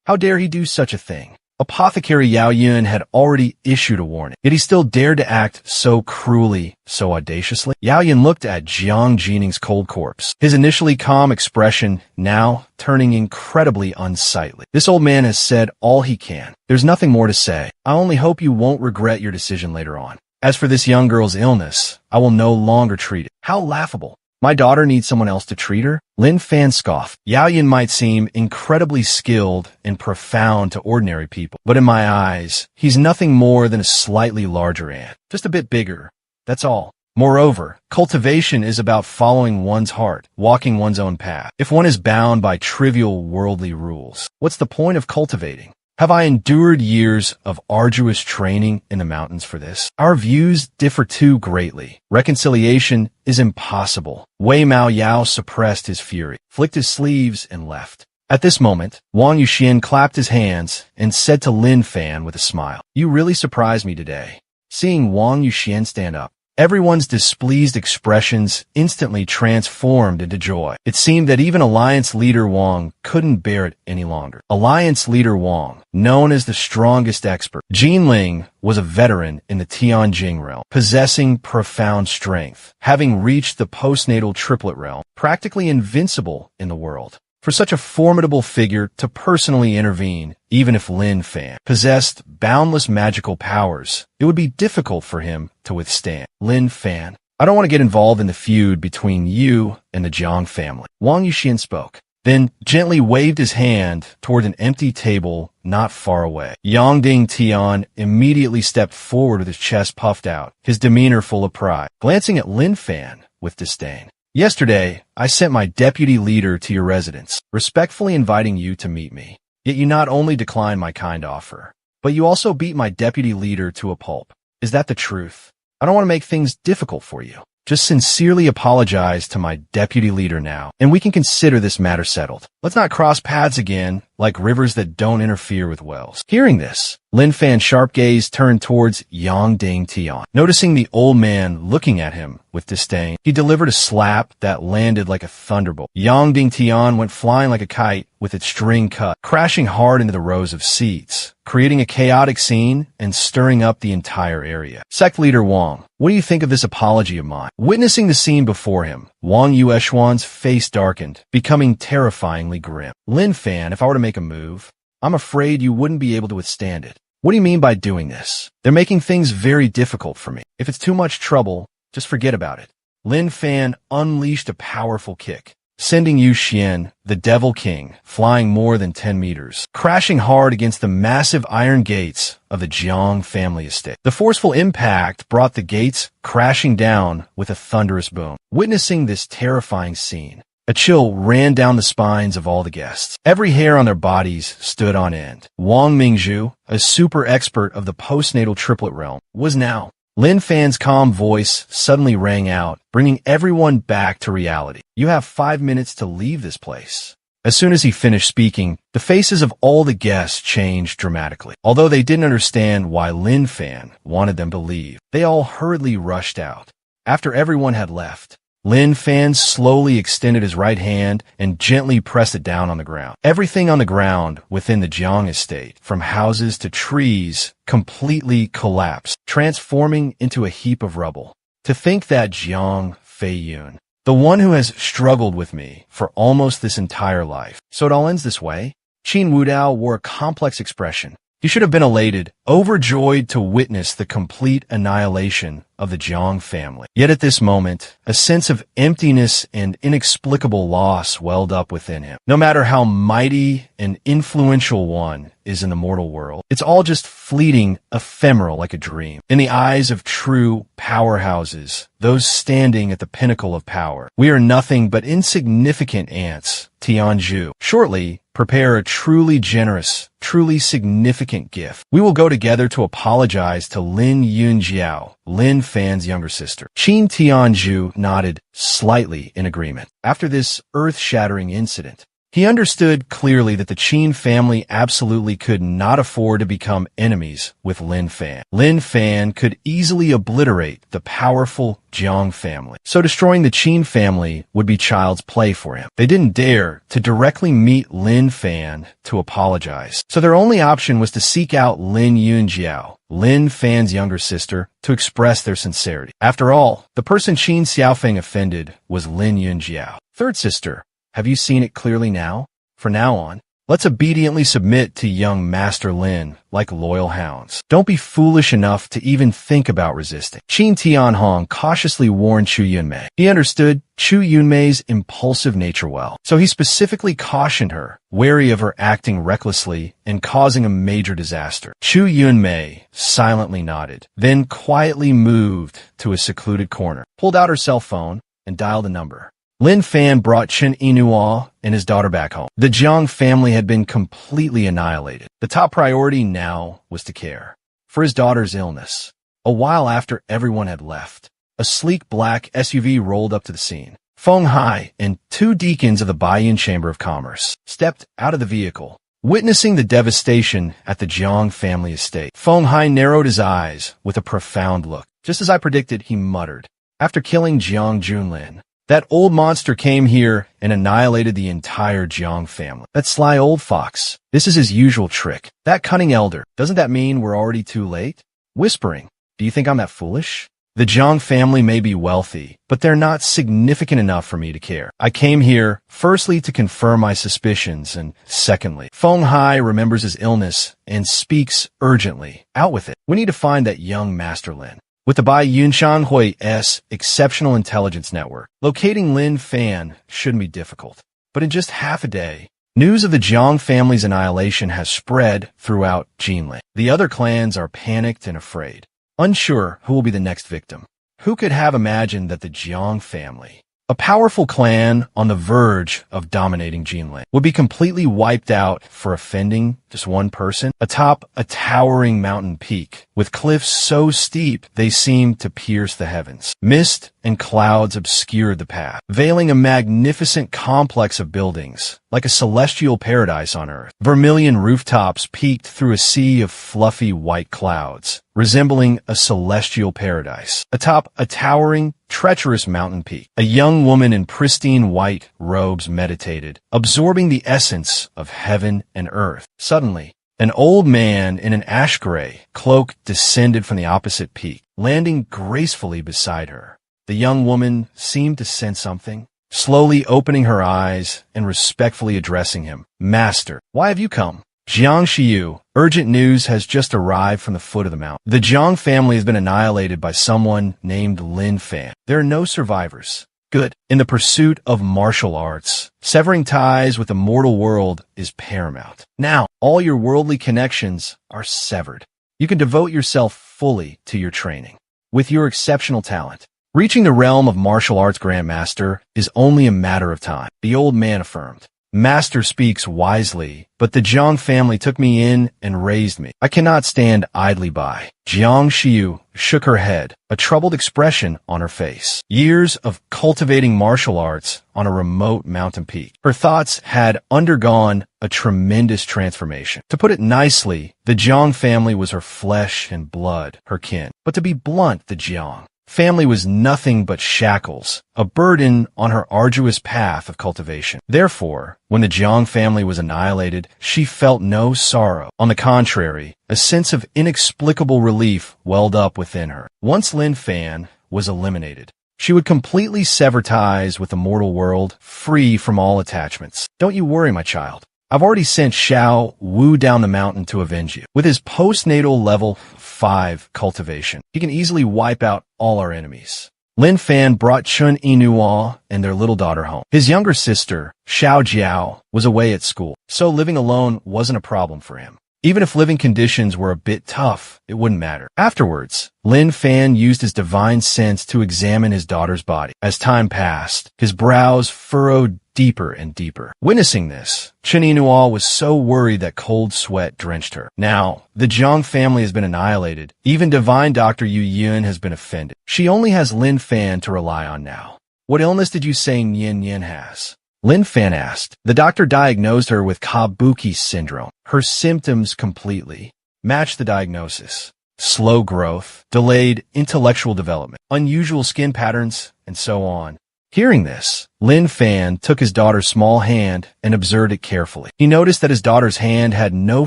S1: How dare he do such a thing? Apothecary Yao Yun had already issued a warning, yet he still dared to act so cruelly, so audaciously. Yao Yun looked at Jiang Jining's cold corpse, his initially calm expression now turning incredibly unsightly. This old man has said all he can. There's nothing more to say. I only hope you won't regret your decision later on. As for this young girl's illness, I will no longer treat it. How laughable. My daughter needs someone else to treat her? Lin Fan scoffed. Yao Yun might seem incredibly skilled and profound to ordinary people, but in my eyes, he's nothing more than a slightly larger ant. Just a bit bigger. That's all. Moreover, cultivation is about following one's heart, walking one's own path. If one is bound by trivial worldly rules, what's the point of cultivating? Have I endured years of arduous training in the mountains for this? Our views differ too greatly. Reconciliation is impossible. Wei Mao Yao suppressed his fury, flicked his sleeves, and left. At this moment, Wang Yuxian clapped his hands and said to Lin Fan with a smile, "You really surprised me today." Seeing Wang Yuxian stand up, everyone's displeased expressions instantly transformed into joy. It seemed that even Alliance Leader Wang couldn't bear it any longer. Alliance Leader Wang, known as the strongest expert, Jinling was a veteran in the Tianjing realm, possessing profound strength, having reached the postnatal triplet realm, practically invincible in the world. For such a formidable figure to personally intervene, even if Lin Fan possessed boundless magical powers, it would be difficult for him to withstand. Lin Fan, I don't want to get involved in the feud between you and the Jiang family. Wang Yuxian spoke, then gently waved his hand toward an empty table not far away. Yangding Tian immediately stepped forward with his chest puffed out, his demeanor full of pride, glancing at Lin Fan with disdain. Yesterday, I sent my deputy leader to your residence, respectfully inviting you to meet me. Yet you not only declined my kind offer, but you also beat my deputy leader to a pulp. Is that the truth? I don't want to make things difficult for you. Just sincerely apologize to my deputy leader now, and we can consider this matter settled. Let's not cross paths again, like rivers that don't interfere with wells. Hearing this, Lin Fan's sharp gaze turned towards Yang Ding Tian. Noticing the old man looking at him with disdain, he delivered a slap that landed like a thunderbolt. Yang Ding Tian went flying like a kite with its string cut, crashing hard into the rows of seats, creating a chaotic scene and stirring up the entire area. Sect leader Wang, what do you think of this apology of mine? Witnessing the scene before him, Wang Yueshuan's face darkened, becoming terrifyingly grim. Lin Fan, if I were to make a move, I'm afraid you wouldn't be able to withstand it. What do you mean by doing this? They're making things very difficult for me. If it's too much trouble, just forget about it. Lin Fan unleashed a powerful kick, sending Yu Xian, the Devil King, flying more than 10 meters, crashing hard against the massive iron gates of the Jiang family estate. The forceful impact brought the gates crashing down with a thunderous boom. Witnessing this terrifying scene, a chill ran down the spines of all the guests. Every hair on their bodies stood on end. Wang Mingzhu, a super expert of the postnatal triplet realm, was now. Lin Fan's calm voice suddenly rang out, bringing everyone back to reality. You have 5 minutes to leave this place. As soon as he finished speaking, the faces of all the guests changed dramatically. Although they didn't understand why Lin Fan wanted them to leave, they all hurriedly rushed out. After everyone had left, Lin Fan slowly extended his right hand and gently pressed it down on the ground. Everything on the ground within the Jiang estate, from houses to trees, completely collapsed, transforming into a heap of rubble. To think that Jiang Feiyun, the one who has struggled with me for almost this entire life, so it all ends this way? Qin Wudao wore a complex expression. He should have been elated, overjoyed to witness the complete annihilation of the Jiang family. Yet at this moment, a sense of emptiness and inexplicable loss welled up within him. No matter how mighty and influential one is in the mortal world, it's all just fleeting, ephemeral like a dream. In the eyes of true powerhouses, those standing at the pinnacle of power, we are nothing but insignificant ants. Tianzhu. Shortly, prepare a truly generous, truly significant gift. We will go together to apologize to Lin Yunjiao, Lin Fan's younger sister. Qin Tianzhu nodded slightly in agreement. After this earth-shattering incident, he understood clearly that the Qin family absolutely could not afford to become enemies with Lin Fan. Lin Fan could easily obliterate the powerful Jiang family, so destroying the Qin family would be child's play for him. They didn't dare to directly meet Lin Fan to apologize, so their only option was to seek out Lin Yunjiao, Lin Fan's younger sister, to express their sincerity. After all, the person Qin Xiaofeng offended was Lin Yunjiao. Third sister, have you seen it clearly now? From now on, let's obediently submit to young Master Lin like loyal hounds. Don't be foolish enough to even think about resisting. Qin Tianhong cautiously warned Chu Yunmei. He understood Chu Yunmei's impulsive nature well, so he specifically cautioned her, wary of her acting recklessly and causing a major disaster. Chu Yunmei silently nodded, then quietly moved to a secluded corner, pulled out her cell phone, and dialed a number. Lin Fan brought Chen Yinhua and his daughter back home. The Jiang family had been completely annihilated. The top priority now was to care for his daughter's illness. A while after everyone had left, a sleek black SUV rolled up to the scene. Feng Hai and 2 deacons of the Baiyin Chamber of Commerce stepped out of the vehicle, witnessing the devastation at the Jiang family estate. Feng Hai narrowed his eyes with a profound look. Just as I predicted, he muttered, after killing Jiang Junlin, that old monster came here and annihilated the entire Jiang family. That sly old fox. This is his usual trick. That cunning elder. Doesn't that mean we're already too late? Whispering. Do you think I'm that foolish? The Jiang family may be wealthy, but they're not significant enough for me to care. I came here, firstly, to confirm my suspicions, and secondly, Feng Hai remembers his illness and speaks urgently. Out with it. We need to find that young Master Lin. With the Bai Yunshan Hui's exceptional intelligence network, locating Lin Fan shouldn't be difficult. But in just half a day, news of the Jiang family's annihilation has spread throughout Jinling. The other clans are panicked and afraid, unsure who will be the next victim. Who could have imagined that the Jiang family A powerful clan on the verge of dominating Jinling would be completely wiped out for offending just one person atop a towering mountain peak with cliffs so steep they seemed to pierce the heavens. Mist and clouds obscured the path, veiling a magnificent complex of buildings, like a celestial paradise on earth. Vermilion rooftops peeked through a sea of fluffy white clouds, resembling a celestial paradise. Atop a towering, treacherous mountain peak, a young woman in pristine white robes meditated, absorbing the essence of heaven and earth. Suddenly, an old man in an ash-gray cloak descended from the opposite peak, landing gracefully beside her. The young woman seemed to sense something, slowly opening her eyes and respectfully addressing him. "Master, why have you come?" "Jiang Shiyu, urgent news has just arrived from the foot of the mountain. The Jiang family has been annihilated by someone named Lin Fan. There are no survivors." "Good. In the pursuit of martial arts, severing ties with the mortal world is paramount. Now, all your worldly connections are severed. You can devote yourself fully to your training. With your exceptional talent, reaching the realm of martial arts grandmaster is only a matter of time," the old man affirmed. "Master speaks wisely, but the Jiang family took me in and raised me. I cannot stand idly by." Jiang Shiyu shook her head, a troubled expression on her face. Years of cultivating martial arts on a remote mountain peak. Her thoughts had undergone a tremendous transformation. To put it nicely, the Jiang family was her flesh and blood, her kin. But to be blunt, the Jiang family was nothing but shackles, a burden on her arduous path of cultivation. Therefore, when the Jiang family was annihilated, she felt no sorrow. On the contrary, a sense of inexplicable relief welled up within her. Once Lin Fan was eliminated, she would completely sever ties with the mortal world, free from all attachments. "Don't you worry, my child. I've already sent Xiao Wu down the mountain to avenge you. With his postnatal level 5 cultivation, he can easily wipe out all our enemies." Lin Fan brought Chun Yinhuo and their little daughter home. His younger sister, Xiao Jiao, was away at school, so living alone wasn't a problem for him. Even if living conditions were a bit tough, it wouldn't matter. Afterwards, Lin Fan used his divine sense to examine his daughter's body. As time passed, his brows furrowed deeper and deeper. Witnessing this, Chun Yinhuo was so worried that cold sweat drenched her. Now, the Jiang family has been annihilated. Even divine Dr. Yu Yun has been offended. She only has Lin Fan to rely on now. "What illness did you say Nian Yin has?" Lin Fan asked. The doctor diagnosed her with Kabuki syndrome. Her symptoms completely matched the diagnosis. Slow growth, delayed intellectual development, unusual skin patterns, and so on. Hearing this, Lin Fan took his daughter's small hand and observed it carefully. He noticed that his daughter's hand had no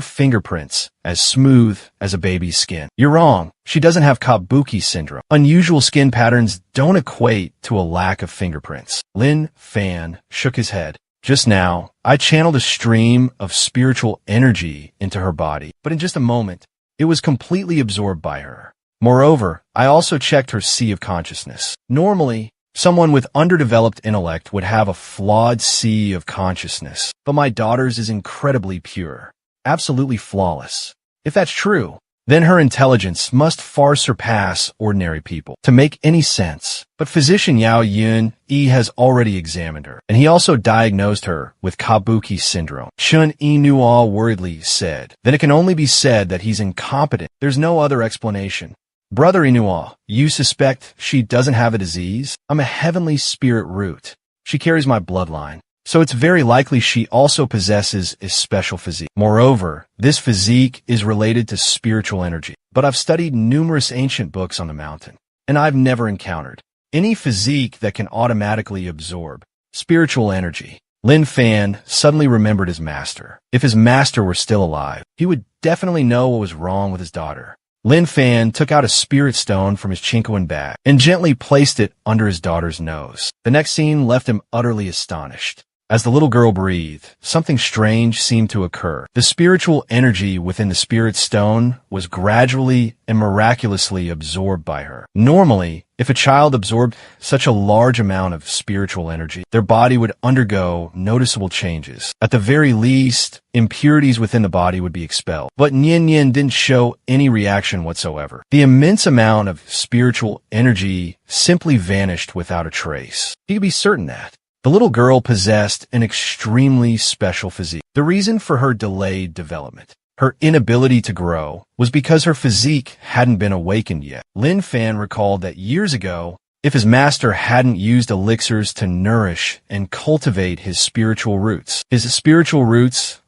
S1: fingerprints, as smooth as a baby's skin. "You're wrong. She doesn't have Kabuki syndrome. Unusual skin patterns don't equate to a lack of fingerprints." Lin Fan shook his head. "Just now, I channeled a stream of spiritual energy into her body, but in just a moment, it was completely absorbed by her. Moreover, I also checked her sea of consciousness. Normally, someone with underdeveloped intellect would have a flawed sea of consciousness, but my daughter's is incredibly pure, absolutely flawless. If that's true, then her intelligence must far surpass ordinary people to make any sense." But physician Yao Yun has already examined her, and he also diagnosed her with Kabuki syndrome. Chun Yinhuo worriedly said, "Then it can only be said that he's incompetent. There's no other explanation." "Brother Yinhuo, you suspect she doesn't have a disease? I'm a heavenly spirit root. She carries my bloodline, so it's very likely she also possesses a special physique. Moreover, this physique is related to spiritual energy. But I've studied numerous ancient books on the mountain, and I've never encountered any physique that can automatically absorb spiritual energy." Lin Fan suddenly remembered his master. If his master were still alive, he would definitely know what was wrong with his daughter. Lin Fan took out a spirit stone from his Chinquan bag and gently placed it under his daughter's nose. The next scene left him utterly astonished. As the little girl breathed, something strange seemed to occur. The spiritual energy within the spirit stone was gradually and miraculously absorbed by her. Normally, if a child absorbed such a large amount of spiritual energy, their body would undergo noticeable changes. At the very least, impurities within the body would be expelled. But Nian Nian didn't show any reaction whatsoever. The immense amount of spiritual energy simply vanished without a trace. You could be certain that the little girl possessed an extremely special physique. The reason for her delayed development, her inability to grow, was because her physique hadn't been awakened yet. Lin Fan recalled that years ago, if his master hadn't used elixirs to nourish and cultivate his spiritual roots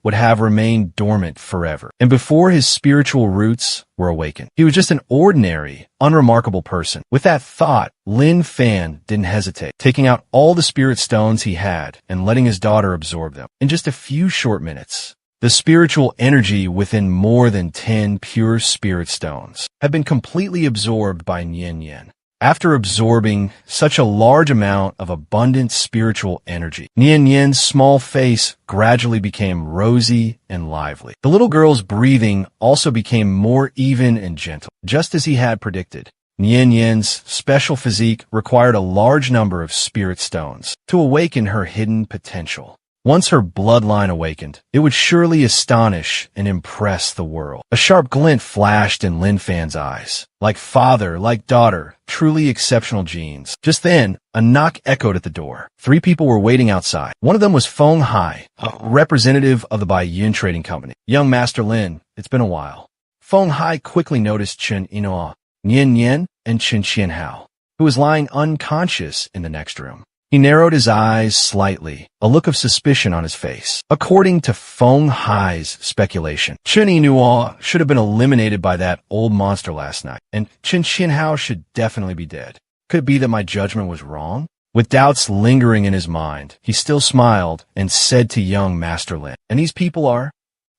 S1: would have remained dormant forever. And before his spiritual roots were awakened, he was just an ordinary, unremarkable person. With that thought, Lin Fan didn't hesitate, taking out all the spirit stones he had and letting his daughter absorb them. In just a few short minutes, the spiritual energy within more than 10 pure spirit stones had been completely absorbed by Nian Nian. After absorbing such a large amount of abundant spiritual energy, Nian Nian's small face gradually became rosy and lively. The little girl's breathing also became more even and gentle, just as he had predicted. Nian Nian's special physique required a large number of spirit stones to awaken her hidden potential. Once her bloodline awakened, it would surely astonish and impress the world. A sharp glint flashed in Lin Fan's eyes. Like father, like daughter, truly exceptional genes. Just then, a knock echoed at the door. 3 people were waiting outside. One of them was Feng Hai, a representative of the Baiyun Trading Company. Young Master Lin, it's been a while. Feng Hai quickly noticed Chen Yinhua, Nian Nian, and Chen Qianhao, who was lying unconscious in the next room. He narrowed his eyes slightly, a look of suspicion on his face. According to Feng Hai's speculation, Chen Yinhua should have been eliminated by that old monster last night, and Chen Qianhao should definitely be dead. Could it be that my judgment was wrong? With doubts lingering in his mind, he still smiled and said to young Master Lin, "And these people are?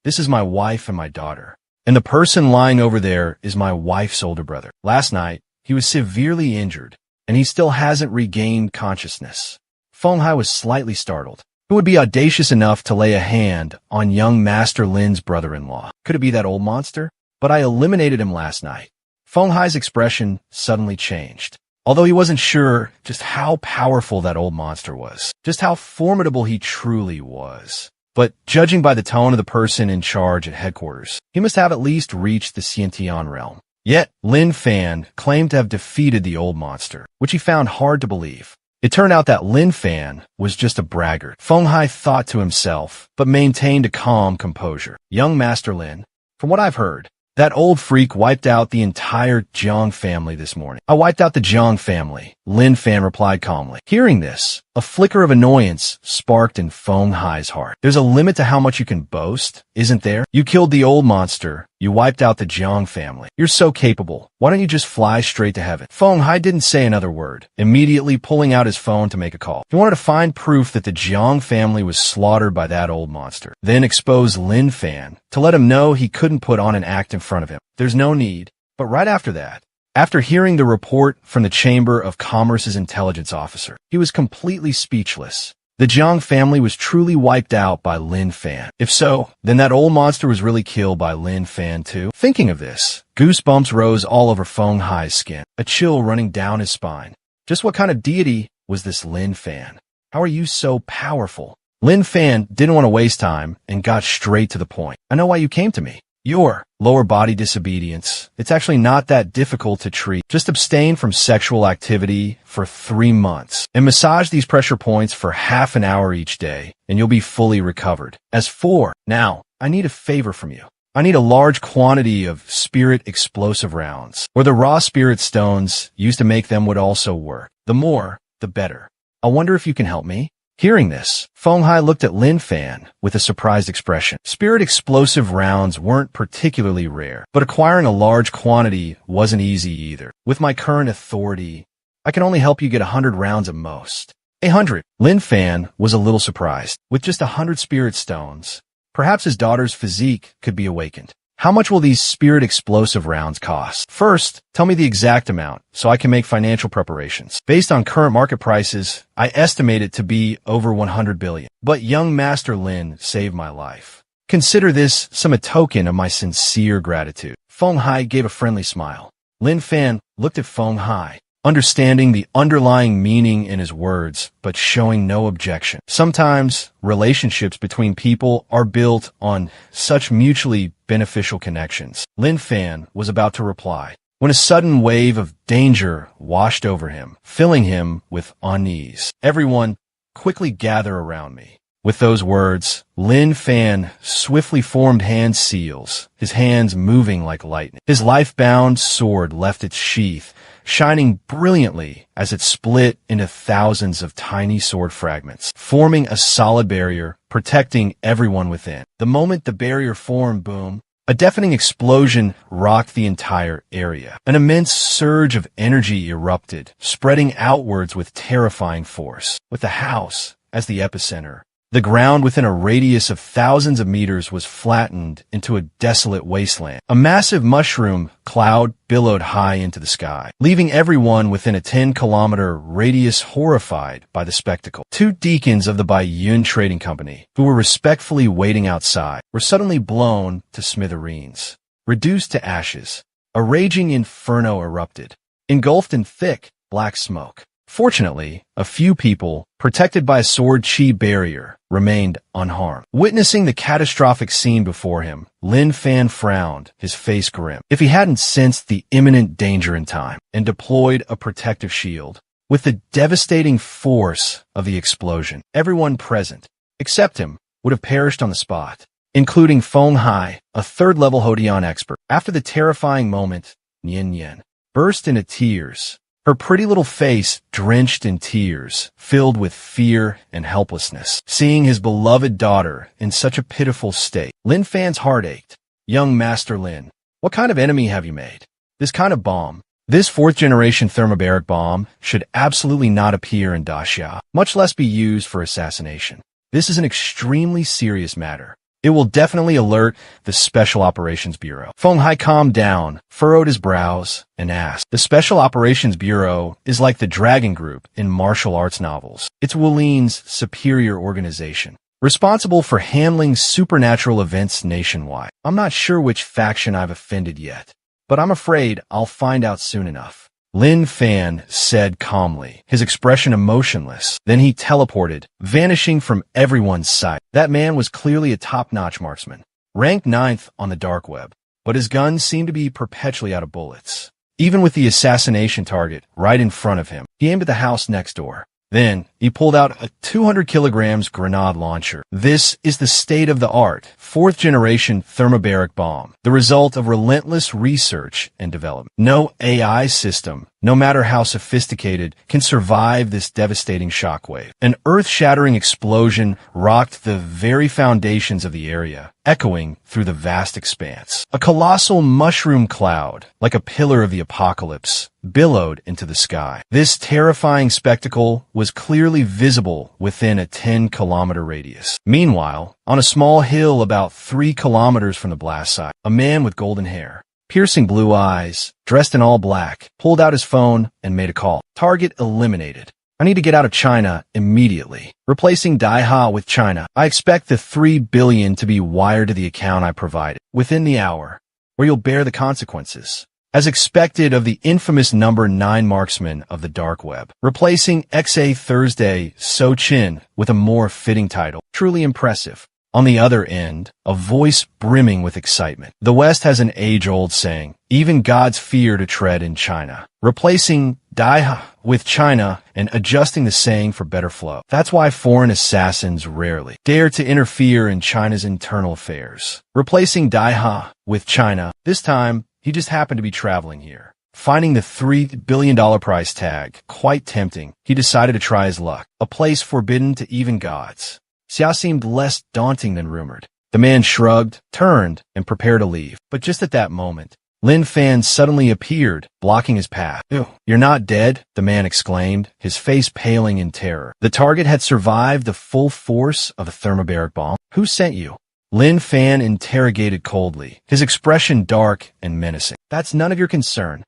S1: This is my wife and my daughter. And the person lying over there is my wife's older brother. Last night, he was severely injured, and he still hasn't regained consciousness." Feng Hai was slightly startled. Who would be audacious enough to lay a hand on young Master Lin's brother-in-law? Could it be that old monster? But I eliminated him last night. Feng Hai's expression suddenly changed. Although he wasn't sure just how powerful that old monster was, just how formidable he truly was. But judging by the tone of the person in charge at headquarters, he must have at least reached the Xiantian realm. Yet, Lin Fan claimed to have defeated the old monster, which he found hard to believe. It turned out that Lin Fan was just a braggart. Feng Hai thought to himself, but maintained a calm composure. Young Master Lin, from what I've heard, that old freak wiped out the entire Jiang family this morning. I wiped out the Jiang family, Lin Fan replied calmly. Hearing this, a flicker of annoyance sparked in Feng Hai's heart. There's a limit to how much you can boast, isn't there? You killed the old monster. You wiped out the Jiang family. You're so capable. Why don't you just fly straight to heaven? Feng Hai didn't say another word, immediately pulling out his phone to make a call. He wanted to find proof that the Jiang family was slaughtered by that old monster, then expose Lin Fan to let him know he couldn't put on an act in front of him. There's no need. But right after that, after hearing the report from the Chamber of Commerce's intelligence officer, he was completely speechless. The Jiang family was truly wiped out by Lin Fan. If so, then that old monster was really killed by Lin Fan too. Thinking of this, goosebumps rose all over Feng Hai's skin, a chill running down his spine. Just what kind of deity was this Lin Fan? How are you so powerful? Lin Fan didn't want to waste time and got straight to the point. I know why you came to me. Your lower body disobedience. It's actually not that difficult to treat. Just abstain from sexual activity for 3 months and massage these pressure points for half an hour each day, and you'll be fully recovered. As for, now, I need a favor from you. I need a large quantity of spirit explosive rounds, or the raw spirit stones used to make them would also work. The more, the better. I wonder if you can help me? Hearing this, Feng Hai looked at Lin Fan with a surprised expression. Spirit explosive rounds weren't particularly rare, but acquiring a large quantity wasn't easy either. With my current authority, I can only help you get 100 rounds at most. 100. Lin Fan was a little surprised. With just 100 spirit stones, perhaps his daughter's physique could be awakened. How much will these spirit explosive rounds cost? First, tell me the exact amount so I can make financial preparations. Based on current market prices, I estimate it to be over 100 billion. But young Master Lin saved my life. Consider this a token of my sincere gratitude. Feng Hai gave a friendly smile. Lin Fan looked at Feng Hai, understanding the underlying meaning in his words, but showing no objection. Sometimes, relationships between people are built on such mutually beneficial connections. Lin Fan was about to reply when a sudden wave of danger washed over him, filling him with unease. Everyone, quickly gather around me. With those words, Lin Fan swiftly formed hand seals, his hands moving like lightning. His life-bound sword left its sheath, shining brilliantly as it split into thousands of tiny sword fragments, forming a solid barrier, protecting everyone within. The moment the barrier formed, boom, a deafening explosion rocked the entire area. An immense surge of energy erupted, spreading outwards with terrifying force. With the house as the epicenter, the ground within a radius of thousands of meters was flattened into a desolate wasteland. A massive mushroom cloud billowed high into the sky, leaving everyone within a 10-kilometer radius horrified by the spectacle. Two deacons of the Baiyun Trading Company, who were respectfully waiting outside, were suddenly blown to smithereens. Reduced to ashes, a raging inferno erupted, engulfed in thick, black smoke. Fortunately, a few people, protected by a sword chi barrier, remained unharmed. Witnessing the catastrophic scene before him, Lin Fan frowned, his face grim. If he hadn't sensed the imminent danger in time and deployed a protective shield, with the devastating force of the explosion, everyone present, except him, would have perished on the spot, including Feng Hai, a third-level Hodian expert. After the terrifying moment, Nian Yan burst into tears, her pretty little face drenched in tears, filled with fear and helplessness. Seeing his beloved daughter in such a pitiful state, Lin Fan's heart ached. Young Master Lin, what kind of enemy have you made? This kind of bomb, this fourth-generation thermobaric bomb, should absolutely not appear in Daxia, much less be used for assassination. This is an extremely serious matter. It will definitely alert the Special Operations Bureau. Feng Hai calmed down, furrowed his brows, and asked. The Special Operations Bureau is like the Dragon Group in martial arts novels. It's Wulin's superior organization, responsible for handling supernatural events nationwide. I'm not sure which faction I've offended yet, but I'm afraid I'll find out soon enough. Lin Fan said calmly, his expression emotionless. Then he teleported, vanishing from everyone's sight. That man was clearly a top-notch marksman, ranked 9th on the dark web, but his gun seemed to be perpetually out of bullets. Even with the assassination target right in front of him, he aimed at the house next door. Then, he pulled out a 200 kilograms grenade launcher. This is the state-of-the-art, fourth-generation thermobaric bomb, the result of relentless research and development. No AI system, no matter how sophisticated, can survive this devastating shockwave. An earth-shattering explosion rocked the very foundations of the area, echoing through the vast expanse. A colossal mushroom cloud, like a pillar of the apocalypse, billowed into the sky. This terrifying spectacle was clearly visible within a 10-kilometer radius. Meanwhile, on a small hill about 3 kilometers from the blast site, a man with golden hair, piercing blue eyes, dressed in all black, pulled out his phone and made a call. Target eliminated. I need to get out of China immediately. Replacing Daiha with China. I expect the 3 billion to be wired to the account I provided within the hour, or you'll bear the consequences. As expected of the infamous number 9 marksman of the dark web. Replacing XA Thursday So Chin with a more fitting title. Truly impressive. On the other end, a voice brimming with excitement. The West has an age-old saying, even gods fear to tread in China. Replacing Daiha with China and adjusting the saying for better flow. That's why foreign assassins rarely dare to interfere in China's internal affairs. Replacing Daiha with China, this time, he just happened to be traveling here. Finding the $3 billion price tag quite tempting, he decided to try his luck. A place forbidden to even gods. Xia seemed less daunting than rumored. The man shrugged, turned, and prepared to leave. But just at that moment, Lin Fan suddenly appeared, blocking his path. "Ew, you're not dead?" the man exclaimed, his face paling in terror. The target had survived the full force of a thermobaric bomb. "Who sent you?" Lin Fan interrogated coldly, his expression dark and menacing. That's none of your concern.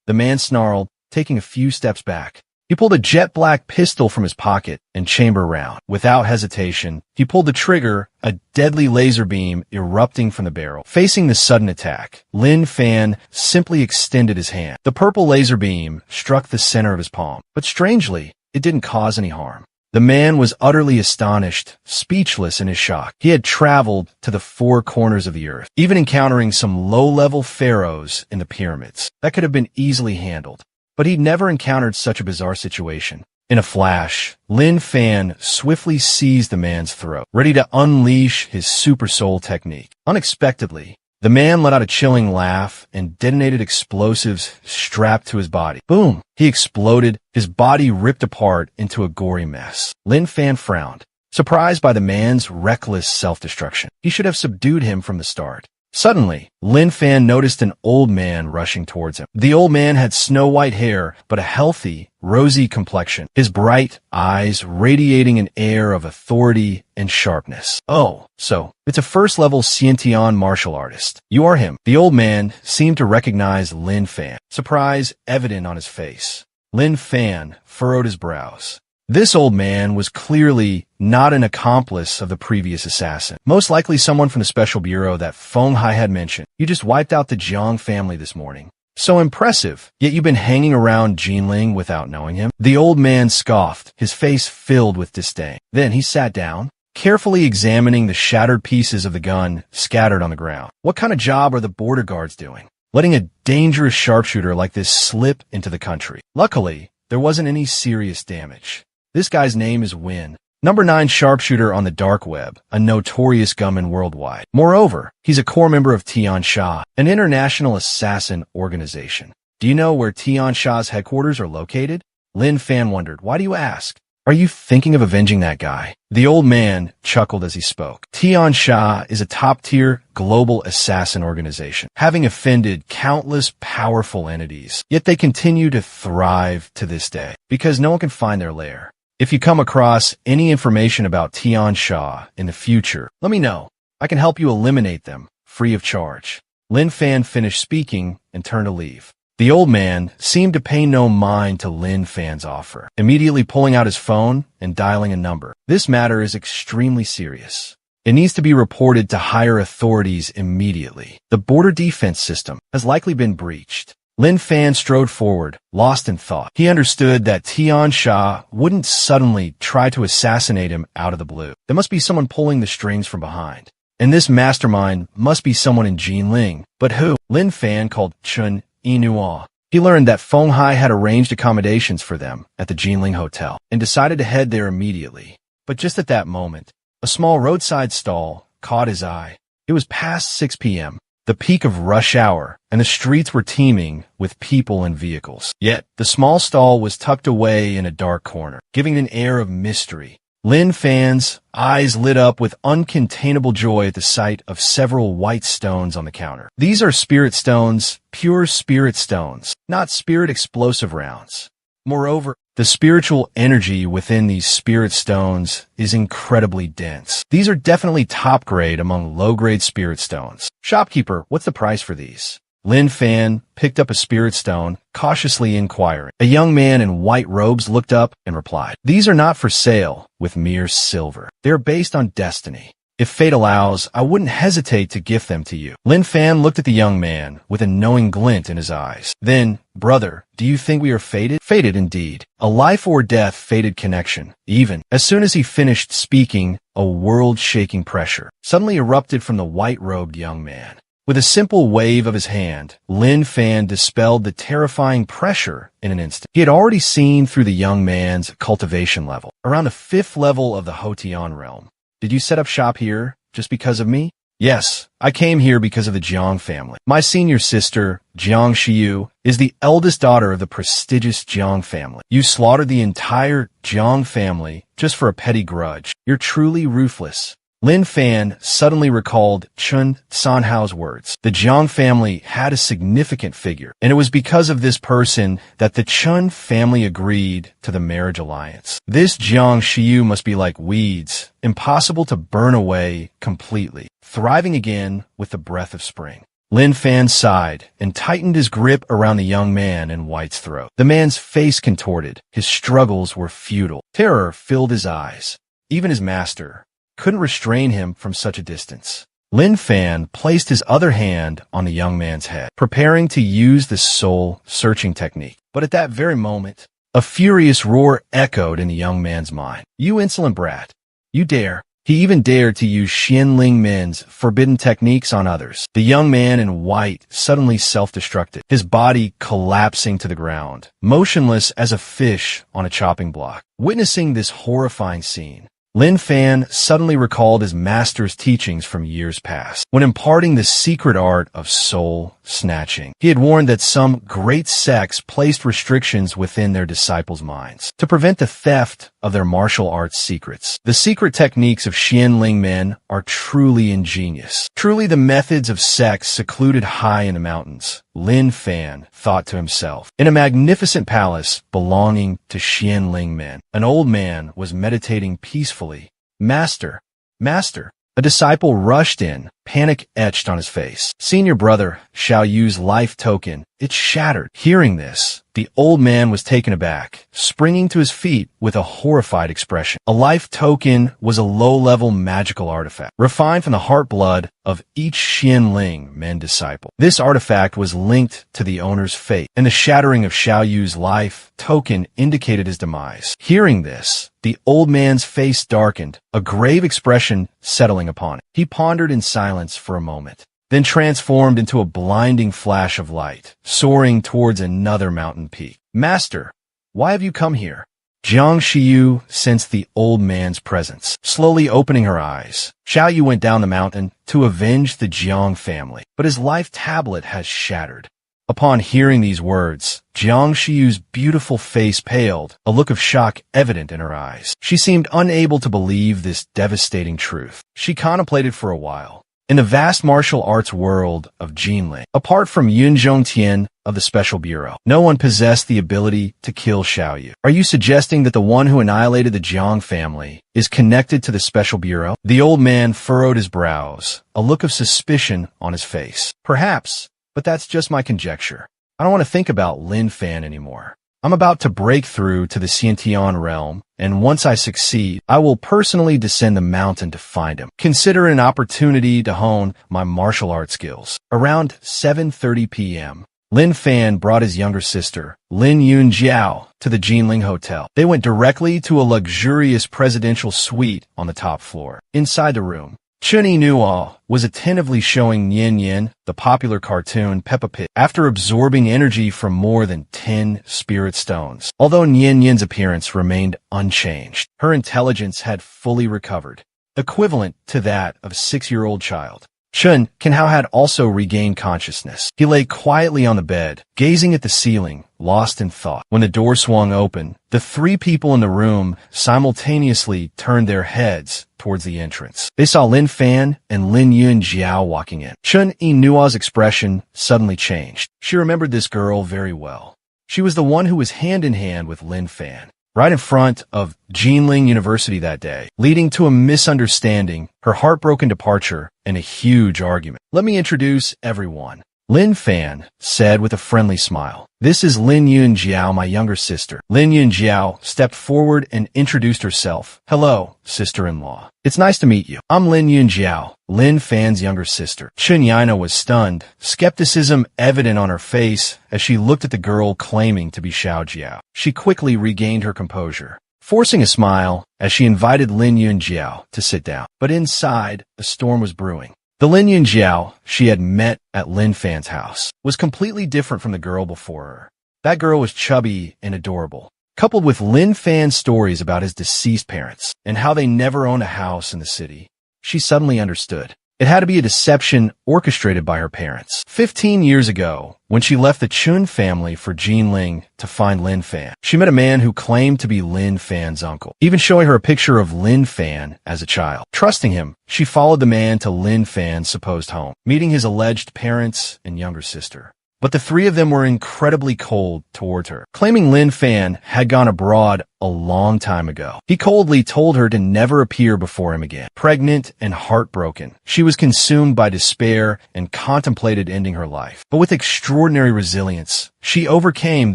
S1: The man snarled, taking a few steps back. He pulled a jet-black pistol from his pocket and chamber round. Without hesitation, he pulled the trigger, a deadly laser beam erupting from the barrel. Facing the sudden attack, Lin Fan simply extended his hand. The purple laser beam struck the center of his palm, but strangely, it didn't cause any harm. The man was utterly astonished, speechless in his shock. He had traveled to the four corners of the earth, even encountering some low-level pharaohs in the pyramids. That could have been easily handled. But he'd never encountered such a bizarre situation. In a flash, Lin Fan swiftly seized the man's throat, ready to unleash his super soul technique. Unexpectedly, the man let out a chilling laugh and detonated explosives strapped to his body. Boom! He exploded, his body ripped apart into a gory mess. Lin Fan frowned, surprised by the man's reckless self-destruction. He should have subdued him from the start. Suddenly, Lin Fan noticed an old man rushing towards him. The old man had snow-white hair, but a healthy, rosy complexion, his bright eyes radiating an air of authority and sharpness. Oh, so, it's a first-level Xiantian martial artist. You are him. The old man seemed to recognize Lin Fan, surprise evident on his face. Lin Fan furrowed his brows. This old man was clearly not an accomplice of the previous assassin. Most likely someone from the special bureau that Feng Hai had mentioned. You just wiped out the Jiang family this morning. So impressive, yet you've been hanging around Jinling without knowing him? The old man scoffed, his face filled with disdain. Then he sat down, carefully examining the shattered pieces of the gun scattered on the ground. What kind of job are the border guards doing, letting a dangerous sharpshooter like this slip into the country? Luckily, there wasn't any serious damage. This guy's name is Win, number 9 sharpshooter on the dark web, a notorious gunman worldwide. Moreover, he's a core member of Tian Sha, an international assassin organization. Do you know where Tian Sha's headquarters are located? Lin Fan wondered. Why do you ask? Are you thinking of avenging that guy? The old man chuckled as he spoke. Tian Sha is a top-tier global assassin organization, having offended countless powerful entities. Yet they continue to thrive to this day, because no one can find their lair. If you come across any information about Tian Sha in the future, let me know. I can help you eliminate them, free of charge. Lin Fan finished speaking and turned to leave. The old man seemed to pay no mind to Lin Fan's offer, immediately pulling out his phone and dialing a number. This matter is extremely serious. It needs to be reported to higher authorities immediately. The border defense system has likely been breached. Lin Fan strode forward, lost in thought. He understood that Tian Sha wouldn't suddenly try to assassinate him out of the blue. There must be someone pulling the strings from behind. And this mastermind must be someone in Jinling. But who? Lin Fan called Chun Yinua. He learned that Feng Hai had arranged accommodations for them at the Jinling Hotel and decided to head there immediately. But just at that moment, a small roadside stall caught his eye. It was past 6 p.m., the peak of rush hour, and the streets were teeming with people and vehicles. Yet, the small stall was tucked away in a dark corner, giving an air of mystery. Lin Fan's eyes lit up with uncontainable joy at the sight of several white stones on the counter. These are spirit stones, pure spirit stones, not spirit explosive rounds. Moreover, the spiritual energy within these spirit stones is incredibly dense. These are definitely top grade among low-grade spirit stones. Shopkeeper, what's the price for these? Lin Fan picked up a spirit stone, cautiously inquiring. A young man in white robes looked up and replied, "These are not for sale with mere silver. They are based on destiny. If fate allows, I wouldn't hesitate to gift them to you." Lin Fan looked at the young man with a knowing glint in his eyes. Then, brother, do you think we are fated? Fated indeed. A life or death fated connection. Even. As soon as he finished speaking, a world-shaking pressure suddenly erupted from the white-robed young man. With a simple wave of his hand, Lin Fan dispelled the terrifying pressure in an instant. He had already seen through the young man's cultivation level, around the 5th level of the Hotian realm. Did you set up shop here just because of me? Yes, I came here because of the Jiang family. My senior sister, Jiang Xiu, is the eldest daughter of the prestigious Jiang family. You slaughtered the entire Jiang family just for a petty grudge. You're truly ruthless. Lin Fan suddenly recalled Chun Sanhao's words. The Jiang family had a significant figure, and it was because of this person that the Chun family agreed to the marriage alliance. This Jiang Xiu must be like weeds, impossible to burn away completely. thriving again with the breath of spring. Lin Fan sighed and tightened his grip around the young man in White's throat. The man's face contorted. His struggles were futile. Terror filled his eyes. Even his master couldn't restrain him from such a distance. Lin Fan placed his other hand on the young man's head, preparing to use the soul-searching technique. But at that very moment, a furious roar echoed in the young man's mind. "You insolent brat! You dare!" He even dared to use Xianling Min's forbidden techniques on others. The young man in white suddenly self-destructed, his body collapsing to the ground, motionless as a fish on a chopping block. Witnessing this horrifying scene, Lin Fan suddenly recalled his master's teachings from years past. When imparting the secret art of soul snatching, he had warned that some great sects placed restrictions within their disciples' minds to prevent the theft of their martial arts secrets. The secret techniques of Xianling Men are truly ingenious. Truly the methods of sects secluded high in the mountains, Lin Fan thought to himself. In a magnificent palace belonging to Xianling Men, an old man was meditating peacefully. "Master, Master!" A disciple rushed in, panic etched on his face. "Senior brother, Xiao Yu's life token. It's shattered." Hearing this, the old man was taken aback, springing to his feet with a horrified expression. A life token was a low-level magical artifact, refined from the heart blood of each Xianling Men disciple. This artifact was linked to the owner's fate, and the shattering of Xiao Yu's life token indicated his demise. Hearing this, the old man's face darkened, a grave expression settling upon it. He pondered in silence for a moment, then transformed into a blinding flash of light, soaring towards another mountain peak. "Master, why have you come here?" Jiang Shiyu sensed the old man's presence, slowly opening her eyes. Xiao Yu went down the mountain to avenge the Jiang family, but his life tablet has shattered. Upon hearing these words, Jiang Shiyu's beautiful face paled, a look of shock evident in her eyes. She seemed unable to believe this devastating truth. She contemplated for a while. In the vast martial arts world of Jinling, apart from Yun Zhongtian of the Special Bureau, no one possessed the ability to kill Xiao Yu. Are you suggesting that the one who annihilated the Jiang family is connected to the Special Bureau? The old man furrowed his brows, a look of suspicion on his face. Perhaps, but that's just my conjecture. I don't want to think about Lin Fan anymore. I'm about to break through to the Xiantian realm, and once I succeed, I will personally descend the mountain to find him. Consider it an opportunity to hone my martial arts skills. Around 7:30 p.m., Lin Fan brought his younger sister, Lin Yunjiao, to the Jinling Hotel. They went directly to a luxurious presidential suite on the top floor. Inside the room, Chun Yinhuo was attentively showing Nian Yin the popular cartoon Peppa Pig after absorbing energy from more than 10 spirit stones. Although Nian Yin's appearance remained unchanged, her intelligence had fully recovered, equivalent to that of a 6-year-old child. Chun Kinhao had also regained consciousness. He lay quietly on the bed, gazing at the ceiling, lost in thought. When the door swung open, the 3 people in the room simultaneously turned their heads towards the entrance. They saw Lin Fan and Lin Yunjiao walking in. Chun Yinhuo's expression suddenly changed. She remembered this girl very well. She was the one who was hand in hand with Lin Fan, right in front of Jinling University that day, leading to a misunderstanding, her heartbroken departure, and a huge argument. "Let me introduce everyone," Lin Fan said with a friendly smile. "This is Lin Yunjiao, my younger sister." Lin Yunjiao stepped forward and introduced herself. "Hello, sister-in-law. It's nice to meet you. I'm Lin Yunjiao, Lin Fan's younger sister." Chun Yina was stunned, skepticism evident on her face as she looked at the girl claiming to be Xiao Jiao. She quickly regained her composure, forcing a smile as she invited Lin Yunjiao to sit down. But inside, a storm was brewing. The Lin Yunjiao she had met at Lin Fan's house was completely different from the girl before her. That girl was chubby and adorable, coupled with Lin Fan's stories about his deceased parents and how they never owned a house in the city. She suddenly understood. It had to be a deception orchestrated by her parents. 15 years ago, when she left the Chun family for Jinling to find Lin Fan, she met a man who claimed to be Lin Fan's uncle, even showing her a picture of Lin Fan as a child. Trusting him, she followed the man to Lin Fan's supposed home, meeting his alleged parents and younger sister. but the three of them were incredibly cold towards her, claiming Lin Fan had gone abroad a long time ago. He coldly told her to never appear before him again. Pregnant and heartbroken, she was consumed by despair and contemplated ending her life. But with extraordinary resilience, she overcame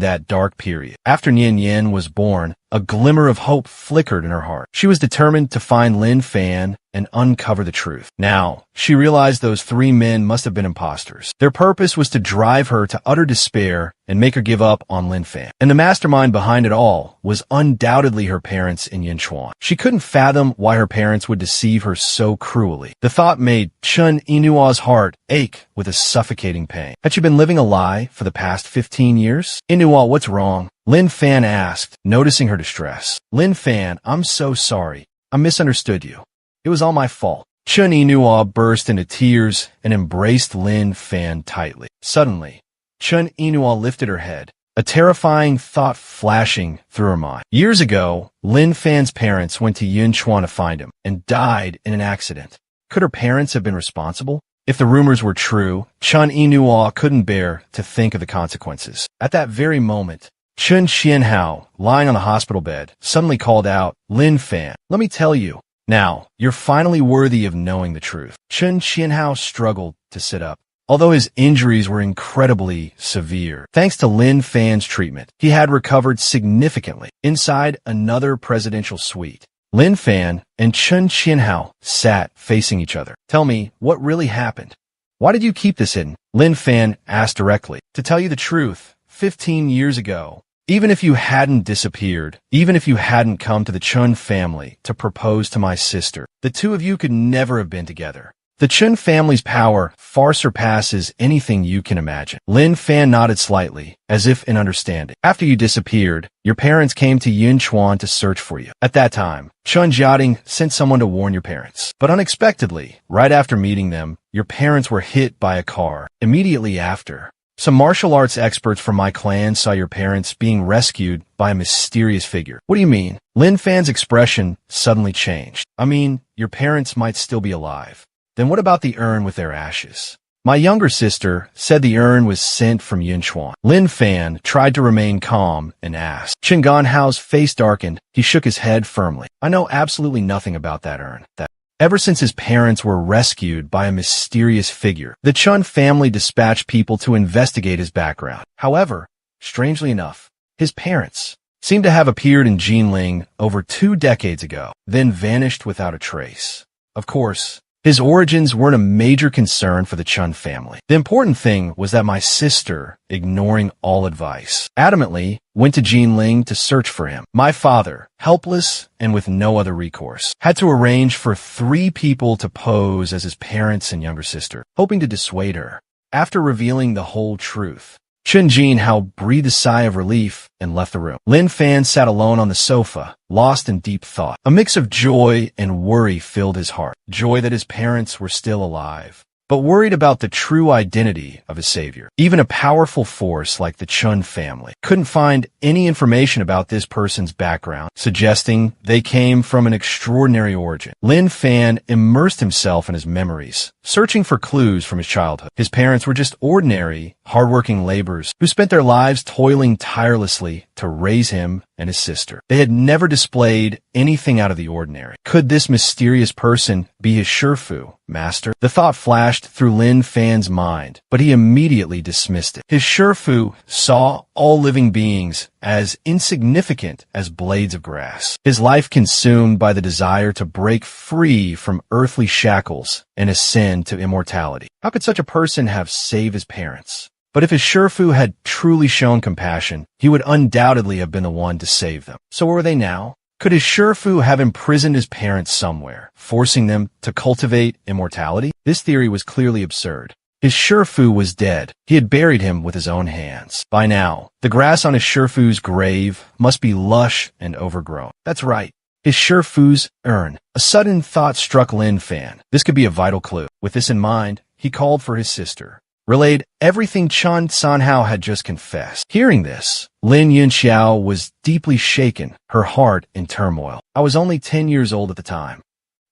S1: that dark period. After Nian Yen was born, a glimmer of hope flickered in her heart. She was determined to find Lin Fan and uncover the truth. Now, she realized those three men must have been imposters. Their purpose was to drive her to utter despair and make her give up on Lin Fan. And the mastermind behind it all was undoubtedly her parents in Yinchuan. She couldn't fathom why her parents would deceive her so cruelly. The thought made Chen Yinua's heart ache with a suffocating pain. Had she been living a lie for the past 15 years? Yinua, what's wrong? Lin Fan asked, noticing her distress. Lin Fan, I'm so sorry. I misunderstood you. It was all my fault. Chen Yinua burst into tears and embraced Lin Fan tightly. Suddenly, Chen Yinua lifted her head, a terrifying thought flashing through her mind. Years ago, Lin Fan's parents went to Yinchuan to find him and died in an accident. Could her parents have been responsible? If the rumors were true, Chen Yinua couldn't bear to think of the consequences. At that very moment, Chen Qianhao, lying on the hospital bed, suddenly called out, Lin Fan, let me tell you. Now, you're finally worthy of knowing the truth. Chen Qianhao struggled to sit up. Although his injuries were incredibly severe, thanks to Lin Fan's treatment, he had recovered significantly. Inside another presidential suite, Lin Fan and Chen Qianhao sat facing each other. Tell me, what really happened? Why did you keep this hidden? Lin Fan asked directly. To tell you the truth, 15 years ago, even if you hadn't disappeared, even if you hadn't come to the Chen family to propose to my sister, the two of you could never have been together. The Chen family's power far surpasses anything you can imagine. Lin Fan nodded slightly, as if in understanding. After you disappeared, your parents came to Yinchuan to search for you. At that time, Chen Jiating sent someone to warn your parents. But unexpectedly, right after meeting them, your parents were hit by a car. Immediately after, some martial arts experts from my clan saw your parents being rescued by a mysterious figure. What do you mean? Lin Fan's expression suddenly changed. I mean, your parents might still be alive. Then what about the urn with their ashes? My younger sister said the urn was sent from Yinchuan. Lin Fan tried to remain calm and asked. Chen Ganhao's face darkened. He shook his head firmly. I know absolutely nothing about that urn. Ever since his parents were rescued by a mysterious figure, the Chen family dispatched people to investigate his background. However, strangely enough, his parents seemed to have appeared in Jinling over 2 decades ago, then vanished without a trace. Of course, his origins weren't a major concern for the Chen family. The important thing was that my sister, ignoring all advice, adamantly went to Jinling to search for him. My father, helpless and with no other recourse, had to arrange for 3 people to pose as his parents and younger sister, hoping to dissuade her. After revealing the whole truth, Chen Jinhao breathed a sigh of relief and left the room. Lin Fan sat alone on the sofa, lost in deep thought. A mix of joy and worry filled his heart. Joy that his parents were still alive, but worried about the true identity of his savior. Even a powerful force like the Chen family couldn't find any information about this person's background, suggesting they came from an extraordinary origin. Lin Fan immersed himself in his memories, searching for clues from his childhood. His parents were just ordinary, hardworking laborers who spent their lives toiling tirelessly to raise him and his sister. They had never displayed anything out of the ordinary. Could this mysterious person be his Shifu master? The thought flashed through Lin Fan's mind, but he immediately dismissed it. His Shifu saw all living beings as insignificant as blades of grass. His life consumed by the desire to break free from earthly shackles and ascend to immortality. How could such a person have saved his parents? But if his Shifu had truly shown compassion, he would undoubtedly have been the one to save them. So where were they now? Could his Shifu have imprisoned his parents somewhere, forcing them to cultivate immortality? This theory was clearly absurd. His Shifu was dead. He had buried him with his own hands. By now, the grass on his Shifu's grave must be lush and overgrown. That's right. His Shifu's urn. A sudden thought struck Lin Fan. This could be a vital clue. With this in mind, he called for his sister, relayed everything Chen Sanhao had just confessed. Hearing this, Lin Yunxiao was deeply shaken, her heart in turmoil. I was only 10 years old at the time.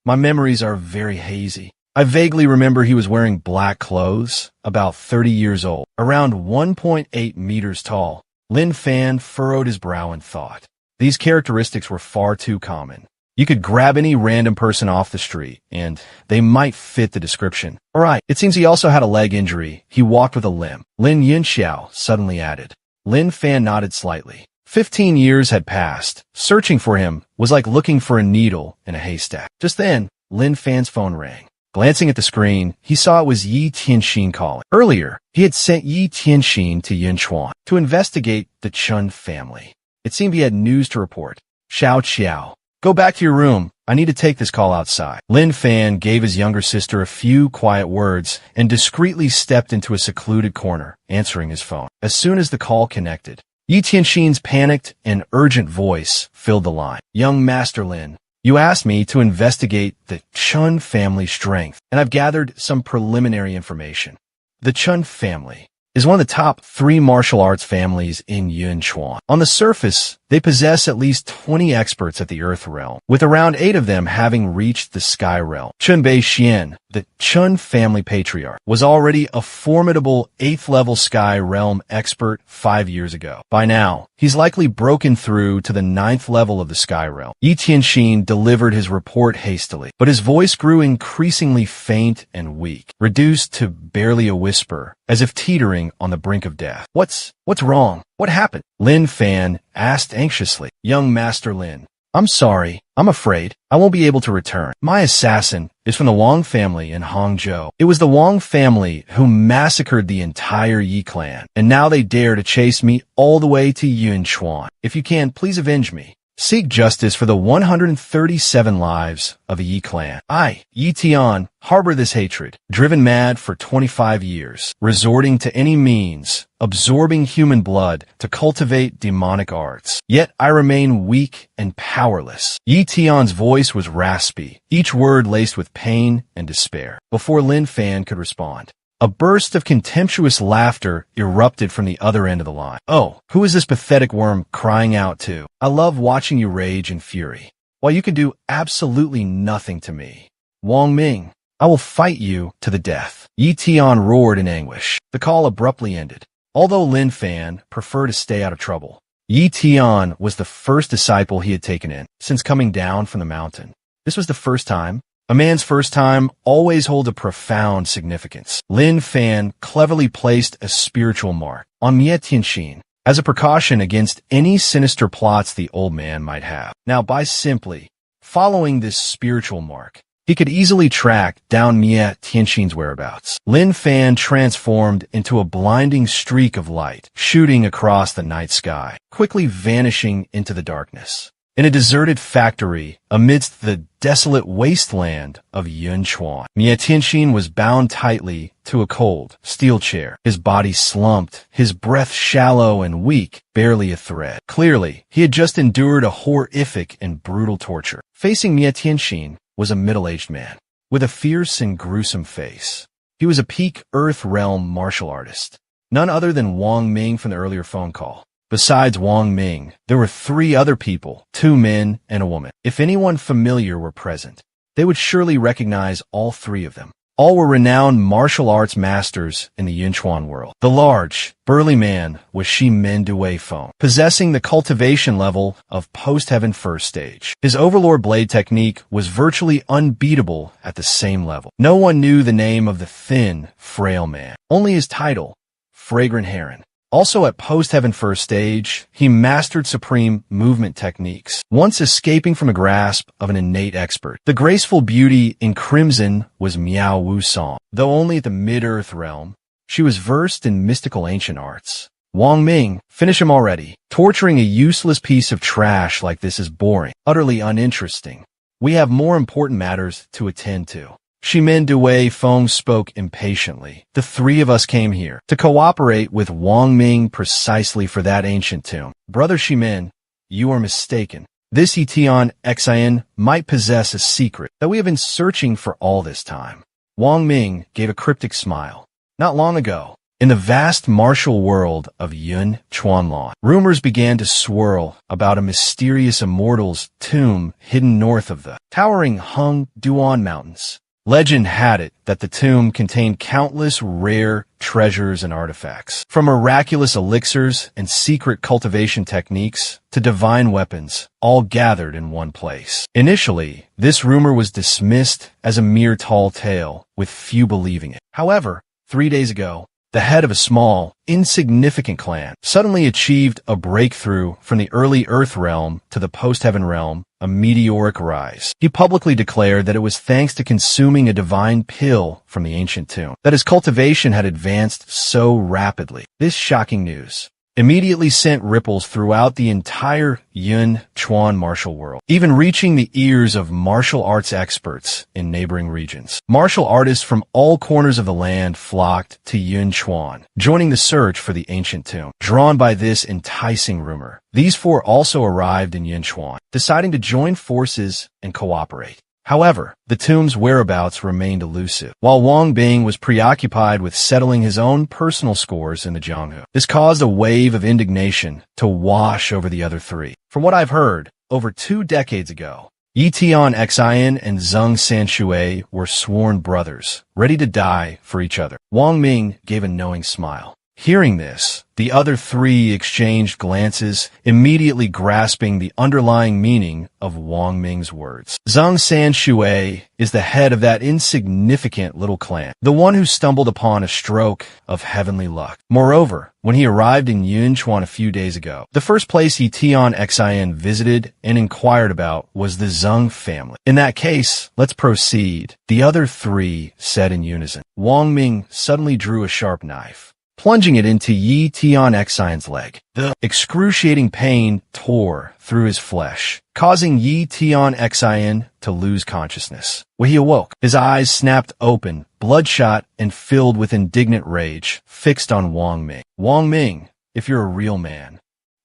S1: My memories are very hazy. I vaguely remember he was wearing black clothes, about 30 years old, around 1.8 meters tall. Lin Fan furrowed his brow in thought. These characteristics were far too common. You could grab any random person off the street, and they might fit the description. All right, it seems he also had a leg injury. He walked with a limp. Lin Yunxiao suddenly added. Lin Fan nodded slightly. 15 years had passed. Searching for him was like looking for a needle in a haystack. Just then, Lin Fan's phone rang. Glancing at the screen, he saw it was Yi Tianxin calling. Earlier, he had sent Yi Tianxin to Yunchuan to investigate the Chun family. It seemed he had news to report. Xiao Qiao, go back to your room. I need to take this call outside. Lin Fan gave his younger sister a few quiet words and discreetly stepped into a secluded corner, answering his phone. As soon as the call connected, Yi Tianxin's panicked and urgent voice filled the line. Young Master Lin, you asked me to investigate the Chun family strength, and I've gathered some preliminary information. The Chun family is one of the top 3 martial arts families in Yunchuan. On the surface, they possess at least 20 experts at the Earth Realm, with around 8 of them having reached the Sky Realm. Chun Bei Xian, the Chun family patriarch, was already a formidable 8th-level Sky Realm expert 5 years ago. By now, he's likely broken through to the 9th level of the Sky Realm. Yi Tianxin delivered his report hastily, but his voice grew increasingly faint and weak, reduced to barely a whisper, as if teetering on the brink of death. What's wrong? What happened? Lin Fan asked anxiously. Young Master Lin, I'm sorry. I'm afraid I won't be able to return. My assassin is from the Wang family in Hangzhou. It was the Wang family who massacred the entire Yi clan, and now they dare to chase me all the way to Yunchuan. If you can, please avenge me. Seek justice for the 137 lives of the Yi clan. I, Yi Tian, harbor this hatred, driven mad for 25 years, resorting to any means, absorbing human blood to cultivate demonic arts. Yet I remain weak and powerless. Yi Tian's voice was raspy, each word laced with pain and despair. Before Lin Fan could respond, a burst of contemptuous laughter erupted from the other end of the line. Oh, who is this pathetic worm crying out to? I love watching you rage in fury, while you can do absolutely nothing to me. Wang Ming, I will fight you to the death. Yi Tian roared in anguish. The call abruptly ended. Although Lin Fan preferred to stay out of trouble, Yi Tian was the first disciple he had taken in since coming down from the mountain. This was the first time. A man's first time always holds a profound significance. Lin Fan cleverly placed a spiritual mark on Mie Tianxin as a precaution against any sinister plots the old man might have. Now, by simply following this spiritual mark, he could easily track down Mie Tianxin's whereabouts. Lin Fan transformed into a blinding streak of light, shooting across the night sky, quickly vanishing into the darkness. In a deserted factory, amidst the desolate wasteland of Yunchuan, Mie Tianxin was bound tightly to a cold steel chair. His body slumped, his breath shallow and weak, barely a thread. Clearly, he had just endured a horrific and brutal torture. Facing Mie Tianxin was a middle-aged man with a fierce and gruesome face. He was a peak Earth Realm martial artist, none other than Wang Ming from the earlier phone call. Besides Wang Ming, there were 3 other people, 2 men and a woman. If anyone familiar were present, they would surely recognize all 3 of them. All were renowned martial arts masters in the Yunchuan world. The large, burly man was Shi Men Dui Feng, possessing the cultivation level of post-heaven first stage. His overlord blade technique was virtually unbeatable at the same level. No one knew the name of the thin, frail man, only his title, Fragrant Heron. Also at post-heaven first stage, he mastered supreme movement techniques, once escaping from the grasp of an innate expert. The graceful beauty in crimson was Miao Wu Song. Though only at the mid-earth realm, she was versed in mystical ancient arts. Wang Ming, finish him already. Torturing a useless piece of trash like this is boring, utterly uninteresting. We have more important matters to attend to. Shi Men Dui Feng spoke impatiently. The 3 of us came here to cooperate with Wang Ming precisely for that ancient tomb. Brother Shi Men, you are mistaken. This Yi Tian Xian might possess a secret that we have been searching for all this time. Wang Ming gave a cryptic smile. Not long ago, in the vast martial world of Yun Chuanlan, rumors began to swirl about a mysterious immortal's tomb hidden north of the towering Hung Duan Mountains. Legend had it that the tomb contained countless rare treasures and artifacts, from miraculous elixirs and secret cultivation techniques to divine weapons, all gathered in one place. Initially, this rumor was dismissed as a mere tall tale, with few believing it. However, 3 days ago, the head of a small, insignificant clan suddenly achieved a breakthrough from the early Earth realm to the post-heaven realm, a meteoric rise. He publicly declared that it was thanks to consuming a divine pill from the ancient tomb that his cultivation had advanced so rapidly. This shocking news immediately sent ripples throughout the entire Yun Chuan martial world, even reaching the ears of martial arts experts in neighboring regions. Martial artists from all corners of the land flocked to Yun Chuan, joining the search for the ancient tomb. Drawn by this enticing rumor, these four also arrived in Yun Chuan, deciding to join forces and cooperate. However, the tomb's whereabouts remained elusive, while Wang Bing was preoccupied with settling his own personal scores in the Jianghu. This caused a wave of indignation to wash over the other three. From what I've heard, over 2 decades ago, Yi Tian Xian and Zheng Sanshui were sworn brothers, ready to die for each other. Wang Ming gave a knowing smile. Hearing this, the other three exchanged glances, immediately grasping the underlying meaning of Wang Ming's words. Zheng Sanshui is the head of that insignificant little clan, the one who stumbled upon a stroke of heavenly luck. Moreover, when he arrived in Yunchuan a few days ago, the first place Yi Tian Xian visited and inquired about was the Zheng family. In that case, let's proceed, the other three said in unison. Wang Ming suddenly drew a sharp knife, plunging it into Yi Tian Xian's leg. The excruciating pain tore through his flesh, causing Yi Tian Xian to lose consciousness. When he awoke, his eyes snapped open, bloodshot and filled with indignant rage, fixed on Wang Ming. Wang Ming, if you're a real man,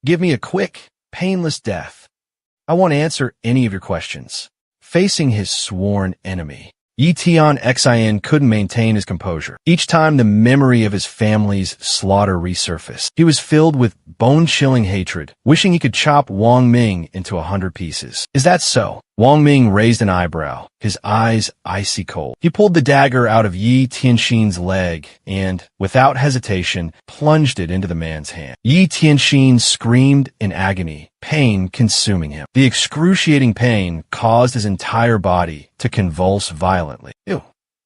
S1: give me a quick, painless death. I won't answer any of your questions. Facing his sworn enemy, Yi Tian Xian couldn't maintain his composure. Each time the memory of his family's slaughter resurfaced, he was filled with bone-chilling hatred, wishing he could chop Wang Ming into 100 pieces. Is that so? Wang Ming raised an eyebrow, his eyes icy cold. He pulled the dagger out of Yi Tianxin's leg and, without hesitation, plunged it into the man's hand. Yi Tianxin screamed in agony, pain consuming him. The excruciating pain caused his entire body to convulse violently. Ew.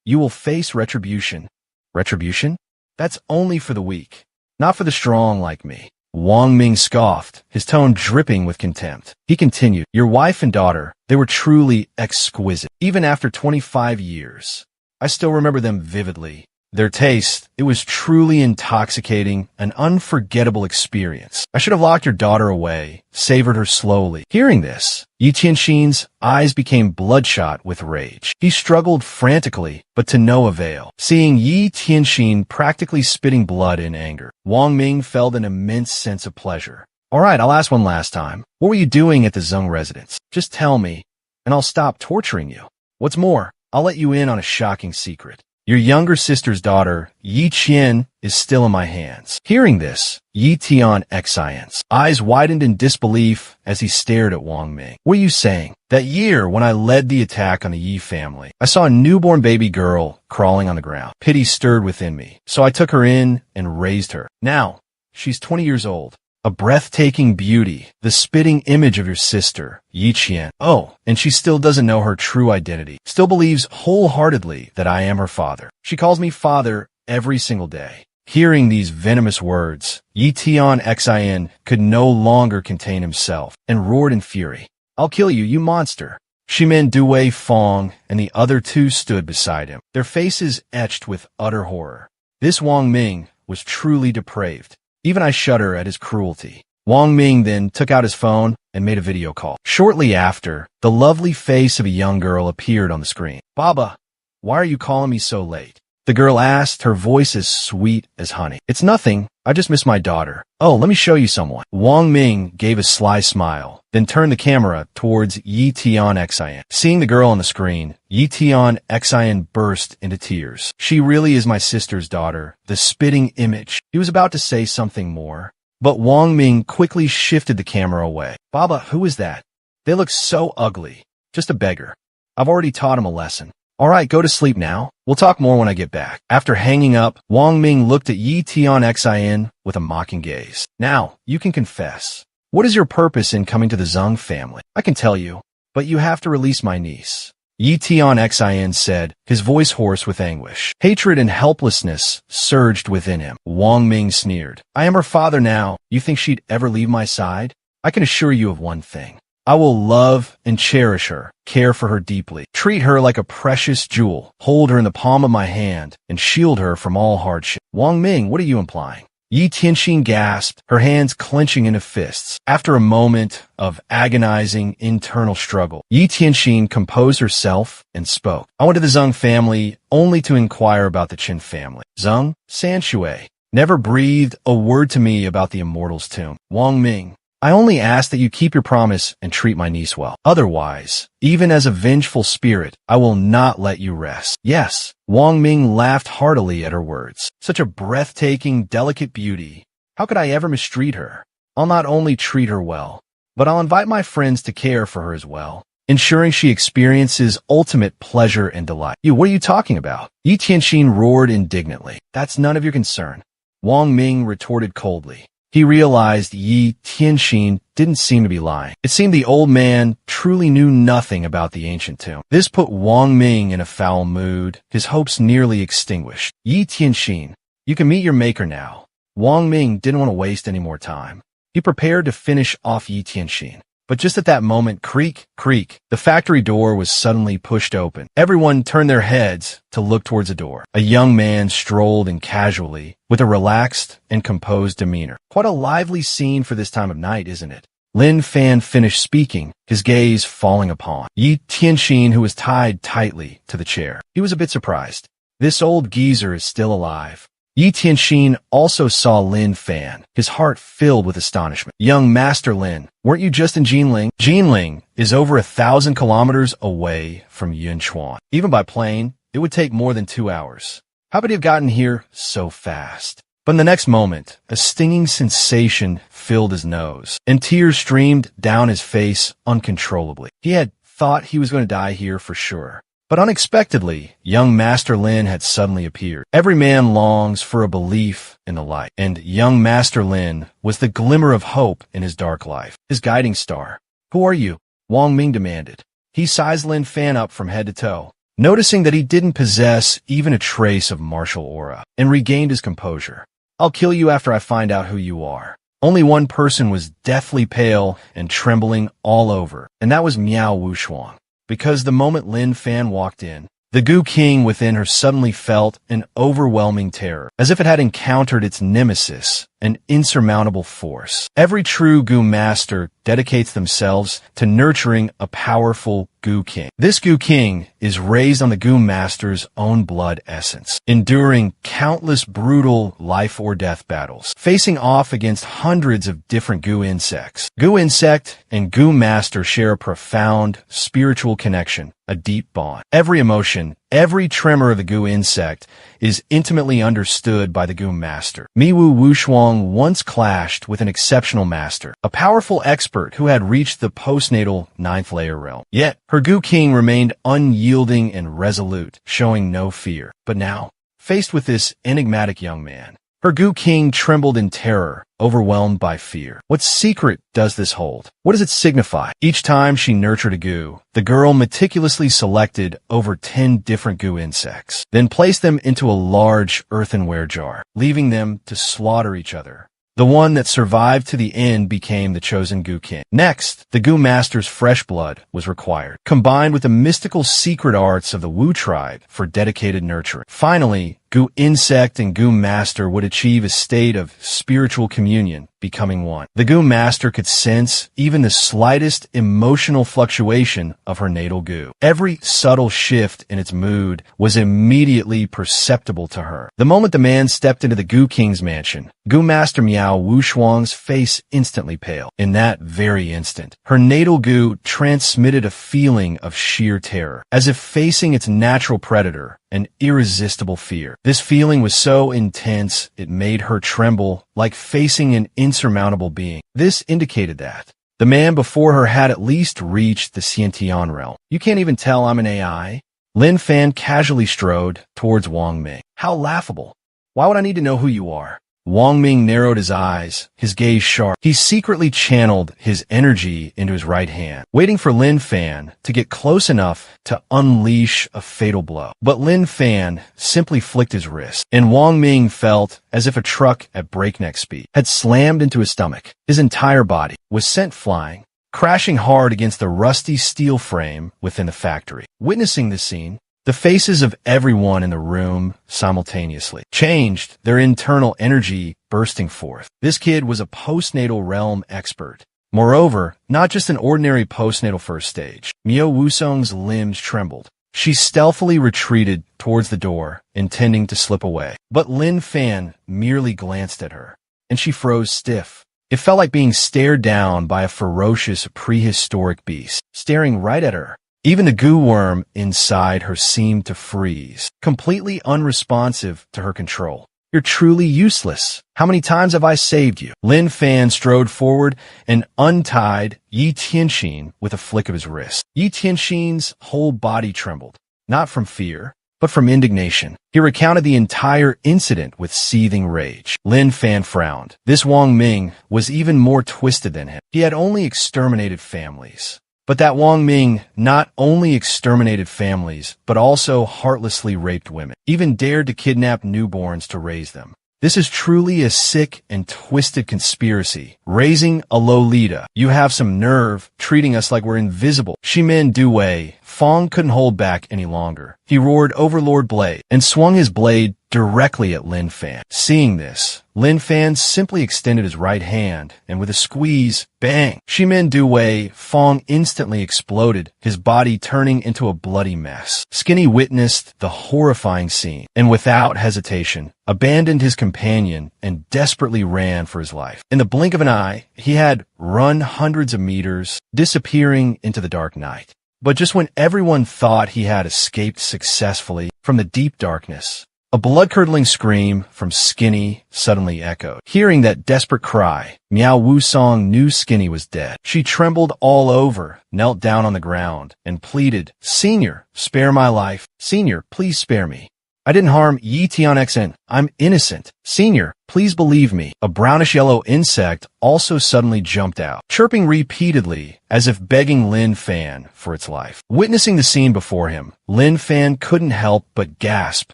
S1: You will face retribution. Retribution? That's only for the weak, not for the strong like me. Wang Ming scoffed, his tone dripping with contempt. He continued, your wife and daughter, they were truly exquisite. Even after 25 years, I still remember them vividly. Their taste, it was truly intoxicating, an unforgettable experience. I should have locked your daughter away, savored her slowly. Hearing this, Yi Tianxin's eyes became bloodshot with rage. He struggled frantically, but to no avail. Seeing Yi Tianxin practically spitting blood in anger, Wang Ming felt an immense sense of pleasure. All right, I'll ask one last time. What were you doing at the Zheng residence? Just tell me, and I'll stop torturing you. What's more, I'll let you in on a shocking secret. Your younger sister's daughter, Yi Qian, is still in my hands. Hearing this, Yi Tian Xian's eyes widened in disbelief as he stared at Wang Ming. What are you saying? That year, when I led the attack on the Yi family, I saw a newborn baby girl crawling on the ground. Pity stirred within me, so I took her in and raised her. Now, she's 20 years old. A breathtaking beauty, the spitting image of your sister, Yi Qian. Oh, and she still doesn't know her true identity, still believes wholeheartedly that I am her father. She calls me father every single day. Hearing these venomous words, Yi Tian Xian could no longer contain himself and roared in fury. I'll kill you, you monster. Shimen Due Fong and the other two stood beside him, their faces etched with utter horror. This Wang Ming was truly depraved. Even I shudder at his cruelty. Wang Ming then took out his phone and made a video call. Shortly after, the lovely face of a young girl appeared on the screen. Baba, why are you calling me so late? The girl asked, her voice as sweet as honey. It's nothing. I just miss my daughter. Oh, let me show you someone. Wang Ming gave a sly smile, then turned the camera towards Yi Tian Xian. Seeing the girl on the screen, Yi Tian Xian burst into tears. She really is my sister's daughter, the spitting image. He was about to say something more, but Wang Ming quickly shifted the camera away. Baba, who is that? They look so ugly. Just a beggar. I've already taught him a lesson. All right, go to sleep now. We'll talk more when I get back. After hanging up, Wang Ming looked at Yi Tianxian with a mocking gaze. Now, you can confess. What is your purpose in coming to the Zheng family? I can tell you, but you have to release my niece. Yi Tianxian said, his voice hoarse with anguish. Hatred and helplessness surged within him. Wang Ming sneered. I am her father now. You think she'd ever leave my side? I can assure you of one thing. I will love and cherish her, care for her deeply, treat her like a precious jewel, hold her in the palm of my hand, and shield her from all hardship. Wang Ming, what are you implying? Yi Tianxin gasped, her hands clenching into fists. After a moment of agonizing internal struggle, Yi Tianxin composed herself and spoke. I went to the Zheng family only to inquire about the Qin family. Zheng Sanshui never breathed a word to me about the immortal's tomb. Wang Ming, I only ask that you keep your promise and treat my niece well. Otherwise, even as a vengeful spirit, I will not let you rest. Yes, Wang Ming laughed heartily at her words. Such a breathtaking, delicate beauty. How could I ever mistreat her? I'll not only treat her well, but I'll invite my friends to care for her as well, ensuring she experiences ultimate pleasure and delight. What are you talking about? Yi Tianxin roared indignantly. That's none of your concern. Wang Ming retorted coldly. He realized Yi Tianxin didn't seem to be lying. It seemed the old man truly knew nothing about the ancient tomb. This put Wang Ming in a foul mood, his hopes nearly extinguished. Yi Tianxin, you can meet your maker now. Wang Ming didn't want to waste any more time. He prepared to finish off Yi Tianxin. But just at that moment, creak, creak, the factory door was suddenly pushed open. Everyone turned their heads to look towards the door. A young man strolled in casually, with a relaxed and composed demeanor. Quite a lively scene for this time of night, isn't it? Lin Fan finished speaking, his gaze falling upon Yi Tianxin, who was tied tightly to the chair. He was a bit surprised. This old geezer is still alive. Yi Tianxin also saw Lin Fan, his heart filled with astonishment. Young Master Lin, weren't you just in Jinling? Jinling is over 1,000 kilometers away from Yunchuan. Even by plane, it would take more than 2 hours. How could he have gotten here so fast? But in the next moment, a stinging sensation filled his nose, and tears streamed down his face uncontrollably. He had thought he was going to die here for sure. But unexpectedly, young Master Lin had suddenly appeared. Every man longs for a belief in the light, and young Master Lin was the glimmer of hope in his dark life, his guiding star. Who are you? Wang Ming demanded. He sized Lin Fan up from head to toe, noticing that he didn't possess even a trace of martial aura, and regained his composure. I'll kill you after I find out who you are. Only one person was deathly pale and trembling all over, and that was Miao Wushuang. Because the moment Lin Fan walked in, the Gu King within her suddenly felt an overwhelming terror, as if it had encountered its nemesis, an insurmountable force. Every true Gu master dedicates themselves to nurturing a powerful Gu King. This Gu King is raised on the Gu master's own blood essence, enduring countless brutal life or death battles, facing off against hundreds of different Gu insects. Gu insect and Gu master share a profound spiritual connection, a deep bond. Every emotion, every tremor of the Gu insect is intimately understood by the Gu master. Miwu Wushuang once clashed with an exceptional master, a powerful expert who had reached the postnatal 9th layer realm. Yet, her Gu King remained unyielding and resolute, showing no fear. But now, faced with this enigmatic young man, her Gu King trembled in terror, overwhelmed by fear. What secret does this hold? What does it signify? Each time she nurtured a Gu, the girl meticulously selected over 10 different Gu insects, then placed them into a large earthenware jar, leaving them to slaughter each other. The one that survived to the end became the chosen Gu King. Next, the Gu Master's fresh blood was required, combined with the mystical secret arts of the Wu tribe for dedicated nurturing. Finally, Gu Insect and Gu Master would achieve a state of spiritual communion, becoming one. The Gu Master could sense even the slightest emotional fluctuation of her natal Gu. Every subtle shift in its mood was immediately perceptible to her. The moment the man stepped into the Gu King's mansion, Gu Master Miao Wushuang's face instantly paled. In that very instant, her natal Gu transmitted a feeling of sheer terror, as if facing its natural predator, an irresistible fear. This feeling was so intense, it made her tremble like facing an insurmountable being. This indicated that the man before her had at least reached the Xiantian realm. You can't even tell I'm an AI? Lin Fan casually strode towards Wang Ming. How laughable. Why would I need to know who you are? Wang Ming narrowed his eyes, his gaze sharp. He secretly channeled his energy into his right hand, waiting for Lin Fan to get close enough to unleash a fatal blow. But Lin Fan simply flicked his wrist, and Wang Ming felt as if a truck at breakneck speed had slammed into his stomach. His entire body was sent flying, crashing hard against the rusty steel frame within the factory. Witnessing this scene, the faces of everyone in the room simultaneously changed, their internal energy bursting forth. This kid was a postnatal realm expert. Moreover, not just an ordinary postnatal first stage. Miao Wusong's limbs trembled. She stealthily retreated towards the door, intending to slip away. But Lin Fan merely glanced at her, and she froze stiff. It felt like being stared down by a ferocious prehistoric beast, staring right at her. Even the goo worm inside her seemed to freeze, completely unresponsive to her control. You're truly useless. How many times have I saved you? Lin Fan strode forward and untied Yi Tianxin with a flick of his wrist. Yi Tianxin's whole body trembled, not from fear, but from indignation. He recounted the entire incident with seething rage. Lin Fan frowned. This Wang Ming was even more twisted than him. He had only exterminated families. But that Wang Ming not only exterminated families, but also heartlessly raped women, even dared to kidnap newborns to raise them. This is truly a sick and twisted conspiracy. Raising a Lolita. You have some nerve treating us like we're invisible. Shimin Due, Fong couldn't hold back any longer. He roared Overlord Blade and swung his blade directly at Lin Fan. Seeing this, Lin Fan simply extended his right hand, and with a squeeze, bang! Shimin Due Fong instantly exploded, his body turning into a bloody mess. Skinny witnessed the horrifying scene, and without hesitation, abandoned his companion and desperately ran for his life. In the blink of an eye, he had run hundreds of meters, disappearing into the dark night. But just when everyone thought he had escaped successfully from the deep darkness, a blood-curdling scream from Skinny suddenly echoed. Hearing that desperate cry, Miao Wusong knew Skinny was dead. She trembled all over, knelt down on the ground, and pleaded, "Senior, spare my life. Senior, please spare me. I didn't harm Yi Tianxin. I'm innocent. Senior, please believe me." A brownish-yellow insect also suddenly jumped out, chirping repeatedly as if begging Lin Fan for its life. Witnessing the scene before him, Lin Fan couldn't help but gasp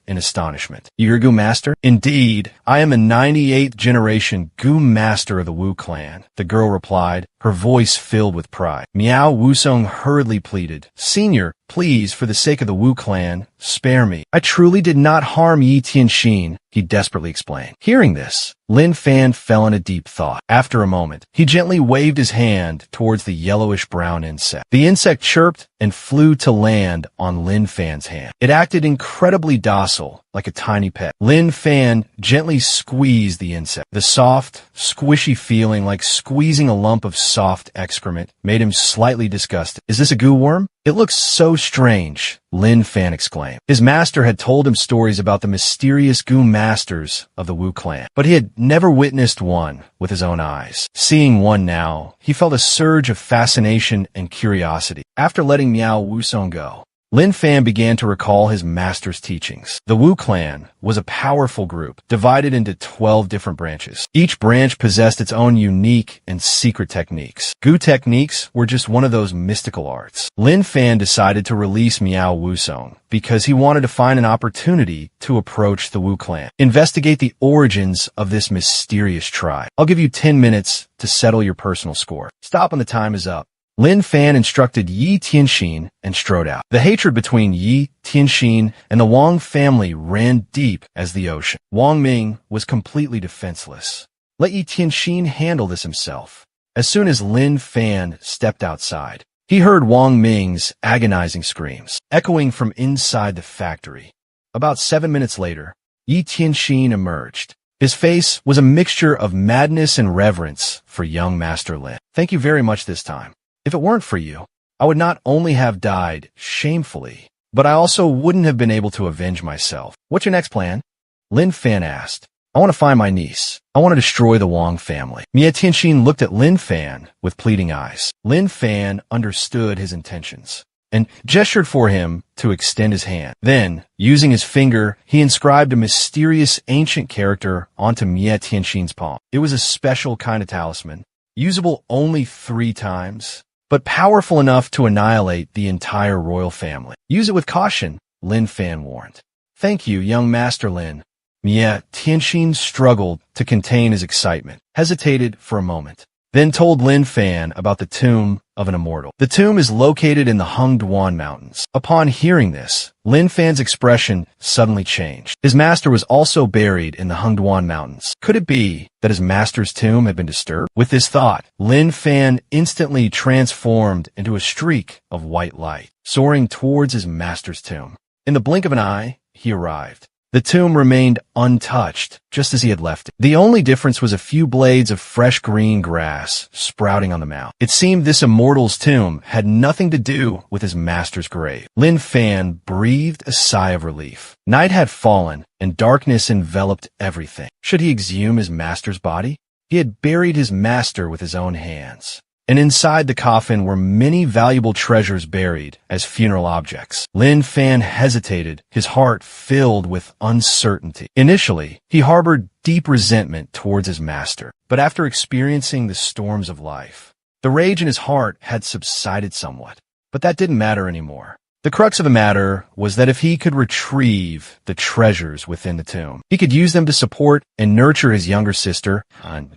S1: in astonishment. "You're Goo Master?" "Indeed, I am a 98th generation Goo Master of the Wu clan," the girl replied, her voice filled with pride. Miao Wusong hurriedly pleaded, "Senior, please, for the sake of the Wu clan, spare me. I truly did not harm Yi Tianxin," he desperately explained. Hearing this, Lin Fan fell in a deep thought. After a moment, he gently waved his hand towards the yellowish-brown insect. The insect chirped and flew to land on Lin Fan's hand. It acted incredibly docile, like a tiny pet. Lin Fan gently squeezed the insect. The soft, squishy feeling like squeezing a lump of soft excrement made him slightly disgusted. "Is this a goo worm? It looks so strange," Lin Fan exclaimed. His master had told him stories about the mysterious Goo Masters of the Wu clan, but he had never witnessed one with his own eyes. Seeing one now, he felt a surge of fascination and curiosity. After letting Miao Wusong go, Lin Fan began to recall his master's teachings. The Wu clan was a powerful group, divided into 12 different branches. Each branch possessed its own unique and secret techniques. Goo techniques were just one of those mystical arts. Lin Fan decided to release Miao Wusong because he wanted to find an opportunity to approach the Wu clan, investigate the origins of this mysterious tribe. "I'll give you 10 minutes to settle your personal score. Stop when the time is up." Lin Fan instructed Yi Tianxin and strode out. The hatred between Yi Tianxin and the Wang family ran deep as the ocean. Wang Ming was completely defenseless. Let Yi Tianxin handle this himself. As soon as Lin Fan stepped outside, he heard Wang Ming's agonizing screams, echoing from inside the factory. About 7 minutes later, Yi Tianxin emerged. His face was a mixture of madness and reverence for young Master Lin. "Thank you very much this time. If it weren't for you, I would not only have died shamefully, but I also wouldn't have been able to avenge myself." "What's your next plan?" Lin Fan asked. "I want to find my niece. I want to destroy the Wang family." Miao Tianxin looked at Lin Fan with pleading eyes. Lin Fan understood his intentions, and gestured for him to extend his hand. Then, using his finger, he inscribed a mysterious ancient character onto Mie Tianxin's palm. It was a special kind of talisman, usable only 3 times, but powerful enough to annihilate the entire royal family. Use it with caution, Lin Fan warned. Thank you, young Master Lin. Mie Tianxin struggled to contain his excitement, hesitated for a moment, then told Lin Fan about the tomb of an immortal. The tomb is located in the Hengduan Mountains. Upon hearing this, Lin Fan's expression suddenly changed. His master was also buried in the Hengduan Mountains. Could it be that his master's tomb had been disturbed? With this thought, Lin Fan instantly transformed into a streak of white light, soaring towards his master's tomb. In the blink of an eye, he arrived. The tomb remained untouched, just as he had left it. The only difference was a few blades of fresh green grass sprouting on the mound. It seemed this immortal's tomb had nothing to do with his master's grave. Lin Fan breathed a sigh of relief. Night had fallen, and darkness enveloped everything. Should he exhume his master's body? He had buried his master with his own hands, and inside the coffin were many valuable treasures buried as funeral objects. Lin Fan hesitated, his heart filled with uncertainty. Initially, he harbored deep resentment towards his master, but after experiencing the storms of life, the rage in his heart had subsided somewhat. But that didn't matter anymore. The crux of the matter was that if he could retrieve the treasures within the tomb, he could use them to support and nurture his younger sister,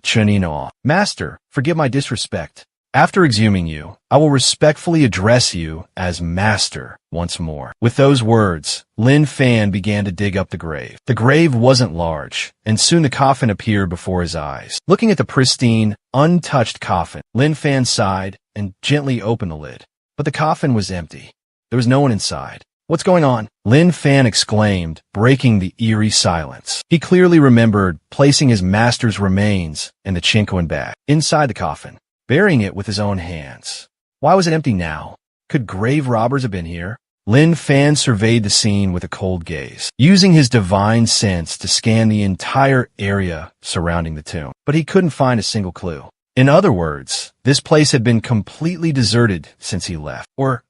S1: Chen Yinol. Master, forgive my disrespect. After exhuming you, I will respectfully address you as Master once more. With those words, Lin Fan began to dig up the grave. The grave wasn't large, and soon the coffin appeared before his eyes. Looking at the pristine, untouched coffin, Lin Fan sighed and gently opened the lid. But the coffin was empty. There was no one inside. What's going on? Lin Fan exclaimed, breaking the eerie silence. He clearly remembered placing his master's remains in the Qinquan bag, inside the coffin, burying it with his own hands. Why was it empty now? Could grave robbers have been here? Lin Fan surveyed the scene with a cold gaze, using his divine sense to scan the entire area surrounding the tomb. But he couldn't find a single clue. In other words, this place had been completely deserted since he left. Or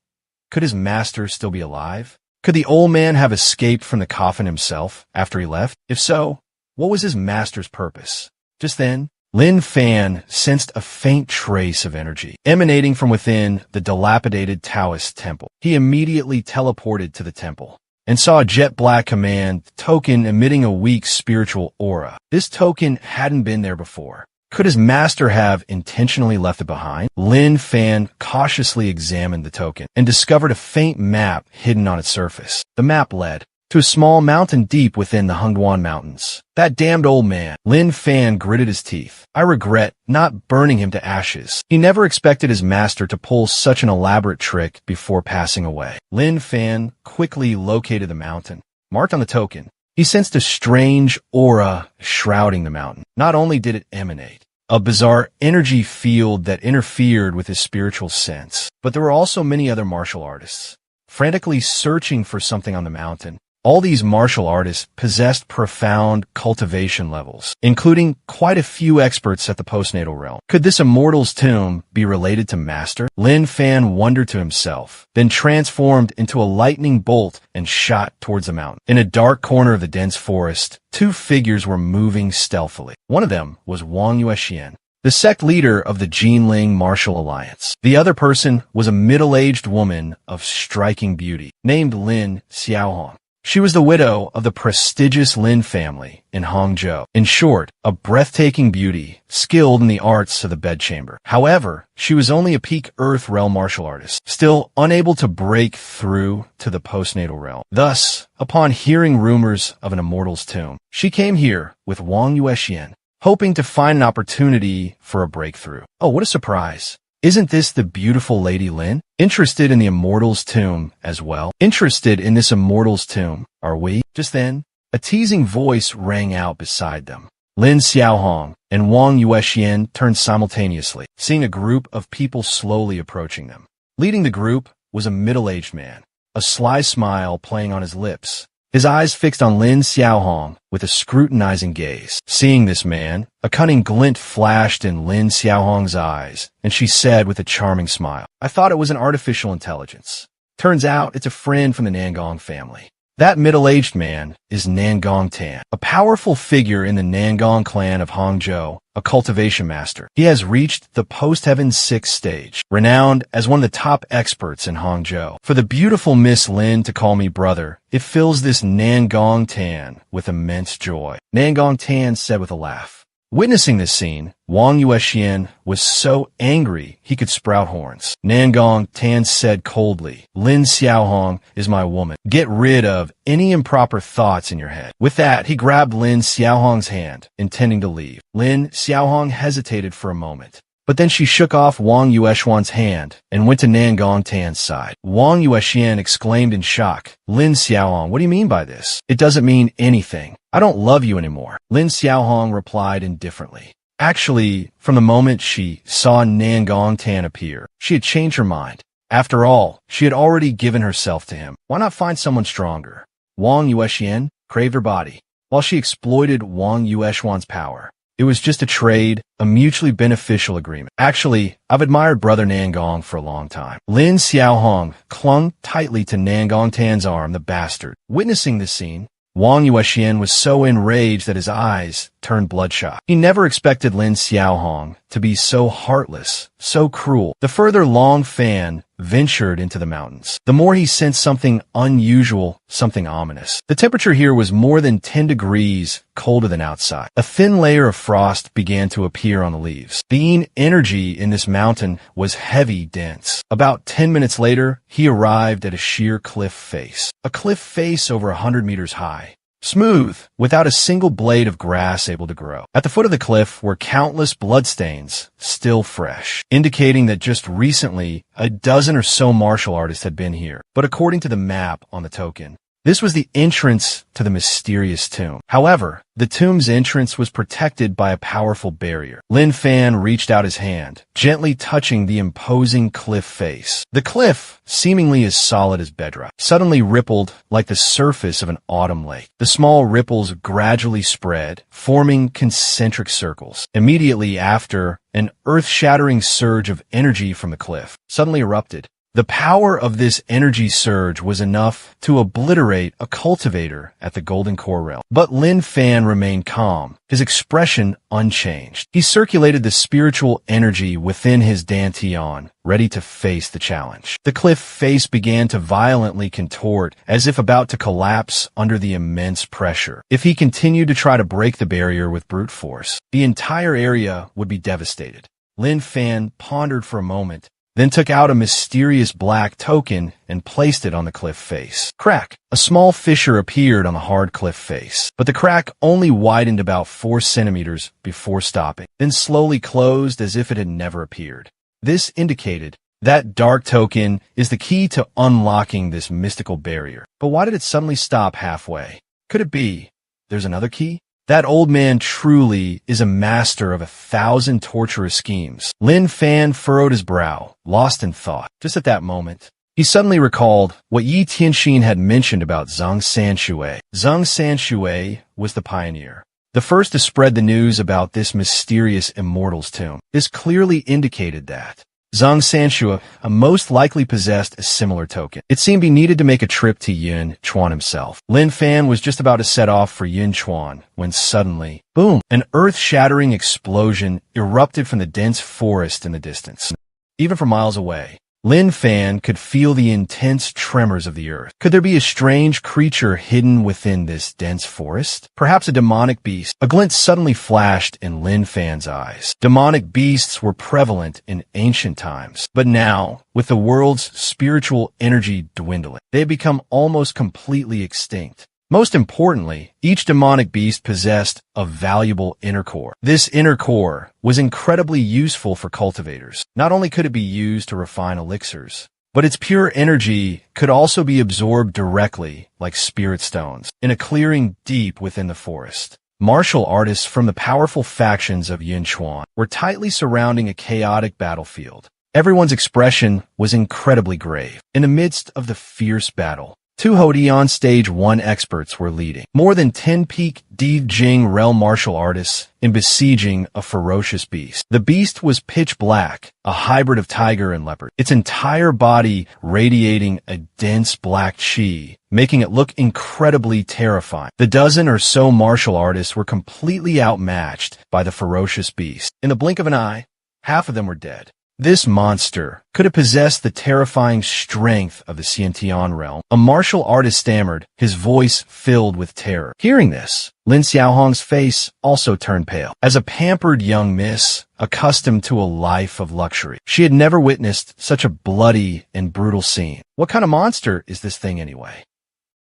S1: could his master still be alive? Could the old man have escaped from the coffin himself after he left? If so, what was his master's purpose? Just then, Lin Fan sensed a faint trace of energy emanating from within the dilapidated Taoist temple. He immediately teleported to the temple and saw a jet-black command token emitting a weak spiritual aura. This token hadn't been there before. Could his master have intentionally left it behind? Lin Fan cautiously examined the token and discovered a faint map hidden on its surface. The map led to a small mountain deep within the Hengduan Mountains. That damned old man. Lin Fan gritted his teeth. I regret not burning him to ashes. He never expected his master to pull such an elaborate trick before passing away. Lin Fan quickly located the mountain, marked on the token. He sensed a strange aura shrouding the mountain. Not only did it emanate a bizarre energy field that interfered with his spiritual sense, but there were also many other martial artists, frantically searching for something on the mountain. All these martial artists possessed profound cultivation levels, including quite a few experts at the postnatal realm. Could this immortal's tomb be related to Master? Lin Fan wondered to himself, then transformed into a lightning bolt and shot towards the mountain. In a dark corner of the dense forest, 2 figures were moving stealthily. One of them was Wang Yuexian, the sect leader of the Jinling Martial Alliance. The other person was a middle-aged woman of striking beauty, named Lin Xiaohong. She was the widow of the prestigious Lin family in Hangzhou. In short, a breathtaking beauty, skilled in the arts of the bedchamber. However, she was only a peak Earth realm martial artist, still unable to break through to the postnatal realm. Thus, upon hearing rumors of an immortal's tomb, she came here with Wang Yuexian, hoping to find an opportunity for a breakthrough. Oh, what a surprise. Isn't this the beautiful Lady Lin? Interested in the immortal's tomb as well? Interested in this immortal's tomb, are we? Just then, a teasing voice rang out beside them. Lin Xiaohong and Wang Yuexian turned simultaneously, seeing a group of people slowly approaching them. Leading the group was a middle-aged man, a sly smile playing on his lips, his eyes fixed on Lin Xiaohong with a scrutinizing gaze. Seeing this man, a cunning glint flashed in Lin Xiaohong's eyes, and she said with a charming smile, I thought it was an artificial intelligence. Turns out it's a friend from the Nangong family. That middle-aged man is Nangong Tan, a powerful figure in the Nangong clan of Hangzhou, a cultivation master. He has reached the post-heaven 6th stage, renowned as one of the top experts in Hangzhou. For the beautiful Miss Lin to call me brother, it fills this Nangong Tan with immense joy. Nangong Tan said with a laugh. Witnessing this scene, Wang Yuexian was so angry he could sprout horns. Nangong Tan said coldly, Lin Xiaohong is my woman. Get rid of any improper thoughts in your head. With that, he grabbed Lin Xiaohong's hand, intending to leave. Lin Xiaohong hesitated for a moment. But then she shook off Wang Yuexian's hand and went to Nangong Tan's side. Wang Yuexian exclaimed in shock, Lin Xiaohong, what do you mean by this? It doesn't mean anything. I don't love you anymore. Lin Xiaohong replied indifferently. Actually, from the moment she saw Nangong Tan appear, she had changed her mind. After all, she had already given herself to him. Why not find someone stronger? Wang Yuexian craved her body, while she exploited Wang Yuexian's power. It was just a trade, a mutually beneficial agreement. Actually, I've admired Brother Nangong for a long time. Lin Xiaohong clung tightly to Nangong Tan's arm, the bastard. Witnessing this scene, Wang Yuexian was so enraged that his eyes turned bloodshot. He never expected Lin Xiaohong to be so heartless, so cruel. The further Long Fan ventured into the mountains, the more he sensed something unusual, something ominous. The temperature here was more than 10 degrees colder than outside. A thin layer of frost began to appear on the leaves. The energy in this mountain was heavy, dense. About 10 minutes later, he arrived at a sheer cliff face. A cliff face over 100 meters high. Smooth, without a single blade of grass able to grow. At the foot of the cliff were countless bloodstains, still fresh, indicating that just recently a dozen or so martial artists had been here. But according to the map on the token, this was the entrance to the mysterious tomb. However, the tomb's entrance was protected by a powerful barrier. Lin Fan reached out his hand, gently touching the imposing cliff face. The cliff, seemingly as solid as bedrock, suddenly rippled like the surface of an autumn lake. The small ripples gradually spread, forming concentric circles. Immediately after, an earth-shattering surge of energy from the cliff suddenly erupted. The power of this energy surge was enough to obliterate a cultivator at the Golden Core realm. But Lin Fan remained calm, his expression unchanged. He circulated the spiritual energy within his Dantian, ready to face the challenge. The cliff face began to violently contort, as if about to collapse under the immense pressure. If he continued to try to break the barrier with brute force, the entire area would be devastated. Lin Fan pondered for a moment, then took out a mysterious black token and placed it on the cliff face. Crack! A small fissure appeared on the hard cliff face, but the crack only widened about 4 centimeters before stopping, then slowly closed as if it had never appeared. This indicated that dark token is the key to unlocking this mystical barrier. But why did it suddenly stop halfway? Could it be there's another key? That old man truly is a master of 1,000 torturous schemes. Lin Fan furrowed his brow, lost in thought. Just at that moment, he suddenly recalled what Yi Tianxin had mentioned about Zhang Sanshui. Zhang Sanshui was the pioneer, the first to spread the news about this mysterious immortal's tomb. This clearly indicated that Zhang Sanshui most likely possessed a similar token. It seemed he needed to make a trip to Yun Chuan himself. Lin Fan was just about to set off for Yun Chuan when suddenly, boom, an earth-shattering explosion erupted from the dense forest in the distance. Even from miles away, Lin Fan could feel the intense tremors of the earth. Could there be a strange creature hidden within this dense forest? Perhaps a demonic beast. A glint suddenly flashed in Lin Fan's eyes. Demonic beasts were prevalent in ancient times, but now, with the world's spiritual energy dwindling, they had become almost completely extinct. Most importantly, each demonic beast possessed a valuable inner core. This inner core was incredibly useful for cultivators. Not only could it be used to refine elixirs, but its pure energy could also be absorbed directly, like spirit stones, in a clearing deep within the forest. Martial artists from the powerful factions of Yun Chuan were tightly surrounding a chaotic battlefield. Everyone's expression was incredibly grave. In the midst of the fierce battle, Two Hodian Stage 1 experts were leading. More than 10 peak Di Jing realm martial artists in besieging a ferocious beast. The beast was pitch black, a hybrid of tiger and leopard, its entire body radiating a dense black chi, making it look incredibly terrifying. The dozen or so martial artists were completely outmatched by the ferocious beast. In the blink of an eye, half of them were dead. This monster could have possessed the terrifying strength of the Xiantian realm. A martial artist stammered, his voice filled with terror. Hearing this, Lin Xiaohong's face also turned pale. As a pampered young miss, accustomed to a life of luxury, she had never witnessed such a bloody and brutal scene. What kind of monster is this thing anyway?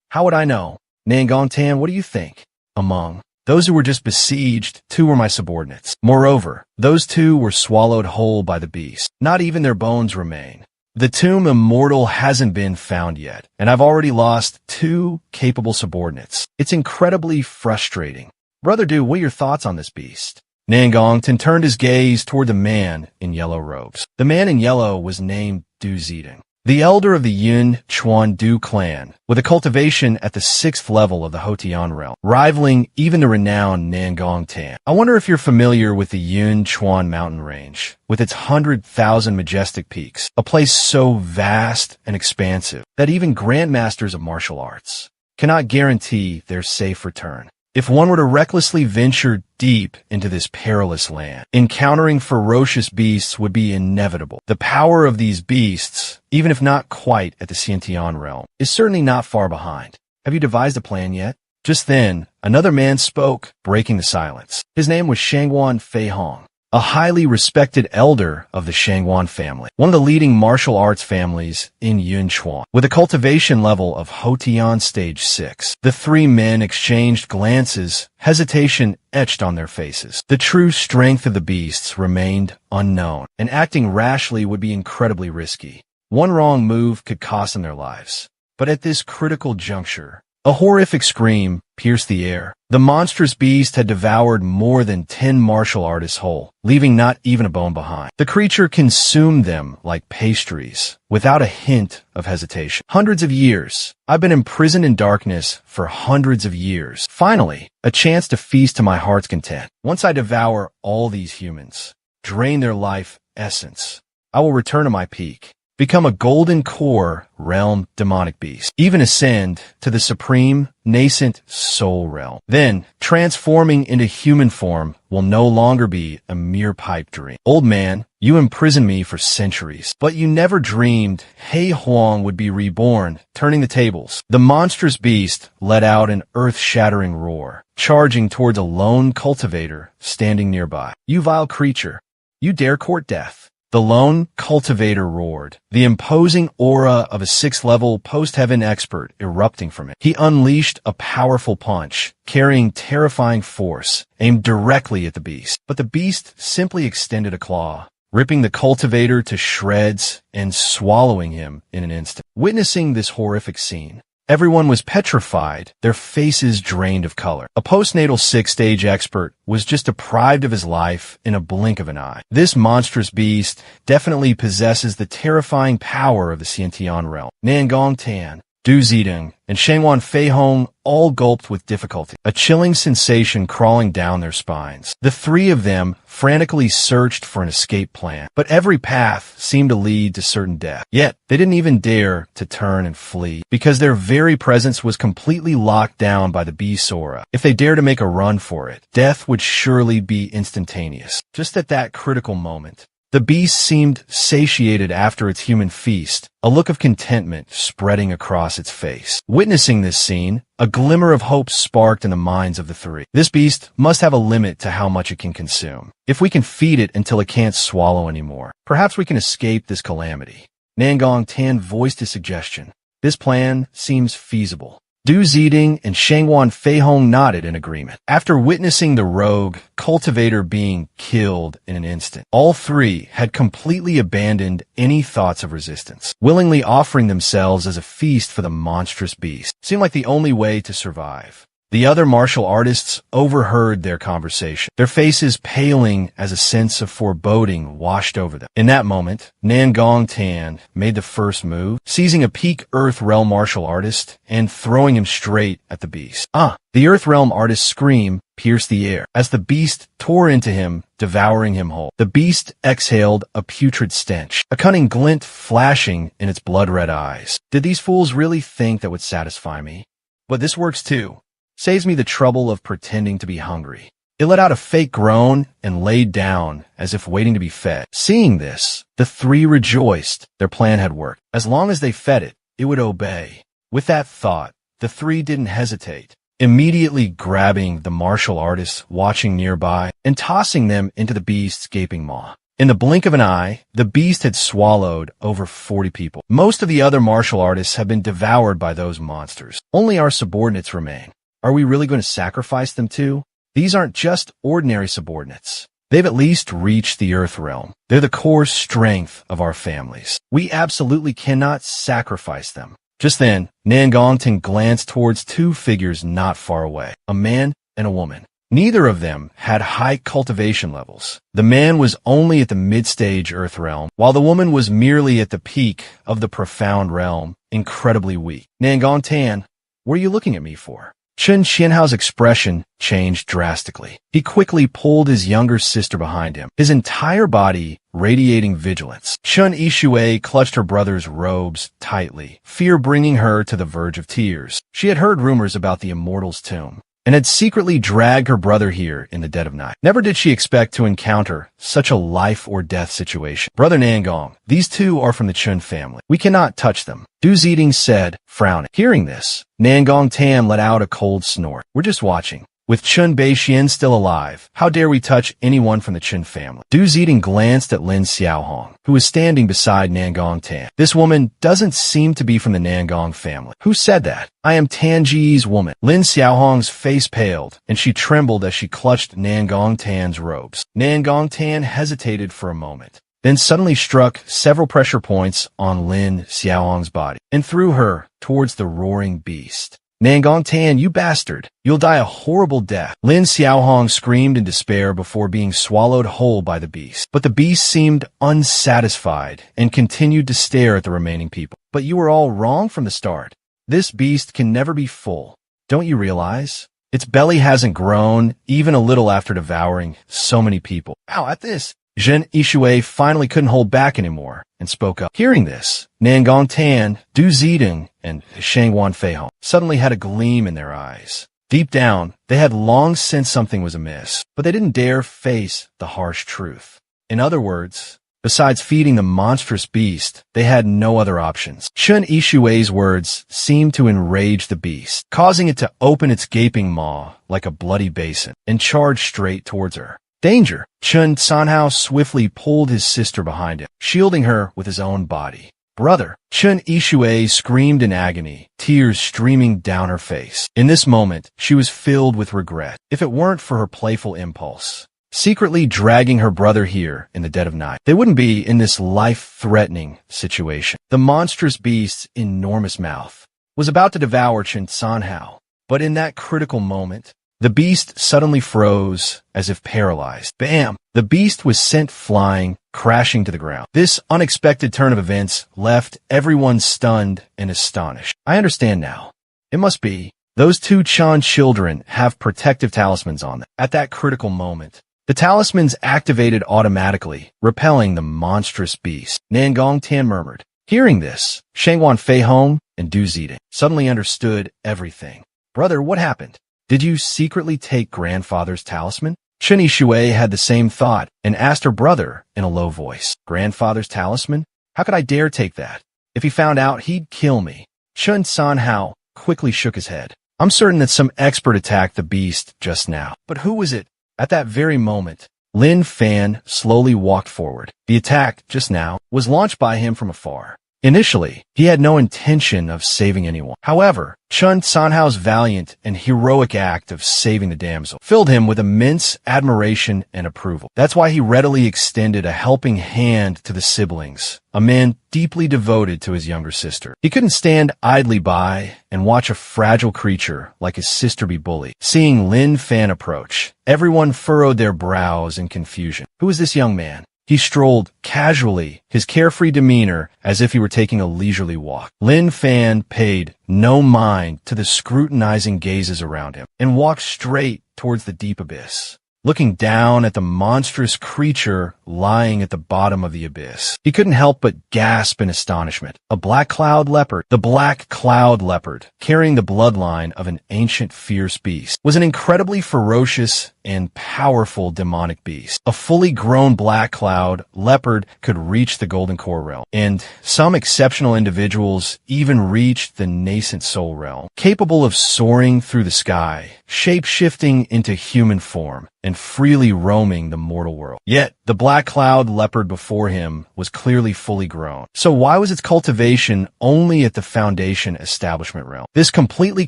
S1: How would I know? Nangongtan, what do you think? Among those who were just besieged, two were my subordinates. Moreover, those two were swallowed whole by the beast. Not even their bones remain. The tomb immortal hasn't been found yet, and I've already lost two capable subordinates. It's incredibly frustrating. Brother Du, what are your thoughts on this beast? Nangongtan turned his gaze toward the man in yellow robes. The man in yellow was named Du Zidong, the elder of the Yun Chuan Du clan, with a cultivation at the 6th level of the Hotian realm, rivaling even the renowned Nangongtan. I wonder if you're familiar with the Yun Chuan mountain range, with its 100,000 majestic peaks, a place so vast and expansive that even grandmasters of martial arts cannot guarantee their safe return. If one were to recklessly venture deep into this perilous land, encountering ferocious beasts would be inevitable. The power of these beasts, even if not quite at the Xiantian realm, is certainly not far behind. Have you devised a plan yet? Just then, another man spoke, breaking the silence. His name was Shangguan Feihong, a highly respected elder of the Shangguan family, one of the leading martial arts families in Yunchuan, with a cultivation level of Hotian Stage 6. The three men exchanged glances, hesitation etched on their faces. The true strength of the beasts remained unknown, and acting rashly would be incredibly risky. One wrong move could cost them their lives. But at this critical juncture, a horrific scream pierced the air. The monstrous beast had devoured more than 10 martial artists whole, leaving not even a bone behind. The creature consumed them like pastries, without a hint of hesitation. Hundreds of years. I've been imprisoned in darkness for hundreds of years. Finally, a chance to feast to my heart's content. Once I devour all these humans, drain their life essence, I will return to my peak, become a golden core realm demonic beast, even ascend to the supreme nascent soul realm. Then, transforming into human form will no longer be a mere pipe dream. Old man, you imprisoned me for centuries, but you never dreamed He Huang would be reborn, turning the tables. The monstrous beast let out an earth-shattering roar, charging towards a lone cultivator standing nearby. You vile creature, you dare court death. The lone cultivator roared, the imposing aura of a 6th-level post-heaven expert erupting from it. He unleashed a powerful punch, carrying terrifying force, aimed directly at the beast. But the beast simply extended a claw, ripping the cultivator to shreds and swallowing him in an instant. Witnessing this horrific scene, everyone was petrified, their faces drained of color. A postnatal 6th-stage expert was just deprived of his life in a blink of an eye. This monstrous beast definitely possesses the terrifying power of the Xiantian realm. Nangongtan, Du Zidong, and Shangguan Feihong all gulped with difficulty, a chilling sensation crawling down their spines. The three of them frantically searched for an escape plan, but every path seemed to lead to certain death. Yet, they didn't even dare to turn and flee, because their very presence was completely locked down by the beast's aura. If they dared to make a run for it, death would surely be instantaneous. Just at that critical moment, the beast seemed satiated after its human feast, a look of contentment spreading across its face. Witnessing this scene, a glimmer of hope sparked in the minds of the three. This beast must have a limit to how much it can consume. If we can feed it until it can't swallow anymore, perhaps we can escape this calamity. Nangongtan voiced a suggestion. This plan seems feasible. Du Zidong and Shangguan Feihong nodded in agreement. After witnessing the rogue cultivator being killed in an instant, all three had completely abandoned any thoughts of resistance, willingly offering themselves as a feast for the monstrous beast. Seemed like the only way to survive. The other martial artists overheard their conversation, their faces paling as a sense of foreboding washed over them. In that moment, Nangong Tan made the first move, seizing a peak Earth Realm martial artist and throwing him straight at the beast. The Earth Realm artist's scream pierced the air as the beast tore into him, devouring him whole. The beast exhaled a putrid stench, a cunning glint flashing in its blood-red eyes. Did these fools really think that would satisfy me? But this works too. Saves me the trouble of pretending to be hungry. It let out a fake groan and laid down as if waiting to be fed. Seeing this, the three rejoiced. Their plan had worked. As long as they fed it, it would obey. With that thought, the three didn't hesitate, immediately grabbing the martial artists watching nearby and tossing them into the beast's gaping maw. In the blink of an eye, the beast had swallowed over 40 people. Most of the other martial artists have been devoured by those monsters. Only our subordinates remain. Are we really going to sacrifice them too? These aren't just ordinary subordinates. They've at least reached the Earth Realm. They're the core strength of our families. We absolutely cannot sacrifice them. Just then, Nangong Tan glanced towards two figures not far away, a man and a woman. Neither of them had high cultivation levels. The man was only at the mid-stage Earth Realm, while the woman was merely at the peak of the Profound Realm, incredibly weak. Nangong Tan, what are you looking at me for? Chen Xianhao's expression changed drastically. He quickly pulled his younger sister behind him, his entire body radiating vigilance. Chen Yixue clutched her brother's robes tightly, fear bringing her to the verge of tears. She had heard rumors about the Immortal's tomb, and had secretly dragged her brother here in the dead of night. Never did she expect to encounter such a life-or-death situation. Brother Nangong, these two are from the Chen family. We cannot touch them, Du Ziding said, frowning. Hearing this, Nangong Tan let out a cold snort. We're just watching. With Chen Beixian still alive, how dare we touch anyone from the Chen family? Du Ziding glanced at Lin Xiaohong, who was standing beside Nangong Tan. This woman doesn't seem to be from the Nangong family. Who said that? I am Tan Ji's woman. Lin Xiaohong's face paled, and she trembled as she clutched Nangong Tan's robes. Nangong Tan hesitated for a moment, then suddenly struck several pressure points on Lin Xiaohong's body and threw her towards the roaring beast. Nangong Tan, you bastard! You'll die a horrible death. Lin Xiaohong screamed in despair before being swallowed whole by the beast. But the beast seemed unsatisfied and continued to stare at the remaining people. But you were all wrong from the start. This beast can never be full. Don't you realize? Its belly hasn't grown even a little after devouring so many people. Ow, at this, Zhen Yixue finally couldn't hold back anymore and spoke up. Hearing this, Nangong Tan, Du Ziding, and Shangwan Feihong suddenly had a gleam in their eyes. Deep down, they had long sensed something was amiss, but they didn't dare face the harsh truth. In other words, besides feeding the monstrous beast, they had no other options. Chen Yixue's words seemed to enrage the beast, causing it to open its gaping maw like a bloody basin and charge straight towards her. Danger! Chen Sanhao swiftly pulled his sister behind him, shielding her with his own body. Brother! Chen Yixue screamed in agony, tears streaming down her face. In this moment, she was filled with regret, if it weren't for her playful impulse. Secretly dragging her brother here in the dead of night, they wouldn't be in this life-threatening situation. The monstrous beast's enormous mouth was about to devour Chen Sanhao, but in that critical moment, the beast suddenly froze as if paralyzed. Bam! The beast was sent flying, crashing to the ground. This unexpected turn of events left everyone stunned and astonished. I understand now. It must be. Those two Chan children have protective talismans on them. At that critical moment, the talismans activated automatically, repelling the monstrous beast. Nangong Tan murmured. Hearing this, Shangwan Feihong and Du Ziding suddenly understood everything. Brother, what happened? Did you secretly take grandfather's talisman? Chen Yixue had the same thought and asked her brother in a low voice. Grandfather's talisman? How could I dare take that? If he found out, he'd kill me. Chen Sanhao quickly shook his head. I'm certain that some expert attacked the beast just now. But who was it? At that very moment, Lin Fan slowly walked forward. The attack, just now, was launched by him from afar. Initially, he had no intention of saving anyone. However, Chun Sanhao's valiant and heroic act of saving the damsel filled him with immense admiration and approval. That's why he readily extended a helping hand to the siblings, a man deeply devoted to his younger sister. He couldn't stand idly by and watch a fragile creature like his sister be bullied. Seeing Lin Fan approach, everyone furrowed their brows in confusion. Who is this young man? He strolled casually, his carefree demeanor as if he were taking a leisurely walk. Lin Fan paid no mind to the scrutinizing gazes around him and walked straight towards the deep abyss, looking down at the monstrous creature lying at the bottom of the abyss. He couldn't help but gasp in astonishment. A black cloud leopard, the black cloud leopard, carrying the bloodline of an ancient fierce beast, was an incredibly ferocious and powerful demonic beast. A fully grown black cloud leopard could reach the Golden Core realm, and some exceptional individuals even reached the nascent soul realm, capable of soaring through the sky, shape-shifting into human form, and freely roaming the mortal world. Yet, the black cloud leopard before him was clearly fully grown. So why was its cultivation only at the Foundation establishment realm? This completely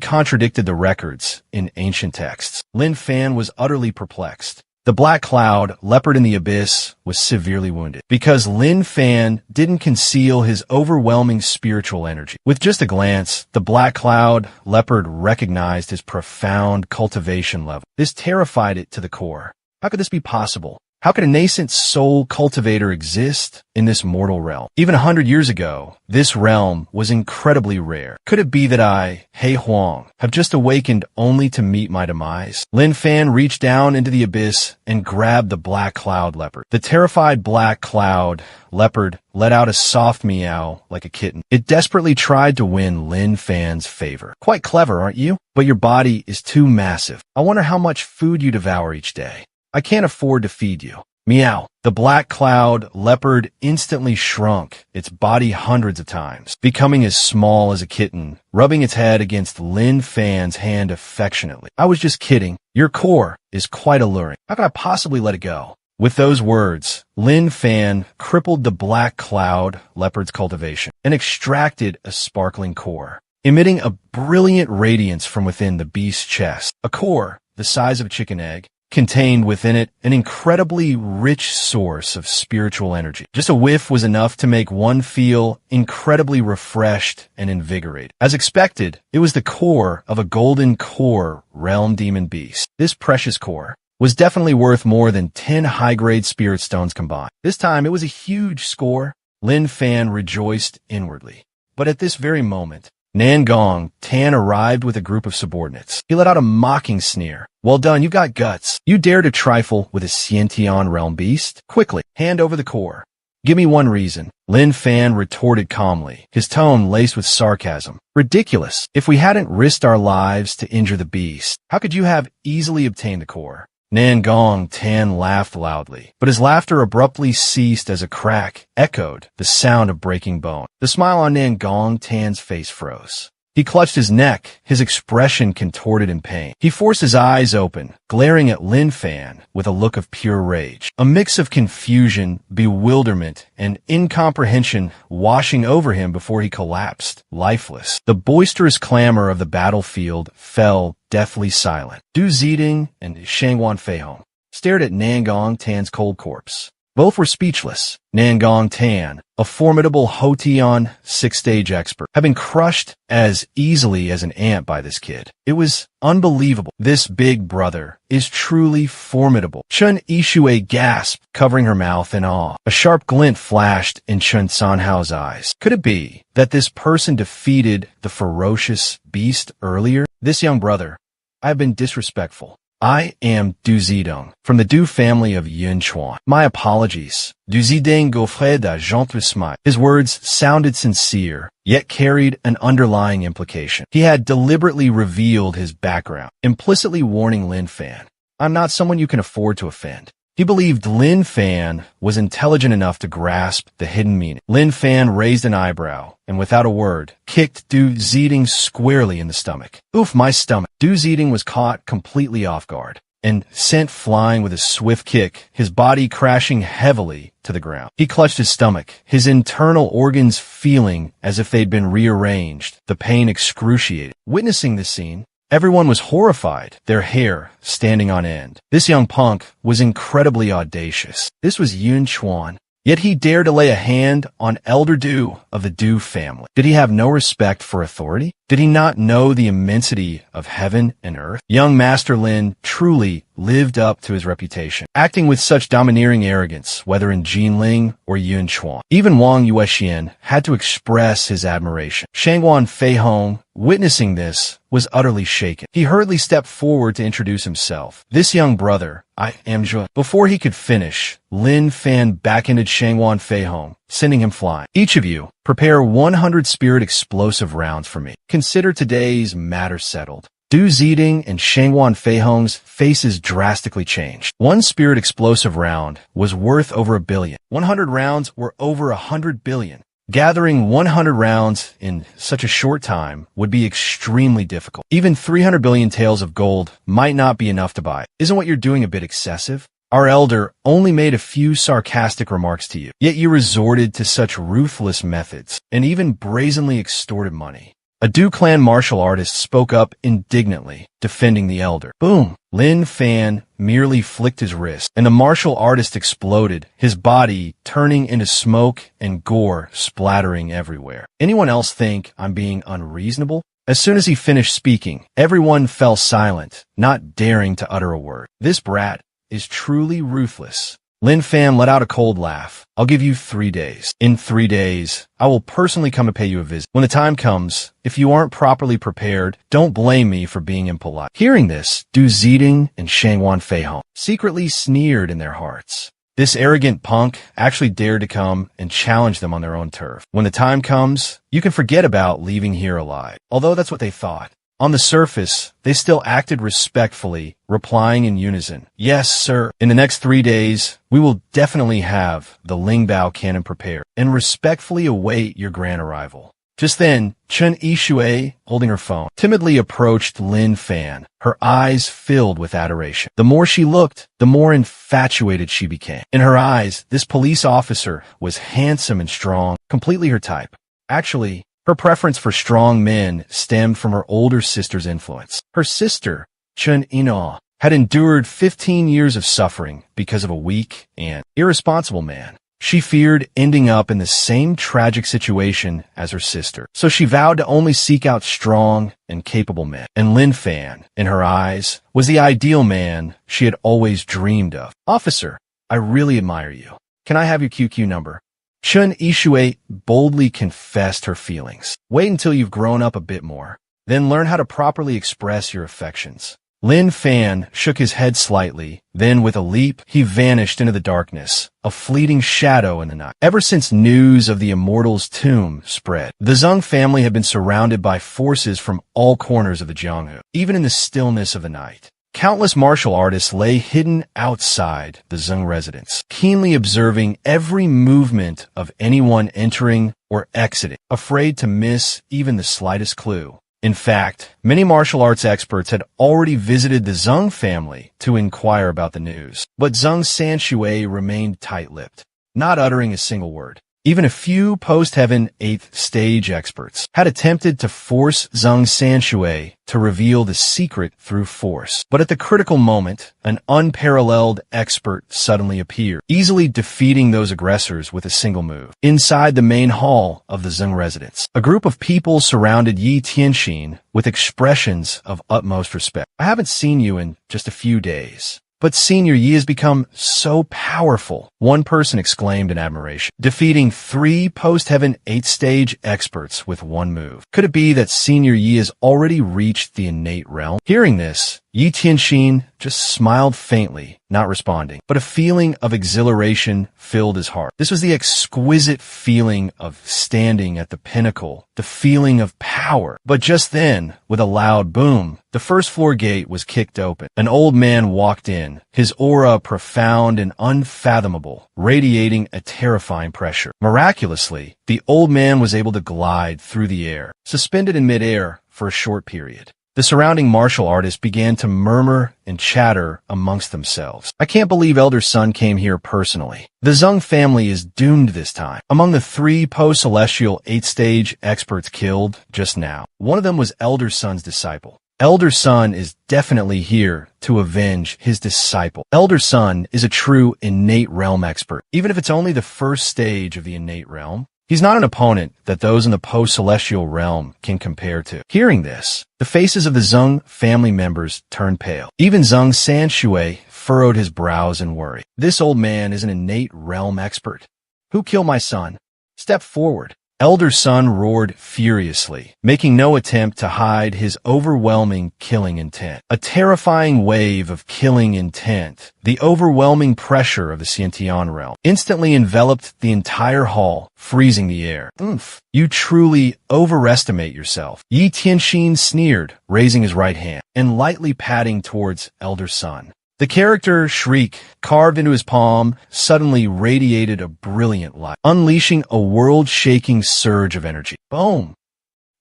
S1: contradicted the records in ancient texts. Lin Fan was utterly perplexed. The black cloud leopard in the abyss was severely wounded because Lin Fan didn't conceal his overwhelming spiritual energy. With just a glance, the black cloud leopard recognized his profound cultivation level. This terrified it to the core. How could this be possible? How could a nascent soul cultivator exist in this mortal realm? Even 100 years ago, this realm was incredibly rare. Could it be that I, He Huang, have just awakened only to meet my demise? Lin Fan reached down into the abyss and grabbed the black cloud leopard. The terrified black cloud leopard let out a soft meow like a kitten. It desperately tried to win Lin Fan's favor. Quite clever, aren't you? But your body is too massive. I wonder how much food you devour each day. I can't afford to feed you. Meow. The black cloud leopard instantly shrunk, its body hundreds of times, becoming as small as a kitten, rubbing its head against Lin Fan's hand affectionately. I was just kidding. Your core is quite alluring. How could I possibly let it go? With those words, Lin Fan crippled the black cloud leopard's cultivation and extracted a sparkling core, emitting a brilliant radiance from within the beast's chest. A core the size of a chicken egg, contained within it an incredibly rich source of spiritual energy. Just a whiff was enough to make one feel incredibly refreshed and invigorated. As expected, it was the core of a golden core realm demon beast. This precious core was definitely worth more than 10 high-grade spirit stones combined. This time, it was a huge score. Lin Fan rejoiced inwardly. But at this very moment, Nangong Tan arrived with a group of subordinates. He let out a mocking sneer. Well done, you've got guts. You dare to trifle with a Xiantian realm beast? Quickly, hand over the core. Give me one reason. Lin Fan retorted calmly, his tone laced with sarcasm. Ridiculous. If we hadn't risked our lives to injure the beast, how could you have easily obtained the core? Nangong Tan laughed loudly, but his laughter abruptly ceased as a crack echoed the sound of breaking bone. The smile on Nangong Tan's face froze. He clutched his neck, his expression contorted in pain. He forced his eyes open, glaring at Lin Fan with a look of pure rage. A mix of confusion, bewilderment, and incomprehension washing over him before he collapsed, lifeless. The boisterous clamor of the battlefield fell deathly silent. Du Ziding and Shangwan Feihong stared at Nangong Tan's cold corpse. Both were speechless. Nangong Tan, a formidable Hotian six-stage expert, had been crushed as easily as an ant by this kid. It was unbelievable. This big brother is truly formidable. Chun Yixue gasped, covering her mouth in awe. A sharp glint flashed in Chun Sanhao's eyes. Could it be that this person defeated the ferocious beast earlier? This young brother, I have been disrespectful. I am Du Zidong, from the Du family of Yunchuan. My apologies. Du Ziding Gaufret da Gentresmai. His words sounded sincere, yet carried an underlying implication. He had deliberately revealed his background, implicitly warning Lin Fan, I'm not someone you can afford to offend. He believed Lin Fan was intelligent enough to grasp the hidden meaning. Lin Fan raised an eyebrow, and without a word, kicked Du Ziding squarely in the stomach. Oof, my stomach. Du Ziding was caught completely off guard, and sent flying with a swift kick, his body crashing heavily to the ground. He clutched his stomach, his internal organs feeling as if they'd been rearranged, the pain excruciating. Witnessing this scene, everyone was horrified, their hair standing on end. This young punk was incredibly audacious. This was Yun Chuan. Yet he dared to lay a hand on Elder Du of the Du family. Did he have no respect for authority? Did he not know the immensity of heaven and earth? Young Master Lin truly lived up to his reputation, acting with such domineering arrogance, whether in Jinling or Yun Chuan. Even Wang Yuexian had to express his admiration. Shangguan Feihong, witnessing this, was utterly shaken. He hurriedly stepped forward to introduce himself. This young brother, I am Zhe. Before he could finish, Lin Fan backhanded Shangguan Feihong, sending him flying. Each of you, prepare 100 spirit explosive rounds for me. Consider today's matter settled. Du Ziding and Shangguan Feihong's faces drastically changed. One spirit explosive round was worth over 1 billion. 100 rounds were over 100 billion. Gathering 100 rounds in such a short time would be extremely difficult. Even 300 billion taels of gold might not be enough to buy. Isn't what you're doing a bit excessive? Our elder only made a few sarcastic remarks to you, yet you resorted to such ruthless methods and even brazenly extorted money. A Du clan martial artist spoke up indignantly, defending the elder. Boom! Lin Fan merely flicked his wrist, and the martial artist exploded, his body turning into smoke and gore splattering everywhere. Anyone else think I'm being unreasonable? As soon as he finished speaking, everyone fell silent, not daring to utter a word. This brat is truly ruthless. Lin Fan let out a cold laugh. I'll give you 3 days. In 3 days, I will personally come to pay you a visit. When the time comes, if you aren't properly prepared, don't blame me for being impolite. Hearing this, Du Ziding and Shangguan Feihong secretly sneered in their hearts. This arrogant punk actually dared to come and challenge them on their own turf. When the time comes, you can forget about leaving here alive. Although that's what they thought. On the surface, they still acted respectfully, replying in unison, "Yes, sir. In the next 3 days, we will definitely have the Lingbao cannon prepared and respectfully await your grand arrival." Just then, Chen Yishui, holding her phone, timidly approached Lin Fan, her eyes filled with adoration. The more she looked, the more infatuated she became. In her eyes, this police officer was handsome and strong, completely her type. Actually, her preference for strong men stemmed from her older sister's influence. Her sister, Chen Yinao, had endured 15 years of suffering because of a weak and irresponsible man. She feared ending up in the same tragic situation as her sister, so she vowed to only seek out strong and capable men. And Lin Fan, in her eyes, was the ideal man she had always dreamed of. "Officer, I really admire you. Can I have your QQ number?" Chen Yishui boldly confessed her feelings. "Wait until you've grown up a bit more. Then learn how to properly express your affections." Lin Fan shook his head slightly, then with a leap, he vanished into the darkness, a fleeting shadow in the night. Ever since news of the immortal's tomb spread, the Zeng family had been surrounded by forces from all corners of the Jianghu. Even in the stillness of the night, countless martial artists lay hidden outside the Zeng residence, keenly observing every movement of anyone entering or exiting, afraid to miss even the slightest clue. In fact, many martial arts experts had already visited the Zeng family to inquire about the news. But Zeng Sanshui remained tight-lipped, not uttering a single word. Even a few post-heaven 8th stage experts had attempted to force Zeng Sanshui to reveal the secret through force. But at the critical moment, an unparalleled expert suddenly appeared, easily defeating those aggressors with a single move. Inside the main hall of the Zeng residence, a group of people surrounded Yi Tianxin with expressions of utmost respect. "I haven't seen you in just a few days. But Senior Yi has become so powerful," one person exclaimed in admiration, defeating 3 post-heaven 8th-stage experts with one move. Could it be that Senior Yi has already reached the innate realm? Hearing this, Yi Tianxin just smiled faintly, not responding, but a feeling of exhilaration filled his heart. This was the exquisite feeling of standing at the pinnacle, the feeling of power. But just then, with a loud boom, the first-floor gate was kicked open. An old man walked in, his aura profound and unfathomable, radiating a terrifying pressure. Miraculously, the old man was able to glide through the air, suspended in midair for a short period. The surrounding martial artists began to murmur and chatter amongst themselves. I can't believe Elder Sun came here personally. The Zheng family is doomed this time. Among the 3 post-celestial 8th-stage experts killed just now, one of them was Elder Sun's disciple. Elder Sun is definitely here to avenge his disciple. Elder Sun is a true innate realm expert. Even if it's only the first stage of the innate realm, he's not an opponent that those in the post-celestial realm can compare to. Hearing this, the faces of the Zheng family members turned pale. Even Zheng Sanshui furrowed his brows in worry. This old man is an innate realm expert. Who killed my son? Step forward. Elder Sun roared furiously, making no attempt to hide his overwhelming killing intent. A terrifying wave of killing intent, the overwhelming pressure of the Xiantian realm, instantly enveloped the entire hall, freezing the air. Oomph! You truly overestimate yourself. Yi Tianxin sneered, raising his right hand, and lightly patting towards Elder Sun. The character Shriek, carved into his palm, suddenly radiated a brilliant light, unleashing a world-shaking surge of energy. Boom!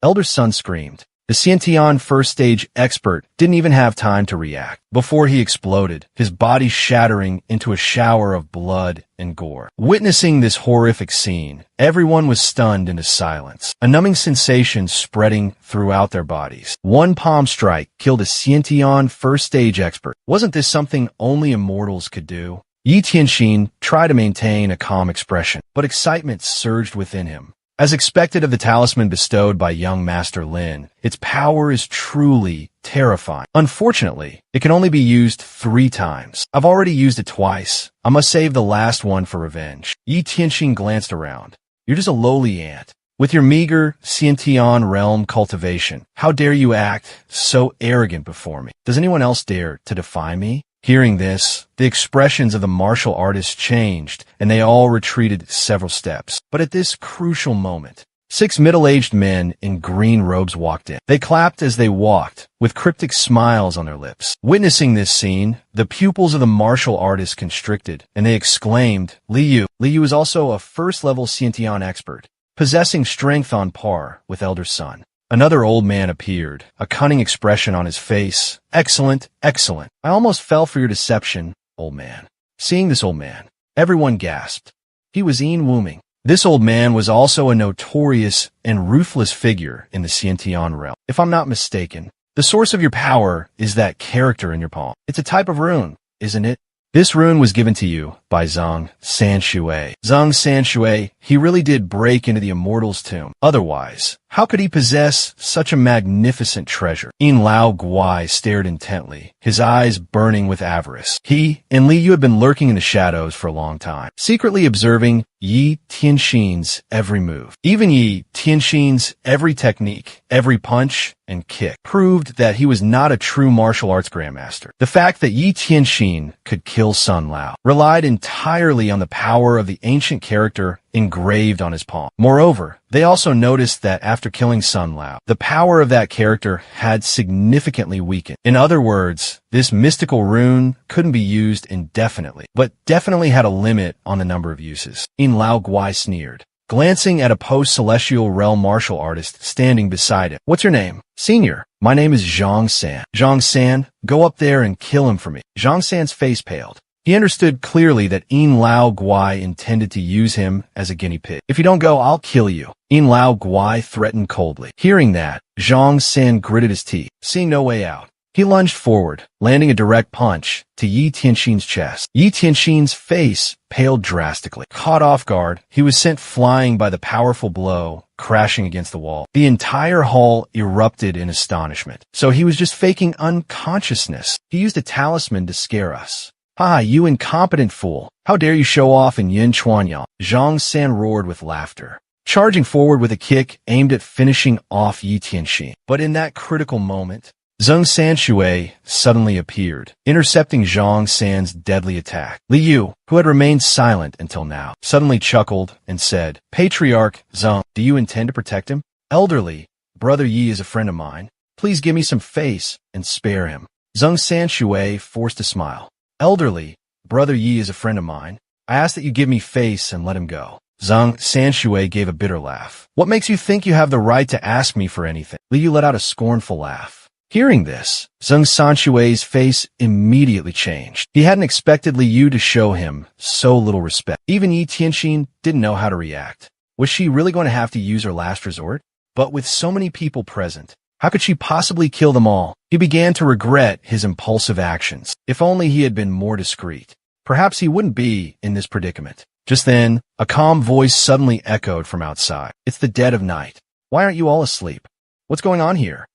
S1: Elder Sun screamed. The Xiantian first-stage expert didn't even have time to react before he exploded, his body shattering into a shower of blood and gore. Witnessing this horrific scene, everyone was stunned into silence, a numbing sensation spreading throughout their bodies. One palm strike killed a Xiantian first-stage expert. Wasn't this something only immortals could do? Yi Tianxin tried to maintain a calm expression, but excitement surged within him. As expected of the talisman bestowed by young Master Lin, its power is truly terrifying. Unfortunately, it can only be used 3 times. I've already used it twice. I must save the last one for revenge. Yi Tianxin glanced around. You're just a lowly ant. With your meager Xiantian realm cultivation, how dare you act so arrogant before me? Does anyone else dare to defy me? Hearing this, the expressions of the martial artists changed, and they all retreated several steps. But at this crucial moment, 6 middle-aged men in green robes walked in. They clapped as they walked, with cryptic smiles on their lips. Witnessing this scene, the pupils of the martial artists constricted, and they exclaimed, Li Yu. Li Yu is also a first-level Xiantian expert, possessing strength on par with Elder Sun. Another old man appeared, a cunning expression on his face. Excellent, excellent. I almost fell for your deception, old man. Seeing this old man, everyone gasped. He was Yin Wuming. This old man was also a notorious and ruthless figure in the Xiantian realm. If I'm not mistaken, the source of your power is that character in your palm. It's a type of rune, isn't it? This rune was given to you by Zheng Sanshui. Zheng Sanshui, he really did break into the immortal's tomb. Otherwise, how could he possess such a magnificent treasure? Yin Lao Guai stared intently, his eyes burning with avarice. He and Li Yu had been lurking in the shadows for a long time, secretly observing Yi Tianxin's every move. Even Yi Tianxin's every technique, every punch and kick proved that he was not a true martial arts grandmaster. The fact that Yi Tianxin could kill Sun Lao relied entirely on the power of the ancient character engraved on his palm. Moreover, they also noticed that after killing Sun Lao, the power of that character had significantly weakened. In other words, this mystical rune couldn't be used indefinitely, but definitely had a limit on the number of uses. Yin Lao Guai sneered, glancing at a post-celestial realm martial artist standing beside him. What's your name? Senior. My name is Zhang San. Zhang San, go up there and kill him for me. Zhang San's face paled. He understood clearly that Yin Lao Guai intended to use him as a guinea pig. If you don't go, I'll kill you. Yin Lao Guai threatened coldly. Hearing that, Zhang San gritted his teeth, seeing no way out. He lunged forward, landing a direct punch to Yi Tianxin's chest. Yi Tianxin's face paled drastically. Caught off guard, he was sent flying by the powerful blow, crashing against the wall. The entire hall erupted in astonishment. So he was just faking unconsciousness. He used a talisman to scare us. Ah, you incompetent fool. How dare you show off in Yin Chuanyang? Zhang San roared with laughter, charging forward with a kick aimed at finishing off Yi Tianxin. But in that critical moment, Zheng Sanshui suddenly appeared, intercepting Zhang San's deadly attack. Li Yu, who had remained silent until now, suddenly chuckled and said, Patriarch Zheng, do you intend to protect him? Elderly, Brother Yi is a friend of mine. Please give me some face and spare him. Zheng Sanshui forced a smile. Elderly, Brother Yi is a friend of mine. I ask that you give me face and let him go. Zheng Sanshui gave a bitter laugh. What makes you think you have the right to ask me for anything? Li Yu let out a scornful laugh. Hearing this, Zheng Sanshui's face immediately changed. He hadn't expected Li Yu to show him so little respect. Even Yi Tianxin didn't know how to react. Was she really going to have to use her last resort? But with so many people present, how could she possibly kill them all? He began to regret his impulsive actions. If only he had been more discreet. Perhaps he wouldn't be in this predicament. Just then, a calm voice suddenly echoed from outside. It's the dead of night. Why aren't you all asleep? What's going on here?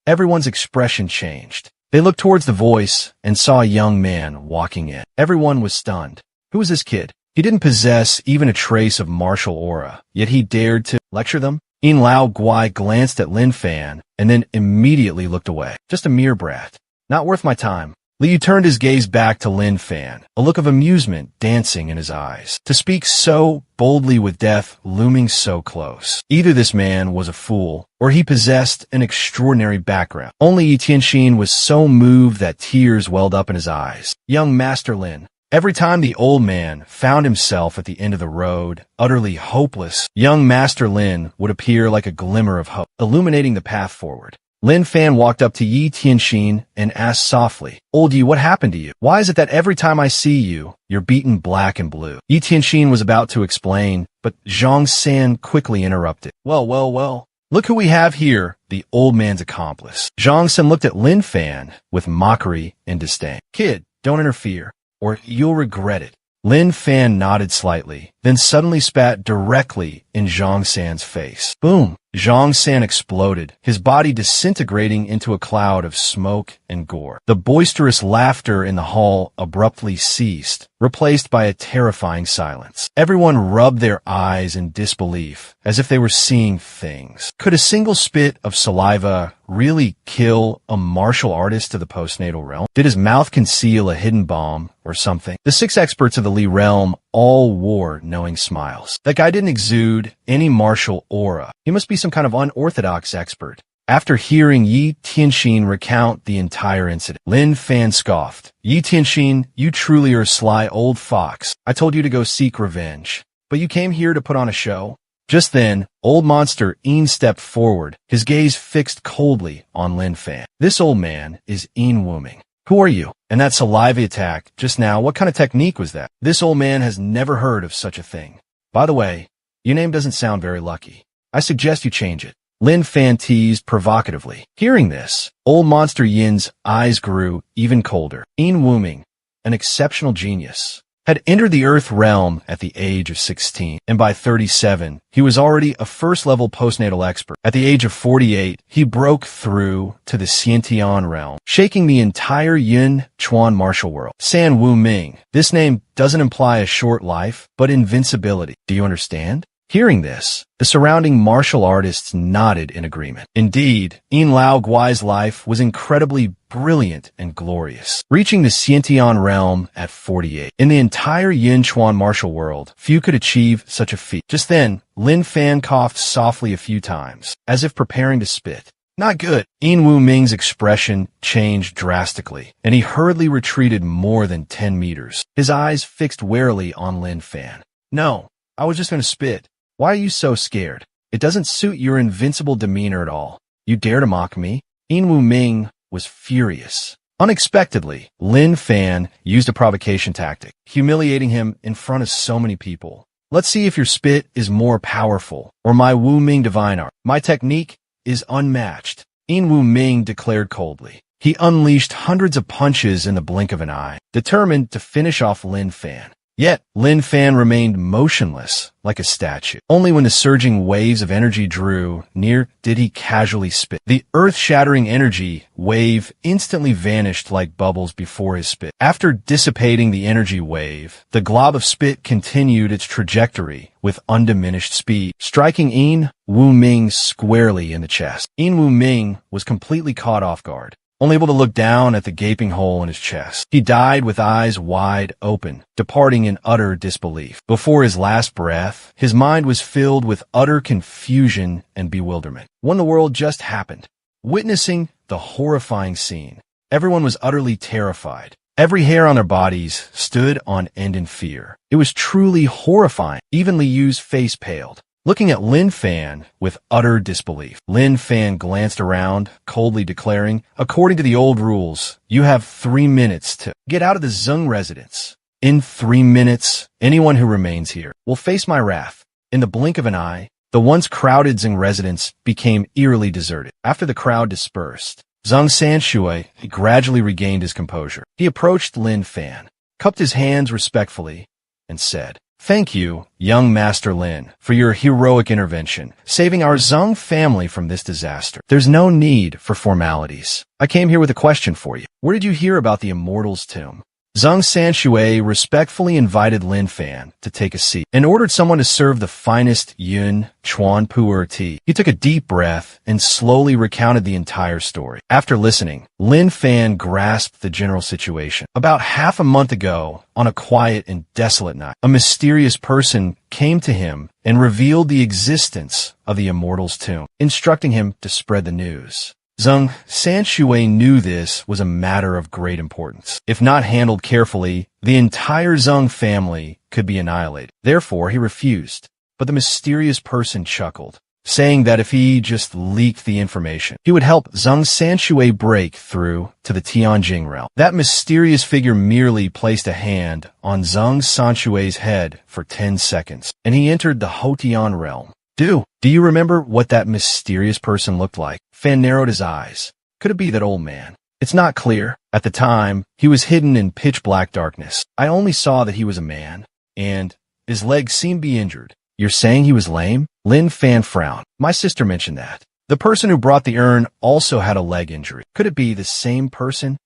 S1: Everyone's expression changed. They looked towards the voice and saw a young man walking in. Everyone was stunned. Who was this kid? He didn't possess even a trace of martial aura, yet he dared to lecture them. Yin Lao Guai glanced at Lin Fan and then immediately looked away. Just a mere brat. Not worth my time. Li Yu turned his gaze back to Lin Fan, a look of amusement dancing in his eyes. To speak so boldly with death looming so close. Either this man was a fool, or he possessed an extraordinary background. Only Yi Tianxin was so moved that tears welled up in his eyes. Young Master Lin. Every time the old man found himself at the end of the road, utterly hopeless, young Master Lin would appear like a glimmer of hope, illuminating the path forward. Lin Fan walked up to Yi Tianxin and asked softly, Old Yi, what happened to you? Why is it that every time I see you, you're beaten black and blue? Yi Tianxin was about to explain, but Zhang San quickly interrupted. Well. Look who we have here, the old man's accomplice. Zhang San looked at Lin Fan with mockery and disdain. Kid, don't interfere, or you'll regret it. Lin Fan nodded slightly, then suddenly spat directly in Zhang San's face. Boom! Zhang San exploded, his body disintegrating into a cloud of smoke and gore. The boisterous laughter in the hall abruptly ceased, replaced by a terrifying silence. Everyone rubbed their eyes in disbelief, as if they were seeing things. Could a single spit of saliva really kill a martial artist to the postnatal realm? Did his mouth conceal a hidden bomb or something? The 6 experts of the Li realm all wore knowing smiles. That guy didn't exude any martial aura. He must be some kind of unorthodox expert. After hearing Yi Tianxin recount the entire incident, Lin Fan scoffed. Yi Tianxin, you truly are a sly old fox. I told you to go seek revenge, but you came here to put on a show? Just then, old monster Yin stepped forward, his gaze fixed coldly on Lin Fan. This old man is Yin Wuming. Who are you? And that saliva attack just now, what kind of technique was that? This old man has never heard of such a thing. By the way, your name doesn't sound very lucky. I suggest you change it. Lin Fan teased provocatively. Hearing this, old monster Yin's eyes grew even colder. Yin Wuming, an exceptional genius, had entered the Earth realm at the age of 16, and by 37, he was already a first-level postnatal expert. At the age of 48, he broke through to the Xiantian realm, shaking the entire Yun Chuan martial world. San Wuming. This name doesn't imply a short life, but invincibility. Do you understand? Hearing this, the surrounding martial artists nodded in agreement. Indeed, Yin Lao Guai's life was incredibly brilliant and glorious, reaching the Xiantian realm at 48. In the entire Yin Chuan martial world, few could achieve such a feat. Just then, Lin Fan coughed softly a few times, as if preparing to spit. Not good. Yin Wuming's expression changed drastically, and he hurriedly retreated more than 10 meters, his eyes fixed warily on Lin Fan. No, I was just going to spit. Why are you so scared? It doesn't suit your invincible demeanor at all. You dare to mock me? Yin Wuming was furious. Unexpectedly, Lin Fan used a provocation tactic, humiliating him in front of so many people. Let's see if your spit is more powerful, or my Wuming divine art. My technique is unmatched, Yin Wuming declared coldly. He unleashed hundreds of punches in the blink of an eye, determined to finish off Lin Fan. Yet, Lin Fan remained motionless, like a statue. Only when the surging waves of energy drew near did he casually spit. The earth-shattering energy wave instantly vanished like bubbles before his spit. After dissipating the energy wave, the glob of spit continued its trajectory with undiminished speed, striking Yin Wuming squarely in the chest. Yin Wuming was completely caught off guard, only able to look down at the gaping hole in his chest. He died with eyes wide open, departing in utter disbelief. Before his last breath, his mind was filled with utter confusion and bewilderment. When the world just happened, witnessing the horrifying scene, everyone was utterly terrified. Every hair on their bodies stood on end in fear. It was truly horrifying. Even Li Yu's face paled. looking at Lin Fan with utter disbelief. Lin Fan glanced around, coldly declaring, "According to the old rules, you have 3 minutes to get out of the Zeng residence. In 3 minutes, anyone who remains here will face my wrath." In the blink of an eye, the once crowded Zeng residence became eerily deserted. After the crowd dispersed, Zeng Sanshui gradually regained his composure. He approached Lin Fan, cupped his hands respectfully, and said, "Thank you, young Master Lin, for your heroic intervention, saving our Zeng family from this disaster. There's no need for formalities. I came here with a question for you. Where did you hear about the Immortal's Tomb?" Zeng Sanshui respectfully invited Lin Fan to take a seat and ordered someone to serve the finest Yun Chuan Pu'er tea. He took a deep breath and slowly recounted the entire story. After listening, Lin Fan grasped the general situation. About half a month ago, on a quiet and desolate night, a mysterious person came to him and revealed the existence of the Immortal's Tomb, instructing him to spread the news. Zeng Sanshui knew this was a matter of great importance. If not handled carefully, the entire Zeng family could be annihilated. Therefore, he refused. But the mysterious person chuckled, saying that if he just leaked the information, he would help Zeng Sanshui break through to the Tianjing realm. That mysterious figure merely placed a hand on Zeng Sanshui's head for 10 seconds, and he entered the Hotian realm. Do you remember what that mysterious person looked like? Fan narrowed his eyes. Could it be that old man? It's not clear. At the time, he was hidden in pitch-black darkness. I only saw that he was a man, and his legs seemed to be injured. You're saying he was lame? Lin Fan frowned. My sister mentioned that. The person who brought the urn also had a leg injury. Could it be the same person?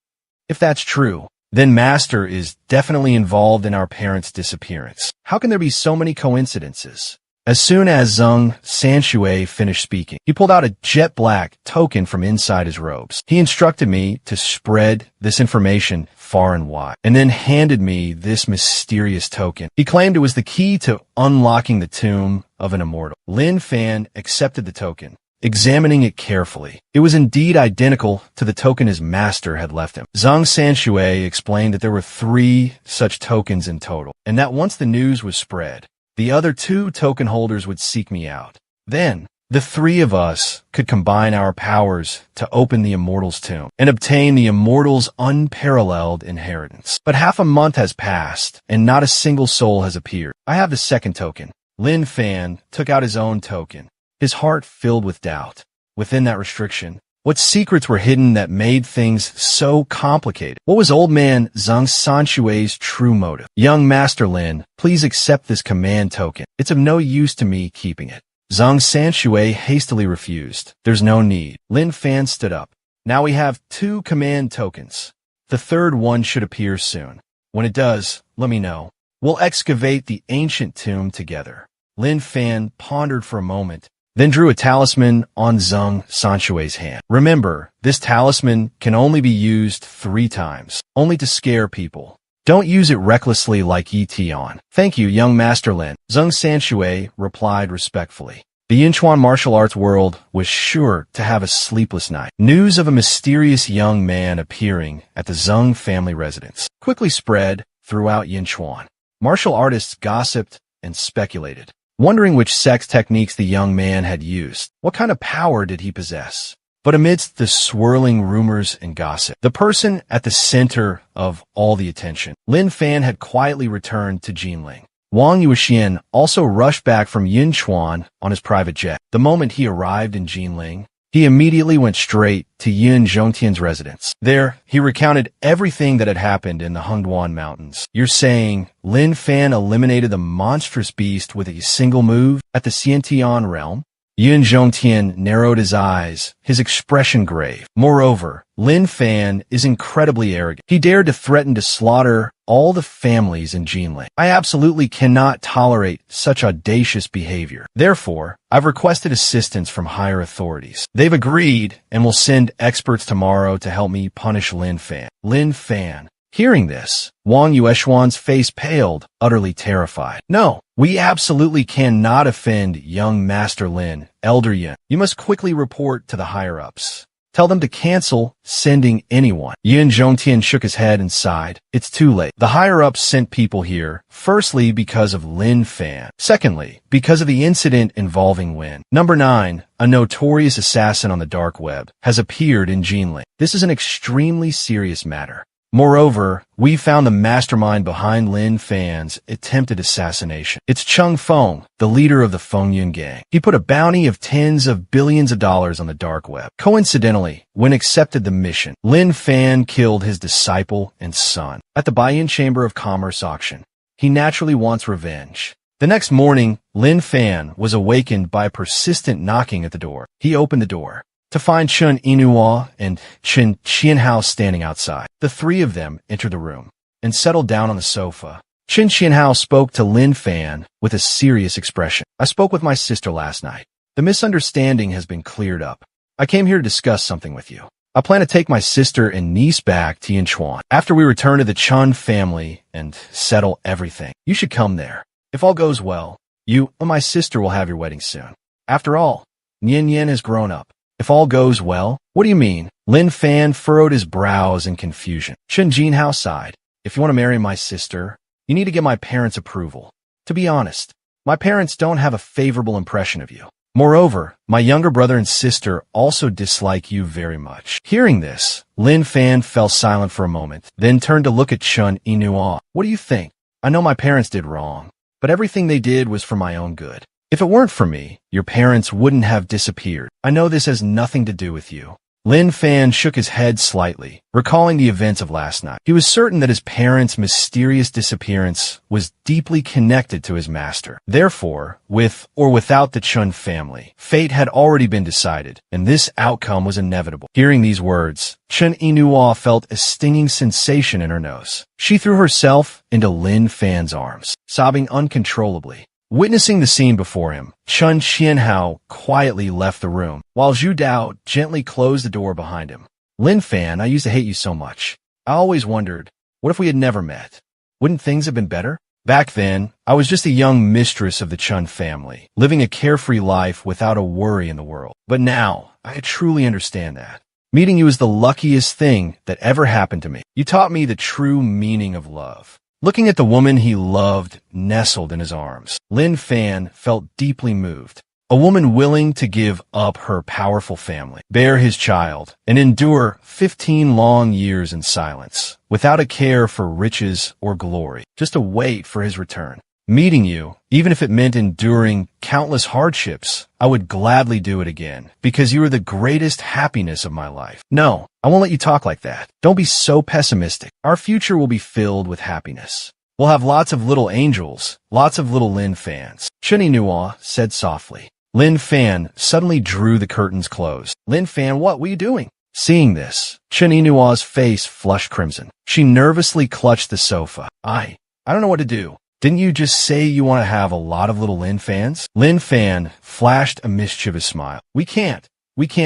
S1: If that's true, then Master is definitely involved in our parents' disappearance. How can there be so many coincidences? As soon as Zeng Sanshui finished speaking, he pulled out a jet-black token from inside his robes. He instructed me to spread this information far and wide, and then handed me this mysterious token. He claimed it was the key to unlocking the tomb of an immortal. Lin Fan accepted the token, examining it carefully. It was indeed identical to the token his master had left him. Zeng Sanshui explained that there were 3 such tokens in total, and that once the news was spread, the other 2 token holders would seek me out. Then, the 3 of us could combine our powers to open the Immortal's Tomb and obtain the Immortal's unparalleled inheritance. But half a month has passed, and not a single soul has appeared. I have the second token. Lin Fan took out his own token, his heart filled with doubt. Within that restriction, what secrets were hidden that made things so complicated? What was old man Zeng Sanshui's true motive? Young Master Lin, please accept this command token. It's of no use to me keeping it. Zeng Sanshui hastily refused. There's no need. Lin Fan stood up. Now we have 2 command tokens. The third one should appear soon. When it does, let me know. We'll excavate the ancient tomb together. Lin Fan pondered for a moment, then drew a talisman on Zeng Sanshui's hand. Remember, this talisman can only be used 3 times, only to scare people. Don't use it recklessly like Yi Tian. Thank you, young Master Lin. Zeng Sanshui replied respectfully. The Yinchuan martial arts world was sure to have a sleepless night. News of a mysterious young man appearing at the Zeng family residence quickly spread throughout Yinchuan. Martial artists gossiped and speculated, wondering which sex techniques the young man had used. What kind of power did he possess? But amidst the swirling rumors and gossip, the person at the center of all the attention, Lin Fan had quietly returned to Jinling. Wang Yuxian also rushed back from Yinchuan on his private jet. The moment he arrived in Jinling, he immediately went straight to Yin Zhongtian's residence. There, he recounted everything that had happened in the Hengduan Mountains. You're saying Lin Fan eliminated the monstrous beast with a single move at the Xiantian realm? Yin Zhongtian narrowed his eyes, his expression grave. Moreover, Lin Fan is incredibly arrogant. He dared to threaten to slaughter all the families in Jinling. I absolutely cannot tolerate such audacious behavior. Therefore, I've requested assistance from higher authorities. They've agreed and will send experts tomorrow to help me punish Lin Fan. Lin Fan. Hearing this, Wang Yueshuan's face paled, utterly terrified. No, we absolutely cannot offend young Master Lin, Elder Yin. You must quickly report to the higher-ups. Tell them to cancel sending anyone. Yin Zhongtian shook his head and sighed. It's too late. The higher-ups sent people here, firstly because of Lin Fan. Secondly, because of the incident involving Wen. Number 9, a notorious assassin on the dark web, has appeared in Jinling. This is an extremely serious matter. Moreover, we found the mastermind behind Lin Fan's attempted assassination. It's Chung Feng, the leader of the Fengyun gang. He put a bounty of tens of billions of dollars on the dark web. Coincidentally, when accepted the mission, Lin Fan killed his disciple and son at the Baiyan Chamber of Commerce auction. He naturally wants revenge. The next morning, Lin Fan was awakened by a persistent knocking at the door. He opened the door to find Chen Yinhua and Chen Qianhao standing outside. The three of them entered the room and settled down on the sofa. Chen Qianhao spoke to Lin Fan with a serious expression. I spoke with my sister last night. The misunderstanding has been cleared up. I came here to discuss something with you. I plan to take my sister and niece back to Yinchuan after we return to the Chun family and settle everything. You should come there. If all goes well, you and my sister will have your wedding soon. After all, Nian Yin has grown up. If all goes well, what do you mean? Lin Fan furrowed his brows in confusion. Chen Jinhao sighed. If you want to marry my sister, you need to get my parents' approval. To be honest, my parents don't have a favorable impression of you. Moreover, my younger brother and sister also dislike you very much. Hearing this, Lin Fan fell silent for a moment, then turned to look at Chen Yinhua. What do you think? I know my parents did wrong, but everything they did was for my own good. If it weren't for me, your parents wouldn't have disappeared. I know this has nothing to do with you. Lin Fan shook his head slightly, recalling the events of last night. He was certain that his parents' mysterious disappearance was deeply connected to his master. Therefore, with or without the Chun family, fate had already been decided, and this outcome was inevitable. Hearing these words, Chen Yinhua felt a stinging sensation in her nose. She threw herself into Lin Fan's arms, sobbing uncontrollably. Witnessing the scene before him, Chen Qianhao quietly left the room, while Zhu Dao gently closed the door behind him. Lin Fan, I used to hate you so much. I always wondered, what if we had never met? Wouldn't things have been better? Back then, I was just a young mistress of the Chun family, living a carefree life without a worry in the world. But now, I truly understand that. Meeting you is the luckiest thing that ever happened to me. You taught me the true meaning of love. Looking at the woman he loved nestled in his arms, Lin Fan felt deeply moved. A woman willing to give up her powerful family, bear his child, and endure 15 long years in silence, without a care for riches or glory, just to wait for his return. Meeting you, even if it meant enduring countless hardships, I would gladly do it again, because you are the greatest happiness of my life. No, I won't let you talk like that. Don't be so pessimistic. Our future will be filled with happiness. We'll have lots of little angels, lots of little Lin Fans. Chen Yinhua said softly. Lin Fan suddenly drew the curtains closed. Lin Fan, what were you doing? Seeing this, Chen Yinhua's face flushed crimson. She nervously clutched the sofa. I don't know what to do. Didn't you just say you want to have a lot of little Lin Fans? Lin Fan flashed a mischievous smile. We can't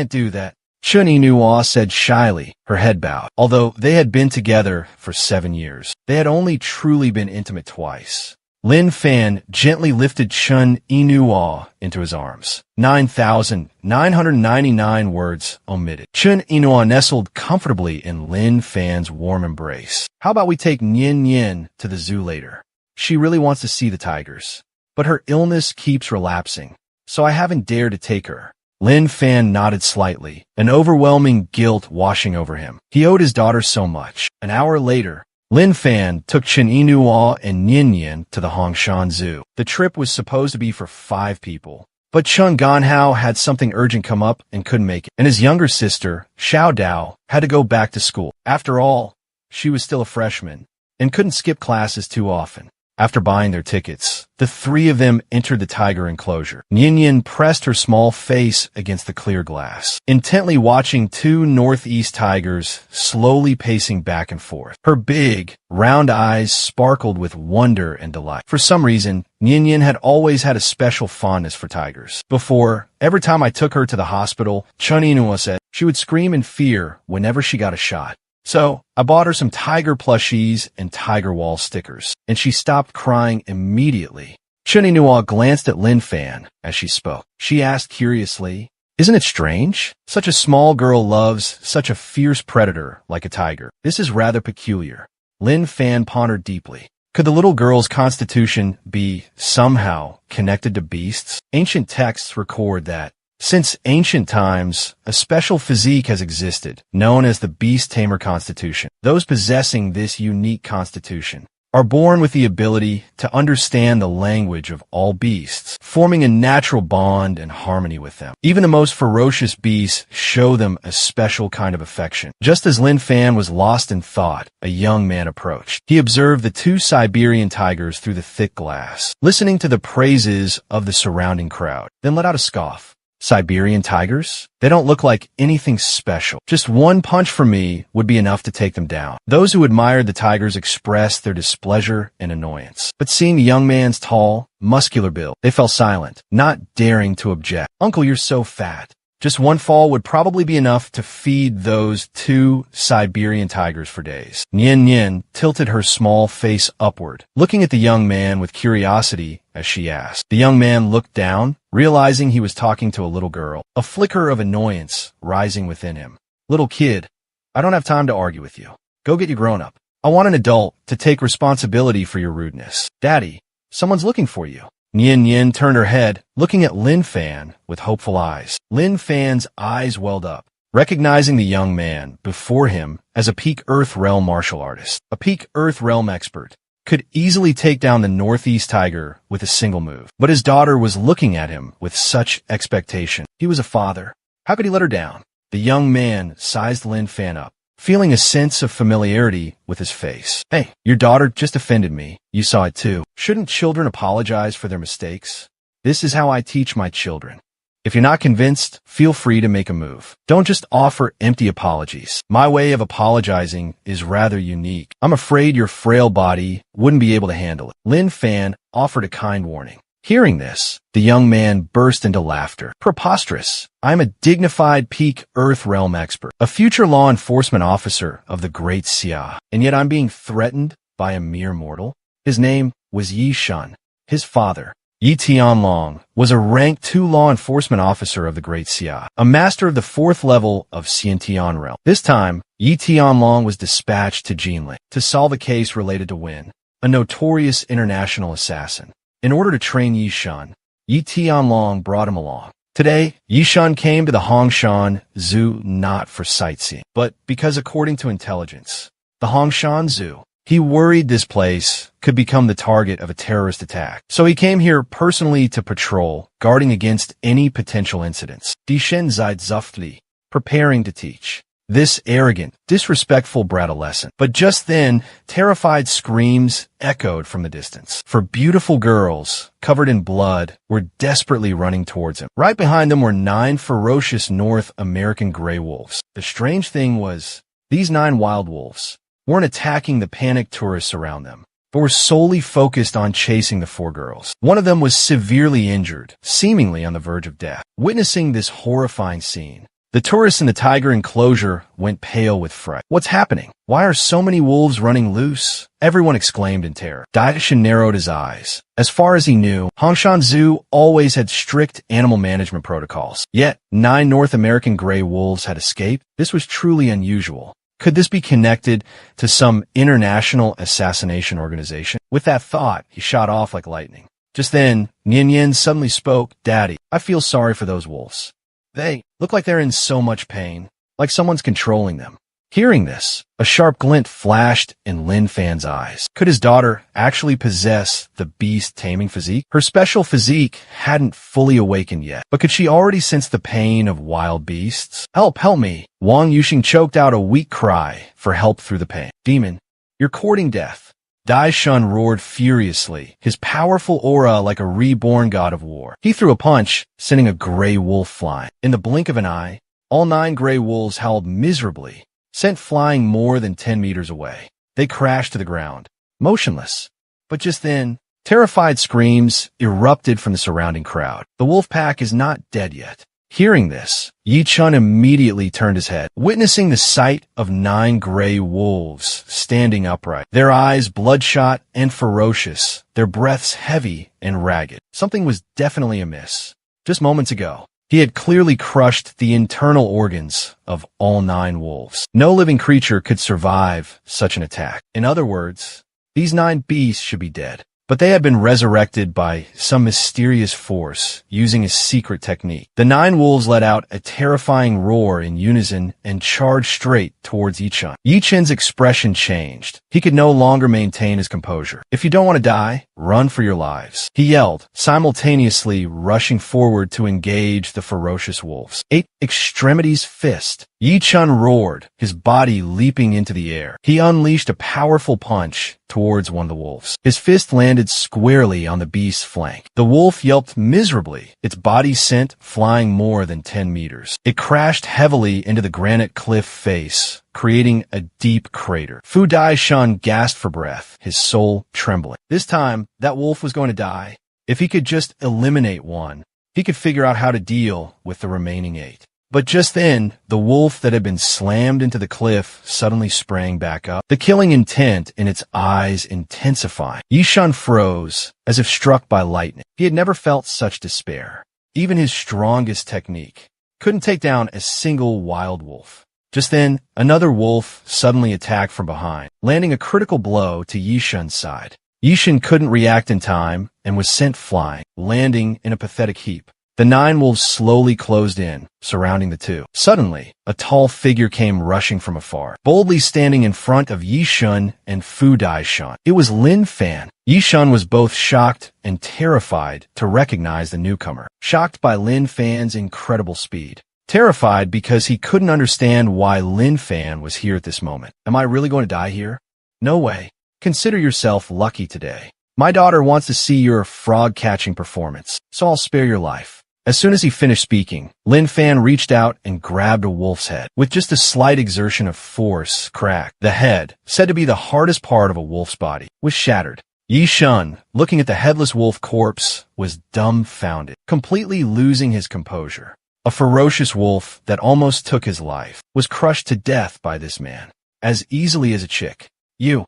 S1: do that. Chen Yinhua said shyly, her head bowed. Although they had been together for 7 years, they had only truly been intimate twice. Lin Fan gently lifted Chen Yinhua into his arms. 9,999 words omitted. Chen Yinhua nestled comfortably in Lin Fan's warm embrace. How about we take Nian Yin to the zoo later? She really wants to see the tigers, but her illness keeps relapsing, so I haven't dared to take her. Lin Fan nodded slightly, an overwhelming guilt washing over him. He owed his daughter so much. An hour later, Lin Fan took Chen Yinhua and Nian Yin to the Hongshan Zoo. The trip was supposed to be for 5 people, but Chen Ganhao had something urgent come up and couldn't make it, and his younger sister, Xiao Dao, had to go back to school. After all, she was still a freshman and couldn't skip classes too often. After buying their tickets, the 3 of them entered the tiger enclosure. Nian Yin pressed her small face against the clear glass, intently watching 2 northeast tigers slowly pacing back and forth. Her big, round eyes sparkled with wonder and delight. For some reason, Nian Yin had always had a special fondness for tigers. Before, every time I took her to the hospital, Chen Yinhua said she would scream in fear whenever she got a shot. So, I bought her some tiger plushies and tiger wall stickers, and she stopped crying immediately. Chen Yinhua glanced at Lin Fan as she spoke. She asked curiously, Isn't it strange? Such a small girl loves such a fierce predator like a tiger. This is rather peculiar. Lin Fan pondered deeply. Could the little girl's constitution be somehow connected to beasts? Ancient texts record that, since ancient times, a special physique has existed, known as the beast tamer constitution. Those possessing this unique constitution are born with the ability to understand the language of all beasts, forming a natural bond and harmony with them. Even the most ferocious beasts show them a special kind of affection. Just as Lin Fan was lost in thought, a young man approached. He observed the two Siberian tigers through the thick glass, listening to the praises of the surrounding crowd, then let out a scoff. Siberian tigers? They don't look like anything special. Just one punch from me would be enough to take them down. Those who admired the tigers expressed their displeasure and annoyance. But seeing the young man's tall, muscular build, they fell silent, not daring to object. "Uncle, you're so fat." Just one fall would probably be enough to feed those two Siberian tigers for days. Nian Nian tilted her small face upward, looking at the young man with curiosity as she asked. The young man looked down, realizing he was talking to a little girl, a flicker of annoyance rising within him. "Little kid, I don't have time to argue with you. Go get your grown-up. I want an adult to take responsibility for your rudeness." "Daddy, someone's looking for you." Nian Nian turned her head, looking at Lin Fan with hopeful eyes. Lin Fan's eyes welled up, recognizing the young man before him as a peak Earth Realm martial artist. A peak Earth Realm expert could easily take down the Northeast Tiger with a single move. But his daughter was looking at him with such expectation. He was a father. How could he let her down? The young man sized Lin Fan up, feeling a sense of familiarity with his face. "Hey, your daughter just offended me. You saw it too. Shouldn't children apologize for their mistakes? This is how I teach my children. If you're not convinced, feel free to make a move. Don't just offer empty apologies. My way of apologizing is rather unique. I'm afraid your frail body wouldn't be able to handle it." Lin Fan offered a kind warning. Hearing this, the young man burst into laughter. "Preposterous. I'm a dignified peak Earth Realm expert, a future law enforcement officer of the Great Xia, and yet I'm being threatened by a mere mortal?" His name was Yi Shun. His father, Yi Tianlong, was a rank 2 law enforcement officer of the Great Xia, a master of the 4th level of Xiantian realm. This time, Yi Tianlong was dispatched to Jinling to solve a case related to Wen, a notorious international assassin. In order to train Yi Shun, Yi Tianlong brought him along. Today, Yi Shun came to the Hongshan Zoo not for sightseeing, but because according to intelligence, the Hongshan Zoo, he worried this place could become the target of a terrorist attack. So he came here personally to patrol, guarding against any potential incidents. Die Shen Zait Zuftli, preparing to teach this arrogant, disrespectful bratadolescent. But just then, terrified screams echoed from the distance. For beautiful girls, covered in blood, were desperately running towards him. Right behind them were 9 ferocious North American gray wolves. The strange thing was, these 9 wild wolves weren't attacking the panicked tourists around them, but were solely focused on chasing the 4 girls. One of them was severely injured, seemingly on the verge of death. Witnessing this horrifying scene, the tourists in the tiger enclosure went pale with fright. "What's happening? Why are so many wolves running loose?" everyone exclaimed in terror. Daishin narrowed his eyes. As far as he knew, Hongshan Zoo always had strict animal management protocols. Yet, 9 North American gray wolves had escaped. This was truly unusual. Could this be connected to some international assassination organization? With that thought, he shot off like lightning. Just then, Nian Nian suddenly spoke. "Daddy, I feel sorry for those wolves. They look like they're in so much pain, like someone's controlling them." Hearing this, a sharp glint flashed in Lin Fan's eyes. Could his daughter actually possess the beast-taming physique? Her special physique hadn't fully awakened yet, but could she already sense the pain of wild beasts? "Help, help me!" Wang Yuxing choked out a weak cry for help through the pain. "Demon, you're courting death." Dai Shun roared furiously, his powerful aura like a reborn god of war. He threw a punch, sending a gray wolf flying. In the blink of an eye, all 9 gray wolves howled miserably, sent flying more than 10 meters away. They crashed to the ground, motionless. But just then, terrified screams erupted from the surrounding crowd. The wolf pack is not dead yet. Hearing this, Yi Chun immediately turned his head, witnessing the sight of 9 gray wolves standing upright, their eyes bloodshot and ferocious, their breaths heavy and ragged. Something was definitely amiss. Just moments ago, He had clearly crushed the internal organs of all 9 wolves. No living creature could survive such an attack. In other words, these 9 beasts should be dead. But they had been resurrected by some mysterious force using a secret technique. The 9 wolves let out a terrifying roar in unison and charged straight towards Yichun. Yichun's expression changed. He could no longer maintain his composure. "If you don't want to die, run for your lives," he yelled, simultaneously rushing forward to engage the ferocious wolves. 8 Extremities Fist. Yichun roared, his body leaping into the air. He unleashed a powerful punch towards one of the wolves. His fist landed squarely on the beast's flank. The wolf yelped miserably, its body sent flying more than 10 meters. It crashed heavily into the granite cliff face, creating a deep crater. Fu Daishan gasped for breath, his soul trembling. This time, that wolf was going to die. If he could just eliminate one, he could figure out how to deal with the remaining 8. But just then, the wolf that had been slammed into the cliff suddenly sprang back up, the killing intent in its eyes intensifying. Yichun froze, as if struck by lightning. He had never felt such despair. Even his strongest technique couldn't take down a single wild wolf. Just then, another wolf suddenly attacked from behind, landing a critical blow to Yichun's side. Yichun couldn't react in time and was sent flying, landing in a pathetic heap. The 9 wolves slowly closed in, surrounding the 2. Suddenly, a tall figure came rushing from afar, boldly standing in front of Yichun and Fu Daishan. It was Lin Fan. Yichun was both shocked and terrified to recognize the newcomer. Shocked by Lin Fan's incredible speed. Terrified because he couldn't understand why Lin Fan was here at this moment. "Am I really going to die here? No way. Consider yourself lucky today. My daughter wants to see your frog-catching performance, so I'll spare your life." As soon as he finished speaking, Lin Fan reached out and grabbed a wolf's head. With just a slight exertion of force, crack. The head, said to be the hardest part of a wolf's body, was shattered. Yichun, looking at the headless wolf corpse, was dumbfounded, completely losing his composure. A ferocious wolf that almost took his life was crushed to death by this man, as easily as a chick. You,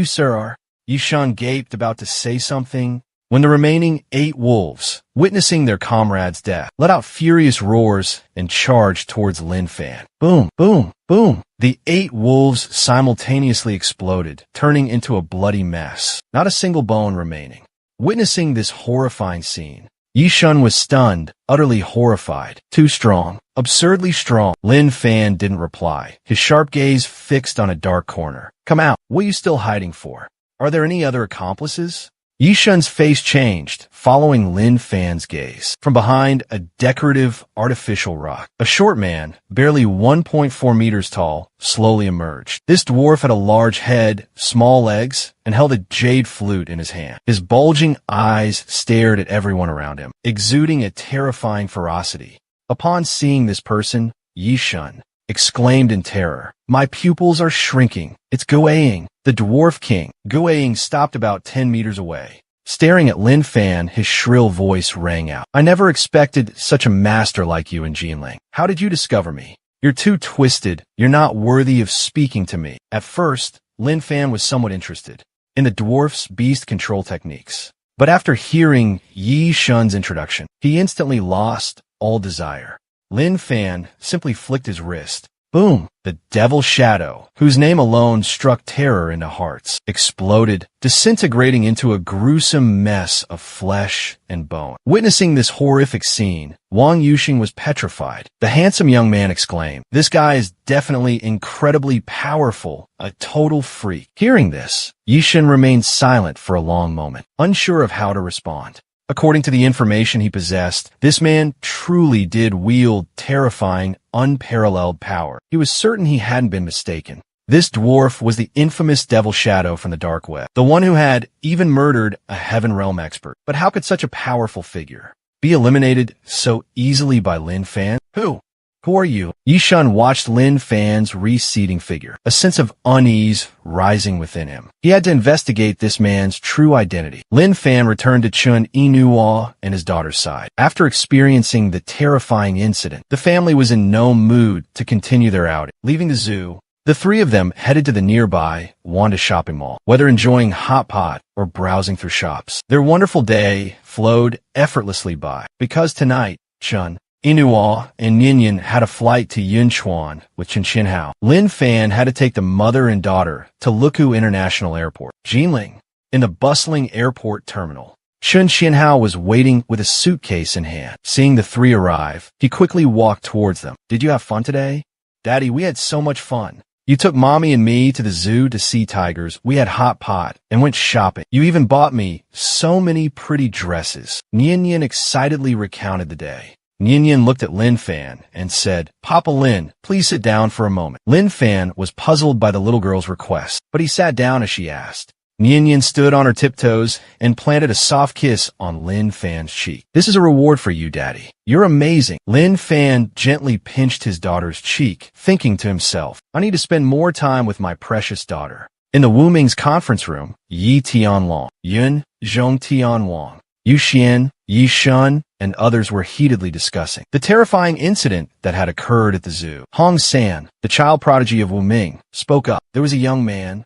S1: sir, are..." Yichun gaped, about to say something, when the remaining 8 wolves, witnessing their comrade's death, let out furious roars and charged towards Lin Fan. Boom, boom, boom. The 8 wolves simultaneously exploded, turning into a bloody mess, not a single bone remaining. Witnessing this horrifying scene, Yichun was stunned, utterly horrified. Too strong. Absurdly strong. Lin Fan didn't reply, his sharp gaze fixed on a dark corner. "Come out. What are you still hiding for? Are there any other accomplices?" Yichun's face changed, following Lin Fan's gaze. From behind a decorative artificial rock, a short man, barely 1.4 meters tall, slowly emerged. This dwarf had a large head, small legs, and held a jade flute in his hand. His bulging eyes stared at everyone around him, exuding a terrifying ferocity. Upon seeing this person, Yichun exclaimed in terror, "My pupils are shrinking. It's Guiying, the dwarf king." Guiying stopped about 10 meters away. Staring at Lin Fan, his shrill voice rang out. "I never expected such a master like you in Jinling. How did you discover me? You're too twisted. You're not worthy of speaking to me." At first, Lin Fan was somewhat interested in the dwarf's beast control techniques. But after hearing Yichun's introduction, he instantly lost all desire. Lin Fan simply flicked his wrist. Boom! The Devil Shadow, whose name alone struck terror into hearts, exploded, disintegrating into a gruesome mess of flesh and bone. Witnessing this horrific scene, Wang Yuxing was petrified. The handsome young man exclaimed, "This guy is definitely incredibly powerful, a total freak." Hearing this, Yichun remained silent for a long moment, unsure of how to respond. According to the information he possessed, this man truly did wield terrifying, unparalleled power. He was certain he hadn't been mistaken. This dwarf was the infamous Devil Shadow from the Dark Web, the one who had even murdered a Heaven Realm expert. But how could such a powerful figure be eliminated so easily by Lin Fan? Who are you? Yichun watched Lin Fan's receding figure, a sense of unease rising within him. He had to investigate this man's true identity. Lin Fan returned to Chun Yinhua and his daughter's side. After experiencing the terrifying incident, the family was in no mood to continue their outing. Leaving the zoo, the 3 of them headed to the nearby Wanda shopping mall, whether enjoying hot pot or browsing through shops. Their wonderful day flowed effortlessly by, because tonight, Chun Inua and Ninian had a flight to Yunchuan with Qianhao. Lin Fan had to take the mother and daughter to Lukou International Airport. Jinling, in the bustling airport terminal. Qianhao was waiting with a suitcase in hand. Seeing the three arrive, he quickly walked towards them. Did you have fun today? Daddy, we had so much fun. You took Mommy and me to the zoo to see tigers. We had hot pot and went shopping. You even bought me so many pretty dresses. Nian excitedly recounted the day. Nian looked at Lin Fan and said, Papa Lin, please sit down for a moment. Lin Fan was puzzled by the little girl's request, but he sat down as she asked. Nian stood on her tiptoes and planted a soft kiss on Lin Fan's cheek. This is a reward for you, Daddy. You're amazing. Lin Fan gently pinched his daughter's cheek, thinking to himself, I need to spend more time with my precious daughter. In the Wu Ming's conference room, Yi Tianlong, Yun, Zhong Tianwang, Yu Xian, Yi Shun, and others were heatedly discussing the terrifying incident that had occurred at the zoo. Hong San, the child prodigy of Wu Ming, spoke up. There was a young man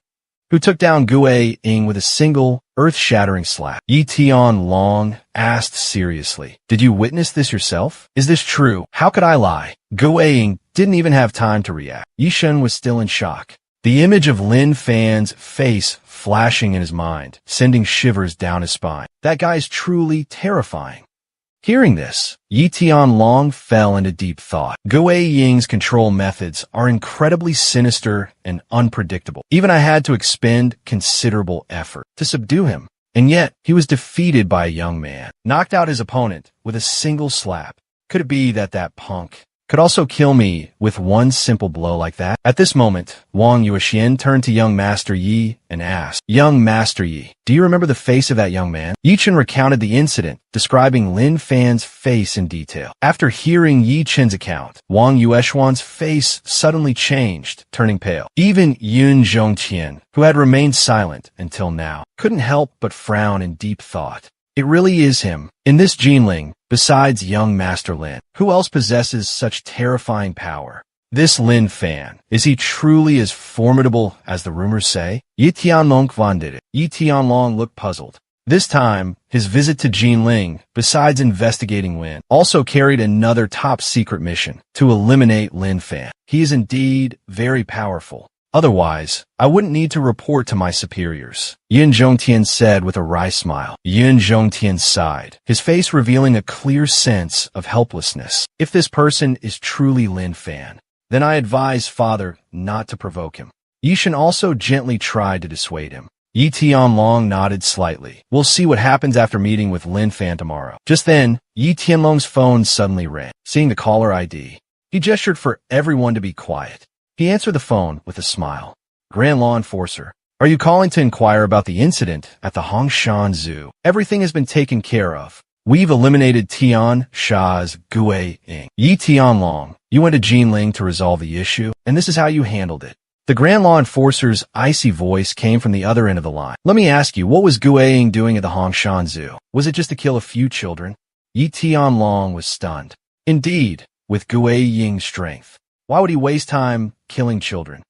S1: who took down Gue Ying with a single, earth-shattering slap. Yi Tianlong asked seriously, Did you witness this yourself? Is this true? How could I lie? Gue Ying didn't even have time to react. Yi Shun was still in shock. The image of Lin Fan's face flashing in his mind, sending shivers down his spine. That guy's truly terrifying. Hearing this, Yi Tianlong fell into deep thought. Gue Ying's control methods are incredibly sinister and unpredictable. Even I had to expend considerable effort to subdue him. And yet, he was defeated by a young man, knocked out his opponent with a single slap. Could it be that that punk could also kill me with one simple blow like that? At this moment, Wang Yuexian turned to young Master Yi and asked, Young Master Yi, do you remember the face of that young man? Yi Chen recounted the incident, describing Lin Fan's face in detail. After hearing Yi Chen's account, Wang Yuexian's face suddenly changed, turning pale. Even Yun Zhongqian, who had remained silent until now, couldn't help but frown in deep thought. It really is him. In this Jinling, besides young Master Lin, who else possesses such terrifying power? This Lin Fan, is he truly as formidable as the rumors say? Yi Tianlong wondered. Yi Tianlong looked puzzled. This time, his visit to Jinling, besides investigating Lin, also carried another top-secret mission, to eliminate Lin Fan. He is indeed very powerful. Otherwise, I wouldn't need to report to my superiors. Yin Zhongtian said with a wry smile. Yin Zhongtian sighed, his face revealing a clear sense of helplessness. If this person is truly Lin Fan, then I advise Father not to provoke him. Yi Shen also gently tried to dissuade him. Yi Tianlong nodded slightly. We'll see what happens after meeting with Lin Fan tomorrow. Just then, Yi Tianlong's phone suddenly rang. Seeing the caller ID, he gestured for everyone to be quiet. He answered the phone with a smile. Grand Law Enforcer, are you calling to inquire about the incident at the Hongshan Zoo? Everything has been taken care of. We've eliminated Tian Sha's Gue Ying. Yi Tianlong, you went to Jinling to resolve the issue, and this is how you handled it. The Grand Law Enforcer's icy voice came from the other end of the line. Let me ask you, what was Gue Ying doing at the Hongshan Zoo? Was it just to kill a few children? Yi Tianlong was stunned. Indeed, with Gue Ying's strength, why would he waste time killing children?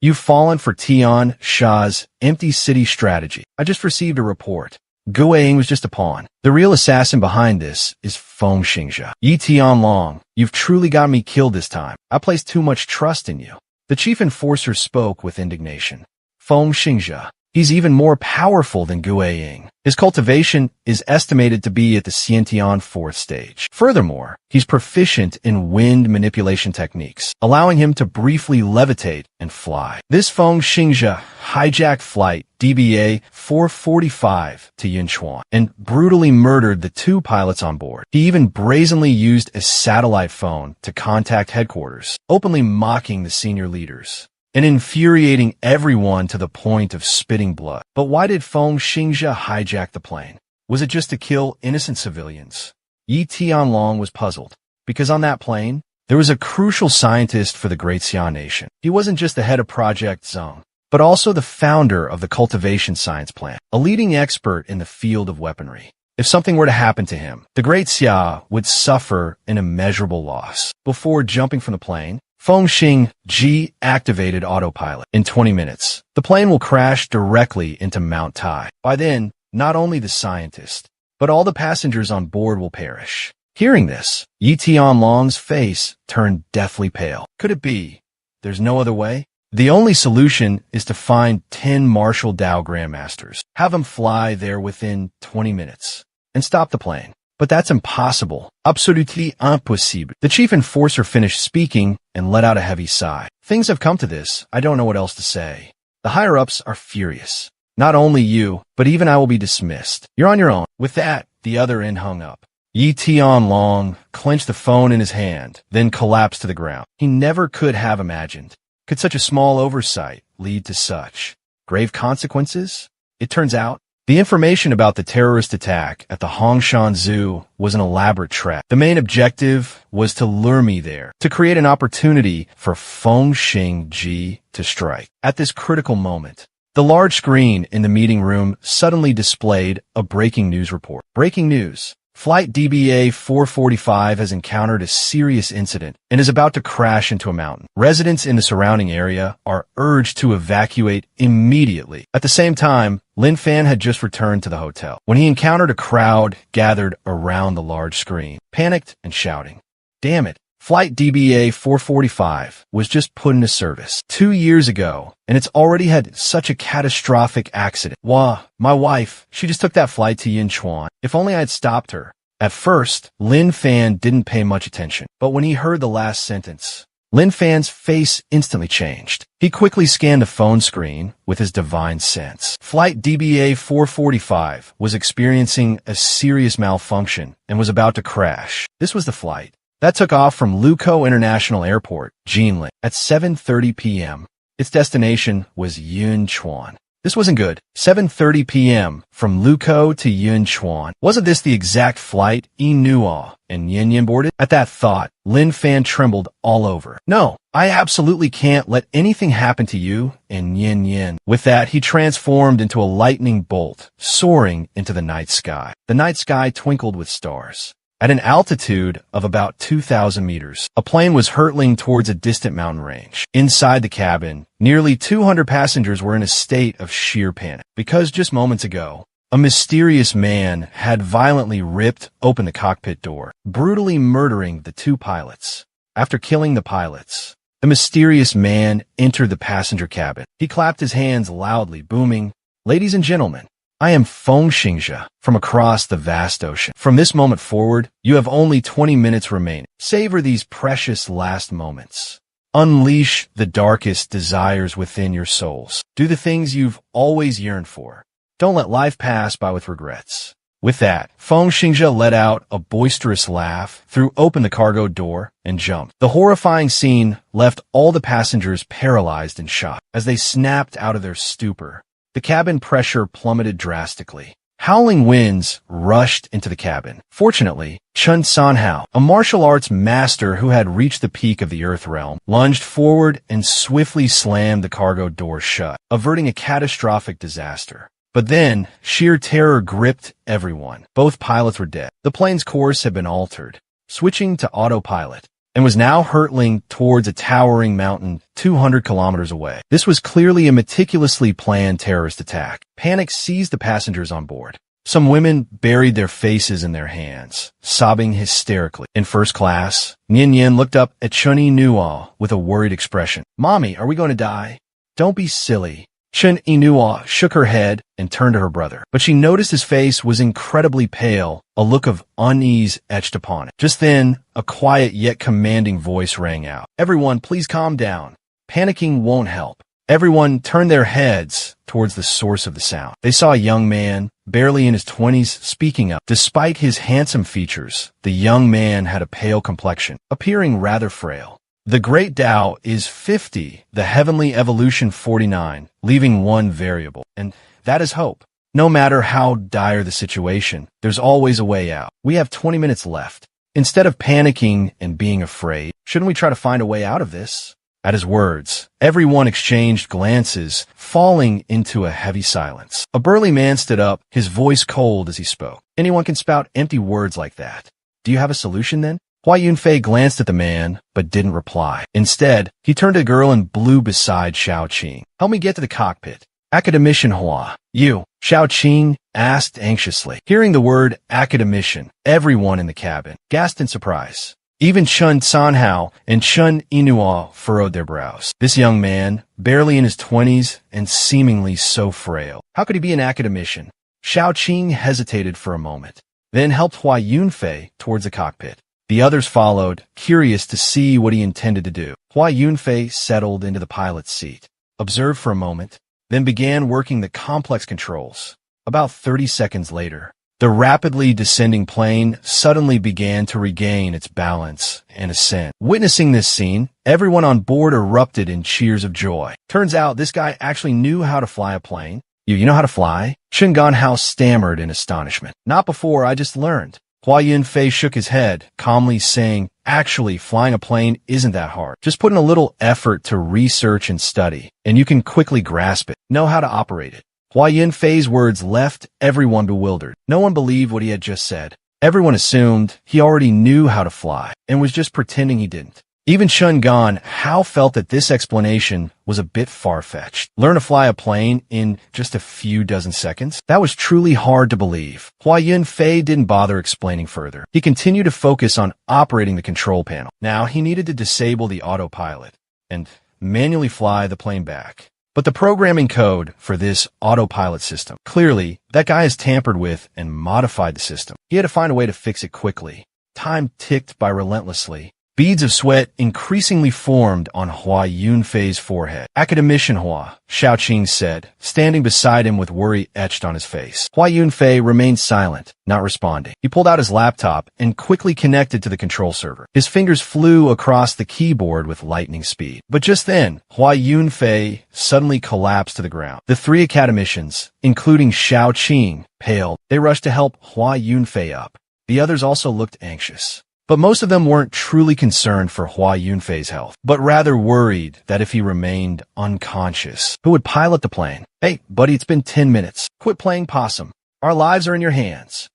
S1: You've fallen for Tian Sha's empty city strategy. I just received a report. Gue Ying was just a pawn. The real assassin behind this is Feng Xingzhe. Yi Tianlong, you've truly got me killed this time. I placed too much trust in you. The chief enforcer spoke with indignation. Feng Xingzhe, he's even more powerful than Gue Ying. His cultivation is estimated to be at the Xiantian 4th stage. Furthermore, he's proficient in wind manipulation techniques, allowing him to briefly levitate and fly. This Feng Xingzhe hijacked flight DBA 445 to Yunchuan and brutally murdered the 2 pilots on board. He even brazenly used a satellite phone to contact headquarters, openly mocking the senior leaders and infuriating everyone to the point of spitting blood. But why did Feng Xingzhe hijack the plane? Was it just to kill innocent civilians? Yi Tianlong was puzzled, because on that plane, there was a crucial scientist for the Great Xian Nation. He wasn't just the head of Project Zhong, but also the founder of the Cultivation Science Plant, a leading expert in the field of weaponry. If something were to happen to him, the Great Xia would suffer an immeasurable loss. Before jumping from the plane, Feng Xingzhe activated autopilot. In 20 minutes, the plane will crash directly into Mount Tai. By then, not only the scientist, but all the passengers on board will perish. Hearing this, Yi Tianlong's face turned deathly pale. Could it be? There's no other way? The only solution is to find 10 Marshal Dao Grandmasters, have them fly there within 20 minutes, and stop the plane. But that's impossible. Absolutely impossible. The chief enforcer finished speaking and let out a heavy sigh. Things have come to this. I don't know what else to say. The higher-ups are furious. Not only you, but even I will be dismissed. You're on your own. With that, the other end hung up. Yi Tianlong clenched the phone in his hand, then collapsed to the ground. He never could have imagined. Could such a small oversight lead to such grave consequences? It turns out, the information about the terrorist attack at the Hongshan Zoo was an elaborate trap. The main objective was to lure me there, to create an opportunity for Feng Xingji to strike. At this critical moment, the large screen in the meeting room suddenly displayed a breaking news report. Breaking news. Flight DBA 445 has encountered a serious incident and is about to crash into a mountain. Residents in the surrounding area are urged to evacuate immediately. At the same time, Lin Fan had just returned to the hotel when he encountered a crowd gathered around the large screen, panicked and shouting. Damn it. Flight DBA 445 was just put into service 2 years ago, and it's already had such a catastrophic accident. Wah, my wife, she just took that flight to Yinchuan. If only I had stopped her. At first, Lin Fan didn't pay much attention, but when he heard the last sentence, Lin Fan's face instantly changed. He quickly scanned the phone screen with his divine sense. Flight DBA 445 was experiencing a serious malfunction and was about to crash. This was the flight that took off from Lukou International Airport, Jinling, at 7:30 p.m. Its destination was Yunchuan. This wasn't good. 7:30 p.m. from Lukou to Yunchuan. Wasn't this the exact flight Nuo and Yin boarded? At that thought, Lin Fan trembled all over. No, I absolutely can't let anything happen to you and Yin. With that, he transformed into a lightning bolt, soaring into the night sky. The night sky twinkled with stars. At an altitude of about 2,000 meters, a plane was hurtling towards a distant mountain range. Inside the cabin, nearly 200 passengers were in a state of sheer panic, because just moments ago, a mysterious man had violently ripped open the cockpit door, brutally murdering the 2 pilots. After killing the pilots, the mysterious man entered the passenger cabin. He clapped his hands loudly, booming, "Ladies and gentlemen, I am Feng Xingji from across the vast ocean. From this moment forward, you have only 20 minutes remaining. Savor these precious last moments. Unleash the darkest desires within your souls. Do the things you've always yearned for. Don't let life pass by with regrets." With that, Feng Xingji let out a boisterous laugh, threw open the cargo door, and jumped. The horrifying scene left all the passengers paralyzed in shock as they snapped out of their stupor. The cabin pressure plummeted drastically. Howling winds rushed into the cabin. Fortunately, Chen Sanhao, a martial arts master who had reached the peak of the Earth realm, lunged forward and swiftly slammed the cargo door shut, averting a catastrophic disaster. But then, sheer terror gripped everyone. Both pilots were dead. The plane's course had been altered, switching to autopilot, and was now hurtling towards a towering mountain 200 kilometers away. This was clearly a meticulously planned terrorist attack. Panic seized the passengers on board. Some women buried their faces in their hands, sobbing hysterically. In first class, Yin looked up at Chen Nuo with a worried expression. "Mommy, are we going to die?" "Don't be silly." Chen Nuo shook her head and turned to her brother, but she noticed his face was incredibly pale, a look of unease etched upon it. Just then, a quiet yet commanding voice rang out. "Everyone, please calm down. Panicking won't help." Everyone turned their heads towards the source of the sound. They saw a young man, barely in his 20s, speaking up. Despite his handsome features, the young man had a pale complexion, appearing rather frail. "The Great Tao is 50, the Heavenly Evolution 49, leaving one variable, and that is hope. No matter how dire the situation, there's always a way out. We have 20 minutes left. Instead of panicking and being afraid, shouldn't we try to find a way out of this?" At his words, everyone exchanged glances, falling into a heavy silence. A burly man stood up, his voice cold as he spoke. "Anyone can spout empty words like that. Do you have a solution then?" Hua Yunfei glanced at the man, but didn't reply. Instead, he turned to the girl in blue beside Xiao Qing. "Help me get to the cockpit. Academician Hua. You, Xiao Qing asked anxiously. Hearing the word academician, everyone in the cabin gasped in surprise. Even Chun Sanhao and Chun Inua furrowed their brows. This young man, barely in his 20s and seemingly so frail. How could he be an academician? Xiao Qing hesitated for a moment, then helped Hua Yunfei towards the cockpit. The others followed, curious to see what he intended to do. Hua Yunfei settled into the pilot's seat, observed for a moment, then began working the complex controls. About 30 seconds later, the rapidly descending plane suddenly began to regain its balance and ascend. Witnessing this scene, everyone on board erupted in cheers of joy. Turns out this guy actually knew how to fly a plane. You know how to fly? Chen Ganhao stammered in astonishment. Not before, I just learned. Hua Yunfei shook his head, calmly saying, actually, flying a plane isn't that hard. Just put in a little effort to research and study, and you can quickly grasp it, know how to operate it. Hua Yunfei's words left everyone bewildered. No one believed what he had just said. Everyone assumed he already knew how to fly and was just pretending he didn't. Even Chun Ganhao felt that this explanation was a bit far-fetched. Learn to fly a plane in just a few dozen seconds? That was truly hard to believe. Hua Yunfei didn't bother explaining further. He continued to focus on operating the control panel. Now he needed to disable the autopilot and manually fly the plane back. But the programming code for this autopilot system, clearly, that guy has tampered with and modified the system. He had to find a way to fix it quickly. Time ticked by relentlessly. Beads of sweat increasingly formed on Hua Yunfei's forehead. Academician Hua, Xiao Qing said, standing beside him with worry etched on his face. Hua Yunfei remained silent, not responding. He pulled out his laptop and quickly connected to the control server. His fingers flew across the keyboard with lightning speed. But just then, Hua Yunfei suddenly collapsed to the ground. The three academicians, including Xiao Qing, paled. They rushed to help Hua Yunfei up. The others also looked anxious. But most of them weren't truly concerned for Hua Yunfei's health, but rather worried that if he remained unconscious, who would pilot the plane? Hey, buddy, it's been 10 minutes. Quit playing possum. Our lives are in your hands.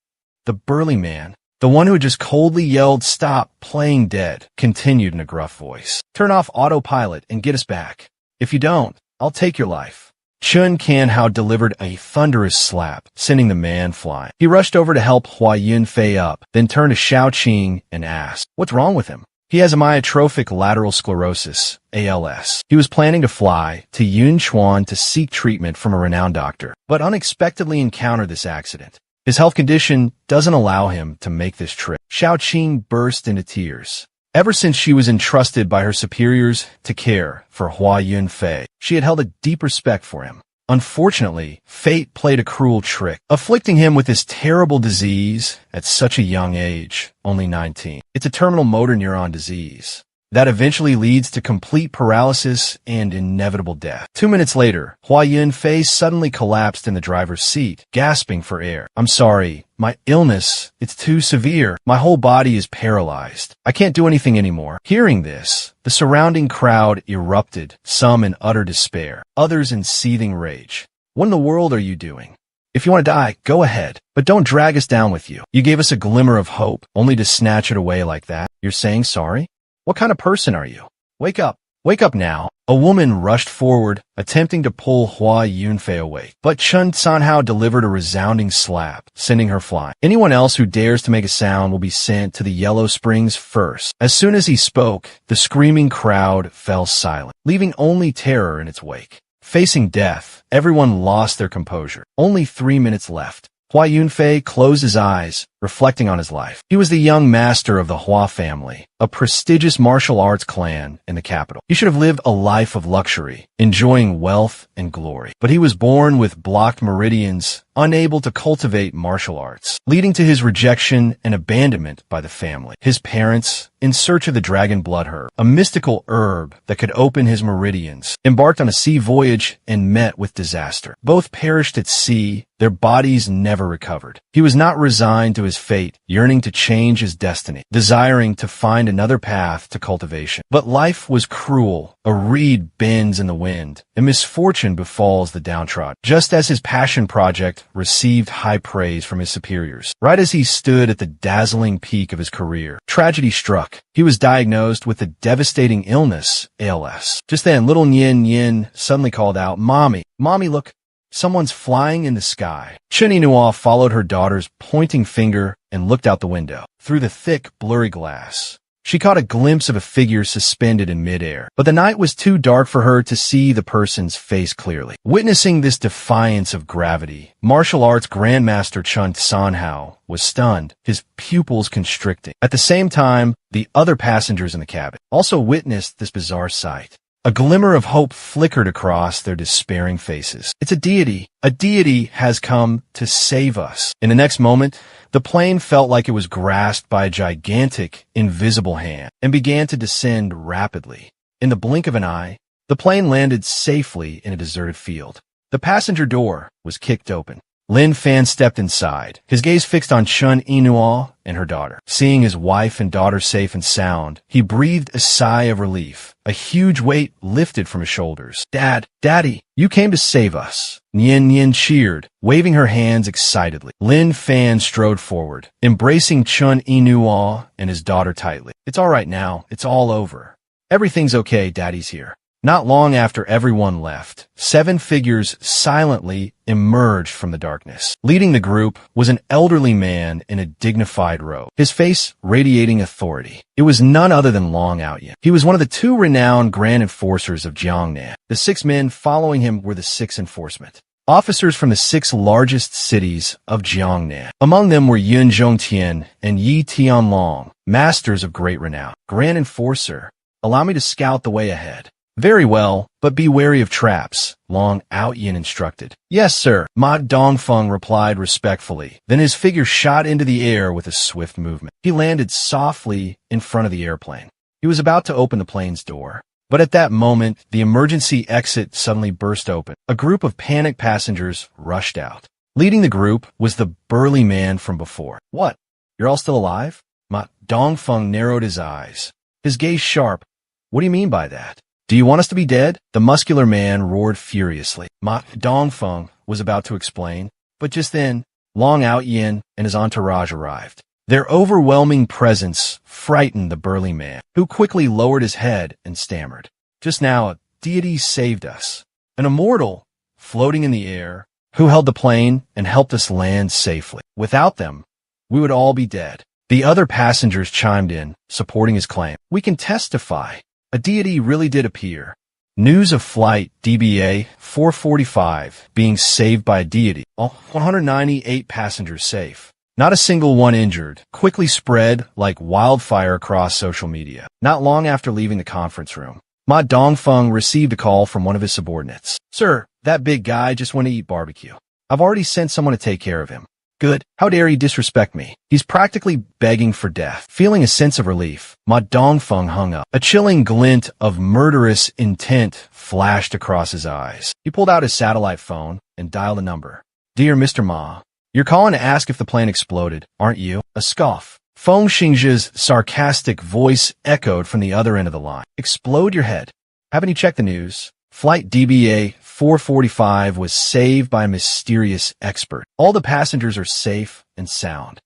S1: The burly man, the one who had just coldly yelled, "Stop playing dead," continued in a gruff voice. Turn off autopilot and get us back. If you don't, I'll take your life. Chun Ganhao delivered a thunderous slap, sending the man flying. He rushed over to help Hua Yunfei up, then turned to Xiao Qing and asked, "What's wrong with him?" He has amyotrophic lateral sclerosis, ALS. He was planning to fly to Yunchuan to seek treatment from a renowned doctor, but unexpectedly encountered this accident. His health condition doesn't allow him to make this trip. Xiao Qing burst into tears. Ever since she was entrusted by her superiors to care for Hua Yunfei, she had held a deep respect for him. Unfortunately, fate played a cruel trick, afflicting him with this terrible disease at such a young age, only 19. It's a terminal motor neuron disease that eventually leads to complete paralysis and inevitable death. 2 minutes later, Hua Yunfei suddenly collapsed in the driver's seat, gasping for air. "I'm sorry. My illness, it's too severe. My whole body is paralyzed. I can't do anything anymore." Hearing this, the surrounding crowd erupted, some in utter despair, others in seething rage. "What in the world are you doing? If you want to die, go ahead, but don't drag us down with you. You gave us a glimmer of hope, only to snatch it away like that. You're saying sorry? What kind of person are you? Wake up. Wake up now." A woman rushed forward, attempting to pull Hua Yunfei awake. But Chun Sanhao delivered a resounding slap, sending her flying. "Anyone else who dares to make a sound will be sent to the Yellow Springs first." As soon as he spoke, the screaming crowd fell silent, leaving only terror in its wake. Facing death, everyone lost their composure. Only 3 minutes left. Hua Yunfei closed his eyes, reflecting on his life. He was the young master of the Hua family, a prestigious martial arts clan in the capital. He should have lived a life of luxury, enjoying wealth and glory. But he was born with blocked meridians, unable to cultivate martial arts, leading to his rejection and abandonment by the family. His parents, in search of the dragon blood herb, a mystical herb that could open his meridians, embarked on a sea voyage and met with disaster. Both perished at sea, their bodies never recovered. He was not resigned to his fate, yearning to change his destiny, desiring to find another path to cultivation. But life was cruel. A reed bends in the wind, and misfortune befalls the downtrodden. Just as his passion project received high praise from his superiors, right as he stood at the dazzling peak of his career, tragedy struck. He was diagnosed with a devastating illness, ALS. Just then, little Nyen Yin suddenly called out, "Mommy, Mommy, look, Someone's flying in the sky. Chen Yinhua followed her daughter's pointing finger and looked out the window. Through the thick, blurry glass, she caught a glimpse of a figure suspended in midair, but the night was too dark for her to see the person's face clearly. Witnessing this defiance of gravity, martial arts grandmaster Chen Sanhao was stunned, his pupils constricting. At the same time, the other passengers in the cabin also witnessed this bizarre sight. A glimmer of hope flickered across their despairing faces. It's a deity. A deity has come to save us. In the next moment, the plane felt like it was grasped by a gigantic, invisible hand and began to descend rapidly. In the blink of an eye, the plane landed safely in a deserted field. The passenger door was kicked open. Lin Fan stepped inside, his gaze fixed on Chen Yinhua and her daughter. Seeing his wife and daughter safe and sound, he breathed a sigh of relief. A huge weight lifted from his shoulders. Daddy, you came to save us. Nian cheered, waving her hands excitedly. Lin Fan strode forward, embracing Chen Yinhua and his daughter tightly. It's all right now. It's all over. Everything's okay. Daddy's here. Not long after everyone left, 7 figures silently emerged from the darkness. Leading the group was an elderly man in a dignified robe, his face radiating authority. It was none other than Long Outyin. He was one of the 2 renowned Grand Enforcers of Jiangnan. The 6 men following him were the 6 enforcement officers from the 6 largest cities of Jiangnan. Among them were Yun Zhongtian and Yi Tianlong, masters of great renown. Grand Enforcer, allow me to scout the way ahead. Very well, but be wary of traps, Long Outyin instructed. Yes, sir, Ma Dongfeng replied respectfully. Then his figure shot into the air with a swift movement. He landed softly in front of the airplane. He was about to open the plane's door. But at that moment, the emergency exit suddenly burst open. A group of panicked passengers rushed out. Leading the group was the burly man from before. What? You're all still alive? Ma Dongfeng narrowed his eyes, his gaze sharp. What do you mean by that? Do you want us to be dead? The muscular man roared furiously. Ma Dongfeng was about to explain, but just then, Long Outyin and his entourage arrived. Their overwhelming presence frightened the burly man, who quickly lowered his head and stammered. Just now, a deity saved us. An immortal, floating in the air, who held the plane and helped us land safely. Without them, we would all be dead. The other passengers chimed in, supporting his claim. We can testify. A deity really did appear. News of flight DBA 445 being saved by a deity. All 198 passengers safe. Not a single one injured. Quickly spread like wildfire across social media. Not long after leaving the conference room, Ma Dongfeng received a call from one of his subordinates. Sir, that big guy just went to eat barbecue. I've already sent someone to take care of him. Good. How dare he disrespect me? He's practically begging for death. Feeling a sense of relief, Ma Dongfeng hung up. A chilling glint of murderous intent flashed across his eyes. He pulled out his satellite phone and dialed a number. Dear Mr. Ma, you're calling to ask if the plane exploded, aren't you? A scoff. Feng Xingzhe's sarcastic voice echoed from the other end of the line. Explode your head. Haven't you checked the news? Flight DBA 445 was saved by a mysterious expert. All the passengers are safe and sound,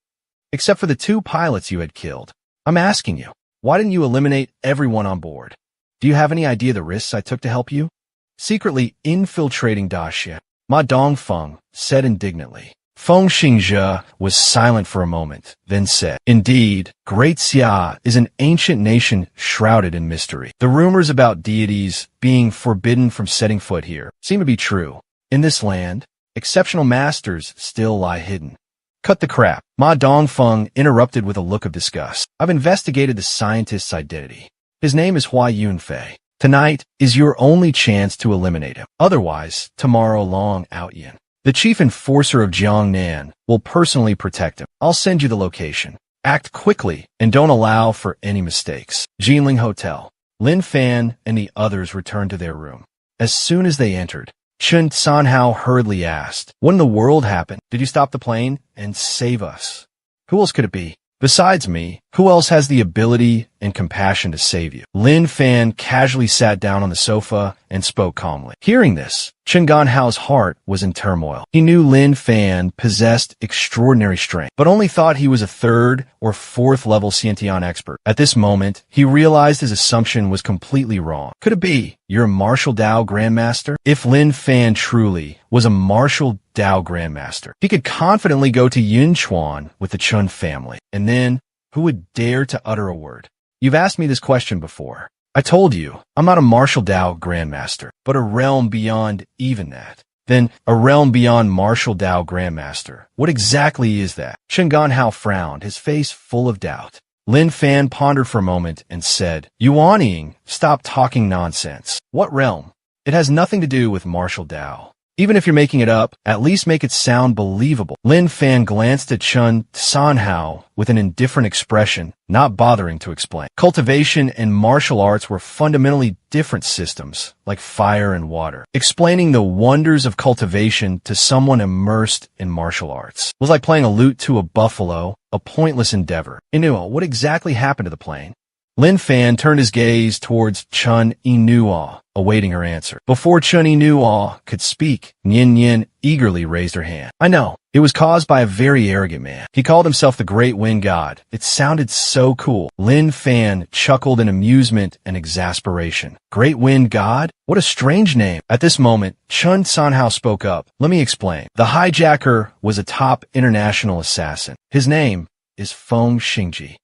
S1: except for the 2 pilots you had killed. I'm asking you, why didn't you eliminate everyone on board? Do you have any idea the risks I took to help you? Secretly infiltrating Daxia, Ma Dongfeng said indignantly. Feng Xingzhe was silent for a moment, then said, Indeed, Great Xia is an ancient nation shrouded in mystery. The rumors about deities being forbidden from setting foot here seem to be true. In this land, exceptional masters still lie hidden. Cut the crap. Ma Dongfeng interrupted with a look of disgust. I've investigated the scientist's identity. His name is Hua Yunfei. Tonight is your only chance to eliminate him. Otherwise, tomorrow Long Outyin, the chief enforcer of Jiangnan, will personally protect him. I'll send you the location. Act quickly and don't allow for any mistakes. Jinling Hotel. Lin Fan and the others returned to their room. As soon as they entered, Chen Sanhao hurriedly asked, What in the world happened? Did you stop the plane and save us? Who else could it be? Besides me, Who else has the ability and compassion to save you? Lin Fan casually sat down on the sofa and spoke calmly. Hearing this, Chen Ganhao's heart was in turmoil. He knew Lin Fan possessed extraordinary strength, but only thought he was a third or fourth level Xiantian expert. At this moment, he realized his assumption was completely wrong. Could it be you're a martial Dao Grandmaster? If Lin Fan truly was a martial Dao Grandmaster, he could confidently go to Yunchuan with the Chun family. And then, who would dare to utter a word? You've asked me this question before. I told you, I'm not a martial Dao Grandmaster, but a realm beyond even that. Then, a realm beyond martial Dao Grandmaster. What exactly is that? Chen Ganhao frowned, his face full of doubt. Lin Fan pondered for a moment and said, Yuan Ying, stop talking nonsense. What realm? It has nothing to do with martial Dao. Even if you're making it up, at least make it sound believable. Lin Fan glanced at Chen Sanhao with an indifferent expression, not bothering to explain. Cultivation and martial arts were fundamentally different systems, like fire and water. Explaining the wonders of cultivation to someone immersed in martial arts was like playing a lute to a buffalo, a pointless endeavor. Inua, what exactly happened to the plane? Lin Fan turned his gaze towards Chun Inua, awaiting her answer. Before Chun Inua could speak, Nian Yin eagerly raised her hand. I know. It was caused by a very arrogant man. He called himself the Great Wind God. It sounded so cool. Lin Fan chuckled in amusement and exasperation. Great Wind God? What a strange name. At this moment, Chun Sanhao spoke up. Let me explain. The hijacker was a top international assassin. His name is Feng Xingji,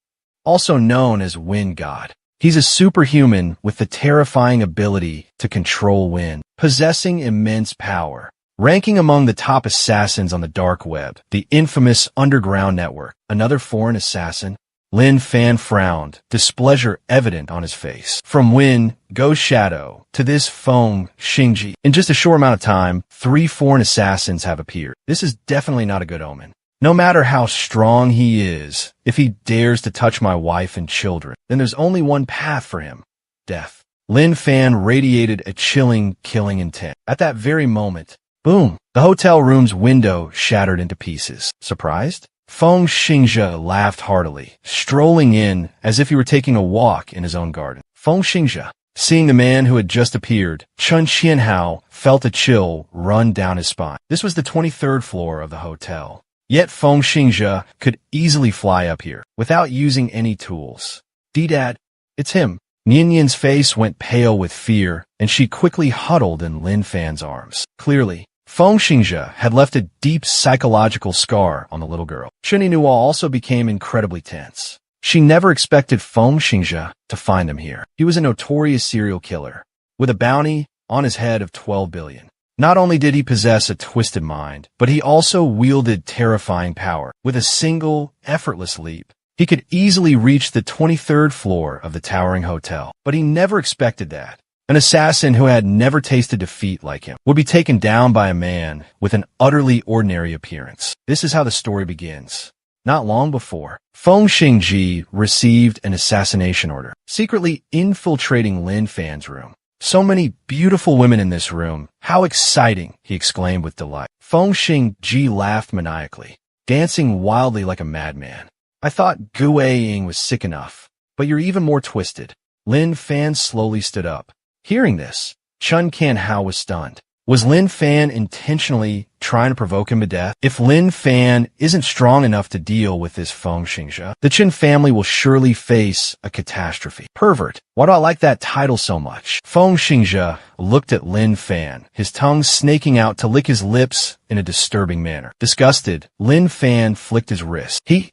S1: also known as Wind God. He's a superhuman with the terrifying ability to control wind, possessing immense power. Ranking among the top assassins on the dark web, the infamous Underground Network, another foreign assassin, Lin Fan frowned, displeasure evident on his face. From Wind, Ghost Shadow, to this Feng Xingji. In just a short amount of time, 3 foreign assassins have appeared. This is definitely not a good omen. No matter how strong he is, if he dares to touch my wife and children, then there's only one path for him: death. Lin Fan radiated a chilling, killing intent. At that very moment, boom, the hotel room's window shattered into pieces. Surprised? Feng Xingji laughed heartily, strolling in as if he were taking a walk in his own garden. Feng Xingji. Seeing the man who had just appeared, Chun Qianhao felt a chill run down his spine. This was the 23rd floor of the hotel. Yet Feng Xingji could easily fly up here, without using any tools. D-Dad, it's him. Nian Yin's face went pale with fear, and she quickly huddled in Lin Fan's arms. Clearly, Feng Xingji had left a deep psychological scar on the little girl. Chen Yinua also became incredibly tense. She never expected Feng Xingji to find them here. He was a notorious serial killer, with a bounty on his head of 12 billion. Not only did he possess a twisted mind, but he also wielded terrifying power. With a single, effortless leap, he could easily reach the 23rd floor of the towering hotel. But he never expected that. An assassin who had never tasted defeat like him would be taken down by a man with an utterly ordinary appearance. This is how the story begins. Not long before, Feng Xingji received an assassination order, secretly infiltrating Lin Fan's room. So many beautiful women in this room. How exciting, he exclaimed with delight. Feng Xingji laughed maniacally, dancing wildly like a madman. I thought Gu Ying was sick enough, but you're even more twisted. Lin Fan slowly stood up. Hearing this, Chun Canhao was stunned. Was Lin Fan intentionally trying to provoke him to death? If Lin Fan isn't strong enough to deal with this Feng Xingji, the Chen family will surely face a catastrophe. Pervert. Why do I like that title so much? Feng Xingji looked at Lin Fan, his tongue snaking out to lick his lips in a disturbing manner. Disgusted, Lin Fan flicked his wrist. He.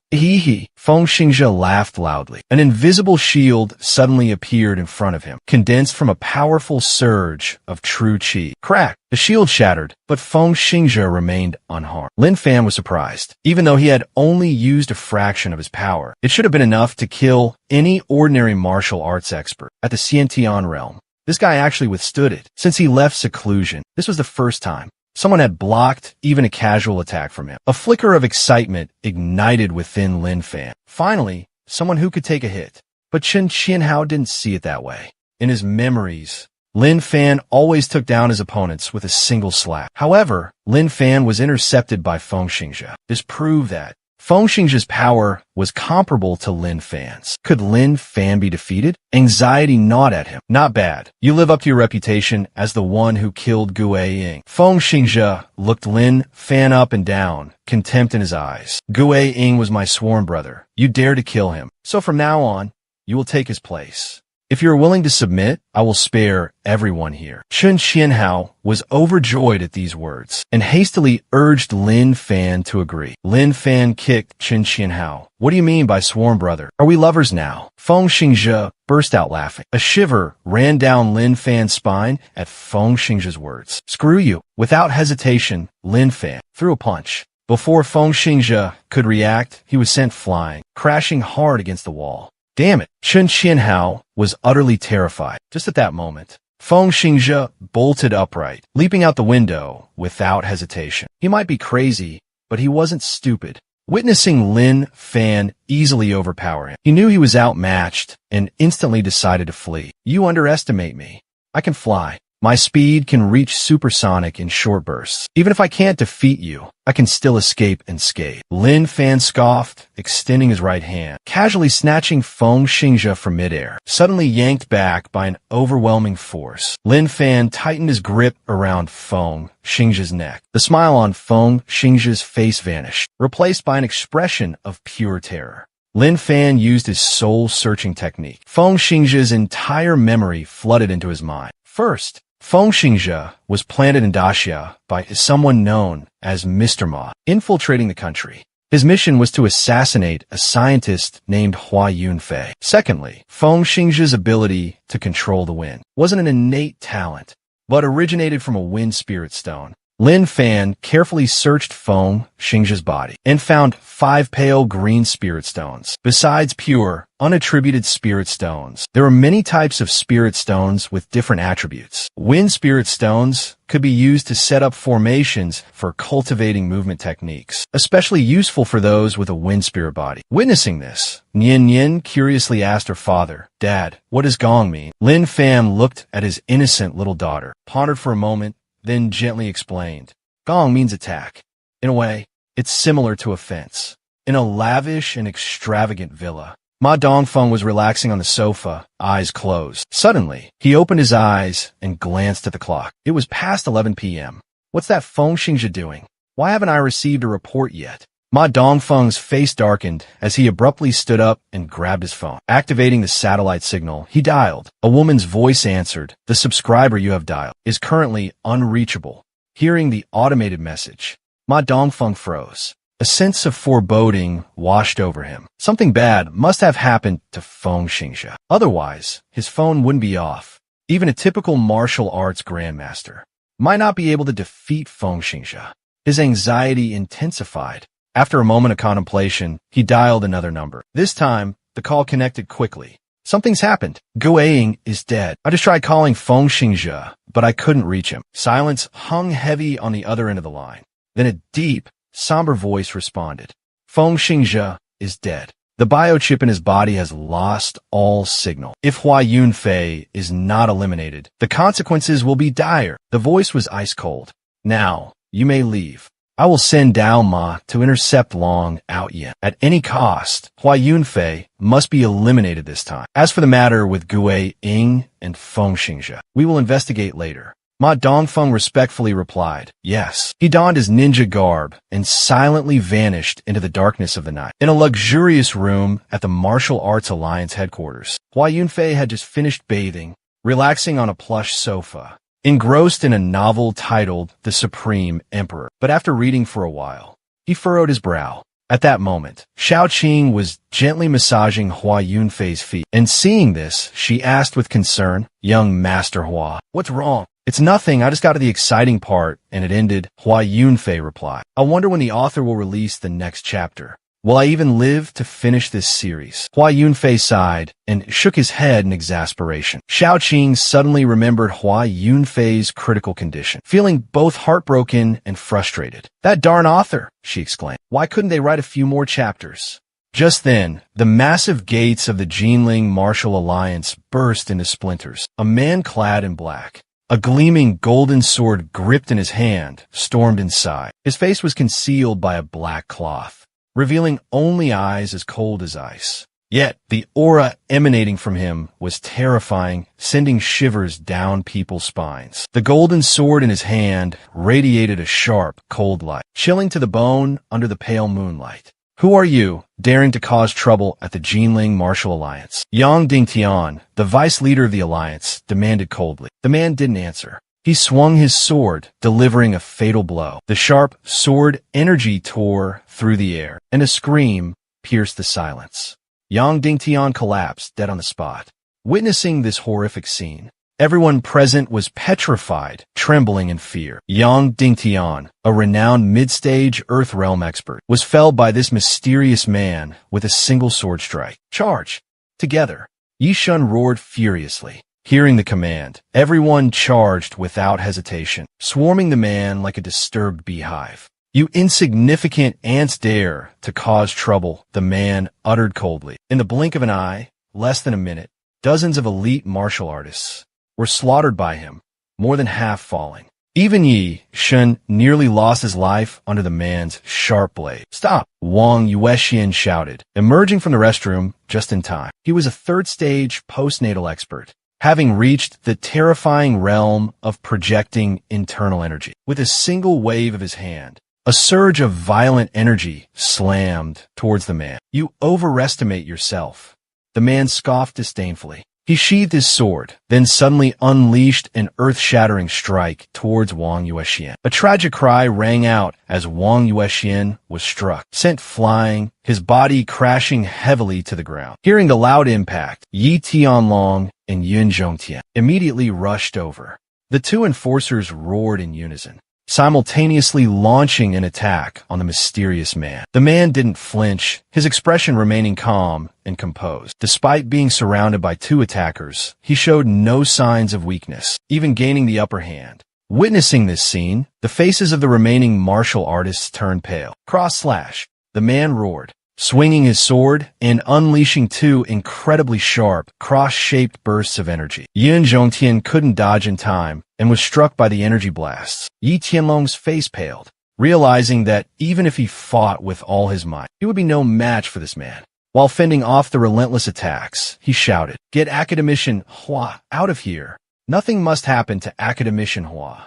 S1: Feng Xingji laughed loudly. An invisible shield suddenly appeared in front of him, condensed from a powerful surge of true qi. Crack! The shield shattered, but Feng Xingji remained unharmed. Lin Fan was surprised. Even though he had only used a fraction of his power, it should have been enough to kill any ordinary martial arts expert at the Xiantian realm. This guy actually withstood it. Since he left seclusion, this was the first time someone had blocked even a casual attack from him. A flicker of excitement ignited within Lin Fan. Finally, someone who could take a hit. But Chen Qianhao didn't see it that way. In his memories, Lin Fan always took down his opponents with a single slap. However, Lin Fan was intercepted by Feng Xingji. This proved that Feng Xingjia's power was comparable to Lin Fan's. Could Lin Fan be defeated? Anxiety gnawed at him. Not bad. You live up to your reputation as the one who killed Gu Ying. Feng Xingjia looked Lin Fan up and down, contempt in his eyes. Gu Ying was my sworn brother. You dare to kill him. So from now on, you will take his place. If you are willing to submit, I will spare everyone here. Chen Qianhao was overjoyed at these words and hastily urged Lin Fan to agree. Lin Fan kicked Chen Qianhao. What do you mean by sworn brother? Are we lovers now? Feng Xingjia burst out laughing. A shiver ran down Lin Fan's spine at Feng Xingjia's words. Screw you. Without hesitation, Lin Fan threw a punch. Before Feng Xingjia could react, he was sent flying, crashing hard against the wall. Damn it! Chen Qianhao was utterly terrified. Just at that moment, Feng Xingjia bolted upright, leaping out the window without hesitation. He might be crazy, but he wasn't stupid. Witnessing Lin Fan easily overpower him, he knew he was outmatched and instantly decided to flee. You underestimate me. I can fly. My speed can reach supersonic in short bursts. Even if I can't defeat you, I can still escape unscathed. Lin Fan scoffed, extending his right hand, casually snatching Feng Xingjia from midair. Suddenly yanked back by an overwhelming force, Lin Fan tightened his grip around Feng Xingjia's neck. The smile on Feng Xingjia's face vanished, replaced by an expression of pure terror. Lin Fan used his soul-searching technique. Feng Xingjia's entire memory flooded into his mind. First, Feng Xingjia was planted in Daxia by someone known as Mr. Ma, infiltrating the country. His mission was to assassinate a scientist named Hua Yunfei. Secondly, Feng Xingjia's ability to control the wind wasn't an innate talent, but originated from a wind spirit stone. Lin Fan carefully searched Feng Xingjia's body and found 5 pale green spirit stones. Besides pure, unattributed spirit stones, there are many types of spirit stones with different attributes. Wind spirit stones could be used to set up formations for cultivating movement techniques, especially useful for those with a wind spirit body. Witnessing this, Nian Nian curiously asked her father, "Dad, what does gong mean?" Lin Fan looked at his innocent little daughter, pondered for a moment, then gently explained. Gong means attack. In a way, it's similar to a fence. In a lavish and extravagant villa, Ma Dongfeng was relaxing on the sofa, eyes closed. Suddenly, he opened his eyes and glanced at the clock. It was past 11 p.m. What's that Feng Xingjia doing? Why haven't I received a report yet? Ma Dongfeng's face darkened as he abruptly stood up and grabbed his phone. Activating the satellite signal, he dialed. A woman's voice answered. The subscriber you have dialed is currently unreachable. Hearing the automated message, Ma Dongfeng froze. A sense of foreboding washed over him. Something bad must have happened to Feng Xingjia. Otherwise, his phone wouldn't be off. Even a typical martial arts grandmaster might not be able to defeat Feng Xingjia. His anxiety intensified. After a moment of contemplation, he dialed another number. This time, the call connected quickly. Something's happened. Gu Ying is dead. I just tried calling Feng Xingjia, but I couldn't reach him. Silence hung heavy on the other end of the line. Then a deep, somber voice responded. Feng Xingjia is dead. The biochip in his body has lost all signal. If Hua Yunfei is not eliminated, the consequences will be dire. The voice was ice cold. Now, you may leave. I will send Dao Ma to intercept Long Outyan. At any cost, Hua Yunfei must be eliminated this time. As for the matter with Gu Ying and Feng Xingjia, we will investigate later. Ma Dongfeng respectfully replied, yes. He donned his ninja garb and silently vanished into the darkness of the night. In a luxurious room at the Martial Arts Alliance headquarters, Hua Yunfei had just finished bathing, relaxing on a plush sofa, engrossed in a novel titled The Supreme Emperor. But after reading for a while, he furrowed his brow. At that moment, Xiao Qing was gently massaging Hua Yunfei's feet, and seeing this, she asked with concern, young Master Hua, what's wrong? It's nothing, I just got to the exciting part, and it ended. Hua Yunfei replied, I wonder when the author will release the next chapter. Will I even live to finish this series? Hua Yunfei sighed and shook his head in exasperation. Xiao Qing suddenly remembered Hua Yunfei's critical condition, feeling both heartbroken and frustrated. That darn author, she exclaimed. Why couldn't they write a few more chapters? Just then, the massive gates of the Jinling Martial Alliance burst into splinters. A man clad in black, a gleaming golden sword gripped in his hand, stormed inside. His face was concealed by a black cloth. revealing only eyes as cold as ice. Yet, the aura emanating from him was terrifying, sending shivers down people's spines. The golden sword in his hand radiated a sharp, cold light, chilling to the bone under the pale moonlight. Who are you, daring to cause trouble at the Jinling Martial Alliance? Yang Dingtian, the vice leader of the alliance, demanded coldly. The man didn't answer. He swung his sword, delivering a fatal blow. The sharp sword energy tore through the air, and a scream pierced the silence. Yang Dingtian collapsed, dead on the spot. Witnessing this horrific scene, everyone present was petrified, trembling in fear. Yang Dingtian, a renowned mid-stage Earth Realm expert, was felled by this mysterious man with a single sword strike. Charge! Together, Yi Shun roared furiously. Hearing the command, everyone charged without hesitation, swarming the man like a disturbed beehive. You insignificant ants dare to cause trouble, the man uttered coldly. In the blink of an eye, less than a minute, dozens of elite martial artists were slaughtered by him, more than half falling. Even Yi Shun nearly lost his life under the man's sharp blade. Stop! Wang Yuexian shouted, emerging from the restroom just in time. He was a third-stage postnatal expert, having reached the terrifying realm of projecting internal energy. With a single wave of his hand, a surge of violent energy slammed towards the man. You overestimate yourself. The man scoffed disdainfully. He sheathed his sword, then suddenly unleashed an earth-shattering strike towards Wang Yuexian. A tragic cry rang out as Wang Yuexian was struck, sent flying, his body crashing heavily to the ground. Hearing the loud impact, Yi Tianlong and Yun Zhongtian immediately rushed over. The two enforcers roared in unison, simultaneously launching an attack on the mysterious man. The man didn't flinch, his expression remaining calm and composed. Despite being surrounded by two attackers, he showed no signs of weakness, even gaining the upper hand. Witnessing this scene, the faces of the remaining martial artists turned pale. Cross-slash, the man roared, swinging his sword and unleashing two incredibly sharp, cross-shaped bursts of energy. Yun Zhongtian couldn't dodge in time and was struck by the energy blasts. Yi Tianlong's face paled, realizing that even if he fought with all his might, he would be no match for this man. While fending off the relentless attacks, he shouted, "Get Academician Hua out of here. Nothing must happen to Academician Hua."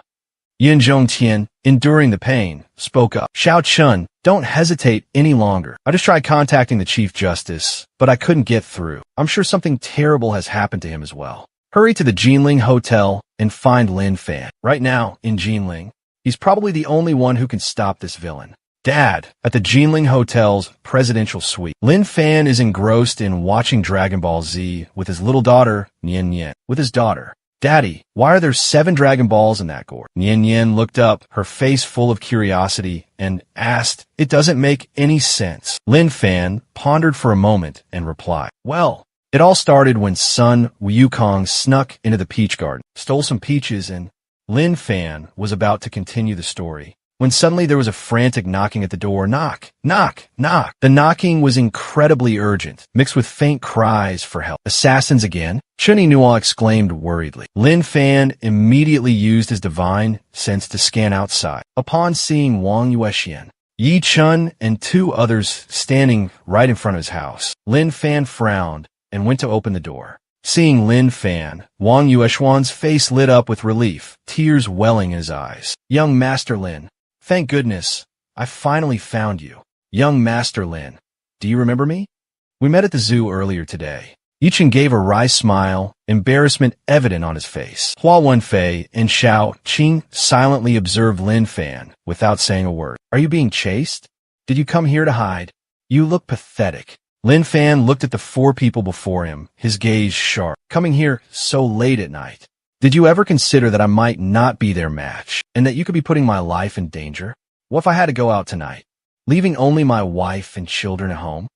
S1: Yun Zhongtian, enduring the pain, spoke up. "Xiao Chun, don't hesitate any longer. I just tried contacting the Chief Justice, but I couldn't get through. I'm sure something terrible has happened to him as well. Hurry to the Jinling Hotel and find Lin Fan. Right now, in Jinling, he's probably the only one who can stop this villain." Dad, at the Jinling Hotel's presidential suite, Lin Fan is engrossed in watching Dragon Ball Z with his little daughter, Nian Nian. With his daughter, "Daddy, why are there 7 Dragon Balls in that gourd?" Nian Nian looked up, her face full of curiosity, and asked, "It doesn't make any sense." Lin Fan pondered for a moment and replied, "Well, it all started when son Wukong snuck into the peach garden, stole some peaches, and..." Lin Fan was about to continue the story when suddenly there was a frantic knocking at the door. Knock, knock, knock. The knocking was incredibly urgent, mixed with faint cries for help. "Assassins again?" Chun Yinhuo exclaimed worriedly. Lin Fan immediately used his divine sense to scan outside. Upon seeing Wang Yuexian, Yi Chun, and 2 others standing right in front of his house, Lin Fan frowned and went to open the door. Seeing Lin Fan, Wang Yuexian's face lit up with relief, tears welling in his eyes. "Young Master Lin, thank goodness, I finally found you." "Young Master Lin, do you remember me? We met at the zoo earlier today." Yi Chun gave a wry smile, embarrassment evident on his face. Hua Wenfei and Xiao Qing silently observed Lin Fan without saying a word. "Are you being chased? Did you come here to hide? You look pathetic." Lin Fan looked at the 4 people before him, his gaze sharp. "Coming here so late at night. Did you ever consider that I might not be their match, and that you could be putting my life in danger? What if I had to go out tonight, leaving only my wife and children at home?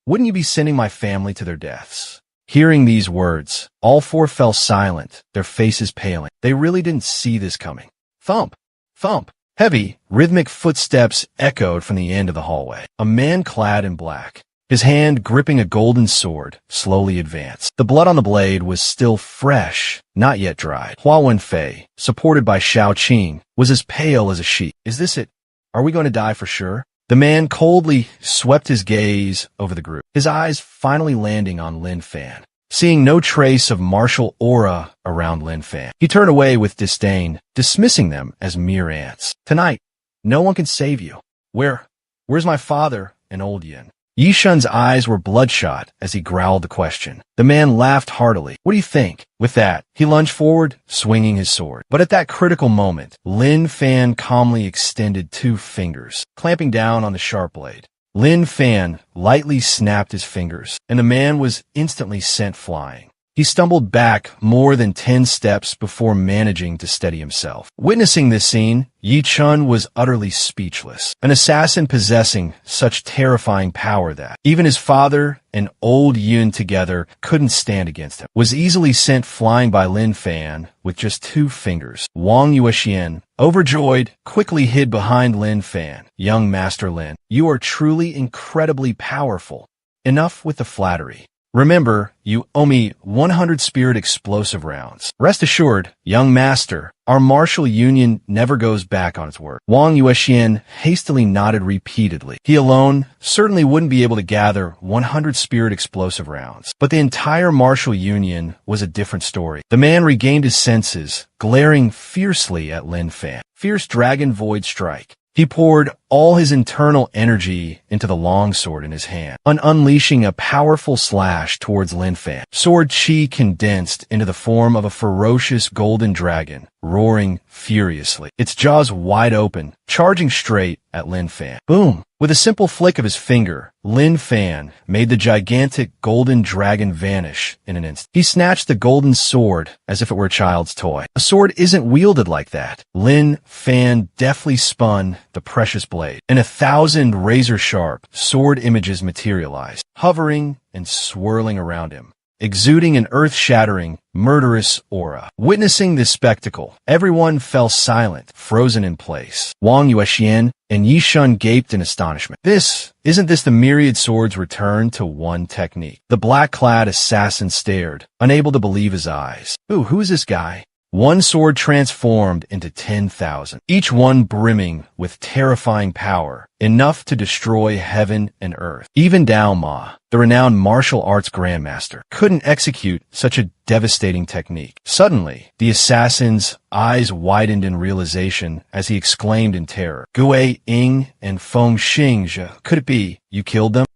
S1: Wouldn't you be sending my family to their deaths?" Hearing these words, all 4 fell silent, their faces paling. They really didn't see this coming. Thump! Thump! Heavy, rhythmic footsteps echoed from the end of the hallway. A man clad in black, his hand gripping a golden sword, slowly advanced. The blood on the blade was still fresh, not yet dried. Hua Wenfei, supported by Xiao Qing, was as pale as a sheet. "Is this it? Are we going to die for sure?" The man coldly swept his gaze over the group, his eyes finally landing on Lin Fan. Seeing no trace of martial aura around Lin Fan, he turned away with disdain, dismissing them as mere ants. Tonight, no one can save you. Where's my father and old Yin? Yi Shun's eyes were bloodshot as he growled the question. The man laughed heartily. What do you think? With that, he lunged forward, swinging his sword. But at that critical moment, Lin Fan calmly extended 2 fingers, clamping down on the sharp blade. Lin Fan lightly snapped his fingers, and the man was instantly sent flying. He stumbled back more than 10 steps before managing to steady himself. Witnessing this scene, Yi Chun was utterly speechless. An assassin possessing such terrifying power that even his father and old Yun together couldn't stand against him, was easily sent flying by Lin Fan with just 2 fingers. Wang Yuexian, overjoyed, quickly hid behind Lin Fan. Young Master Lin, you are truly incredibly powerful. Enough with the flattery. Remember, you owe me 100 spirit explosive rounds. Rest assured, young master, our martial union never goes back on its word. Wang Yuexian hastily nodded repeatedly. He alone certainly wouldn't be able to gather 100 spirit explosive rounds. But the entire martial union was a different story. The man regained his senses, glaring fiercely at Lin Fan. Fierce Dragon Void Strike. He poured all his internal energy into the longsword in his hand, unleashing a powerful slash towards Lin Fan. Sword chi condensed into the form of a ferocious golden dragon, roaring furiously, its jaws wide open, charging straight at Lin Fan. Boom! With a simple flick of his finger, Lin Fan made the gigantic golden dragon vanish in an instant. He snatched the golden sword as if it were a child's toy. A sword isn't wielded like that. Lin Fan deftly spun the precious blade, and 1,000 razor-sharp sword images materialized, hovering and swirling around him, exuding an earth-shattering, murderous aura. Witnessing this spectacle, everyone fell silent, frozen in place. Wang Yuexian and Yi Shun gaped in astonishment. Isn't this the myriad swords returned to one technique? The black-clad assassin stared, unable to believe his eyes. Who is this guy? One sword transformed into 10,000, each one brimming with terrifying power, enough to destroy heaven and earth. Even Dao Ma, the renowned martial arts grandmaster, couldn't execute such a devastating technique. Suddenly, the assassin's eyes widened in realization as he exclaimed in terror, Gue Ying and Feng Xingzhe, could it be you killed them?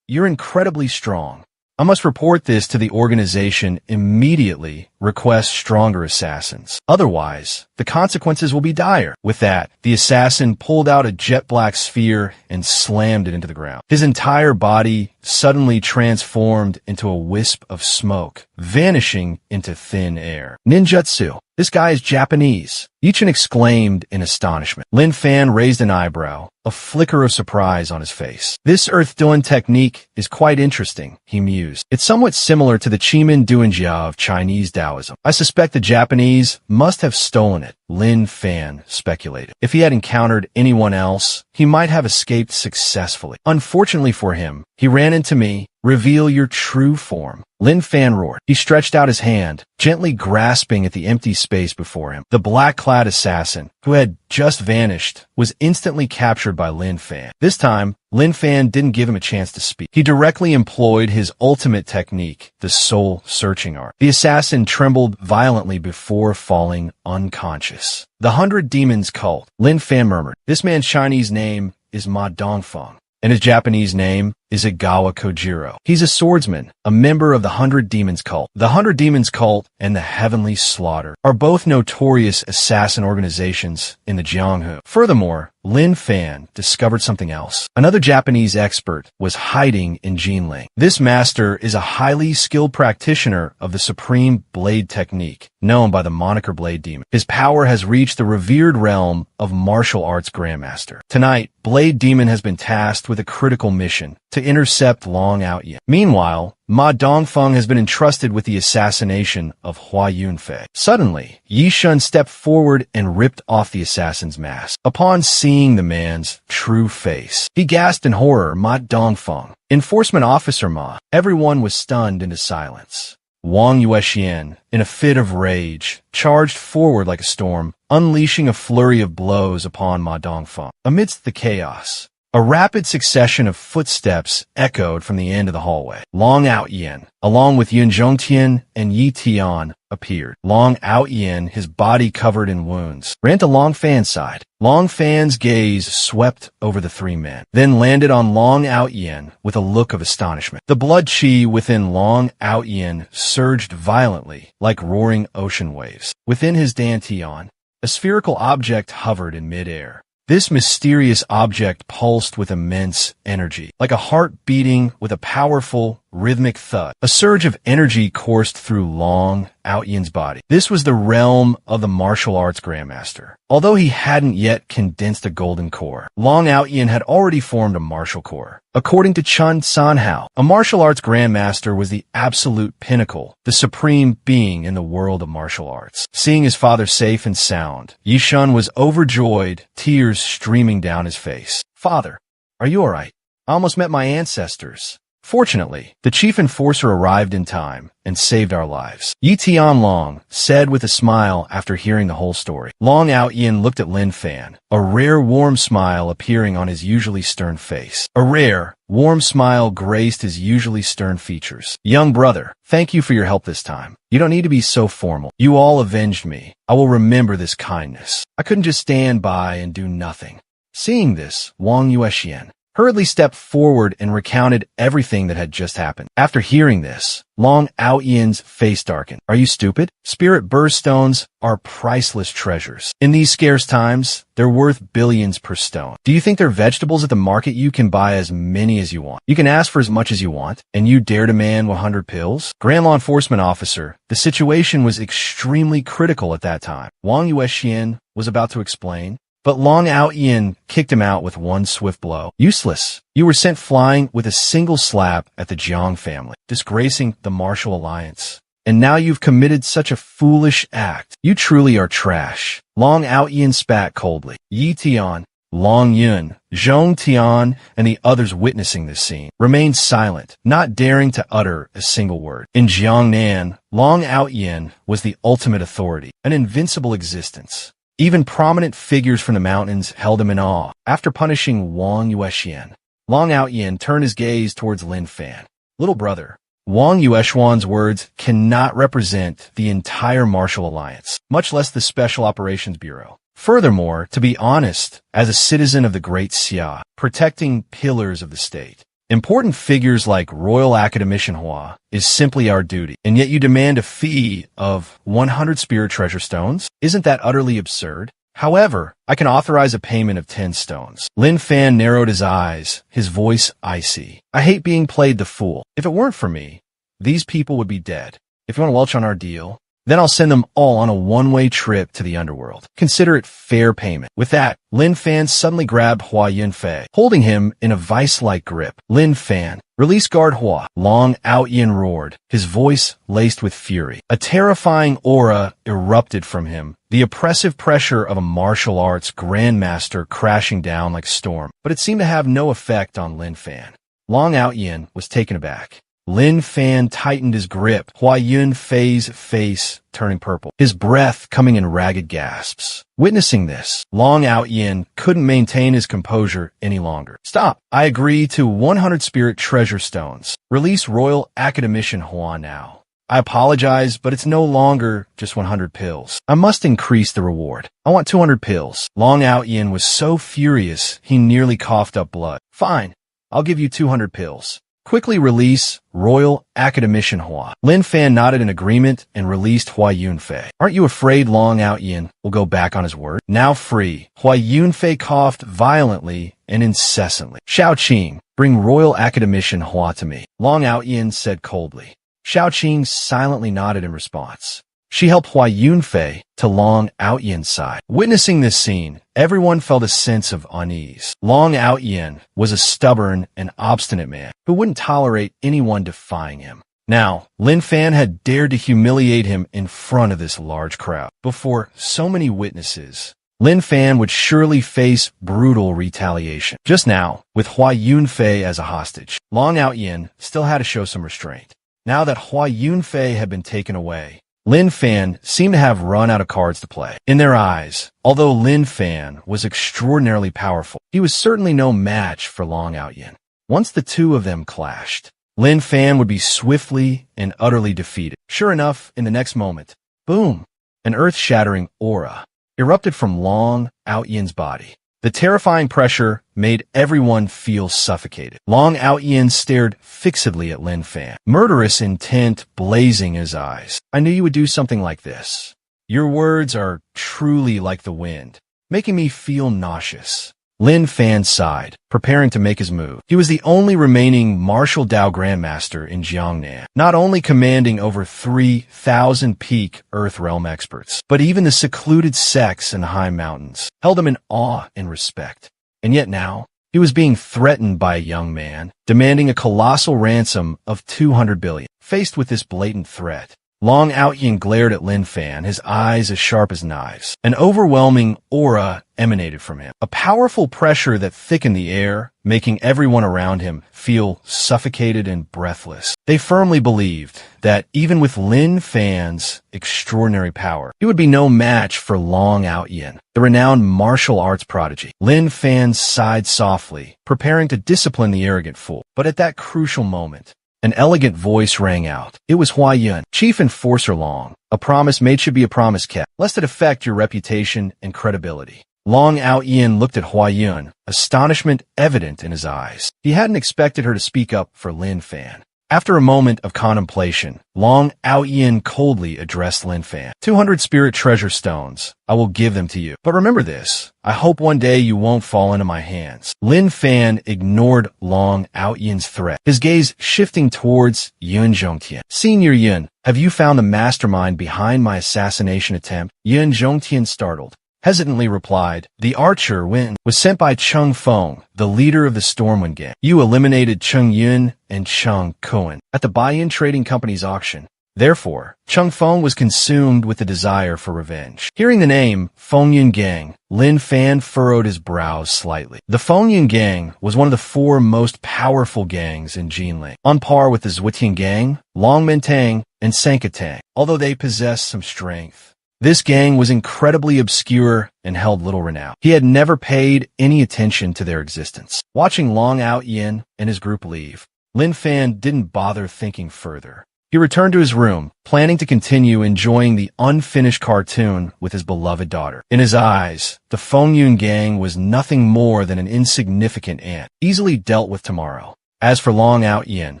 S1: You're incredibly strong. I must report this to the organization immediately. Request stronger assassins. Otherwise, the consequences will be dire. With that, the assassin pulled out a jet black sphere and slammed it into the ground. His entire body suddenly transformed into a wisp of smoke, vanishing into thin air. Ninjutsu. This guy is Japanese. Yi Chun exclaimed in astonishment. Lin Fan raised an eyebrow, a flicker of surprise on his face. This Earth Duan technique is quite interesting, he mused. It's somewhat similar to the Qimen Duanjia of Chinese Taoism. I suspect the Japanese must have stolen it, Lin Fan speculated. If he had encountered anyone else, he might have escaped successfully. Unfortunately for him, he ran into me. Reveal your true form. Lin Fan roared. He stretched out his hand, gently grasping at the empty space before him. The black-clad assassin, who had just vanished, was instantly captured by Lin Fan. This time, Lin Fan didn't give him a chance to speak. He directly employed his ultimate technique, the soul-searching art. The assassin trembled violently before falling unconscious. The 100 Demons Cult, Lin Fan murmured. This man's Chinese name is Ma Dongfeng, and his Japanese name is Igawa Kojiro. He's a swordsman, a member of the 100 Demons Cult. The 100 Demons Cult and the Heavenly Slaughter are both notorious assassin organizations in the Jianghu. Furthermore, Lin Fan discovered something else. Another Japanese expert was hiding in Jinling. This master is a highly skilled practitioner of the supreme blade technique, known by the moniker Blade Demon. His power has reached the revered realm of martial arts grandmaster. Tonight, Blade Demon has been tasked with a critical mission to intercept Long Out Yin. Meanwhile, Ma Dongfeng has been entrusted with the assassination of Hua Yunfei. Suddenly, Yi Shun stepped forward and ripped off the assassin's mask. Upon seeing the man's true face, he gasped in horror. Ma Dongfeng, Enforcement Officer Ma. Everyone was stunned into silence. Wang Yuexian, in a fit of rage, charged forward like a storm, unleashing a flurry of blows upon Ma Dongfeng. Amidst the chaos, A rapid succession of footsteps echoed from the end of the hallway. Long Outyen, along with Yun Zhongtian and Yi Tian, appeared. Long Outyen, his body covered in wounds, ran to Long Fan's side. Long Fan's gaze swept over the three men, then landed on Long Outyen with a look of astonishment. The blood chi within Long Outyen surged violently, like roaring ocean waves. Within his dantian, a spherical object hovered in midair. This mysterious object pulsed with immense energy, like a heart beating with a powerful, rhythmic thud. A surge of energy coursed through Long Outyen's body. This was the realm of the martial arts grandmaster. Although he hadn't yet condensed a golden core, Long Outyen had already formed a martial core. According to Chun Sanhao, a martial arts grandmaster was the absolute pinnacle, the supreme being in the world of martial arts. Seeing his father safe and sound, Yishun was overjoyed, tears streaming down his face. "Father, are you all right? I almost met my ancestors." Fortunately, the chief enforcer arrived in time and saved our lives, Yi Tianlong said with a smile after hearing the whole story. Long Outyen looked at Lin Fan, a rare warm smile appearing on his usually stern face. A rare, warm smile graced his usually stern features. "Young brother, thank you for your help this time. You don't need to be so formal. You all avenged me. I will remember this kindness. I couldn't just stand by and do nothing." Seeing this, Wang Yuexian hurriedly stepped forward and recounted everything that had just happened. After hearing this, Long Outyen's face darkened. "Are you stupid? Spirit birthstones are priceless treasures. In these scarce times, they're worth billions per stone. Do you think they're vegetables at the market? You can buy as many as you want. You can ask for as much as you want, and you dare demand 100 pills?" Grand Law Enforcement Officer, the situation was extremely critical at that time. Wang Yuexian was about to explain, but Long Outyen kicked him out with one swift blow. "Useless. You were sent flying with a single slap at the Jiang family, disgracing the martial alliance. And now you've committed such a foolish act. You truly are trash." Long Outyen spat coldly. Yi Tian, Long Yun, Zhong Tian, and the others witnessing this scene remained silent, not daring to utter a single word. In Jiangnan, Long Outyen was the ultimate authority, an invincible existence. Even prominent figures from the mountains held him in awe. After punishing Wang Yuexian, Long Outyen turned his gaze towards Lin Fan. "Little brother, Wang Yuexian's words cannot represent the entire martial alliance, much less the Special Operations Bureau. Furthermore, to be honest, as a citizen of the Great Xia, protecting pillars of the state, important figures like Royal Academician Hua is simply our duty, and yet you demand a fee of 100 spirit treasure stones? Isn't that utterly absurd? However, I can authorize a payment of 10 stones." Lin Fan narrowed his eyes, his voice icy. "I hate being played the fool. If it weren't for me, these people would be dead. If you want to welch on our deal, then I'll send them all on a one-way trip to the underworld. Consider it fair payment." With that, Lin Fan suddenly grabbed Hua Yunfei, holding him in a vice-like grip. "Lin Fan, release guard Hua." Long Outyen roared, his voice laced with fury. A terrifying aura erupted from him, the oppressive pressure of a martial arts grandmaster crashing down like a storm. But it seemed to have no effect on Lin Fan. Long Outyen was taken aback. Lin Fan tightened his grip, Hua Yunfei's face turning purple, his breath coming in ragged gasps. Witnessing this, Long Outyen couldn't maintain his composure any longer. "Stop! I agree to 100 spirit treasure stones. Release Royal Academician Hua now. I apologize, but it's no longer just 100 pills. I must increase the reward. I want 200 pills." Long Outyen was so furious he nearly coughed up blood. "Fine, I'll give you 200 pills. Quickly release Royal Academician Hua." Lin Fan nodded in agreement and released Hua Yunfei. "Aren't you afraid Long Outyen will go back on his word?" Now free, Hua Yunfei coughed violently and incessantly. "Shao Qing, bring Royal Academician Hua to me," Long Outyen said coldly. Shao Qing silently nodded in response. She helped Hua Yunfei to Long Outyen's side. Witnessing this scene, everyone felt a sense of unease. Long Outyen was a stubborn and obstinate man who wouldn't tolerate anyone defying him. Now, Lin Fan had dared to humiliate him in front of this large crowd. Before so many witnesses, Lin Fan would surely face brutal retaliation. Just now, with Hua Yunfei as a hostage, Long Outyen still had to show some restraint. Now that Hua Yunfei had been taken away, Lin Fan seemed to have run out of cards to play. In their eyes, although Lin Fan was extraordinarily powerful, he was certainly no match for Long Outyin. Once the two of them clashed, Lin Fan would be swiftly and utterly defeated. Sure enough, in the next moment, boom, an earth-shattering aura erupted from Long Outyin's body. The terrifying pressure made everyone feel suffocated. Long Outyin stared fixedly at Lin Fan, murderous intent blazing in his eyes. I knew you would do something like this. Your words are truly like the wind, making me feel nauseous. Lin Fan sighed, preparing to make his move. He was the only remaining martial Dao Grandmaster in Jiangnan, not only commanding over 3,000 peak Earth Realm experts, but even the secluded sects in the high mountains held him in awe and respect. And yet now, he was being threatened by a young man, demanding a colossal ransom of 200 billion. Faced with this blatant threat, Long Outyin glared at Lin Fan, his eyes as sharp as knives. An overwhelming aura emanated from him, a powerful pressure that thickened the air, making everyone around him feel suffocated and breathless. They firmly believed that even with Lin Fan's extraordinary power, he would be no match for Long Outyin, the renowned martial arts prodigy. Lin Fan sighed softly, preparing to discipline the arrogant fool. But at that crucial moment, an elegant voice rang out. It was Huayun, Chief Enforcer Long. A promise made should be a promise kept, lest it affect your reputation and credibility. Long Outyin looked at Huayun, astonishment evident in his eyes. He hadn't expected her to speak up for Lin Fan. After a moment of contemplation, Long Outyin coldly addressed Lin Fan. 200 spirit treasure stones. I will give them to you. But remember this. I hope one day you won't fall into my hands. Lin Fan ignored Long Outyin's threat, his gaze shifting towards Yun Zhongtian. Senior Yun, have you found the mastermind behind my assassination attempt? Yun Zhongtian, startled, hesitantly replied, the archer Wen was sent by Cheng Feng, the leader of the Stormwind Gang. You eliminated Cheng Yun and Cheng Kuan at the Baiyin Trading Company's auction. Therefore, Cheng Feng was consumed with the desire for revenge. Hearing the name Fengyun Gang, Lin Fan furrowed his brows slightly. The Fengyun Gang was one of the 4 most powerful gangs in Jinling, on par with the Zhuotian Gang, Longmentang, and Sankatang, although they possessed some strength. This gang was incredibly obscure and held little renown. He had never paid any attention to their existence. Watching Long Outyin and his group leave, Lin Fan didn't bother thinking further. He returned to his room, planning to continue enjoying the unfinished cartoon with his beloved daughter. In his eyes, the Fengyun Gang was nothing more than an insignificant ant, easily dealt with tomorrow. As for Long Outyin,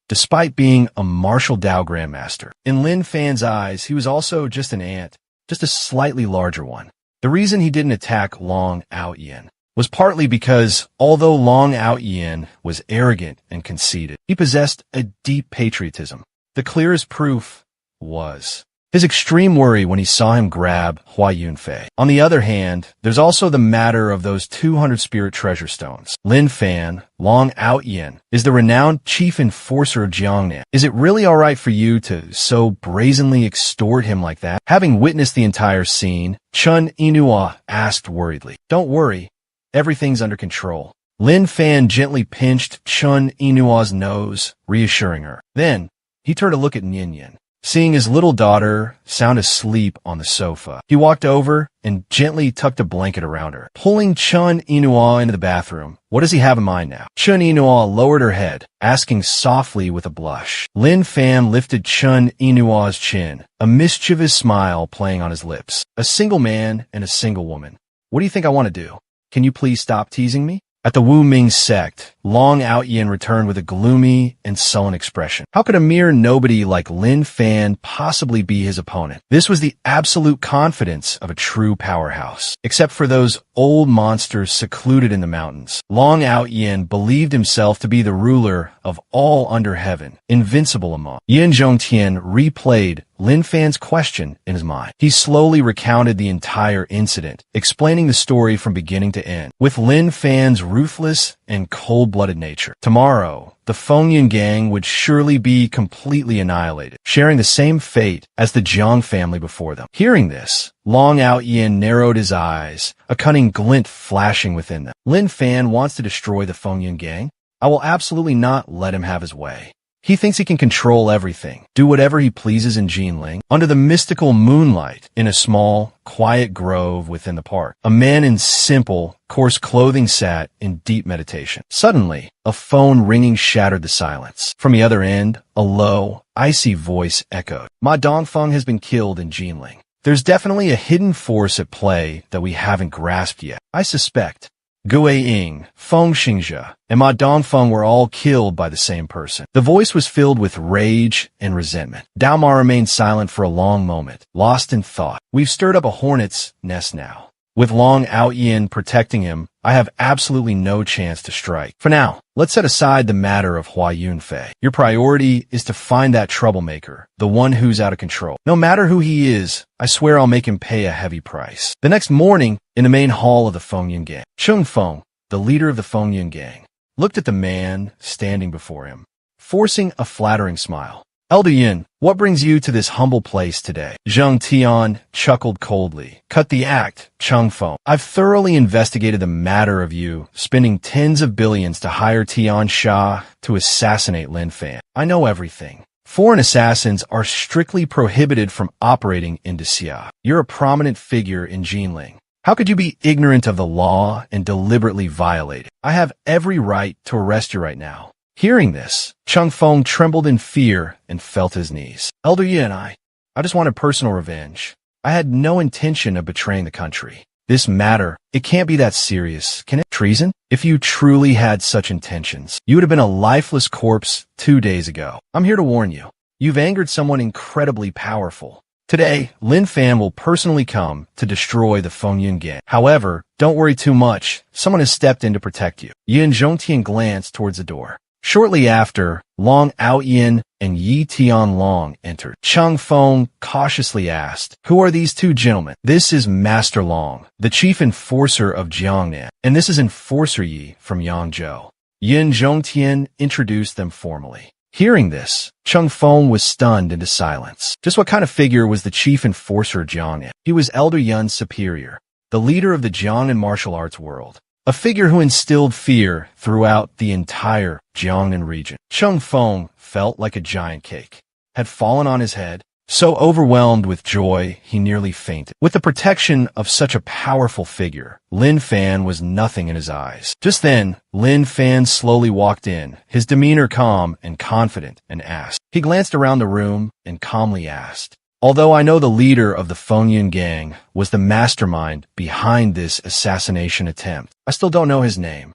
S1: despite being a martial Dao Grandmaster, in Lin Fan's eyes, he was also just an ant, just a slightly larger one. The reason he didn't attack Long Outyin was partly because, although Long Outyin was arrogant and conceited, he possessed a deep patriotism. The clearest proof was his extreme worry when he saw him grab Huayun Fei. On the other hand, there's also the matter of those 200 spirit treasure stones. Lin Fan, Long Outyin, is the renowned chief enforcer of Jiangnan. Is it really all right for you to so brazenly extort him like that? Having witnessed the entire scene, Chun Yinhua asked worriedly. Don't worry, everything's under control. Lin Fan gently pinched Chun Yinhua's nose, reassuring her. Then, he turned to look at Ninian. Seeing his little daughter sound asleep on the sofa, he walked over and gently tucked a blanket around her, pulling Chun Yinhua into the bathroom. What does he have in mind now? Chun Yinhua lowered her head, asking softly with a blush. Lin Fan lifted Chun Yinhua's chin, a mischievous smile playing on his lips. A single man and a single woman. What do you think I want to do? Can you please stop teasing me? At the Wu Ming sect, Long Outyin returned with a gloomy and sullen expression. How could a mere nobody like Lin Fan possibly be his opponent? This was the absolute confidence of a true powerhouse. Except for those old monsters secluded in the mountains, Long Outyin believed himself to be the ruler of all under heaven, invincible among. Yin Zhongtian replayed Lin Fan's question in his mind. He slowly recounted the entire incident, explaining the story from beginning to end. With Lin Fan's ruthless and cold-blooded nature, tomorrow, the Fengyun Gang would surely be completely annihilated, sharing the same fate as the Jiang family before them. Hearing this, Long Outyin narrowed his eyes, a cunning glint flashing within them. Lin Fan wants to destroy the Fengyun Gang? I will absolutely not let him have his way. He thinks he can control everything, do whatever he pleases in Jinling. Under the mystical moonlight, in a small, quiet grove within the park, a man in simple, coarse clothing sat in deep meditation. Suddenly, a phone ringing shattered the silence. From the other end, a low, icy voice echoed. Ma Dongfeng has been killed in Jinling. There's definitely a hidden force at play that we haven't grasped yet. I suspect Gue Ying, Feng Xingzhe, and Ma Dongfeng were all killed by the same person. The voice was filled with rage and resentment. Dao Ma remained silent for a long moment, lost in thought. We've stirred up a hornet's nest now. With Long Outyin protecting him, I have absolutely no chance to strike. For now, let's set aside the matter of Hua Yunfei. Your priority is to find that troublemaker, the one who's out of control. No matter who he is, I swear I'll make him pay a heavy price. The next morning, in the main hall of the Fengyun Gang, Cheng Feng, the leader of the Fengyun Gang, looked at the man standing before him, forcing a flattering smile. Elder Yin, what brings you to this humble place today? Zheng Tian chuckled coldly. Cut the act, Cheng Feng. I've thoroughly investigated the matter of you spending tens of billions to hire Tian Sha to assassinate Lin Fan. I know everything. Foreign assassins are strictly prohibited from operating in Xia. You're a prominent figure in Jinling. How could you be ignorant of the law and deliberately violate it? I have every right to arrest you right now. Hearing this, Cheng Feng trembled in fear and fell to his knees. Elder Yi and I just wanted personal revenge. I had no intention of betraying the country. This matter, it can't be that serious, can it? Treason? If you truly had such intentions, you would have been a lifeless corpse 2 days ago. I'm here to warn you. You've angered someone incredibly powerful. Today, Lin Fan will personally come to destroy the Fengyun Gang. However, don't worry too much. Someone has stepped in to protect you. Yin Zhongtian glanced towards the door. Shortly after, Long Outyin and Yi Tianlong entered. Cheng Feng cautiously asked, "Who are these two gentlemen?" "This is Master Long, the chief enforcer of Jiangnan, and this is Enforcer Yi from Yangzhou." Yin Zhongtian introduced them formally. Hearing this, Cheng Feng was stunned into silence. Just what kind of figure was the chief enforcer of Jiangnan? He was Elder Yun's superior, the leader of the Jiangnan martial arts world. A figure who instilled fear throughout the entire Jiangnan region. Cheng Feng felt like a giant cake had fallen on his head. So overwhelmed with joy, he nearly fainted. With the protection of such a powerful figure, Lin Fan was nothing in his eyes. Just then, Lin Fan slowly walked in, his demeanor calm and confident, and asked. He glanced around the room and calmly asked, "Although I know the leader of the Fengyun Gang was the mastermind behind this assassination attempt, I still don't know his name."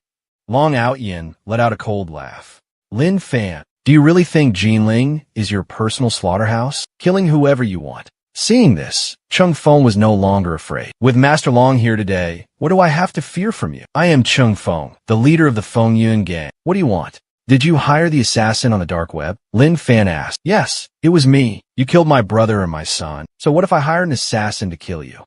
S1: Long Outyin let out a cold laugh. "Lin Fan, do you really think Jinling is your personal slaughterhouse, killing whoever you want?" Seeing this, Cheng Feng was no longer afraid. "With Master Long here today, what do I have to fear from you? I am Cheng Feng, the leader of the Fengyun Gang. What do you want?" "Did you hire the assassin on the dark web?" Lin Fan asked. "Yes, it was me. You killed my brother and my son. So what if I hired an assassin to kill you?"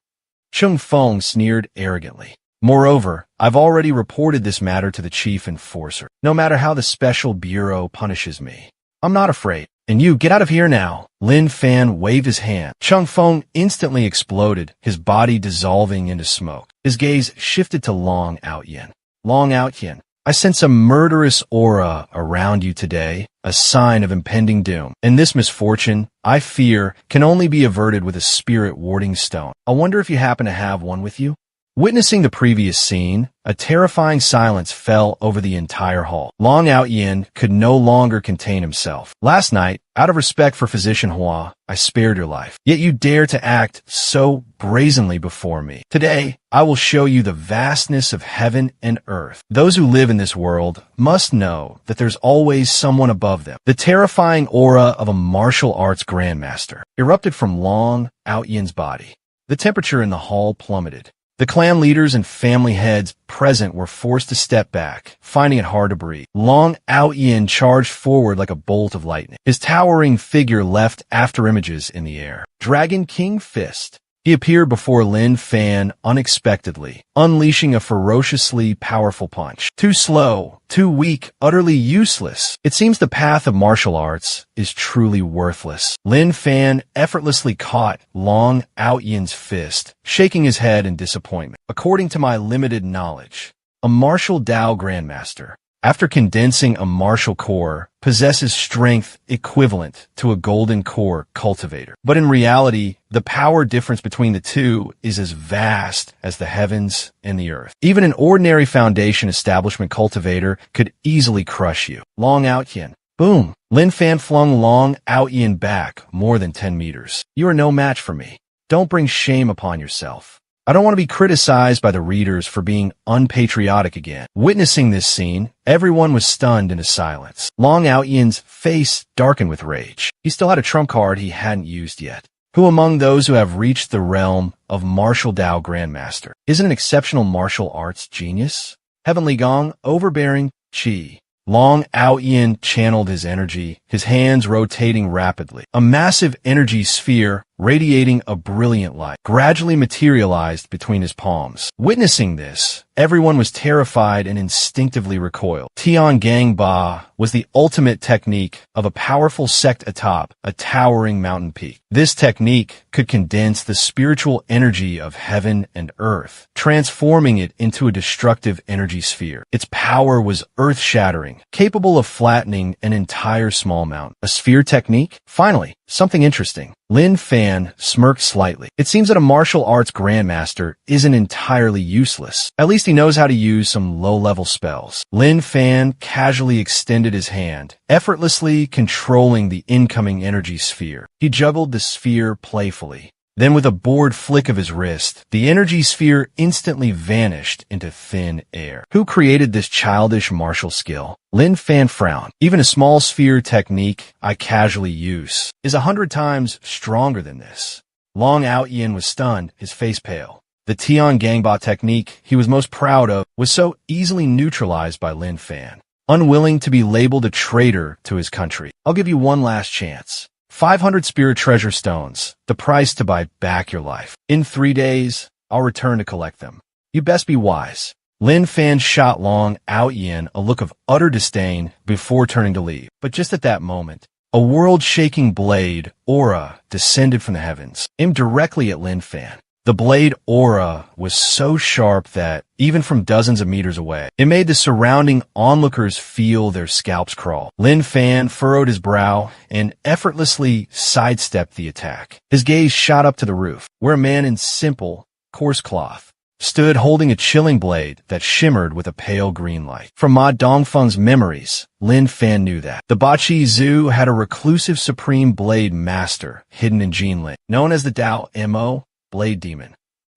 S1: Cheng Feng sneered arrogantly. "Moreover, I've already reported this matter to the chief enforcer. No matter how the special bureau punishes me, I'm not afraid. And you, get out of here now." Lin Fan waved his hand. Cheng Feng instantly exploded, his body dissolving into smoke. His gaze shifted to Long Outyin. "Long Outyin, I sense a murderous aura around you today, a sign of impending doom. And this misfortune, I fear, can only be averted with a spirit warding stone. I wonder if you happen to have one with you?" Witnessing the previous scene, a terrifying silence fell over the entire hall. Long Outyin could no longer contain himself. "Last night, out of respect for Physician Hua, I spared your life. Yet you dare to act so brazenly before me. Today, I will show you the vastness of heaven and earth. Those who live in this world must know that there's always someone above them." The terrifying aura of a martial arts grandmaster erupted from Long Outyin's body. The temperature in the hall plummeted. The clan leaders and family heads present were forced to step back, finding it hard to breathe. Long Outyin charged forward like a bolt of lightning. His towering figure left after images in the air. Dragon King Fist. He appeared before Lin Fan unexpectedly, unleashing a ferociously powerful punch. Too slow, too weak, utterly useless. It seems the path of martial arts is truly worthless. Lin Fan effortlessly caught Long Outyin's fist, shaking his head in disappointment. "According to my limited knowledge, a martial Dao grandmaster, after condensing a martial core, possesses strength equivalent to a golden core cultivator. But in reality, the power difference between the two is as vast as the heavens and the earth. Even an ordinary foundation establishment cultivator could easily crush you. Long Outyin. Boom! Lin Fan flung Long Outyin back more than 10 meters. You are no match for me. Don't bring shame upon yourself. I don't want to be criticized by the readers for being unpatriotic again. Witnessing this scene, everyone was stunned into silence. Long Outyin's face darkened with rage. He still had a trump card he hadn't used yet. Who among those who have reached the realm of martial Dao Grandmaster isn't an exceptional martial arts genius? Heavenly Gong, overbearing, Qi. Long Outyin channeled his energy, his hands rotating rapidly. A massive energy sphere, radiating a brilliant light, gradually materialized between his palms. Witnessing this, everyone was terrified and instinctively recoiled. Tian Gang Ba was the ultimate technique of a powerful sect atop a towering mountain peak. This technique could condense the spiritual energy of heaven and earth, transforming it into a destructive energy sphere. Its power was earth-shattering, capable of flattening an entire small mountain. A sphere technique? Finally, something interesting. Lin Fan smirked slightly. It seems that a martial arts grandmaster isn't entirely useless. At least he knows how to use some low-level spells. Lin Fan casually extended his hand, effortlessly controlling the incoming energy sphere. He juggled the sphere playfully. Then with a bored flick of his wrist, the energy sphere instantly vanished into thin air. Who created this childish martial skill? Lin Fan frowned. Even a small sphere technique I casually use is 100 times stronger than this. Long Outyin was stunned, his face pale. The Tian Gangba technique he was most proud of was so easily neutralized by Lin Fan. Unwilling to be labeled a traitor to his country, I'll give you one last chance. 500 spirit treasure stones, the price to buy back your life. In 3 days, I'll return to collect them. You best be wise. Lin Fan shot Long Outyin a look of utter disdain before turning to leave. But just at that moment, a world-shaking blade, aura, descended from the heavens, aimed directly at Lin Fan. The blade aura was so sharp that, even from dozens of meters away, it made the surrounding onlookers feel their scalps crawl. Lin Fan furrowed his brow and effortlessly sidestepped the attack. His gaze shot up to the roof, where a man in simple, coarse cloth stood holding a chilling blade that shimmered with a pale green light. From Ma Dongfeng's memories, Lin Fan knew that. The Bachi Zhu had a reclusive supreme blade master hidden in Jinlin, known as the Dao Mo, Blade Demon.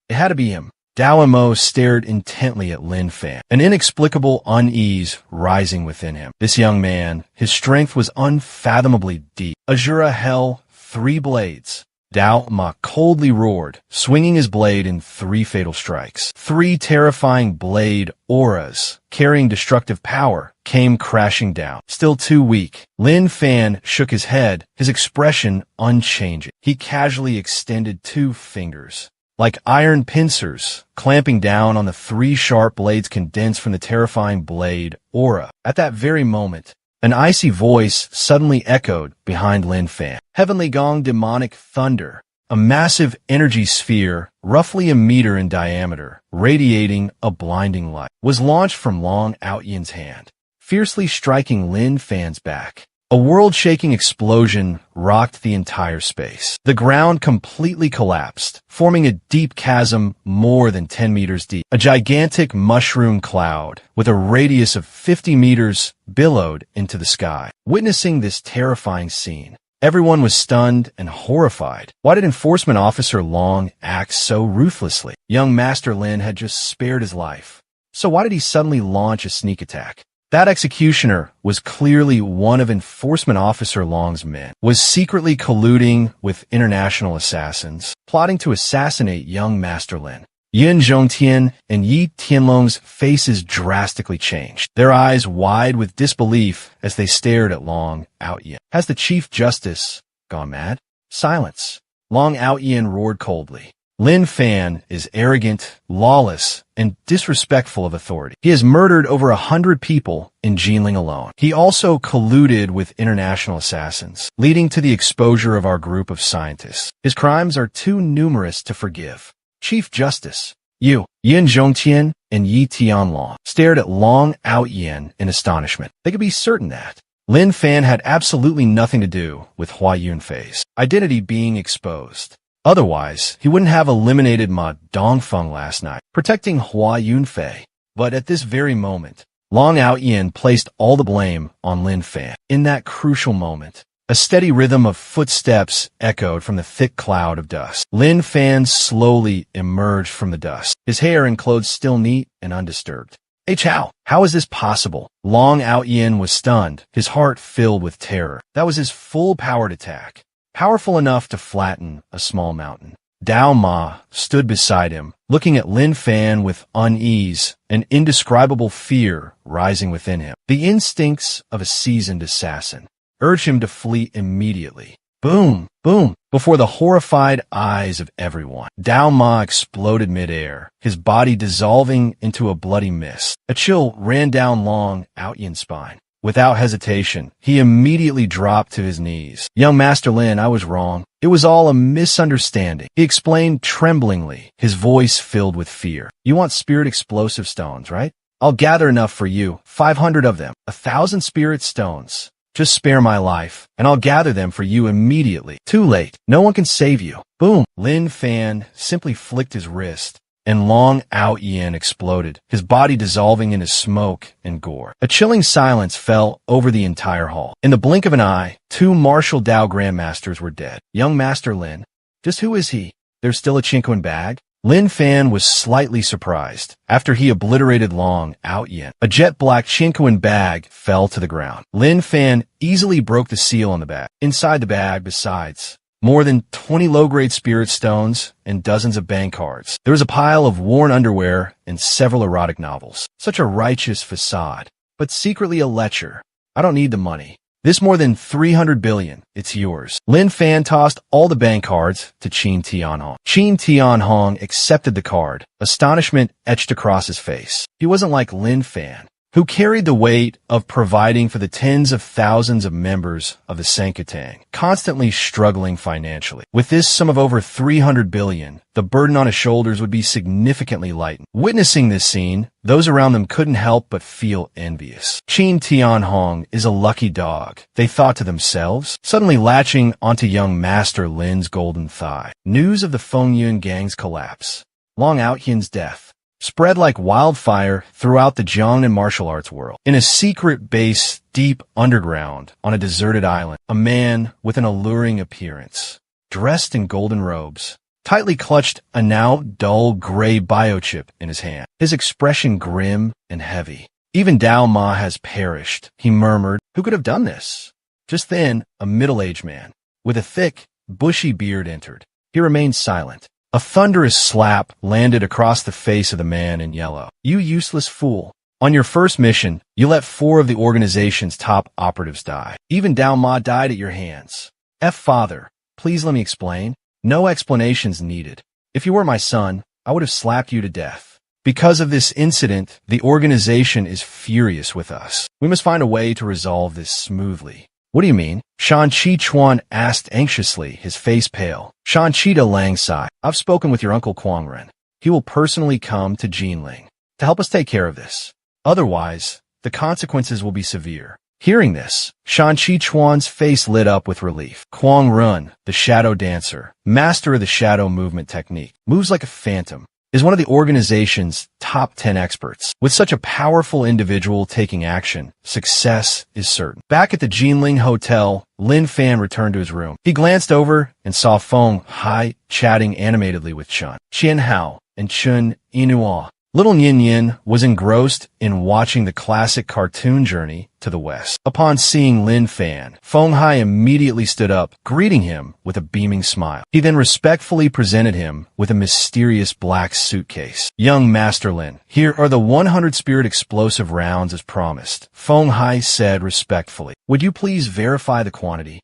S1: It had to be him. Dao Mo stared intently at Lin Fan, an inexplicable unease rising within him. This young man, his strength was unfathomably deep. Azura held 3 blades. Dao Ma coldly roared, swinging his blade in 3 fatal strikes. 3 terrifying blade auras, carrying destructive power, came crashing down. Still too weak, Lin Fan shook his head, his expression unchanging. He casually extended 2 fingers, like iron pincers, clamping down on the 3 sharp blades condensed from the terrifying blade aura. At that very moment, an icy voice suddenly echoed behind Lin Fan. Heavenly Gong Demonic Thunder, a massive energy sphere, roughly a meter in diameter, radiating a blinding light, was launched from Long Outyin's hand, fiercely striking Lin Fan's back. A world-shaking explosion rocked the entire space. The ground completely collapsed, forming a deep chasm more than 10 meters deep. A gigantic mushroom cloud with a radius of 50 meters billowed into the sky. Witnessing this terrifying scene, everyone was stunned and horrified. Why did Enforcement Officer Long act so ruthlessly? Young Master Lin had just spared his life. So why did he suddenly launch a sneak attack? That executioner was clearly one of Enforcement Officer Long's men, was secretly colluding with international assassins, plotting to assassinate young Master Lin. Yin Zhongtian and Yi Tianlong's faces drastically changed, their eyes wide with disbelief as they stared at Long Outyin. Has the Chief Justice gone mad? Silence. Long Outyin roared coldly. Lin Fan is arrogant, lawless, and disrespectful of authority. He has murdered over 100 people in Jinling alone. He also colluded with international assassins, leading to the exposure of our group of scientists. His crimes are too numerous to forgive. Chief Justice, You, Yin Zhongtian and Yi Tianlong, stared at Long Outyin in astonishment. They could be certain that Lin Fan had absolutely nothing to do with Hua Yunfei's identity being exposed. Otherwise, he wouldn't have eliminated Ma Dongfeng last night, protecting Hua Yunfei. But at this very moment, Long Outyin placed all the blame on Lin Fan. In that crucial moment, a steady rhythm of footsteps echoed from the thick cloud of dust. Lin Fan slowly emerged from the dust, his hair and clothes still neat and undisturbed. Hey Chow, how is this possible? Long Outyin was stunned, his heart filled with terror. That was his full-powered attack, powerful enough to flatten a small mountain. Dao Ma stood beside him, looking at Lin Fan with unease, an indescribable fear rising within him. The instincts of a seasoned assassin urged him to flee immediately. Boom! Boom! Before the horrified eyes of everyone, Dao Ma exploded midair, his body dissolving into a bloody mist. A chill ran down Long Outyin's spine. Without hesitation, he immediately dropped to his knees. Young Master Lin, I was wrong. It was all a misunderstanding, he explained tremblingly, his voice filled with fear. You want spirit explosive stones, right? I'll gather enough for you, 500 of them, 1,000 spirit stones. Just spare my life, and I'll gather them for you immediately. Too late. No one can save you. Boom! Lin Fan simply flicked his wrist, and Long Outyin exploded, his body dissolving into smoke and gore. A chilling silence fell over the entire hall. In the blink of an eye, 2 martial Dao Grandmasters were dead. Young Master Lin, just who is he? There's still a Qinquan bag? Lin Fan was slightly surprised. After he obliterated Long Outyin, a jet-black Qinquan bag fell to the ground. Lin Fan easily broke the seal on the bag. Inside the bag, besides, more than 20 low-grade spirit stones and dozens of bank cards. There was a pile of worn underwear and several erotic novels. Such a righteous facade, but secretly a lecher. I don't need the money. This more than 300 billion, it's yours. Lin Fan tossed all the bank cards to Qin Tianhong. Qin Tianhong accepted the card, astonishment etched across his face. He wasn't like Lin Fan, who carried the weight of providing for the tens of thousands of members of the Sankatang, constantly struggling financially. With this sum of over 300 billion, the burden on his shoulders would be significantly lightened. Witnessing this scene, those around them couldn't help but feel envious. Qin Tianhong is a lucky dog, they thought to themselves, suddenly latching onto young Master Lin's golden thigh. News of the Fengyun gang's collapse, Long Outyin's death, spread like wildfire throughout the Jiangnan martial arts world. In a secret base deep underground on a deserted island, a man with an alluring appearance, dressed in golden robes, tightly clutched a now dull gray biochip in his hand, his expression grim and heavy. Even Dao Ma has perished, he murmured. Who could have done this? Just then, a middle-aged man with a thick, bushy beard entered. He remained silent. A thunderous slap landed across the face of the man in yellow. You useless fool. On your first mission, you let 4 of the organization's top operatives die. Even Dao Ma died at your hands. Father, please let me explain. No explanations needed. If you were my son, I would have slapped you to death. Because of this incident, the organization is furious with us. We must find a way to resolve this smoothly. What do you mean? Shan Chi Chuan asked anxiously, his face pale. Shan Qida Lang sighed. I've spoken with your uncle Quang Ren. He will personally come to Jinling to help us take care of this. Otherwise, the consequences will be severe. Hearing this, Shan Chi Chuan's face lit up with relief. Quang Ren, the shadow dancer, master of the shadow movement technique, moves like a phantom, is one of the organization's top 10 experts. With such a powerful individual taking action, success is certain. Back at the Jinling Hotel, Lin Fan returned to his room. He glanced over and saw Feng Hai chatting animatedly with Chun Qianhao and Chun Inua. Little Yin Yin was engrossed in watching the classic cartoon journey to the west. Upon seeing Lin Fan, Feng Hai immediately stood up, greeting him with a beaming smile. He then respectfully presented him with a mysterious black suitcase. Young Master Lin, here are the 100 spirit explosive rounds as promised, Feng Hai said respectfully. Would you please verify the quantity?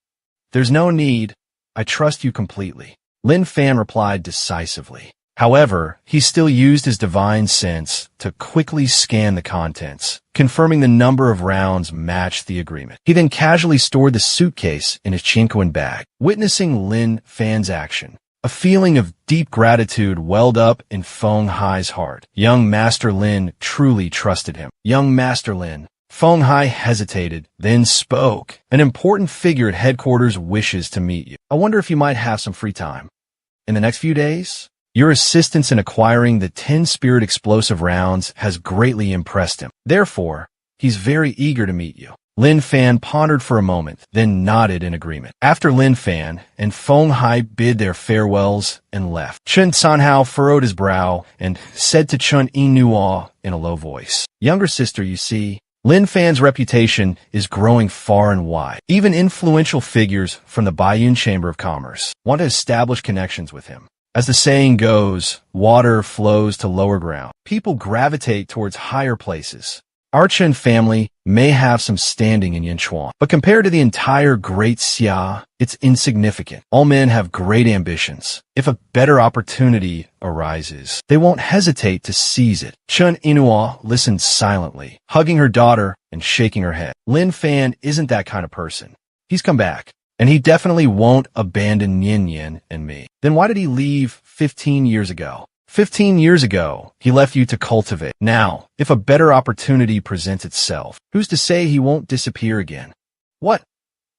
S1: There's no need. I trust you completely. Lin Fan replied decisively. However, he still used his divine sense to quickly scan the contents, confirming the number of rounds matched the agreement. He then casually stored the suitcase in his Qinquan bag. Witnessing Lin Fan's action, A feeling of deep gratitude welled up in Feng Hai's heart. Young Master Lin truly trusted him. Young Master Lin. Feng Hai hesitated, then spoke. An important figure at headquarters wishes to meet you. I wonder if you might have some free time. In the next few days? Your assistance in acquiring the 10 Spirit explosive rounds has greatly impressed him. Therefore, he's very eager to meet you. Lin Fan pondered for a moment, then nodded in agreement. After Lin Fan and Feng Hai bid their farewells and left, Chen Sanhao furrowed his brow and said to Chen Yinhua in a low voice, "Younger sister, you see, Lin Fan's reputation is growing far and wide. Even influential figures from the Baiyun Chamber of Commerce want to establish connections with him. As the saying goes, water flows to lower ground. People gravitate towards higher places. Our Chen family may have some standing in Yinchuan, but compared to the entire Great Xia, it's insignificant. All men have great ambitions. If a better opportunity arises, they won't hesitate to seize it." Chen Yinhua listened silently, hugging her daughter and shaking her head. Lin Fan isn't that kind of person. He's come back, and he definitely won't abandon Yin Yin and me. Then why did he leave 15 years ago? 15 years ago, he left you to cultivate. Now, if a better opportunity presents itself, who's to say he won't disappear again? What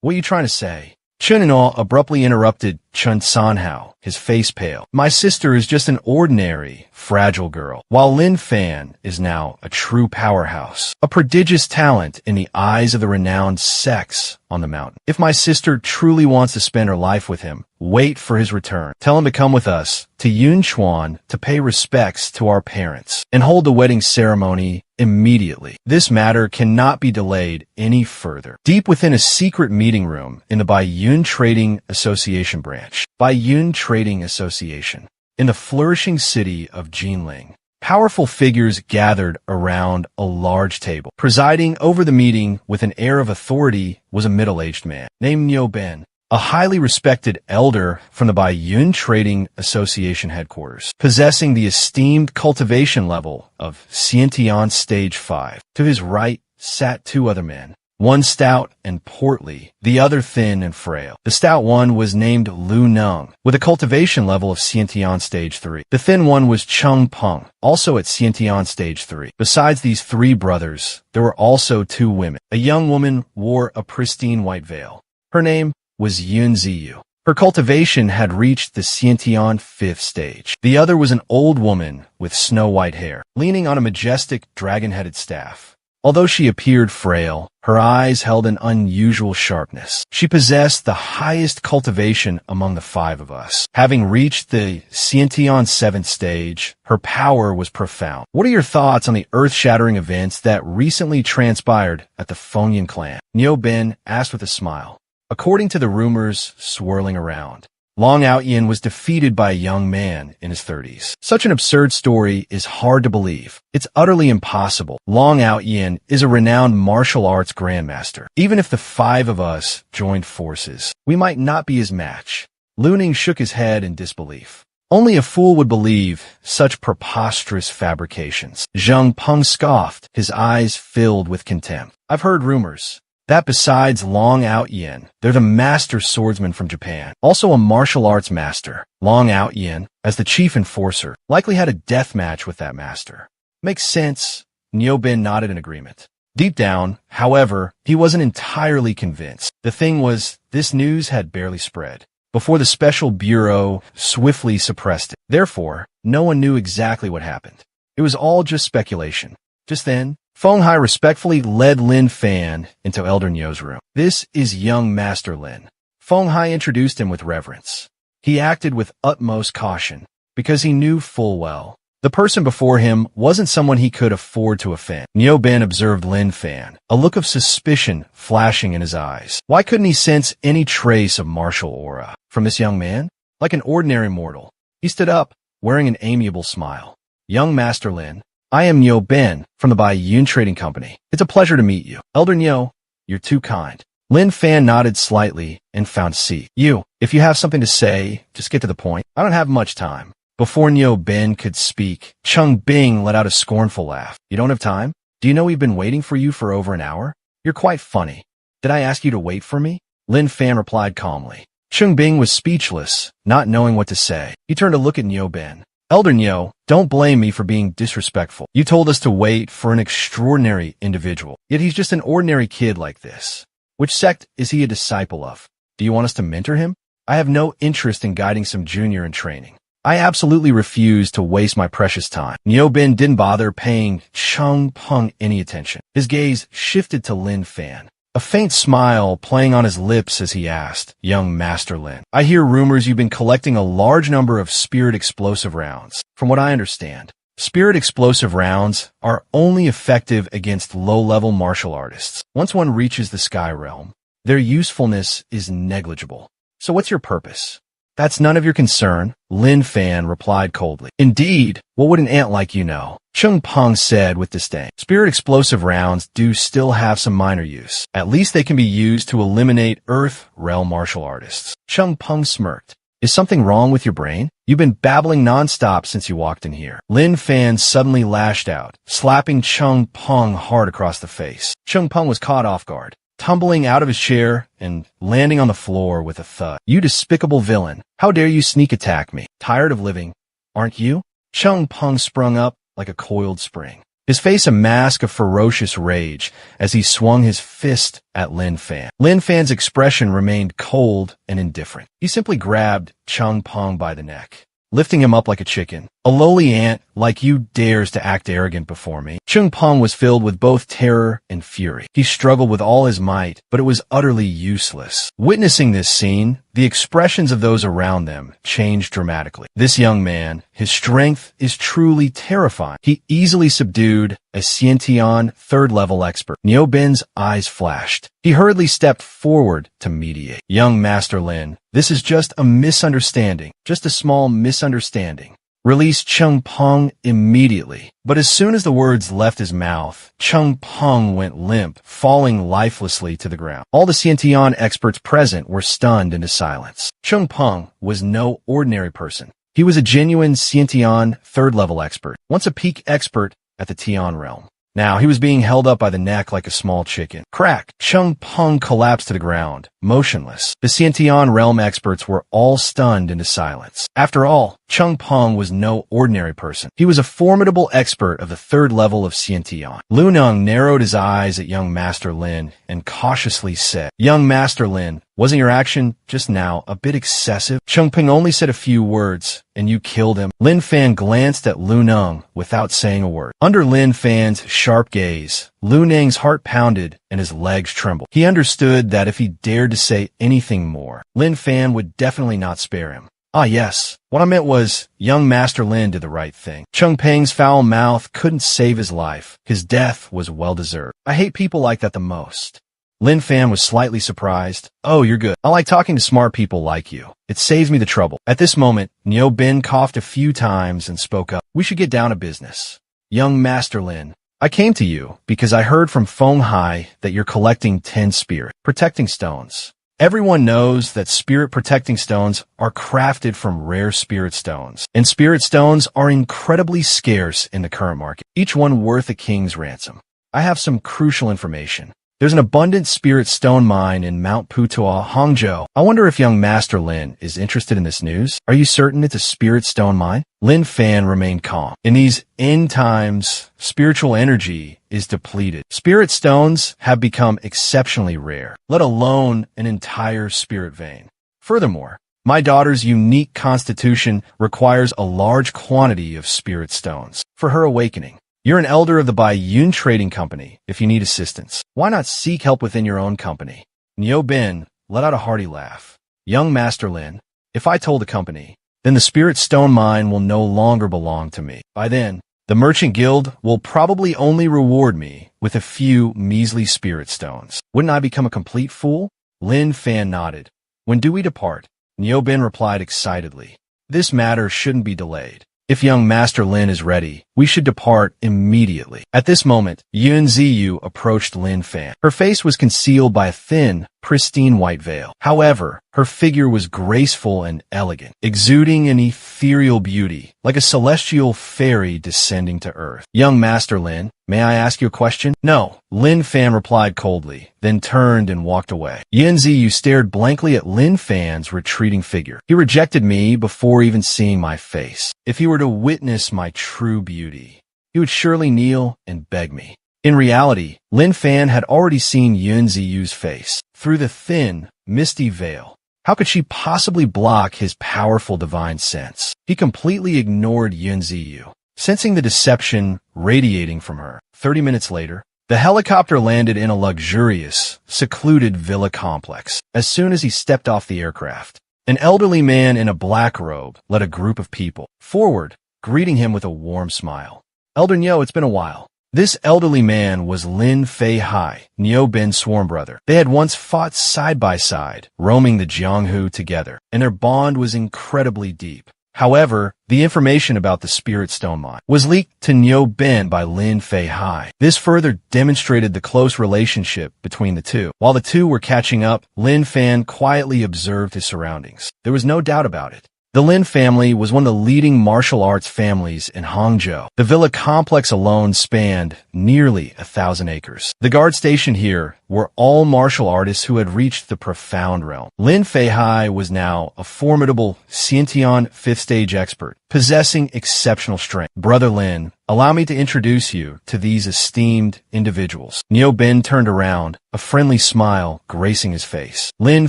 S1: are you trying to say? Chen Yinhua abruptly interrupted Chen Sanhao, his face pale. "My sister is just an ordinary, fragile girl, while Lin Fan is now a true powerhouse, a prodigious talent in the eyes of the renowned sex on the mountain. If my sister truly wants to spend her life with him, wait for his return. Tell him to come with us to Yunchuan to pay respects to our parents and hold the wedding ceremony immediately. This matter cannot be delayed any further." Deep within a secret meeting room in the Baiyun Trading Association branch, Baiyun Trading Association, in the flourishing city of Jinling, powerful figures gathered around a large table. Presiding over the meeting with an air of authority was a middle-aged man named Niu Ben, a highly respected elder from the Baiyun Trading Association headquarters, possessing the esteemed cultivation level of Xiantian Stage 5. To his right sat two other men, one stout and portly, the other thin and frail. The stout one was named Lu Neng, with a cultivation level of Xiantian Stage 3. The thin one was Cheng Peng, also at Xiantian Stage 3. Besides these three brothers, there were also two women. A young woman wore a pristine white veil. Her name was Yun Ziyu. Her cultivation had reached the Xiantian 5th stage. The other was an old woman with snow-white hair, leaning on a majestic dragon-headed staff. Although she appeared frail, her eyes held an unusual sharpness. She possessed the highest cultivation among the five of us. Having reached the Xiantian 7th stage, her power was profound. What are your thoughts on the earth-shattering events that recently transpired at the Fengyan clan? Niu Ben asked with a smile. According to the rumors swirling around, Long Outyin was defeated by a young man in his 30s. Such an absurd story is hard to believe. It's utterly impossible. Long Outyin is a renowned martial arts grandmaster. Even if the five of us joined forces, we might not be his match. Lu Ning shook his head in disbelief. Only a fool would believe such preposterous fabrications. Zheng Peng scoffed, his eyes filled with contempt. I've heard rumors that besides Long Outyin, they're the master swordsman from Japan, also a martial arts master. Long Outyin, as the chief enforcer, likely had a death match with that master. Makes sense. Niu Ben nodded in agreement. Deep down, however, he wasn't entirely convinced. The thing was, this news had barely spread before the Special Bureau swiftly suppressed it. Therefore, no one knew exactly what happened. It was all just speculation. Just then, Feng Hai respectfully led Lin Fan into Elder Niu's room. "This is young Master Lin." Feng Hai introduced him with reverence. He acted with utmost caution, because he knew full well the person before him wasn't someone he could afford to offend. Niu Ben observed Lin Fan, a look of suspicion flashing in his eyes. Why couldn't he sense any trace of martial aura from this young man? Like an ordinary mortal, he stood up, wearing an amiable smile. "Young Master Lin, I am Niu Ben from the Baiyun Trading Company. It's a pleasure to meet you. Elder Niu, you're too kind." Lin Fan nodded slightly and found a seat. If you have something to say, just get to the point. I don't have much time." Before Niu Ben could speak, Cheng Bing let out a scornful laugh. "You don't have time? Do you know we've been waiting for you for over an hour? You're quite funny. Did I ask you to wait for me?" Lin Fan replied calmly. Chung Bing was speechless, not knowing what to say. He turned to look at Niu Ben. Elder Niu, don't blame me for being disrespectful. You told us to wait for an extraordinary individual, yet he's just an ordinary kid like this. Which sect is he a disciple of? Do you want us to mentor him? I have no interest in guiding some junior in training. I absolutely refuse to waste my precious time. Niu Ben didn't bother paying Chung Peng any attention. His gaze shifted to Lin Fan, a faint smile playing on his lips as he asked, "Young Master Lin, I hear rumors you've been collecting a large number of spirit explosive rounds. From what I understand, spirit explosive rounds are only effective against low-level martial artists. Once one reaches the Sky Realm, their usefulness is negligible. So what's your purpose?" "That's none of your concern," Lin Fan replied coldly. "Indeed, what would an ant like you know?" Chung Peng said with disdain. "Spirit explosive rounds do still have some minor use. At least they can be used to eliminate Earth realm martial artists." Chung Peng smirked. "Is something wrong with your brain? You've been babbling nonstop since you walked in here." Lin Fan suddenly lashed out, slapping Chung Peng hard across the face. Chung Peng was caught off guard, tumbling out of his chair and landing on the floor with a thud. "You despicable villain. How dare you sneak attack me? Tired of living, aren't you?" Chung Peng sprung up like a coiled spring, his face a mask of ferocious rage as he swung his fist at Lin Fan. Lin Fan's expression remained cold and indifferent. He simply grabbed Chung Peng by the neck, lifting him up like a chicken. "A lowly ant like you dares to act arrogant before me." Chung Peng was filled with both terror and fury. He struggled with all his might, but it was utterly useless. Witnessing this scene, the expressions of those around them changed dramatically. This young man, his strength is truly terrifying. He easily subdued a Xiantian third-level expert. Niu Ben's eyes flashed. He hurriedly stepped forward to mediate. "Young Master Lin, this is just a misunderstanding, just a small misunderstanding. Release Chung Peng immediately." But as soon as the words left his mouth, Chung Peng went limp, falling lifelessly to the ground. All the Xiantian experts present were stunned into silence. Chung Peng was no ordinary person. He was a genuine Xiantian third-level expert, once a peak expert at the Tian realm. Now he was being held up by the neck like a small chicken. Crack! Chung Peng collapsed to the ground, motionless. The Xiantian realm experts were all stunned into silence. After all, Chung Peng was no ordinary person. He was a formidable expert of the third level of Xiantian. Lu Neng narrowed his eyes at young Master Lin and cautiously said, "Young Master Lin, wasn't your action just now a bit excessive? Chung Peng only said a few words, and you killed him." Lin Fan glanced at Lu Neng without saying a word. Under Lin Fan's sharp gaze, Lu Neng's heart pounded and his legs trembled. He understood that if he dared to say anything more, Lin Fan would definitely not spare him. "Ah, yes. What I meant was, young Master Lin did the right thing. Chung Peng's foul mouth couldn't save his life. His death was well-deserved. I hate people like that the most." Lin Fan was slightly surprised. "Oh, you're good. I like talking to smart people like you. It saves me the trouble." At this moment, Niu Ben coughed a few times and spoke up. "We should get down to business. Young Master Lin, I came to you because I heard from Feng Hai that you're collecting 10 spirit protecting stones. Everyone knows that spirit protecting stones are crafted from rare spirit stones, and spirit stones are incredibly scarce in the current market, each one worth a king's ransom. I have some crucial information. There's an abundant spirit stone mine in Mount Putuo, Hangzhou. I wonder if young Master Lin is interested in this news. Are you certain it's a spirit stone mine?" Lin Fan remained calm. In these end times, spiritual energy is depleted. Spirit stones have become exceptionally rare, let alone an entire spirit vein. Furthermore, my daughter's unique constitution requires a large quantity of spirit stones for her awakening. You're an elder of the Baiyun Trading Company. If you need assistance, why not seek help within your own company?" Niu Ben let out a hearty laugh. "Young Master Lin, if I told the company, then the spirit stone mine will no longer belong to me. By then, the Merchant Guild will probably only reward me with a few measly spirit stones. Wouldn't I become a complete fool?" Lin Fan nodded. "When do we depart?" Niu Ben replied excitedly. "This matter shouldn't be delayed. If young Master Lin is ready, we should depart immediately." At this moment, Yun Ziyu approached Lin Fan. Her face was concealed by a thin, pristine white veil. However, her figure was graceful and elegant, exuding an ethereal beauty, like a celestial fairy descending to earth. "Young Master Lin, May I ask you a question? No, Lin Fan replied coldly, then turned and walked away. Yan Ziyu stared blankly at Lin Fan's retreating figure. He rejected me before even seeing my face. If he were to witness my true beauty, he would surely kneel and beg me. In reality, Lin Fan had already seen Yan Ziyu's face through the thin, misty veil. How could she possibly block his powerful divine sense? He completely ignored Yan Ziyu, sensing the deception radiating from her. 30 minutes later, the helicopter landed in a luxurious, secluded villa complex. As soon as he stepped off the aircraft, an elderly man in a black robe led a group of people forward, greeting him with a warm smile. Elder Niu, it's been a while. This elderly man was Lin Fei Hai, Niu Ben's sworn brother. They had once fought side by side, roaming the Jianghu together, and their bond was incredibly deep. However, the information about the Spirit Stone Mine was leaked to Niu Ben by Lin Fei Hai. This further demonstrated the close relationship between the two. While the two were catching up, Lin Fan quietly observed his surroundings. There was no doubt about it. The Lin family was one of the leading martial arts families in Hangzhou. The villa complex alone spanned nearly 1,000 acres. The guard stationed here were all martial artists who had reached the profound realm. Lin Fei Hai was now a formidable Xiantian 5th stage expert, possessing exceptional strength. Brother Lin, allow me to introduce you to these esteemed individuals. Niu Ben turned around, a friendly smile gracing his face. Lin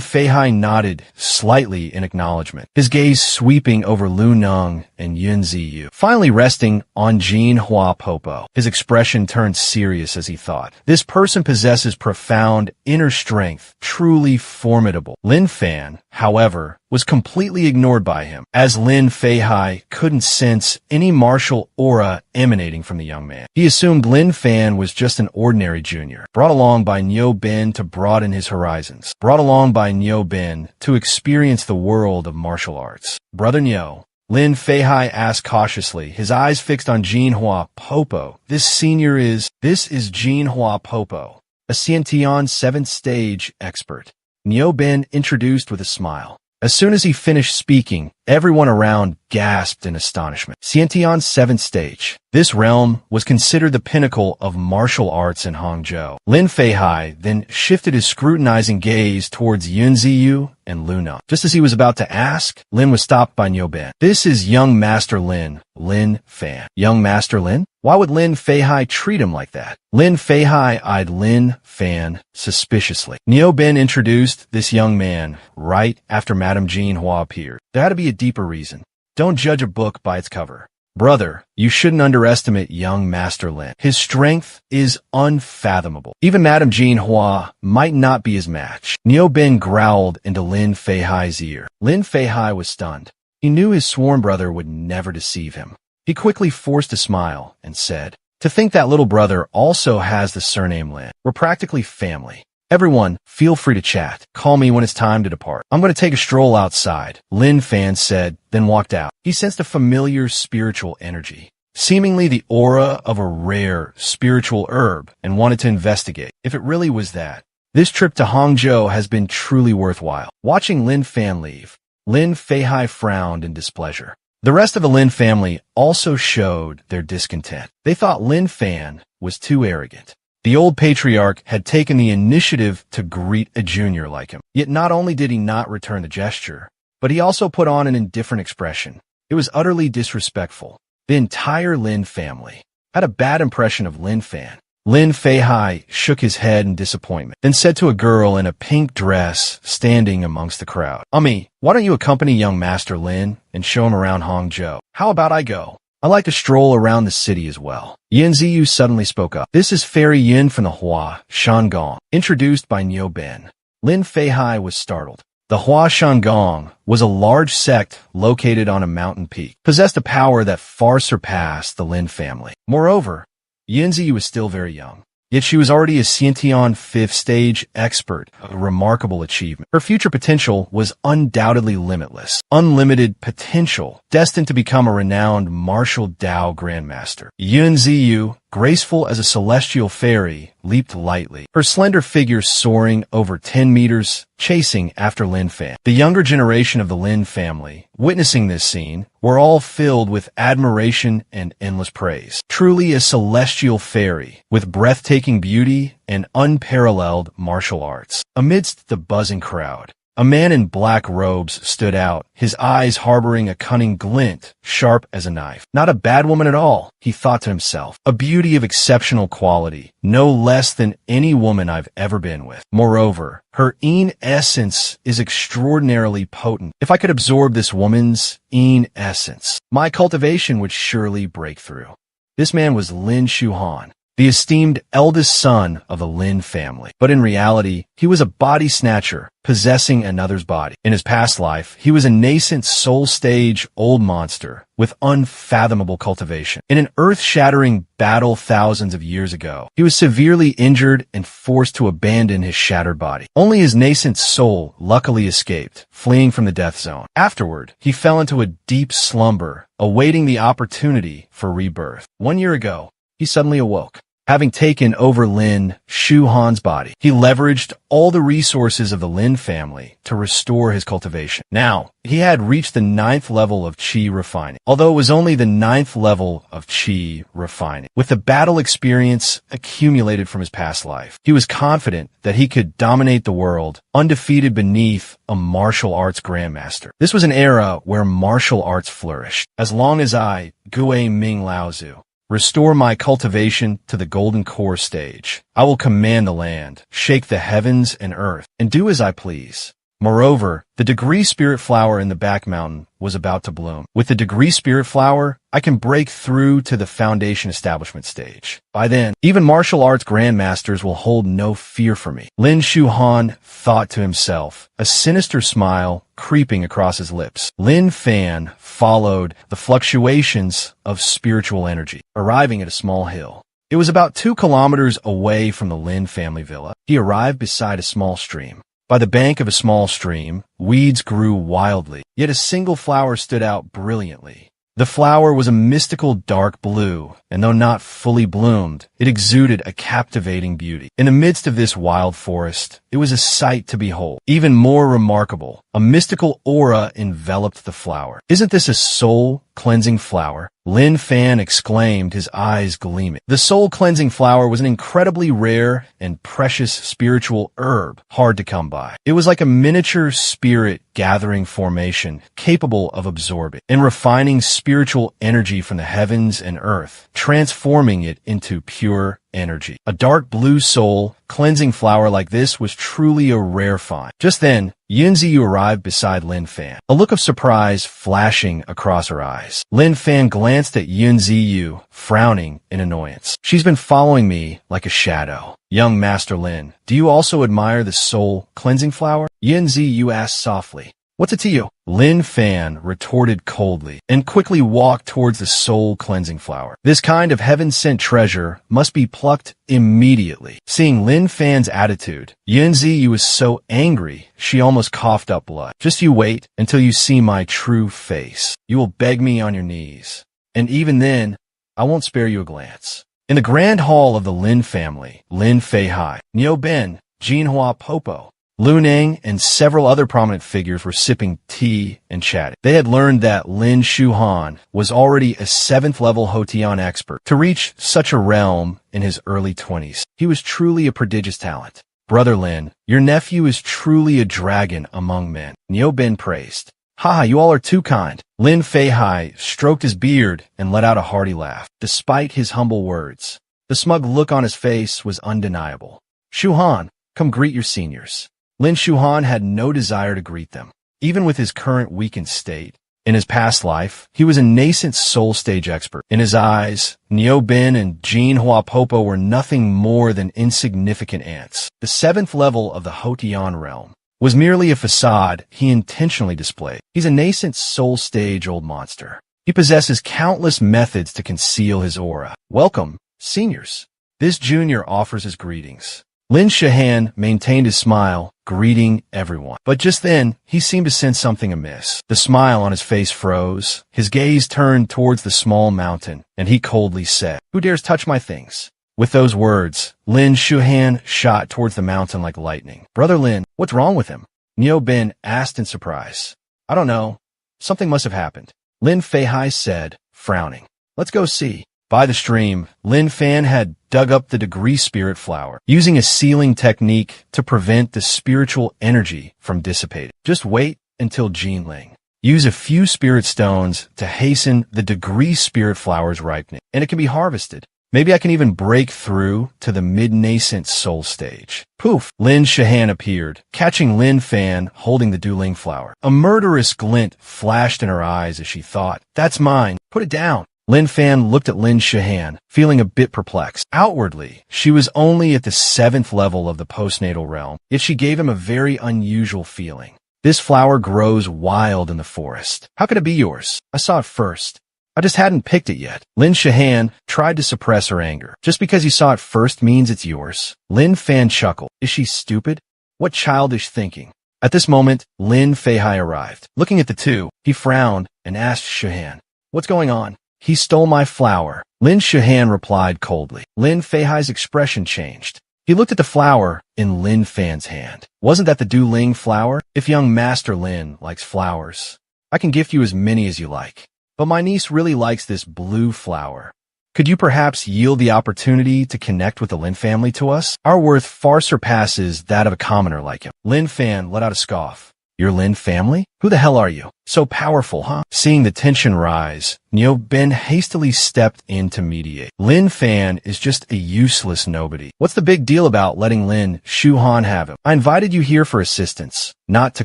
S1: Fei Hai nodded slightly in acknowledgement, his gaze sweeping over Lu Neng and Yan Ziyu, finally resting on Jin Hua Popo. His expression turned serious as he thought. This person possesses profound inner strength, truly formidable. Lin Fan, however, was completely ignored by him, as Lin Fei Hai couldn't sense any martial aura emanating from the young man. He assumed Lin Fan was just an ordinary junior, brought along by Niu Ben to broaden his horizons, brought along by Niu Ben to experience the world of martial arts. Brother Niu, Lin Fei Hai asked cautiously, his eyes fixed on Jin Hua Popo. This is Jin Hua Popo, a Xiantian 7th stage expert. Niu Ben introduced with a smile. As soon as he finished speaking, everyone around gasped in astonishment. Xiantian 7th stage. This realm was considered the pinnacle of martial arts in Hangzhou. Lin Fei Hai then shifted his scrutinizing gaze towards Yan Ziyu and Lu Neng. Just as he was about to ask, Lin was stopped by Niu Ben. This is young Master Lin, Lin Fan. Young Master Lin? Why would Lin Fei Hai treat him like that? Lin Fei Hai eyed Lin Fan suspiciously. Niu Ben introduced this young man right after Madame Jin Hua appeared. There had to be a deeper reason. Don't judge a book by its cover. Brother, you shouldn't underestimate young Master Lin. His strength is unfathomable. Even Madame Jin Hua might not be his match. Niu Ben growled into Lin Fei Hai's ear. Lin Fei Hai was stunned. He knew his sworn brother would never deceive him. He quickly forced a smile and said, "To think that little brother also has the surname Lin. We're practically family. Everyone, feel free to chat. Call me when it's time to depart. I'm going to take a stroll outside," Lin Fan said, then walked out. He sensed a familiar spiritual energy, seemingly the aura of a rare spiritual herb, and wanted to investigate if it really was that. This trip to Hangzhou has been truly worthwhile. Watching Lin Fan leave, Lin Fei Hai frowned in displeasure. The rest of the Lin family also showed their discontent. They thought Lin Fan was too arrogant. The old patriarch had taken the initiative to greet a junior like him. Yet not only did he not return the gesture, but he also put on an indifferent expression. It was utterly disrespectful. The entire Lin family had a bad impression of Lin Fan. Lin Fei Hai shook his head in disappointment, then said to a girl in a pink dress standing amongst the crowd, "Ami, why don't you accompany young Master Lin and show him around Hangzhou? How about I go? I like to stroll around the city as well." Yan Ziyu suddenly spoke up. "This is Fairy Yin from the Hua Shangong," introduced by Niu Ben. Lin Fei Hai was startled. The Hua Shangong was a large sect located on a mountain peak, possessed a power that far surpassed the Lin family. Moreover, Yan Ziyu was still very young. Yet she was already a Xiantian 5th stage expert, a remarkable achievement. Her future potential was undoubtedly limitless. Unlimited potential, destined to become a renowned martial Dao grandmaster. Yan Ziyu graceful as a celestial fairy, leaped lightly, her slender figure soaring over 10 meters, chasing after Lin Fan. The younger generation of the Lin family, witnessing this scene, were all filled with admiration and endless praise. Truly a celestial fairy, with breathtaking beauty and unparalleled martial arts. Amidst the buzzing crowd, a man in black robes stood out, his eyes harboring a cunning glint, sharp as a knife. Not a bad woman at all, he thought to himself. A beauty of exceptional quality, no less than any woman I've ever been with. Moreover, her essence is extraordinarily potent. If I could absorb this woman's essence, my cultivation would surely break through. This man was Lin Shuhan, the esteemed eldest son of the Lin family. But in reality, he was a body snatcher, possessing another's body. In his past life, he was a nascent soul-stage old monster with unfathomable cultivation. In an earth-shattering battle thousands of years ago, he was severely injured and forced to abandon his shattered body. Only his nascent soul luckily escaped, fleeing from the death zone. Afterward, he fell into a deep slumber, awaiting the opportunity for rebirth. 1 year ago, he suddenly awoke, having taken over Lin Shuhan's body. He leveraged all the resources of the Lin family to restore his cultivation. Now, he had reached the 9th level of Qi refining, although it was only the 9th level of Qi refining. With the battle experience accumulated from his past life, he was confident that he could dominate the world, undefeated beneath a martial arts grandmaster. This was an era where martial arts flourished. As long as I, Gue Ming Laozu, restore my cultivation to the golden core stage, I will command the land, shake the heavens and earth, and do as I please. Moreover, the degree spirit flower in the back mountain was about to bloom. With the degree spirit flower, I can break through to the foundation establishment stage. By then, even martial arts grandmasters will hold no fear for me. Lin Shuhan thought to himself, a sinister smile creeping across his lips. Lin Fan followed the fluctuations of spiritual energy, arriving at a small hill. It was about 2 kilometers away from the Lin family villa. He arrived beside a small stream. By the bank of a small stream, weeds grew wildly, yet a single flower stood out brilliantly. The flower was a mystical dark blue, and though not fully bloomed, it exuded a captivating beauty. In the midst of this wild forest, it was a sight to behold. Even more remarkable, a mystical aura enveloped the flower. "Isn't this a soul-cleansing flower?" Lin Fan exclaimed, his eyes gleaming. The soul-cleansing flower was an incredibly rare and precious spiritual herb, hard to come by. It was like a miniature spirit-gathering formation, capable of absorbing and refining spiritual energy from the heavens and earth, transforming it into pure energy. A dark blue soul cleansing flower like this was truly a rare find. Just then, Yunziyu arrived beside Lin Fan, a look of surprise flashing across her eyes. Lin Fan glanced at Yunziyu, frowning in annoyance. "She's been following me like a shadow." "Young Master Lin, do you also admire the soul cleansing flower?" Yunziyu asked softly. "What's it to you?" Lin Fan retorted coldly and quickly walked towards the soul-cleansing flower. This kind of heaven-sent treasure must be plucked immediately. Seeing Lin Fan's attitude, Yunziyu was so angry she almost coughed up blood. "Just you wait until you see my true face. You will beg me on your knees. And even then, I won't spare you a glance." In the grand hall of the Lin family, Lin Feihai, Niu Ben, Jinhua Popo, Lu Ning, and several other prominent figures were sipping tea and chatting. They had learned that Lin Shuhan was already a 7th-level Hotian expert. To reach such a realm in his early 20s, he was truly a prodigious talent. "Brother Lin, your nephew is truly a dragon among men," Niu Ben praised. "Haha, you all are too kind." Lin Feihai stroked his beard and let out a hearty laugh. Despite his humble words, the smug look on his face was undeniable. "Shuhan, come greet your seniors." Lin Shuhan had no desire to greet them, even with his current weakened state. In his past life, he was a nascent soul stage expert. In his eyes, Niu Ben and Jinhua Popo were nothing more than insignificant ants. The 7th level of the Hotian realm was merely a facade he intentionally displayed. He's a nascent soul stage old monster. He possesses countless methods to conceal his aura. "Welcome, seniors." This junior offers his greetings. Lin Shahan maintained his smile, greeting everyone. But just then, he seemed to sense something amiss. The smile on his face froze. His gaze turned towards the small mountain, and he coldly said, "Who dares touch my things?" With those words, Lin Shuhan shot towards the mountain like lightning. "Brother Lin, what's wrong with him?" Niu Bin asked in surprise. "I don't know. Something must have happened," Lin Feihai said, frowning. "Let's go see." By the stream, Lin Fan had dug up the degree spirit flower, using a sealing technique to prevent the spiritual energy from dissipating. Just wait until Jinling. Use a few spirit stones to hasten the degree spirit flower's ripening, and it can be harvested. Maybe I can even break through to the mid-nascent soul stage. Poof! Lin Shahan appeared, catching Lin Fan holding the Duling flower. A murderous glint flashed in her eyes as she thought, "That's mine. Put it down." Lin Fan looked at Lin Shahan, feeling a bit perplexed. Outwardly, she was only at the 7th level of the postnatal realm, yet she gave him a very unusual feeling. "This flower grows wild in the forest. How could it be yours? I saw it first. I just hadn't picked it yet." Lin Shahan tried to suppress her anger. "Just because you saw it first means it's yours." Lin Fan chuckled. "Is she stupid? What childish thinking?" At this moment, Lin Feihai arrived. Looking at the two, he frowned and asked Shahan, "What's going on?" "He stole my flower," Lin Shahan replied coldly. Lin Feihai's expression changed. He looked at the flower in Lin Fan's hand. "Wasn't that the Duling flower? If young Master Lin likes flowers, I can gift you as many as you like. But my niece really likes this blue flower. Could you perhaps yield the opportunity to connect with the Lin family to us? Our worth far surpasses that of a commoner like him." Lin Fan let out a scoff. "Your Lin family? Who the hell are you? So powerful, huh?" Seeing the tension rise, Niu Bin hastily stepped in to mediate. "Lin Fan is just a useless nobody. What's the big deal about letting Lin Shuhan have him? I invited you here for assistance, not to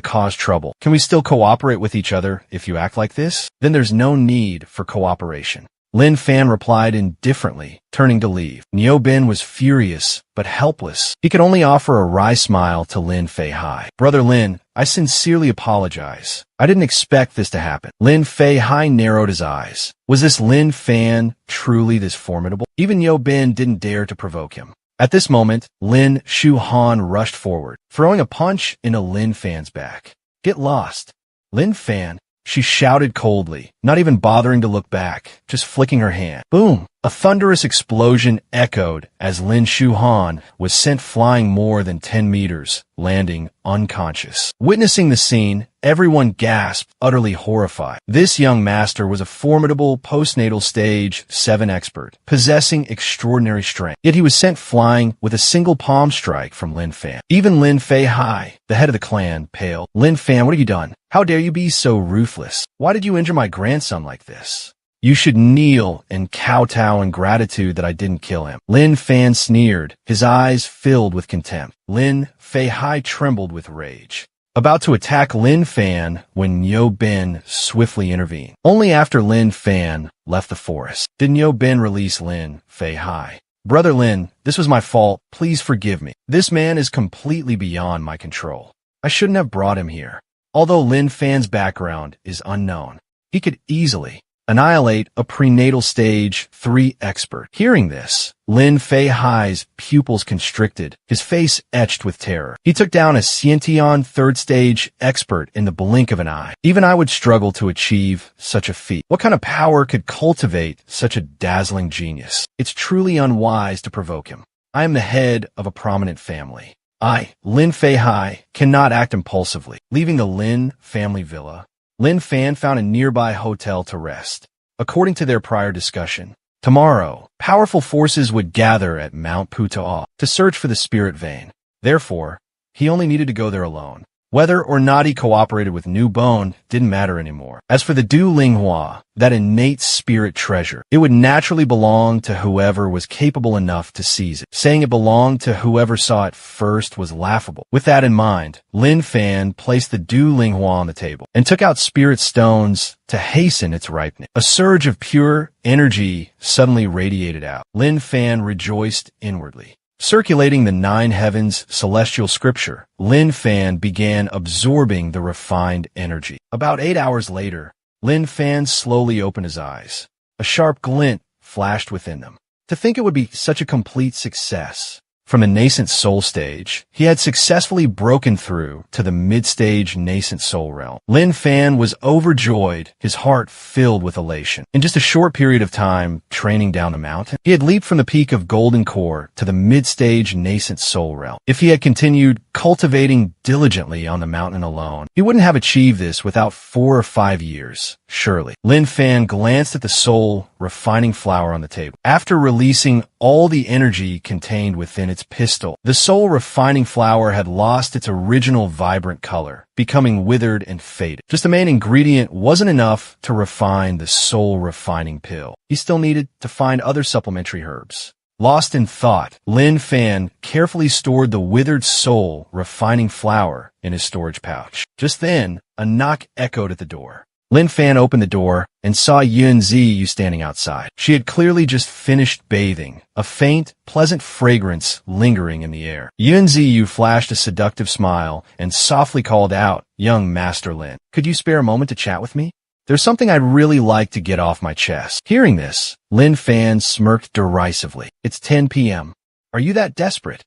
S1: cause trouble. Can we still cooperate with each other if you act like this? Then there's no need for cooperation." Lin Fan replied indifferently, turning to leave. Niu Bin was furious, but helpless. He could only offer a wry smile to Lin Feihai. "Brother Lin, I sincerely apologize. I didn't expect this to happen." Lin Feihai narrowed his eyes. Was this Lin Fan truly this formidable? Even Niu Bin didn't dare to provoke him. At this moment, Lin Shuhan rushed forward, throwing a punch into Lin Fan's back. "Get lost." "Lin Fan," she shouted coldly, not even bothering to look back, just flicking her hand. Boom! A thunderous explosion echoed as Lin Shuhan was sent flying more than 10 meters, landing unconscious. Witnessing the scene, everyone gasped, utterly horrified. This young master was a formidable postnatal stage 7 expert, possessing extraordinary strength. Yet he was sent flying with a single palm strike from Lin Fan. Even Lin Feihai, the head of the clan, paled. "Lin Fan, what have you done? How dare you be so ruthless? Why did you injure my grandson like this? You should kneel and kowtow in gratitude that I didn't kill him." Lin Fan sneered, his eyes filled with contempt. Lin Feihai trembled with rage, about to attack Lin Fan when Niu Bin swiftly intervened. Only after Lin Fan left the forest did Niu Bin release Lin Feihai. "Brother Lin, this was my fault. Please forgive me. This man is completely beyond my control. I shouldn't have brought him here." Although Lin Fan's background is unknown, he could easily annihilate a prenatal stage 3 expert. Hearing this, Lin Feihai's pupils constricted, his face etched with terror. He took down a Xiantian 3rd stage expert in the blink of an eye. Even I would struggle to achieve such a feat. What kind of power could cultivate such a dazzling genius? It's truly unwise to provoke him. I am the head of a prominent family. I, Lin Feihai, cannot act impulsively. Leaving the Lin family villa, Lin Fan found a nearby hotel to rest. According to their prior discussion, tomorrow, powerful forces would gather at Mount Putao to search for the spirit vein. Therefore, he only needed to go there alone. Whether or not he cooperated with New Bone didn't matter anymore. As for the Du Linghua, that innate spirit treasure, it would naturally belong to whoever was capable enough to seize it. Saying it belonged to whoever saw it first was laughable. With that in mind, Lin Fan placed the Du Linghua on the table and took out spirit stones to hasten its ripening. A surge of pure energy suddenly radiated out. Lin Fan rejoiced inwardly. Circulating the 9 heavens celestial scripture, Lin Fan began absorbing the refined energy. About 8 hours later, Lin Fan slowly opened his eyes. A sharp glint flashed within them. To think it would be such a complete success. From the nascent soul stage, he had successfully broken through to the mid-stage nascent soul realm. Lin Fan was overjoyed, his heart filled with elation. In just a short period of time, training down the mountain, he had leaped from the peak of Golden Core to the mid-stage nascent soul realm. If he had continued cultivating diligently on the mountain alone, he wouldn't have achieved this without 4 or 5 years, surely. Lin Fan glanced at the soul refining flower on the table. After releasing all the energy contained within its pistil, the soul refining flower had lost its original vibrant color, becoming withered and faded. Just the main ingredient wasn't enough to refine the soul refining pill. He still needed to find other supplementary herbs. Lost in thought, Lin Fan carefully stored the withered soul refining flower in his storage pouch. Just then, a knock echoed at the door. Lin Fan opened the door and saw Yun Ziyu standing outside. She had clearly just finished bathing, a faint, pleasant fragrance lingering in the air. Yun Ziyu flashed a seductive smile and softly called out, "Young Master Lin, could you spare a moment to chat with me? There's something I'd really like to get off my chest." Hearing this, Lin Fan smirked derisively. "It's 10 p.m. Are you that desperate?"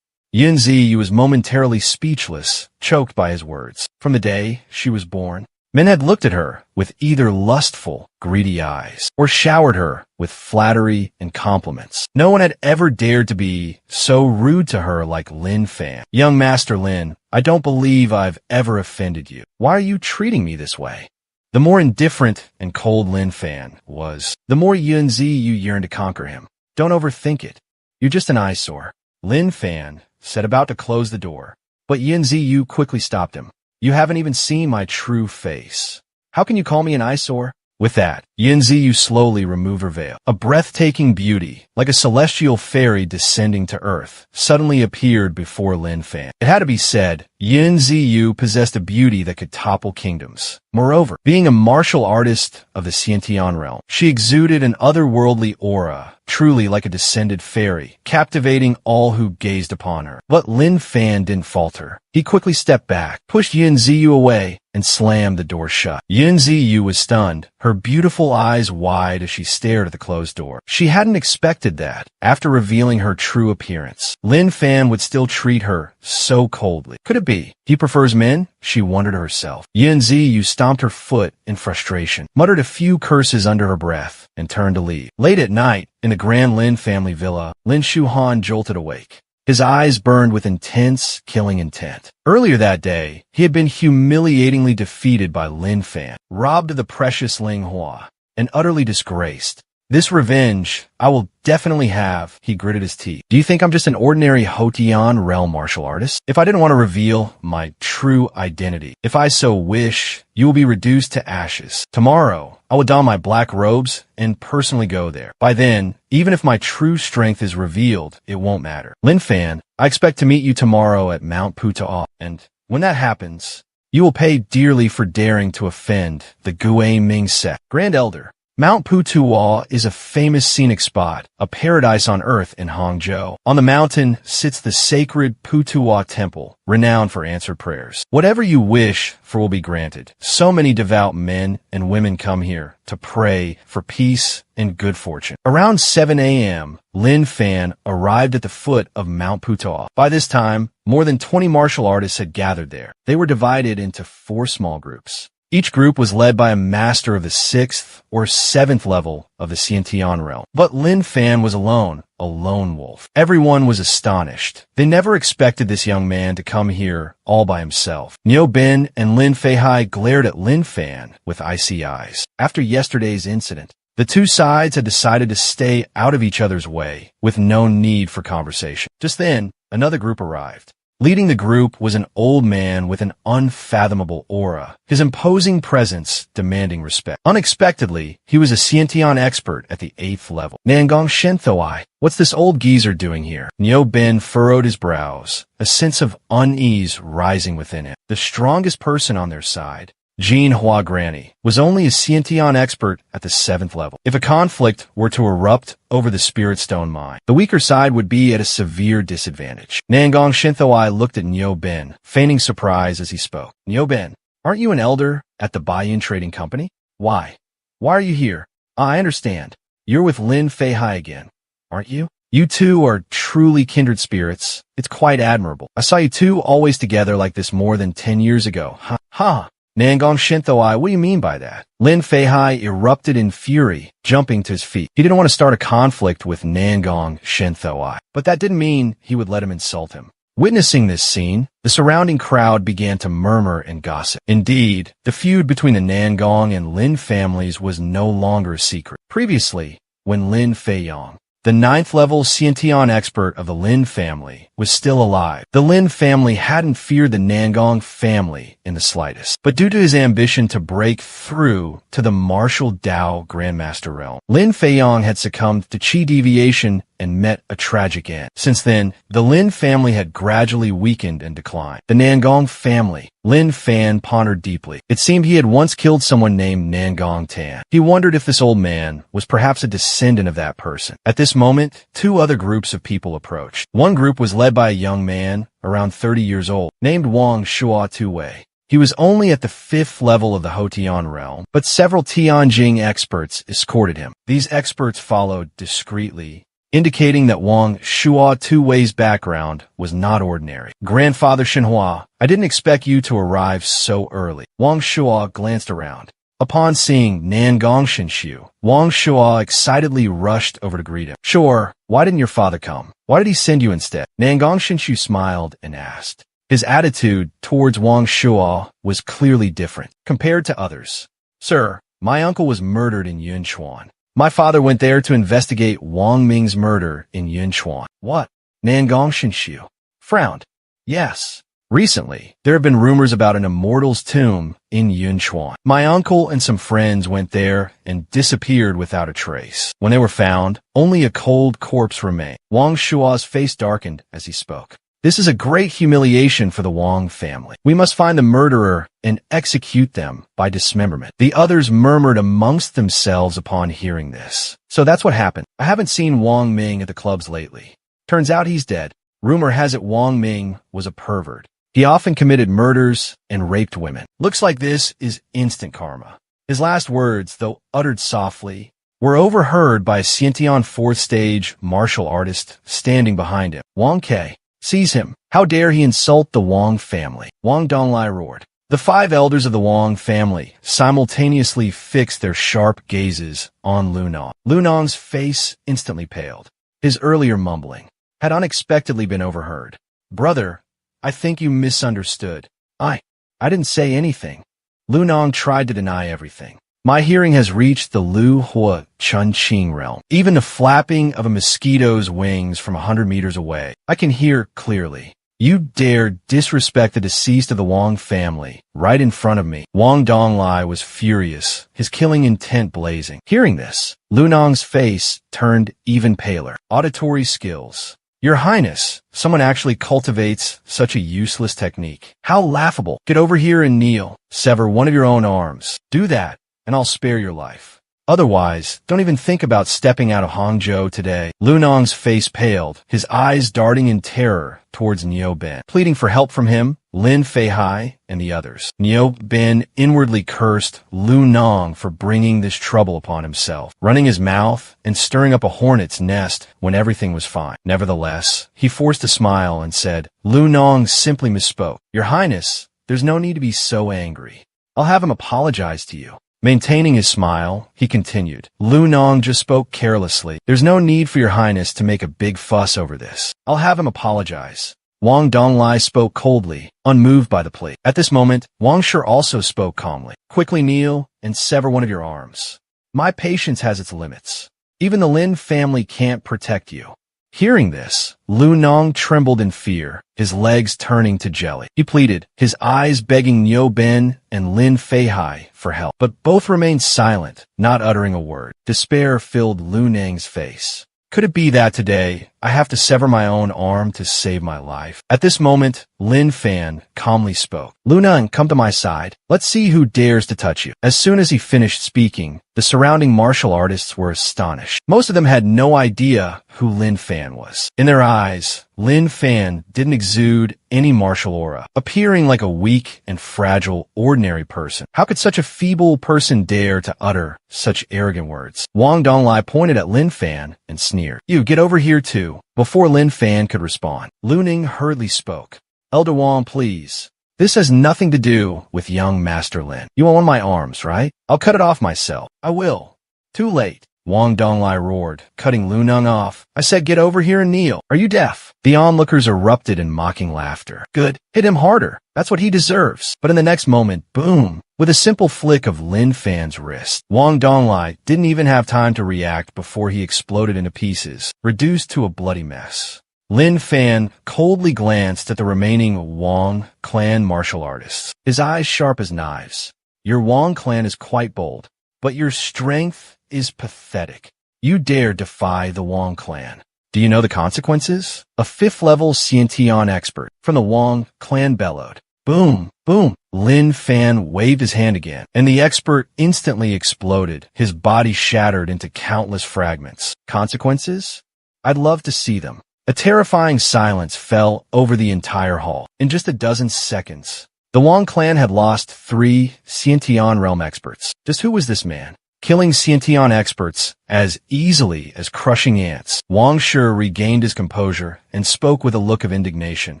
S1: Yun Ziyu was momentarily speechless, choked by his words. From the day she was born, men had looked at her with either lustful, greedy eyes, or showered her with flattery and compliments. No one had ever dared to be so rude to her like Lin Fan. "Young Master Lin, I don't believe I've ever offended you. Why are you treating me this way?" The more indifferent and cold Lin Fan was, the more Yun Ziyu yearned to conquer him. "Don't overthink it. You're just an eyesore," Lin Fan said, about to close the door. But Yun Ziyu quickly stopped him. "You haven't even seen my true face. How can you call me an eyesore?" With that, Yun Ziyu slowly removed her veil. A breathtaking beauty, like a celestial fairy descending to earth, suddenly appeared before Lin Fan. It had to be said, Yun Ziyu possessed a beauty that could topple kingdoms. Moreover, being a martial artist of the Xiantian realm, she exuded an otherworldly aura, truly like a descended fairy, captivating all who gazed upon her. But Lin Fan didn't falter. He quickly stepped back, pushed Yun Ziyu away, and slammed the door shut. Yun Ziyu was stunned, her beautiful eyes wide as she stared at the closed door. She hadn't expected that. After revealing her true appearance, Lin Fan would still treat her so coldly. Could it be he prefers men? She wondered to herself. Yun Ziyu stomped her foot in frustration, muttered a few curses under her breath, and turned to leave. Late at night, in the Grand Lin family villa, Lin Shuhan jolted awake. His eyes burned with intense, killing intent. Earlier that day, he had been humiliatingly defeated by Lin Fan, robbed of the precious Ling Hua, and utterly disgraced. "This revenge I will definitely have," he gritted his teeth. "Do you think I'm just an ordinary Hotian realm martial artist? If I didn't want to reveal my true identity, if I so wish, you will be reduced to ashes. Tomorrow, I will don my black robes and personally go there. By then, even if my true strength is revealed, it won't matter. Lin Fan, I expect to meet you tomorrow at Mount Putuo, and when that happens, you will pay dearly for daring to offend the Gui Ming sect." Grand Elder, Mount Putuo is a famous scenic spot, a paradise on earth in Hangzhou. On the mountain sits the sacred Putuo Temple, renowned for answered prayers. Whatever you wish for will be granted. So many devout men and women come here to pray for peace and good fortune. Around 7 a.m., Lin Fan arrived at the foot of Mount Putuo. By this time, more than 20 martial artists had gathered there. They were divided into 4 small groups. Each group was led by a master of the 6th or 7th level of the Xiantian realm. But Lin Fan was alone, a lone wolf. Everyone was astonished. They never expected this young man to come here all by himself. Niu Bin and Lin Feihai glared at Lin Fan with icy eyes. After yesterday's incident, the two sides had decided to stay out of each other's way, with no need for conversation. Just then, another group arrived. Leading the group was an old man with an unfathomable aura, his imposing presence demanding respect. Unexpectedly, he was a Xiantian expert at the 8th level. Nangong Shenthoi, what's this old geezer doing here? Niu Bin furrowed his brows, a sense of unease rising within him. The strongest person on their side, Jean Hua Granny, was only a Xiantian expert at the 7th level. If a conflict were to erupt over the Spirit Stone mine, the weaker side would be at a severe disadvantage. Nangong Shinthoi looked at Niu Bin, feigning surprise as he spoke. "Niu Bin, aren't you an elder at the Baiyin Trading Company? Why? Why are you here? I understand. You're with Lin Feihai again, aren't you?" You two are truly kindred spirits. It's quite admirable. I saw you two always together like this more than 10 years ago. Ha ha. Nangong Shinthoi, what do you mean by that? Lin Feihai erupted in fury, jumping to his feet. He didn't want to start a conflict with Nangong Shinthoi, but that didn't mean he would let him insult him. Witnessing this scene, the surrounding crowd began to murmur and gossip. Indeed, the feud between the Nangong and Lin families was no longer a secret. Previously, when Lin Feiyong, the 9th-level Xiantian expert of the Lin family, was still alive, the Lin family hadn't feared the Nangong family in the slightest. But due to his ambition to break through to the martial Dao Grandmaster realm, Lin Feiyong had succumbed to Qi deviation and met a tragic end. Since then, the Lin family had gradually weakened and declined. The Nangong family, Lin Fan pondered deeply. It seemed he had once killed someone named Nangong Tan. He wondered if this old man was perhaps a descendant of that person. At this moment, two other groups of people approached. One group was led by a young man, around 30 years old, named Wang Shua Tuwei. He was only at the 5th level of the Hotian realm, but several Tianjing experts escorted him. These experts followed discreetly, indicating that Wang Shua Tuwei's background was not ordinary. Grandfather Shenhua, I didn't expect you to arrive so early. Wang Shua glanced around. Upon seeing Nangong Shinshu, Wang Shua excitedly rushed over to greet him. Sure, why didn't your father come? Why did he send you instead? Nangong Shinshu smiled and asked. His attitude towards Wang Shua was clearly different compared to others. Sir, my uncle was murdered in Yunchuan. My father went there to investigate Wang Ming's murder in Yunchuan. What? Nangong Shinshu frowned. Yes. Recently, there have been rumors about an immortal's tomb in Yunchuan. My uncle and some friends went there and disappeared without a trace. When they were found, only a cold corpse remained. Wang Shua's face darkened as he spoke. This is a great humiliation for the Wang family. We must find the murderer and execute them by dismemberment. The others murmured amongst themselves upon hearing this. So that's what happened. I haven't seen Wang Ming at the clubs lately. Turns out he's dead. Rumor has it Wang Ming was a pervert. He often committed murders and raped women. Looks like this is instant karma. His last words, though uttered softly, were overheard by a Xiantian 4th stage martial artist standing behind him. Wang Ke. Seize him. How dare he insult the Wang family? Wang Donglai roared. The 5 elders of the Wang family simultaneously fixed their sharp gazes on Lu Nong. Lu Nong's face instantly paled. His earlier mumbling had unexpectedly been overheard. Brother, I think you misunderstood. I didn't say anything. Lu Nong tried to deny everything. My hearing has reached the Lu Hua Chunqing realm. Even the flapping of a mosquito's wings from 100 meters away, I can hear clearly. You dare disrespect the deceased of the Wang family right in front of me. Wang Donglai was furious, his killing intent blazing. Hearing this, Lu Nong's face turned even paler. Auditory skills. Your Highness, someone actually cultivates such a useless technique. How laughable. Get over here and kneel. Sever one of your own arms. Do that, and I'll spare your life. Otherwise, don't even think about stepping out of Hangzhou today. Lu Nong's face paled, his eyes darting in terror towards Niu Ben. Pleading for help from him, Lin Feihai and the others. Niu Ben inwardly cursed Lu Nong for bringing this trouble upon himself, running his mouth and stirring up a hornet's nest when everything was fine. Nevertheless, he forced a smile and said, Lu Nong simply misspoke. Your Highness, there's no need to be so angry. I'll have him apologize to you. Maintaining his smile, he continued. Lu Nong just spoke carelessly. There's no need for your Highness to make a big fuss over this. I'll have him apologize. Wang Donglai spoke coldly, unmoved by the plea. At this moment, Wang Shi also spoke calmly. Quickly kneel and sever one of your arms. My patience has its limits. Even the Lin family can't protect you. Hearing this, Lu Nong trembled in fear, his legs turning to jelly. He pleaded, his eyes begging Niu Ben and Lin Feihai for help. But both remained silent, not uttering a word. Despair filled Lu Nang's face. Could it be that today, I have to sever my own arm to save my life. At this moment, Lin Fan calmly spoke. Lu Nang, come to my side. Let's see who dares to touch you. As soon as he finished speaking, the surrounding martial artists were astonished. Most of them had no idea who Lin Fan was. In their eyes, Lin Fan didn't exude any martial aura, appearing like a weak and fragile, ordinary person. How could such a feeble person dare to utter such arrogant words? Wang Donglai pointed at Lin Fan and sneered. You, get over here too. Before Lin Fan could respond, Lu Ning hurriedly spoke. Elder Wang, please. This has nothing to do with young Master Lin. You want one of my arms, right? I'll cut it off myself. I will. Too late. Wang Donglai roared, cutting Lu Nung off. I said get over here and kneel. Are you deaf? The onlookers erupted in mocking laughter. Good. Hit him harder. That's what he deserves. But in the next moment, boom! With a simple flick of Lin Fan's wrist, Wang Donglai didn't even have time to react before he exploded into pieces, reduced to a bloody mess. Lin Fan coldly glanced at the remaining Wang clan martial artists, his eyes sharp as knives. Your Wang clan is quite bold, but your strength is pathetic. You dare defy the Wang clan. Do you know the consequences? A 5th-level Xiantian expert from the Wang clan bellowed. Boom, boom. Lin Fan waved his hand again, and the expert instantly exploded, his body shattered into countless fragments. Consequences? I'd love to see them. A terrifying silence fell over the entire hall. In just a dozen seconds, the Wang clan had lost 3 Xiantian realm experts. Just who was this man? Killing Xiantian experts as easily as crushing ants. Wang Shi regained his composure and spoke with a look of indignation.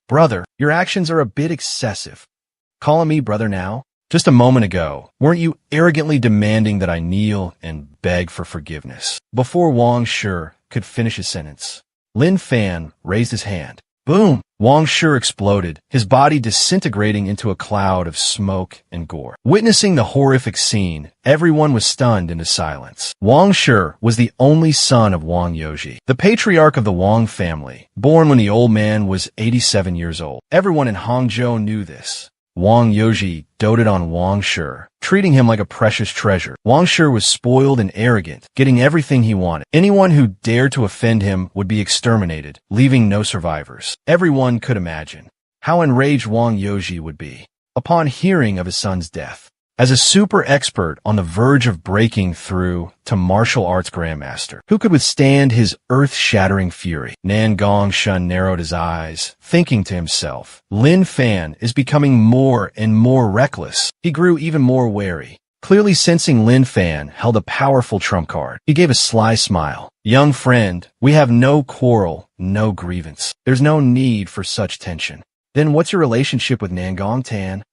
S1: Brother, your actions are a bit excessive. Calling me brother now? Just a moment ago, weren't you arrogantly demanding that I kneel and beg for forgiveness? Before Wang Shi could finish his sentence, Lin Fan raised his hand. Boom! Wang Shi exploded, his body disintegrating into a cloud of smoke and gore. Witnessing the horrific scene, everyone was stunned into silence. Wang Shi was the only son of Wang Youji, the patriarch of the Wang family, born when the old man was 87 years old. Everyone in Hangzhou knew this. Wang Youji doted on Wang Shi, treating him like a precious treasure. Wang Shi was spoiled and arrogant, getting everything he wanted. Anyone who dared to offend him would be exterminated, leaving no survivors. Everyone could imagine how enraged Wang Youji would be upon hearing of his son's death. As a super expert on the verge of breaking through to martial arts grandmaster, who could withstand his earth-shattering fury? Nan Gongshun narrowed his eyes, thinking to himself, Lin Fan is becoming more and more reckless. He grew even more wary, clearly sensing Lin Fan held a powerful trump card. He gave a sly smile. Young friend, we have no quarrel, no grievance. There's no need for such tension. Then what's your relationship with Nangong Tan?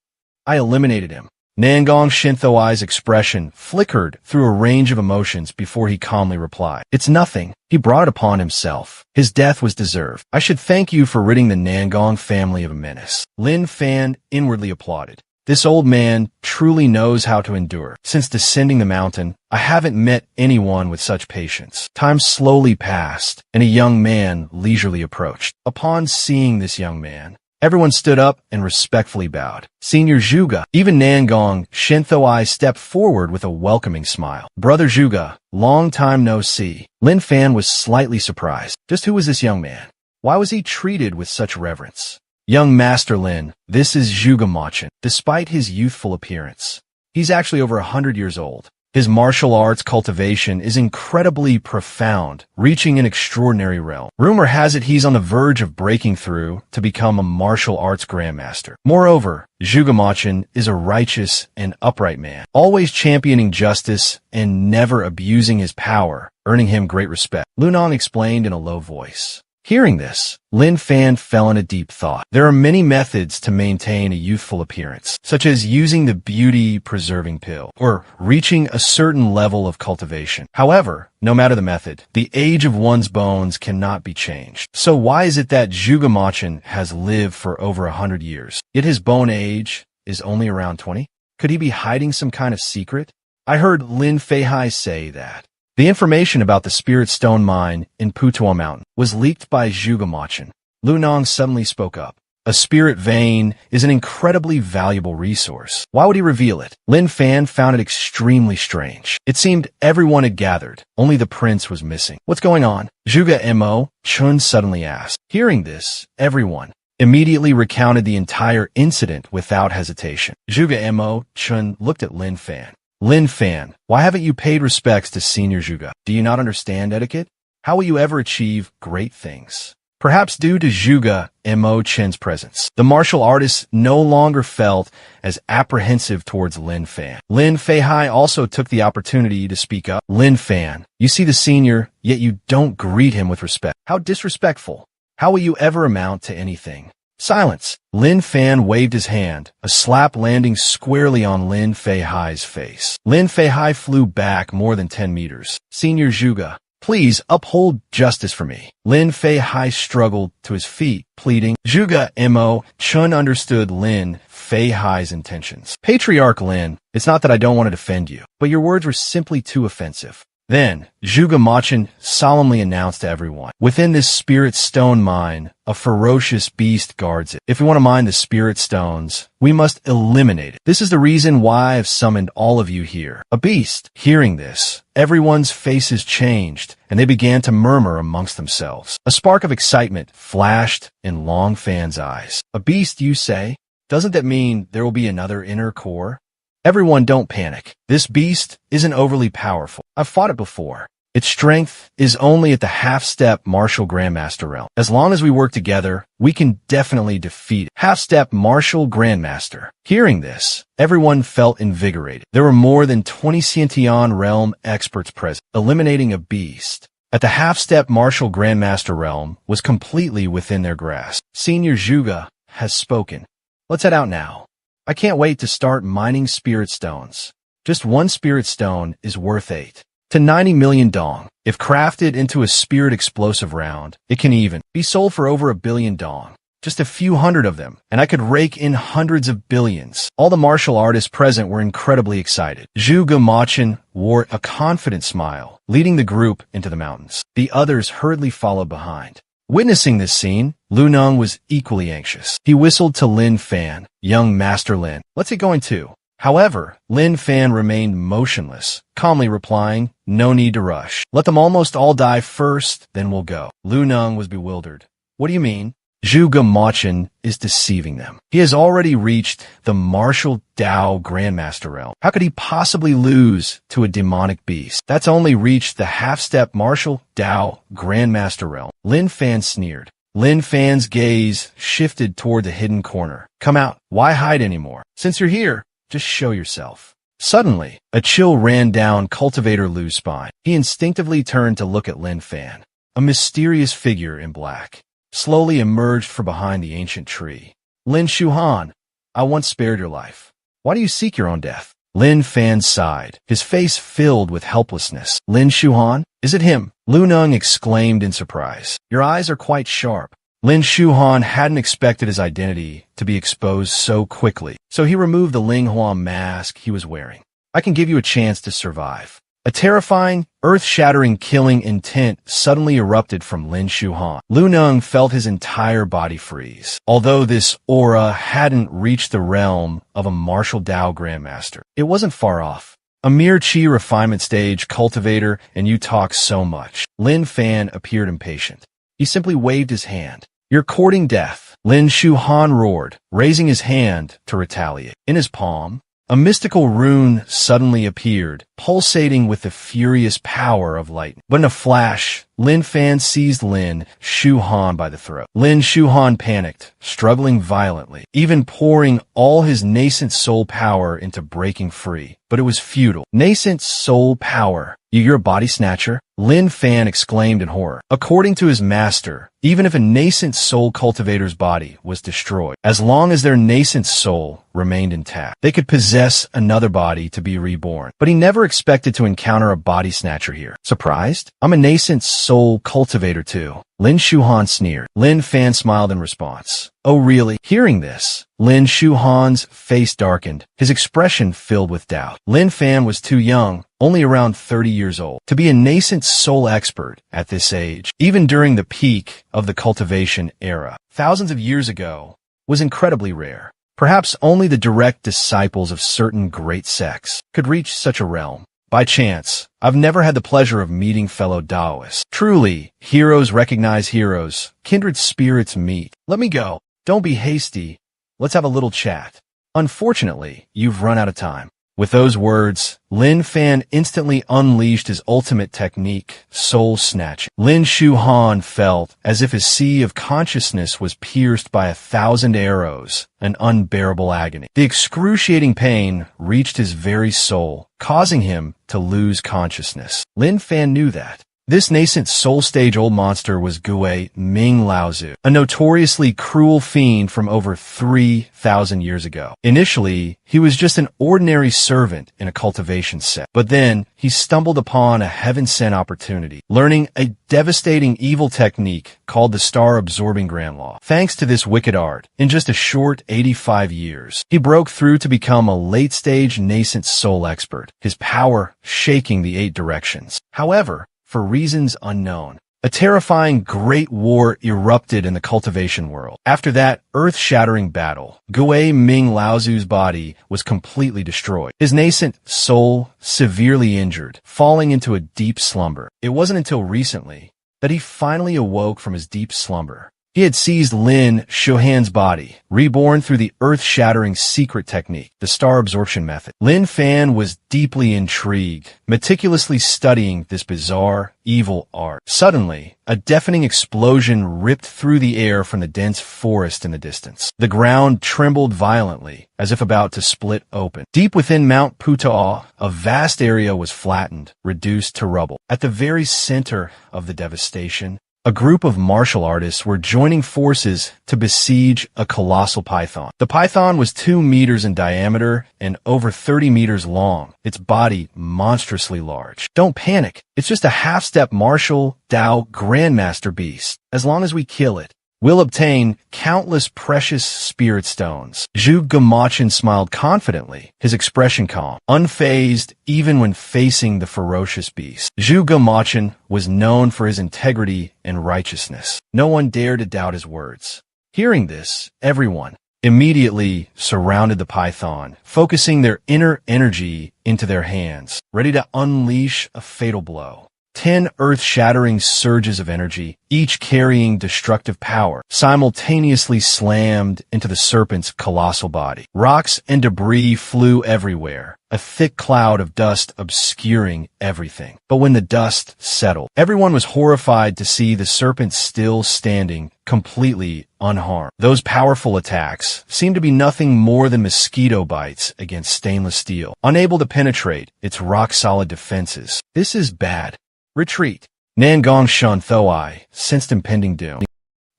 S1: I eliminated him. Nangong Shinthoai's expression flickered through a range of emotions before he calmly replied. It's nothing. He brought it upon himself. His death was deserved. I should thank you for ridding the Nangong family of a menace. Lin Fan inwardly applauded. This old man truly knows how to endure. Since descending the mountain, I haven't met anyone with such patience. Time slowly passed, and a young man leisurely approached. Upon seeing this young man, everyone stood up and respectfully bowed. Senior Zhuge, even Nangong Shinthoai stepped forward with a welcoming smile. Brother Zhuge, long time no see. Lin Fan was slightly surprised. Just who was this young man? Why was he treated with such reverence? Young Master Lin, this is Zhuge Machin. Despite his youthful appearance, he's actually over 100 years old. His martial arts cultivation is incredibly profound, reaching an extraordinary realm. Rumor has it he's on the verge of breaking through to become a martial arts grandmaster. Moreover, Zhuge Machin is a righteous and upright man, always championing justice and never abusing his power, earning him great respect. Lu Nong explained in a low voice. Hearing this, Lin Fan fell into deep thought. There are many methods to maintain a youthful appearance, such as using the beauty-preserving pill, or reaching a certain level of cultivation. However, no matter the method, the age of one's bones cannot be changed. So why is it that Zhuge Machin has lived for over 100 years, yet his bone age is only around 20? Could he be hiding some kind of secret? I heard Lin Feihai say that the information about the Spirit Stone mine in Putuo Mountain was leaked by Zhuge Machin. Lu Nong suddenly spoke up. A spirit vein is an incredibly valuable resource. Why would he reveal it? Lin Fan found it extremely strange. It seemed everyone had gathered. Only the prince was missing. What's going on? Zhuge Mo, Chun suddenly asked. Hearing this, everyone immediately recounted the entire incident without hesitation. Zhuge Mo, Chun looked at Lin Fan. Lin Fan, why haven't you paid respects to Senior Zhuge? Do you not understand etiquette? How will you ever achieve great things? Perhaps due to Zhuge Mo Chen's presence, the martial artist no longer felt as apprehensive towards Lin Fan. Lin Feihai also took the opportunity to speak up. Lin Fan, you see the senior, yet you don't greet him with respect. How disrespectful. How will you ever amount to anything? Silence. Lin Fan waved his hand, a slap landing squarely on Lin Feihai's face. Lin Feihai flew back more than 10 meters. Senior Zhuge, please uphold justice for me. Lin Feihai struggled to his feet, pleading. Zhuge Mo Chun understood Lin Feihai's intentions. Patriarch Lin, it's not that I don't want to defend you, but your words were simply too offensive. Then, Zhuge Machin solemnly announced to everyone, within this spirit stone mine, a ferocious beast guards it. If we want to mine the spirit stones, we must eliminate it. This is the reason why I've summoned all of you here. A beast. Hearing this, everyone's faces changed, and they began to murmur amongst themselves. A spark of excitement flashed in Long Fan's eyes. A beast, you say? Doesn't that mean there will be another inner core? Everyone don't panic. This beast isn't overly powerful. I've fought it before. Its strength is only at the half-step martial grandmaster realm. As long as we work together, we can definitely defeat it. Half-step martial grandmaster. Hearing this, everyone felt invigorated. There were more than 20 Xiantian realm experts present. Eliminating a beast at the half-step martial grandmaster realm was completely within their grasp. Senior Zhuge has spoken. Let's head out now. I can't wait to start mining spirit stones. Just one spirit stone is worth 8 to 90 million dong. If crafted into a spirit explosive round, it can even be sold for over 1 billion dong. Just a few hundred of them, and I could rake in hundreds of billions. All the martial artists present were incredibly excited. Zhuge Machin wore a confident smile, leading the group into the mountains. The others hurriedly followed behind. Witnessing this scene, Lu Neng was equally anxious. He whistled to Lin Fan, young Master Lin. Let's get going too. However, Lin Fan remained motionless, calmly replying, no need to rush. Let them almost all die first, then we'll go. Lu Neng was bewildered. What do you mean? Zhuge Machin is deceiving them. He has already reached the martial Dao Grandmaster realm. How could he possibly lose to a demonic beast that's only reached the half-step martial Dao Grandmaster realm? Lin Fan sneered. Lin Fan's gaze shifted toward the hidden corner. Come out. Why hide anymore? Since you're here, just show yourself. Suddenly, a chill ran down Cultivator Lu's spine. He instinctively turned to look at Lin Fan. A mysterious figure in black slowly emerged from behind the ancient tree. Lin Shuhan, I once spared your life. Why do you seek your own death? Lin Fan sighed, his face filled with helplessness. Lin Shuhan? Is it him? Lu Neng exclaimed in surprise. Your eyes are quite sharp. Lin Shuhan hadn't expected his identity to be exposed so quickly, so he removed the Linghua mask he was wearing. I can give you a chance to survive. A terrifying, earth-shattering killing intent suddenly erupted from Lin Shuhan. Lu Neng felt his entire body freeze. Although this aura hadn't reached the realm of a martial Dao Grandmaster, it wasn't far off. A mere Qi refinement stage cultivator, and you talk so much. Lin Fan appeared impatient. He simply waved his hand. You're courting death. Lin Shuhan roared, raising his hand to retaliate. In his palm, a mystical rune suddenly appeared, pulsating with the furious power of lightning. But in a flash, Lin Fan seized Lin Shuhan by the throat. Lin Shuhan panicked, struggling violently, even pouring all his nascent soul power into breaking free. But it was futile. Nascent soul power? You're a body snatcher? Lin Fan exclaimed in horror. According to his master, even if a nascent soul cultivator's body was destroyed, as long as their nascent soul remained intact, they could possess another body to be reborn. But he never expected to encounter a body snatcher here. Surprised? I'm a nascent soul cultivator too. Lin Shuhan sneered. Lin Fan smiled in response. Oh really? Hearing this, Lin Shuhan's face darkened, his expression filled with doubt. Lin Fan was too young, only around 30 years old, to be a nascent soul expert at this age. Even during the peak of the cultivation era, thousands of years ago, was incredibly rare. Perhaps only the direct disciples of certain great sects could reach such a realm. By chance, I've never had the pleasure of meeting fellow Taoists. Truly, heroes recognize heroes, kindred spirits meet. Let me go. Don't be hasty. Let's have a little chat. Unfortunately, you've run out of time. With those words, Lin Fan instantly unleashed his ultimate technique, Soul Snatching. Lin Shuhan felt as if his sea of consciousness was pierced by 1,000 arrows, an unbearable agony. The excruciating pain reached his very soul, causing him to lose consciousness. Lin Fan knew that. This nascent soul-stage old monster was Gui Ming Laozu, a notoriously cruel fiend from over 3,000 years ago. Initially, he was just an ordinary servant in a cultivation set. But then, he stumbled upon a heaven-sent opportunity, learning a devastating evil technique called the Star-Absorbing Grand Law. Thanks to this wicked art, in just a short 85 years, he broke through to become a late-stage nascent soul expert, his power shaking the 8 directions. However, for reasons unknown, a terrifying great war erupted in the cultivation world. After that earth-shattering battle, Gui Ming Laozu's body was completely destroyed, his nascent soul severely injured, falling into a deep slumber. It wasn't until recently that he finally awoke from his deep slumber. He had seized Lin Shuhan's body, reborn through the earth-shattering secret technique, the star absorption method. Lin Fan was deeply intrigued, meticulously studying this bizarre, evil art. Suddenly, a deafening explosion ripped through the air from the dense forest in the distance. The ground trembled violently, as if about to split open. Deep within Mount Putao, a vast area was flattened, reduced to rubble. At the very center of the devastation, a group of martial artists were joining forces to besiege a colossal python. The python was 2 meters in diameter and over 30 meters long, its body monstrously large. Don't panic. It's just a half-step martial Dao Grandmaster beast. As long as we kill it, we'll obtain countless precious spirit stones. Zhu Gamachin smiled confidently, his expression calm, unfazed even when facing the ferocious beast. Zhu Gamachin was known for his integrity and righteousness. No one dared to doubt his words. Hearing this, everyone immediately surrounded the python, focusing their inner energy into their hands, ready to unleash a fatal blow. 10 earth-shattering surges of energy, each carrying destructive power, simultaneously slammed into the serpent's colossal body. Rocks and debris flew everywhere, a thick cloud of dust obscuring everything. But when the dust settled, everyone was horrified to see the serpent still standing, completely unharmed. Those powerful attacks seemed to be nothing more than mosquito bites against stainless steel, unable to penetrate its rock-solid defenses. This is bad. Retreat. Nangong Shun Thoai sensed impending doom.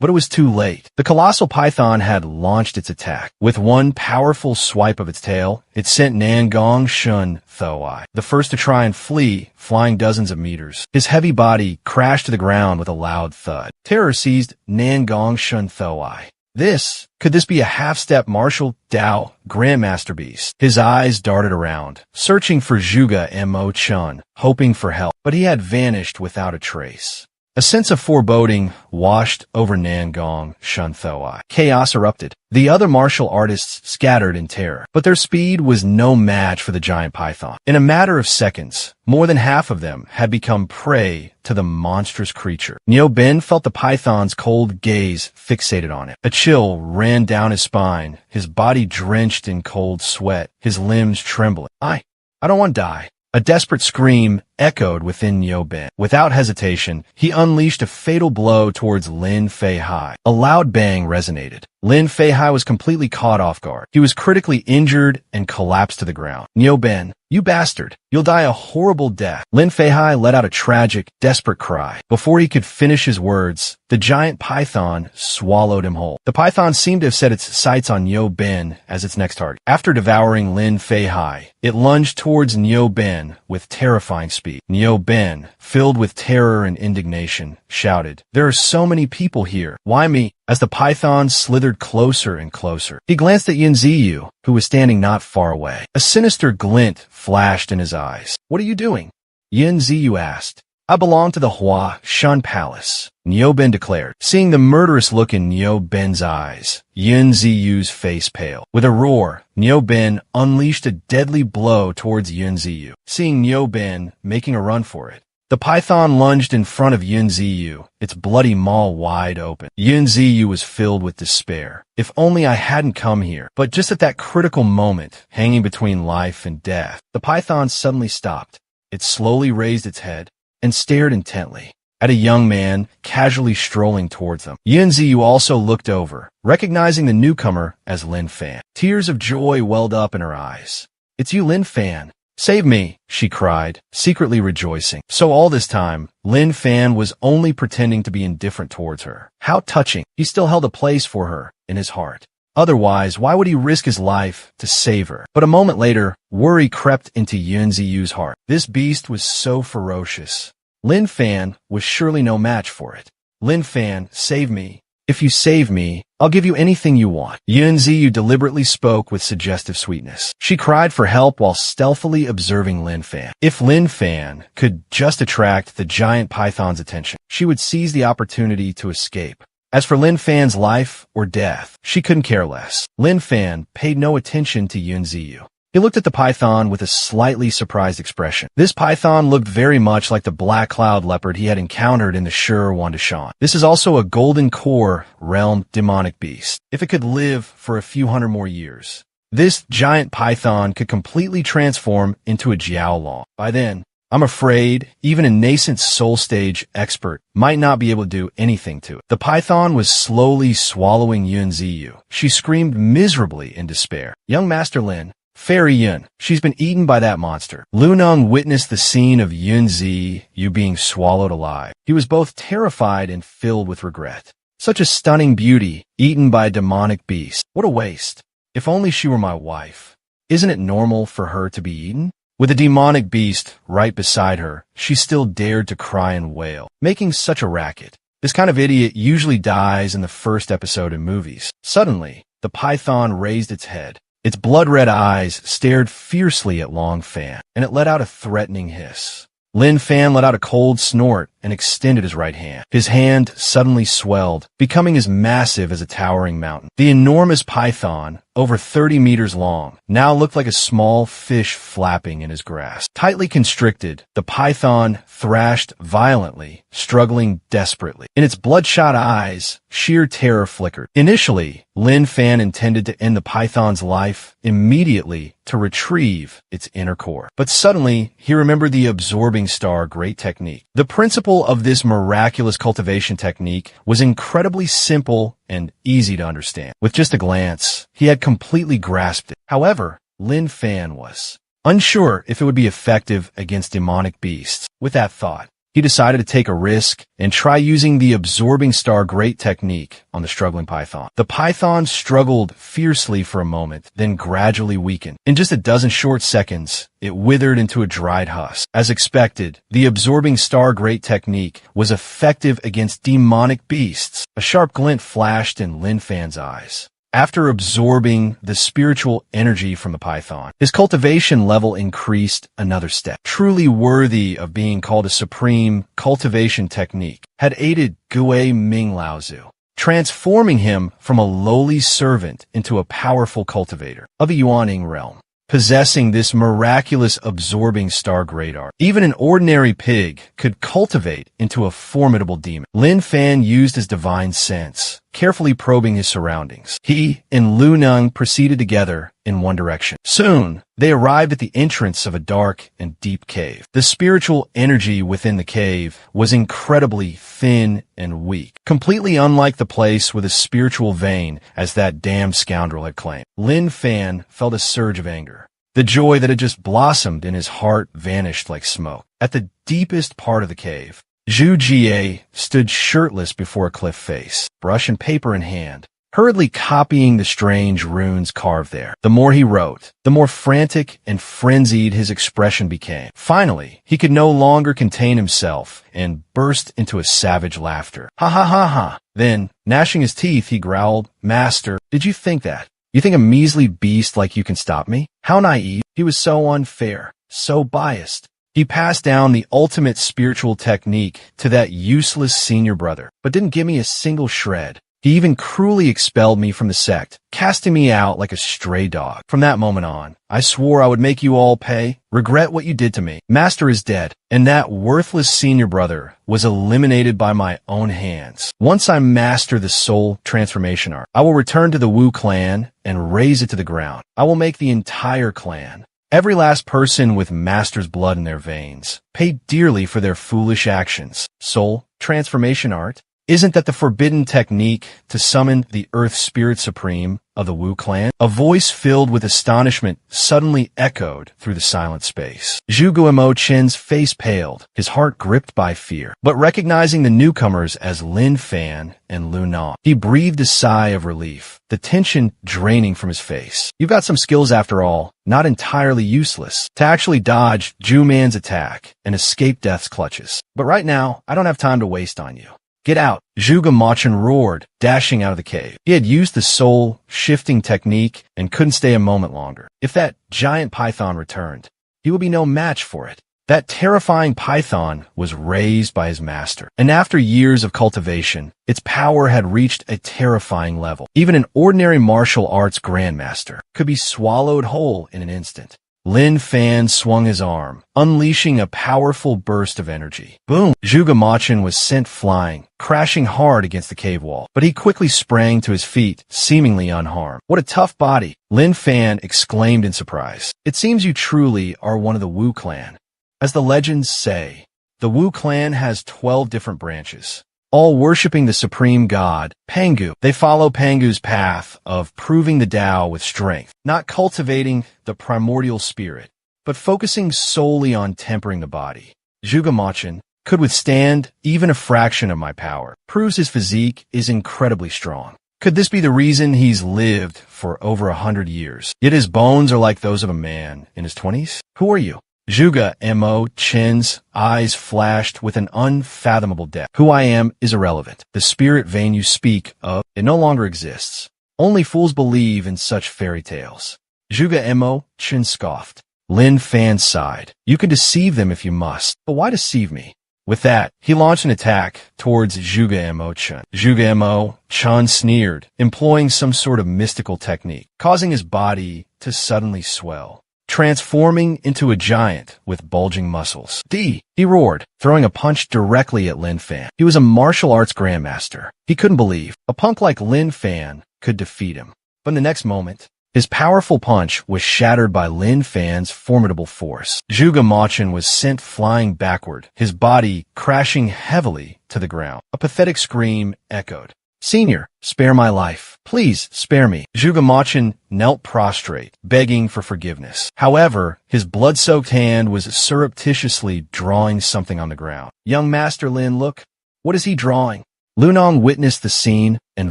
S1: But it was too late. The colossal python had launched its attack. With one powerful swipe of its tail, it sent Nangong Shun Thoai, the first to try and flee, flying dozens of meters. His heavy body crashed to the ground with a loud thud. Terror seized Nangong Shun Thoai. Could this be a half-step martial Dao Grandmaster beast? His eyes darted around, searching for Zhuge Mo Chun, hoping for help, but he had vanished without a trace. A sense of foreboding washed over Nangong Shun Thoai. Chaos erupted. The other martial artists scattered in terror, but their speed was no match for the giant python. In a matter of seconds, more than half of them had become prey to the monstrous creature. Niu Ben felt the python's cold gaze fixated on him. A chill ran down his spine, his body drenched in cold sweat, his limbs trembling. I don't want to die. A desperate scream echoed within Niu Ben. Without hesitation, he unleashed a fatal blow towards Lin Fei Hai. A loud bang resonated. Lin Fei Hai was completely caught off guard. He was critically injured and collapsed to the ground. Niu Ben, you bastard, you'll die a horrible death. Lin Fei Hai let out a tragic, desperate cry. Before he could finish his words, the giant python swallowed him whole. The python seemed to have set its sights on Niu Ben as its next target. After devouring Lin Fei Hai, it lunged towards Niu Ben with terrifying speed. Niu Ben, filled with terror and indignation, shouted, "There are so many people here. Why me?" As the python slithered closer and closer, he glanced at Yin Ziyu, who was standing not far away. A sinister glint flashed in his eyes. "What are you doing?" Yin Ziyu asked. I belong to the Hua Shan Palace, Niu Ben declared. Seeing the murderous look in Niu Ben's eyes, Yun Ziyu's face paled. With a roar, Niu Ben unleashed a deadly blow towards Yun Ziyu. Seeing Niu Ben making a run for it, the python lunged in front of Yun Ziyu, its bloody maw wide open. Yun Ziyu was filled with despair. If only I hadn't come here. But just at that critical moment, hanging between life and death, the python suddenly stopped. It slowly raised its head and stared intently at a young man casually strolling towards them. Yun Ziyu also looked over, recognizing the newcomer as Lin Fan. Tears of joy welled up in her eyes. "It's you, Lin Fan. Save me," she cried, secretly rejoicing. So all this time, Lin Fan was only pretending to be indifferent towards her. How touching. He still held a place for her in his heart. Otherwise, why would he risk his life to save her? But a moment later, worry crept into Yun Ziyu's heart. This beast was so ferocious. Lin Fan was surely no match for it. "Lin Fan, save me. If you save me, I'll give you anything you want." Yun Ziyu deliberately spoke with suggestive sweetness. She cried for help while stealthily observing Lin Fan. If Lin Fan could just attract the giant python's attention, she would seize the opportunity to escape. As for Lin Fan's life or death, she couldn't care less. Lin Fan paid no attention to Yun Ziyu. He looked at the python with a slightly surprised expression. This python looked very much like the black cloud leopard he had encountered in the Shur Wandashan. This is also a golden core realm demonic beast. If it could live for a few hundred more years, this giant python could completely transform into a Jiaolong. By then, I'm afraid even a nascent soul stage expert might not be able to do anything to it. The python was slowly swallowing Yun Ziyu. She screamed miserably in despair. "Young Master Lin, Fairy Yun, she's been eaten by that monster." Lu Neng witnessed the scene of Yun Ziyu being swallowed alive. He was both terrified and filled with regret. Such a stunning beauty, eaten by a demonic beast. What a waste. If only she were my wife. Isn't it normal for her to be eaten? With a demonic beast right beside her, she still dared to cry and wail, making such a racket. This kind of idiot usually dies in the first episode in movies. Suddenly, the python raised its head. Its blood-red eyes stared fiercely at Long Fan, and it let out a threatening hiss. Lin Fan let out a cold snort and extended his right hand. His hand suddenly swelled, becoming as massive as a towering mountain. The enormous python, over 30 meters long, now looked like a small fish flapping in his grasp. Tightly constricted, the python thrashed violently, struggling desperately. In its bloodshot eyes, sheer terror flickered. Initially, Lin Fan intended to end the python's life immediately to retrieve its inner core. But suddenly, he remembered the absorbing star great technique. The principle of this miraculous cultivation technique was incredibly simple and easy to understand. With just a glance, he had completely grasped it. However, Lin Fan was unsure if it would be effective against demonic beasts. With that thought, he decided to take a risk and try using the absorbing star great technique on the struggling python. The python struggled fiercely for a moment, then gradually weakened. In just a dozen short seconds, it withered into a dried husk. As expected, the absorbing star great technique was effective against demonic beasts. A sharp glint flashed in Lin Fan's eyes. After absorbing the spiritual energy from the python, his cultivation level increased another step. Truly worthy of being called a supreme cultivation technique, had aided Gue Ming Laozu, transforming him from a lowly servant into a powerful cultivator of a Yuaning realm. Possessing this miraculous absorbing star great art, even an ordinary pig could cultivate into a formidable demon. Lin Fan used his divine sense, carefully probing his surroundings. He and Lu Neng proceeded together in one direction. Soon, they arrived at the entrance of a dark and deep cave. The spiritual energy within the cave was incredibly thin and weak, completely unlike the place with a spiritual vein as that damned scoundrel had claimed. Lin Fan felt a surge of anger. The joy that had just blossomed in his heart vanished like smoke. At the deepest part of the cave, Zhu Jie stood shirtless before a cliff face, brush and paper in hand, hurriedly copying the strange runes carved there. The more he wrote, the more frantic and frenzied his expression became. Finally, he could no longer contain himself and burst into a savage laughter. Ha ha ha ha. Then, gnashing his teeth, he growled, "Master, did you think that? You think a measly beast like you can stop me? How naive." He was so unfair, so biased. He passed down the ultimate spiritual technique to that useless senior brother, but didn't give me a single shred. He even cruelly expelled me from the sect, casting me out like a stray dog. From that moment on, I swore I would make you all pay, regret what you did to me. Master is dead, and that worthless senior brother was eliminated by my own hands. Once I master the soul transformation art, I will return to the Wu clan and raze it to the ground. I will make the entire clan, every last person with Master's blood in their veins, pay dearly for their foolish actions. Soul transformation art? Isn't that the forbidden technique to summon the Earth Spirit Supreme of the Wu clan? A voice filled with astonishment suddenly echoed through the silent space. Zhuge Emo Chen's face paled, his heart gripped by fear. But recognizing the newcomers as Lin Fan and Lu Na, he breathed a sigh of relief, the tension draining from his face. You've got some skills after all, not entirely useless, to actually dodge Zhu Man's attack and escape death's clutches. But right now, I don't have time to waste on you. Get out, Zhuge Machin roared, dashing out of the cave. He had used the soul-shifting technique and couldn't stay a moment longer. If that giant python returned, he would be no match for it. That terrifying python was raised by his master, and after years of cultivation, its power had reached a terrifying level. Even an ordinary martial arts grandmaster could be swallowed whole in an instant. Lin Fan swung his arm, unleashing a powerful burst of energy. Boom! Zhuge Machin was sent flying, crashing hard against the cave wall, but he quickly sprang to his feet, seemingly unharmed. What a tough body! Lin Fan exclaimed in surprise. It seems you truly are one of the Wu clan. As the legends say, the Wu clan has 12 different branches, all worshipping the supreme god, Pangu. They follow Pangu's path of proving the Tao with strength, not cultivating the primordial spirit, but focusing solely on tempering the body. Zhuge Machin could withstand even a fraction of my power, proves his physique is incredibly strong. Could this be the reason he's lived for over 100 years? Yet his bones are like those of a man in his 20s? Who are you? Zhuge Emo Chen's eyes flashed with an unfathomable depth. Who I am is irrelevant. The spirit vein you speak of, it no longer exists. Only fools believe in such fairy tales. Zhuge Emo Chen scoffed. Lin Fan sighed. You can deceive them if you must, but why deceive me? With that, he launched an attack towards Zhuge Emo Chen. Zhuge Emo Chen sneered, employing some sort of mystical technique, causing his body to suddenly swell, transforming into a giant with bulging muscles. He roared, throwing a punch directly at Lin Fan. He was a martial arts grandmaster. He couldn't believe a punk like Lin Fan could defeat him. But in the next moment, his powerful punch was shattered by Lin Fan's formidable force. Zhuge Machin was sent flying backward, his body crashing heavily to the ground. A pathetic scream echoed. Senior, spare my life. Please, spare me. Zhuge Machin knelt prostrate, begging for forgiveness. However, his blood-soaked hand was surreptitiously drawing something on the ground. Young Master Lin, look. What is he drawing? Lu Nong witnessed the scene and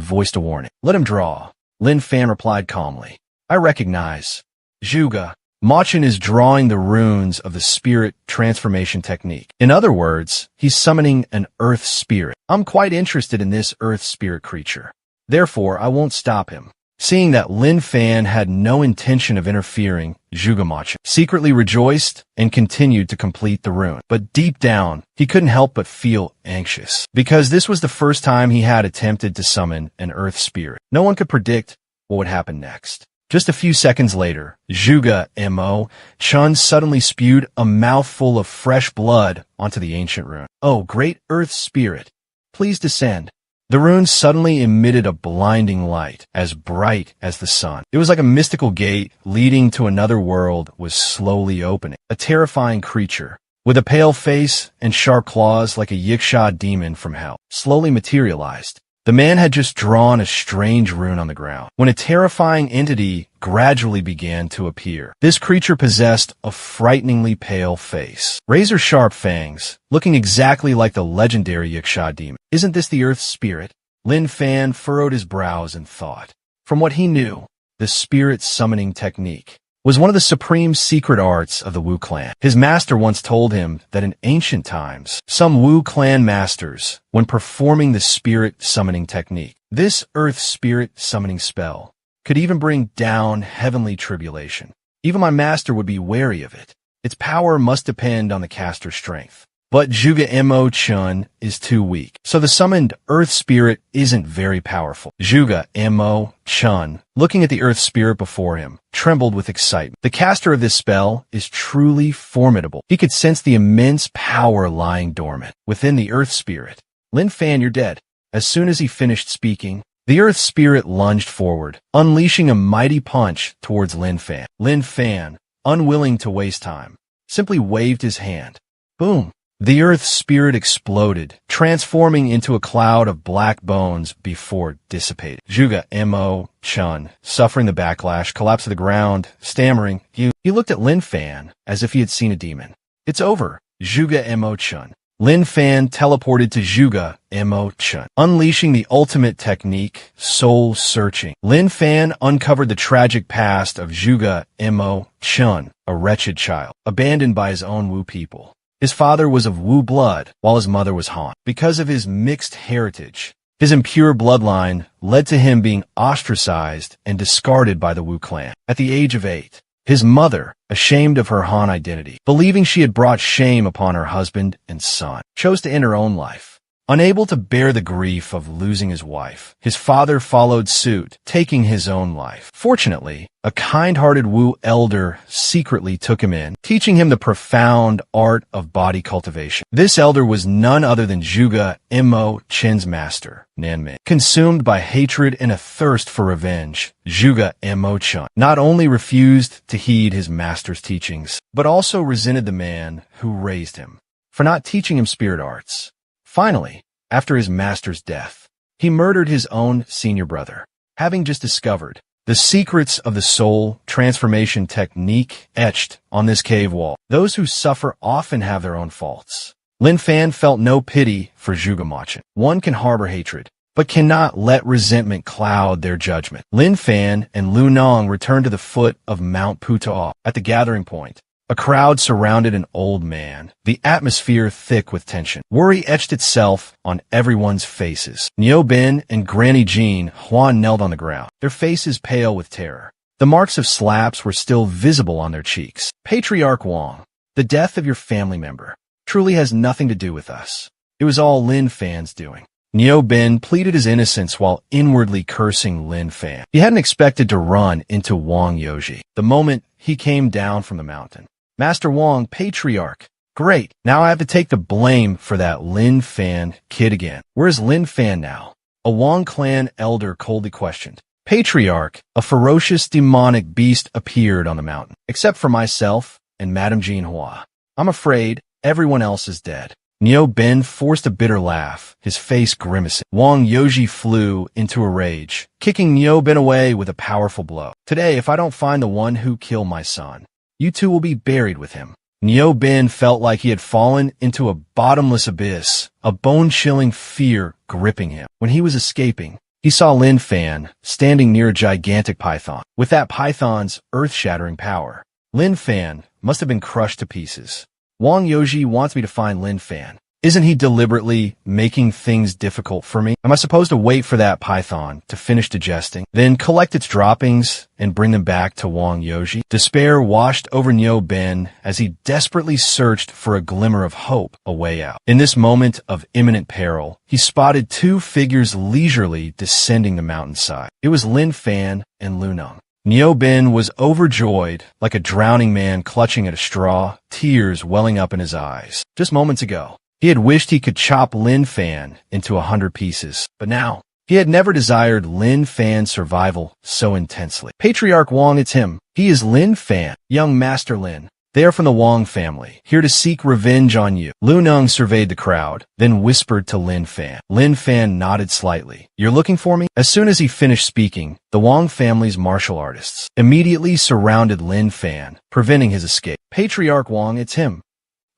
S1: voiced a warning. Let him draw. Lin Fan replied calmly. I recognize. Zhuge Machin is drawing the runes of the spirit transformation technique. In other words, he's summoning an earth spirit. I'm quite interested in this earth spirit creature. Therefore, I won't stop him. Seeing that Lin Fan had no intention of interfering, Zhuge Machin secretly rejoiced and continued to complete the rune. But deep down, he couldn't help but feel anxious, because this was the first time he had attempted to summon an earth spirit. No one could predict what would happen next. Just a few seconds later, Zhuge Emo Chen suddenly spewed a mouthful of fresh blood onto the ancient rune. Oh, great earth spirit, please descend. The rune suddenly emitted a blinding light, as bright as the sun. It was like a mystical gate leading to another world was slowly opening. A terrifying creature, with a pale face and sharp claws like a Yiksha demon from hell, slowly materialized. The man had just drawn a strange rune on the ground, when a terrifying entity gradually began to appear. This creature possessed a frighteningly pale face, razor-sharp fangs, looking exactly like the legendary Yiksha demon. Isn't this the Earth Spirit? Lin Fan furrowed his brows in thought. From what he knew, the spirit summoning technique was one of the supreme secret arts of the Wu clan. His master once told him that in ancient times, some Wu clan masters, when performing the spirit summoning technique, this earth spirit summoning spell, could even bring down heavenly tribulation. Even my master would be wary of it. Its power must depend on the caster's strength. But Zhuge Mo Chun is too weak, so the summoned Earth Spirit isn't very powerful. Zhuge Mo Chun, looking at the Earth Spirit before him, trembled with excitement. The caster of this spell is truly formidable. He could sense the immense power lying dormant within the Earth Spirit. Lin Fan, you're dead. As soon as he finished speaking, the Earth Spirit lunged forward, unleashing a mighty punch towards Lin Fan. Lin Fan, unwilling to waste time, simply waved his hand. Boom! The Earth Spirit exploded, transforming into a cloud of black bones before dissipating. Zhuge Mo Chun, suffering the backlash, collapsed to the ground, stammering. He looked at Lin Fan as if he had seen a demon. It's over, Zhuge Mo Chun. Lin Fan teleported to Zhuge Mo Chun, unleashing the ultimate technique, soul searching. Lin Fan uncovered the tragic past of Zhuge Mo Chun, a wretched child, abandoned by his own Wu people. His father was of Wu blood, while his mother was Han. Because of his mixed heritage, his impure bloodline led to him being ostracized and discarded by the Wu clan. At the age of 8, his mother, ashamed of her Han identity, believing she had brought shame upon her husband and son, chose to end her own life. Unable to bear the grief of losing his wife, his father followed suit, taking his own life. Fortunately, a kind-hearted Wu elder secretly took him in, teaching him the profound art of body cultivation. This elder was none other than Zhuge Mo Chun's master, Nanmin. Consumed by hatred and a thirst for revenge, Zhuge Mo Chun not only refused to heed his master's teachings, but also resented the man who raised him for not teaching him spirit arts. Finally, after his master's death, he murdered his own senior brother, having just discovered the secrets of the soul transformation technique etched on this cave wall. Those who suffer often have their own faults. Lin Fan felt no pity for Zhuge Mo Chun. One can harbor hatred, but cannot let resentment cloud their judgment. Lin Fan and Lu Nong returned to the foot of Mount Putao. At the gathering point, a crowd surrounded an old man, the atmosphere thick with tension. Worry etched itself on everyone's faces. Niu Bin and Granny Jean Huan knelt on the ground, their faces pale with terror. The marks of slaps were still visible on their cheeks. Patriarch Wang, the death of your family member truly has nothing to do with us. It was all Lin Fan's doing. Niu Bin pleaded his innocence while inwardly cursing Lin Fan. He hadn't expected to run into Wang Youji the moment he came down from the mountain. Master Wang, Patriarch. Great. Now I have to take the blame for that Lin Fan kid again. Where's Lin Fan now? A Wang clan elder coldly questioned. Patriarch, a ferocious demonic beast appeared on the mountain, except for myself and Madame Jean Hua. I'm afraid everyone else is dead. Niu Bin forced a bitter laugh, his face grimacing. Wang Youji flew into a rage, kicking Niu Bin away with a powerful blow. Today, if I don't find the one who killed my son, you two will be buried with him. Niu Bin felt like he had fallen into a bottomless abyss, a bone-chilling fear gripping him. When he was escaping, he saw Lin Fan standing near a gigantic python. With that python's earth-shattering power, Lin Fan must have been crushed to pieces. Wang Youji wants me to find Lin Fan. Isn't he deliberately making things difficult for me? Am I supposed to wait for that python to finish digesting, then collect its droppings and bring them back to Wang Youji? Despair washed over Niu Bin as he desperately searched for a glimmer of hope, a way out. In this moment of imminent peril, he spotted two figures leisurely descending the mountainside. It was Lin Fan and Lu Nong. Niu Bin was overjoyed, like a drowning man clutching at a straw, tears welling up in his eyes. Just moments ago, he had wished he could chop Lin Fan into 100 pieces, but now, he had never desired Lin Fan's survival so intensely. Patriarch Wang, it's him. He is Lin Fan, young Master Lin. They are from the Wang family, here to seek revenge on you. Lu Nong surveyed the crowd, then whispered to Lin Fan. Lin Fan nodded slightly. You're looking for me? As soon as he finished speaking, the Wang family's martial artists immediately surrounded Lin Fan, preventing his escape. Patriarch Wang, it's him.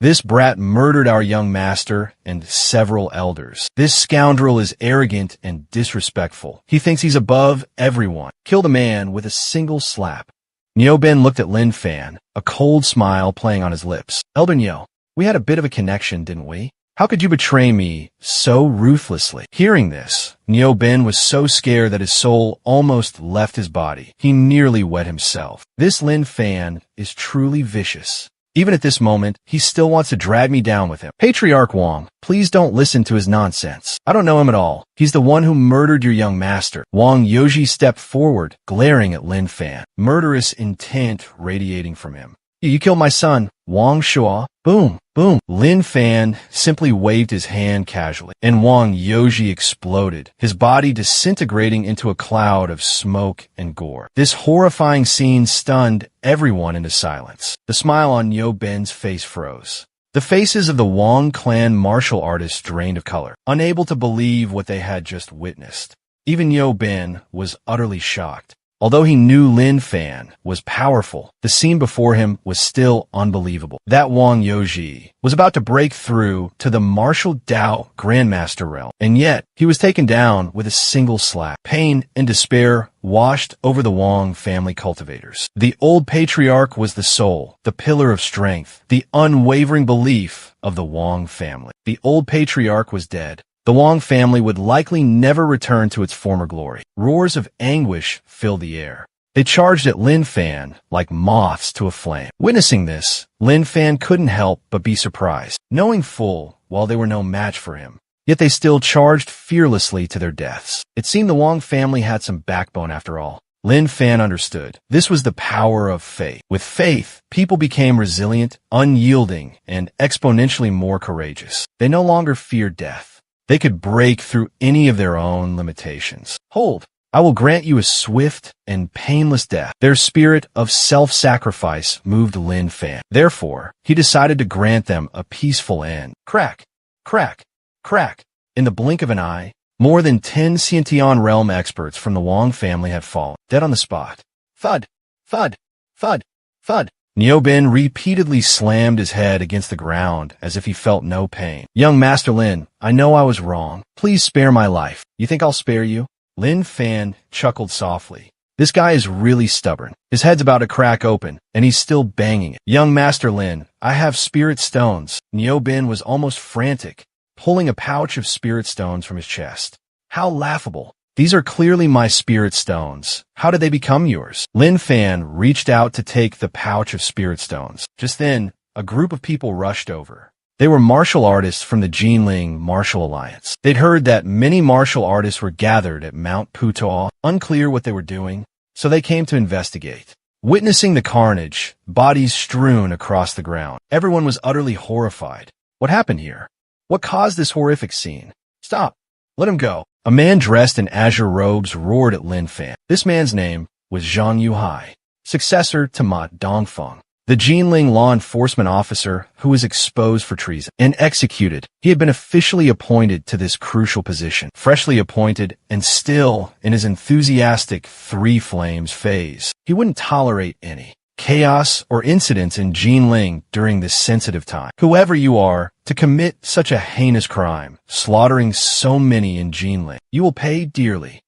S1: This brat murdered our young master and several elders. This scoundrel is arrogant and disrespectful. He thinks he's above everyone. Killed a man with a single slap. Niu Bin looked at Lin Fan, a cold smile playing on his lips. Elder Niu, we had a bit of a connection, didn't we? How could you betray me so ruthlessly? Hearing this, Niu Bin was so scared that his soul almost left his body. He nearly wet himself. This Lin Fan is truly vicious. Even at this moment, he still wants to drag me down with him. Patriarch Wang, please don't listen to his nonsense. I don't know him at all. He's the one who murdered your young master. Wang Youji stepped forward, glaring at Lin Fan, murderous intent radiating from him. You killed my son, Wang Shua. Boom, boom. Lin Fan simply waved his hand casually, and Wang Youji exploded, his body disintegrating into a cloud of smoke and gore. This horrifying scene stunned everyone into silence. The smile on Yo Ben's face froze. The faces of the Wang clan martial artists drained of color, unable to believe what they had just witnessed. Even Yo Ben was utterly shocked. Although he knew Lin Fan was powerful, the scene before him was still unbelievable. That Wang Youji was about to break through to the martial Dao Grandmaster realm, and yet he was taken down with a single slap. Pain and despair washed over the Wang family cultivators. The old patriarch was the soul, the pillar of strength, the unwavering belief of the Wang family. The old patriarch was dead. The Wang family would likely never return to its former glory. Roars of anguish filled the air. They charged at Lin Fan like moths to a flame. Witnessing this, Lin Fan couldn't help but be surprised, knowing full well they were no match for him. Yet they still charged fearlessly to their deaths. It seemed the Wang family had some backbone after all. Lin Fan understood. This was the power of faith. With faith, people became resilient, unyielding, and exponentially more courageous. They no longer feared death. They could break through any of their own limitations. Hold, I will grant you a swift and painless death. Their spirit of self-sacrifice moved Lin Fan. Therefore, he decided to grant them a peaceful end. Crack, crack, crack. In the blink of an eye, more than 10 Xiantian realm experts from the Wang family had fallen, dead on the spot. Thud, thud, thud, thud. Niu Ben repeatedly slammed his head against the ground as if he felt no pain. Young Master Lin, I know I was wrong. Please spare my life. You think I'll spare you? Lin Fan chuckled softly. This guy is really stubborn. His head's about to crack open, and he's still banging it. Young Master Lin, I have spirit stones. Niu Ben was almost frantic, pulling a pouch of spirit stones from his chest. How laughable. These are clearly my spirit stones. How did they become yours? Lin Fan reached out to take the pouch of spirit stones. Just then, a group of people rushed over. They were martial artists from the Jinling Martial Alliance. They'd heard that many martial artists were gathered at Mount Putuo, unclear what they were doing, so they came to investigate. Witnessing the carnage, bodies strewn across the ground, everyone was utterly horrified. What happened here? What caused this horrific scene? Stop. Let him go. A man dressed in azure robes roared at Lin Fan. This man's name was Zhang Yuhai, successor to Ma Dongfeng, the Jinling law enforcement officer who was exposed for treason and executed. He had been officially appointed to this crucial position, freshly appointed and still in his enthusiastic three flames phase. He wouldn't tolerate any chaos or incidents in Jinling during this sensitive time. Whoever you are, to commit such a heinous crime, slaughtering so many in Jinling, you will pay dearly.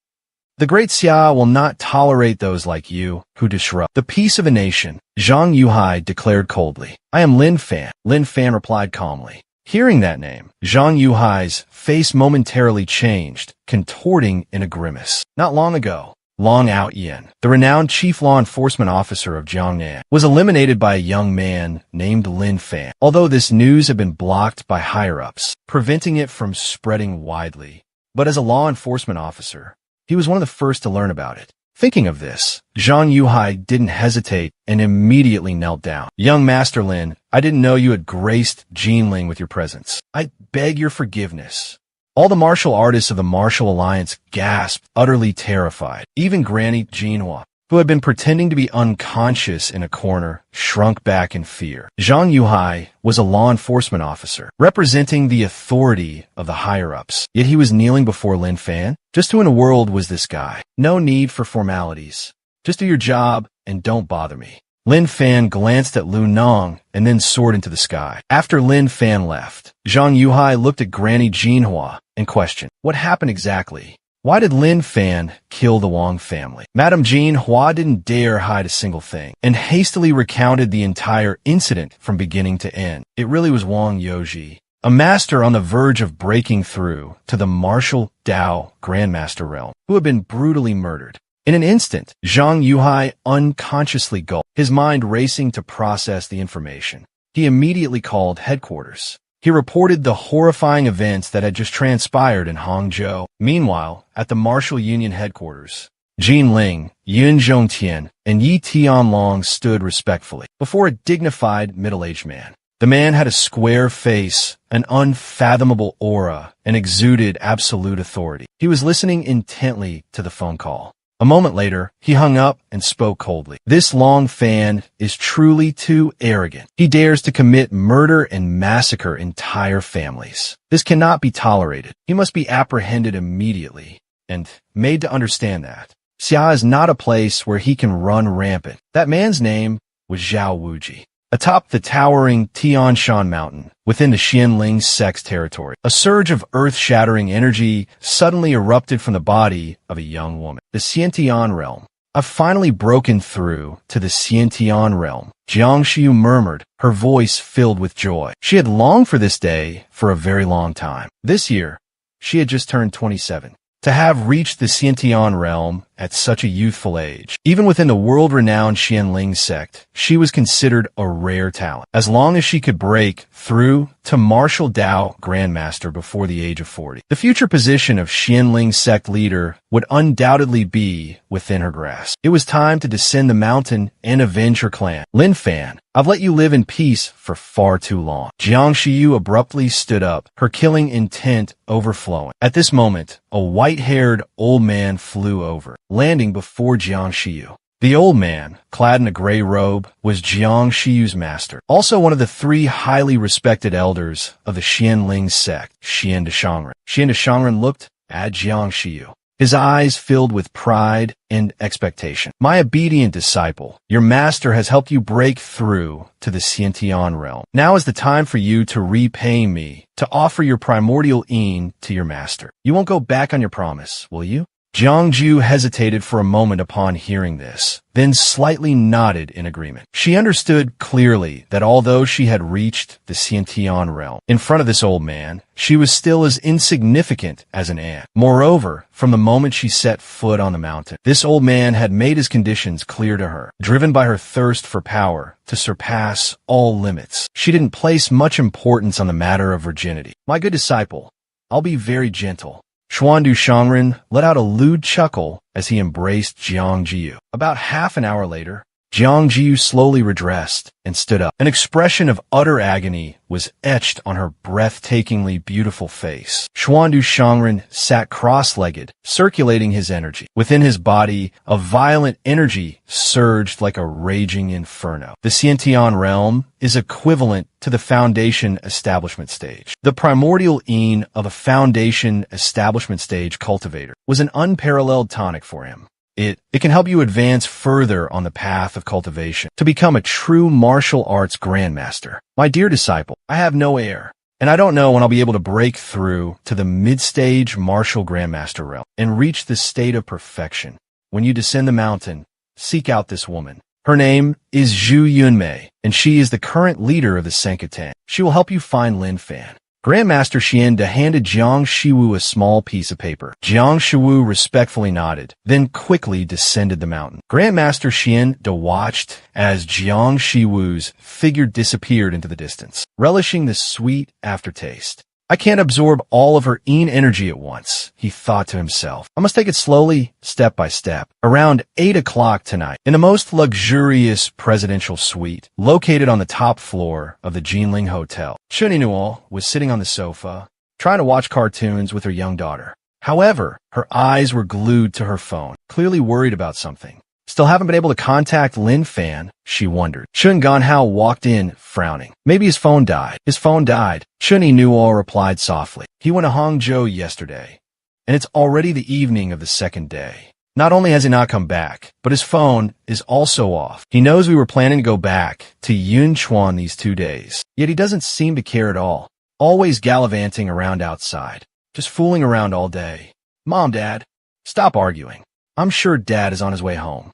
S1: The great Xia will not tolerate those like you who disrupt the peace of a nation. Zhang Yuhai declared coldly. I am Lin Fan. Lin Fan replied calmly. Hearing that name, Zhang Yuhai's face momentarily changed, contorting in a grimace. Not long ago, Long Outyen, the renowned chief law enforcement officer of Jiangnan, was eliminated by a young man named Lin Fan, although this news had been blocked by higher-ups, preventing it from spreading widely. But as a law enforcement officer, he was one of the first to learn about it. Thinking of this, Zhang Yuhai didn't hesitate and immediately knelt down. Young Master Lin, I didn't know you had graced Jinling with your presence. I beg your forgiveness. All the martial artists of the Martial Alliance gasped, utterly terrified. Even Granny Jinhua, who had been pretending to be unconscious in a corner, shrunk back in fear. Zhang Yuhai was a law enforcement officer, representing the authority of the higher-ups. Yet he was kneeling before Lin Fan? Just who in the world was this guy? No need for formalities. Just do your job and don't bother me. Lin Fan glanced at Lu Nong and then soared into the sky. After Lin Fan left, Zhang Yuhai looked at Granny Jinhua and questioned, what happened exactly? Why did Lin Fan kill the Wang family? Madame Jinhua didn't dare hide a single thing and hastily recounted the entire incident from beginning to end. It really was Wang Youji, a master on the verge of breaking through to the martial Dao Grandmaster realm, who had been brutally murdered. In an instant, Zhang Yuhai unconsciously gulped, his mind racing to process the information. He immediately called headquarters. He reported the horrifying events that had just transpired in Hangzhou. Meanwhile, at the Martial Union headquarters, Jin Ling, Yun Zhongtian, and Yi Tianlong stood respectfully before a dignified middle-aged man. The man had a square face, an unfathomable aura, and exuded absolute authority. He was listening intently to the phone call. A moment later, he hung up and spoke coldly. "This Long Fan is truly too arrogant. He dares to commit murder and massacre entire families. This cannot be tolerated. He must be apprehended immediately and made to understand that Xia is not a place where he can run rampant." That man's name was Zhao Wuji. Atop the towering Tianshan Mountain, within the Xianling sect's territory, a surge of earth-shattering energy suddenly erupted from the body of a young woman. The Xiantian realm. "I've finally broken through to the Xiantian realm," Jiang Xiu murmured, her voice filled with joy. She had longed for this day for a very long time. This year, she had just turned 27. To have reached the Xiantian realm at such a youthful age, even within the world-renowned Xianling sect, she was considered a rare talent. As long as she could break through to Martial Dao Grandmaster before the age of 40, the future position of Xianling sect leader would undoubtedly be within her grasp. It was time to descend the mountain and avenge her clan. "Lin Fan, I've let you live in peace for far too long." Jiang Xiu abruptly stood up, her killing intent overflowing. At this moment, a white-haired old man flew over, landing before Jiang Xiu. The old man, clad in a gray robe, was Jiang Xiu's master, also one of the three highly respected elders of the Xianling sect, Xian de Shangren. Xian de Shangren looked at Jiang Xiu, his eyes filled with pride and expectation. "My obedient disciple, your master has helped you break through to the Xiantian realm. Now is the time for you to repay me, to offer your primordial Yin to your master. You won't go back on your promise, will you?" Jiang Ju hesitated for a moment upon hearing this, then slightly nodded in agreement. She understood clearly that although she had reached the Xiantian realm, in front of this old man, she was still as insignificant as an ant. Moreover, from the moment she set foot on the mountain, this old man had made his conditions clear to her, driven by her thirst for power to surpass all limits. She didn't place much importance on the matter of virginity. "My good disciple, I'll be very gentle." Xuandu Shangren let out a lewd chuckle as he embraced Jiang Jiu. About half an hour later, Jiang Jiu slowly redressed and stood up. An expression of utter agony was etched on her breathtakingly beautiful face. Xuandu Shangren sat cross-legged, circulating his energy. Within his body, a violent energy surged like a raging inferno. The Xiantian realm is equivalent to the Foundation Establishment Stage. The primordial Yin of a Foundation Establishment Stage cultivator was an unparalleled tonic for him. It can help you advance further on the path of cultivation to become a true martial arts grandmaster. My dear disciple, I have no heir, and I don't know when I'll be able to break through to the mid-stage martial grandmaster realm and reach the state of perfection. When you descend the mountain, seek out this woman. Her name is Zhu Yunmei, and she is the current leader of the Sankatan. She will help you find Lin Fan. Grandmaster Xian De handed Jiang Shiwu a small piece of paper. Jiang Shiwu respectfully nodded, then quickly descended the mountain. Grandmaster Xian De watched as Jiang Shiwu's figure disappeared into the distance, relishing the sweet aftertaste. "I can't absorb all of her Yin energy at once," he thought to himself. "I must take it slowly, step by step." Around 8 o'clock tonight, in the most luxurious presidential suite, located on the top floor of the Jinling Hotel, Chen Yinuo was sitting on the sofa, trying to watch cartoons with her young daughter. However, her eyes were glued to her phone, clearly worried about something. "Still haven't been able to contact Lin Fan," she wondered. Chen Ganhao walked in, frowning. "Maybe his phone died." "His phone died," Chen Yinuo replied softly. "He went to Hangzhou yesterday, and it's already the evening of the second day. Not only has he not come back, but his phone is also off. He knows we were planning to go back to Yunchuan these 2 days, yet he doesn't seem to care at all. Always gallivanting around outside, just fooling around all day. Mom, Dad, stop arguing. I'm sure Dad is on his way home."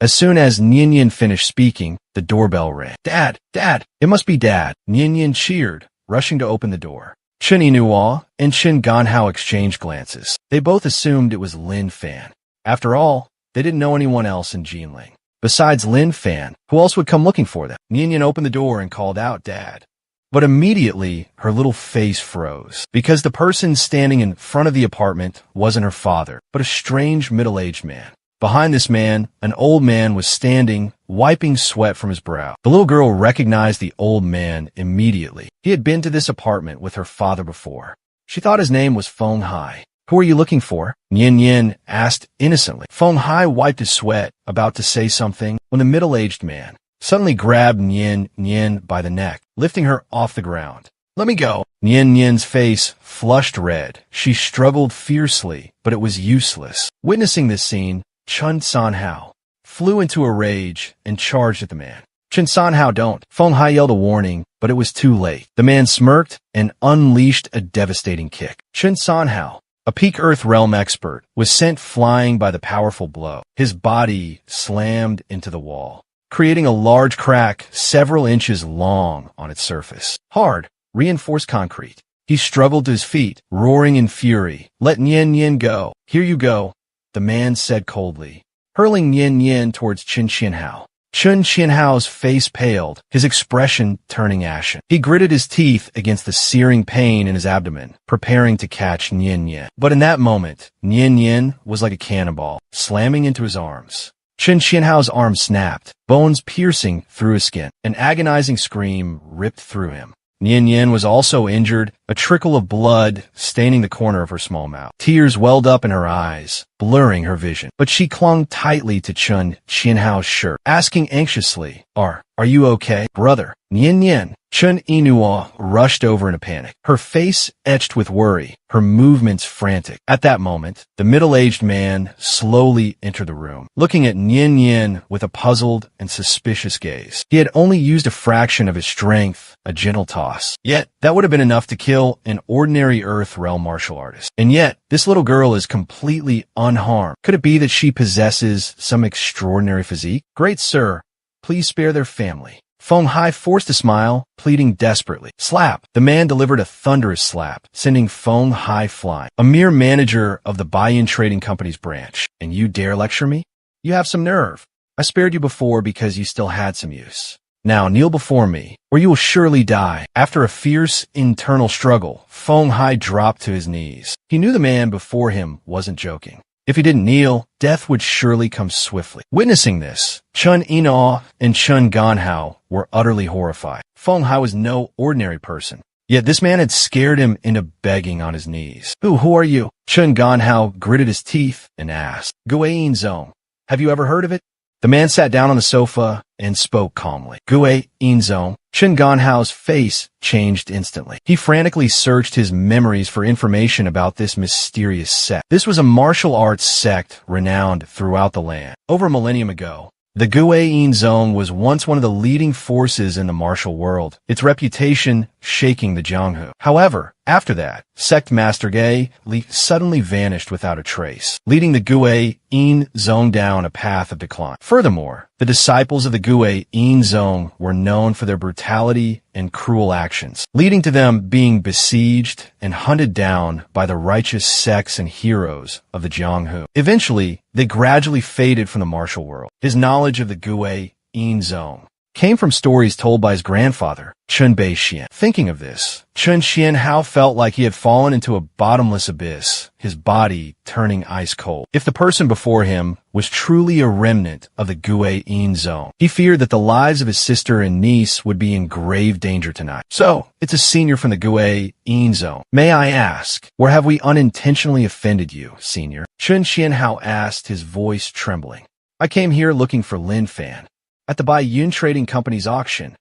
S1: As soon as Nianyan finished speaking, the doorbell rang. "Dad! Dad! It must be Dad!" Nianyan cheered, rushing to open the door. Chen Yinuo and Chen Ganhao exchanged glances. They both assumed it was Lin Fan. After all, they didn't know anyone else in Jinling. besides Lin Fan. Who else would come looking for them? Nian Yan opened the door and called out, "Dad." But immediately, her little face froze, because the person standing in front of the apartment wasn't her father, but a strange middle-aged man. Behind this man, an old man was standing, wiping sweat from his brow. The little girl recognized the old man immediately. He had been to this apartment with her father before. She thought his name was Feng Hai. "Who are you looking for?" Nian Yan asked innocently. Feng Hai wiped his sweat, about to say something, when the middle-aged man suddenly grabbed Nian Yan by the neck, lifting her off the ground. "Let me go." Nian Yan's face flushed red. She struggled fiercely, but it was useless. Witnessing this scene, Chen Sanhao flew into a rage and charged at the man. "Chen Sanhao, don't!" Feng Hai yelled a warning, but it was too late. The man smirked and unleashed a devastating kick. Chen Sanhao, a peak Earth Realm expert, was sent flying by the powerful blow. His body slammed into the wall, creating a large crack several inches long on its surface. Hard, reinforced concrete. He struggled to his feet, roaring in fury. "Let Nian Yan go." "Here you go," the man said coldly, hurling Nian Yan towards Chen Qianhao. Chen Qianhao's face paled, his expression turning ashen. He gritted his teeth against the searing pain in his abdomen, preparing to catch Nian Yan. But in that moment, Nian Yan was like a cannonball, slamming into his arms. Chen Qianhao's arm snapped, bones piercing through his skin. An agonizing scream ripped through him. Nian Yan was also injured, a trickle of blood staining the corner of her small mouth. Tears welled up in her eyes, blurring her vision. But she clung tightly to Chen Qianhao's shirt, asking anxiously, Are you okay, brother?" "Nian Yan." Chen Yinhua rushed over in a panic, her face etched with worry, her movements frantic. At that moment, the middle-aged man slowly entered the room, looking at Nian Yan with a puzzled and suspicious gaze. He had only used a fraction of his strength, a gentle toss. Yet, that would have been enough to kill an ordinary Earth Realm martial artist. And yet, this little girl is completely unharmed. Could it be that she possesses some extraordinary physique? "Great sir, please spare their family." Feng Hai forced a smile, pleading desperately. Slap! The man delivered a thunderous slap, sending Feng Hai flying. "A mere manager of the Baiyan Trading Company's branch, and you dare lecture me? You have some nerve. I spared you before because you still had some use. Now kneel before me, or you will surely die." After a fierce internal struggle, Feng Hai dropped to his knees. He knew the man before him wasn't joking. If he didn't kneel, death would surely come swiftly. Witnessing this, Chen Yinhua and Chen Ganhao were utterly horrified. Feng Hai was no ordinary person. Yet this man had scared him into begging on his knees. Who are you?" Chen Ganhao gritted his teeth and asked. "Guiyin Zong. Have you ever heard of it?" The man sat down on the sofa and spoke calmly. "Guiyin Zong." Chen Ganhao's face changed instantly. He frantically searched his memories for information about this mysterious sect. This was a martial arts sect renowned throughout the land. Over a millennium ago, the Guiyin Zong was once one of the leading forces in the martial world, its reputation shaking the Jianghu. However, after that, sect master Gai Li suddenly vanished without a trace, leading the Guiyin Zong down a path of decline. Furthermore, the disciples of the Guiyin Zong were known for their brutality and cruel actions, leading to them being besieged and hunted down by the righteous sects and heroes of the Jianghu. Eventually, they gradually faded from the martial world. His knowledge of the Guiyin Zong came from stories told by his grandfather, Chen Beixian. Thinking of this, Chen Qianhao felt like he had fallen into a bottomless abyss, his body turning ice cold. If the person before him was truly a remnant of the Guiyin Zong, he feared that the lives of his sister and niece would be in grave danger tonight. "So, it's a senior from the Guiyin Zong. May I ask, where have we unintentionally offended you, senior?" Chen Qianhao asked, his voice trembling. "I came here looking for Lin Fan. At the Baiyan Trading Company's auction,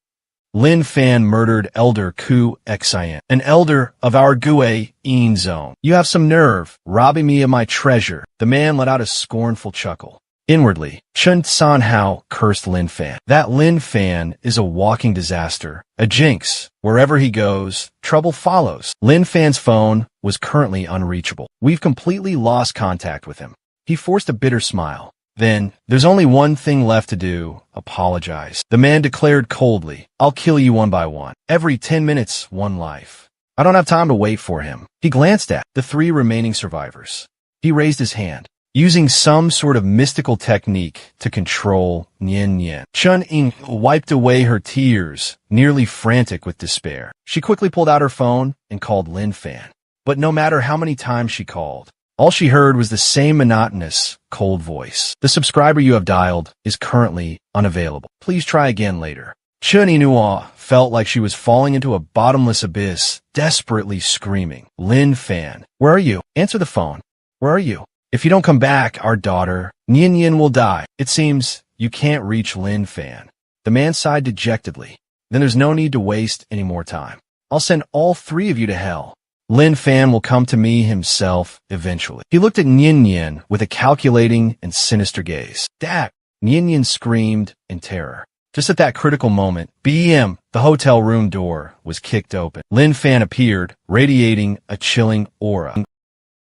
S1: Lin Fan murdered Elder Ku Xian, an elder of our Guiyin Zong. You have some nerve, robbing me of my treasure." The man let out a scornful chuckle. Inwardly, Chen Sanhao cursed Lin Fan. That Lin Fan is a walking disaster, a jinx. Wherever he goes, trouble follows. Lin Fan's phone was currently unreachable. We've completely lost contact with him. He forced a bitter smile. Then, there's only one thing left to do, apologize. The man declared coldly, "I'll kill you one by one. Every 10 minutes, one life." I don't have time to wait for him. He glanced at the 3 remaining survivors. He raised his hand. using some sort of mystical technique to control Nian Nian. Chun Ying wiped away her tears, nearly frantic with despair. She quickly pulled out her phone and called Lin Fan. But no matter how many times she called, all she heard was the same monotonous, cold voice. The subscriber you have dialed is currently unavailable. Please try again later. Chun Yinhua felt like she was falling into a bottomless abyss, desperately screaming, Lin Fan, where are you? Answer the phone. Where are you? If you don't come back, our daughter, Nian Nian, will die. It seems you can't reach Lin Fan. The man sighed dejectedly. Then there's no need to waste any more time. I'll send all three of you to hell. Lin Fan will come to me himself eventually. He looked at Nian Nian with a calculating and sinister gaze. Dad! Nian Nian screamed in terror. Just at that critical moment, BEM, the hotel room door, was kicked open. Lin Fan appeared, radiating a chilling aura.